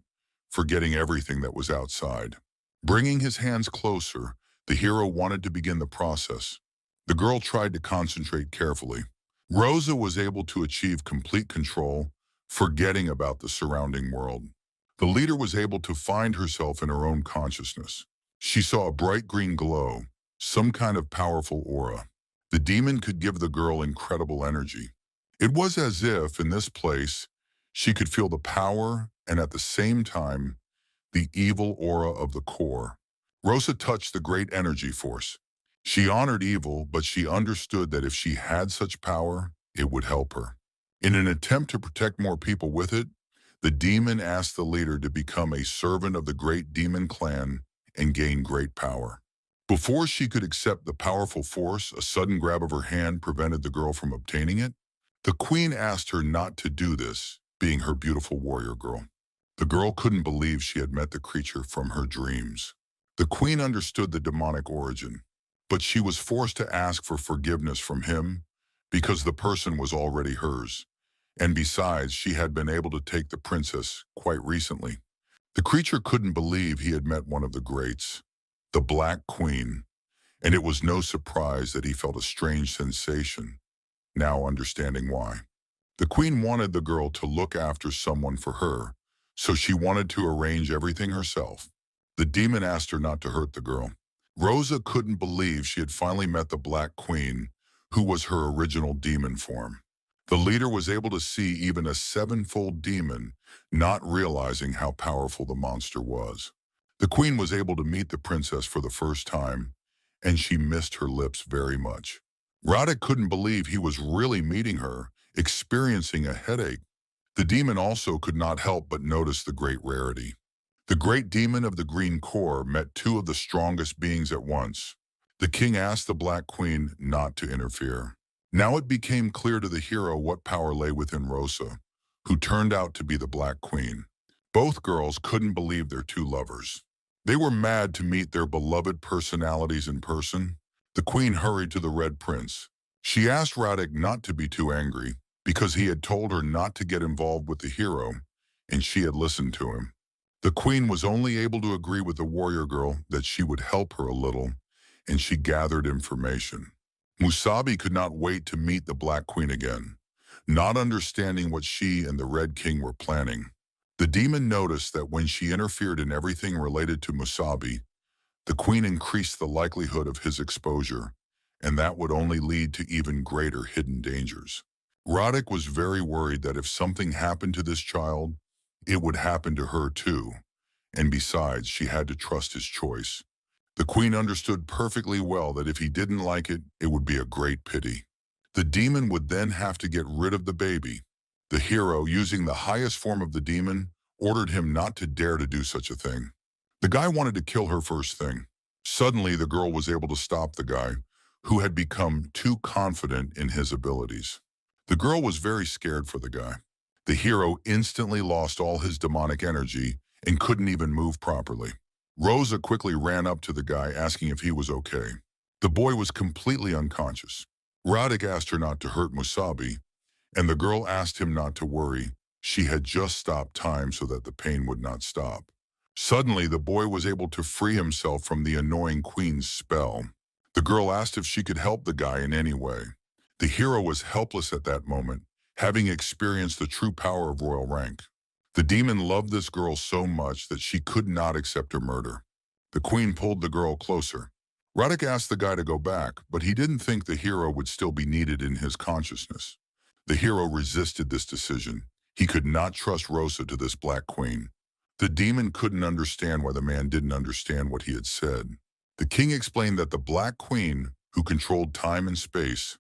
forgetting everything that was outside. Bringing his hands closer, the hero wanted to begin the process. The girl tried to concentrate carefully. Rosa was able to achieve complete control, forgetting about the surrounding world. The leader was able to find herself in her own consciousness. She saw a bright green glow, some kind of powerful aura. The demon could give the girl incredible energy. It was as if, in this place, she could feel the power and at the same time, the evil aura of the core. Rosa touched the great energy force. She honored evil, but she understood that if she had such power, it would help her. In an attempt to protect more people with it, the demon asked the leader to become a servant of the great demon clan and gain great power. Before she could accept the powerful force, a sudden grab of her hand prevented the girl from obtaining it. The queen asked her not to do this, being her beautiful warrior girl. The girl couldn't believe she had met the creature from her dreams. The queen understood the demonic origin, but she was forced to ask for forgiveness from him because the person was already hers. And besides, she had been able to take the princess quite recently. The creature couldn't believe he had met one of the greats, the Black Queen, and it was no surprise that he felt a strange sensation, now understanding why. The queen wanted the girl to look after someone for her, so she wanted to arrange everything herself. The demon asked her not to hurt the girl. Rosa couldn't believe she had finally met the Black Queen, who was her original demon form. The leader was able to see even a sevenfold demon, not realizing how powerful the monster was. The queen was able to meet the princess for the first time, and she missed her lips very much. Radha couldn't believe he was really meeting her, experiencing a headache. The demon also could not help but notice the great rarity. The great demon of the green core met two of the strongest beings at once. The king asked the Black Queen not to interfere. Now it became clear to the hero what power lay within Rosa, who turned out to be the Black Queen. Both girls couldn't believe their two lovers. They were mad to meet their beloved personalities in person. The queen hurried to the Red Prince. She asked Radek not to be too angry, because he had told her not to get involved with the hero, and she had listened to him. The queen was only able to agree with the warrior girl that she would help her a little, and she gathered information. Musabi could not wait to meet the Black Queen again, not understanding what she and the Red King were planning. The demon noticed that when she interfered in everything related to Musabi, the queen increased the likelihood of his exposure, and that would only lead to even greater hidden dangers. Radek was very worried that if something happened to this child, it would happen to her too, and besides, she had to trust his choice. The queen understood perfectly well that if he didn't like it, it would be a great pity. The demon would then have to get rid of the baby. The hero, using the highest form of the demon, ordered him not to dare to do such a thing. The guy wanted to kill her first thing. Suddenly, the girl was able to stop the guy, who had become too confident in his abilities. The girl was very scared for the guy. The hero instantly lost all his demonic energy and couldn't even move properly. Rosa quickly ran up to the guy asking if he was okay. The boy was completely unconscious. Radek asked her not to hurt Musabi, and the girl asked him not to worry. She had just stopped time so that the pain would not stop. Suddenly, the boy was able to free himself from the annoying queen's spell. The girl asked if she could help the guy in any way. The hero was helpless at that moment, having experienced the true power of royal rank. The demon loved this girl so much that she could not accept her murder. The queen pulled the girl closer. Radek asked the guy to go back, but he didn't think the hero would still be needed in his consciousness. The hero resisted this decision. He could not trust Rosa to this Black Queen. The demon couldn't understand why the man didn't understand what he had said. The king explained that the Black Queen, who controlled time and space,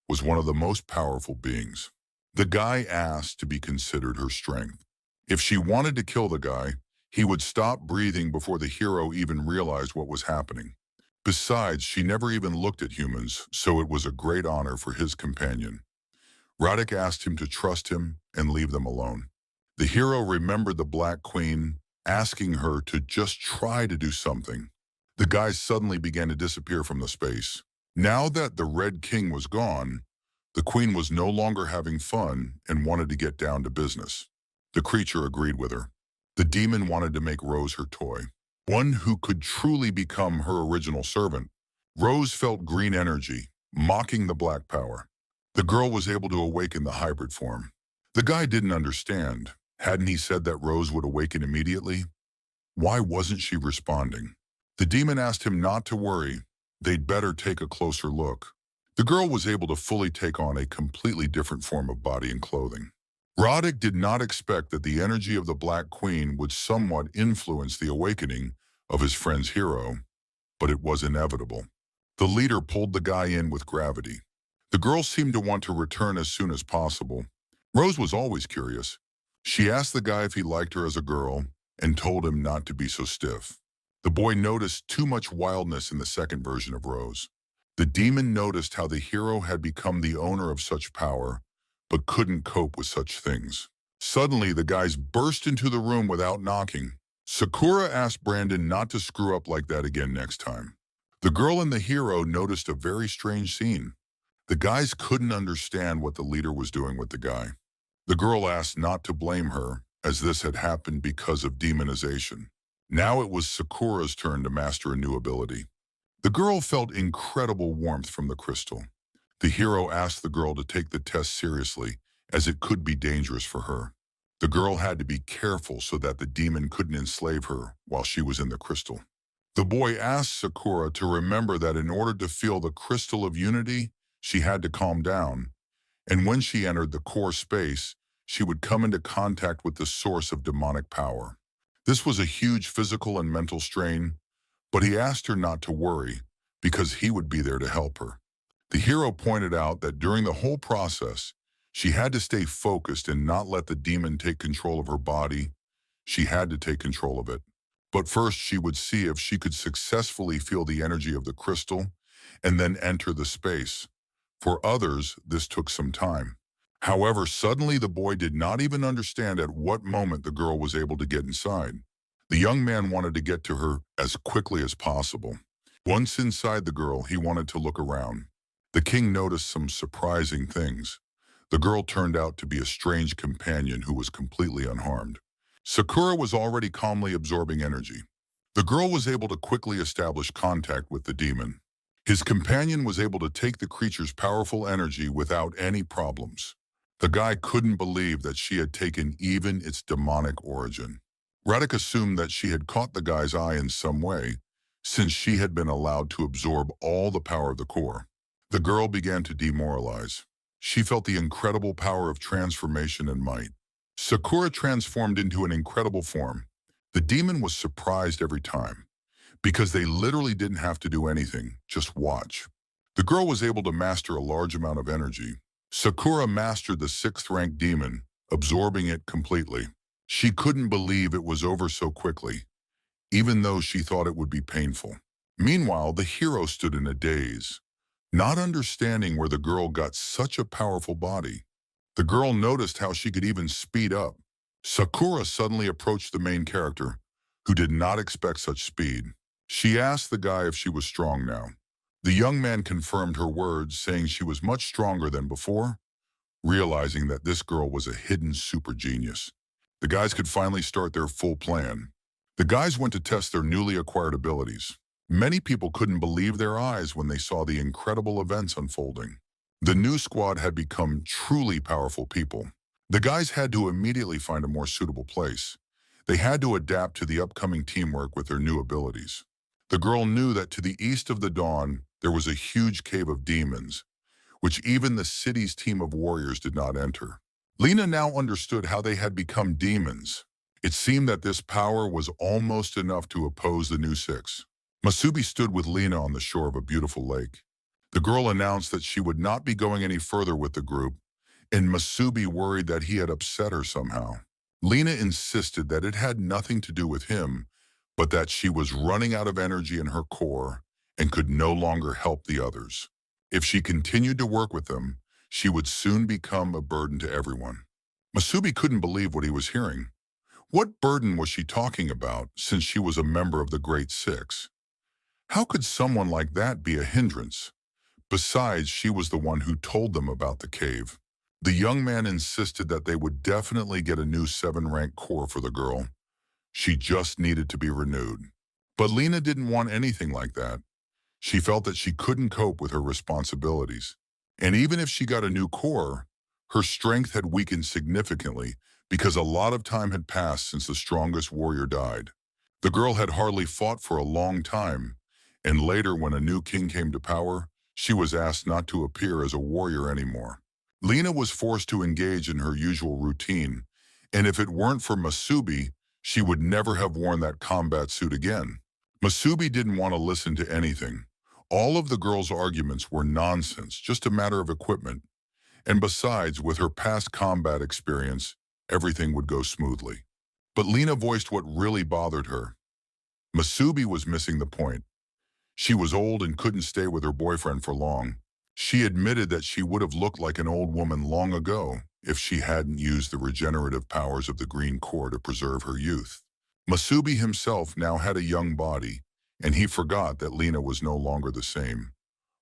was one of the most powerful beings. The guy asked to be considered her strength. If she wanted to kill the guy, he would stop breathing before the hero even realized what was happening. Besides, she never even looked at humans, so it was a great honor for his companion. Radek asked him to trust him and leave them alone. The hero remembered the Black Queen, asking her to just try to do something. The guy suddenly began to disappear from the space. Now that the Red King was gone, the queen was no longer having fun and wanted to get down to business. The creature agreed with her. The demon wanted to make Rose her toy. one who could truly become her original servant. Rose felt green energy, mocking the black power. The girl was able to awaken the hybrid form. The guy didn't understand. Hadn't he said that Rose would awaken immediately? Why wasn't she responding? The demon asked him not to worry. They'd better take a closer look. The girl was able to fully take on a completely different form of body and clothing. Roddick did not expect that the energy of the Black Queen would somewhat influence the awakening of his friend's hero, but it was inevitable. The leader pulled the guy in with gravity. The girl seemed to want to return as soon as possible. Rose was always curious. She asked the guy if he liked her as a girl and told him not to be so stiff. The boy noticed too much wildness in the second version of Rose. The demon noticed how the hero had become the owner of such power, but couldn't cope with such things. Suddenly, the guys burst into the room without knocking. Sakura asked Brandon not to screw up like that again next time. The girl and the hero noticed a very strange scene. The guys couldn't understand what the leader was doing with the guy. The girl asked not to blame her, as this had happened because of demonization. Now it was Sakura's turn to master a new ability. The girl felt incredible warmth from the crystal. The hero asked the girl to take the test seriously, as it could be dangerous for her. The girl had to be careful so that the demon couldn't enslave her while she was in the crystal. The boy asked Sakura to remember that in order to feel the crystal of unity, she had to calm down, and when she entered the core space, she would come into contact with the source of demonic power. This was a huge physical and mental strain, but he asked her not to worry because he would be there to help her. The hero pointed out that during the whole process, she had to stay focused and not let the demon take control of her body. She had to take control of it. But first, she would see if she could successfully feel the energy of the crystal and then enter the space. For others, this took some time. However, suddenly the boy did not even understand at what moment the girl was able to get inside. The young man wanted to get to her as quickly as possible. Once inside the girl, he wanted to look around. The king noticed some surprising things. The girl turned out to be a strange companion who was completely unharmed. Sakura was already calmly absorbing energy. The girl was able to quickly establish contact with the demon. His companion was able to take the creature's powerful energy without any problems. The guy couldn't believe that she had taken even its demonic origin. Radek assumed that she had caught the guy's eye in some way, since she had been allowed to absorb all the power of the core. The girl began to demoralize. She felt the incredible power of transformation and might. Sakura transformed into an incredible form. The demon was surprised every time, because they literally didn't have to do anything, just watch. The girl was able to master a large amount of energy. Sakura mastered the 6th rank demon, absorbing it completely. She couldn't believe it was over so quickly, even though she thought it would be painful. Meanwhile, the hero stood in a daze, not understanding where the girl got such a powerful body. The girl noticed how she could even speed up. Sakura suddenly approached the main character, who did not expect such speed. She asked the guy if she was strong now. The young man confirmed her words, saying she was much stronger than before, realizing that this girl was a hidden super genius. The guys could finally start their full plan. The guys went to test their newly acquired abilities. Many people couldn't believe their eyes when they saw the incredible events unfolding. The new squad had become truly powerful people. The guys had to immediately find a more suitable place. They had to adapt to the upcoming teamwork with their new abilities. The girl knew that to the east of the dawn, there was a huge cave of demons, which even the city's team of warriors did not enter. Lena now understood how they had become demons. It seemed that this power was almost enough to oppose the new 6. Masubi stood with Lena on the shore of a beautiful lake. The girl announced that she would not be going any further with the group, and Masubi worried that he had upset her somehow. Lena insisted that it had nothing to do with him, but that she was running out of energy in her core and could no longer help the others. If she continued to work with them, she would soon become a burden to everyone. Masubi couldn't believe what he was hearing. What burden was she talking about, since she was a member of the Great 6? How could someone like that be a hindrance? Besides, she was the one who told them about the cave. The young man insisted that they would definitely get a new 7-rank core for the girl. She just needed to be renewed. But Lena didn't want anything like that. She felt that she couldn't cope with her responsibilities. And even if she got a new core, her strength had weakened significantly because a lot of time had passed since the strongest warrior died. The girl had hardly fought for a long time, and later when a new king came to power, she was asked not to appear as a warrior anymore. Lena was forced to engage in her usual routine, and if it weren't for Masubi, she would never have worn that combat suit again. Masubi didn't want to listen to anything. All of the girl's arguments were nonsense, just a matter of equipment. And besides, with her past combat experience, everything would go smoothly. But Lena voiced what really bothered her. Masubi was missing the point. She was old and couldn't stay with her boyfriend for long. She admitted that she would have looked like an old woman long ago if she hadn't used the regenerative powers of the green core to preserve her youth. Masubi himself now had a young body, and he forgot that Lena was no longer the same.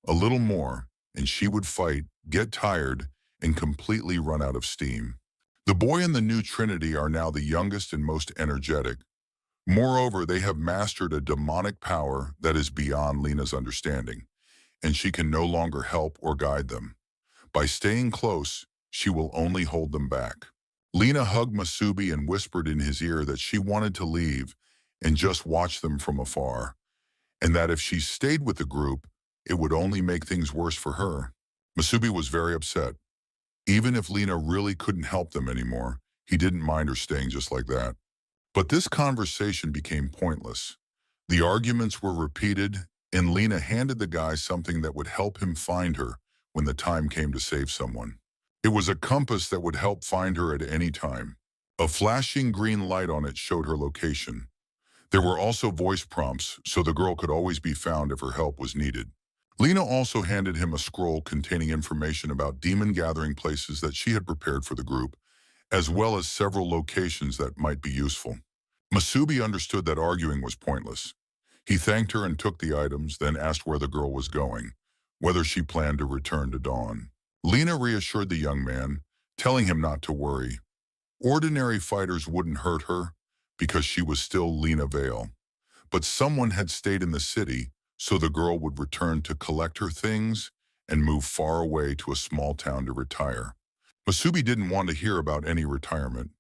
A little more, and she would fight, get tired, and completely run out of steam. The boy and the new Trinity are now the youngest and most energetic. Moreover, they have mastered a demonic power that is beyond Lena's understanding, and she can no longer help or guide them. By staying close, she will only hold them back. Lena hugged Masubi and whispered in his ear that she wanted to leave and just watch them from afar, and that if she stayed with the group, it would only make things worse for her. Masubi was very upset. Even if Lena really couldn't help them anymore, he didn't mind her staying just like that. But this conversation became pointless. The arguments were repeated, and Lena handed the guy something that would help him find her when the time came to save someone. It was a compass that would help find her at any time. A flashing green light on it showed her location. There were also voice prompts, so the girl could always be found if her help was needed. Lena also handed him a scroll containing information about demon gathering places that she had prepared for the group, as well as several locations that might be useful. Masubi understood that arguing was pointless. He thanked her and took the items, then asked where the girl was going, whether she planned to return to Dawn. Lena reassured the young man, telling him not to worry. Ordinary fighters wouldn't hurt her because she was still Lena Vale. But someone had stayed in the city, so the girl would return to collect her things and move far away to a small town to retire. Masubi didn't want to hear about any retirement.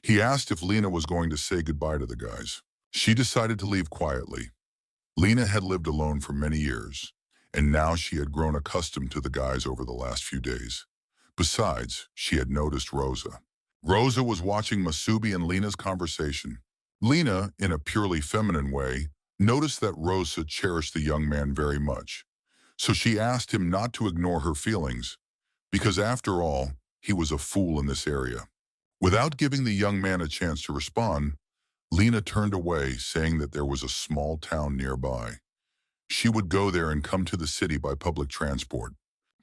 He asked if Lena was going to say goodbye to the guys. She decided to leave quietly. Lena had lived alone for many years, and now she had grown accustomed to the guys over the last few days. Besides, she had noticed Rosa. Rosa was watching Masubi and Lena's conversation. Lena, in a purely feminine way, noticed that Rosa cherished the young man very much. So she asked him not to ignore her feelings, because after all, he was a fool in this area. Without giving the young man a chance to respond, Lena turned away, saying that there was a small town nearby. She would go there and come to the city by public transport.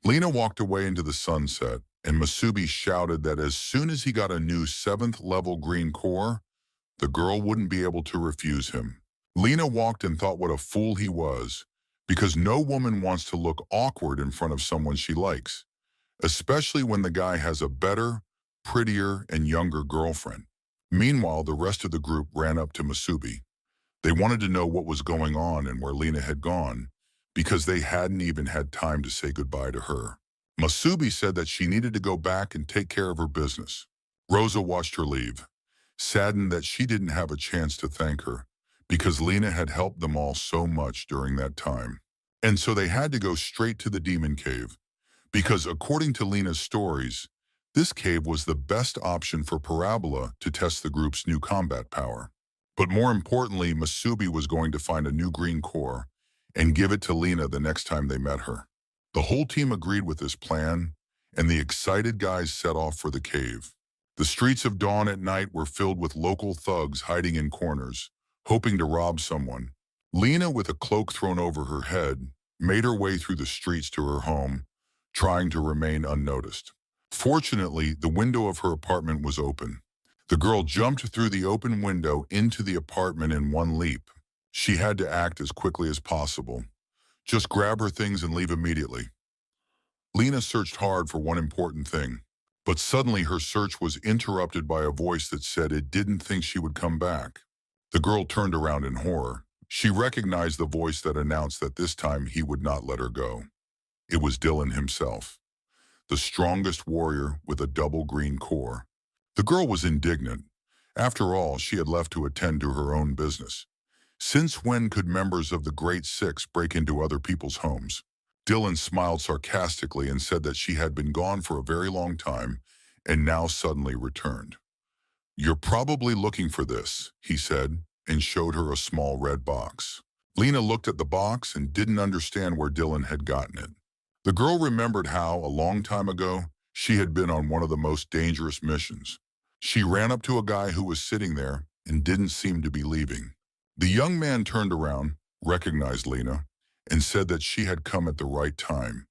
Lena walked away into the sunset, and Masubi shouted that as soon as he got a new 7th level green core, the girl wouldn't be able to refuse him. Lena walked and thought what a fool he was, because no woman wants to look awkward in front of someone she likes, especially when the guy has a better, prettier, and younger girlfriend. Meanwhile, the rest of the group ran up to Masubi. They wanted to know what was going on and where Lena had gone, because they hadn't even had time to say goodbye to her. Masubi said that she needed to go back and take care of her business. Rosa watched her leave, saddened that she didn't have a chance to thank her, because Lena had helped them all so much during that time. And so they had to go straight to the demon cave, because according to Lena's stories, this cave was the best option for Parabola to test the group's new combat power. But more importantly, Masubi was going to find a new green core and give it to Lena the next time they met her. The whole team agreed with this plan, and the excited guys set off for the cave. The streets of Dawn at night were filled with local thugs hiding in corners, hoping to rob someone. Lena, with a cloak thrown over her head, made her way through the streets to her home, trying to remain unnoticed. Fortunately, the window of her apartment was open. The girl jumped through the open window into the apartment in one leap. She had to act as quickly as possible. Just grab her things and leave immediately. Lena searched hard for one important thing, but suddenly her search was interrupted by a voice that said it didn't think she would come back. The girl turned around in horror. She recognized the voice that announced that this time he would not let her go. It was Dylan himself, the strongest warrior with a double green core. The girl was indignant. After all, she had left to attend to her own business. Since when could members of the Great Six break into other people's homes? Dylan smiled sarcastically and said that she had been gone for a very long time and now suddenly returned. "You're probably looking for this," he said, and showed her a small red box. Lena looked at the box and didn't understand where Dylan had gotten it. The girl remembered how, a long time ago, she had been on one of the most dangerous missions. She ran up to a guy who was sitting there and didn't seem to be leaving. The young man turned around, recognized Lena, and said that she had come at the right time.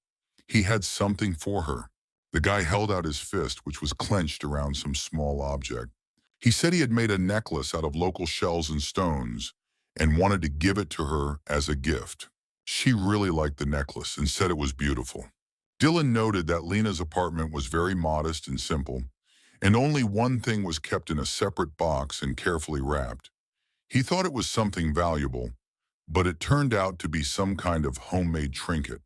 He had something for her. The guy held out his fist, which was clenched around some small object. He said he had made a necklace out of local shells and stones and wanted to give it to her as a gift. She really liked the necklace and said it was beautiful. Dylan noted that Lena's apartment was very modest and simple, and only one thing was kept in a separate box and carefully wrapped. He thought it was something valuable, but it turned out to be some kind of homemade trinket.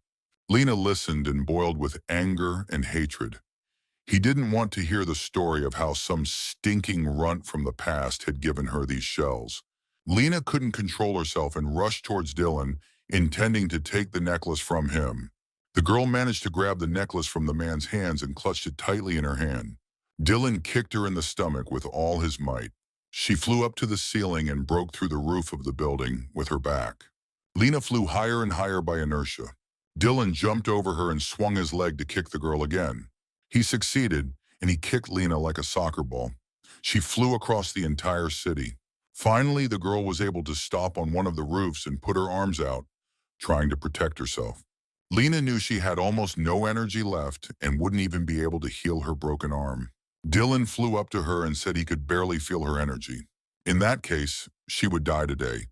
Lena listened and boiled with anger and hatred. He didn't want to hear the story of how some stinking runt from the past had given her these shells. Lena couldn't control herself and rushed towards Dylan, intending to take the necklace from him. The girl managed to grab the necklace from the man's hands and clutched it tightly in her hand. Dylan kicked her in the stomach with all his might. She flew up to the ceiling and broke through the roof of the building with her back. Lena flew higher and higher by inertia. Dylan jumped over her and swung his leg to kick the girl again. He succeeded, and he kicked Lena like a soccer ball. She flew across the entire city. Finally, the girl was able to stop on one of the roofs and put her arms out, trying to protect herself. Lena knew she had almost no energy left and wouldn't even be able to heal her broken arm. Dylan flew up to her and said he could barely feel her energy. In that case, she would die today,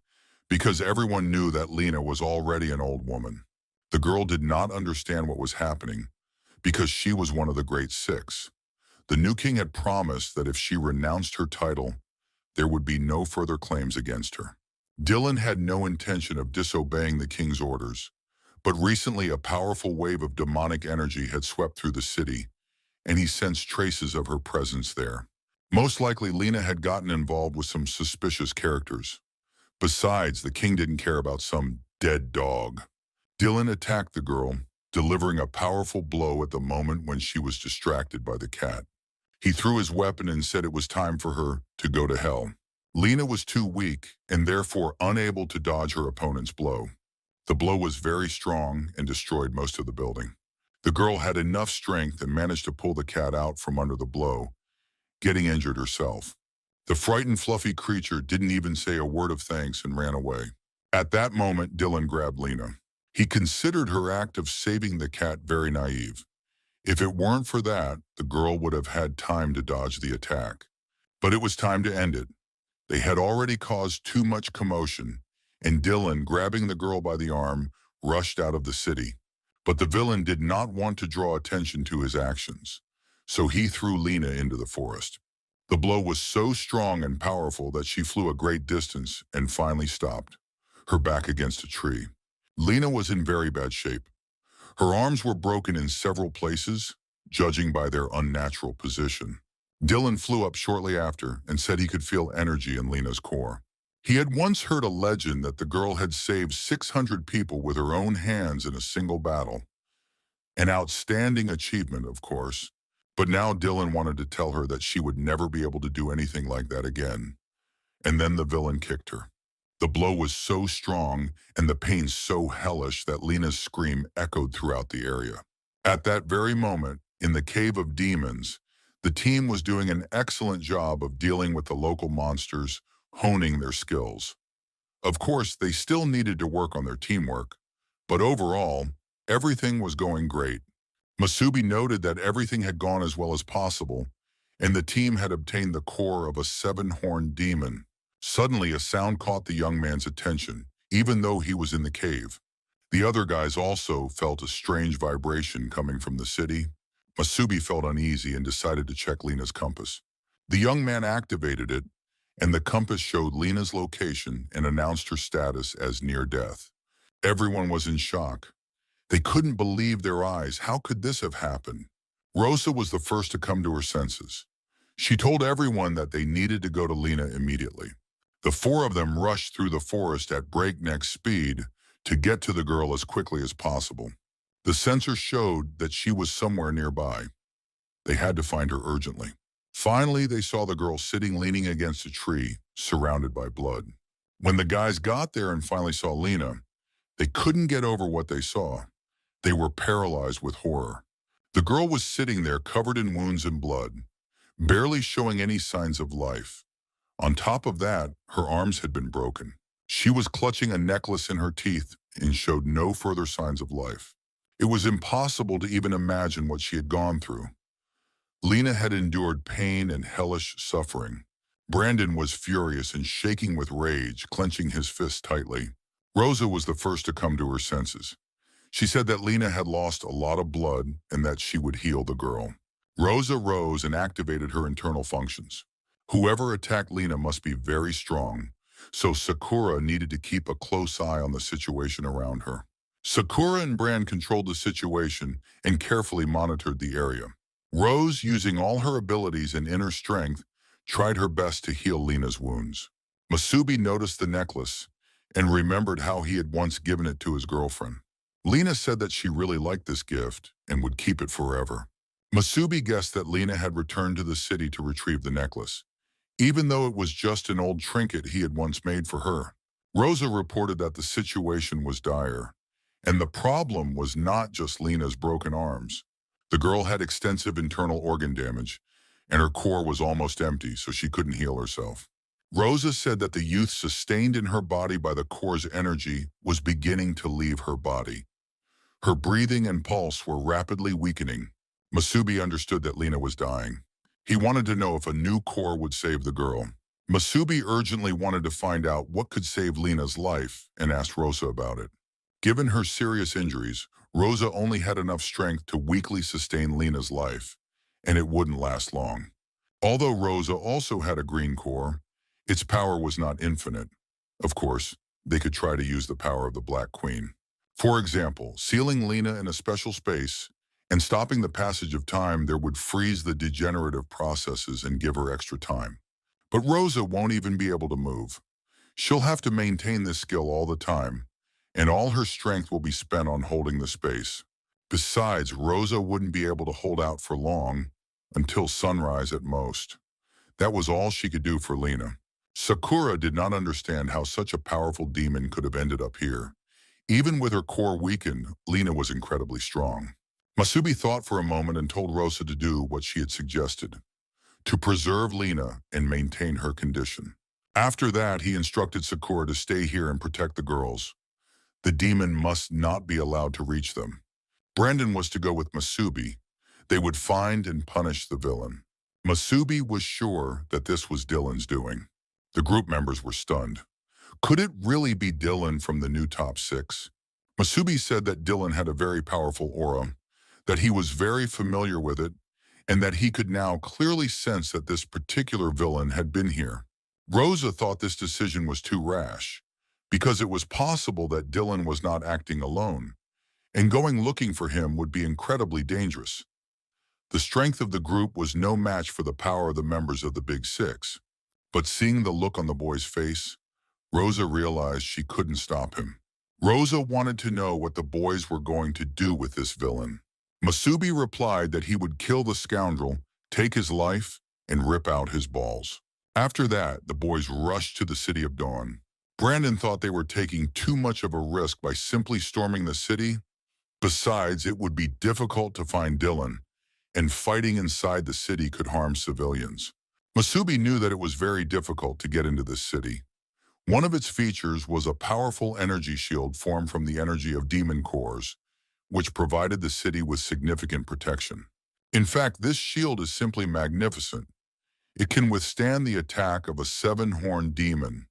because everyone knew that Lena was already an old woman. The girl did not understand what was happening, because she was one of the Great Six. The new king had promised that if she renounced her title, there would be no further claims against her. Dylan had no intention of disobeying the king's orders, but recently a powerful wave of demonic energy had swept through the city, and he sensed traces of her presence there. Most likely, Lena had gotten involved with some suspicious characters. Besides, the king didn't care about some dead dog. Dylan attacked the girl, delivering a powerful blow at the moment when she was distracted by the cat. He threw his weapon and said it was time for her to go to hell. Lena was too weak and therefore unable to dodge her opponent's blow. The blow was very strong and destroyed most of the building. The girl had enough strength and managed to pull the cat out from under the blow, getting injured herself. The frightened, fluffy creature didn't even say a word of thanks and ran away. At that moment, Dylan grabbed Lena. He considered her act of saving the cat very naive. If it weren't for that, the girl would have had time to dodge the attack. But it was time to end it. They had already caused too much commotion, and Dylan, grabbing the girl by the arm, rushed out of the city. But the villain did not want to draw attention to his actions, so he threw Lena into the forest. The blow was so strong and powerful that she flew a great distance and finally stopped, her back against a tree. Lena was in very bad shape. Her arms were broken in several places, judging by their unnatural position. Dylan flew up shortly after and said he could feel energy in Lena's core. He had once heard a legend that the girl had saved 600 people with her own hands in a single battle. An outstanding achievement, of course, but now Dylan wanted to tell her that she would never be able to do anything like that again. And then the villain kicked her. The blow was so strong and the pain so hellish that Lena's scream echoed throughout the area. At that very moment, in the Cave of Demons, the team was doing an excellent job of dealing with the local monsters, honing their skills. Of course, they still needed to work on their teamwork, but overall, everything was going great. Masubi noted that everything had gone as well as possible, and the team had obtained the core of a seven-horned demon. Suddenly, a sound caught the young man's attention, even though he was in the cave. The other guys also felt a strange vibration coming from the city. Masubi felt uneasy and decided to check Lena's compass. The young man activated it, and the compass showed Lena's location and announced her status as near death. Everyone was in shock. They couldn't believe their eyes. How could this have happened? Rosa was the first to come to her senses. She told everyone that they needed to go to Lena immediately. The four of them rushed through the forest at breakneck speed to get to the girl as quickly as possible. The sensor showed that she was somewhere nearby. They had to find her urgently. Finally, they saw the girl sitting leaning against a tree, surrounded by blood. When the guys got there and finally saw Lena, they couldn't get over what they saw. They were paralyzed with horror. The girl was sitting there covered in wounds and blood, barely showing any signs of life. On top of that, her arms had been broken. She was clutching a necklace in her teeth and showed no further signs of life. It was impossible to even imagine what she had gone through. Lena had endured pain and hellish suffering. Brandon was furious and shaking with rage, clenching his fists tightly. Rosa was the first to come to her senses. She said that Lena had lost a lot of blood and that she would heal the girl. Rosa rose and activated her internal functions. Whoever attacked Lena must be very strong, so Sakura needed to keep a close eye on the situation around her. Sakura and Brand controlled the situation and carefully monitored the area. Rose, using all her abilities and inner strength, tried her best to heal Lena's wounds. Masubi noticed the necklace and remembered how he had once given it to his girlfriend. Lena said that she really liked this gift and would keep it forever. Masubi guessed that Lena had returned to the city to retrieve the necklace, even though it was just an old trinket he had once made for her. Rosa reported that the situation was dire, and the problem was not just Lena's broken arms. The girl had extensive internal organ damage, and her core was almost empty, so she couldn't heal herself. Rosa said that the youth sustained in her body by the core's energy was beginning to leave her body. Her breathing and pulse were rapidly weakening. Masubi understood that Lena was dying. He wanted to know if a new core would save the girl. Masubi urgently wanted to find out what could save Lena's life and asked Rosa about it. Given her serious injuries, Rosa only had enough strength to weakly sustain Lena's life, and it wouldn't last long. Although Rosa also had a green core, its power was not infinite. Of course, they could try to use the power of the Black Queen. For example, sealing Lena in a special space and stopping the passage of time there would freeze the degenerative processes and give her extra time. But Rosa won't even be able to move. She'll have to maintain this skill all the time, and all her strength will be spent on holding the space. Besides, Rosa wouldn't be able to hold out for long, until sunrise at most. That was all she could do for Lena. Sakura did not understand how such a powerful demon could have ended up here. Even with her core weakened, Lena was incredibly strong. Masubi thought for a moment and told Rosa to do what she had suggested, to preserve Lena and maintain her condition. After that, he instructed Sakura to stay here and protect the girls. The demon must not be allowed to reach them. Brandon was to go with Masubi. They would find and punish the villain. Masubi was sure that this was Dylan's doing. The group members were stunned. Could it really be Dylan from the new top 6? Masubi said that Dylan had a very powerful aura, that he was very familiar with it, and that he could now clearly sense that this particular villain had been here. Rosa thought this decision was too rash, because it was possible that Dylan was not acting alone, and going looking for him would be incredibly dangerous. The strength of the group was no match for the power of the members of the Big Six. But seeing the look on the boy's face, Rosa realized she couldn't stop him. Rosa wanted to know what the boys were going to do with this villain. Masubi replied that he would kill the scoundrel, take his life, and rip out his balls. After that, the boys rushed to the City of Dawn. Brandon thought they were taking too much of a risk by simply storming the city. Besides, it would be difficult to find Dylan, and fighting inside the city could harm civilians. Masubi knew that it was very difficult to get into this city. One of its features was a powerful energy shield formed from the energy of demon cores, which provided the city with significant protection. In fact, this shield is simply magnificent. It can withstand the attack of a 7-horned demon.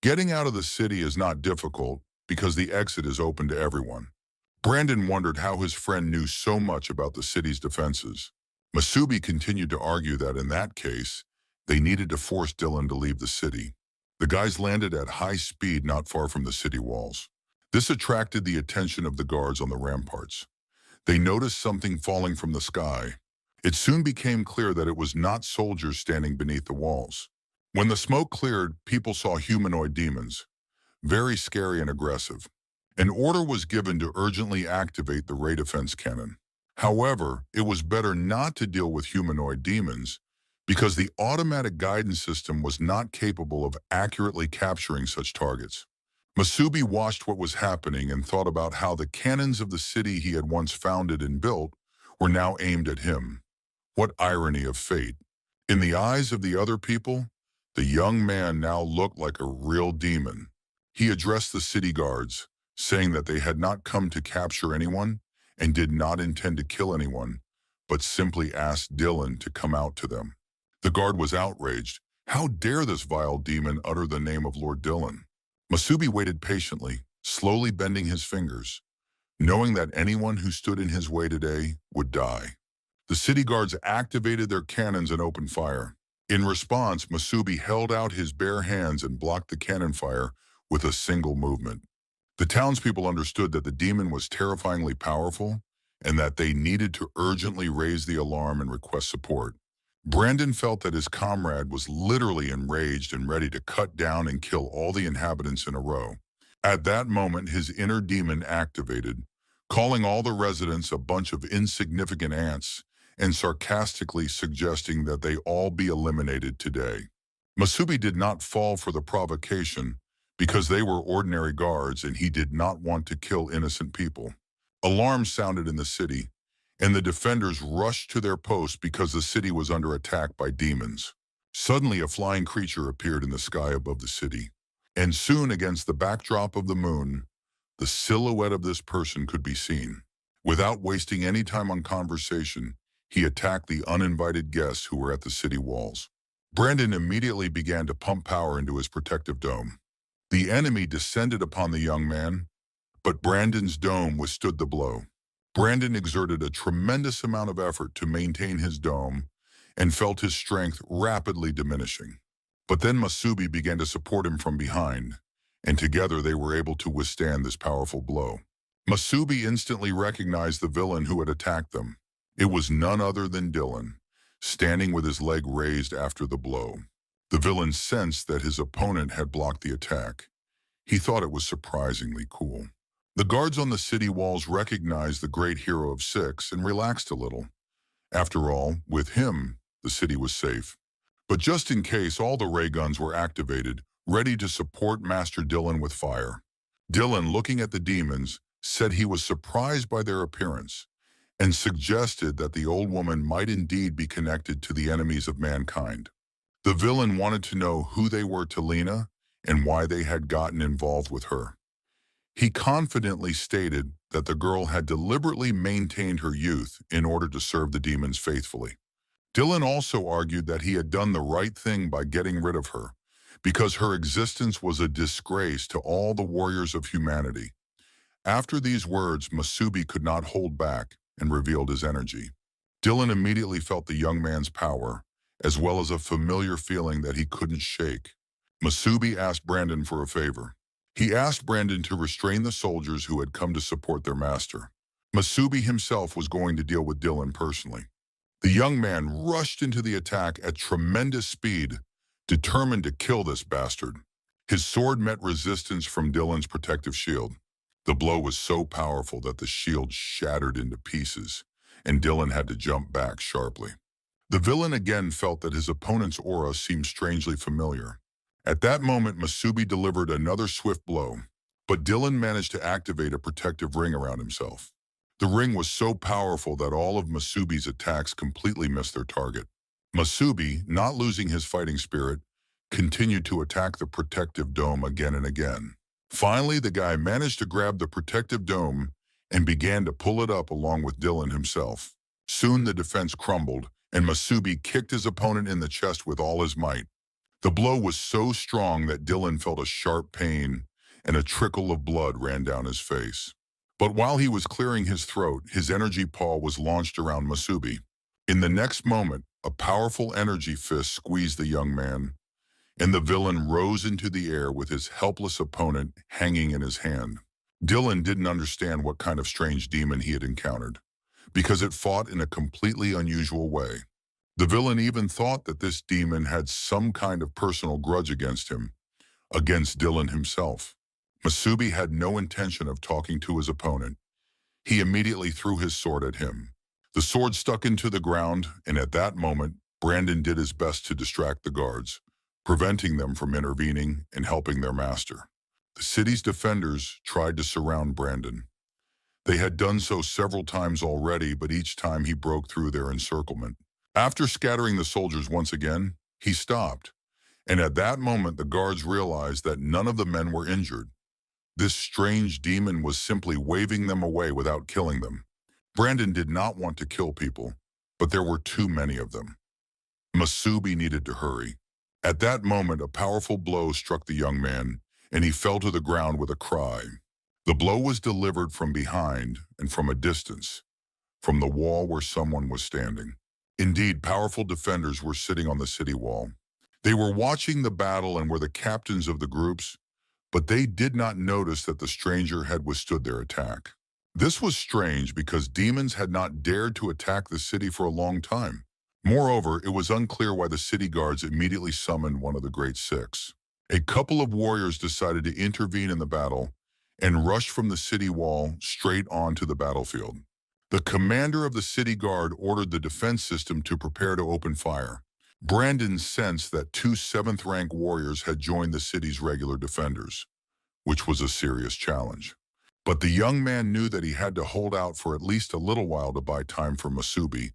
Getting out of the city is not difficult because the exit is open to everyone. Brandon wondered how his friend knew so much about the city's defenses. Masubi continued to argue that in that case, They needed to force Dylan to leave the city. The guys landed at high speed not far from the city walls. This attracted the attention of the guards on the ramparts. They noticed something falling from the sky. It soon became clear that it was not soldiers standing beneath the walls. When the smoke cleared, people saw humanoid demons, very scary and aggressive. An order was given to urgently activate the ray defense cannon. However, it was better not to deal with humanoid demons because the automatic guidance system was not capable of accurately capturing such targets. Masubi watched what was happening and thought about how the cannons of the city he had once founded and built were now aimed at him. What irony of fate. In the eyes of the other people, the young man now looked like a real demon. He addressed the city guards, saying that they had not come to capture anyone and did not intend to kill anyone, but simply asked Dylan to come out to them. The guard was outraged. How dare this vile demon utter the name of Lord Dylan? Masubi waited patiently, slowly bending his fingers, knowing that anyone who stood in his way today would die. The city guards activated their cannons and opened fire. In response, Masubi held out his bare hands and blocked the cannon fire with a single movement. The townspeople understood that the demon was terrifyingly powerful and that they needed to urgently raise the alarm and request support. Brandon felt that his comrade was literally enraged and ready to cut down and kill all the inhabitants in a row. At that moment, his inner demon activated, calling all the residents a bunch of insignificant ants and sarcastically suggesting that they all be eliminated today. Masubi did not fall for the provocation because they were ordinary guards and he did not want to kill innocent people. Alarms sounded in the city, and the defenders rushed to their posts because the city was under attack by demons. Suddenly, a flying creature appeared in the sky above the city, and soon against the backdrop of the moon, the silhouette of this person could be seen. Without wasting any time on conversation, he attacked the uninvited guests who were at the city walls. Brandon immediately began to pump power into his protective dome. The enemy descended upon the young man, but Brandon's dome withstood the blow. Brandon exerted a tremendous amount of effort to maintain his dome and felt his strength rapidly diminishing. But then Masubi began to support him from behind, and together they were able to withstand this powerful blow. Masubi instantly recognized the villain who had attacked them. It was none other than Dylan, standing with his leg raised after the blow. The villain sensed that his opponent had blocked the attack. He thought it was surprisingly cool. The guards on the city walls recognized the great hero of six and relaxed a little. After all, with him, the city was safe. But just in case, all the ray guns were activated, ready to support Master Dylan with fire. Dylan, looking at the demons, said he was surprised by their appearance and suggested that the old woman might indeed be connected to the enemies of mankind. The villain wanted to know who they were to Lena and why they had gotten involved with her. He confidently stated that the girl had deliberately maintained her youth in order to serve the demons faithfully. Dylan also argued that he had done the right thing by getting rid of her, because her existence was a disgrace to all the warriors of humanity. After these words, Masubi could not hold back and revealed his energy. Dylan immediately felt the young man's power, as well as a familiar feeling that he couldn't shake. Masubi asked Brandon for a favor. He asked Brandon to restrain the soldiers who had come to support their master. Masubi himself was going to deal with Dylan personally. The young man rushed into the attack at tremendous speed, determined to kill this bastard. His sword met resistance from Dylan's protective shield. The blow was so powerful that the shield shattered into pieces, and Dylan had to jump back sharply. The villain again felt that his opponent's aura seemed strangely familiar. At that moment, Masubi delivered another swift blow, but Dylan managed to activate a protective ring around himself. The ring was so powerful that all of Masubi's attacks completely missed their target. Masubi, not losing his fighting spirit, continued to attack the protective dome again and again. Finally, the guy managed to grab the protective dome and began to pull it up along with Dylan himself. Soon the defense crumbled, and Masubi kicked his opponent in the chest with all his might. The blow was so strong that Dylan felt a sharp pain, and a trickle of blood ran down his face. But while he was clearing his throat, his energy paw was launched around Masubi. In the next moment, a powerful energy fist squeezed the young man, and the villain rose into the air with his helpless opponent hanging in his hand. Dylan didn't understand what kind of strange demon he had encountered, because it fought in a completely unusual way. The villain even thought that this demon had some kind of personal grudge against him, against Dylan himself. Masubi had no intention of talking to his opponent. He immediately threw his sword at him. The sword stuck into the ground, and at that moment, Brandon did his best to distract the guards, preventing them from intervening and helping their master. The city's defenders tried to surround Brandon. They had done so several times already, but each time he broke through their encirclement. After scattering the soldiers once again, he stopped, and at that moment the guards realized that none of the men were injured. This strange demon was simply waving them away without killing them. Brandon did not want to kill people, but there were too many of them. Masubi needed to hurry. At that moment, a powerful blow struck the young man, and he fell to the ground with a cry. The blow was delivered from behind and from a distance, from the wall where someone was standing. Indeed, powerful defenders were sitting on the city wall. They were watching the battle and were the captains of the groups, but they did not notice that the stranger had withstood their attack. This was strange because demons had not dared to attack the city for a long time. Moreover, it was unclear why the city guards immediately summoned one of the Great Six. A couple of warriors decided to intervene in the battle and rushed from the city wall straight onto the battlefield. The commander of the city guard ordered the defense system to prepare to open fire. Brandon sensed that two 7th-rank warriors had joined the city's regular defenders, which was a serious challenge. But the young man knew that he had to hold out for at least a little while to buy time for Masubi,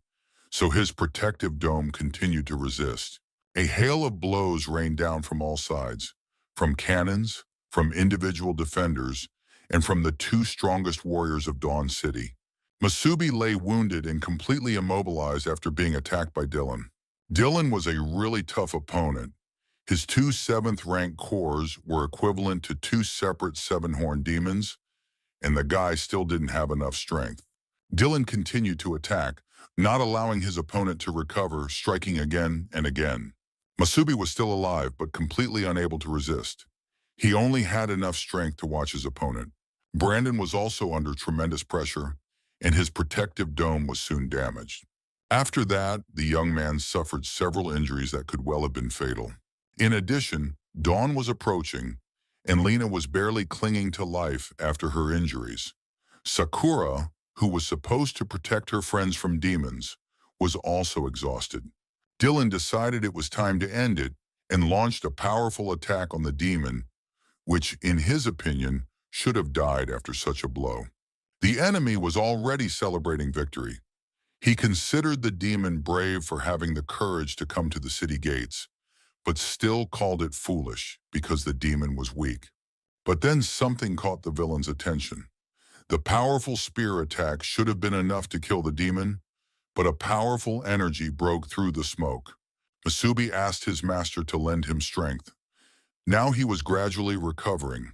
so his protective dome continued to resist. A hail of blows rained down from all sides, from cannons, from individual defenders, and from the two strongest warriors of Dawn City. Masubi lay wounded and completely immobilized after being attacked by Dylan. Dylan was a really tough opponent. His two 7th-rank cores were equivalent to two separate 7-horned demons, and the guy still didn't have enough strength. Dylan continued to attack, not allowing his opponent to recover, striking again and again. Masubi was still alive, but completely unable to resist. He only had enough strength to watch his opponent. Brandon was also under tremendous pressure, and his protective dome was soon damaged. After that, the young man suffered several injuries that could well have been fatal. In addition, dawn was approaching, and Lena was barely clinging to life after her injuries. Sakura, who was supposed to protect her friends from demons, was also exhausted. Dylan decided it was time to end it and launched a powerful attack on the demon, which, in his opinion, should have died after such a blow. The enemy was already celebrating victory. He considered the demon brave for having the courage to come to the city gates, but still called it foolish because the demon was weak. But then something caught the villain's attention. The powerful spear attack should have been enough to kill the demon, but a powerful energy broke through the smoke. Masubi asked his master to lend him strength. Now he was gradually recovering.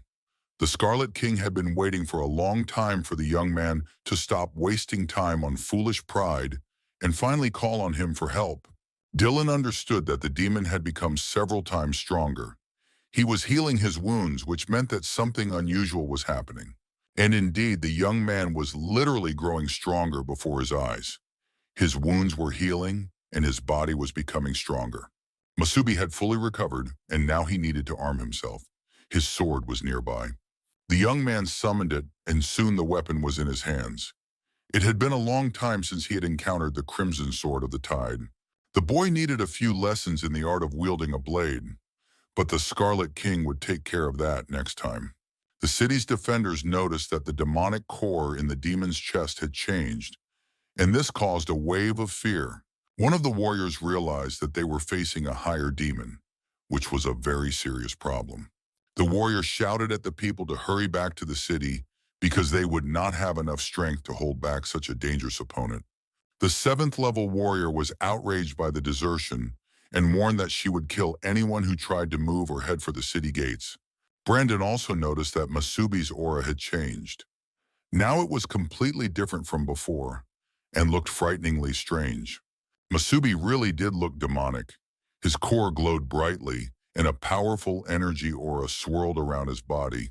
The Scarlet King had been waiting for a long time for the young man to stop wasting time on foolish pride and finally call on him for help. Dylan understood that the demon had become several times stronger. He was healing his wounds, which meant that something unusual was happening. And indeed, the young man was literally growing stronger before his eyes. His wounds were healing, and his body was becoming stronger. Masubi had fully recovered, and now he needed to arm himself. His sword was nearby. The young man summoned it, and soon the weapon was in his hands. It had been a long time since he had encountered the crimson sword of the tide. The boy needed a few lessons in the art of wielding a blade, but the Scarlet King would take care of that next time. The city's defenders noticed that the demonic core in the demon's chest had changed, and this caused a wave of fear. One of the warriors realized that they were facing a higher demon, which was a very serious problem. The warrior shouted at the people to hurry back to the city because they would not have enough strength to hold back such a dangerous opponent. The 7th-level warrior was outraged by the desertion and warned that she would kill anyone who tried to move or head for the city gates. Brandon also noticed that Masubi's aura had changed. Now it was completely different from before and looked frighteningly strange. Masubi really did look demonic. His core glowed brightly, and a powerful energy aura swirled around his body.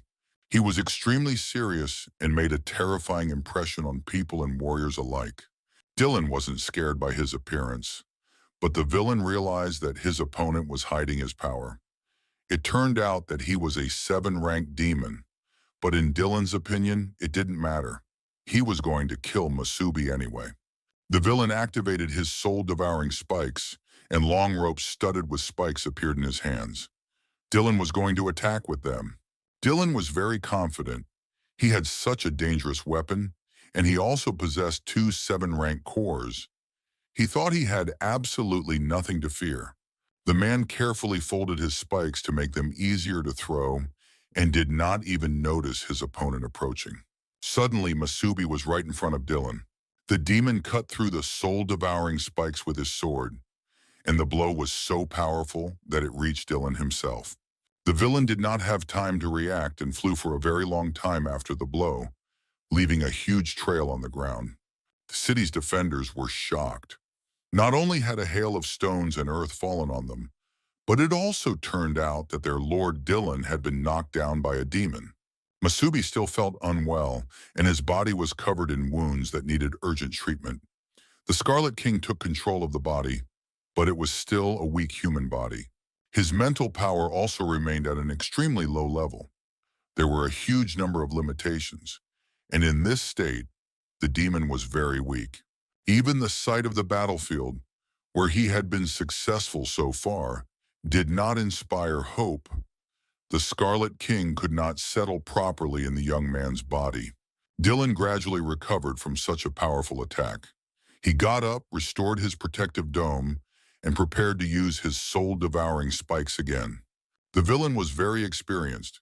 He was extremely serious and made a terrifying impression on people and warriors alike. Dylan wasn't scared by his appearance, but the villain realized that his opponent was hiding his power. It turned out that he was a 7-ranked demon, but in Dylan's opinion, it didn't matter. He was going to kill Masubi anyway. The villain activated his soul-devouring spikes, and long ropes studded with spikes appeared in his hands. Dylan was going to attack with them. Dylan was very confident. He had such a dangerous weapon, and he also possessed 2 7-rank cores. He thought he had absolutely nothing to fear. The man carefully folded his spikes to make them easier to throw and did not even notice his opponent approaching. Suddenly, Masubi was right in front of Dylan. The demon cut through the soul-devouring spikes with his sword, and the blow was so powerful that it reached Dylan himself. The villain did not have time to react and flew for a very long time after the blow, leaving a huge trail on the ground. The city's defenders were shocked. Not only had a hail of stones and earth fallen on them, but it also turned out that their lord Dylan had been knocked down by a demon. Masubi still felt unwell, and his body was covered in wounds that needed urgent treatment. The Scarlet King took control of the body, but it was still a weak human body. His mental power also remained at an extremely low level. There were a huge number of limitations, and in this state, the demon was very weak. Even the sight of the battlefield, where he had been successful so far, did not inspire hope. The Scarlet King could not settle properly in the young man's body. Dylan gradually recovered from such a powerful attack. He got up, restored his protective dome, and prepared to use his soul-devouring spikes again. The villain was very experienced.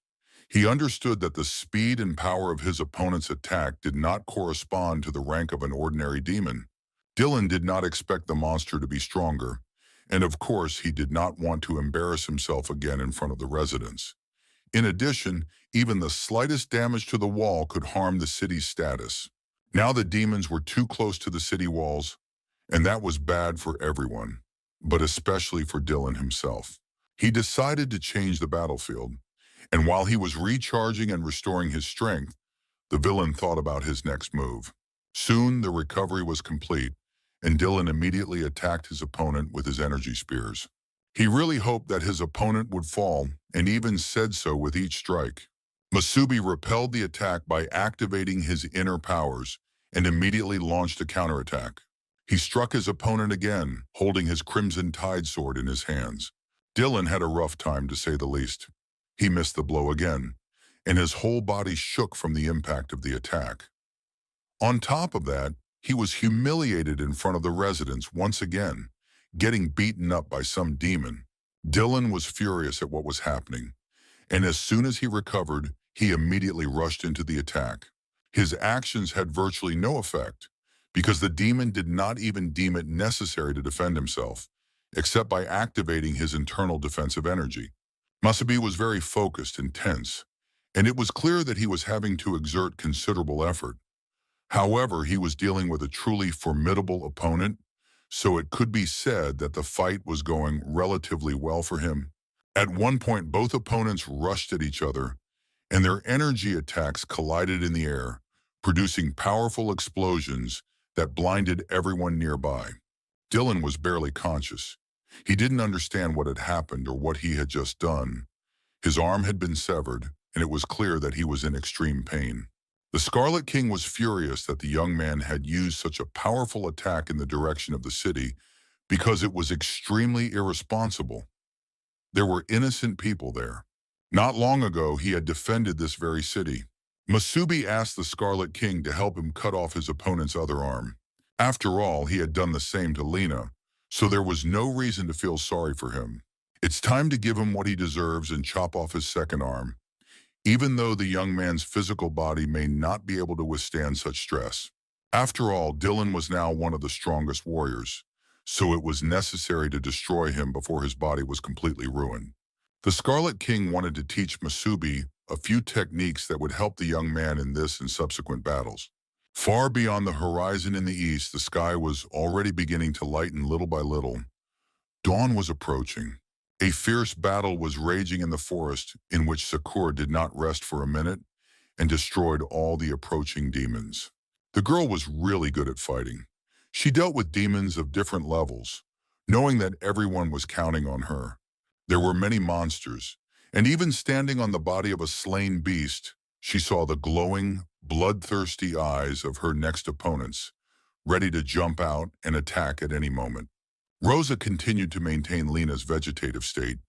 He understood that the speed and power of his opponent's attack did not correspond to the rank of an ordinary demon. Dylan did not expect the monster to be stronger, and of course he did not want to embarrass himself again in front of the residents. In addition, even the slightest damage to the wall could harm the city's status. Now the demons were too close to the city walls, and that was bad for everyone, but especially for Dylan himself. He decided to change the battlefield, and while he was recharging and restoring his strength, the villain thought about his next move. Soon the recovery was complete, and Dylan immediately attacked his opponent with his energy spears. He really hoped that his opponent would fall, and even said so with each strike. Masubi repelled the attack by activating his inner powers and immediately launched a counterattack. He struck his opponent again, holding his Crimson Tide sword in his hands. Dylan had a rough time, to say the least. He missed the blow again, and his whole body shook from the impact of the attack. On top of that, he was humiliated in front of the residents once again, getting beaten up by some demon. Dylan was furious at what was happening, and as soon as he recovered, he immediately rushed into the attack. His actions had virtually no effect, because the demon did not even deem it necessary to defend himself, except by activating his internal defensive energy. Masubi was very focused and tense, and it was clear that he was having to exert considerable effort. However, he was dealing with a truly formidable opponent, so it could be said that the fight was going relatively well for him. At one point, both opponents rushed at each other, and their energy attacks collided in the air, producing powerful explosions that blinded everyone nearby. Dylan was barely conscious. He didn't understand what had happened or what he had just done. His arm had been severed, and it was clear that he was in extreme pain. The Scarlet King was furious that the young man had used such a powerful attack in the direction of the city because it was extremely irresponsible. There were innocent people there. Not long ago, he had defended this very city. Masubi asked the Scarlet King to help him cut off his opponent's other arm. After all, he had done the same to Lena, so there was no reason to feel sorry for him. It's time to give him what he deserves and chop off his second arm, even though the young man's physical body may not be able to withstand such stress. After all, Dylan was now one of the strongest warriors, so it was necessary to destroy him before his body was completely ruined. The Scarlet King wanted to teach Masubi a few techniques that would help the young man in this and subsequent battles. Far beyond the horizon in the east, the sky was already beginning to lighten little by little. Dawn was approaching. A fierce battle was raging in the forest, in which Sakura did not rest for a minute and destroyed all the approaching demons. The girl was really good at fighting. She dealt with demons of different levels, knowing that everyone was counting on her. There were many monsters, and even standing on the body of a slain beast, she saw the glowing, bloodthirsty eyes of her next opponents, ready to jump out and attack at any moment. Rosa continued to maintain Lena's vegetative state,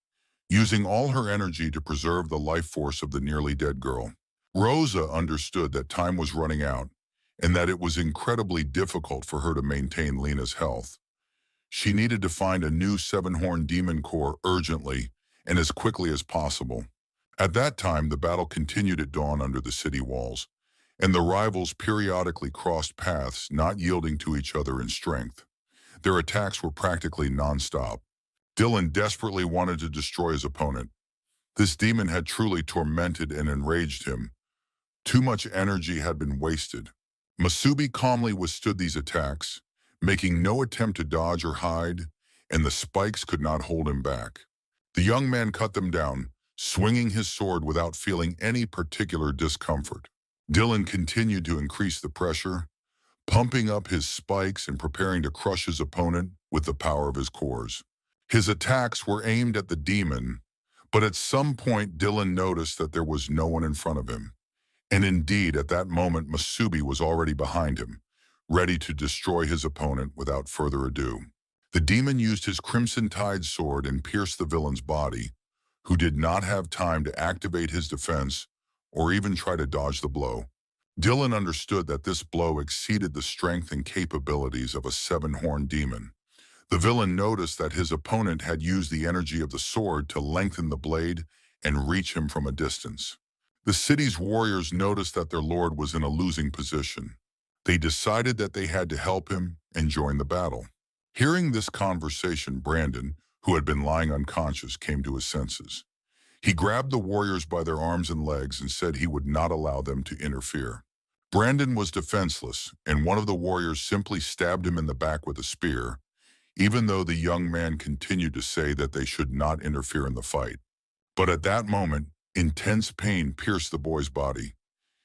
using all her energy to preserve the life force of the nearly dead girl. Rosa understood that time was running out and that it was incredibly difficult for her to maintain Lena's health. She needed to find a new seven-horned demon core urgently and as quickly as possible. At that time, the battle continued at dawn under the city walls, and the rivals periodically crossed paths, not yielding to each other in strength. Their attacks were practically non-stop. Dylan desperately wanted to destroy his opponent. This demon had truly tormented and enraged him. Too much energy had been wasted. Masubi calmly withstood these attacks, making no attempt to dodge or hide, and the spikes could not hold him back. The young man cut them down, swinging his sword without feeling any particular discomfort. Dylan continued to increase the pressure, pumping up his spikes and preparing to crush his opponent with the power of his cores. His attacks were aimed at the demon, but at some point Dylan noticed that there was no one in front of him. And indeed, at that moment, Masubi was already behind him, ready to destroy his opponent without further ado. The demon used his Crimson Tide sword and pierced the villain's body, who did not have time to activate his defense or even try to dodge the blow. Dylan understood that this blow exceeded the strength and capabilities of a seven-horned demon. The villain noticed that his opponent had used the energy of the sword to lengthen the blade and reach him from a distance. The city's warriors noticed that their lord was in a losing position. They decided that they had to help him and join the battle. Hearing this conversation, Brandon, who had been lying unconscious, came to his senses. He grabbed the warriors by their arms and legs and said he would not allow them to interfere. Brandon was defenseless, and one of the warriors simply stabbed him in the back with a spear, even though the young man continued to say that they should not interfere in the fight. But at that moment, intense pain pierced the boy's body.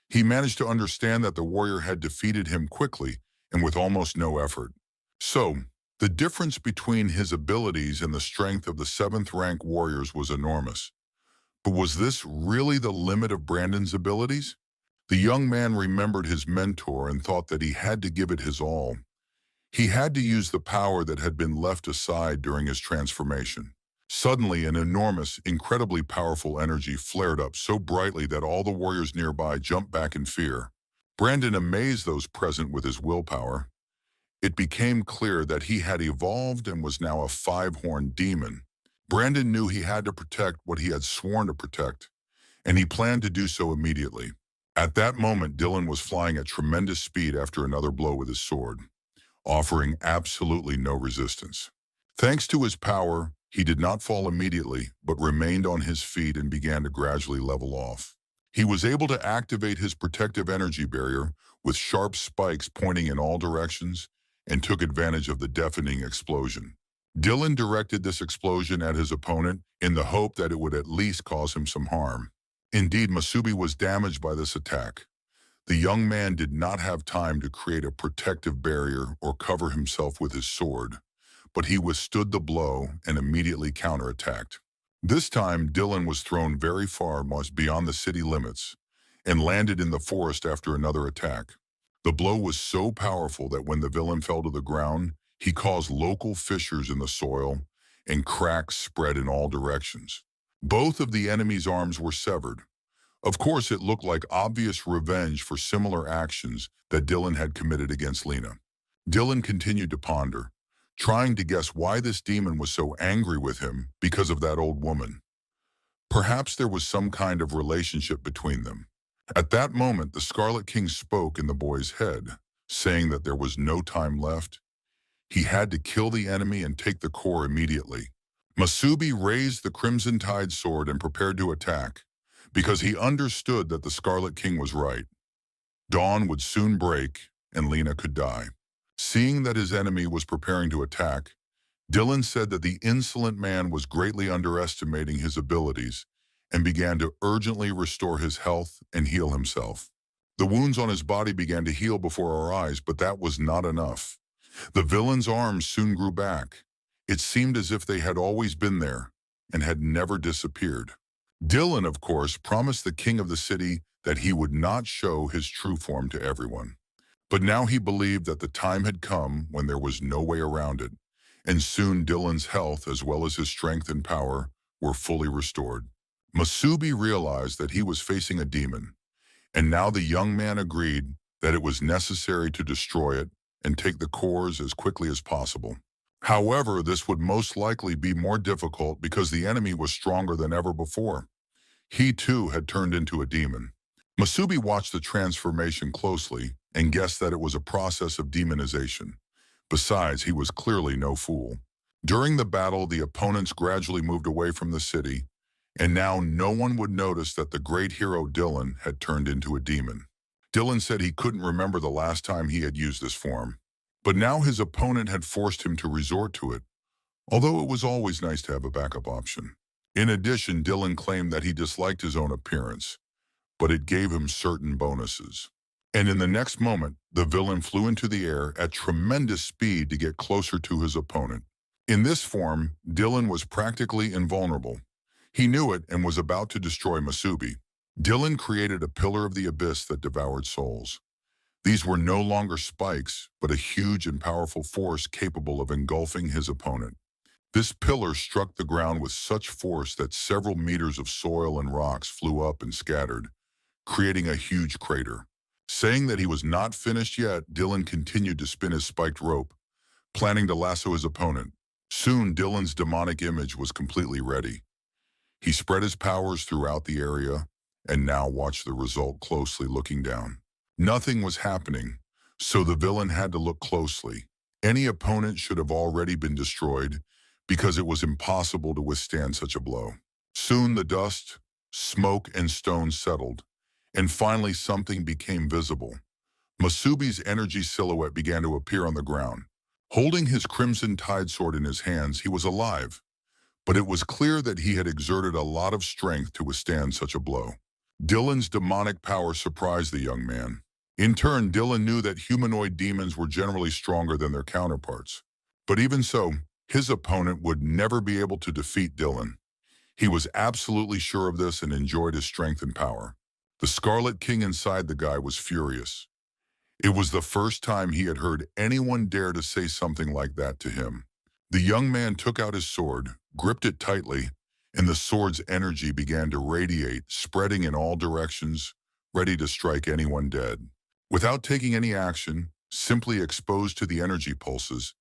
He managed to understand that the warrior had defeated him quickly and with almost no effort. So, the difference between his abilities and the strength of the seventh-rank warriors was enormous. But was this really the limit of Brandon's abilities? The young man remembered his mentor and thought that he had to give it his all. He had to use the power that had been left aside during his transformation. Suddenly, an enormous, incredibly powerful energy flared up so brightly that all the warriors nearby jumped back in fear. Brandon amazed those present with his willpower. It became clear that he had evolved and was now a five-horned demon. Brandon knew he had to protect what he had sworn to protect, and he planned to do so immediately. At that moment, Dylan was flying at tremendous speed after another blow with his sword, offering absolutely no resistance. Thanks to his power, he did not fall immediately, but remained on his feet and began to gradually level off. He was able to activate his protective energy barrier with sharp spikes pointing in all directions and took advantage of the deafening explosion. Dylan directed this explosion at his opponent in the hope that it would at least cause him some harm. Indeed, Masubi was damaged by this attack. The young man did not have time to create a protective barrier or cover himself with his sword, but he withstood the blow and immediately counterattacked. This time, Dylan was thrown very far beyond the city limits and landed in the forest after another attack. The blow was so powerful that when the villain fell to the ground, he caused local fissures in the soil and cracks spread in all directions. Both of the enemy's arms were severed. Of course, it looked like obvious revenge for similar actions that Dylan had committed against Lena. Dylan continued to ponder, trying to guess why this demon was so angry with him because of that old woman. Perhaps there was some kind of relationship between them. At that moment, the Scarlet King spoke in the boy's head, saying that there was no time left. He had to kill the enemy and take the core immediately. Masubi raised the Crimson Tide sword and prepared to attack, because he understood that the Scarlet King was right. Dawn would soon break, and Lena could die. Seeing that his enemy was preparing to attack, Dylan said that the insolent man was greatly underestimating his abilities and began to urgently restore his health and heal himself. The wounds on his body began to heal before our eyes, but that was not enough. The villain's arms soon grew back. It seemed as if they had always been there and had never disappeared. Dylan, of course, promised the king of the city that he would not show his true form to everyone. But now he believed that the time had come when there was no way around it, and soon Dylan's health as well as his strength and power were fully restored. Masubi realized that he was facing a demon, and now the young man agreed that it was necessary to destroy it and take the cores as quickly as possible. However, this would most likely be more difficult because the enemy was stronger than ever before. He too had turned into a demon. Masubi watched the transformation closely and guessed that it was a process of demonization. Besides, he was clearly no fool. During the battle, the opponents gradually moved away from the city, and now no one would notice that the great hero Dylan had turned into a demon. Dylan said he couldn't remember the last time he had used this form, but now his opponent had forced him to resort to it, although it was always nice to have a backup option. In addition, Dylan claimed that he disliked his own appearance, but it gave him certain bonuses. And in the next moment, the villain flew into the air at tremendous speed to get closer to his opponent. In this form, Dylan was practically invulnerable. He knew it and was about to destroy Masubi. Dylan created a pillar of the abyss that devoured souls. These were no longer spikes, but a huge and powerful force capable of engulfing his opponent. This pillar struck the ground with such force that several meters of soil and rocks flew up and scattered, creating a huge crater. Saying that he was not finished yet, Dylan continued to spin his spiked rope, planning to lasso his opponent. Soon, Dylan's demonic image was completely ready. He spread his powers throughout the area and now watched the result closely, looking down. Nothing was happening, so the villain had to look closely. Any opponent should have already been destroyed because it was impossible to withstand such a blow. Soon the dust, smoke, and stones settled, and finally something became visible. Masubi's energy silhouette began to appear on the ground. Holding his crimson tide sword in his hands, he was alive, but it was clear that he had exerted a lot of strength to withstand such a blow. Dylan's demonic power surprised the young man. In turn, Dylan knew that humanoid demons were generally stronger than their counterparts. But even so, his opponent would never be able to defeat Dylan. He was absolutely sure of this and enjoyed his strength and power. The Scarlet King inside the guy was furious. It was the first time he had heard anyone dare to say something like that to him. The young man took out his sword, gripped it tightly, and the sword's energy began to radiate, spreading in all directions, ready to strike anyone dead. Without taking any action, simply exposed to the energy pulses,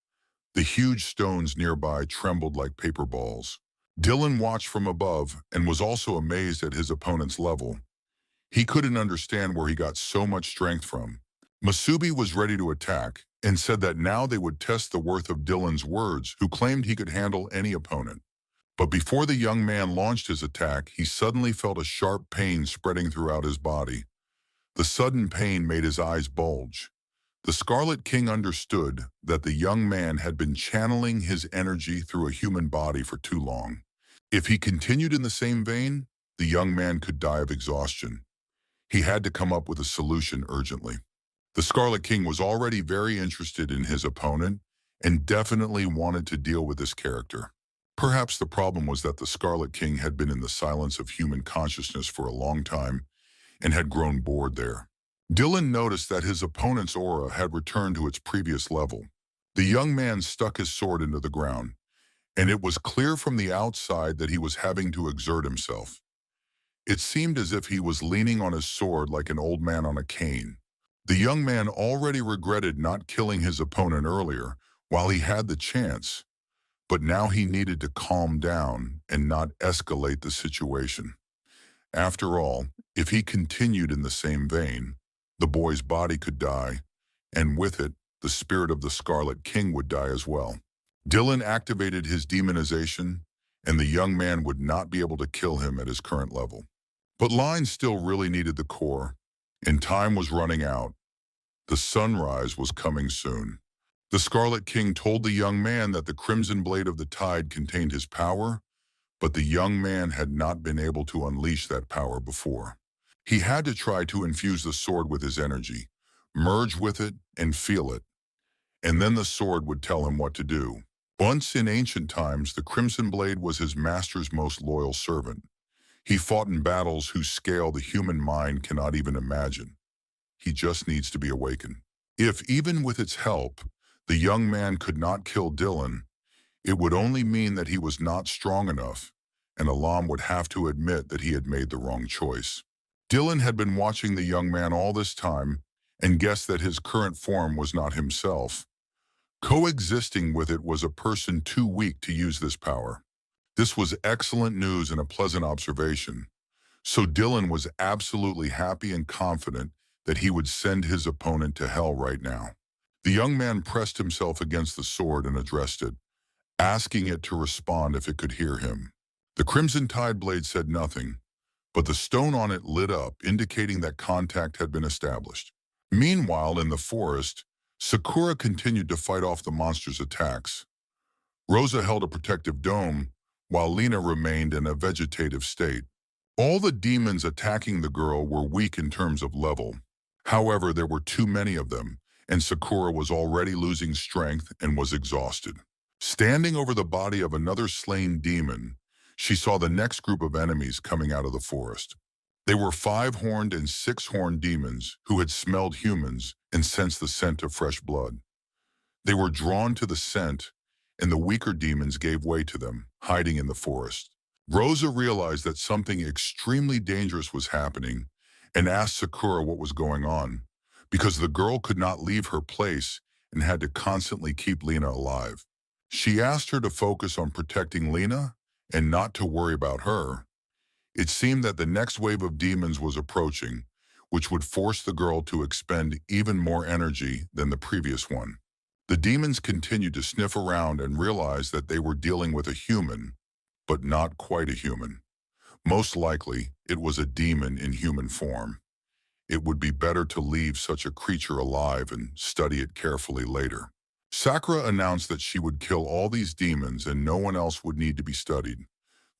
the huge stones nearby trembled like paper balls. Dylan watched from above and was also amazed at his opponent's level. He couldn't understand where he got so much strength from. Masubi was ready to attack and said that now they would test the worth of Dylan's words, who claimed he could handle any opponent. But before the young man launched his attack, he suddenly felt a sharp pain spreading throughout his body. The sudden pain made his eyes bulge. The Scarlet King understood that the young man had been channeling his energy through a human body for too long. If he continued in the same vein, the young man could die of exhaustion. He had to come up with a solution urgently. The Scarlet King was already very interested in his opponent and definitely wanted to deal with this character. Perhaps the problem was that the Scarlet King had been in the silence of human consciousness for a long time and had grown bored there. Dylan noticed that his opponent's aura had returned to its previous level. The young man stuck his sword into the ground, and it was clear from the outside that he was having to exert himself. It seemed as if he was leaning on his sword like an old man on a cane. The young man already regretted not killing his opponent earlier while he had the chance, but now he needed to calm down and not escalate the situation. After all, if he continued in the same vein, the boy's body could die, and with it, the spirit of the Scarlet King would die as well. Dylan activated his demonization, and the young man would not be able to kill him at his current level. But Line still really needed the core, and time was running out. The sunrise was coming soon. The Scarlet King told the young man that the crimson blade of the tide contained his power, but the young man had not been able to unleash that power before. He had to try to infuse the sword with his energy, merge with it and feel it, and then the sword would tell him what to do. Once in ancient times, the Crimson Blade was his master's most loyal servant. He fought in battles whose scale the human mind cannot even imagine. He just needs to be awakened. If, even with its help, the young man could not kill Dylan, it would only mean that he was not strong enough, and Alam would have to admit that he had made the wrong choice. Dylan had been watching the young man all this time and guessed that his current form was not himself. Coexisting with it was a person too weak to use this power. This was excellent news and a pleasant observation. So Dylan was absolutely happy and confident that he would send his opponent to hell right now. The young man pressed himself against the sword and addressed it, asking it to respond if it could hear him. The crimson tide blade said nothing, but the stone on it lit up, indicating that contact had been established. Meanwhile, in the forest, Sakura continued to fight off the monster's attacks. Rosa held a protective dome, while Lena remained in a vegetative state. All the demons attacking the girl were weak in terms of level. However, there were too many of them, and Sakura was already losing strength and was exhausted. Standing over the body of another slain demon, she saw the next group of enemies coming out of the forest. They were 5-horned and 6-horned demons who had smelled humans and sensed the scent of fresh blood. They were drawn to the scent, and the weaker demons gave way to them, hiding in the forest. Rosa realized that something extremely dangerous was happening and asked Sakura what was going on, because the girl could not leave her place and had to constantly keep Lena alive. She asked her to focus on protecting Lena and not to worry about her. It seemed that the next wave of demons was approaching, which would force the girl to expend even more energy than the previous one. The demons continued to sniff around and realized that they were dealing with a human, but not quite a human. Most likely, it was a demon in human form. It would be better to leave such a creature alive and study it carefully later. Sakura announced that she would kill all these demons and no one else would need to be studied.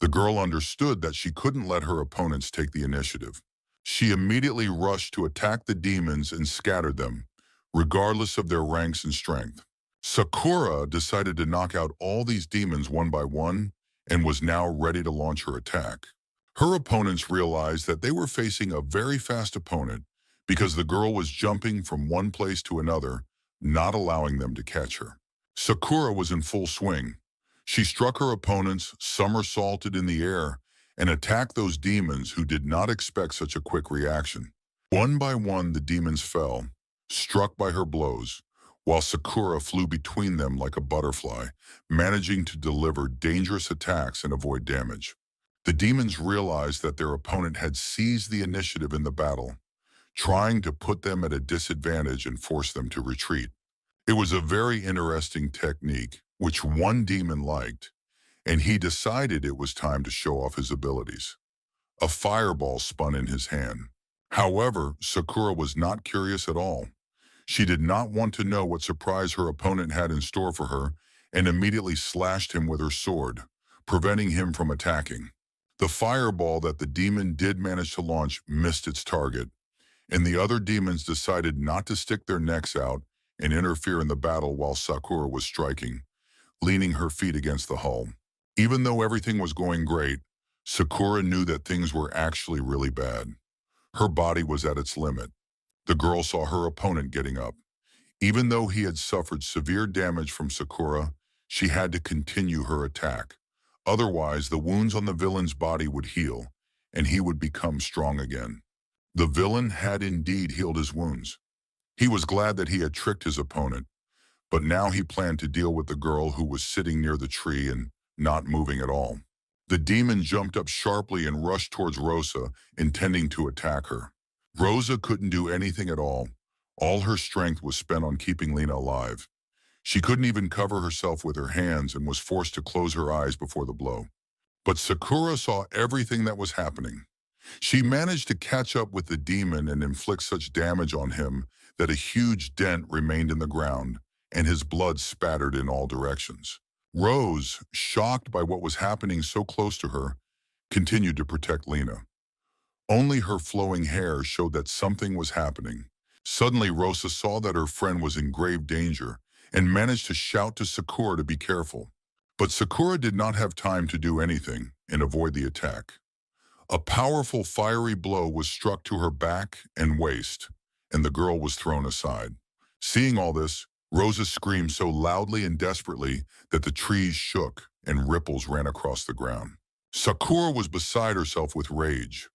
The girl understood that she couldn't let her opponents take the initiative. She immediately rushed to attack the demons and scattered them, regardless of their ranks and strength. Sakura decided to knock out all these demons one by one and was now ready to launch her attack. Her opponents realized that they were facing a very fast opponent because the girl was jumping from one place to another, not allowing them to catch her. Sakura was in full swing. She struck her opponents, somersaulted in the air, and attacked those demons who did not expect such a quick reaction. One by one, the demons fell, struck by her blows, while Sakura flew between them like a butterfly, managing to deliver dangerous attacks and avoid damage. The demons realized that their opponent had seized the initiative in the battle, trying to put them at a disadvantage and force them to retreat. It was a very interesting technique, which one demon liked, and he decided it was time to show off his abilities. A fireball spun in his hand. However, Sakura was not curious at all. She did not want to know what surprise her opponent had in store for her and immediately slashed him with her sword, preventing him from attacking. The fireball that the demon did manage to launch missed its target, and the other demons decided not to stick their necks out and interfere in the battle while Sakura was striking, leaning her feet against the hull. Even though everything was going great, Sakura knew that things were actually really bad. Her body was at its limit. The girl saw her opponent getting up. Even though he had suffered severe damage from Sakura, she had to continue her attack. Otherwise, the wounds on the villain's body would heal, and he would become strong again. The villain had indeed healed his wounds. He was glad that he had tricked his opponent, but now he planned to deal with the girl who was sitting near the tree and not moving at all. The demon jumped up sharply and rushed towards Rosa, intending to attack her. Rosa couldn't do anything at all. All her strength was spent on keeping Lena alive. She couldn't even cover herself with her hands and was forced to close her eyes before the blow. But Sakura saw everything that was happening. She managed to catch up with the demon and inflict such damage on him that a huge dent remained in the ground, and his blood spattered in all directions. Rose, shocked by what was happening so close to her, continued to protect Lena. Only her flowing hair showed that something was happening. Suddenly, Rosa saw that her friend was in grave danger and managed to shout to Sakura to be careful. But Sakura did not have time to do anything and avoid the attack. A powerful fiery blow was struck to her back and waist, and the girl was thrown aside. Seeing all this, Rosa screamed so loudly and desperately that the trees shook and ripples ran across the ground. Sakura was beside herself with rage.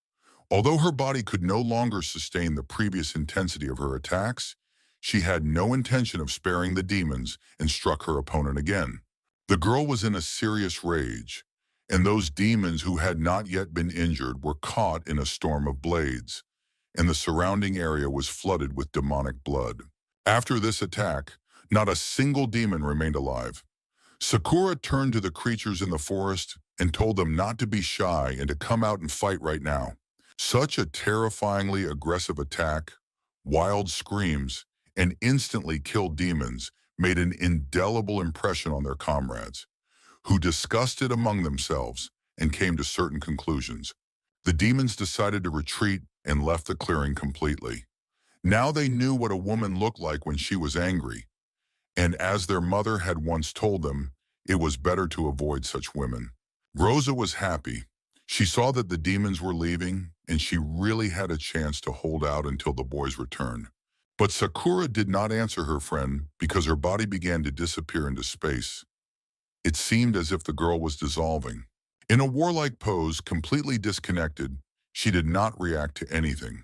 Although her body could no longer sustain the previous intensity of her attacks, she had no intention of sparing the demons and struck her opponent again. The girl was in a serious rage, and those demons who had not yet been injured were caught in a storm of blades, and the surrounding area was flooded with demonic blood. After this attack, not a single demon remained alive. Sakura turned to the creatures in the forest and told them not to be shy and to come out and fight right now. Such a terrifyingly aggressive attack, wild screams, and instantly killed demons made an indelible impression on their comrades, who discussed it among themselves and came to certain conclusions. The demons decided to retreat and left the clearing completely. Now they knew what a woman looked like when she was angry, and as their mother had once told them, it was better to avoid such women. Rosa was happy. She saw that the demons were leaving, and she really had a chance to hold out until the boys returned. But Sakura did not answer her friend because her body began to disappear into space. It seemed as if the girl was dissolving. In a warlike pose, completely disconnected, she did not react to anything.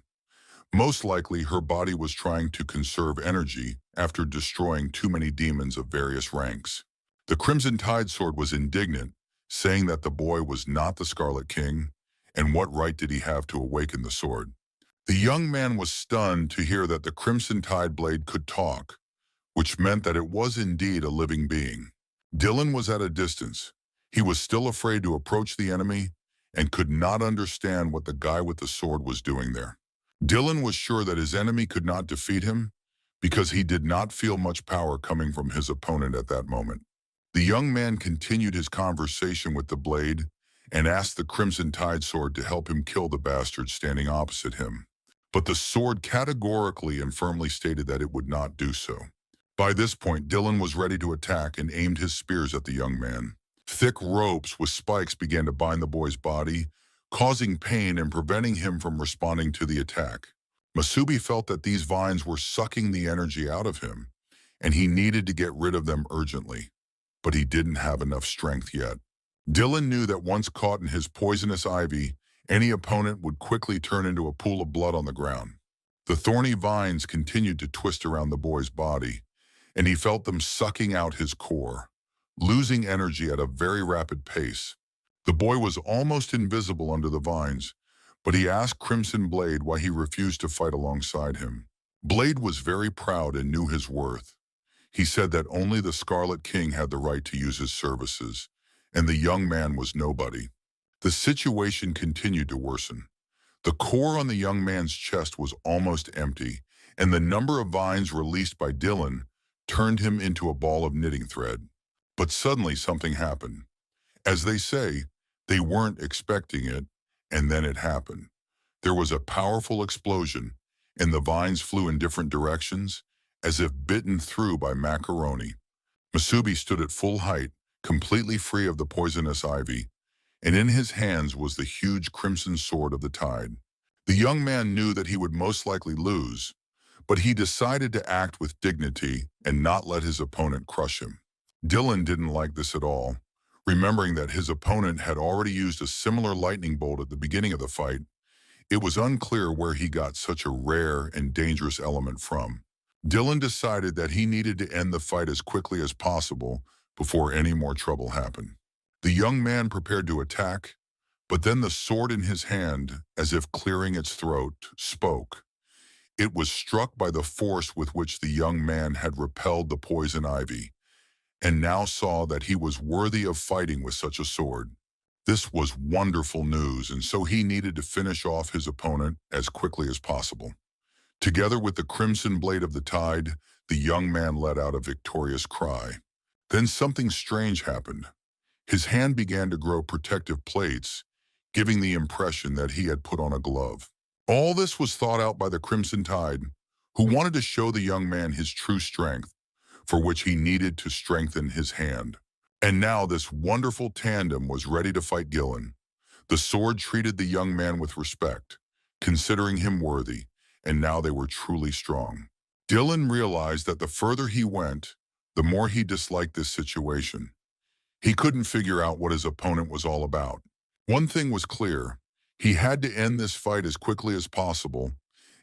Most likely, her body was trying to conserve energy after destroying too many demons of various ranks. The Crimson Tide Sword was indignant, saying that the boy was not the Scarlet King, and what right did he have to awaken the sword? The young man was stunned to hear that the Crimson Tide blade could talk, which meant that it was indeed a living being. Dylan was at a distance. He was still afraid to approach the enemy and could not understand what the guy with the sword was doing there. Dylan was sure that his enemy could not defeat him because he did not feel much power coming from his opponent at that moment. The young man continued his conversation with the blade and asked the Crimson Tide Sword to help him kill the bastard standing opposite him. But the sword categorically and firmly stated that it would not do so. By this point, Dylan was ready to attack and aimed his spears at the young man. Thick ropes with spikes began to bind the boy's body, causing pain and preventing him from responding to the attack. Masubi felt that these vines were sucking the energy out of him, and he needed to get rid of them urgently, but he didn't have enough strength yet. Dylan knew that once caught in his poisonous ivy, any opponent would quickly turn into a pool of blood on the ground. The thorny vines continued to twist around the boy's body, and he felt them sucking out his core, losing energy at a very rapid pace. The boy was almost invisible under the vines, but he asked Crimson Blade why he refused to fight alongside him. Blade was very proud and knew his worth. He said that only the Scarlet King had the right to use his services, and the young man was nobody. The situation continued to worsen. The core on the young man's chest was almost empty, and the number of vines released by Dylan turned him into a ball of knitting thread. But suddenly something happened. As they say, they weren't expecting it, and then it happened. There was a powerful explosion, and the vines flew in different directions, as if bitten through by macaroni. Masubi stood at full height, completely free of the poisonous ivy, and in his hands was the huge crimson sword of the tide. The young man knew that he would most likely lose, but he decided to act with dignity and not let his opponent crush him. Dylan didn't like this at all. Remembering that his opponent had already used a similar lightning bolt at the beginning of the fight, it was unclear where he got such a rare and dangerous element from. Dylan decided that he needed to end the fight as quickly as possible before any more trouble happened. The young man prepared to attack, but then the sword in his hand, as if clearing its throat, spoke. It was struck by the force with which the young man had repelled the poison ivy, and now saw that he was worthy of fighting with such a sword. This was wonderful news, and so he needed to finish off his opponent as quickly as possible. Together with the crimson blade of the tide, the young man let out a victorious cry. Then something strange happened. His hand began to grow protective plates, giving the impression that he had put on a glove. All this was thought out by the Crimson Tide, who wanted to show the young man his true strength, for which he needed to strengthen his hand. And now this wonderful tandem was ready to fight Gillen. The sword treated the young man with respect, considering him worthy, and now they were truly strong. Dylan realized that the further he went, the more he disliked this situation. He couldn't figure out what his opponent was all about. One thing was clear. He had to end this fight as quickly as possible,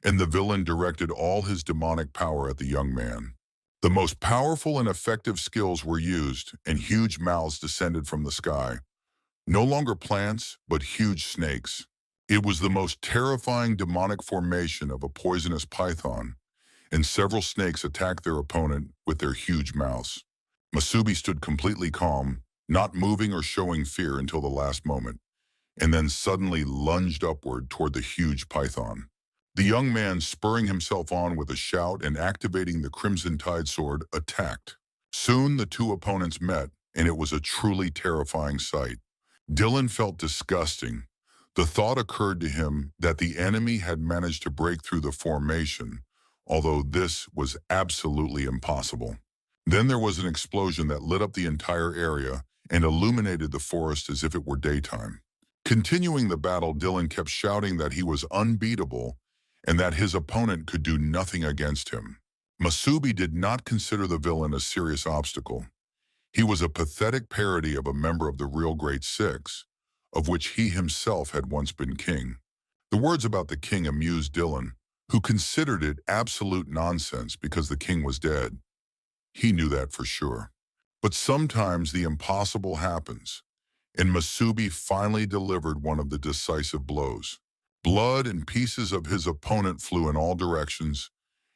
and the villain directed all his demonic power at the young man. The most powerful and effective skills were used, and huge mouths descended from the sky. No longer plants, but huge snakes. It was the most terrifying demonic formation of a poisonous python, and several snakes attacked their opponent with their huge mouths. Masubi stood completely calm, not moving or showing fear until the last moment, and then suddenly lunged upward toward the huge python. The young man, spurring himself on with a shout and activating the Crimson Tide sword, attacked. Soon the two opponents met, and it was a truly terrifying sight. Dylan felt disgusting. The thought occurred to him that the enemy had managed to break through the formation, although this was absolutely impossible. Then there was an explosion that lit up the entire area and illuminated the forest as if it were daytime. Continuing the battle, Dylan kept shouting that he was unbeatable and that his opponent could do nothing against him. Masubi did not consider the villain a serious obstacle. He was a pathetic parody of a member of the real Great Six, of which he himself had once been king. The words about the king amused Dylan, who considered it absolute nonsense because the king was dead. He knew that for sure. But sometimes the impossible happens, and Masubi finally delivered one of the decisive blows. Blood and pieces of his opponent flew in all directions,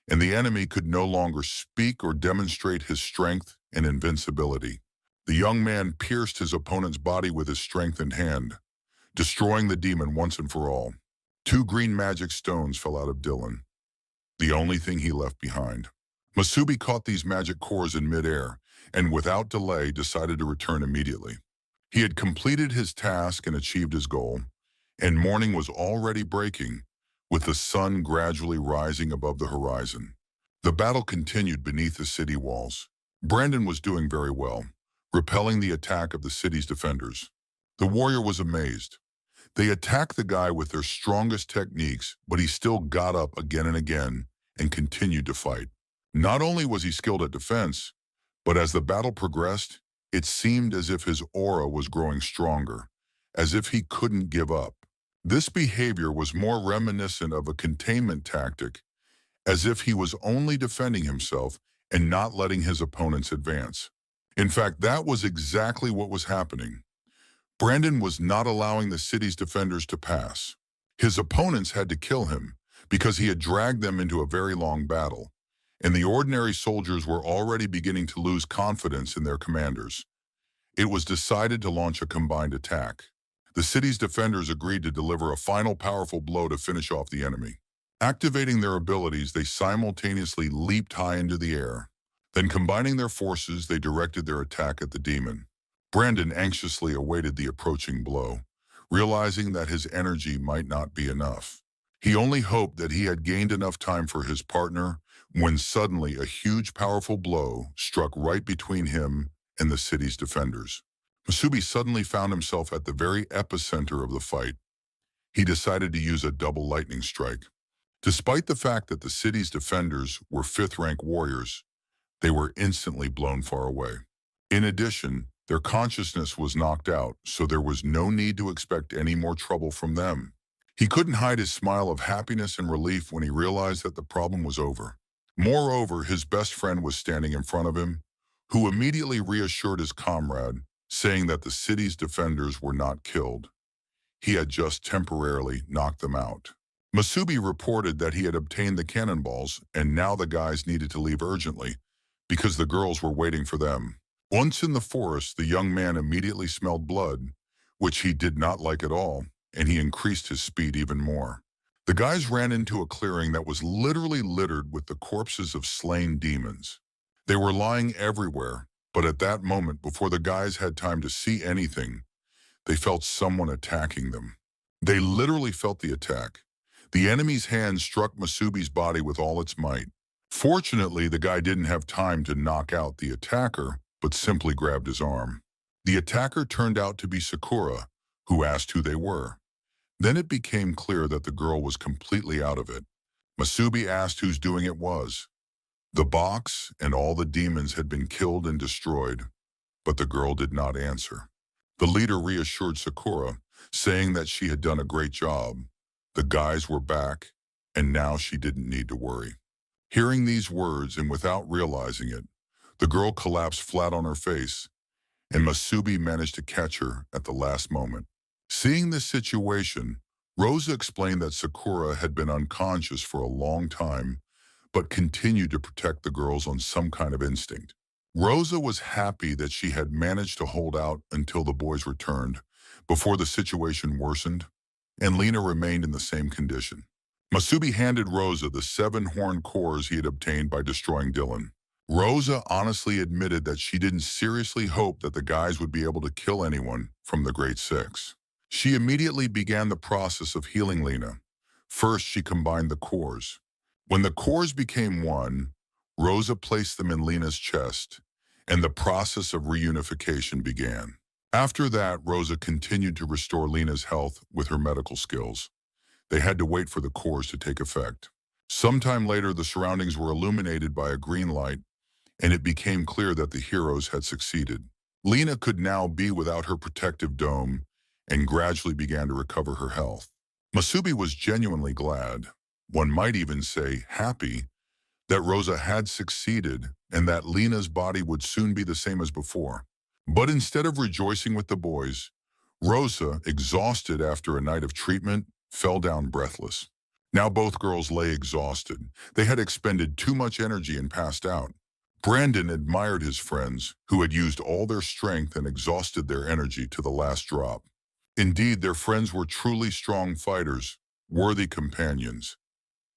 and the enemy could no longer speak or demonstrate his strength and invincibility. The young man pierced his opponent's body with his strengthened hand, destroying the demon once and for all. 2 green magic stones fell out of Dylan, the only thing he left behind. Masubi caught these magic cores in midair, and without delay decided to return immediately. He had completed his task and achieved his goal, and morning was already breaking, with the sun gradually rising above the horizon. The battle continued beneath the city walls. Brandon was doing very well, repelling the attack of the city's defenders. The warrior was amazed. They attacked the guy with their strongest techniques, but he still got up again and again and continued to fight. Not only was he skilled at defense, but as the battle progressed, it seemed as if his aura was growing stronger, as if he couldn't give up. This behavior was more reminiscent of a containment tactic, as if he was only defending himself and not letting his opponents advance. In fact, that was exactly what was happening. Brandon was not allowing the city's defenders to pass. His opponents had to kill him because he had dragged them into a very long battle, and the ordinary soldiers were already beginning to lose confidence in their commanders. It was decided to launch a combined attack. The city's defenders agreed to deliver a final powerful blow to finish off the enemy. Activating their abilities, they simultaneously leaped high into the air. Then, combining their forces, they directed their attack at the demon. Brandon anxiously awaited the approaching blow, realizing that his energy might not be enough. He only hoped that he had gained enough time for his partner when suddenly a huge, powerful blow struck right between him and the city's defenders. Masubi suddenly found himself at the very epicenter of the fight. He decided to use a double lightning strike. Despite the fact that the city's defenders were 5th-rank warriors, they were instantly blown far away. In addition, their consciousness was knocked out, so there was no need to expect any more trouble from them. He couldn't hide his smile of happiness and relief when he realized that the problem was over. Moreover, his best friend was standing in front of him, who immediately reassured his comrade, saying that the city's defenders were not killed. He had just temporarily knocked them out. Masubi reported that he had obtained the cannonballs, and now the guys needed to leave urgently, because the girls were waiting for them. Once in the forest, the young man immediately smelled blood, which he did not like at all, and he increased his speed even more. The guys ran into a clearing that was literally littered with the corpses of slain demons. They were lying everywhere, but at that moment, before the guys had time to see anything, they felt someone attacking them. They literally felt the attack. The enemy's hand struck Masubi's body with all its might. Fortunately, the guy didn't have time to knock out the attacker, but simply grabbed his arm. The attacker turned out to be Sakura, who asked who they were. Then it became clear that the girl was completely out of it. Masubi asked whose doing it was. The box and all the demons had been killed and destroyed, but the girl did not answer. The leader reassured Sakura, saying that she had done a great job. The guys were back, and now she didn't need to worry. Hearing these words and without realizing it, the girl collapsed flat on her face, and Masubi managed to catch her at the last moment. Seeing this situation, Rosa explained that Sakura had been unconscious for a long time, but continued to protect the girls on some kind of instinct. Rosa was happy that she had managed to hold out until the boys returned, before the situation worsened, and Lena remained in the same condition. Masubi handed Rosa the 7 horn cores he had obtained by destroying Dylan. Rosa honestly admitted that she didn't seriously hope that the guys would be able to kill anyone from the Great Six. She immediately began the process of healing Lena. First, she combined the cores. When the cores became one, Rosa placed them in Lena's chest, and the process of reunification began. After that, Rosa continued to restore Lena's health with her medical skills. They had to wait for the cores to take effect. Sometime later, the surroundings were illuminated by a green light, and it became clear that the heroes had succeeded. Lena could now be without her protective dome and gradually began to recover her health. Masubi was genuinely glad, one might even say happy, that Rosa had succeeded and that Lena's body would soon be the same as before. But instead of rejoicing with the boys, Rosa, exhausted after a night of treatment, fell down breathless. Now both girls lay exhausted. They had expended too much energy and passed out. Brandon admired his friends, who had used all their strength and exhausted their energy to the last drop. Indeed, their friends were truly strong fighters, worthy companions,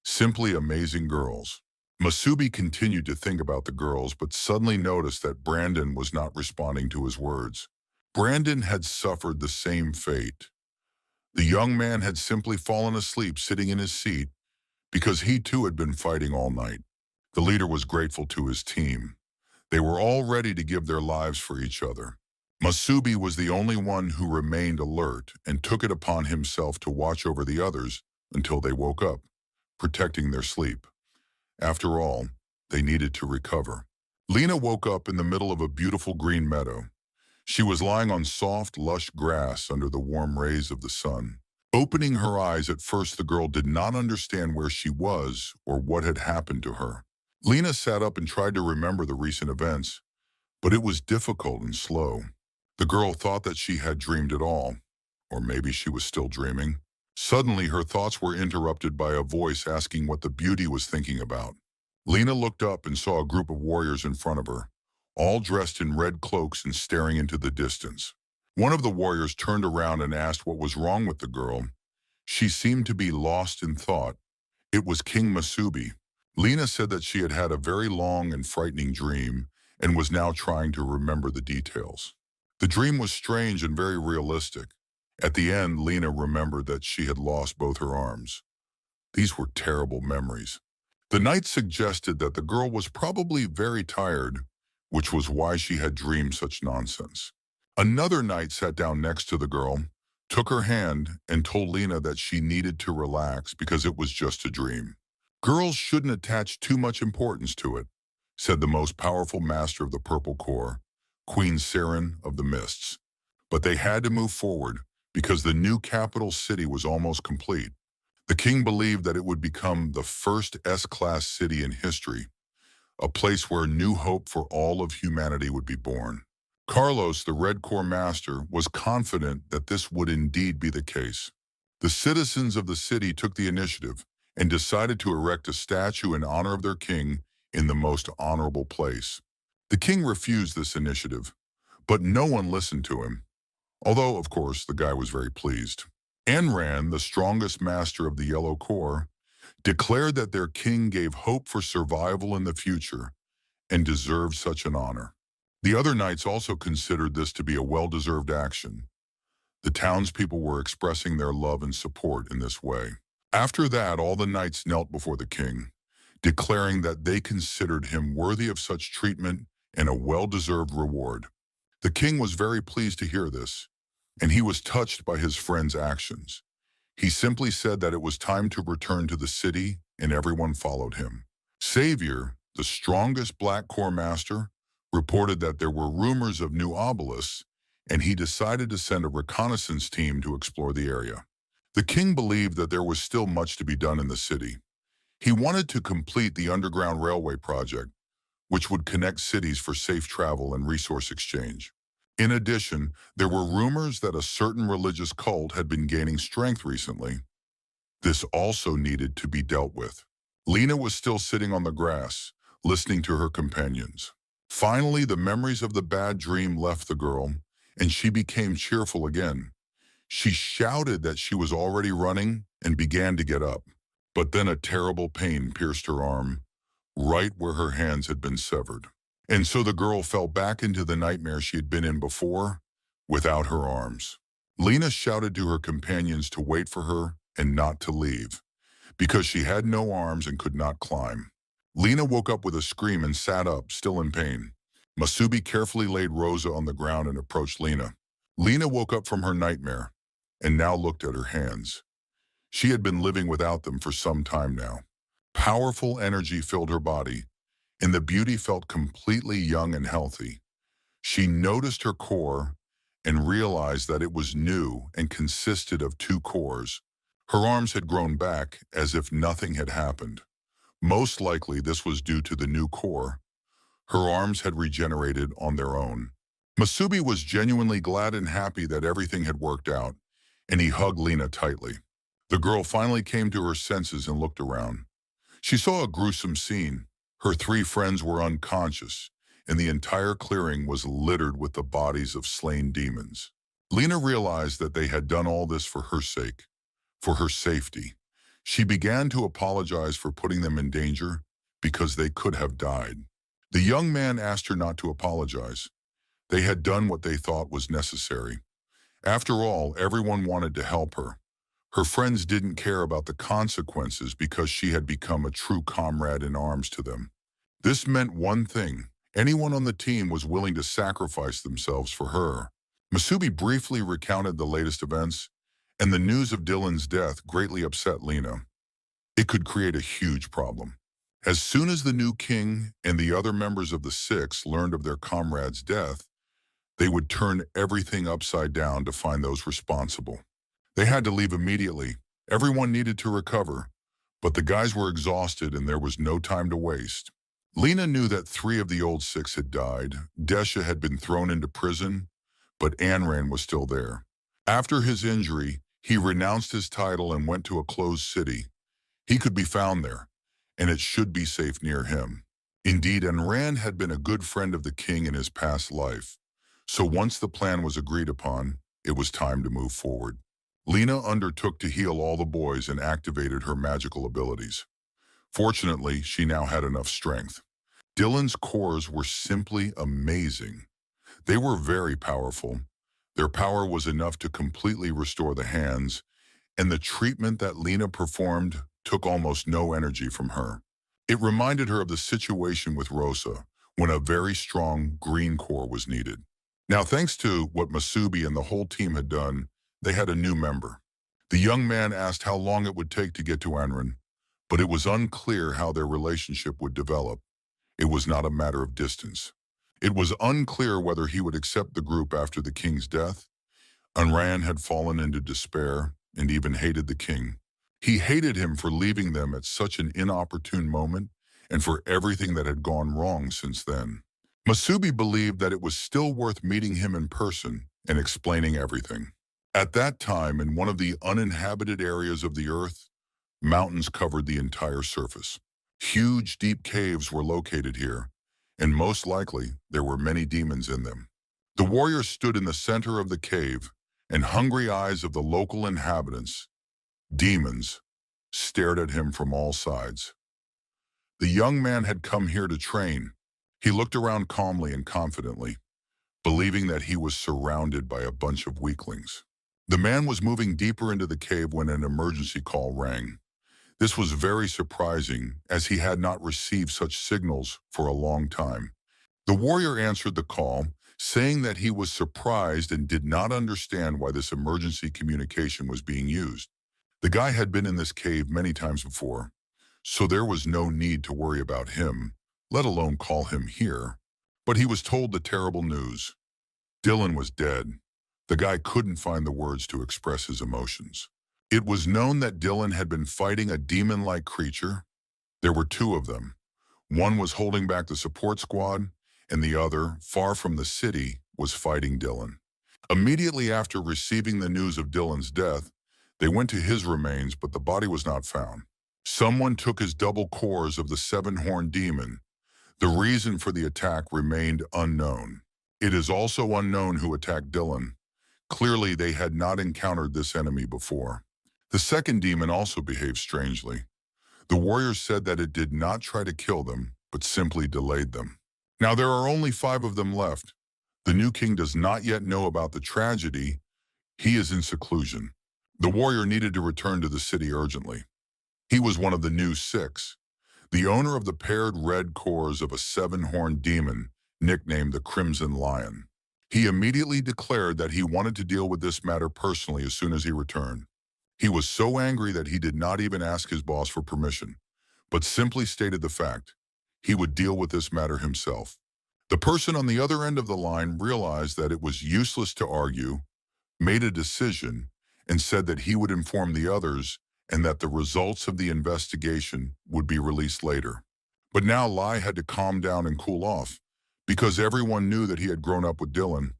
simply amazing girls. Masubi continued to think about the girls, but suddenly noticed that Brandon was not responding to his words. Brandon had suffered the same fate. The young man had simply fallen asleep sitting in his seat because he too had been fighting all night. The leader was grateful to his team. They were all ready to give their lives for each other. Masubi was the only one who remained alert and took it upon himself to watch over the others until they woke up, protecting their sleep. After all, they needed to recover. Lena woke up in the middle of a beautiful green meadow. She was lying on soft, lush grass under the warm rays of the sun. Opening her eyes, at first the girl did not understand where she was or what had happened to her. Lena sat up and tried to remember the recent events, but it was difficult and slow. The girl thought that she had dreamed it all, or maybe she was still dreaming. Suddenly, her thoughts were interrupted by a voice asking what the beauty was thinking about. Lena looked up and saw a group of warriors in front of her, all dressed in red cloaks and staring into the distance. One of the warriors turned around and asked what was wrong with the girl. She seemed to be lost in thought. It was King Masubi. Lena said that she had had a very long and frightening dream and was now trying to remember the details. The dream was strange and very realistic. At the end, Lena remembered that she had lost both her arms. These were terrible memories. The knight suggested that the girl was probably very tired, which was why she had dreamed such nonsense. Another knight sat down next to the girl, took her hand, and told Lena that she needed to relax because it was just a dream. Girls shouldn't attach too much importance to it, said the most powerful master of the Purple Corps, Queen Seren of the Mists. But they had to move forward because the new capital city was almost complete. The king believed that it would become the first S-class city in history, a place where new hope for all of humanity would be born. Carlos, the Red Corps master, was confident that this would indeed be the case. The citizens of the city took the initiative and decided to erect a statue in honor of their king in the most honorable place. The king refused this initiative, but no one listened to him, although, of course, the guy was very pleased. Enran, the strongest master of the Yellow Corps, declared that their king gave hope for survival in the future and deserved such an honor. The other knights also considered this to be a well-deserved action. The townspeople were expressing their love and support in this way. After that, all the knights knelt before the king, declaring that they considered him worthy of such treatment and a well-deserved reward. The king was very pleased to hear this, and he was touched by his friend's actions. He simply said that it was time to return to the city, and everyone followed him. Savior, the strongest Black Corps master, reported that there were rumors of new obelisks, and he decided to send a reconnaissance team to explore the area. The king believed that there was still much to be done in the city. He wanted to complete the underground railway project, which would connect cities for safe travel and resource exchange. In addition, there were rumors that a certain religious cult had been gaining strength recently. This also needed to be dealt with. Lena was still sitting on the grass, listening to her companions. Finally, the memories of the bad dream left the girl, and she became cheerful again. She shouted that she was already running and began to get up. But then a terrible pain pierced her arm, right where her hands had been severed. And so the girl fell back into the nightmare she had been in before, without her arms. Lena shouted to her companions to wait for her and not to leave, because she had no arms and could not climb. Lena woke up with a scream and sat up, still in pain. Masubi carefully laid Rosa on the ground and approached Lena. Lena woke up from her nightmare and now looked at her hands. She had been living without them for some time now. Powerful energy filled her body, and the beauty felt completely young and healthy. She noticed her core and realized that it was new and consisted of two cores. Her arms had grown back as if nothing had happened. Most likely this was due to the new core. Her arms had regenerated on their own. Masubi was genuinely glad and happy that everything had worked out, and he hugged Lena tightly. The girl finally came to her senses and looked around. She saw a gruesome scene. Her three friends were unconscious, and the entire clearing was littered with the bodies of slain demons. Lena realized that they had done all this for her sake, for her safety. She began to apologize for putting them in danger because they could have died. The young man asked her not to apologize. They had done what they thought was necessary. After all, everyone wanted to help her. Her friends didn't care about the consequences because she had become a true comrade in arms to them. This meant one thing: anyone on the team was willing to sacrifice themselves for her. Masubi briefly recounted the latest events, and the news of Dylan's death greatly upset Lena. It could create a huge problem. As soon as the new king and the other members of the Six learned of their comrade's death, they would turn everything upside down to find those responsible. They had to leave immediately. Everyone needed to recover, but the guys were exhausted and there was no time to waste. Lena knew that 3 of the old 6 had died. Desha had been thrown into prison, but Anran was still there. After his injury, he renounced his title and went to a closed city. He could be found there, and it should be safe near him. Indeed, Anran had been a good friend of the king in his past life, so once the plan was agreed upon, it was time to move forward. Lena undertook to heal all the boys and activated her magical abilities. Fortunately, she now had enough strength. Dylan's cores were simply amazing. They were very powerful. Their power was enough to completely restore the hands, and the treatment that Lena performed took almost no energy from her. It reminded her of the situation with Rosa, when a very strong green core was needed. Now, thanks to what Masubi and the whole team had done, they had a new member. The young man asked how long it would take to get to Anran, but it was unclear how their relationship would develop. It was not a matter of distance. It was unclear whether he would accept the group after the king's death. Anran had fallen into despair and even hated the king. He hated him for leaving them at such an inopportune moment and for everything that had gone wrong since then. Masubi believed that it was still worth meeting him in person and explaining everything. At that time, in one of the uninhabited areas of the earth, mountains covered the entire surface. Huge, deep caves were located here, and most likely there were many demons in them. The warrior stood in the center of the cave, and hungry eyes of the local inhabitants, demons, stared at him from all sides. The young man had come here to train. He looked around calmly and confidently, believing that he was surrounded by a bunch of weaklings. The man was moving deeper into the cave when an emergency call rang. This was very surprising, as he had not received such signals for a long time. The warrior answered the call, saying that he was surprised and did not understand why this emergency communication was being used. The guy had been in this cave many times before, so there was no need to worry about him, let alone call him here. But he was told the terrible news. Dylan was dead. The guy couldn't find the words to express his emotions. It was known that Dylan had been fighting a demon-like creature. There were two of them. One was holding back the support squad, and the other, far from the city, was fighting Dylan. Immediately after receiving the news of Dylan's death, they went to his remains, but the body was not found. Someone took his double cores of the seven-horned demon. The reason for the attack remained unknown. It is also unknown who attacked Dylan. Clearly, they had not encountered this enemy before. The second demon also behaved strangely. The warriors said that it did not try to kill them, but simply delayed them. Now there are only 5 of them left. The new king does not yet know about the tragedy. He is in seclusion. The warrior needed to return to the city urgently. He was one of the new 6, the owner of the paired red cores of a 7-horned demon, nicknamed the Crimson Lion. He immediately declared that he wanted to deal with this matter personally as soon as he returned. He was so angry that he did not even ask his boss for permission, but simply stated the fact. He would deal with this matter himself. The person on the other end of the line realized that it was useless to argue, made a decision, and said that he would inform the others and that the results of the investigation would be released later. But now Lai had to calm down and cool off, because everyone knew that he had grown up with Dylan.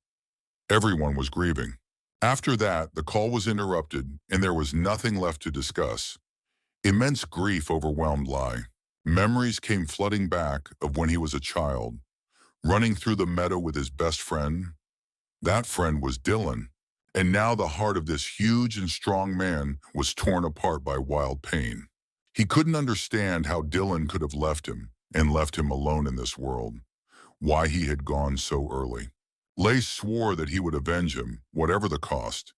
Everyone was grieving. After that, the call was interrupted, and there was nothing left to discuss. Immense grief overwhelmed Lai. Memories came flooding back of when he was a child, running through the meadow with his best friend. That friend was Dylan, and now the heart of this huge and strong man was torn apart by wild pain. He couldn't understand how Dylan could have left him and left him alone in this world, why he had gone so early. Lay swore that he would avenge him, whatever the cost,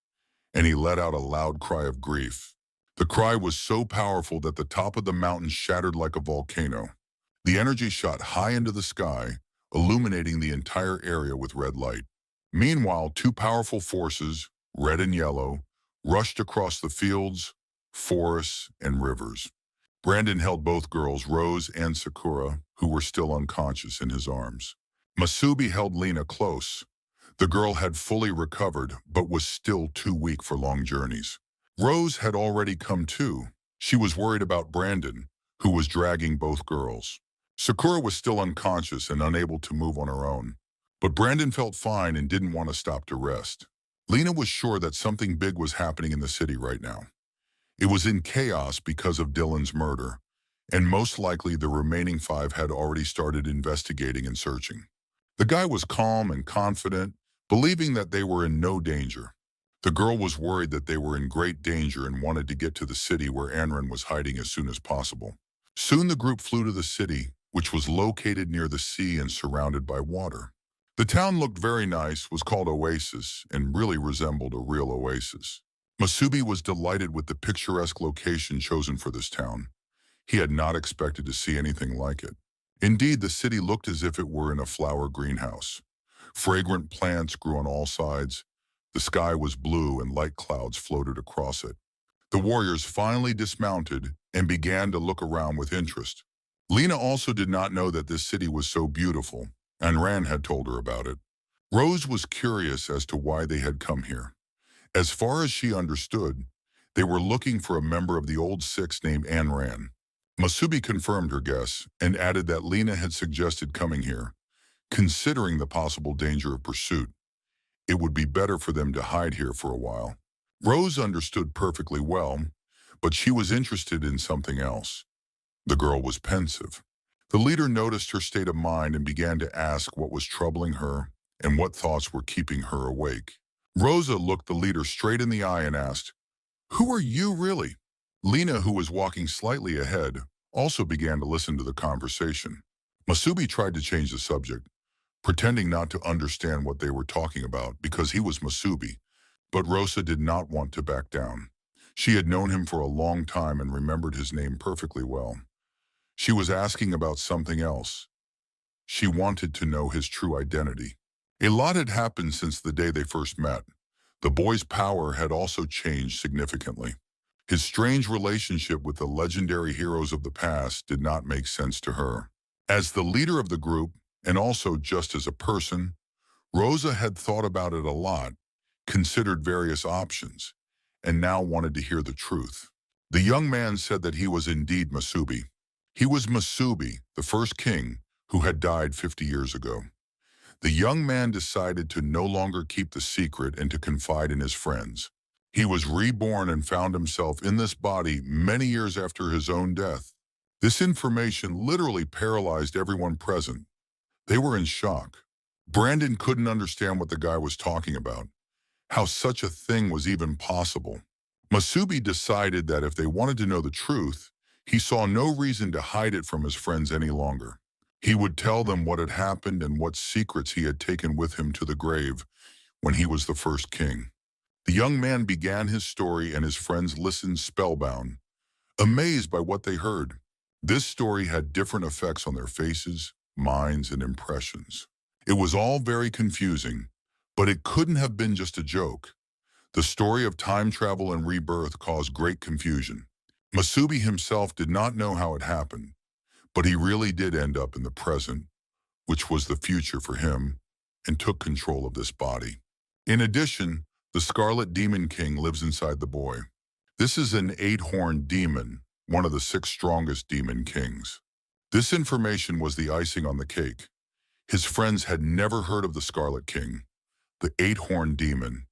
and he let out a loud cry of grief. The cry was so powerful that the top of the mountain shattered like a volcano. The energy shot high into the sky, illuminating the entire area with red light. Meanwhile, 2 powerful forces, red and yellow, rushed across the fields, forests, and rivers. Brandon held both girls, Rose and Sakura, who were still unconscious, in his arms. Masubi held Lena close. The girl had fully recovered, but was still too weak for long journeys. Rose had already come to. She was worried about Brandon, who was dragging both girls. Sakura was still unconscious and unable to move on her own. But Brandon felt fine and didn't want to stop to rest. Lena was sure that something big was happening in the city right now. It was in chaos because of Dylan's murder, and most likely the remaining 5 had already started investigating and searching. The guy was calm and confident, believing that they were in no danger. The girl was worried that they were in great danger and wanted to get to the city where Anren was hiding as soon as possible. Soon the group flew to the city, which was located near the sea and surrounded by water. The town looked very nice, was called Oasis, and really resembled a real oasis. Masubi was delighted with the picturesque location chosen for this town. He had not expected to see anything like it. Indeed, the city looked as if it were in a flower greenhouse. Fragrant plants grew on all sides. The sky was blue and light clouds floated across it. The warriors finally dismounted and began to look around with interest. Lena also did not know that this city was so beautiful, and Ran had told her about it. Rose was curious as to why they had come here. As far as she understood, they were looking for a member of the old 6 named Anran. Masubi confirmed her guess and added that Lena had suggested coming here, considering the possible danger of pursuit. It would be better for them to hide here for a while. Rose understood perfectly well, but she was interested in something else. The girl was pensive. The leader noticed her state of mind and began to ask what was troubling her and what thoughts were keeping her awake. Rosa looked the leader straight in the eye and asked, "Who are you really?" Lena, who was walking slightly ahead, also began to listen to the conversation. Masubi tried to change the subject, pretending not to understand what they were talking about because he was Masubi, but Rosa did not want to back down. She had known him for a long time and remembered his name perfectly well. She was asking about something else. She wanted to know his true identity. A lot had happened since the day they first met. The boy's power had also changed significantly. His strange relationship with the legendary heroes of the past did not make sense to her. As the leader of the group, and also just as a person, Rosa had thought about it a lot, considered various options, and now wanted to hear the truth. The young man said that he was indeed Masubi. He was Masubi, the first king, who had died 50 years ago. The young man decided to no longer keep the secret and to confide in his friends. He was reborn and found himself in this body many years after his own death. This information literally paralyzed everyone present. They were in shock. Brandon couldn't understand what the guy was talking about, how such a thing was even possible. Masubi decided that if they wanted to know the truth, he saw no reason to hide it from his friends any longer. He would tell them what had happened and what secrets he had taken with him to the grave when he was the first king. The young man began his story and his friends listened spellbound, amazed by what they heard. This story had different effects on their faces, minds, and impressions. It was all very confusing, but it couldn't have been just a joke. The story of time travel and rebirth caused great confusion. Masubi himself did not know how it happened, but he really did end up in the present, which was the future for him, and took control of this body. In addition, the Scarlet Demon King lives inside the boy. This is an 8-horned demon, one of the 6 strongest demon kings. This information was the icing on the cake. His friends had never heard of the Scarlet King, the 8-horned demon.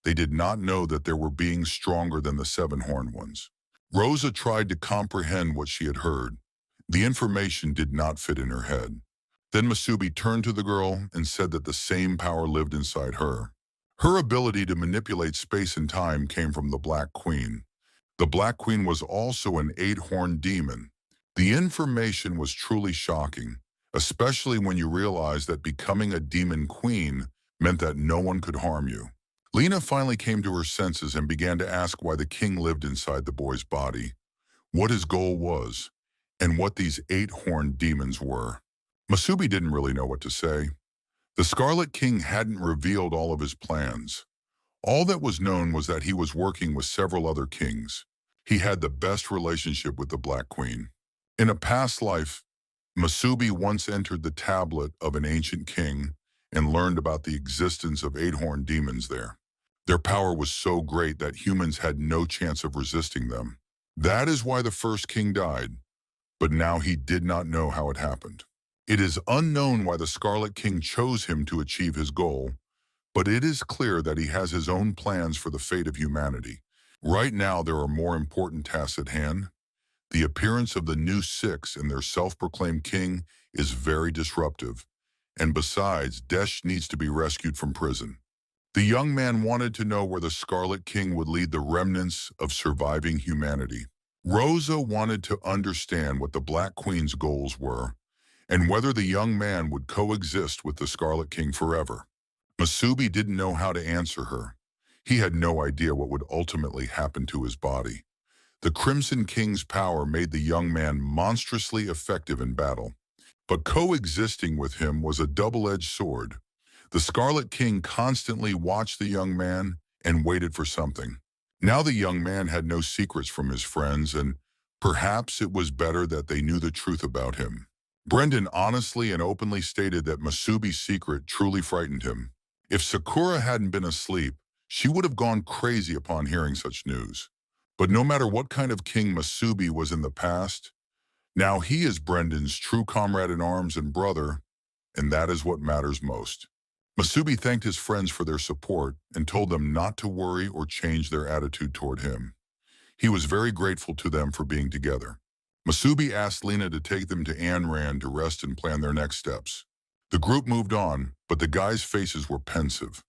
They did not know that there were beings stronger than the 7-horned ones. Rosa tried to comprehend what she had heard. The information did not fit in her head. Then Masubi turned to the girl and said that the same power lived inside her. Her ability to manipulate space and time came from the Black Queen. The Black Queen was also an 8-horned demon. The information was truly shocking, especially when you realize that becoming a demon queen meant that no one could harm you. Lena finally came to her senses and began to ask why the king lived inside the boy's body, what his goal was, and what these 8-horned demons were. Masubi didn't really know what to say. The Scarlet King hadn't revealed all of his plans. All that was known was that he was working with several other kings. He had the best relationship with the Black Queen. In a past life, Masubi once entered the tablet of an ancient king and learned about the existence of 8-horned demons there. Their power was so great that humans had no chance of resisting them. That is why the first king died, but now he did not know how it happened. It is unknown why the Scarlet King chose him to achieve his goal, but it is clear that he has his own plans for the fate of humanity. Right now, there are more important tasks at hand. The appearance of the new 6 and their self-proclaimed king is very disruptive, and besides, Desh needs to be rescued from prison. The young man wanted to know where the Scarlet King would lead the remnants of surviving humanity. Rosa wanted to understand what the Black Queen's goals were, and whether the young man would coexist with the Scarlet King forever. Masubi didn't know how to answer her. He had no idea what would ultimately happen to his body. The Crimson King's power made the young man monstrously effective in battle, but coexisting with him was a double-edged sword. The Scarlet King constantly watched the young man and waited for something. Now the young man had no secrets from his friends, and perhaps it was better that they knew the truth about him. Brendan honestly and openly stated that Masubi's secret truly frightened him. If Sakura hadn't been asleep, she would have gone crazy upon hearing such news. But no matter what kind of king Masubi was in the past, now he is Brendan's true comrade in arms and brother, and that is what matters most. Masubi thanked his friends for their support and told them not to worry or change their attitude toward him. He was very grateful to them for being together. Masubi asked Lena to take them to Anran to rest and plan their next steps. The group moved on, but the guys' faces were pensive.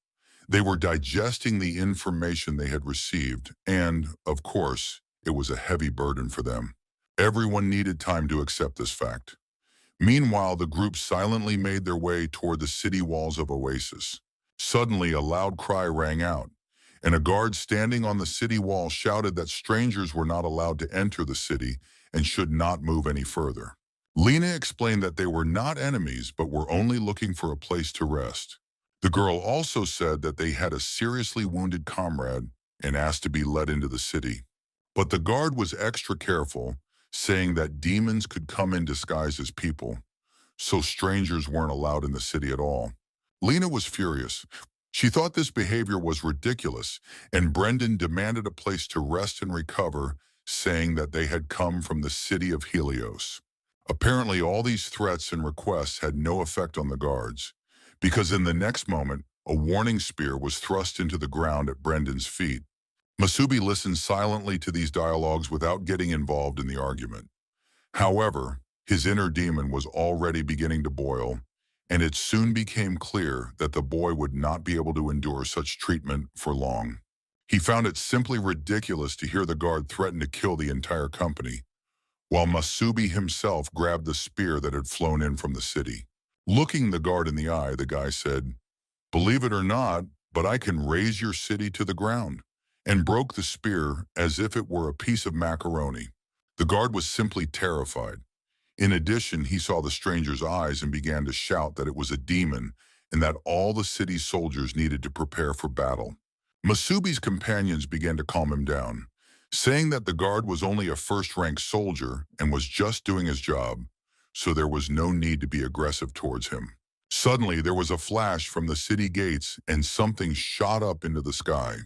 They were digesting the information they had received, and, of course, it was a heavy burden for them. Everyone needed time to accept this fact. Meanwhile, the group silently made their way toward the city walls of Oasis. Suddenly, a loud cry rang out, and a guard standing on the city wall shouted that strangers were not allowed to enter the city and should not move any further. Lena explained that they were not enemies but were only looking for a place to rest. The girl also said that they had a seriously wounded comrade and asked to be let into the city. But the guard was extra careful, saying that demons could come in disguised as people, so strangers weren't allowed in the city at all. Lena was furious. She thought this behavior was ridiculous, and Brendan demanded a place to rest and recover, saying that they had come from the city of Helios. Apparently, all these threats and requests had no effect on the guards, because in the next moment, a warning spear was thrust into the ground at Brendan's feet. Masubi listened silently to these dialogues without getting involved in the argument. However, his inner demon was already beginning to boil, and it soon became clear that the boy would not be able to endure such treatment for long. He found it simply ridiculous to hear the guard threaten to kill the entire company, while Masubi himself grabbed the spear that had flown in from the city. Looking the guard in the eye, the guy said, "Believe it or not, but I can raise your city to the ground," and broke the spear as if it were a piece of macaroni. The guard was simply terrified. In addition, he saw the stranger's eyes and began to shout that it was a demon and that all the city's soldiers needed to prepare for battle. Masubi's companions began to calm him down, saying that the guard was only a first-rank soldier and was just doing his job, so there was no need to be aggressive towards him. Suddenly, there was a flash from the city gates and something shot up into the sky.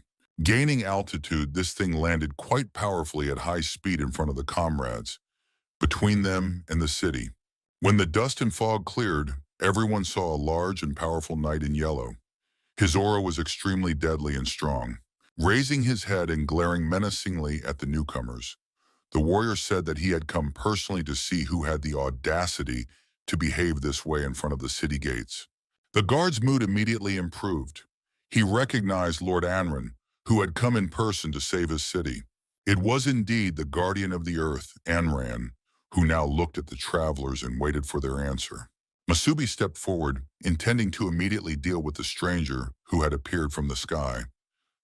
Gaining altitude, this thing landed quite powerfully at high speed in front of the comrades, between them and the city. When the dust and fog cleared, everyone saw a large and powerful knight in yellow. His aura was extremely deadly and strong. Raising his head and glaring menacingly at the newcomers, the warrior said that he had come personally to see who had the audacity to behave this way in front of the city gates. The guard's mood immediately improved. He recognized Lord Anran, who had come in person to save his city. It was indeed the guardian of the earth, Anran, who now looked at the travelers and waited for their answer. Masubi stepped forward, intending to immediately deal with the stranger who had appeared from the sky.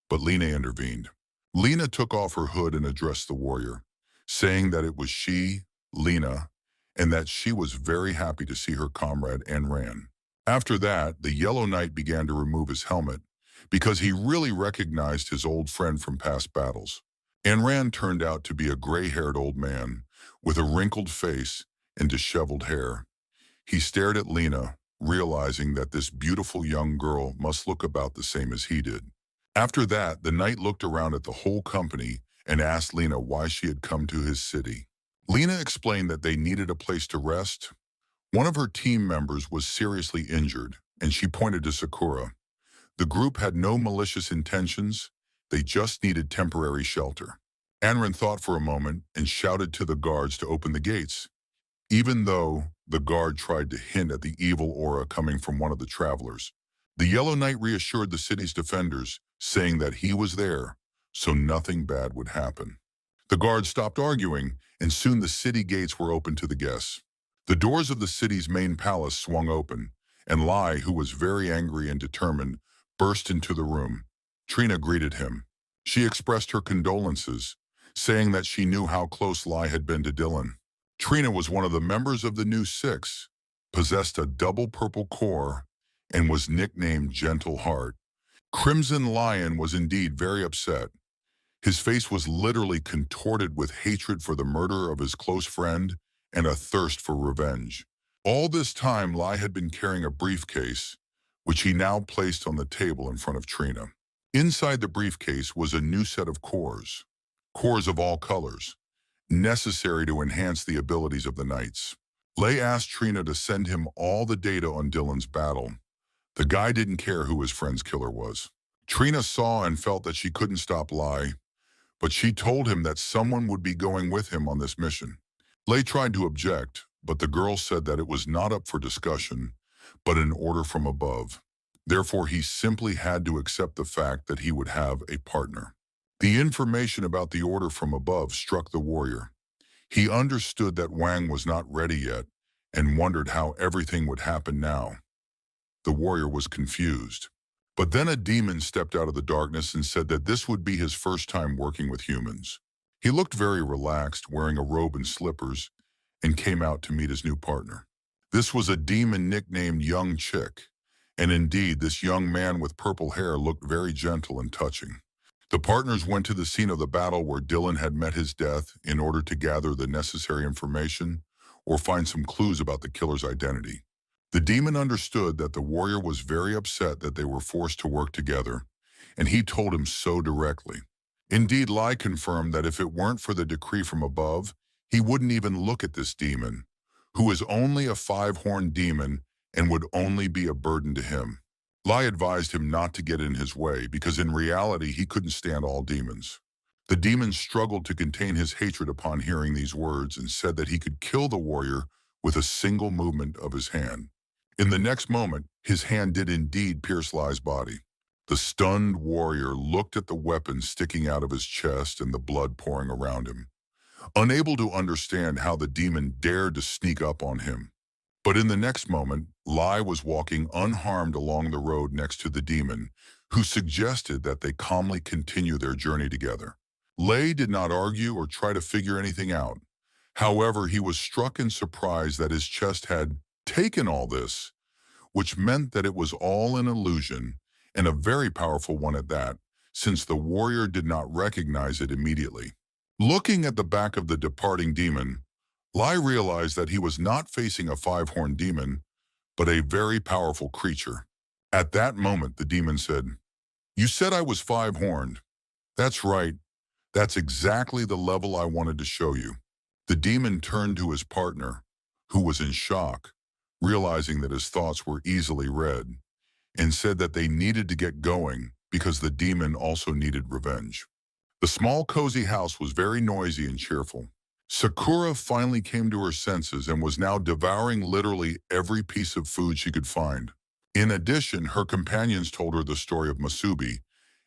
But Lena intervened. Lena took off her hood and addressed the warrior, saying that it was she, Lena, and that she was very happy to see her comrade Anran. After that, the Yellow Knight began to remove his helmet, because he really recognized his old friend from past battles. Anran turned out to be a gray-haired old man, with a wrinkled face and disheveled hair. He stared at Lena, realizing that this beautiful young girl must look about the same as he did. After that, the knight looked around at the whole company and asked Lena why she had come to his city. Lena explained that they needed a place to rest. One of her team members was seriously injured, and she pointed to Sakura. The group had no malicious intentions, they just needed temporary shelter. Anran thought for a moment and shouted to the guards to open the gates, even though the guard tried to hint at the evil aura coming from one of the travelers. The Yellow Knight reassured the city's defenders, saying that he was there, so nothing bad would happen. The guards stopped arguing, and soon the city gates were open to the guests. The doors of the city's main palace swung open, and Lai, who was very angry and determined, burst into the room. Trina greeted him. She expressed her condolences, saying that she knew how close Lai had been to Dylan. Trina was one of the members of the new Six, possessed a double purple core, and was nicknamed Gentle Heart. Crimson Lion was indeed very upset. His face was literally contorted with hatred for the murder of his close friend and a thirst for revenge. All this time, Lai had been carrying a briefcase, which he now placed on the table in front of Trina. Inside the briefcase was a new set of cores of all colors, necessary to enhance the abilities of the knights. Lai asked Trina to send him all the data on Dylan's battle. The guy didn't care who his friend's killer was. Trina saw and felt that she couldn't stop Lai, but she told him that someone would be going with him on this mission. Lai tried to object, but the girl said that it was not up for discussion, but an order from above. Therefore, he simply had to accept the fact that he would have a partner. The information about the order from above struck the warrior. He understood that Wang was not ready yet and wondered how everything would happen now. The warrior was confused. But then a demon stepped out of the darkness and said that this would be his first time working with humans. He looked very relaxed, wearing a robe and slippers, and came out to meet his new partner. This was a demon nicknamed Young Chick, and indeed this young man with purple hair looked very gentle and touching. The partners went to the scene of the battle where Dylan had met his death in order to gather the necessary information or find some clues about the killer's identity. The demon understood that the warrior was very upset that they were forced to work together, and he told him so directly. Indeed, Lai confirmed that if it weren't for the decree from above, he wouldn't even look at this demon, who is only a five-horned demon and would only be a burden to him. Lai advised him not to get in his way because in reality he couldn't stand all demons. The demon struggled to contain his hatred upon hearing these words and said that he could kill the warrior with a single movement of his hand. In the next moment, his hand did indeed pierce Lai's body. The stunned warrior looked at the weapon sticking out of his chest and the blood pouring around him, unable to understand how the demon dared to sneak up on him. But in the next moment, Lai was walking unharmed along the road next to the demon, who suggested that they calmly continue their journey together. Lai did not argue or try to figure anything out. However, he was struck in surprise that his chest had taken all this, which meant that it was all an illusion, and a very powerful one at that, since the warrior did not recognize it immediately. Looking at the back of the departing demon, Lai realized that he was not facing a five-horned demon, but a very powerful creature. At that moment, the demon said, "You said I was five-horned. That's right. That's exactly the level I wanted to show you." The demon turned to his partner, who was in shock, realizing that his thoughts were easily read, and said that they needed to get going because the demon also needed revenge. The small cozy house was very noisy and cheerful. Sakura finally came to her senses and was now devouring literally every piece of food she could find. In addition, her companions told her the story of Masubi,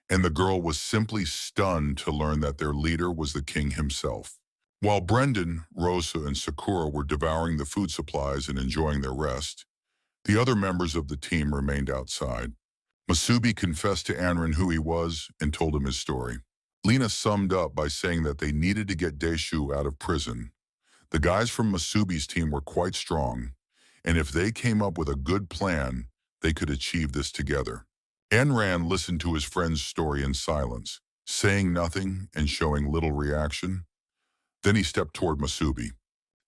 and the girl was simply stunned to learn that their leader was the king himself. While Brendan, Rosa, and Sakura were devouring the food supplies and enjoying their rest, the other members of the team remained outside. Masubi confessed to Anran who he was and told him his story. Lena summed up by saying that they needed to get Daishu out of prison. The guys from Masubi's team were quite strong, and if they came up with a good plan, they could achieve this together. Enran listened to his friend's story in silence, saying nothing and showing little reaction. Then he stepped toward Masubi.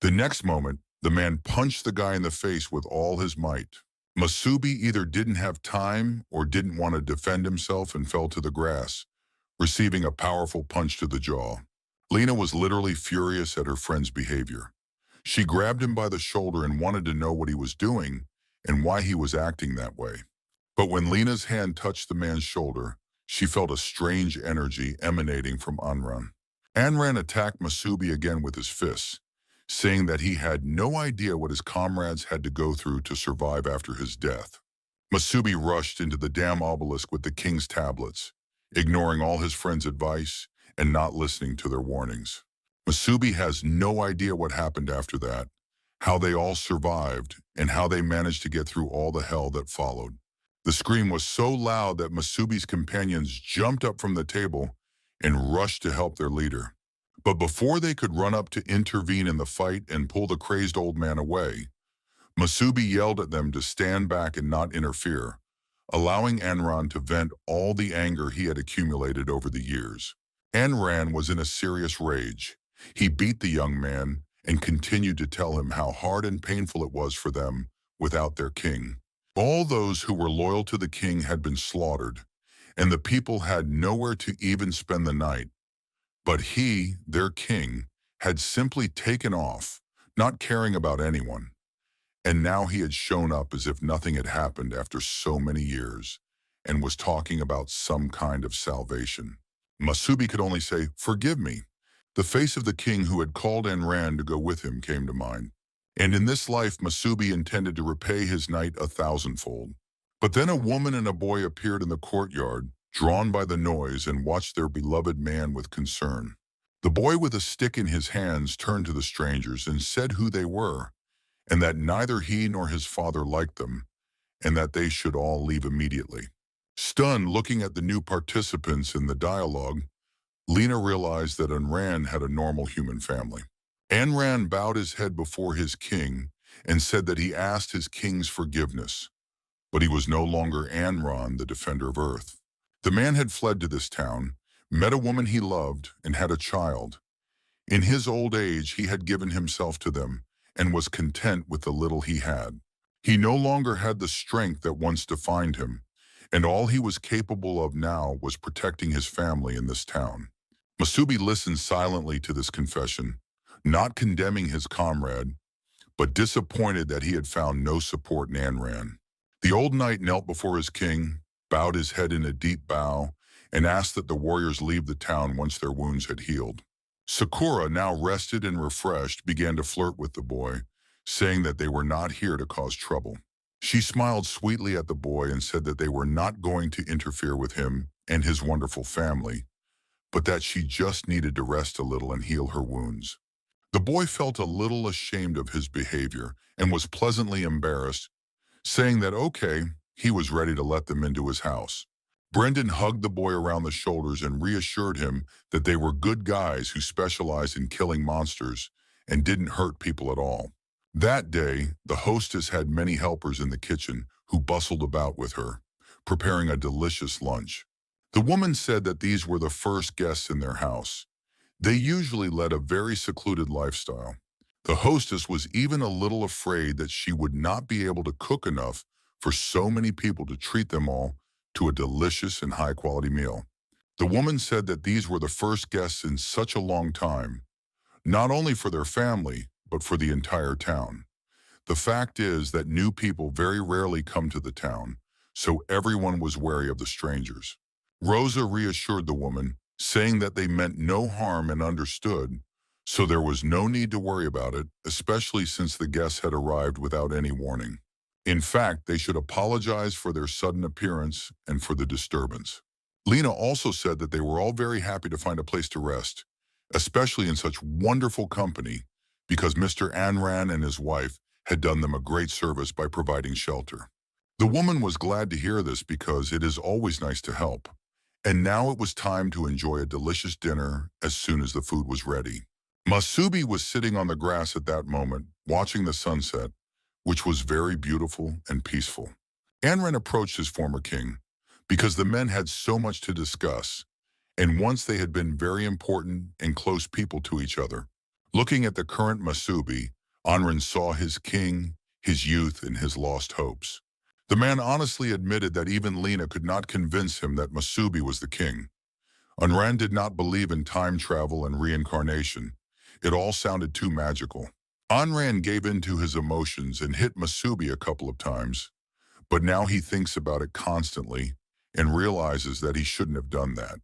The next moment, the man punched the guy in the face with all his might. Masubi either didn't have time or didn't want to defend himself and fell to the grass, receiving a powerful punch to the jaw. Lena was literally furious at her friend's behavior. She grabbed him by the shoulder and wanted to know what he was doing and why he was acting that way. But when Lena's hand touched the man's shoulder, she felt a strange energy emanating from Anran. Anran attacked Masubi again with his fists, saying that he had no idea what his comrades had to go through to survive after his death. Masubi rushed into the damn obelisk with the king's tablets, ignoring all his friends' advice and not listening to their warnings. Masubi has no idea what happened after that, how they all survived, and how they managed to get through all the hell that followed. The scream was so loud that Masubi's companions jumped up from the table and rushed to help their leader. But before they could run up to intervene in the fight and pull the crazed old man away, Masubi yelled at them to stand back and not interfere, allowing Anran to vent all the anger he had accumulated over the years. Anran was in a serious rage. He beat the young man and continued to tell him how hard and painful it was for them without their king. All those who were loyal to the king had been slaughtered, and the people had nowhere to even spend the night. But he, their king, had simply taken off, not caring about anyone. And now he had shown up as if nothing had happened after so many years, and was talking about some kind of salvation. Masubi could only say, "Forgive me." The face of the king who had called Anran to go with him came to mind. And in this life, Masubi intended to repay his knight 1,000-fold. But then a woman and a boy appeared in the courtyard, drawn by the noise, and watched their beloved man with concern. The boy with a stick in his hands turned to the strangers and said who they were, and that neither he nor his father liked them, and that they should all leave immediately. Stunned, looking at the new participants in the dialogue, Lena realized that Anran had a normal human family. Anran bowed his head before his king and said that he asked his king's forgiveness, but he was no longer Anran, the defender of Earth. The man had fled to this town, met a woman he loved, and had a child. In his old age, he had given himself to them and was content with the little he had. He no longer had the strength that once defined him, and all he was capable of now was protecting his family in this town. Masubi listened silently to this confession, not condemning his comrade, but disappointed that he had found no support in Anran. The old knight knelt before his king, bowed his head in a deep bow, and asked that the warriors leave the town once their wounds had healed. Sakura, now rested and refreshed, began to flirt with the boy, saying that they were not here to cause trouble. She smiled sweetly at the boy and said that they were not going to interfere with him and his wonderful family, but that she just needed to rest a little and heal her wounds. The boy felt a little ashamed of his behavior and was pleasantly embarrassed, saying that okay, he was ready to let them into his house. Brendan hugged the boy around the shoulders and reassured him that they were good guys who specialized in killing monsters and didn't hurt people at all. That day, the hostess had many helpers in the kitchen who bustled about with her, preparing a delicious lunch. The woman said that these were the first guests in their house. They usually led a very secluded lifestyle. The hostess was even a little afraid that she would not be able to cook enough for so many people to treat them all to a delicious and high-quality meal. The woman said that these were the first guests in such a long time, not only for their family, but for the entire town. The fact is that new people very rarely come to the town, so everyone was wary of the strangers. Rosa reassured the woman, saying that they meant no harm and understood, so there was no need to worry about it, especially since the guests had arrived without any warning. In fact, they should apologize for their sudden appearance and for the disturbance. Lena also said that they were all very happy to find a place to rest, especially in such wonderful company, because Mr. Anran and his wife had done them a great service by providing shelter. The woman was glad to hear this because it is always nice to help. And now it was time to enjoy a delicious dinner as soon as the food was ready. Masubi was sitting on the grass at that moment, watching the sunset, which was very beautiful and peaceful. Anran approached his former king, because the men had so much to discuss, and once they had been very important and close people to each other. Looking at the current Masubi, Anran saw his king, his youth, and his lost hopes. The man honestly admitted that even Lena could not convince him that Masubi was the king. Anran did not believe in time travel and reincarnation. It all sounded too magical. Anran gave in to his emotions and hit Masubi a couple of times, but now he thinks about it constantly and realizes that he shouldn't have done that.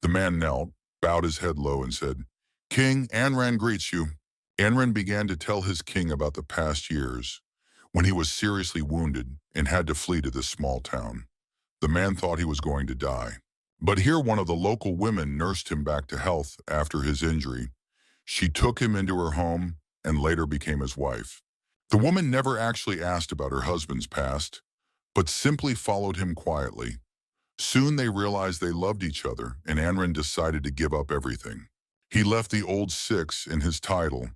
The man knelt, bowed his head low, and said, "King, Anran greets you." Anran began to tell his king about the past years, when he was seriously wounded and had to flee to this small town. The man thought he was going to die. But here one of the local women nursed him back to health after his injury. She took him into her home and later became his wife. The woman never actually asked about her husband's past, but simply followed him quietly. Soon they realized they loved each other, and Anran decided to give up everything. He left the old six in his title.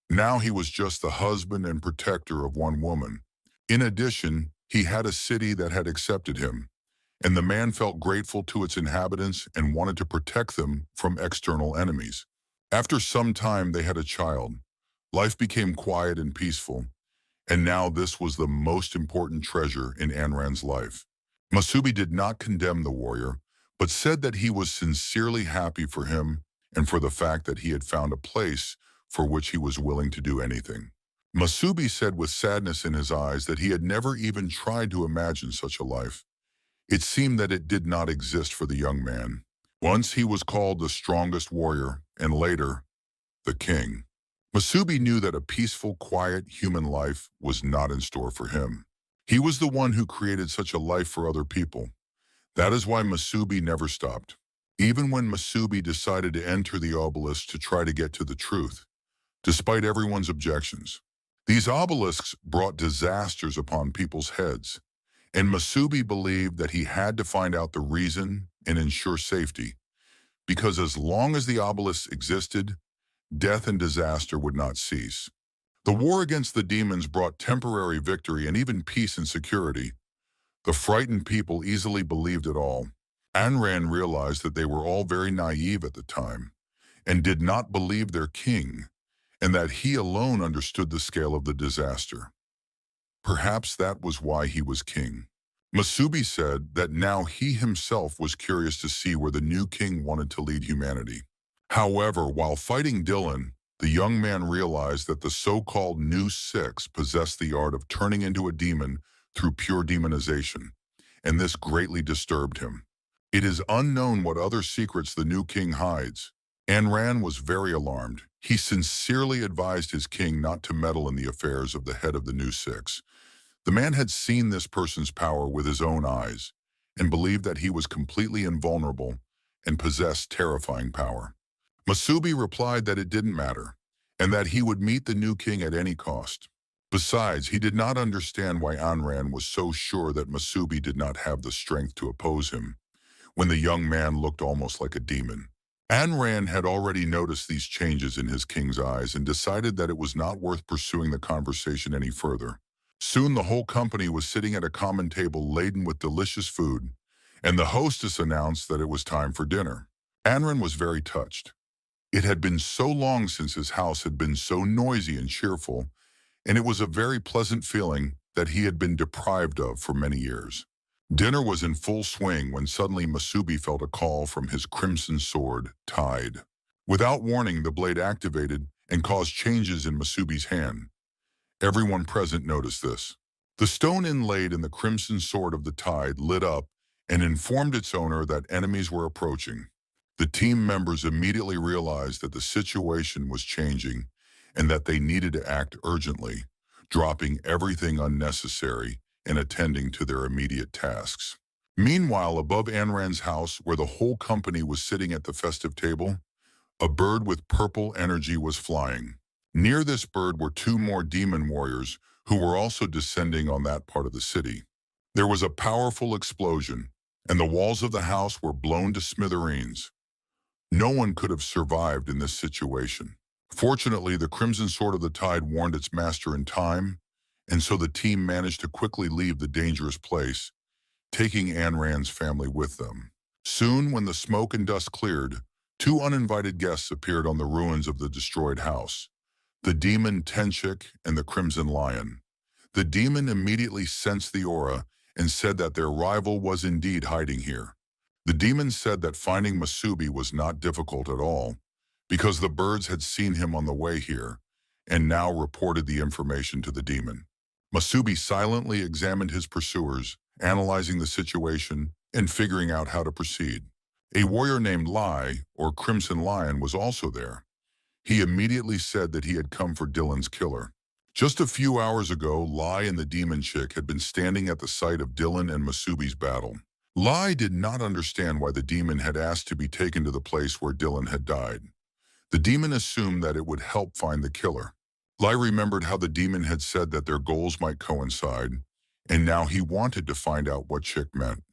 Now he was just the husband and protector of one woman. In addition, he had a city that had accepted him, and the man felt grateful to its inhabitants and wanted to protect them from external enemies. After some time, they had a child. Life became quiet and peaceful, and now this was the most important treasure in Anran's life. Masubi did not condemn the warrior, but said that he was sincerely happy for him and for the fact that he had found a place for which he was willing to do anything. Masubi said with sadness in his eyes that he had never even tried to imagine such a life. It seemed that it did not exist for the young man. Once he was called the strongest warrior, and later, the king. Masubi knew that a peaceful, quiet human life was not in store for him. He was the one who created such a life for other people. That is why Masubi never stopped. Even when Masubi decided to enter the obelisk to try to get to the truth, despite everyone's objections. These obelisks brought disasters upon people's heads, and Masubi believed that he had to find out the reason and ensure safety, because as long as the obelisks existed, death and disaster would not cease. The war against the demons brought temporary victory and even peace and security. The frightened people easily believed it all. Anran realized that they were all very naive at the time and did not believe their king, and that he alone understood the scale of the disaster. Perhaps that was why he was king. Masubi said that now he himself was curious to see where the new king wanted to lead humanity. However, while fighting Dylan, the young man realized that the so-called New Six possessed the art of turning into a demon through pure demonization, and this greatly disturbed him. It is unknown what other secrets the new king hides. Anran was very alarmed. He sincerely advised his king not to meddle in the affairs of the head of the New Six. The man had seen this person's power with his own eyes and believed that he was completely invulnerable and possessed terrifying power. Masubi replied that it didn't matter and that he would meet the new king at any cost. Besides, he did not understand why Anran was so sure that Masubi did not have the strength to oppose him when the young man looked almost like a demon. Anran had already noticed these changes in his king's eyes and decided that it was not worth pursuing the conversation any further. Soon the whole company was sitting at a common table laden with delicious food, and the hostess announced that it was time for dinner. Anran was very touched. It had been so long since his house had been so noisy and cheerful, and it was a very pleasant feeling that he had been deprived of for many years. Dinner was in full swing when suddenly Masubi felt a call from his crimson sword, Tide. Without warning, the blade activated and caused changes in Masubi's hand. Everyone present noticed this. The stone inlaid in the crimson sword of the Tide lit up and informed its owner that enemies were approaching. The team members immediately realized that the situation was changing and that they needed to act urgently, dropping everything unnecessary and attending to their immediate tasks. Meanwhile, above Anran's house, where the whole company was sitting at the festive table, a bird with purple energy was flying. Near this bird were two more demon warriors who were also descending on that part of the city. There was a powerful explosion, and the walls of the house were blown to smithereens. No one could have survived in this situation. Fortunately, the Crimson Sword of the Tide warned its master in time, and so the team managed to quickly leave the dangerous place, taking Anran's family with them. Soon, when the smoke and dust cleared, two uninvited guests appeared on the ruins of the destroyed house: the demon Tenchik and the Crimson Lion. The demon immediately sensed the aura and said that their rival was indeed hiding here. The demon said that finding Masubi was not difficult at all, because the birds had seen him on the way here, and now reported the information to the demon. Masubi silently examined his pursuers, analyzing the situation and figuring out how to proceed. A warrior named Lai, or Crimson Lion, was also there. He immediately said that he had come for Dylan's killer. Just a few hours ago, Lai and the demon chick had been standing at the site of Dylan and Masubi's battle. Lai did not understand why the demon had asked to be taken to the place where Dylan had died. The demon assumed that it would help find the killer. Lai remembered how the demon had said that their goals might coincide, and now he wanted to find out what chick meant.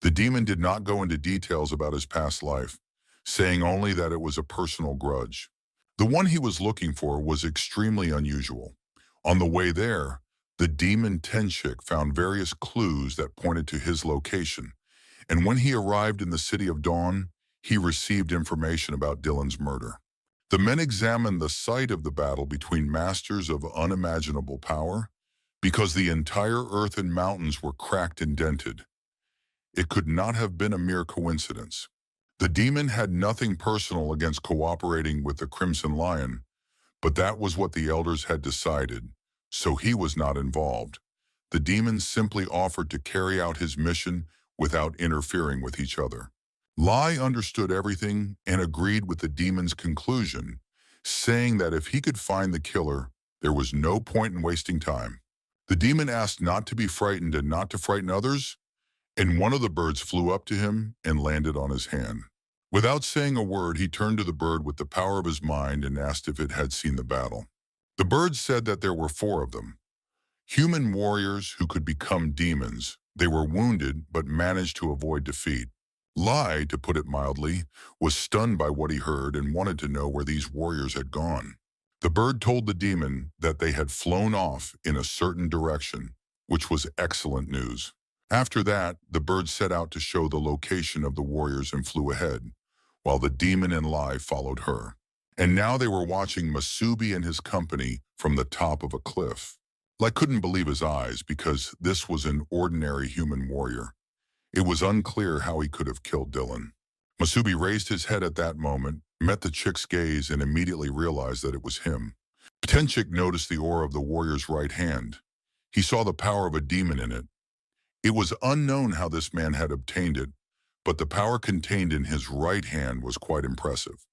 The demon did not go into details about his past life, saying only that it was a personal grudge. The one he was looking for was extremely unusual. On the way there, the demon Tenchik found various clues that pointed to his location, and when he arrived in the City of Dawn, he received information about Dylan's murder. The men examined the site of the battle between masters of unimaginable power, because the entire earth and mountains were cracked and dented. It could not have been a mere coincidence. The demon had nothing personal against cooperating with the Crimson Lion, but that was what the elders had decided, so he was not involved. The demon simply offered to carry out his mission without interfering with each other. Lai understood everything and agreed with the demon's conclusion, saying that if he could find the killer, there was no point in wasting time. The demon asked not to be frightened and not to frighten others, and one of the birds flew up to him and landed on his hand. Without saying a word, he turned to the bird with the power of his mind and asked if it had seen the battle. The bird said that there were 4 of them, human warriors who could become demons. They were wounded but managed to avoid defeat. Lai, to put it mildly, was stunned by what he heard and wanted to know where these warriors had gone. The bird told the demon that they had flown off in a certain direction, which was excellent news. After that, the bird set out to show the location of the warriors and flew ahead, while the demon and Lai followed her. And now they were watching Masubi and his company from the top of a cliff. Lai couldn't believe his eyes because this was an ordinary human warrior. It was unclear how he could have killed Dylan. Masubi raised his head at that moment, met the chick's gaze, and immediately realized that it was him. Tenchik noticed the aura of the warrior's right hand. He saw the power of a demon in it. It was unknown how this man had obtained it, but the power contained in his right hand was quite impressive.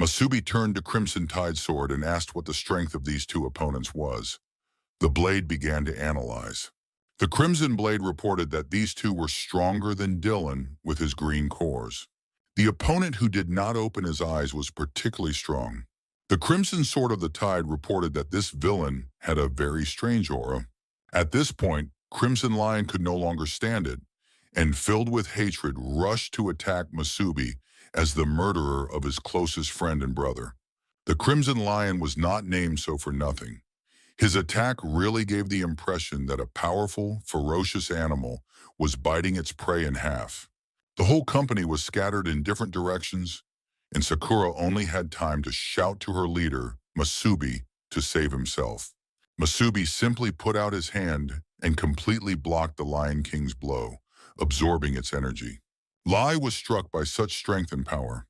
Masubi turned to Crimson Tide Sword and asked what the strength of these 2 opponents was. The blade began to analyze. The Crimson Blade reported that these 2 were stronger than Dylan with his green cores. The opponent who did not open his eyes was particularly strong. The Crimson Sword of the Tide reported that this villain had a very strange aura. At this point, Crimson Lion could no longer stand it, and filled with hatred, rushed to attack Masubi as the murderer of his closest friend and brother. The Crimson Lion was not named so for nothing. His attack really gave the impression that a powerful, ferocious animal was biting its prey in half. The whole company was scattered in different directions, and Sakura only had time to shout to her leader, Masubi, to save himself. Masubi simply put out his hand and completely blocked the Lion King's blow, absorbing its energy. Lai was struck by such strength and power.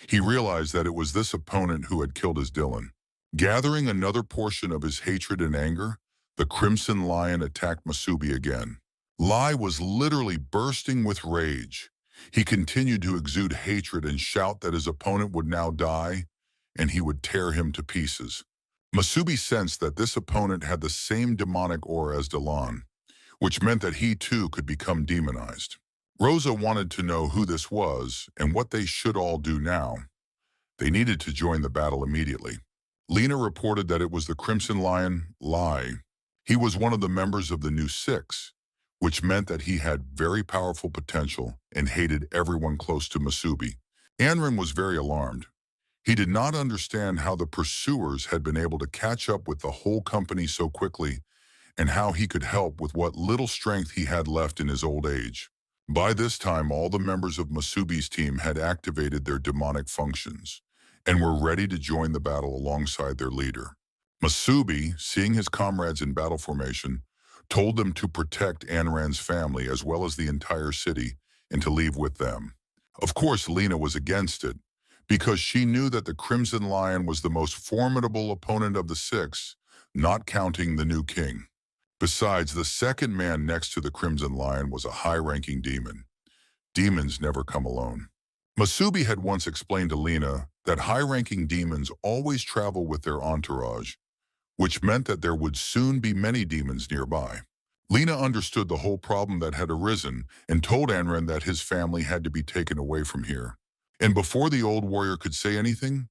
He realized that it was this opponent who had killed his Dylan. Gathering another portion of his hatred and anger, the Crimson Lion attacked Masubi again. Lai was literally bursting with rage. He continued to exude hatred and shout that his opponent would now die, and he would tear him to pieces. Masubi sensed that this opponent had the same demonic aura as Dylan, which meant that he too could become demonized. Rosa wanted to know who this was and what they should all do now. They needed to join the battle immediately. Lena reported that it was the Crimson Lion, Lai. He was one of the members of the New Six, which meant that he had very powerful potential and hated everyone close to Masubi. Anrin was very alarmed. He did not understand how the pursuers had been able to catch up with the whole company so quickly and how he could help with what little strength he had left in his old age. By this time, all the members of Masubi's team had activated their demonic functions and were ready to join the battle alongside their leader. Masubi, seeing his comrades in battle formation, told them to protect Anran's family as well as the entire city and to leave with them. Of course, Lena was against it because she knew that the Crimson Lion was the most formidable opponent of the 6, not counting the new king. Besides, the second man next to the Crimson Lion was a high-ranking demon. Demons never come alone. Masubi had once explained to Lena that high-ranking demons always travel with their entourage, which meant that there would soon be many demons nearby. Lena understood the whole problem that had arisen and told Anran that his family had to be taken away from here. And before the old warrior could say anything,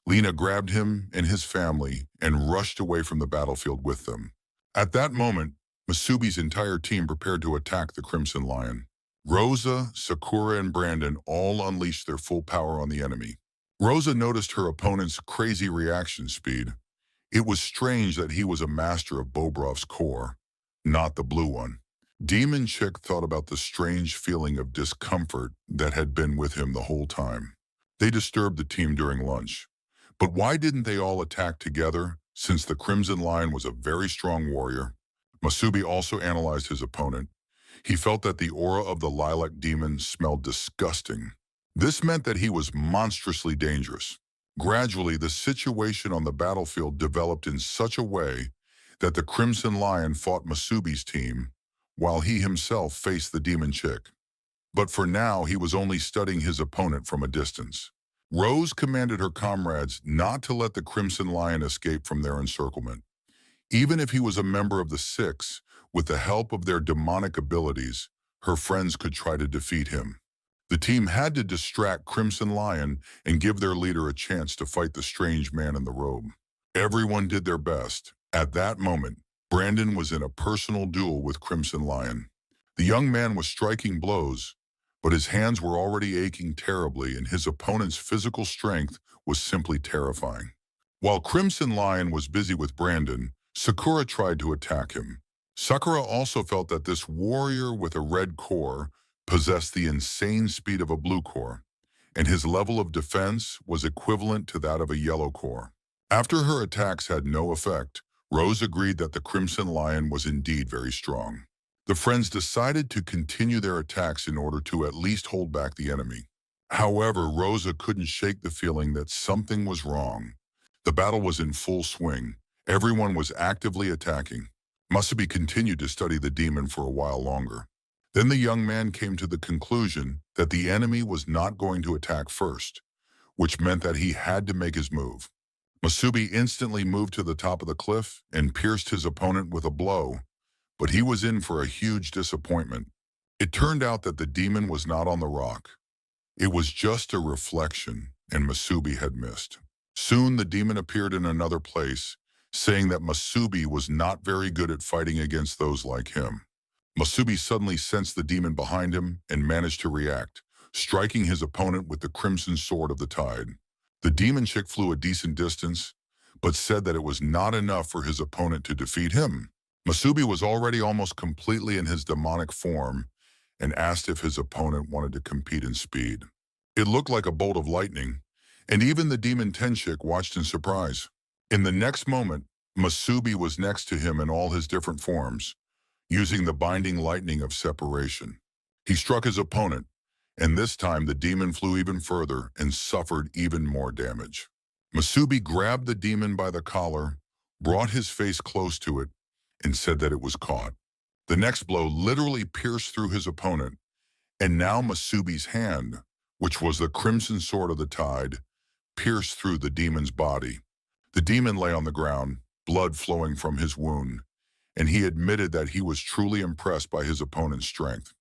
Lena grabbed him and his family and rushed away from the battlefield with them. At that moment, Masubi's entire team prepared to attack the Crimson Lion. Rosa, Sakura, and Brandon all unleashed their full power on the enemy. Rosa noticed her opponent's crazy reaction speed. It was strange that he was a master of Bobrov's core, not the blue one. Demon Chick thought about the strange feeling of discomfort that had been with him the whole time. They disturbed the team during lunch. But why didn't they all attack together, since the Crimson Lion was a very strong warrior? Masubi also analyzed his opponent. He felt that the aura of the lilac demon smelled disgusting. This meant that he was monstrously dangerous. Gradually, the situation on the battlefield developed in such a way that the Crimson Lion fought Masubi's team, while he himself faced the Demon Chick. But for now, he was only studying his opponent from a distance. Rose commanded her comrades not to let the Crimson Lion escape from their encirclement. Even if he was a member of the Six, with the help of their demonic abilities, her friends could try to defeat him. The team had to distract Crimson Lion and give their leader a chance to fight the strange man in the robe. Everyone did their best. At that moment, Brandon was in a personal duel with Crimson Lion. The young man was striking blows, but his hands were already aching terribly and his opponent's physical strength was simply terrifying. While Crimson Lion was busy with Brandon, Sakura tried to attack him. Sakura also felt that this warrior with a red core possessed the insane speed of a blue core, and his level of defense was equivalent to that of a yellow core. After her attacks had no effect, Rose agreed that the Crimson Lion was indeed very strong. The friends decided to continue their attacks in order to at least hold back the enemy. However, Rosa couldn't shake the feeling that something was wrong. The battle was in full swing. Everyone was actively attacking. Musabi continued to study the demon for a while longer. Then the young man came to the conclusion that the enemy was not going to attack first, which meant that he had to make his move. Musabi instantly moved to the top of the cliff and pierced his opponent with a blow, but he was in for a huge disappointment. It turned out that the demon was not on the rock. It was just a reflection, and Musabi had missed. Soon the demon appeared in another place, saying that Musabi was not very good at fighting against those like him. Musabi suddenly sensed the demon behind him and managed to react, striking his opponent with the crimson sword of the tide. The demon chick flew a decent distance, but said that it was not enough for his opponent to defeat him. Musabi was already almost completely in his demonic form and asked if his opponent wanted to compete in speed. It looked like a bolt of lightning, and even the demon Tenshik watched in surprise. In the next moment, Musabi was next to him in all his different forms, using the binding lightning of separation. He struck his opponent, and this time the demon flew even further and suffered even more damage. Musabi grabbed the demon by the collar, brought his face close to it, and said that it was caught. The next blow literally pierced through his opponent, and now Musabi's hand, which was the crimson sword of the tide, pierced through the demon's body. The demon lay on the ground, blood flowing from his wound, and he admitted that he was truly impressed by his opponent's strength.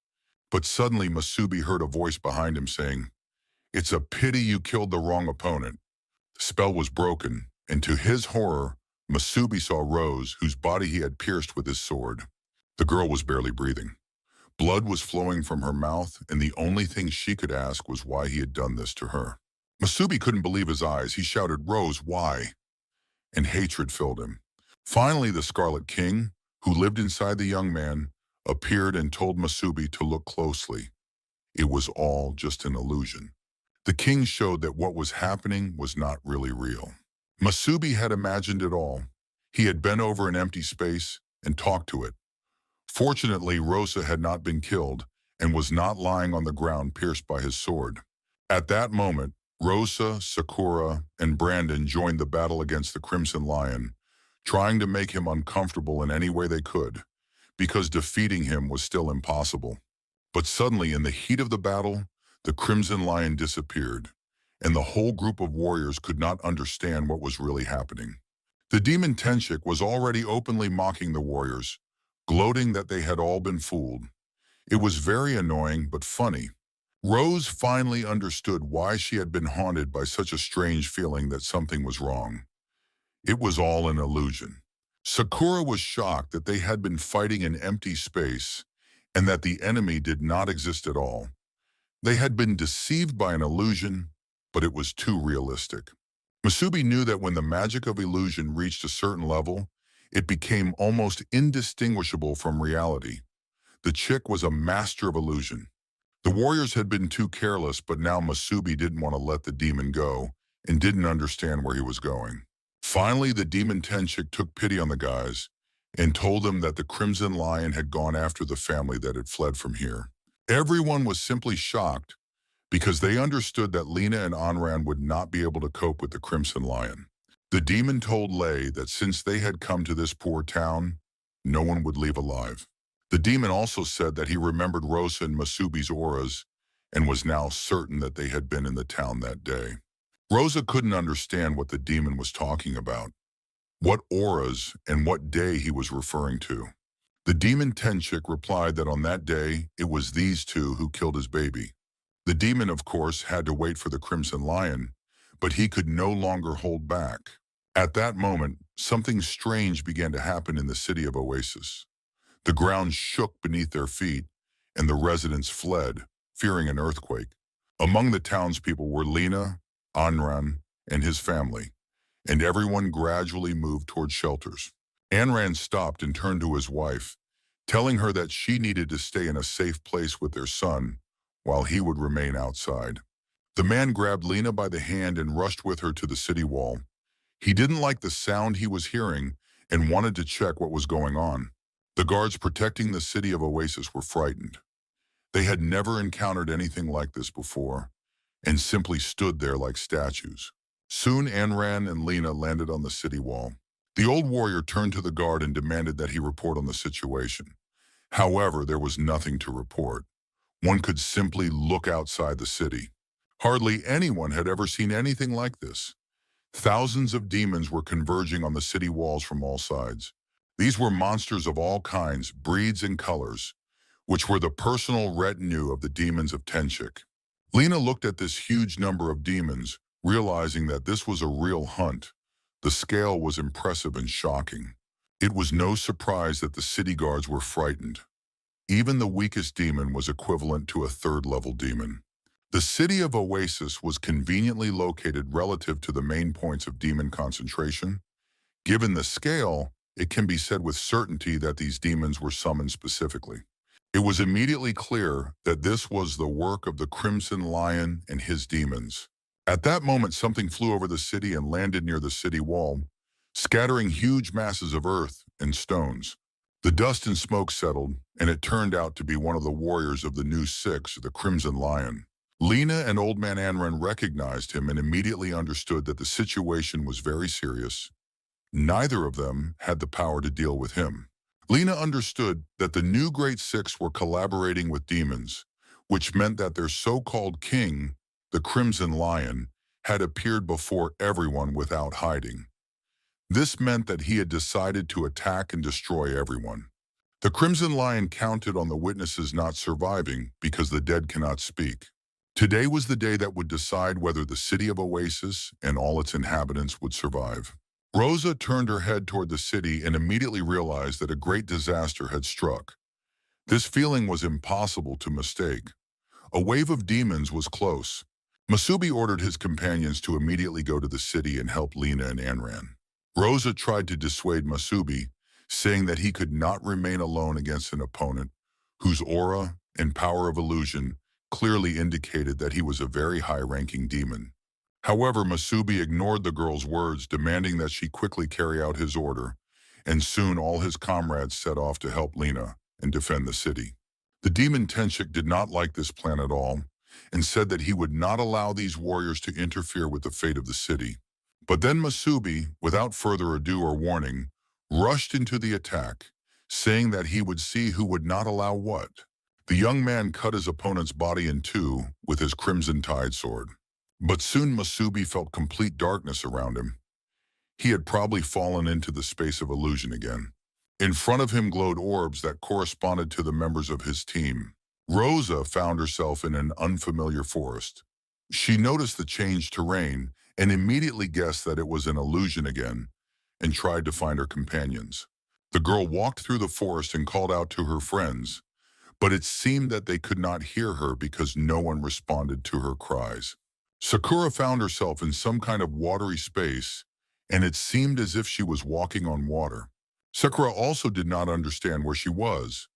But suddenly Musabi heard a voice behind him saying, "It's a pity you killed the wrong opponent." The spell was broken, and to his horror, Musabi saw Rose, whose body he had pierced with his sword. The girl was barely breathing. Blood was flowing from her mouth, and the only thing she could ask was why he had done this to her. Musabi couldn't believe his eyes. He shouted, "Rose, why?" And hatred filled him. Finally, the Scarlet King, who lived inside the young man, appeared and told Musabi to look closely. It was all just an illusion. The king showed that what was happening was not really real. Musabi had imagined it all. He had bent over an empty space and talked to it. Fortunately, Rosa had not been killed and was not lying on the ground pierced by his sword. At that moment, Rosa, Sakura, and Brandon joined the battle against the Crimson Lion, trying to make him uncomfortable in any way they could, because defeating him was still impossible. But suddenly, in the heat of the battle, the Crimson Lion disappeared, and the whole group of warriors could not understand what was really happening. The demon Tenshik was already openly mocking the warriors, gloating that they had all been fooled. It was very annoying but funny. Rose finally understood why she had been haunted by such a strange feeling that something was wrong. It was all an illusion. Sakura was shocked that they had been fighting in empty space and that the enemy did not exist at all. They had been deceived by an illusion, but it was too realistic. Musabi knew that when the magic of illusion reached a certain level, it became almost indistinguishable from reality. The chick was a master of illusion. The warriors had been too careless, but now Musabi didn't want to let the demon go and didn't understand where he was going. Finally, the demon Tenshik took pity on the guys and told them that the Crimson Lion had gone after the family that had fled from here. Everyone was simply shocked because they understood that Lena and Anran would not be able to cope with the Crimson Lion. The demon told Lei that since they had come to this poor town, no one would leave alive. The demon also said that he remembered Rosa and Musabi's auras and was now certain that they had been in the town that day. Rosa couldn't understand what the demon was talking about. what auras and what day he was referring to. The demon Tenchik replied that on that day, it was these two who killed his baby. The demon, of course, had to wait for the Crimson Lion, but he could no longer hold back. At that moment, something strange began to happen in the city of Oasis. The ground shook beneath their feet, and the residents fled, fearing an earthquake. Among the townspeople were Lena, Anran, and his family, and everyone gradually moved toward shelters. Anran stopped and turned to his wife, telling her that she needed to stay in a safe place with their son, while he would remain outside. The man grabbed Lena by the hand and rushed with her to the city wall. He didn't like the sound he was hearing and wanted to check what was going on. The guards protecting the city of Oasis were frightened. They had never encountered anything like this before and simply stood there like statues. Soon Anran and Lena landed on the city wall. The old warrior turned to the guard and demanded that he report on the situation. However, there was nothing to report. One could simply look outside the city. Hardly anyone had ever seen anything like this. Thousands of demons were converging on the city walls from all sides. These were monsters of all kinds, breeds, and colors, which were the personal retinue of the demons of Tenchik. Lena looked at this huge number of demons, realizing that this was a real hunt. The scale was impressive and shocking. It was no surprise that the city guards were frightened. Even the weakest demon was equivalent to a third-level demon. The city of Oasis was conveniently located relative to the main points of demon concentration. Given the scale, it can be said with certainty that these demons were summoned specifically. It was immediately clear that this was the work of the Crimson Lion and his demons. At that moment, something flew over the city and landed near the city wall, scattering huge masses of earth and stones. The dust and smoke settled, and it turned out to be one of the warriors of the new six, the Crimson Lion. Lena and Old Man Anran recognized him and immediately understood that the situation was very serious. Neither of them had the power to deal with him. Lena understood that the new Great Six were collaborating with demons, which meant that their so-called king, the Crimson Lion, had appeared before everyone without hiding. This meant that he had decided to attack and destroy everyone. The Crimson Lion counted on the witnesses not surviving because the dead cannot speak. Today was the day that would decide whether the city of Oasis and all its inhabitants would survive. Rosa turned her head toward the city and immediately realized that a great disaster had struck. This feeling was impossible to mistake. A wave of demons was close. Masubi ordered his companions to immediately go to the city and help Lena and Anran. Rosa tried to dissuade Masubi, saying that he could not remain alone against an opponent whose aura and power of illusion clearly indicated that he was a very high-ranking demon. However, Masubi ignored the girl's words, demanding that she quickly carry out his order, and soon all his comrades set off to help Lena and defend the city. The demon Tenchik did not like this plan at all, and said that he would not allow these warriors to interfere with the fate of the city. But then Masubi, without further ado or warning, rushed into the attack, saying that he would see who would not allow what. The young man cut his opponent's body in two with his crimson tide sword. But soon Masubi felt complete darkness around him. He had probably fallen into the space of illusion again. In front of him glowed orbs that corresponded to the members of his team. Rosa found herself in an unfamiliar forest. She noticed the changed terrain and immediately guessed that it was an illusion again, and tried to find her companions. The girl walked through the forest and called out to her friends, but it seemed that they could not hear her because no one responded to her cries. Sakura found herself in some kind of watery space, and it seemed as if she was walking on water. Sakura also did not understand where she was,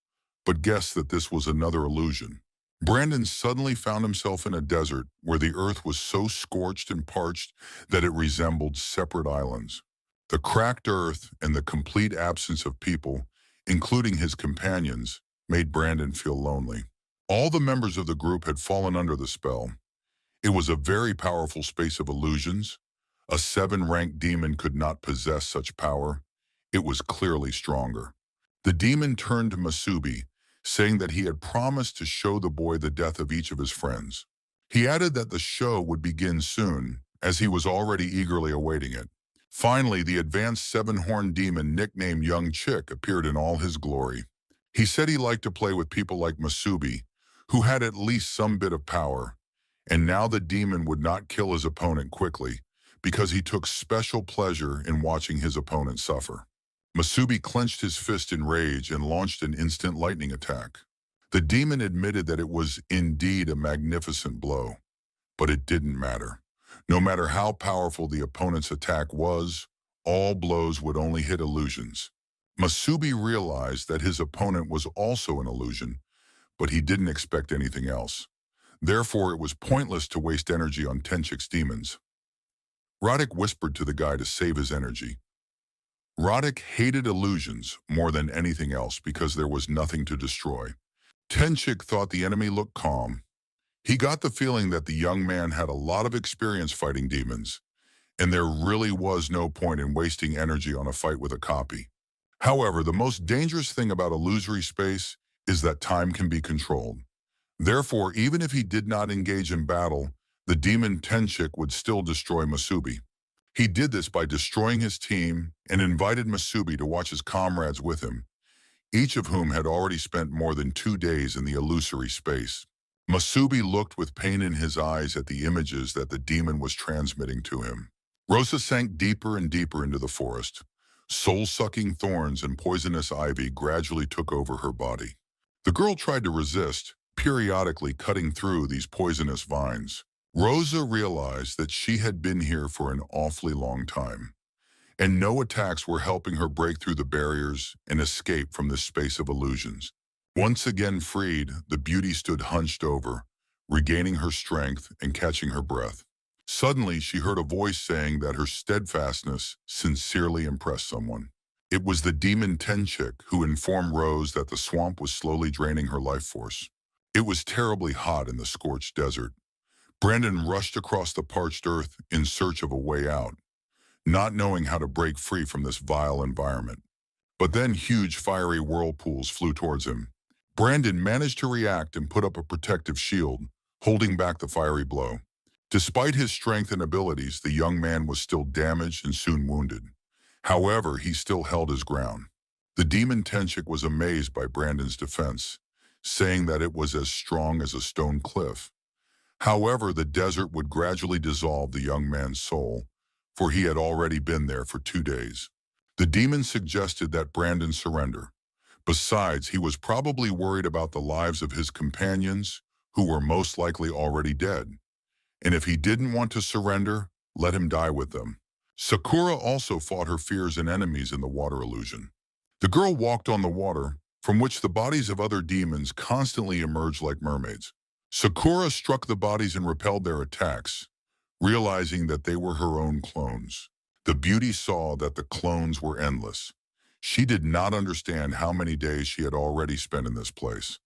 but guessed that this was another illusion. Brandon suddenly found himself in a desert where the earth was so scorched and parched that it resembled separate islands. The cracked earth and the complete absence of people, including his companions, made Brandon feel lonely. All the members of the group had fallen under the spell. It was a very powerful space of illusions. A 7-ranked demon could not possess such power. It was clearly stronger. The demon turned to Masubi, saying that he had promised to show the boy the death of each of his friends. He added that the show would begin soon, as he was already eagerly awaiting it. Finally, the advanced seven-horned demon nicknamed Young Chick appeared in all his glory. He said he liked to play with people like Masubi, who had at least some bit of power, and now the demon would not kill his opponent quickly because he took special pleasure in watching his opponent suffer. Masubi clenched his fist in rage and launched an instant lightning attack. The demon admitted that it was indeed a magnificent blow, but it didn't matter. No matter how powerful the opponent's attack was, all blows would only hit illusions. Masubi realized that his opponent was also an illusion, but he didn't expect anything else. Therefore, it was pointless to waste energy on Tenchik's demons. Roddick whispered to the guy to save his energy. Roddick hated illusions more than anything else because there was nothing to destroy. Tenchik thought the enemy looked calm. He got the feeling that the young man had a lot of experience fighting demons, and there really was no point in wasting energy on a fight with a copy. However, the most dangerous thing about illusory space is that time can be controlled. Therefore, even if he did not engage in battle, the demon Tenchik would still destroy Masubi. He did this by destroying his team and invited Masubi to watch his comrades with him, each of whom had already spent more than 2 days in the illusory space. Masubi looked with pain in his eyes at the images that the demon was transmitting to him. Rosa sank deeper and deeper into the forest. Soul-sucking thorns and poisonous ivy gradually took over her body. The girl tried to resist, periodically cutting through these poisonous vines. Rosa realized that she had been here for an awfully long time, and no attacks were helping her break through the barriers and escape from this space of illusions. Once again freed, the beauty stood hunched over, regaining her strength and catching her breath. Suddenly, she heard a voice saying that her steadfastness sincerely impressed someone. It was the demon Tenchik who informed Rose that the swamp was slowly draining her life force. It was terribly hot in the scorched desert. Brandon rushed across the parched earth in search of a way out, not knowing how to break free from this vile environment. But then huge fiery whirlpools flew towards him. Brandon managed to react and put up a protective shield, holding back the fiery blow. Despite his strength and abilities, the young man was still damaged and soon wounded. However, he still held his ground. The demon Tenchik was amazed by Brandon's defense, saying that it was as strong as a stone cliff. However, the desert would gradually dissolve the young man's soul, for he had already been there for 2 days. The demon suggested that Brandon surrender. Besides, he was probably worried about the lives of his companions, who were most likely already dead. And if he didn't want to surrender, let him die with them. Sakura also fought her fears and enemies in the water illusion. The girl walked on the water, from which the bodies of other demons constantly emerged like mermaids. Sakura struck the bodies and repelled their attacks, realizing that they were her own clones. The beauty saw that the clones were endless. She did not understand how many days she had already spent in this place.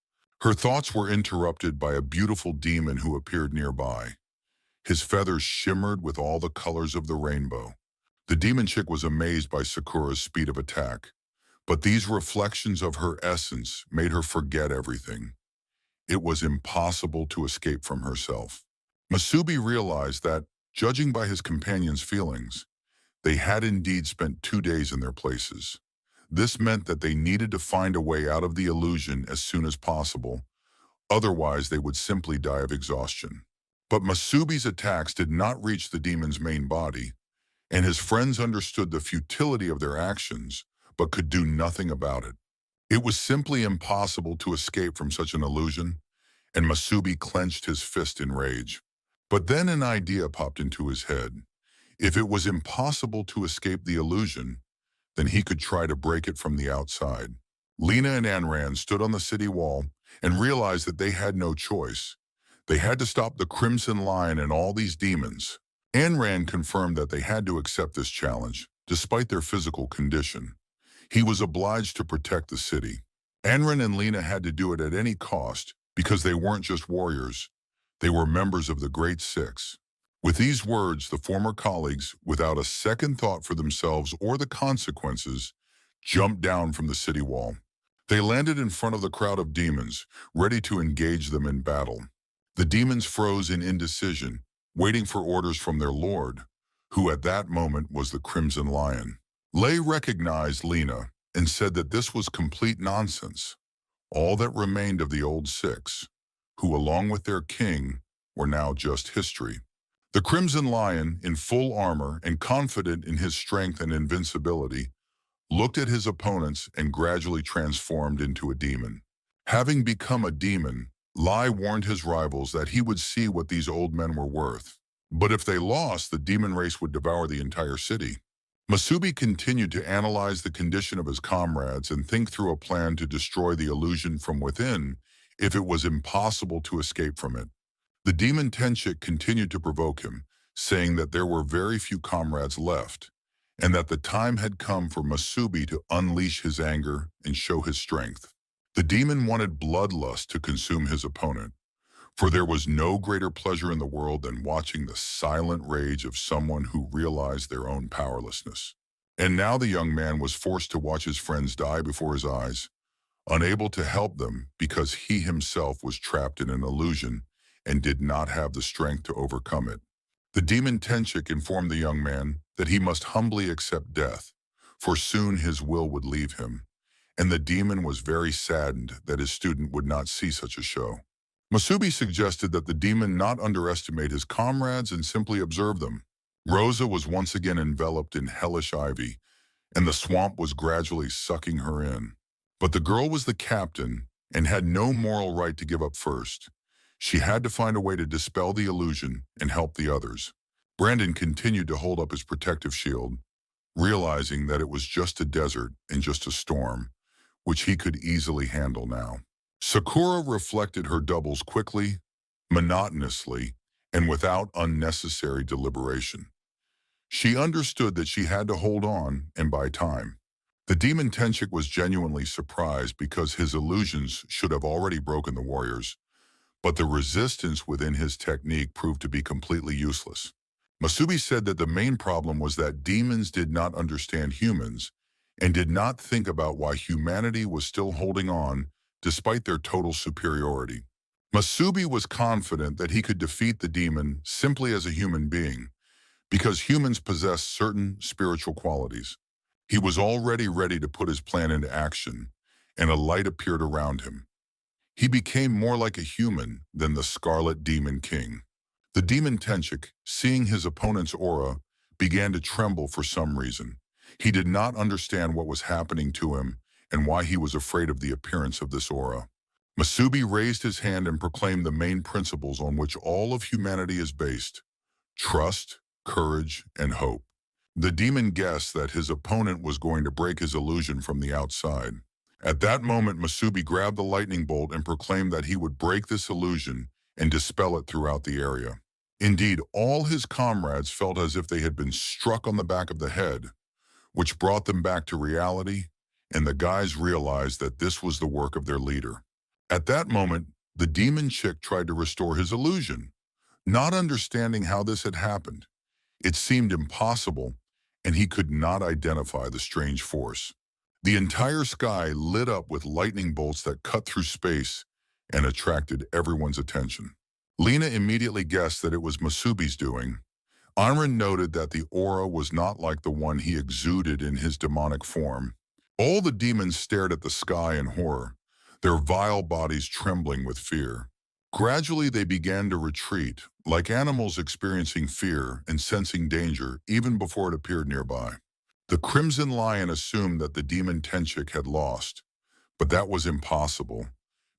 Her thoughts were interrupted by a beautiful demon who appeared nearby. His feathers shimmered with all the colors of the rainbow. The demon chick was amazed by Sakura's speed of attack, but these reflections of her essence made her forget everything. It was impossible to escape from herself. Masubi realized that, judging by his companion's feelings, they had indeed spent 2 days in their places. This meant that they needed to find a way out of the illusion as soon as possible, otherwise they would simply die of exhaustion. But Masubi's attacks did not reach the demon's main body, and his friends understood the futility of their actions, but could do nothing about it. It was simply impossible to escape from such an illusion, and Masubi clenched his fist in rage. But then an idea popped into his head. If it was impossible to escape the illusion, then he could try to break it from the outside. Lena and Anran stood on the city wall and realized that they had no choice. They had to stop the Crimson Lion and all these demons. Anran confirmed that they had to accept this challenge, despite their physical condition. He was obliged to protect the city. Anran and Lena had to do it at any cost because they weren't just warriors. They were members of the Great Six. With these words, the former colleagues, without a second thought for themselves or the consequences, jumped down from the city wall. They landed in front of the crowd of demons, ready to engage them in battle. The demons froze in indecision, waiting for orders from their lord, who at that moment was the Crimson Lion. Lei recognized Lena and said that this was complete nonsense. All that remained of the old six, who along with their king, were now just history. The Crimson Lion, in full armor and confident in his strength and invincibility, looked at his opponents and gradually transformed into a demon. Having become a demon, Lai warned his rivals that he would see what these old men were worth. But if they lost, the demon race would devour the entire city. Masubi continued to analyze the condition of his comrades and think through a plan to destroy the illusion from within if it was impossible to escape from it. The demon Tenchik continued to provoke him, saying that there were very few comrades left, and that the time had come for Masubi to unleash his anger and show his strength. The demon wanted bloodlust to consume his opponent, for there was no greater pleasure in the world than watching the silent rage of someone who realized their own powerlessness. And now the young man was forced to watch his friends die before his eyes, unable to help them because he himself was trapped in an illusion and did not have the strength to overcome it. The demon Tenchik informed the young man that he must humbly accept death, for soon his will would leave him, and the demon was very saddened that his student would not see such a show. Masubi suggested that the demon not underestimate his comrades and simply observe them. Rosa was once again enveloped in hellish ivy, and the swamp was gradually sucking her in. But the girl was the captain and had no moral right to give up first. She had to find a way to dispel the illusion and help the others. Brandon continued to hold up his protective shield, realizing that it was just a desert and just a storm, which he could easily handle now. Sakura reflected her doubles quickly, monotonously, and without unnecessary deliberation. She understood that she had to hold on and buy time. The demon Tenchik was genuinely surprised because his illusions should have already broken the warriors, but the resistance within his technique proved to be completely useless. Masubi said that the main problem was that demons did not understand humans and did not think about why humanity was still holding on despite their total superiority. Masubi was confident that he could defeat the demon simply as a human being, because humans possess certain spiritual qualities. He was already ready to put his plan into action, and a light appeared around him. He became more like a human than the Scarlet Demon King. The demon Tenchik, seeing his opponent's aura, began to tremble for some reason. He did not understand what was happening to him and why he was afraid of the appearance of this aura. Masubi raised his hand and proclaimed the main principles on which all of humanity is based: trust, courage, and hope. The demon guessed that his opponent was going to break his illusion from the outside. At that moment, Masubi grabbed the lightning bolt and proclaimed that he would break this illusion and dispel it throughout the area. Indeed, all his comrades felt as if they had been struck on the back of the head, which brought them back to reality, and the guys realized that this was the work of their leader. At that moment, the demon chick tried to restore his illusion, not understanding how this had happened. It seemed impossible, and he could not identify the strange force. The entire sky lit up with lightning bolts that cut through space and attracted everyone's attention. Lena immediately guessed that it was Masubi's doing. Anran noted that the aura was not like the one he exuded in his demonic form. All the demons stared at the sky in horror, their vile bodies trembling with fear. Gradually, they began to retreat, like animals experiencing fear and sensing danger even before it appeared nearby. The Crimson Lion assumed that the demon Tenchik had lost, but that was impossible,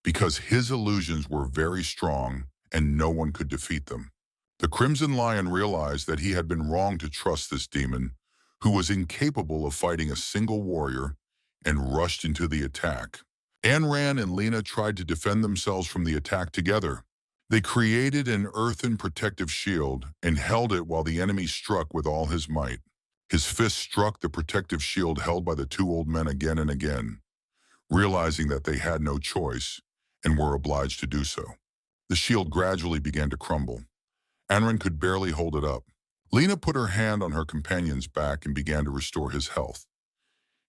because his illusions were very strong and no one could defeat them. The Crimson Lion realized that he had been wrong to trust this demon, who was incapable of fighting a single warrior, and rushed into the attack. Anran and Lena tried to defend themselves from the attack together. They created an earthen protective shield and held it while the enemy struck with all his might. His fist struck the protective shield held by the two old men again and again, realizing that they had no choice and were obliged to do so. The shield gradually began to crumble. Anran could barely hold it up. Lena put her hand on her companion's back and began to restore his health.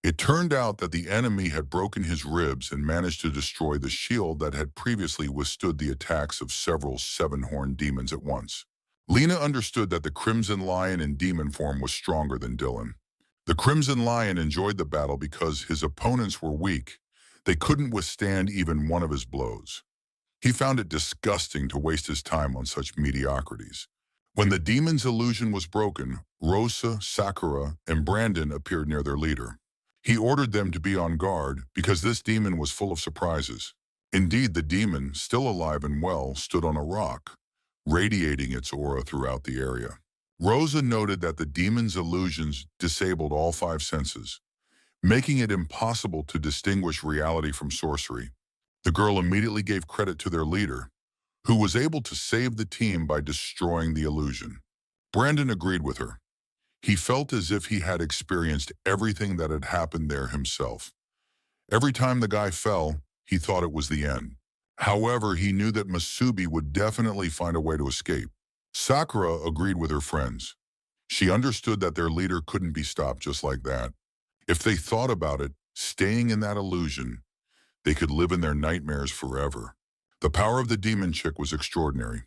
It turned out that the enemy had broken his ribs and managed to destroy the shield that had previously withstood the attacks of several seven-horned demons at once. Lena understood that the Crimson Lion in demon form was stronger than Dylan. The Crimson Lion enjoyed the battle because his opponents were weak. They couldn't withstand even one of his blows. He found it disgusting to waste his time on such mediocrities. When the demon's illusion was broken, Rosa, Sakura, and Brandon appeared near their leader. He ordered them to be on guard because this demon was full of surprises. Indeed, the demon, still alive and well, stood on a rock, radiating its aura throughout the area. Rosa noted that the demon's illusions disabled all five senses, making it impossible to distinguish reality from sorcery. The girl immediately gave credit to their leader, who was able to save the team by destroying the illusion. Brandon agreed with her. He felt as if he had experienced everything that had happened there himself. Every time the guy fell, he thought it was the end. However, he knew that Masubi would definitely find a way to escape. Sakura agreed with her friends. She understood that their leader couldn't be stopped just like that. If they thought about it, staying in that illusion, they could live in their nightmares forever. The power of the demon chick was extraordinary.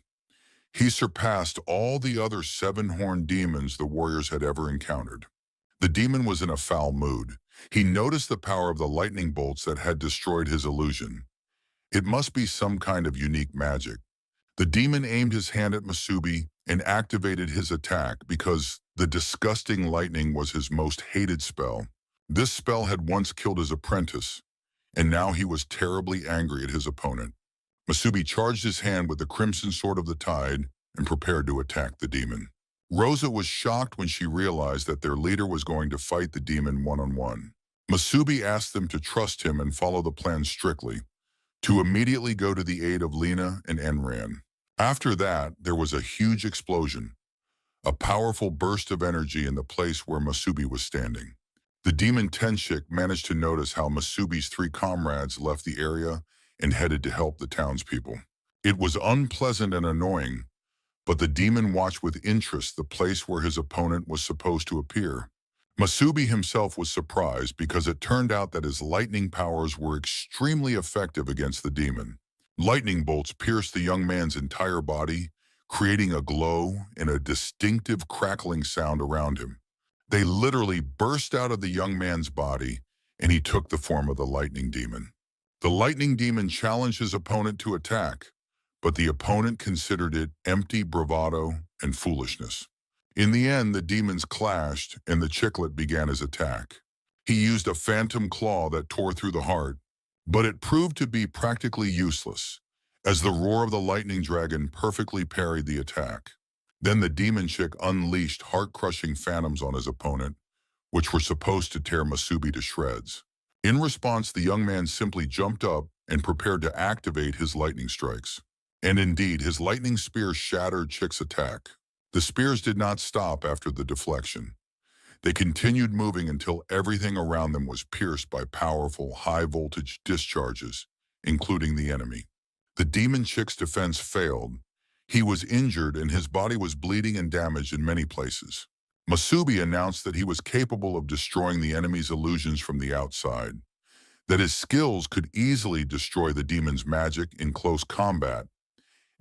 He surpassed all the other seven-horned demons the warriors had ever encountered. The demon was in a foul mood. He noticed the power of the lightning bolts that had destroyed his illusion. It must be some kind of unique magic. The demon aimed his hand at Masubi and activated his attack because the disgusting lightning was his most hated spell. This spell had once killed his apprentice, and now he was terribly angry at his opponent. Masubi charged his hand with the crimson sword of the tide and prepared to attack the demon. Rosa was shocked when she realized that their leader was going to fight the demon one-on-one. Masubi asked them to trust him and follow the plan strictly, to immediately go to the aid of Lena and Enran. After that, there was a huge explosion, a powerful burst of energy in the place where Masubi was standing. The demon Tenshik managed to notice how Masubi's three comrades left the area and headed to help the townspeople. It was unpleasant and annoying, but the demon watched with interest the place where his opponent was supposed to appear. Masubi himself was surprised because it turned out that his lightning powers were extremely effective against the demon. Lightning bolts pierced the young man's entire body, creating a glow and a distinctive crackling sound around him. They literally burst out of the young man's body, and he took the form of the lightning demon. The lightning demon challenged his opponent to attack, but the opponent considered it empty bravado and foolishness. In the end, the demons clashed, and the chicklet began his attack. He used a phantom claw that tore through the heart, but it proved to be practically useless, as the roar of the lightning dragon perfectly parried the attack. Then the demon chick unleashed heart-crushing phantoms on his opponent, which were supposed to tear Masubi to shreds. In response, the young man simply jumped up and prepared to activate his lightning strikes. And indeed, his lightning spear shattered Chick's attack. The spears did not stop after the deflection. They continued moving until everything around them was pierced by powerful, high-voltage discharges, including the enemy. The demon chick's defense failed. He was injured and his body was bleeding and damaged in many places. Masubi announced that he was capable of destroying the enemy's illusions from the outside, that his skills could easily destroy the demon's magic in close combat,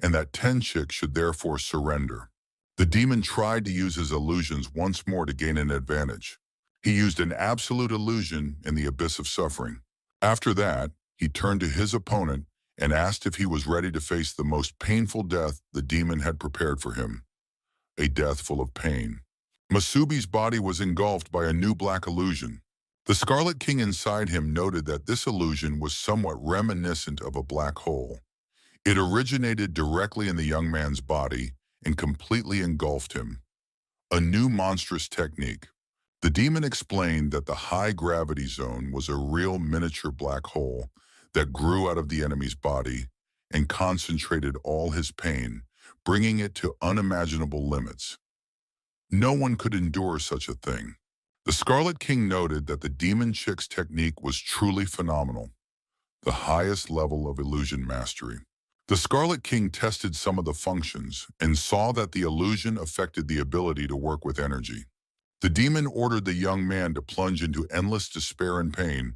and that Tenshik should therefore surrender. The demon tried to use his illusions once more to gain an advantage. He used an absolute illusion in the abyss of suffering. After that, he turned to his opponent and asked if he was ready to face the most painful death the demon had prepared for him, a death full of pain. Masubi's body was engulfed by a new black illusion. The Scarlet King inside him noted that this illusion was somewhat reminiscent of a black hole. It originated directly in the young man's body and completely engulfed him. A new monstrous technique. The demon explained that the high gravity zone was a real miniature black hole that grew out of the enemy's body and concentrated all his pain, bringing it to unimaginable limits. No one could endure such a thing. The Scarlet King noted that the demon chick's technique was truly phenomenal, the highest level of illusion mastery. The Scarlet King tested some of the functions and saw that the illusion affected the ability to work with energy. The demon ordered the young man to plunge into endless despair and pain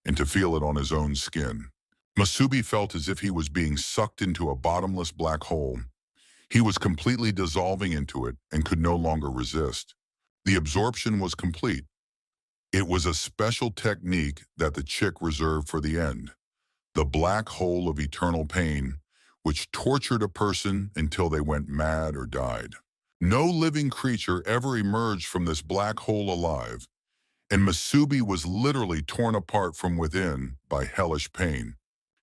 and to feel it on his own skin. Masubi felt as if he was being sucked into a bottomless black hole. He was completely dissolving into it and could no longer resist. The absorption was complete. It was a special technique that the chick reserved for the end, the black hole of eternal pain, which tortured a person until they went mad or died. No living creature ever emerged from this black hole alive, and Masubi was literally torn apart from within by hellish pain.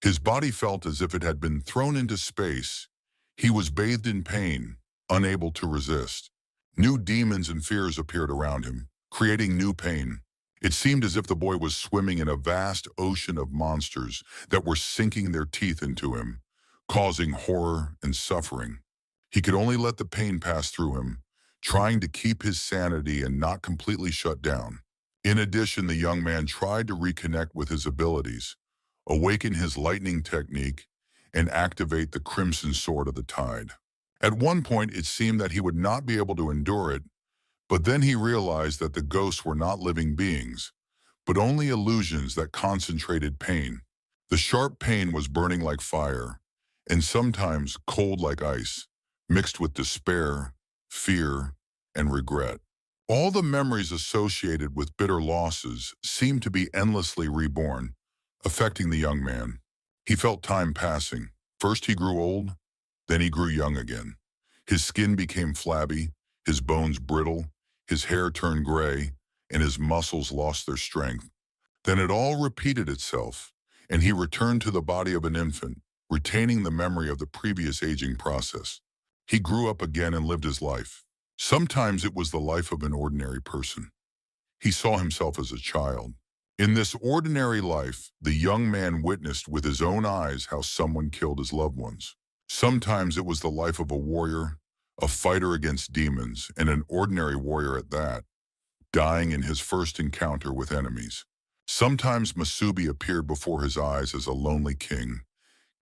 His body felt as if it had been thrown into space. He was bathed in pain, unable to resist. New demons and fears appeared around him, creating new pain. It seemed as if the boy was swimming in a vast ocean of monsters that were sinking their teeth into him, causing horror and suffering. He could only let the pain pass through him, trying to keep his sanity and not completely shut down. In addition, the young man tried to reconnect with his abilities, awaken his lightning technique, and activate the crimson sword of the tide. At one point, it seemed that he would not be able to endure it, but then he realized that the ghosts were not living beings, but only illusions that concentrated pain. The sharp pain was burning like fire, and sometimes cold like ice, mixed with despair, fear, and regret. All the memories associated with bitter losses seemed to be endlessly reborn, affecting the young man. He felt time passing. First he grew old, then he grew young again. His skin became flabby, his bones brittle, his hair turned gray, and his muscles lost their strength. Then it all repeated itself, and he returned to the body of an infant, retaining the memory of the previous aging process. He grew up again and lived his life. Sometimes it was the life of an ordinary person. He saw himself as a child. In this ordinary life, the young man witnessed with his own eyes how someone killed his loved ones. Sometimes it was the life of a warrior, a fighter against demons, and an ordinary warrior at that, dying in his first encounter with enemies. Sometimes Masubi appeared before his eyes as a lonely king,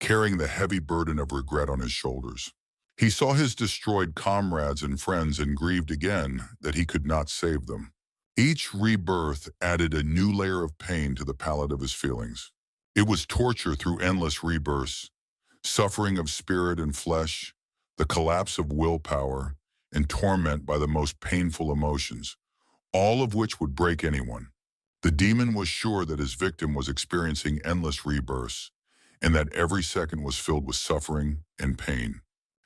carrying the heavy burden of regret on his shoulders. He saw his destroyed comrades and friends and grieved again that he could not save them. Each rebirth added a new layer of pain to the palette of his feelings. It was torture through endless rebirths, suffering of spirit and flesh, the collapse of willpower, and torment by the most painful emotions, all of which would break anyone. The demon was sure that his victim was experiencing endless rebirths, and that every second was filled with suffering and pain.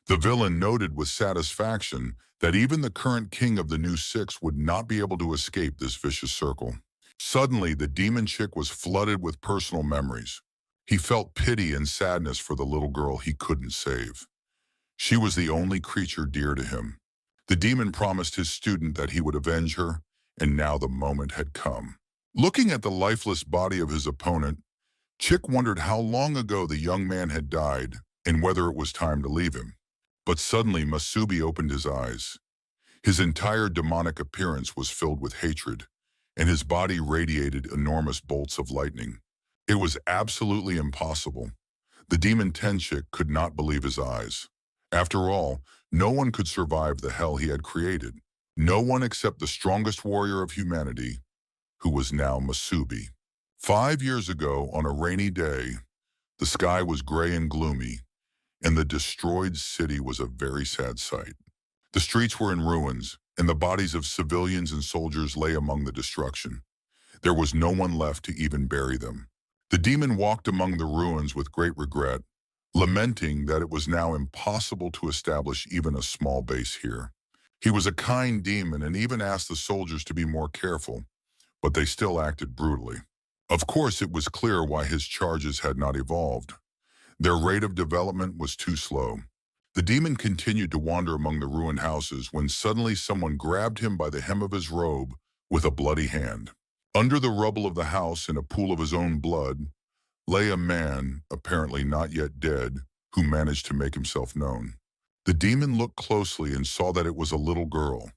The villain noted with satisfaction that even the current king of the new six would not be able to escape this vicious circle. Suddenly, the demon chick was flooded with personal memories. He felt pity and sadness for the little girl he couldn't save. She was the only creature dear to him. The demon promised his student that he would avenge her, and now the moment had come. Looking at the lifeless body of his opponent, Chick wondered how long ago the young man had died and whether it was time to leave him. But suddenly Masubi opened his eyes. His entire demonic appearance was filled with hatred, and his body radiated enormous bolts of lightning. It was absolutely impossible. The demon Tenchik could not believe his eyes. After all, no one could survive the hell he had created. No one except the strongest warrior of humanity, who was now Masubi. 5 years ago, on a rainy day, the sky was gray and gloomy, and the destroyed city was a very sad sight. The streets were in ruins, and the bodies of civilians and soldiers lay among the destruction. There was no one left to even bury them. The demon walked among the ruins with great regret, lamenting that it was now impossible to establish even a small base here. He was a kind demon and even asked the soldiers to be more careful, but they still acted brutally. Of course, it was clear why his charges had not evolved. Their rate of development was too slow. The demon continued to wander among the ruined houses when suddenly someone grabbed him by the hem of his robe with a bloody hand. Under the rubble of the house, in a pool of his own blood, lay a man, apparently not yet dead, who managed to make himself known. The demon looked closely and saw that it was a little girl.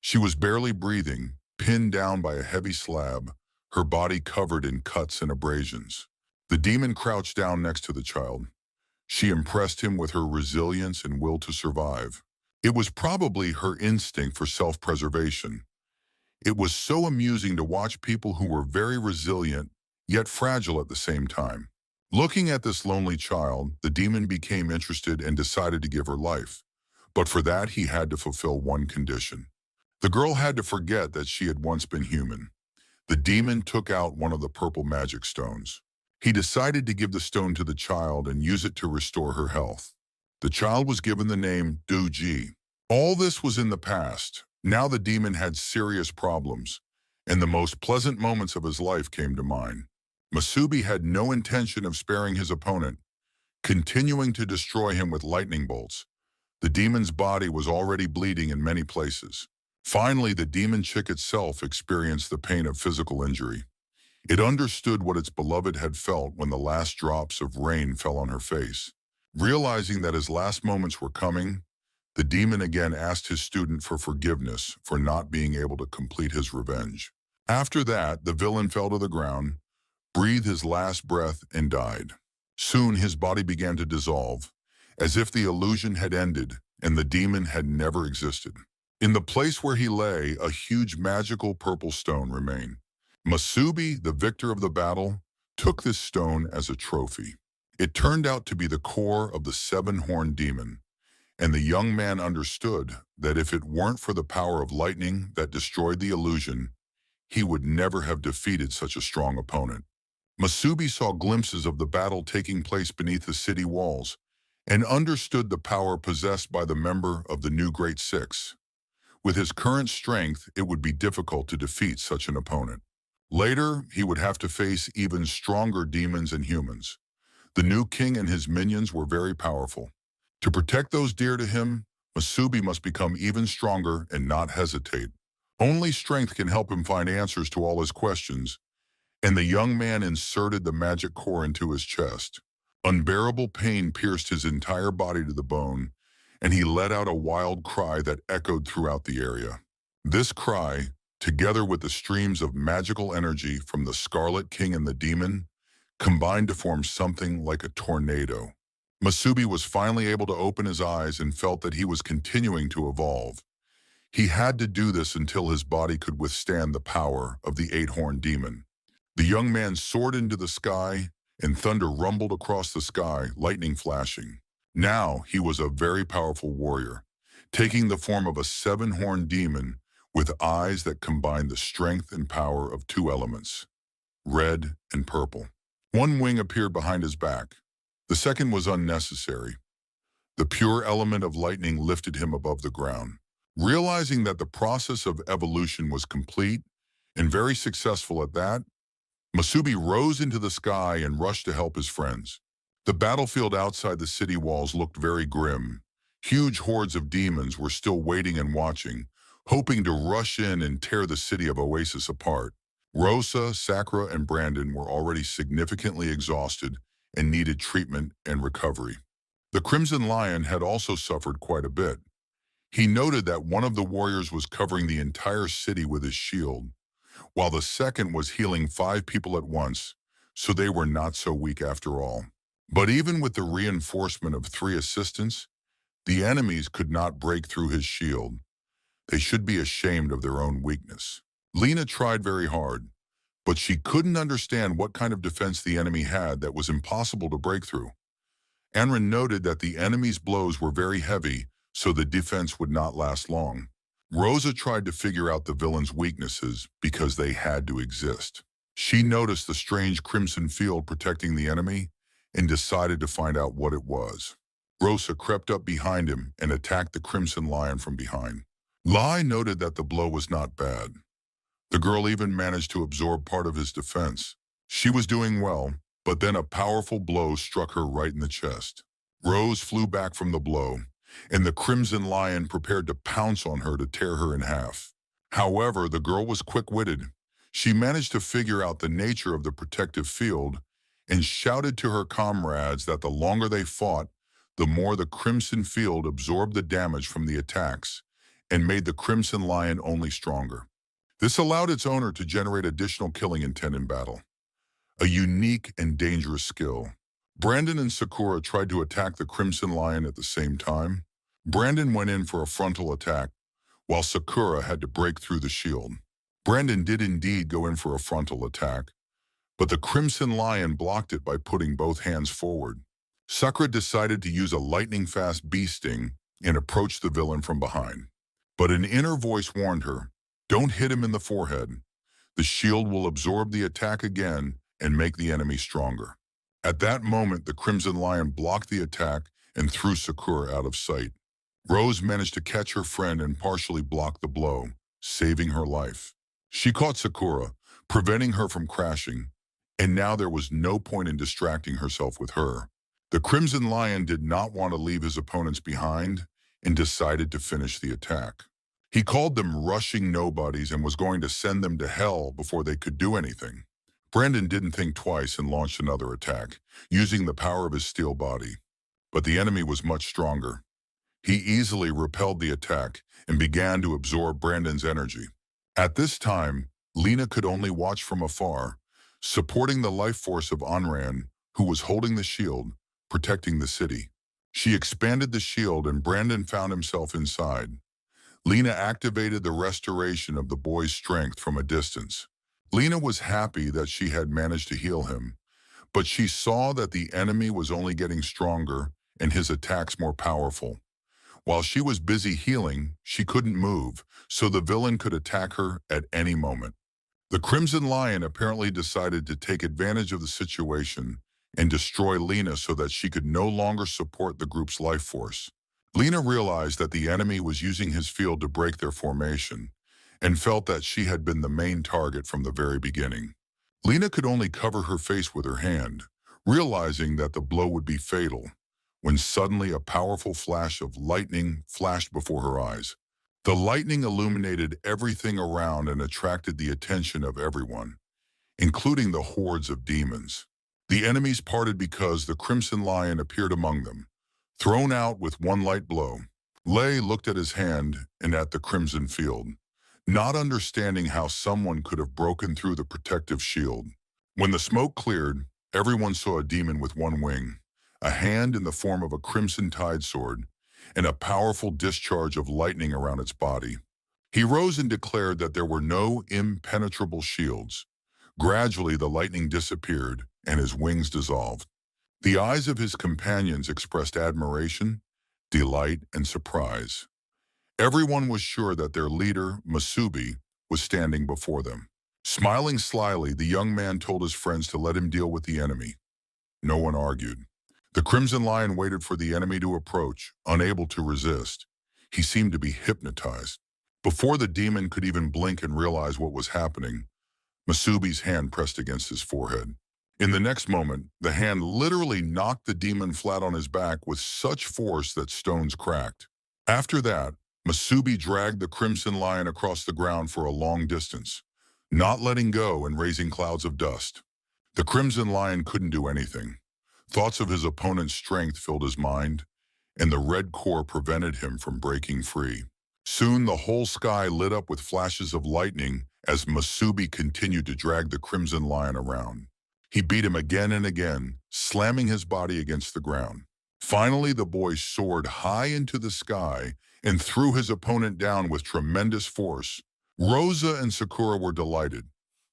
She was barely breathing, pinned down by a heavy slab, her body covered in cuts and abrasions. The demon crouched down next to the child. She impressed him with her resilience and will to survive. It was probably her instinct for self-preservation. It was so amusing to watch people who were very resilient, yet fragile at the same time. Looking at this lonely child, the demon became interested and decided to give her life. But for that, he had to fulfill one condition. The girl had to forget that she had once been human. The demon took out one of the purple magic stones. He decided to give the stone to the child and use it to restore her health. The child was given the name Duji. All this was in the past. Now the demon had serious problems, and the most pleasant moments of his life came to mind. Masubi had no intention of sparing his opponent, continuing to destroy him with lightning bolts. The demon's body was already bleeding in many places. Finally, the demon chick itself experienced the pain of physical injury. It understood what its beloved had felt when the last drops of rain fell on her face. Realizing that his last moments were coming, the demon again asked his student for forgiveness for not being able to complete his revenge. After that, the villain fell to the ground, breathed his last breath, and died. Soon his body began to dissolve, as if the illusion had ended and the demon had never existed. In the place where he lay, a huge magical purple stone remained. Masubi, the victor of the battle, took this stone as a trophy. It turned out to be the core of the seven-horned demon, and the young man understood that if it weren't for the power of lightning that destroyed the illusion, he would never have defeated such a strong opponent. Masubi saw glimpses of the battle taking place beneath the city walls and understood the power possessed by the member of the new Great Six. With his current strength, it would be difficult to defeat such an opponent. Later, he would have to face even stronger demons and humans. The new king and his minions were very powerful. To protect those dear to him, Masubi must become even stronger and not hesitate. Only strength can help him find answers to all his questions, and the young man inserted the magic core into his chest. Unbearable pain pierced his entire body to the bone, and he let out a wild cry that echoed throughout the area. This cry, together with the streams of magical energy from the Scarlet King and the demon, combined to form something like a tornado. Masubi was finally able to open his eyes and felt that he was continuing to evolve. He had to do this until his body could withstand the power of the eight-horned demon. The young man soared into the sky, and thunder rumbled across the sky, lightning flashing. Now he was a very powerful warrior, taking the form of a seven-horned demon with eyes that combined the strength and power of two elements, red and purple. One wing appeared behind his back. The second was unnecessary. The pure element of lightning lifted him above the ground. Realizing that the process of evolution was complete and very successful at that, Masubi rose into the sky and rushed to help his friends. The battlefield outside the city walls looked very grim. Huge hordes of demons were still waiting and watching, hoping to rush in and tear the city of Oasis apart. Rosa, Sakura, and Brandon were already significantly exhausted and needed treatment and recovery. The Crimson Lion had also suffered quite a bit. He noted that one of the warriors was covering the entire city with his shield, while the second was healing 5 people at once, so they were not so weak after all. But even with the reinforcement of 3 assistants, the enemies could not break through his shield. They should be ashamed of their own weakness. Lena tried very hard, but she couldn't understand what kind of defense the enemy had that was impossible to break through. Anrin noted that the enemy's blows were very heavy, so the defense would not last long. Rosa tried to figure out the villain's weaknesses because they had to exist. She noticed the strange crimson field protecting the enemy and decided to find out what it was. Rosa crept up behind him and attacked the Crimson Lion from behind. Lai noted that the blow was not bad. The girl even managed to absorb part of his defense. She was doing well, but then a powerful blow struck her right in the chest. Rose flew back from the blow, and the Crimson Lion prepared to pounce on her to tear her in half. However, the girl was quick-witted. She managed to figure out the nature of the protective field and shouted to her comrades that the longer they fought, the more the Crimson Field absorbed the damage from the attacks and made the Crimson Lion only stronger. This allowed its owner to generate additional killing intent in battle, a unique and dangerous skill. Brandon and Sakura tried to attack the Crimson Lion at the same time. Brandon went in for a frontal attack, while Sakura had to break through the shield. Brandon did indeed go in for a frontal attack, but the Crimson Lion blocked it by putting both hands forward. Sakura decided to use a lightning-fast bee sting and approached the villain from behind. But an inner voice warned her, "Don't hit him in the forehead. The shield will absorb the attack again and make the enemy stronger." At that moment, the Crimson Lion blocked the attack and threw Sakura out of sight. Rose managed to catch her friend and partially block the blow, saving her life. She caught Sakura, preventing her from crashing, and now there was no point in distracting herself with her. The Crimson Lion did not want to leave his opponents behind and decided to finish the attack. He called them rushing nobodies and was going to send them to hell before they could do anything. Brandon didn't think twice and launched another attack, using the power of his steel body. But the enemy was much stronger. He easily repelled the attack and began to absorb Brandon's energy. At this time, Lena could only watch from afar, supporting the life force of Anran, who was holding the shield, protecting the city. She expanded the shield and Brandon found himself inside. Lena activated the restoration of the boy's strength from a distance. Lena was happy that she had managed to heal him, but she saw that the enemy was only getting stronger and his attacks more powerful. While she was busy healing, she couldn't move, so the villain could attack her at any moment. The Crimson Lion apparently decided to take advantage of the situation and destroy Lena so that she could no longer support the group's life force. Lena realized that the enemy was using his field to break their formation and felt that she had been the main target from the very beginning. Lena could only cover her face with her hand, realizing that the blow would be fatal, when suddenly a powerful flash of lightning flashed before her eyes. The lightning illuminated everything around and attracted the attention of everyone, including the hordes of demons. The enemies parted because the Crimson Lion appeared among them, thrown out with one light blow. Lei looked at his hand and at the crimson field, not understanding how someone could have broken through the protective shield. When the smoke cleared, everyone saw a demon with one wing, a hand in the form of a crimson tide sword, and a powerful discharge of lightning around its body. He rose and declared that there were no impenetrable shields. Gradually, the lightning disappeared and his wings dissolved. The eyes of his companions expressed admiration, delight, and surprise. Everyone was sure that their leader, Masubi, was standing before them. Smiling slyly, the young man told his friends to let him deal with the enemy. No one argued. The Crimson Lion waited for the enemy to approach, unable to resist. He seemed to be hypnotized. Before the demon could even blink and realize what was happening, Masubi's hand pressed against his forehead. In the next moment, the hand literally knocked the demon flat on his back with such force that stones cracked. After that, Masubi dragged the Crimson Lion across the ground for a long distance, not letting go and raising clouds of dust. The Crimson Lion couldn't do anything. Thoughts of his opponent's strength filled his mind, and the red core prevented him from breaking free. Soon the whole sky lit up with flashes of lightning as Masubi continued to drag the Crimson Lion around. He beat him again and again, slamming his body against the ground. Finally, the boy soared high into the sky and threw his opponent down with tremendous force. Rosa and Sakura were delighted.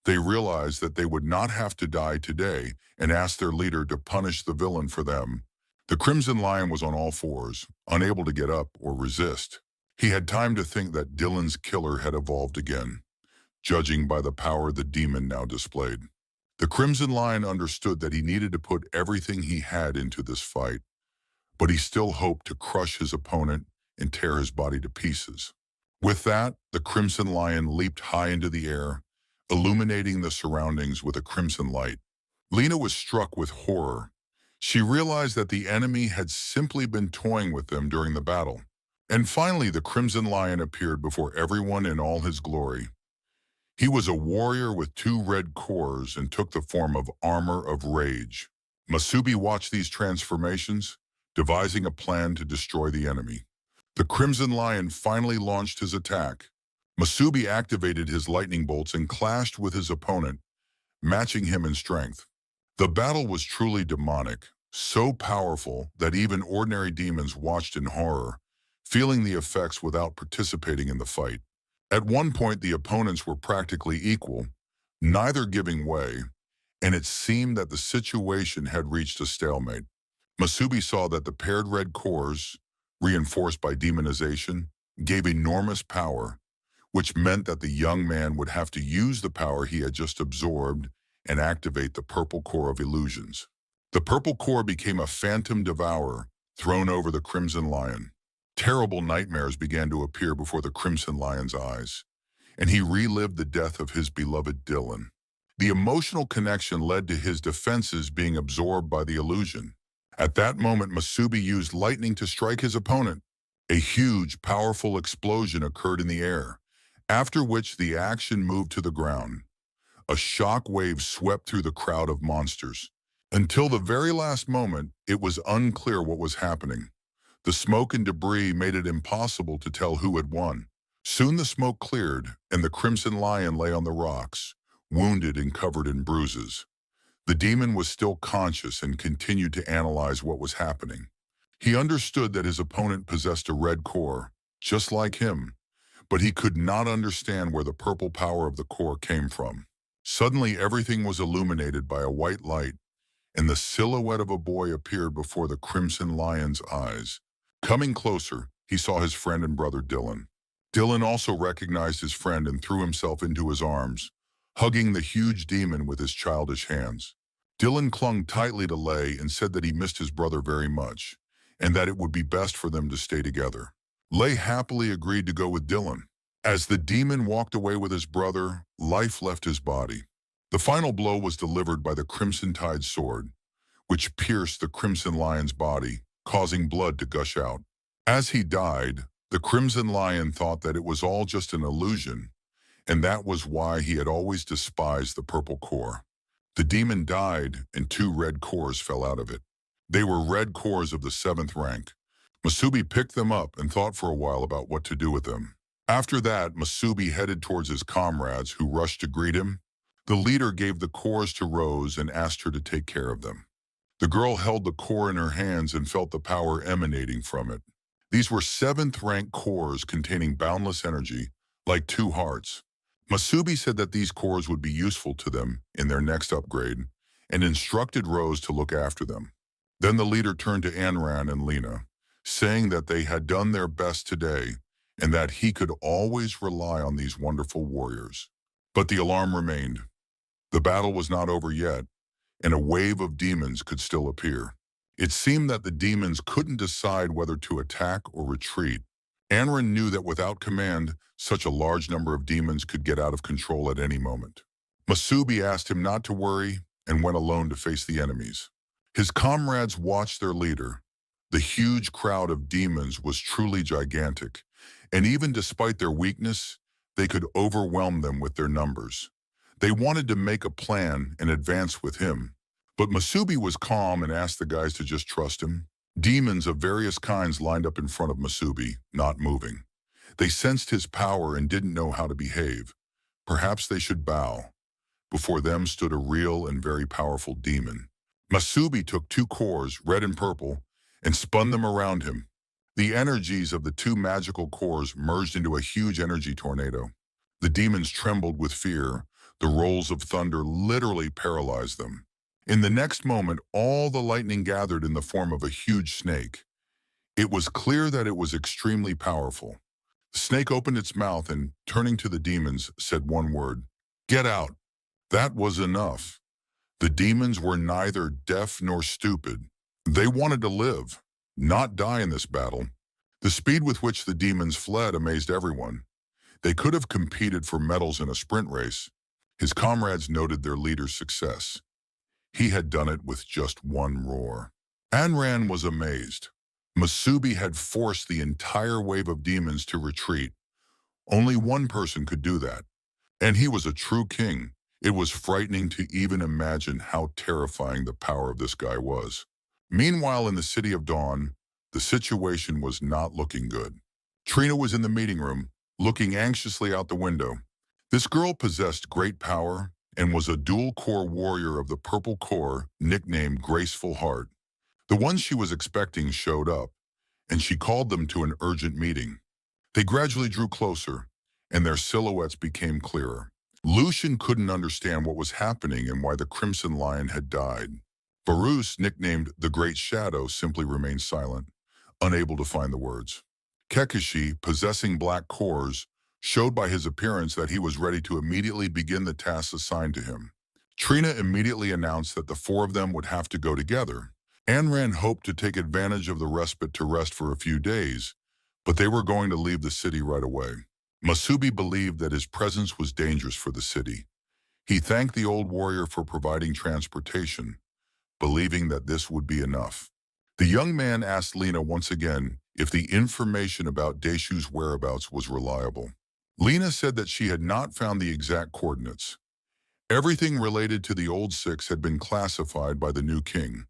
They realized that they would not have to die today and asked their leader to punish the villain for them. The Crimson Lion was on all fours, unable to get up or resist. He had time to think that Dylan's killer had evolved again, judging by the power the demon now displayed. The Crimson Lion understood that he needed to put everything he had into this fight, but he still hoped to crush his opponent and tear his body to pieces. With that, the Crimson Lion leaped high into the air, illuminating the surroundings with a crimson light. Lena was struck with horror. She realized that the enemy had simply been toying with them during the battle. And finally, the Crimson Lion appeared before everyone in all his glory. He was a warrior with 2 red cores and took the form of Armor of Rage. Masubi watched these transformations, devising a plan to destroy the enemy. The Crimson Lion finally launched his attack. Masubi activated his lightning bolts and clashed with his opponent, matching him in strength. The battle was truly demonic, so powerful that even ordinary demons watched in horror, feeling the effects without participating in the fight. At one point, the opponents were practically equal, neither giving way, and it seemed that the situation had reached a stalemate. Masubi saw that the paired red cores, reinforced by demonization, gave enormous power, which meant that the young man would have to use the power he had just absorbed and activate the purple core of illusions. The purple core became a phantom devourer thrown over the Crimson Lion. Terrible nightmares began to appear before the Crimson Lion's eyes, and he relived the death of his beloved Dylan. The emotional connection led to his defenses being absorbed by the illusion. At that moment, Masubi used lightning to strike his opponent. A huge, powerful explosion occurred in the air, after which the action moved to the ground. A shock wave swept through the crowd of monsters. Until the very last moment, it was unclear what was happening. The smoke and debris made it impossible to tell who had won. Soon the smoke cleared, and the Crimson Lion lay on the rocks, wounded and covered in bruises. The demon was still conscious and continued to analyze what was happening. He understood that his opponent possessed a red core, just like him, but he could not understand where the purple power of the core came from. Suddenly, everything was illuminated by a white light, and the silhouette of a boy appeared before the Crimson Lion's eyes. Coming closer, he saw his friend and brother Dylan. Dylan also recognized his friend and threw himself into his arms, hugging the huge demon with his childish hands. Dylan clung tightly to Lei and said that he missed his brother very much, and that it would be best for them to stay together. Lei happily agreed to go with Dylan. As the demon walked away with his brother, life left his body. The final blow was delivered by the Crimson Tide sword, which pierced the Crimson Lion's body, causing blood to gush out. As he died, the Crimson Lion thought that it was all just an illusion, and that was why he had always despised the purple core. The demon died, and 2 red cores fell out of it. They were red cores of the 7th rank. Masubi picked them up and thought for a while about what to do with them. After that, Masubi headed towards his comrades, who rushed to greet him. The leader gave the cores to Rose and asked her to take care of them. The girl held the core in her hands and felt the power emanating from it. These were 7th rank cores containing boundless energy, like 2 hearts. Masubi said that these cores would be useful to them in their next upgrade, and instructed Rose to look after them. Then the leader turned to Anran and Lena, saying that they had done their best today and that he could always rely on these wonderful warriors. But the alarm remained. The battle was not over yet, and a wave of demons could still appear. It seemed that the demons couldn't decide whether to attack or retreat. Anran knew that without command, such a large number of demons could get out of control at any moment. Masubi asked him not to worry and went alone to face the enemies. His comrades watched their leader. The huge crowd of demons was truly gigantic, and even despite their weakness, they could overwhelm them with their numbers. They wanted to make a plan and advance with him, but Masubi was calm and asked the guys to just trust him. Demons of various kinds lined up in front of Masubi, not moving. They sensed his power and didn't know how to behave. Perhaps they should bow. Before them stood a real and very powerful demon. Masubi took 2 cores, red and purple, and spun them around him. The energies of the 2 magical cores merged into a huge energy tornado. The demons trembled with fear. The rolls of thunder literally paralyzed them. In the next moment, all the lightning gathered in the form of a huge snake. It was clear that it was extremely powerful. The snake opened its mouth and, turning to the demons, said one word: "Get out." That was enough. The demons were neither deaf nor stupid. They wanted to live, not die in this battle. The speed with which the demons fled amazed everyone. They could have competed for medals in a sprint race. His comrades noted their leader's success. He had done it with just one roar. Anran was amazed. Masubi had forced the entire wave of demons to retreat. Only one person could do that, and he was a true king. It was frightening to even imagine how terrifying the power of this guy was. Meanwhile, in the City of Dawn, the situation was not looking good. Trina was in the meeting room, looking anxiously out the window. This girl possessed great power and was a dual-core warrior of the Purple Core, nicknamed Graceful Heart. The ones she was expecting showed up, and she called them to an urgent meeting. They gradually drew closer, and their silhouettes became clearer. Lucian couldn't understand what was happening and why the Crimson Lion had died. Varus, nicknamed the Great Shadow, simply remained silent, unable to find the words. Kakashi, possessing black cores, showed by his appearance that he was ready to immediately begin the tasks assigned to him. Trina immediately announced that the four of them would have to go together. Anran hoped to take advantage of the respite to rest for a few days, but they were going to leave the city right away. Masubi believed that his presence was dangerous for the city. He thanked the old warrior for providing transportation, believing that this would be enough. The young man asked Lena once again if the information about Daishu's whereabouts was reliable. Lena said that she had not found the exact coordinates. Everything related to the old six had been classified by the new king,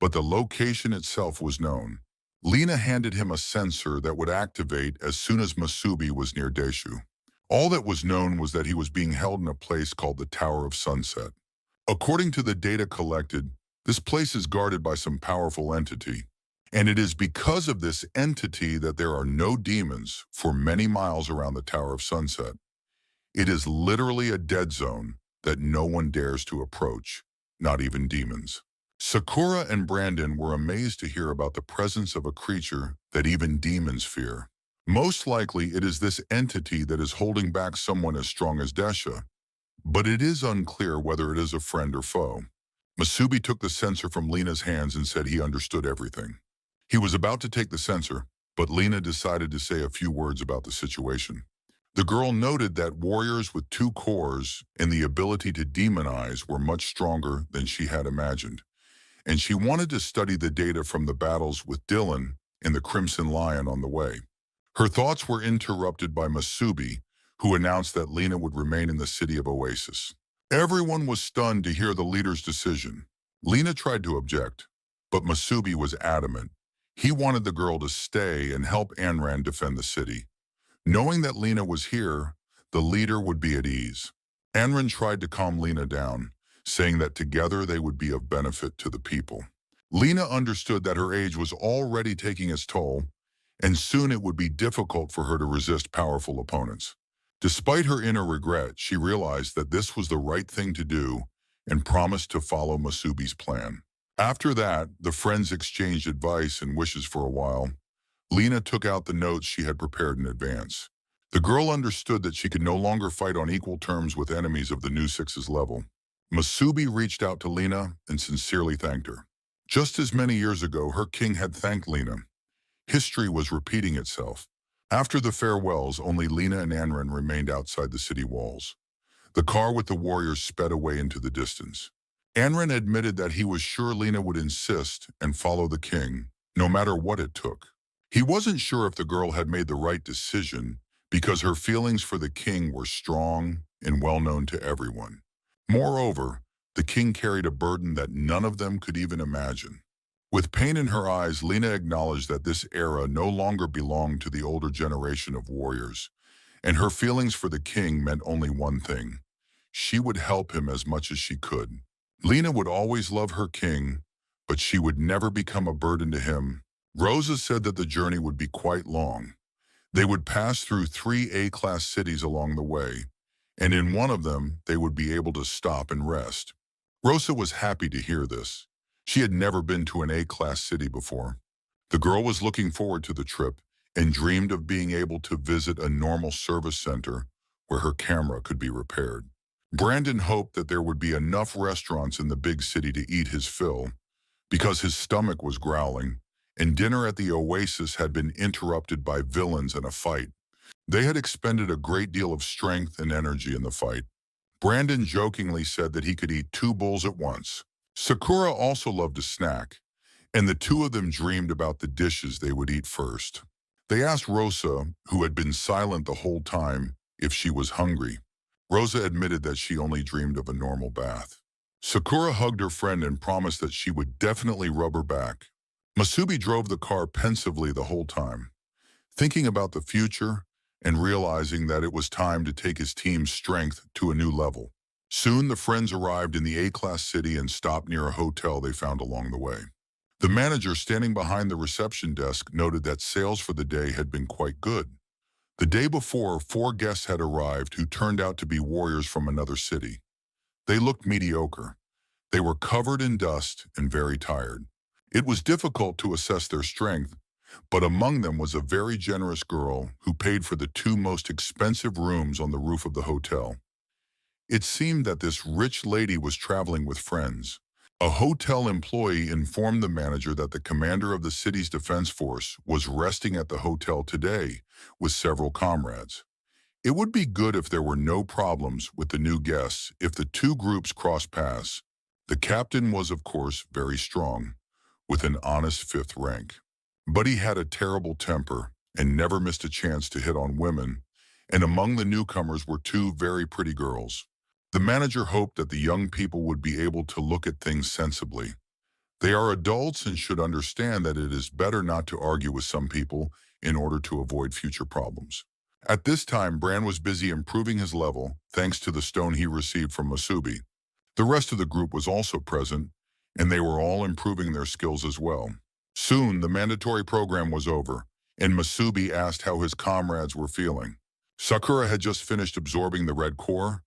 but the location itself was known. Lena handed him a sensor that would activate as soon as Masubi was near Daishu. All that was known was that he was being held in a place called the Tower of Sunset. According to the data collected, this place is guarded by some powerful entity, and it is because of this entity that there are no demons for many miles around the Tower of Sunset. It is literally a dead zone that no one dares to approach, not even demons. Sakura and Brandon were amazed to hear about the presence of a creature that even demons fear. Most likely it is this entity that is holding back someone as strong as Desha, but it is unclear whether it is a friend or foe. Masubi took the sensor from Lena's hands and said he understood everything. He was about to take the sensor, but Lena decided to say a few words about the situation. The girl noted that warriors with 2 cores and the ability to demonize were much stronger than she had imagined, and she wanted to study the data from the battles with Dylan and the Crimson Lion on the way. Her thoughts were interrupted by Masubi, who announced that Lena would remain in the city of Oasis. Everyone was stunned to hear the leader's decision. Lena tried to object, but Masubi was adamant. He wanted the girl to stay and help Anran defend the city. Knowing that Lena was here, the leader would be at ease. Anran tried to calm Lena down, saying that together they would be of benefit to the people. Lena understood that her age was already taking its toll, and soon it would be difficult for her to resist powerful opponents. Despite her inner regret, she realized that this was the right thing to do and promised to follow Masubi's plan. After that, the friends exchanged advice and wishes for a while. Lena took out the notes she had prepared in advance. The girl understood that she could no longer fight on equal terms with enemies of the new Six's level. Masubi reached out to Lena and sincerely thanked her. Just as many years ago, her king had thanked Lena. History was repeating itself. After the farewells, only Lena and Anran remained outside the city walls. The car with the warriors sped away into the distance. Anran admitted that he was sure Lena would insist and follow the king, no matter what it took. He wasn't sure if the girl had made the right decision because her feelings for the king were strong and well known to everyone. Moreover, the king carried a burden that none of them could even imagine. With pain in her eyes, Lena acknowledged that this era no longer belonged to the older generation of warriors, and her feelings for the king meant only one thing. She would help him as much as she could. Lena would always love her king, but she would never become a burden to him. Rosa said that the journey would be quite long. They would pass through 3 A-class cities along the way, and in one of them, they would be able to stop and rest. Rosa was happy to hear this. She had never been to an A-class city before. The girl was looking forward to the trip and dreamed of being able to visit a normal service center where her camera could be repaired. Brandon hoped that there would be enough restaurants in the big city to eat his fill because his stomach was growling, and dinner at the Oasis had been interrupted by villains and a fight. They had expended a great deal of strength and energy in the fight. Brandon jokingly said that he could eat 2 bowls at once. Sakura also loved to snack, and the 2 of them dreamed about the dishes they would eat first. They asked Rosa, who had been silent the whole time, if she was hungry. Rosa admitted that she only dreamed of a normal bath. Sakura hugged her friend and promised that she would definitely rub her back. Masubi drove the car pensively the whole time, thinking about the future and realizing that it was time to take his team's strength to a new level. Soon, the friends arrived in the A-class city and stopped near a hotel they found along the way. The manager standing behind the reception desk noted that sales for the day had been quite good. The day before, 4 guests had arrived who turned out to be warriors from another city. They looked mediocre. They were covered in dust and very tired. It was difficult to assess their strength, But among them was a very generous girl who paid for the two most expensive rooms on the roof of the hotel. It seemed that this rich lady was traveling with friends. A hotel employee informed the manager that the commander of the city's defense force was resting at the hotel today with several comrades. It would be good if there were no problems with the new guests if the two groups crossed paths. The captain was, of course, very strong, with an honest fifth rank. But he had a terrible temper and never missed a chance to hit on women, and among the newcomers were two very pretty girls. The manager hoped that the young people would be able to look at things sensibly. They are adults and should understand that it is better not to argue with some people in order to avoid future problems. At this time, Bran was busy improving his level thanks to the stone he received from Masubi. The rest of the group was also present, and they were all improving their skills as well. Soon, the mandatory program was over, and Masubi asked how his comrades were feeling. Sakura had just finished absorbing the red core,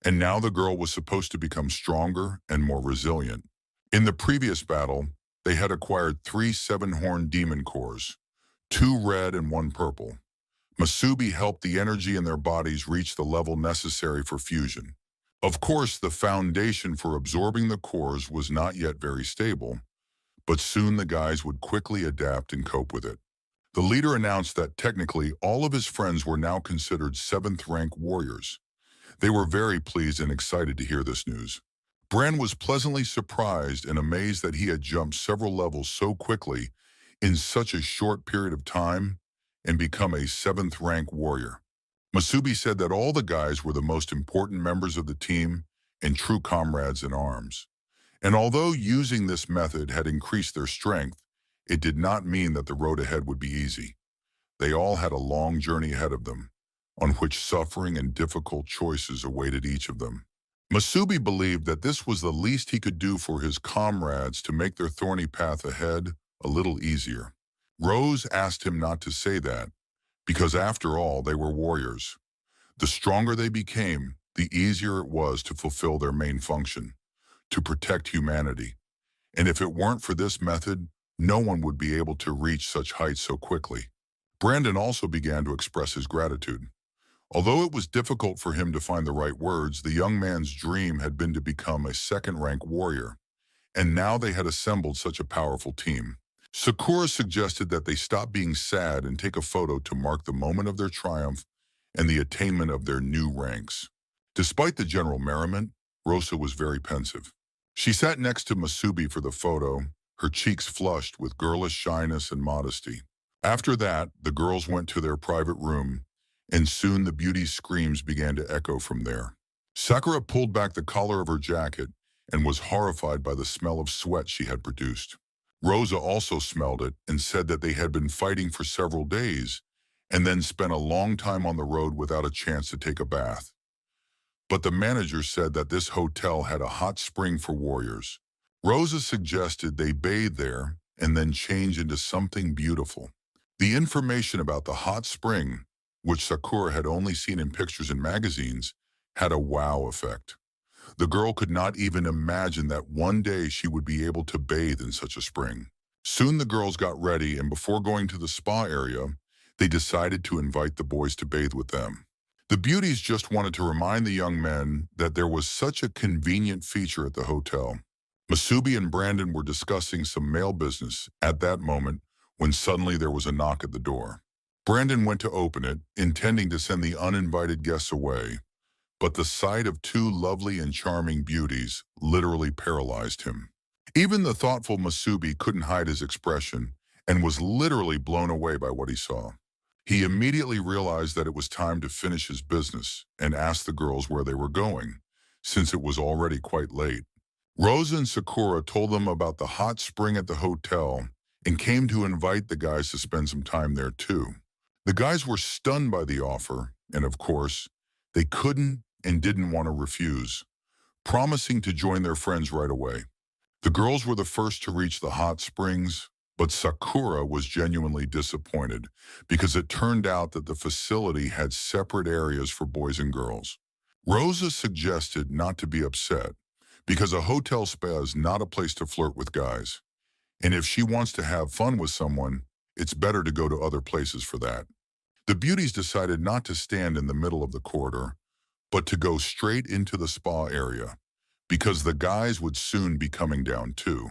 and now the girl was supposed to become stronger and more resilient. In the previous battle, they had acquired 3 seven-horned demon cores, 2 red and 1 purple. Masubi helped the energy in their bodies reach the level necessary for fusion. Of course, the foundation for absorbing the cores was not yet very stable, but soon the guys would quickly adapt and cope with it. The leader announced that technically all of his friends were now considered 7th-rank warriors. They were very pleased and excited to hear this news. Bran was pleasantly surprised and amazed that he had jumped several levels so quickly in such a short period of time and become a 7th-rank warrior. Masubi said that all the guys were the most important members of the team and true comrades in arms. And although using this method had increased their strength, it did not mean that the road ahead would be easy. They all had a long journey ahead of them, on which suffering and difficult choices awaited each of them. Masubi believed that this was the least he could do for his comrades to make their thorny path ahead a little easier. Rose asked him not to say that, because after all, they were warriors. The stronger they became, the easier it was to fulfill their main function, to protect humanity. And if it weren't for this method, no one would be able to reach such heights so quickly. Brandon also began to express his gratitude. Although it was difficult for him to find the right words, the young man's dream had been to become a 2nd-rank warrior, and now they had assembled such a powerful team. Sakura suggested that they stop being sad and take a photo to mark the moment of their triumph and the attainment of their new ranks. Despite the general merriment, Rosa was very pensive. She sat next to Masubi for the photo, her cheeks flushed with girlish shyness and modesty. After that, the girls went to their private room, and soon the beauty's screams began to echo from there. Sakura pulled back the collar of her jacket and was horrified by the smell of sweat she had produced. Rosa also smelled it and said that they had been fighting for several days and then spent a long time on the road without a chance to take a bath. But the manager said that this hotel had a hot spring for warriors. Rosa suggested they bathe there and then change into something beautiful. The information about the hot spring, which Sakura had only seen in pictures and magazines, had a wow effect. The girl could not even imagine that one day she would be able to bathe in such a spring. Soon the girls got ready, and before going to the spa area, they decided to invite the boys to bathe with them. The beauties just wanted to remind the young men that there was such a convenient feature at the hotel. Masubi and Brandon were discussing some mail business at that moment when suddenly there was a knock at the door. Brandon went to open it, intending to send the uninvited guests away, but the sight of 2 lovely and charming beauties literally paralyzed him. Even the thoughtful Masubi couldn't hide his expression and was literally blown away by what he saw. He immediately realized that it was time to finish his business and asked the girls where they were going, since it was already quite late. Rosa and Sakura told them about the hot spring at the hotel and came to invite the guys to spend some time there too. The guys were stunned by the offer, and of course, they couldn't and didn't want to refuse, promising to join their friends right away. The girls were the first to reach the hot springs, but Sakura was genuinely disappointed because it turned out that the facility had separate areas for boys and girls. Rosa suggested not to be upset because a hotel spa is not a place to flirt with guys. And if she wants to have fun with someone, It's better to go to other places for that. The beauties decided not to stand in the middle of the corridor, but to go straight into the spa area, because the guys would soon be coming down too.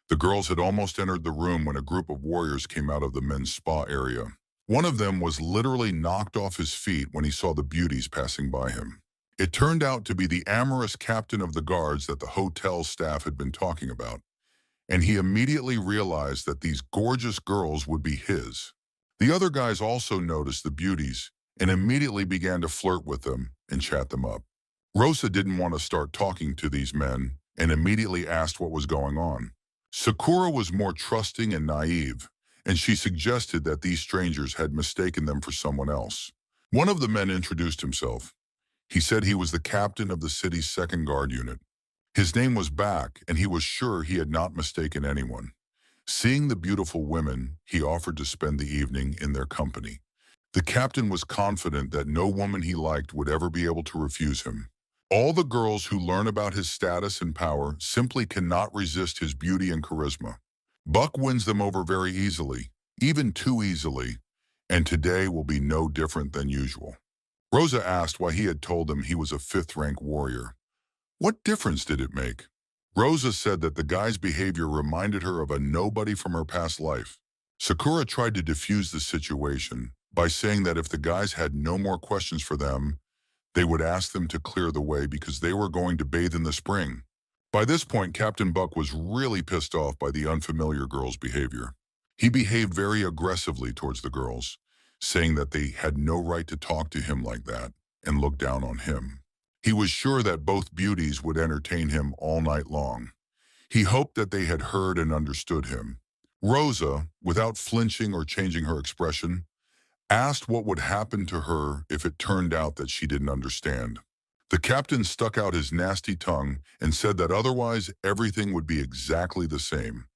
The girls had almost entered the room when a group of warriors came out of the men's spa area. One of them was literally knocked off his feet when he saw the beauties passing by him. It turned out to be the amorous captain of the guards that the hotel staff had been talking about, and he immediately realized that these gorgeous girls would be his. The other guys also noticed the beauties and immediately began to flirt with them and chat them up. Rosa didn't want to start talking to these men and immediately asked what was going on. Sakura was more trusting and naive, and she suggested that these strangers had mistaken them for someone else. One of the men introduced himself. He said he was the captain of the city's second guard unit. His name was Back, and he was sure he had not mistaken anyone. Seeing the beautiful women, he offered to spend the evening in their company. The captain was confident that no woman he liked would ever be able to refuse him. All the girls who learn about his status and power simply cannot resist his beauty and charisma. Buck wins them over very easily, even too easily, and today will be no different than usual. Rosa asked why he had told them he was a fifth-rank warrior. What difference did it make? Rosa said that the guy's behavior reminded her of a nobody from her past life. Sakura tried to defuse the situation by saying that if the guys had no more questions for them, they would ask them to clear the way because they were going to bathe in the spring. By this point, Captain Buck was really pissed off by the unfamiliar girl's behavior. He behaved very aggressively towards the girls, saying that they had no right to talk to him like that and look down on him. He was sure that both beauties would entertain him all night long. He hoped that they had heard and understood him. Rosa, without flinching or changing her expression, asked what would happen to her if it turned out that she didn't understand. The captain stuck out his nasty tongue and said that otherwise everything would be exactly the same,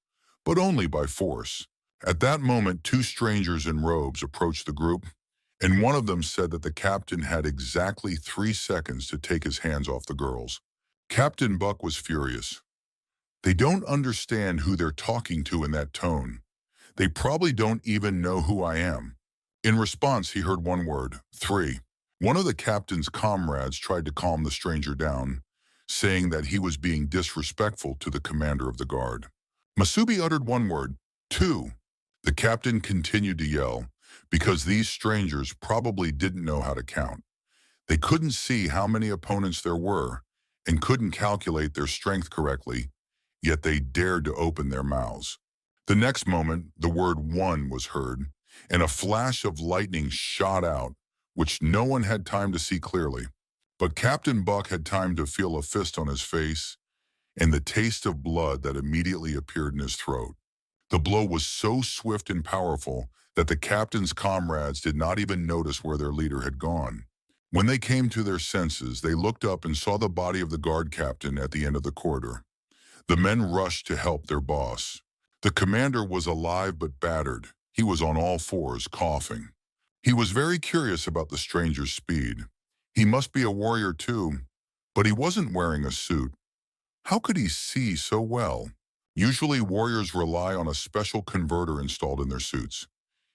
but only by force. At that moment, two strangers in robes approached the group, and one of them said that the captain had exactly 3 seconds to take his hands off the girls. Captain Buck was furious. They don't understand who they're talking to in that tone. They probably don't even know who I am. In response, he heard one word, 3. One of the captain's comrades tried to calm the stranger down, saying that he was being disrespectful to the commander of the guard. Masubi uttered one word, 2. The captain continued to yell, because these strangers probably didn't know how to count. They couldn't see how many opponents there were and couldn't calculate their strength correctly, yet they dared to open their mouths. The next moment, the word 1 was heard, and a flash of lightning shot out, which no one had time to see clearly. But Captain Buck had time to feel a fist on his face and the taste of blood that immediately appeared in his throat. The blow was so swift and powerful that the captain's comrades did not even notice where their leader had gone. When they came to their senses, they looked up and saw the body of the guard captain at the end of the corridor. The men rushed to help their boss. The commander was alive but battered. He was on all fours, coughing. He was very curious about the stranger's speed. He must be a warrior too, but he wasn't wearing a suit. How could he see so well? Usually warriors rely on a special converter installed in their suits.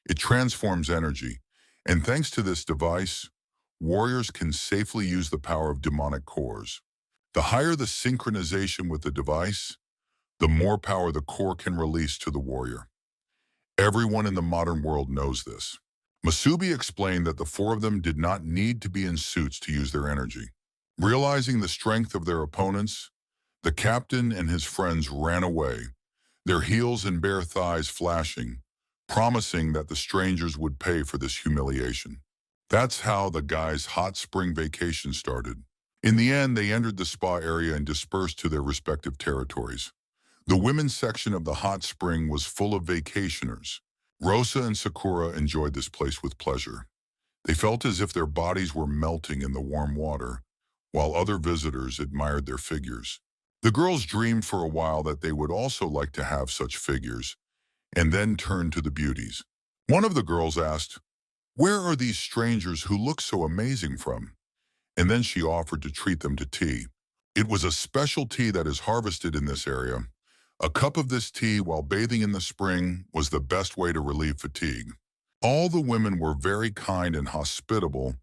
It transforms energy, and thanks to this device, warriors can safely use the power of demonic cores. The higher the synchronization with the device, the more power the core can release to the warrior. Everyone in the modern world knows this. Masubi explained that the 4 of them did not need to be in suits to use their energy. Realizing the strength of their opponents, the captain and his friends ran away, their heels and bare thighs flashing, promising that the strangers would pay for this humiliation. That's how the guys' hot spring vacation started. In the end, they entered the spa area and dispersed to their respective territories. The women's section of the hot spring was full of vacationers. Rosa and Sakura enjoyed this place with pleasure. They felt as if their bodies were melting in the warm water, while other visitors admired their figures. The girls dreamed for a while that they would also like to have such figures, and then turned to the beauties. One of the girls asked, "Where are these strangers who look so amazing from?" And then she offered to treat them to tea. It was a special tea that is harvested in this area, A cup of this tea while bathing in the spring was the best way to relieve fatigue. All the women were very kind and hospitable,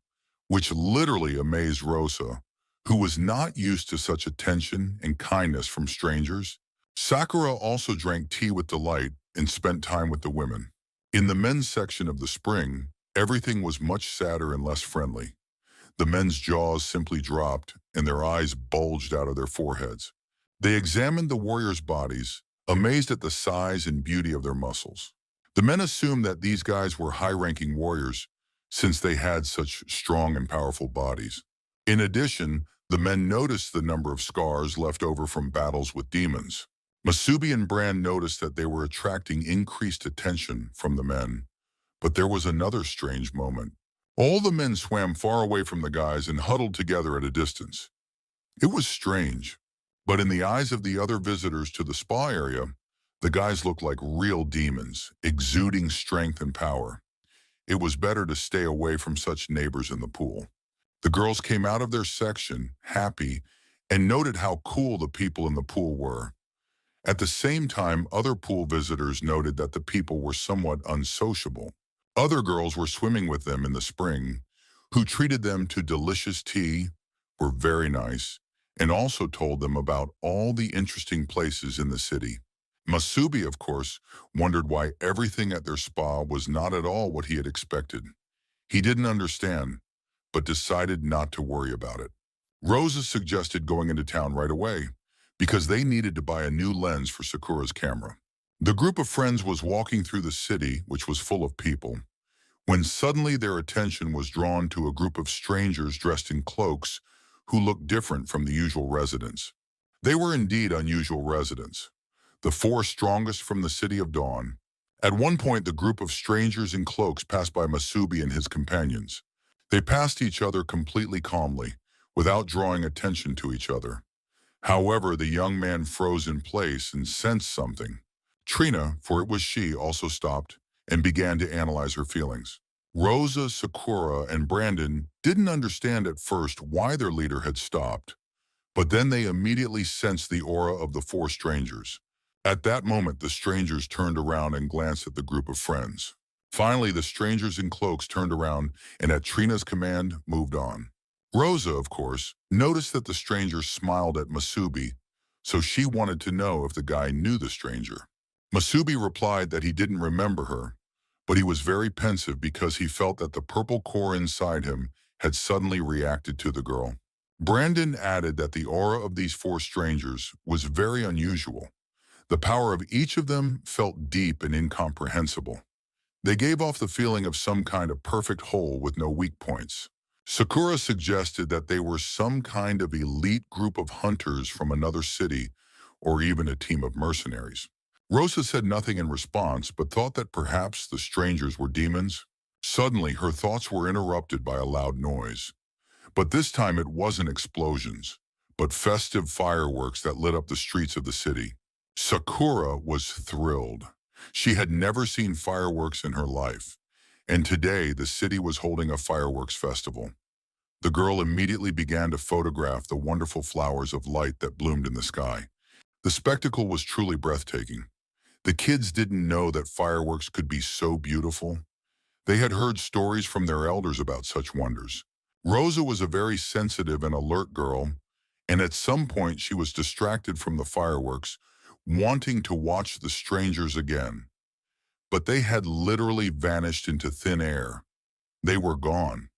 which literally amazed Rosa, who was not used to such attention and kindness from strangers. Sakura also drank tea with delight and spent time with the women. In the men's section of the spring, everything was much sadder and less friendly. The men's jaws simply dropped and their eyes bulged out of their foreheads. They examined the warriors' bodies, amazed at the size and beauty of their muscles. The men assumed that these guys were high-ranking warriors since they had such strong and powerful bodies. In addition, the men noticed the number of scars left over from battles with demons. Masubi and Brand noticed that they were attracting increased attention from the men. But there was another strange moment. All the men swam far away from the guys and huddled together at a distance. It was strange, but in the eyes of the other visitors to the spa area, the guys looked like real demons, exuding strength and power. It was better to stay away from such neighbors in the pool. The girls came out of their section, happy, and noted how cool the people in the pool were. At the same time, other pool visitors noted that the people were somewhat unsociable. Other girls were swimming with them in the spring, who treated them to delicious tea, were very nice, and also told them about all the interesting places in the city. Masubi, of course, wondered why everything at their spa was not at all what he had expected. He didn't understand, but decided not to worry about it. Rosa suggested going into town right away, because they needed to buy a new lens for Sakura's camera. The group of friends was walking through the city, which was full of people, when suddenly their attention was drawn to a group of strangers dressed in cloaks who looked different from the usual residents. They were indeed unusual residents, the four strongest from the City of Dawn. At one point, the group of strangers in cloaks passed by Masubi and his companions. They passed each other completely calmly, without drawing attention to each other. However, the young man froze in place and sensed something. Trina, for it was she, also stopped and began to analyze her feelings. Rosa, Sakura, and Brandon didn't understand at first why their leader had stopped, but then they immediately sensed the aura of the four strangers. At that moment, the strangers turned around and glanced at the group of friends. Finally, the strangers in cloaks turned around and at Trina's command moved on. Rosa, of course, noticed that the strangers smiled at Masubi, so she wanted to know if the guy knew the stranger. Masubi replied that he didn't remember her, but he was very pensive because he felt that the purple core inside him had suddenly reacted to the girl. Brandon added that the aura of these four strangers was very unusual. The power of each of them felt deep and incomprehensible. They gave off the feeling of some kind of perfect whole with no weak points. Sakura suggested that they were some kind of elite group of hunters from another city, or even a team of mercenaries. Rosa said nothing in response, but thought that perhaps the strangers were demons. Suddenly, her thoughts were interrupted by a loud noise. But this time it wasn't explosions, but festive fireworks that lit up the streets of the city. Sakura was thrilled. She had never seen fireworks in her life, and today the city was holding a fireworks festival. The girl immediately began to photograph the wonderful flowers of light that bloomed in the sky. The spectacle was truly breathtaking. The kids didn't know that fireworks could be so beautiful. They had heard stories from their elders about such wonders. Rosa was a very sensitive and alert girl, and at some point she was distracted from the fireworks, wanting to watch the strangers again. But they had literally vanished into thin air. They were gone.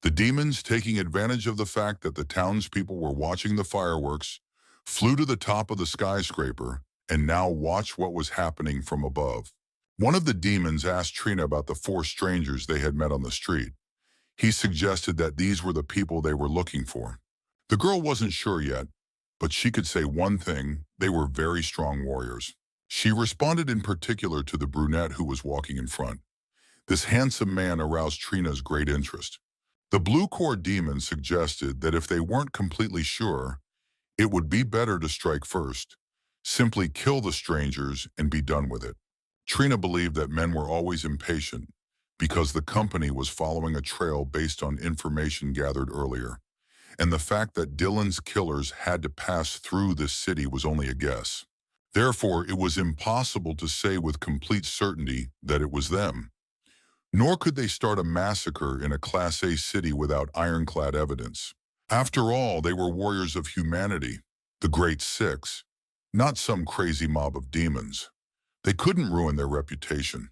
The demons, taking advantage of the fact that the townspeople were watching the fireworks, flew to the top of the skyscraper and now watched what was happening from above. One of the demons asked Trina about the four strangers they had met on the street. He suggested that these were the people they were looking for. The girl wasn't sure yet, but she could say one thing: they were very strong warriors. She responded in particular to the brunette who was walking in front. This handsome man aroused Trina's great interest. The blue core demon suggested that if they weren't completely sure, it would be better to strike first. Simply kill the strangers and be done with it. Trina believed that men were always impatient because the company was following a trail based on information gathered earlier, and the fact that Dylan's killers had to pass through this city was only a guess. Therefore, it was impossible to say with complete certainty that it was them. Nor could they start a massacre in a Class A city without ironclad evidence. After all, they were warriors of humanity, the Great Six, not some crazy mob of demons. They couldn't ruin their reputation.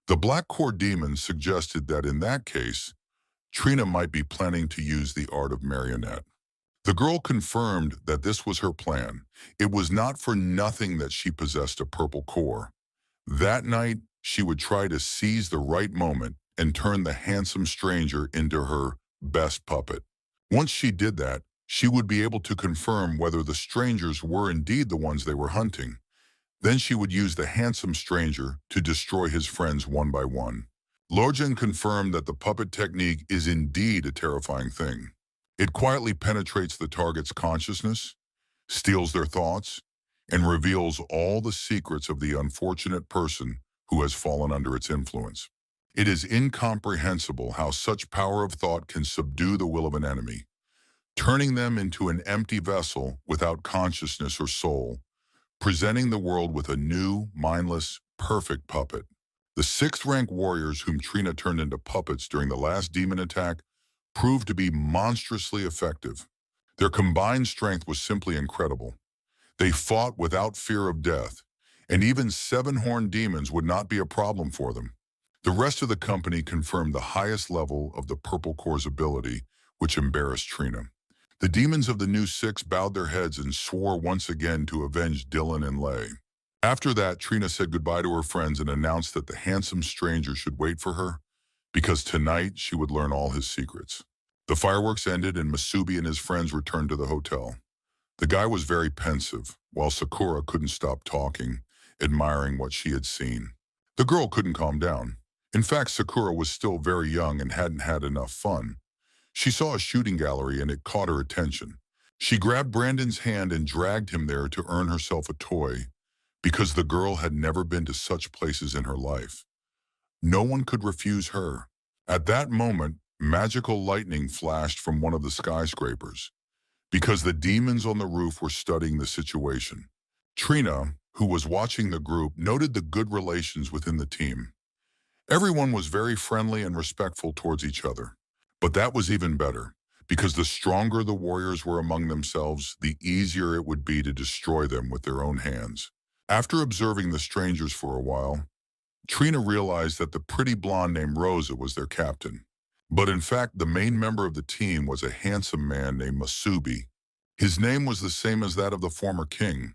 The Black Core demons suggested that in that case, Trina might be planning to use the art of marionette. The girl confirmed that this was her plan. It was not for nothing that she possessed a purple core. That night, she would try to seize the right moment and turn the handsome stranger into her best puppet. Once she did that, she would be able to confirm whether the strangers were indeed the ones they were hunting. Then she would use the handsome stranger to destroy his friends one by one. Lorjan confirmed that the puppet technique is indeed a terrifying thing. It quietly penetrates the target's consciousness, steals their thoughts, and reveals all the secrets of the unfortunate person who has fallen under its influence. It is incomprehensible how such power of thought can subdue the will of an enemy, turning them into an empty vessel without consciousness or soul, presenting the world with a new, mindless, perfect puppet. The sixth-rank warriors whom Trina turned into puppets during the last demon attack proved to be monstrously effective. Their combined strength was simply incredible. They fought without fear of death, and even seven-horned demons would not be a problem for them. The rest of the company confirmed the highest level of the Purple Core's ability, which embarrassed Trina. The demons of the new six bowed their heads and swore once again to avenge Dylan and Lay. After that, Trina said goodbye to her friends and announced that the handsome stranger should wait for her, because tonight she would learn all his secrets. The fireworks ended and Masubi and his friends returned to the hotel. The guy was very pensive, while Sakura couldn't stop talking, admiring what she had seen. The girl couldn't calm down. In fact, Sakura was still very young and hadn't had enough fun. She saw a shooting gallery and it caught her attention. She grabbed Brandon's hand and dragged him there to earn herself a toy, because the girl had never been to such places in her life. No one could refuse her. At that moment, magical lightning flashed from one of the skyscrapers, because the demons on the roof were studying the situation. Trina, who was watching the group, noted the good relations within the team. Everyone was very friendly and respectful towards each other. But that was even better, because the stronger the warriors were among themselves, the easier it would be to destroy them with their own hands. After observing the strangers for a while, Trina realized that the pretty blonde named Rosa was their captain. But in fact, the main member of the team was a handsome man named Masubi. His name was the same as that of the former king.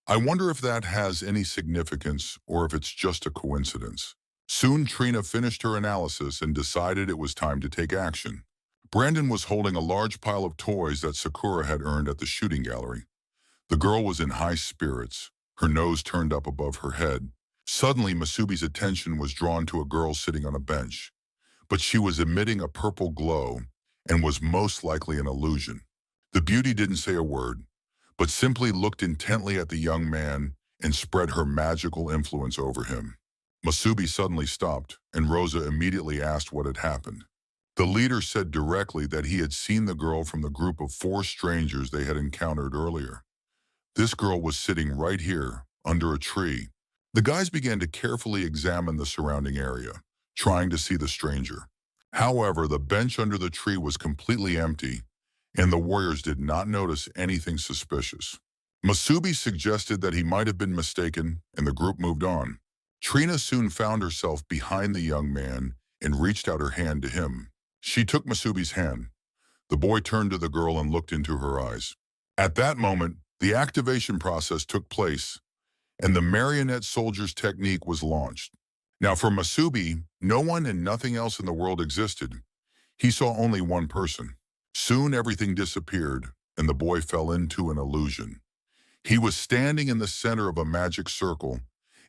I wonder if that has any significance or if it's just a coincidence. Soon Trina finished her analysis and decided it was time to take action. Brandon was holding a large pile of toys that Sakura had earned at the shooting gallery. The girl was in high spirits, her nose turned up above her head. Suddenly, Masubi's attention was drawn to a girl sitting on a bench, but she was emitting a purple glow and was most likely an illusion. The beauty didn't say a word, but simply looked intently at the young man and spread her magical influence over him. Masubi suddenly stopped, and Rosa immediately asked what had happened. The leader said directly that he had seen the girl from the group of 4 strangers they had encountered earlier. This girl was sitting right here, under a tree. The guys began to carefully examine the surrounding area, trying to see the stranger. However, the bench under the tree was completely empty, and the warriors did not notice anything suspicious. Masubi suggested that he might have been mistaken, and the group moved on. Trina soon found herself behind the young man and reached out her hand to him. She took Masubi's hand. The boy turned to the girl and looked into her eyes. At that moment, the activation process took place, and the marionette soldier's technique was launched. Now for Masubi, no one and nothing else in the world existed. He saw only one person. Soon everything disappeared, and the boy fell into an illusion. He was standing in the center of a magic circle,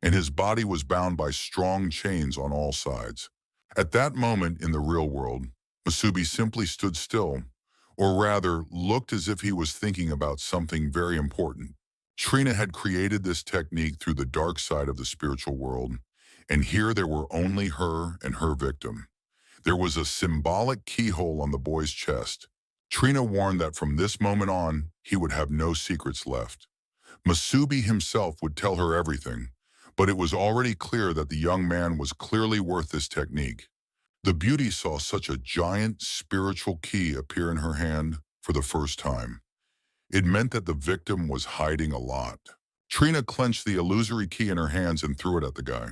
and his body was bound by strong chains on all sides. At that moment in the real world, Masubi simply stood still, or rather looked as if he was thinking about something very important. Trina had created this technique through the dark side of the spiritual world, and here there were only her and her victim. There was a symbolic keyhole on the boy's chest. Trina warned that from this moment on, he would have no secrets left. Masubi himself would tell her everything, but it was already clear that the young man was clearly worth this technique. The beauty saw such a giant spiritual key appear in her hand for the first time. It meant that the victim was hiding a lot. Trina clenched the illusory key in her hands and threw it at the guy.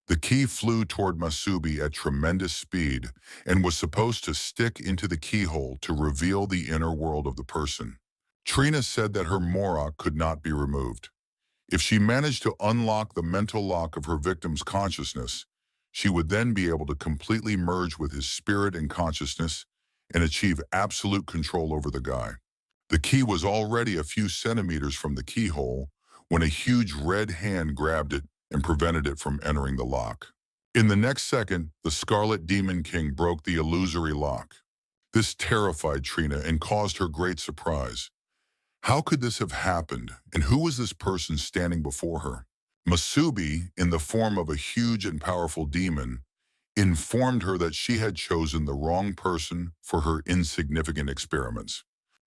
The key flew toward Masubi at tremendous speed and was supposed to stick into the keyhole to reveal the inner world of the person. Trina said that her Morok could not be removed. If she managed to unlock the mental lock of her victim's consciousness, she would then be able to completely merge with his spirit and consciousness and achieve absolute control over the guy. The key was already a few centimeters from the keyhole when a huge red hand grabbed it and prevented it from entering the lock. In the next second, the Scarlet Demon King broke the illusory lock. This terrified Trina and caused her great surprise. How could this have happened, and who was this person standing before her? Masubi, in the form of a huge and powerful demon, informed her that she had chosen the wrong person for her insignificant experiments.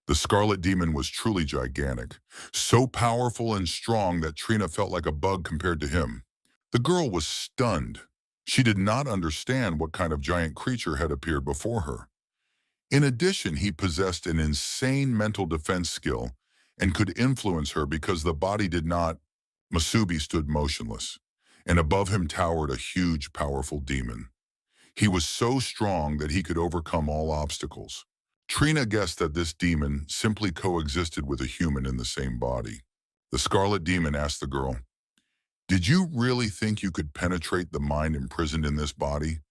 The Scarlet Demon was truly gigantic, so powerful and strong that Trina felt like a bug compared to him. The girl was stunned. She did not understand what kind of giant creature had appeared before her. In addition, he possessed an insane mental defense skill and could influence her because the body did not. Masubi stood motionless, and above him towered a huge, powerful demon. He was so strong that he could overcome all obstacles. Trina guessed that this demon simply coexisted with a human in the same body. The Scarlet Demon asked the girl, "Did you really think you could penetrate the mind imprisoned in this body?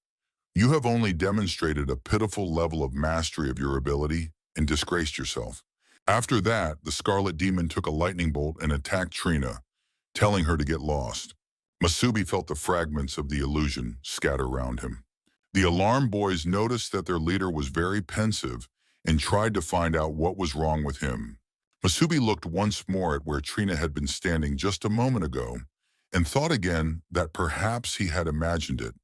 You have only demonstrated a pitiful level of mastery of your ability and disgraced yourself." After that, the Scarlet Demon took a lightning bolt and attacked Trina, telling her to get lost. Masubi felt the fragments of the illusion scatter around him. The alarm boys noticed that their leader was very pensive and tried to find out what was wrong with him. Masubi looked once more at where Trina had been standing just a moment ago and thought again that perhaps he had imagined it,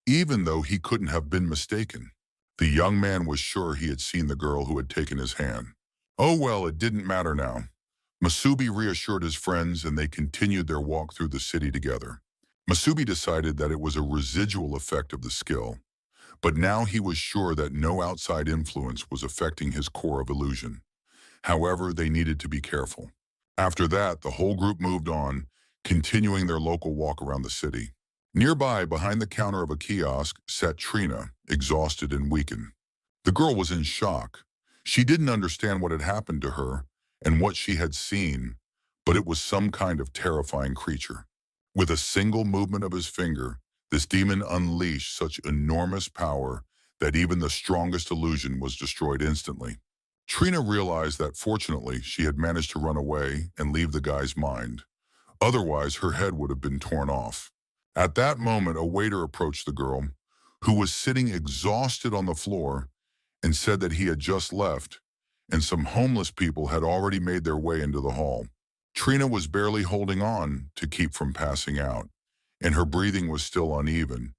even though he couldn't have been mistaken. The young man was sure he had seen the girl who had taken his hand. Oh well, it didn't matter now. Masubi reassured his friends and they continued their walk through the city together. Masubi decided that it was a residual effect of the skill, but now he was sure that no outside influence was affecting his core of illusion. However, they needed to be careful. After that, the whole group moved on, continuing their local walk around the city. Nearby, behind the counter of a kiosk, sat Trina, exhausted and weakened. The girl was in shock. She didn't understand what had happened to her and what she had seen, but it was some kind of terrifying creature. With a single movement of his finger, this demon unleashed such enormous power that even the strongest illusion was destroyed instantly. Trina realized that fortunately she had managed to run away and leave the guy's mind. Otherwise, her head would have been torn off. At that moment, a waiter approached the girl, who was sitting exhausted on the floor, and said that he had just left, and some homeless people had already made their way into the hall. Trina was barely holding on to keep from passing out, and her breathing was still uneven,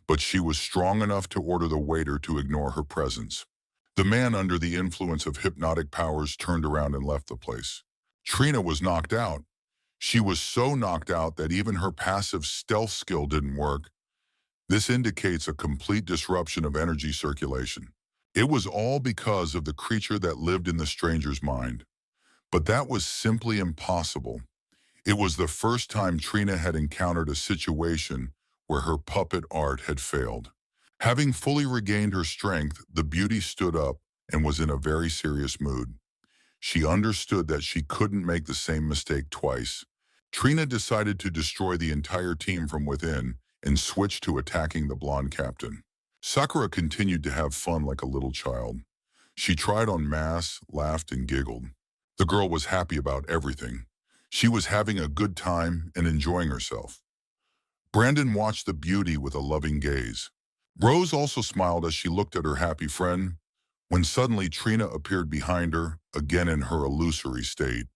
but she was strong enough to order the waiter to ignore her presence. The man under the influence of hypnotic powers turned around and left the place. Trina was knocked out. She was so knocked out that even her passive stealth skill didn't work. This indicates a complete disruption of energy circulation. It was all because of the creature that lived in the stranger's mind. But that was simply impossible. It was the first time Trina had encountered a situation where her puppet art had failed. Having fully regained her strength, the beauty stood up and was in a very serious mood. She understood that she couldn't make the same mistake twice. Trina decided to destroy the entire team from within and switched to attacking the blonde captain. Sakura continued to have fun like a little child. She tried on masks, laughed, and giggled. The girl was happy about everything. She was having a good time and enjoying herself. Brandon watched the beauty with a loving gaze. Rose also smiled as she looked at her happy friend, when suddenly Trina appeared behind her, again in her illusory state.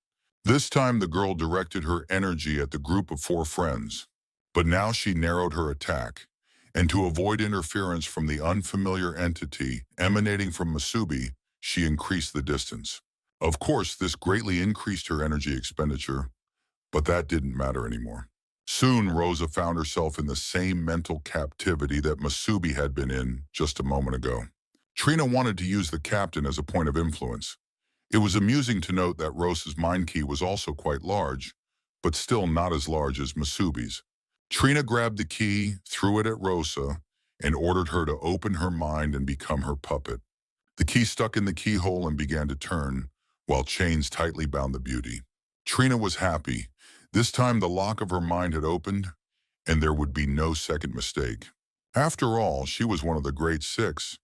This time the girl directed her energy at the group of 4 friends, but now she narrowed her attack, and to avoid interference from the unfamiliar entity emanating from Masubi, she increased the distance. Of course, this greatly increased her energy expenditure, But that didn't matter anymore. Soon, Rosa found herself in the same mental captivity that Masubi had been in just a moment ago. Trina wanted to use the captain as a point of influence. It was amusing to note that Rosa's mind key was also quite large, but still not as large as Masubi's. Trina grabbed the key, threw it at Rosa, and ordered her to open her mind and become her puppet. The key stuck in the keyhole and began to turn, while chains tightly bound the beauty. Trina was happy. This time the lock of her mind had opened, and there would be no second mistake. After all, she was one of the great six.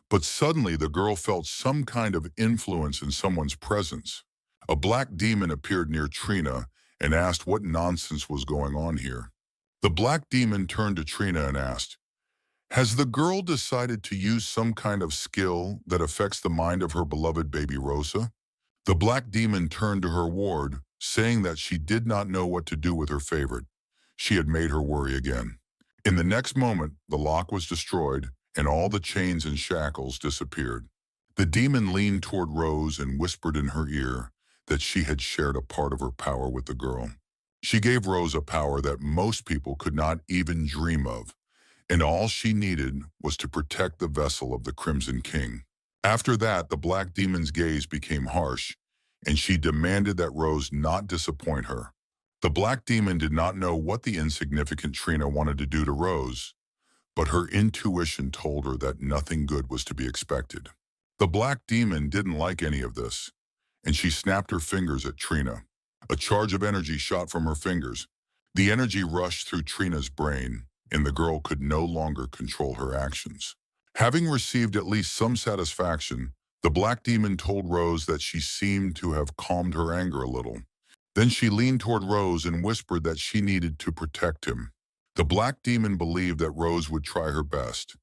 But suddenly the girl felt some kind of influence in someone's presence. A black demon appeared near Trina and asked what nonsense was going on here. The black demon turned to Trina and asked, "Has the girl decided to use some kind of skill that affects the mind of her beloved baby Rosa?" The black demon turned to her ward, saying that she did not know what to do with her favorite. She had made her worry again. In the next moment, the lock was destroyed, and all the chains and shackles disappeared. The demon leaned toward Rose and whispered in her ear that she had shared a part of her power with the girl. She gave Rose a power that most people could not even dream of, and all she needed was to protect the vessel of the Crimson King. After that, the black demon's gaze became harsh, and she demanded that Rose not disappoint her. The black demon did not know what the insignificant Trina wanted to do to Rose, but her intuition told her that nothing good was to be expected. The black demon didn't like any of this, and she snapped her fingers at Trina. A charge of energy shot from her fingers. The energy rushed through Trina's brain, and the girl could no longer control her actions. Having received at least some satisfaction, the black demon told Rose that she seemed to have calmed her anger a little. Then she leaned toward Rose and whispered that she needed to protect him. The black demon believed that Rose would try her best.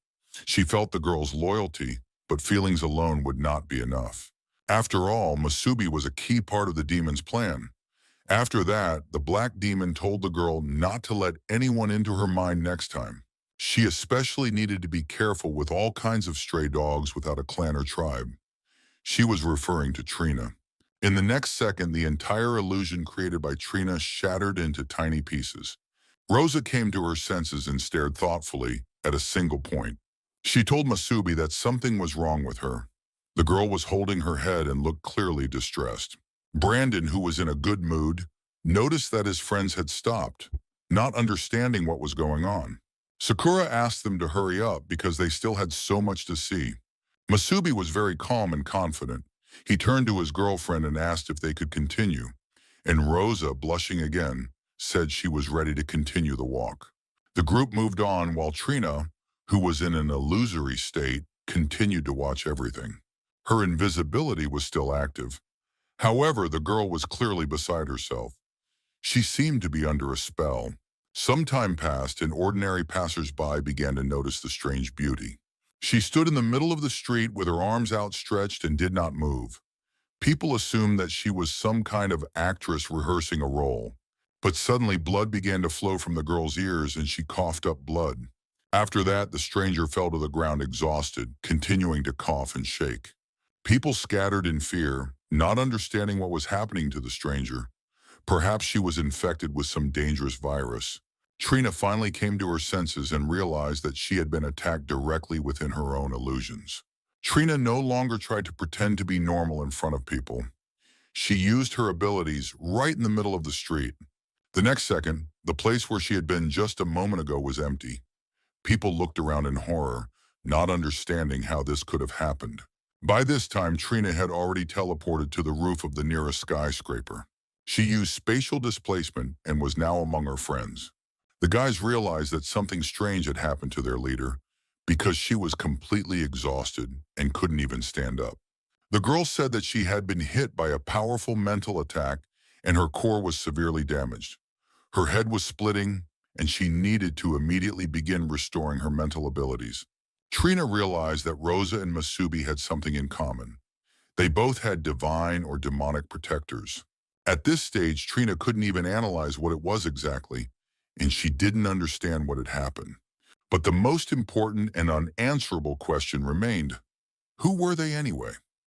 She felt the girl's loyalty, but feelings alone would not be enough. After all, Masubi was a key part of the demon's plan. After that, the black demon told the girl not to let anyone into her mind next time. She especially needed to be careful with all kinds of stray dogs without a clan or tribe. She was referring to Trina. In the next second, the entire illusion created by Trina shattered into tiny pieces. Rosa came to her senses and stared thoughtfully at a single point. She told Masubi that something was wrong with her. The girl was holding her head and looked clearly distressed. Brandon, who was in a good mood, noticed that his friends had stopped, not understanding what was going on. Sakura asked them to hurry up because they still had so much to see. Masubi was very calm and confident. He turned to his girlfriend and asked if they could continue, and Rosa, blushing again, said she was ready to continue the walk. The group moved on while Trina, who was in an illusory state, continued to watch everything. Her invisibility was still active. However, the girl was clearly beside herself. She seemed to be under a spell. Some time passed, and ordinary passers-by began to notice the strange beauty. She stood in the middle of the street with her arms outstretched and did not move. People assumed that she was some kind of actress rehearsing a role. But suddenly blood began to flow from the girl's ears and she coughed up blood. After that, the stranger fell to the ground exhausted, continuing to cough and shake. People scattered in fear, not understanding what was happening to the stranger. Perhaps she was infected with some dangerous virus. Trina finally came to her senses and realized that she had been attacked directly within her own illusions. Trina no longer tried to pretend to be normal in front of people. She used her abilities right in the middle of the street. The next second, the place where she had been just a moment ago was empty. People looked around in horror, not understanding how this could have happened. By this time, Trina had already teleported to the roof of the nearest skyscraper. She used spatial displacement and was now among her friends. The guys realized that something strange had happened to their leader because she was completely exhausted and couldn't even stand up. The girl said that she had been hit by a powerful mental attack and her core was severely damaged. Her head was splitting, and she needed to immediately begin restoring her mental abilities. Trina realized that Rosa and Masubi had something in common. They both had divine or demonic protectors. At this stage, Trina couldn't even analyze what it was exactly, and she didn't understand what had happened. But the most important and unanswerable question remained: who were they anyway?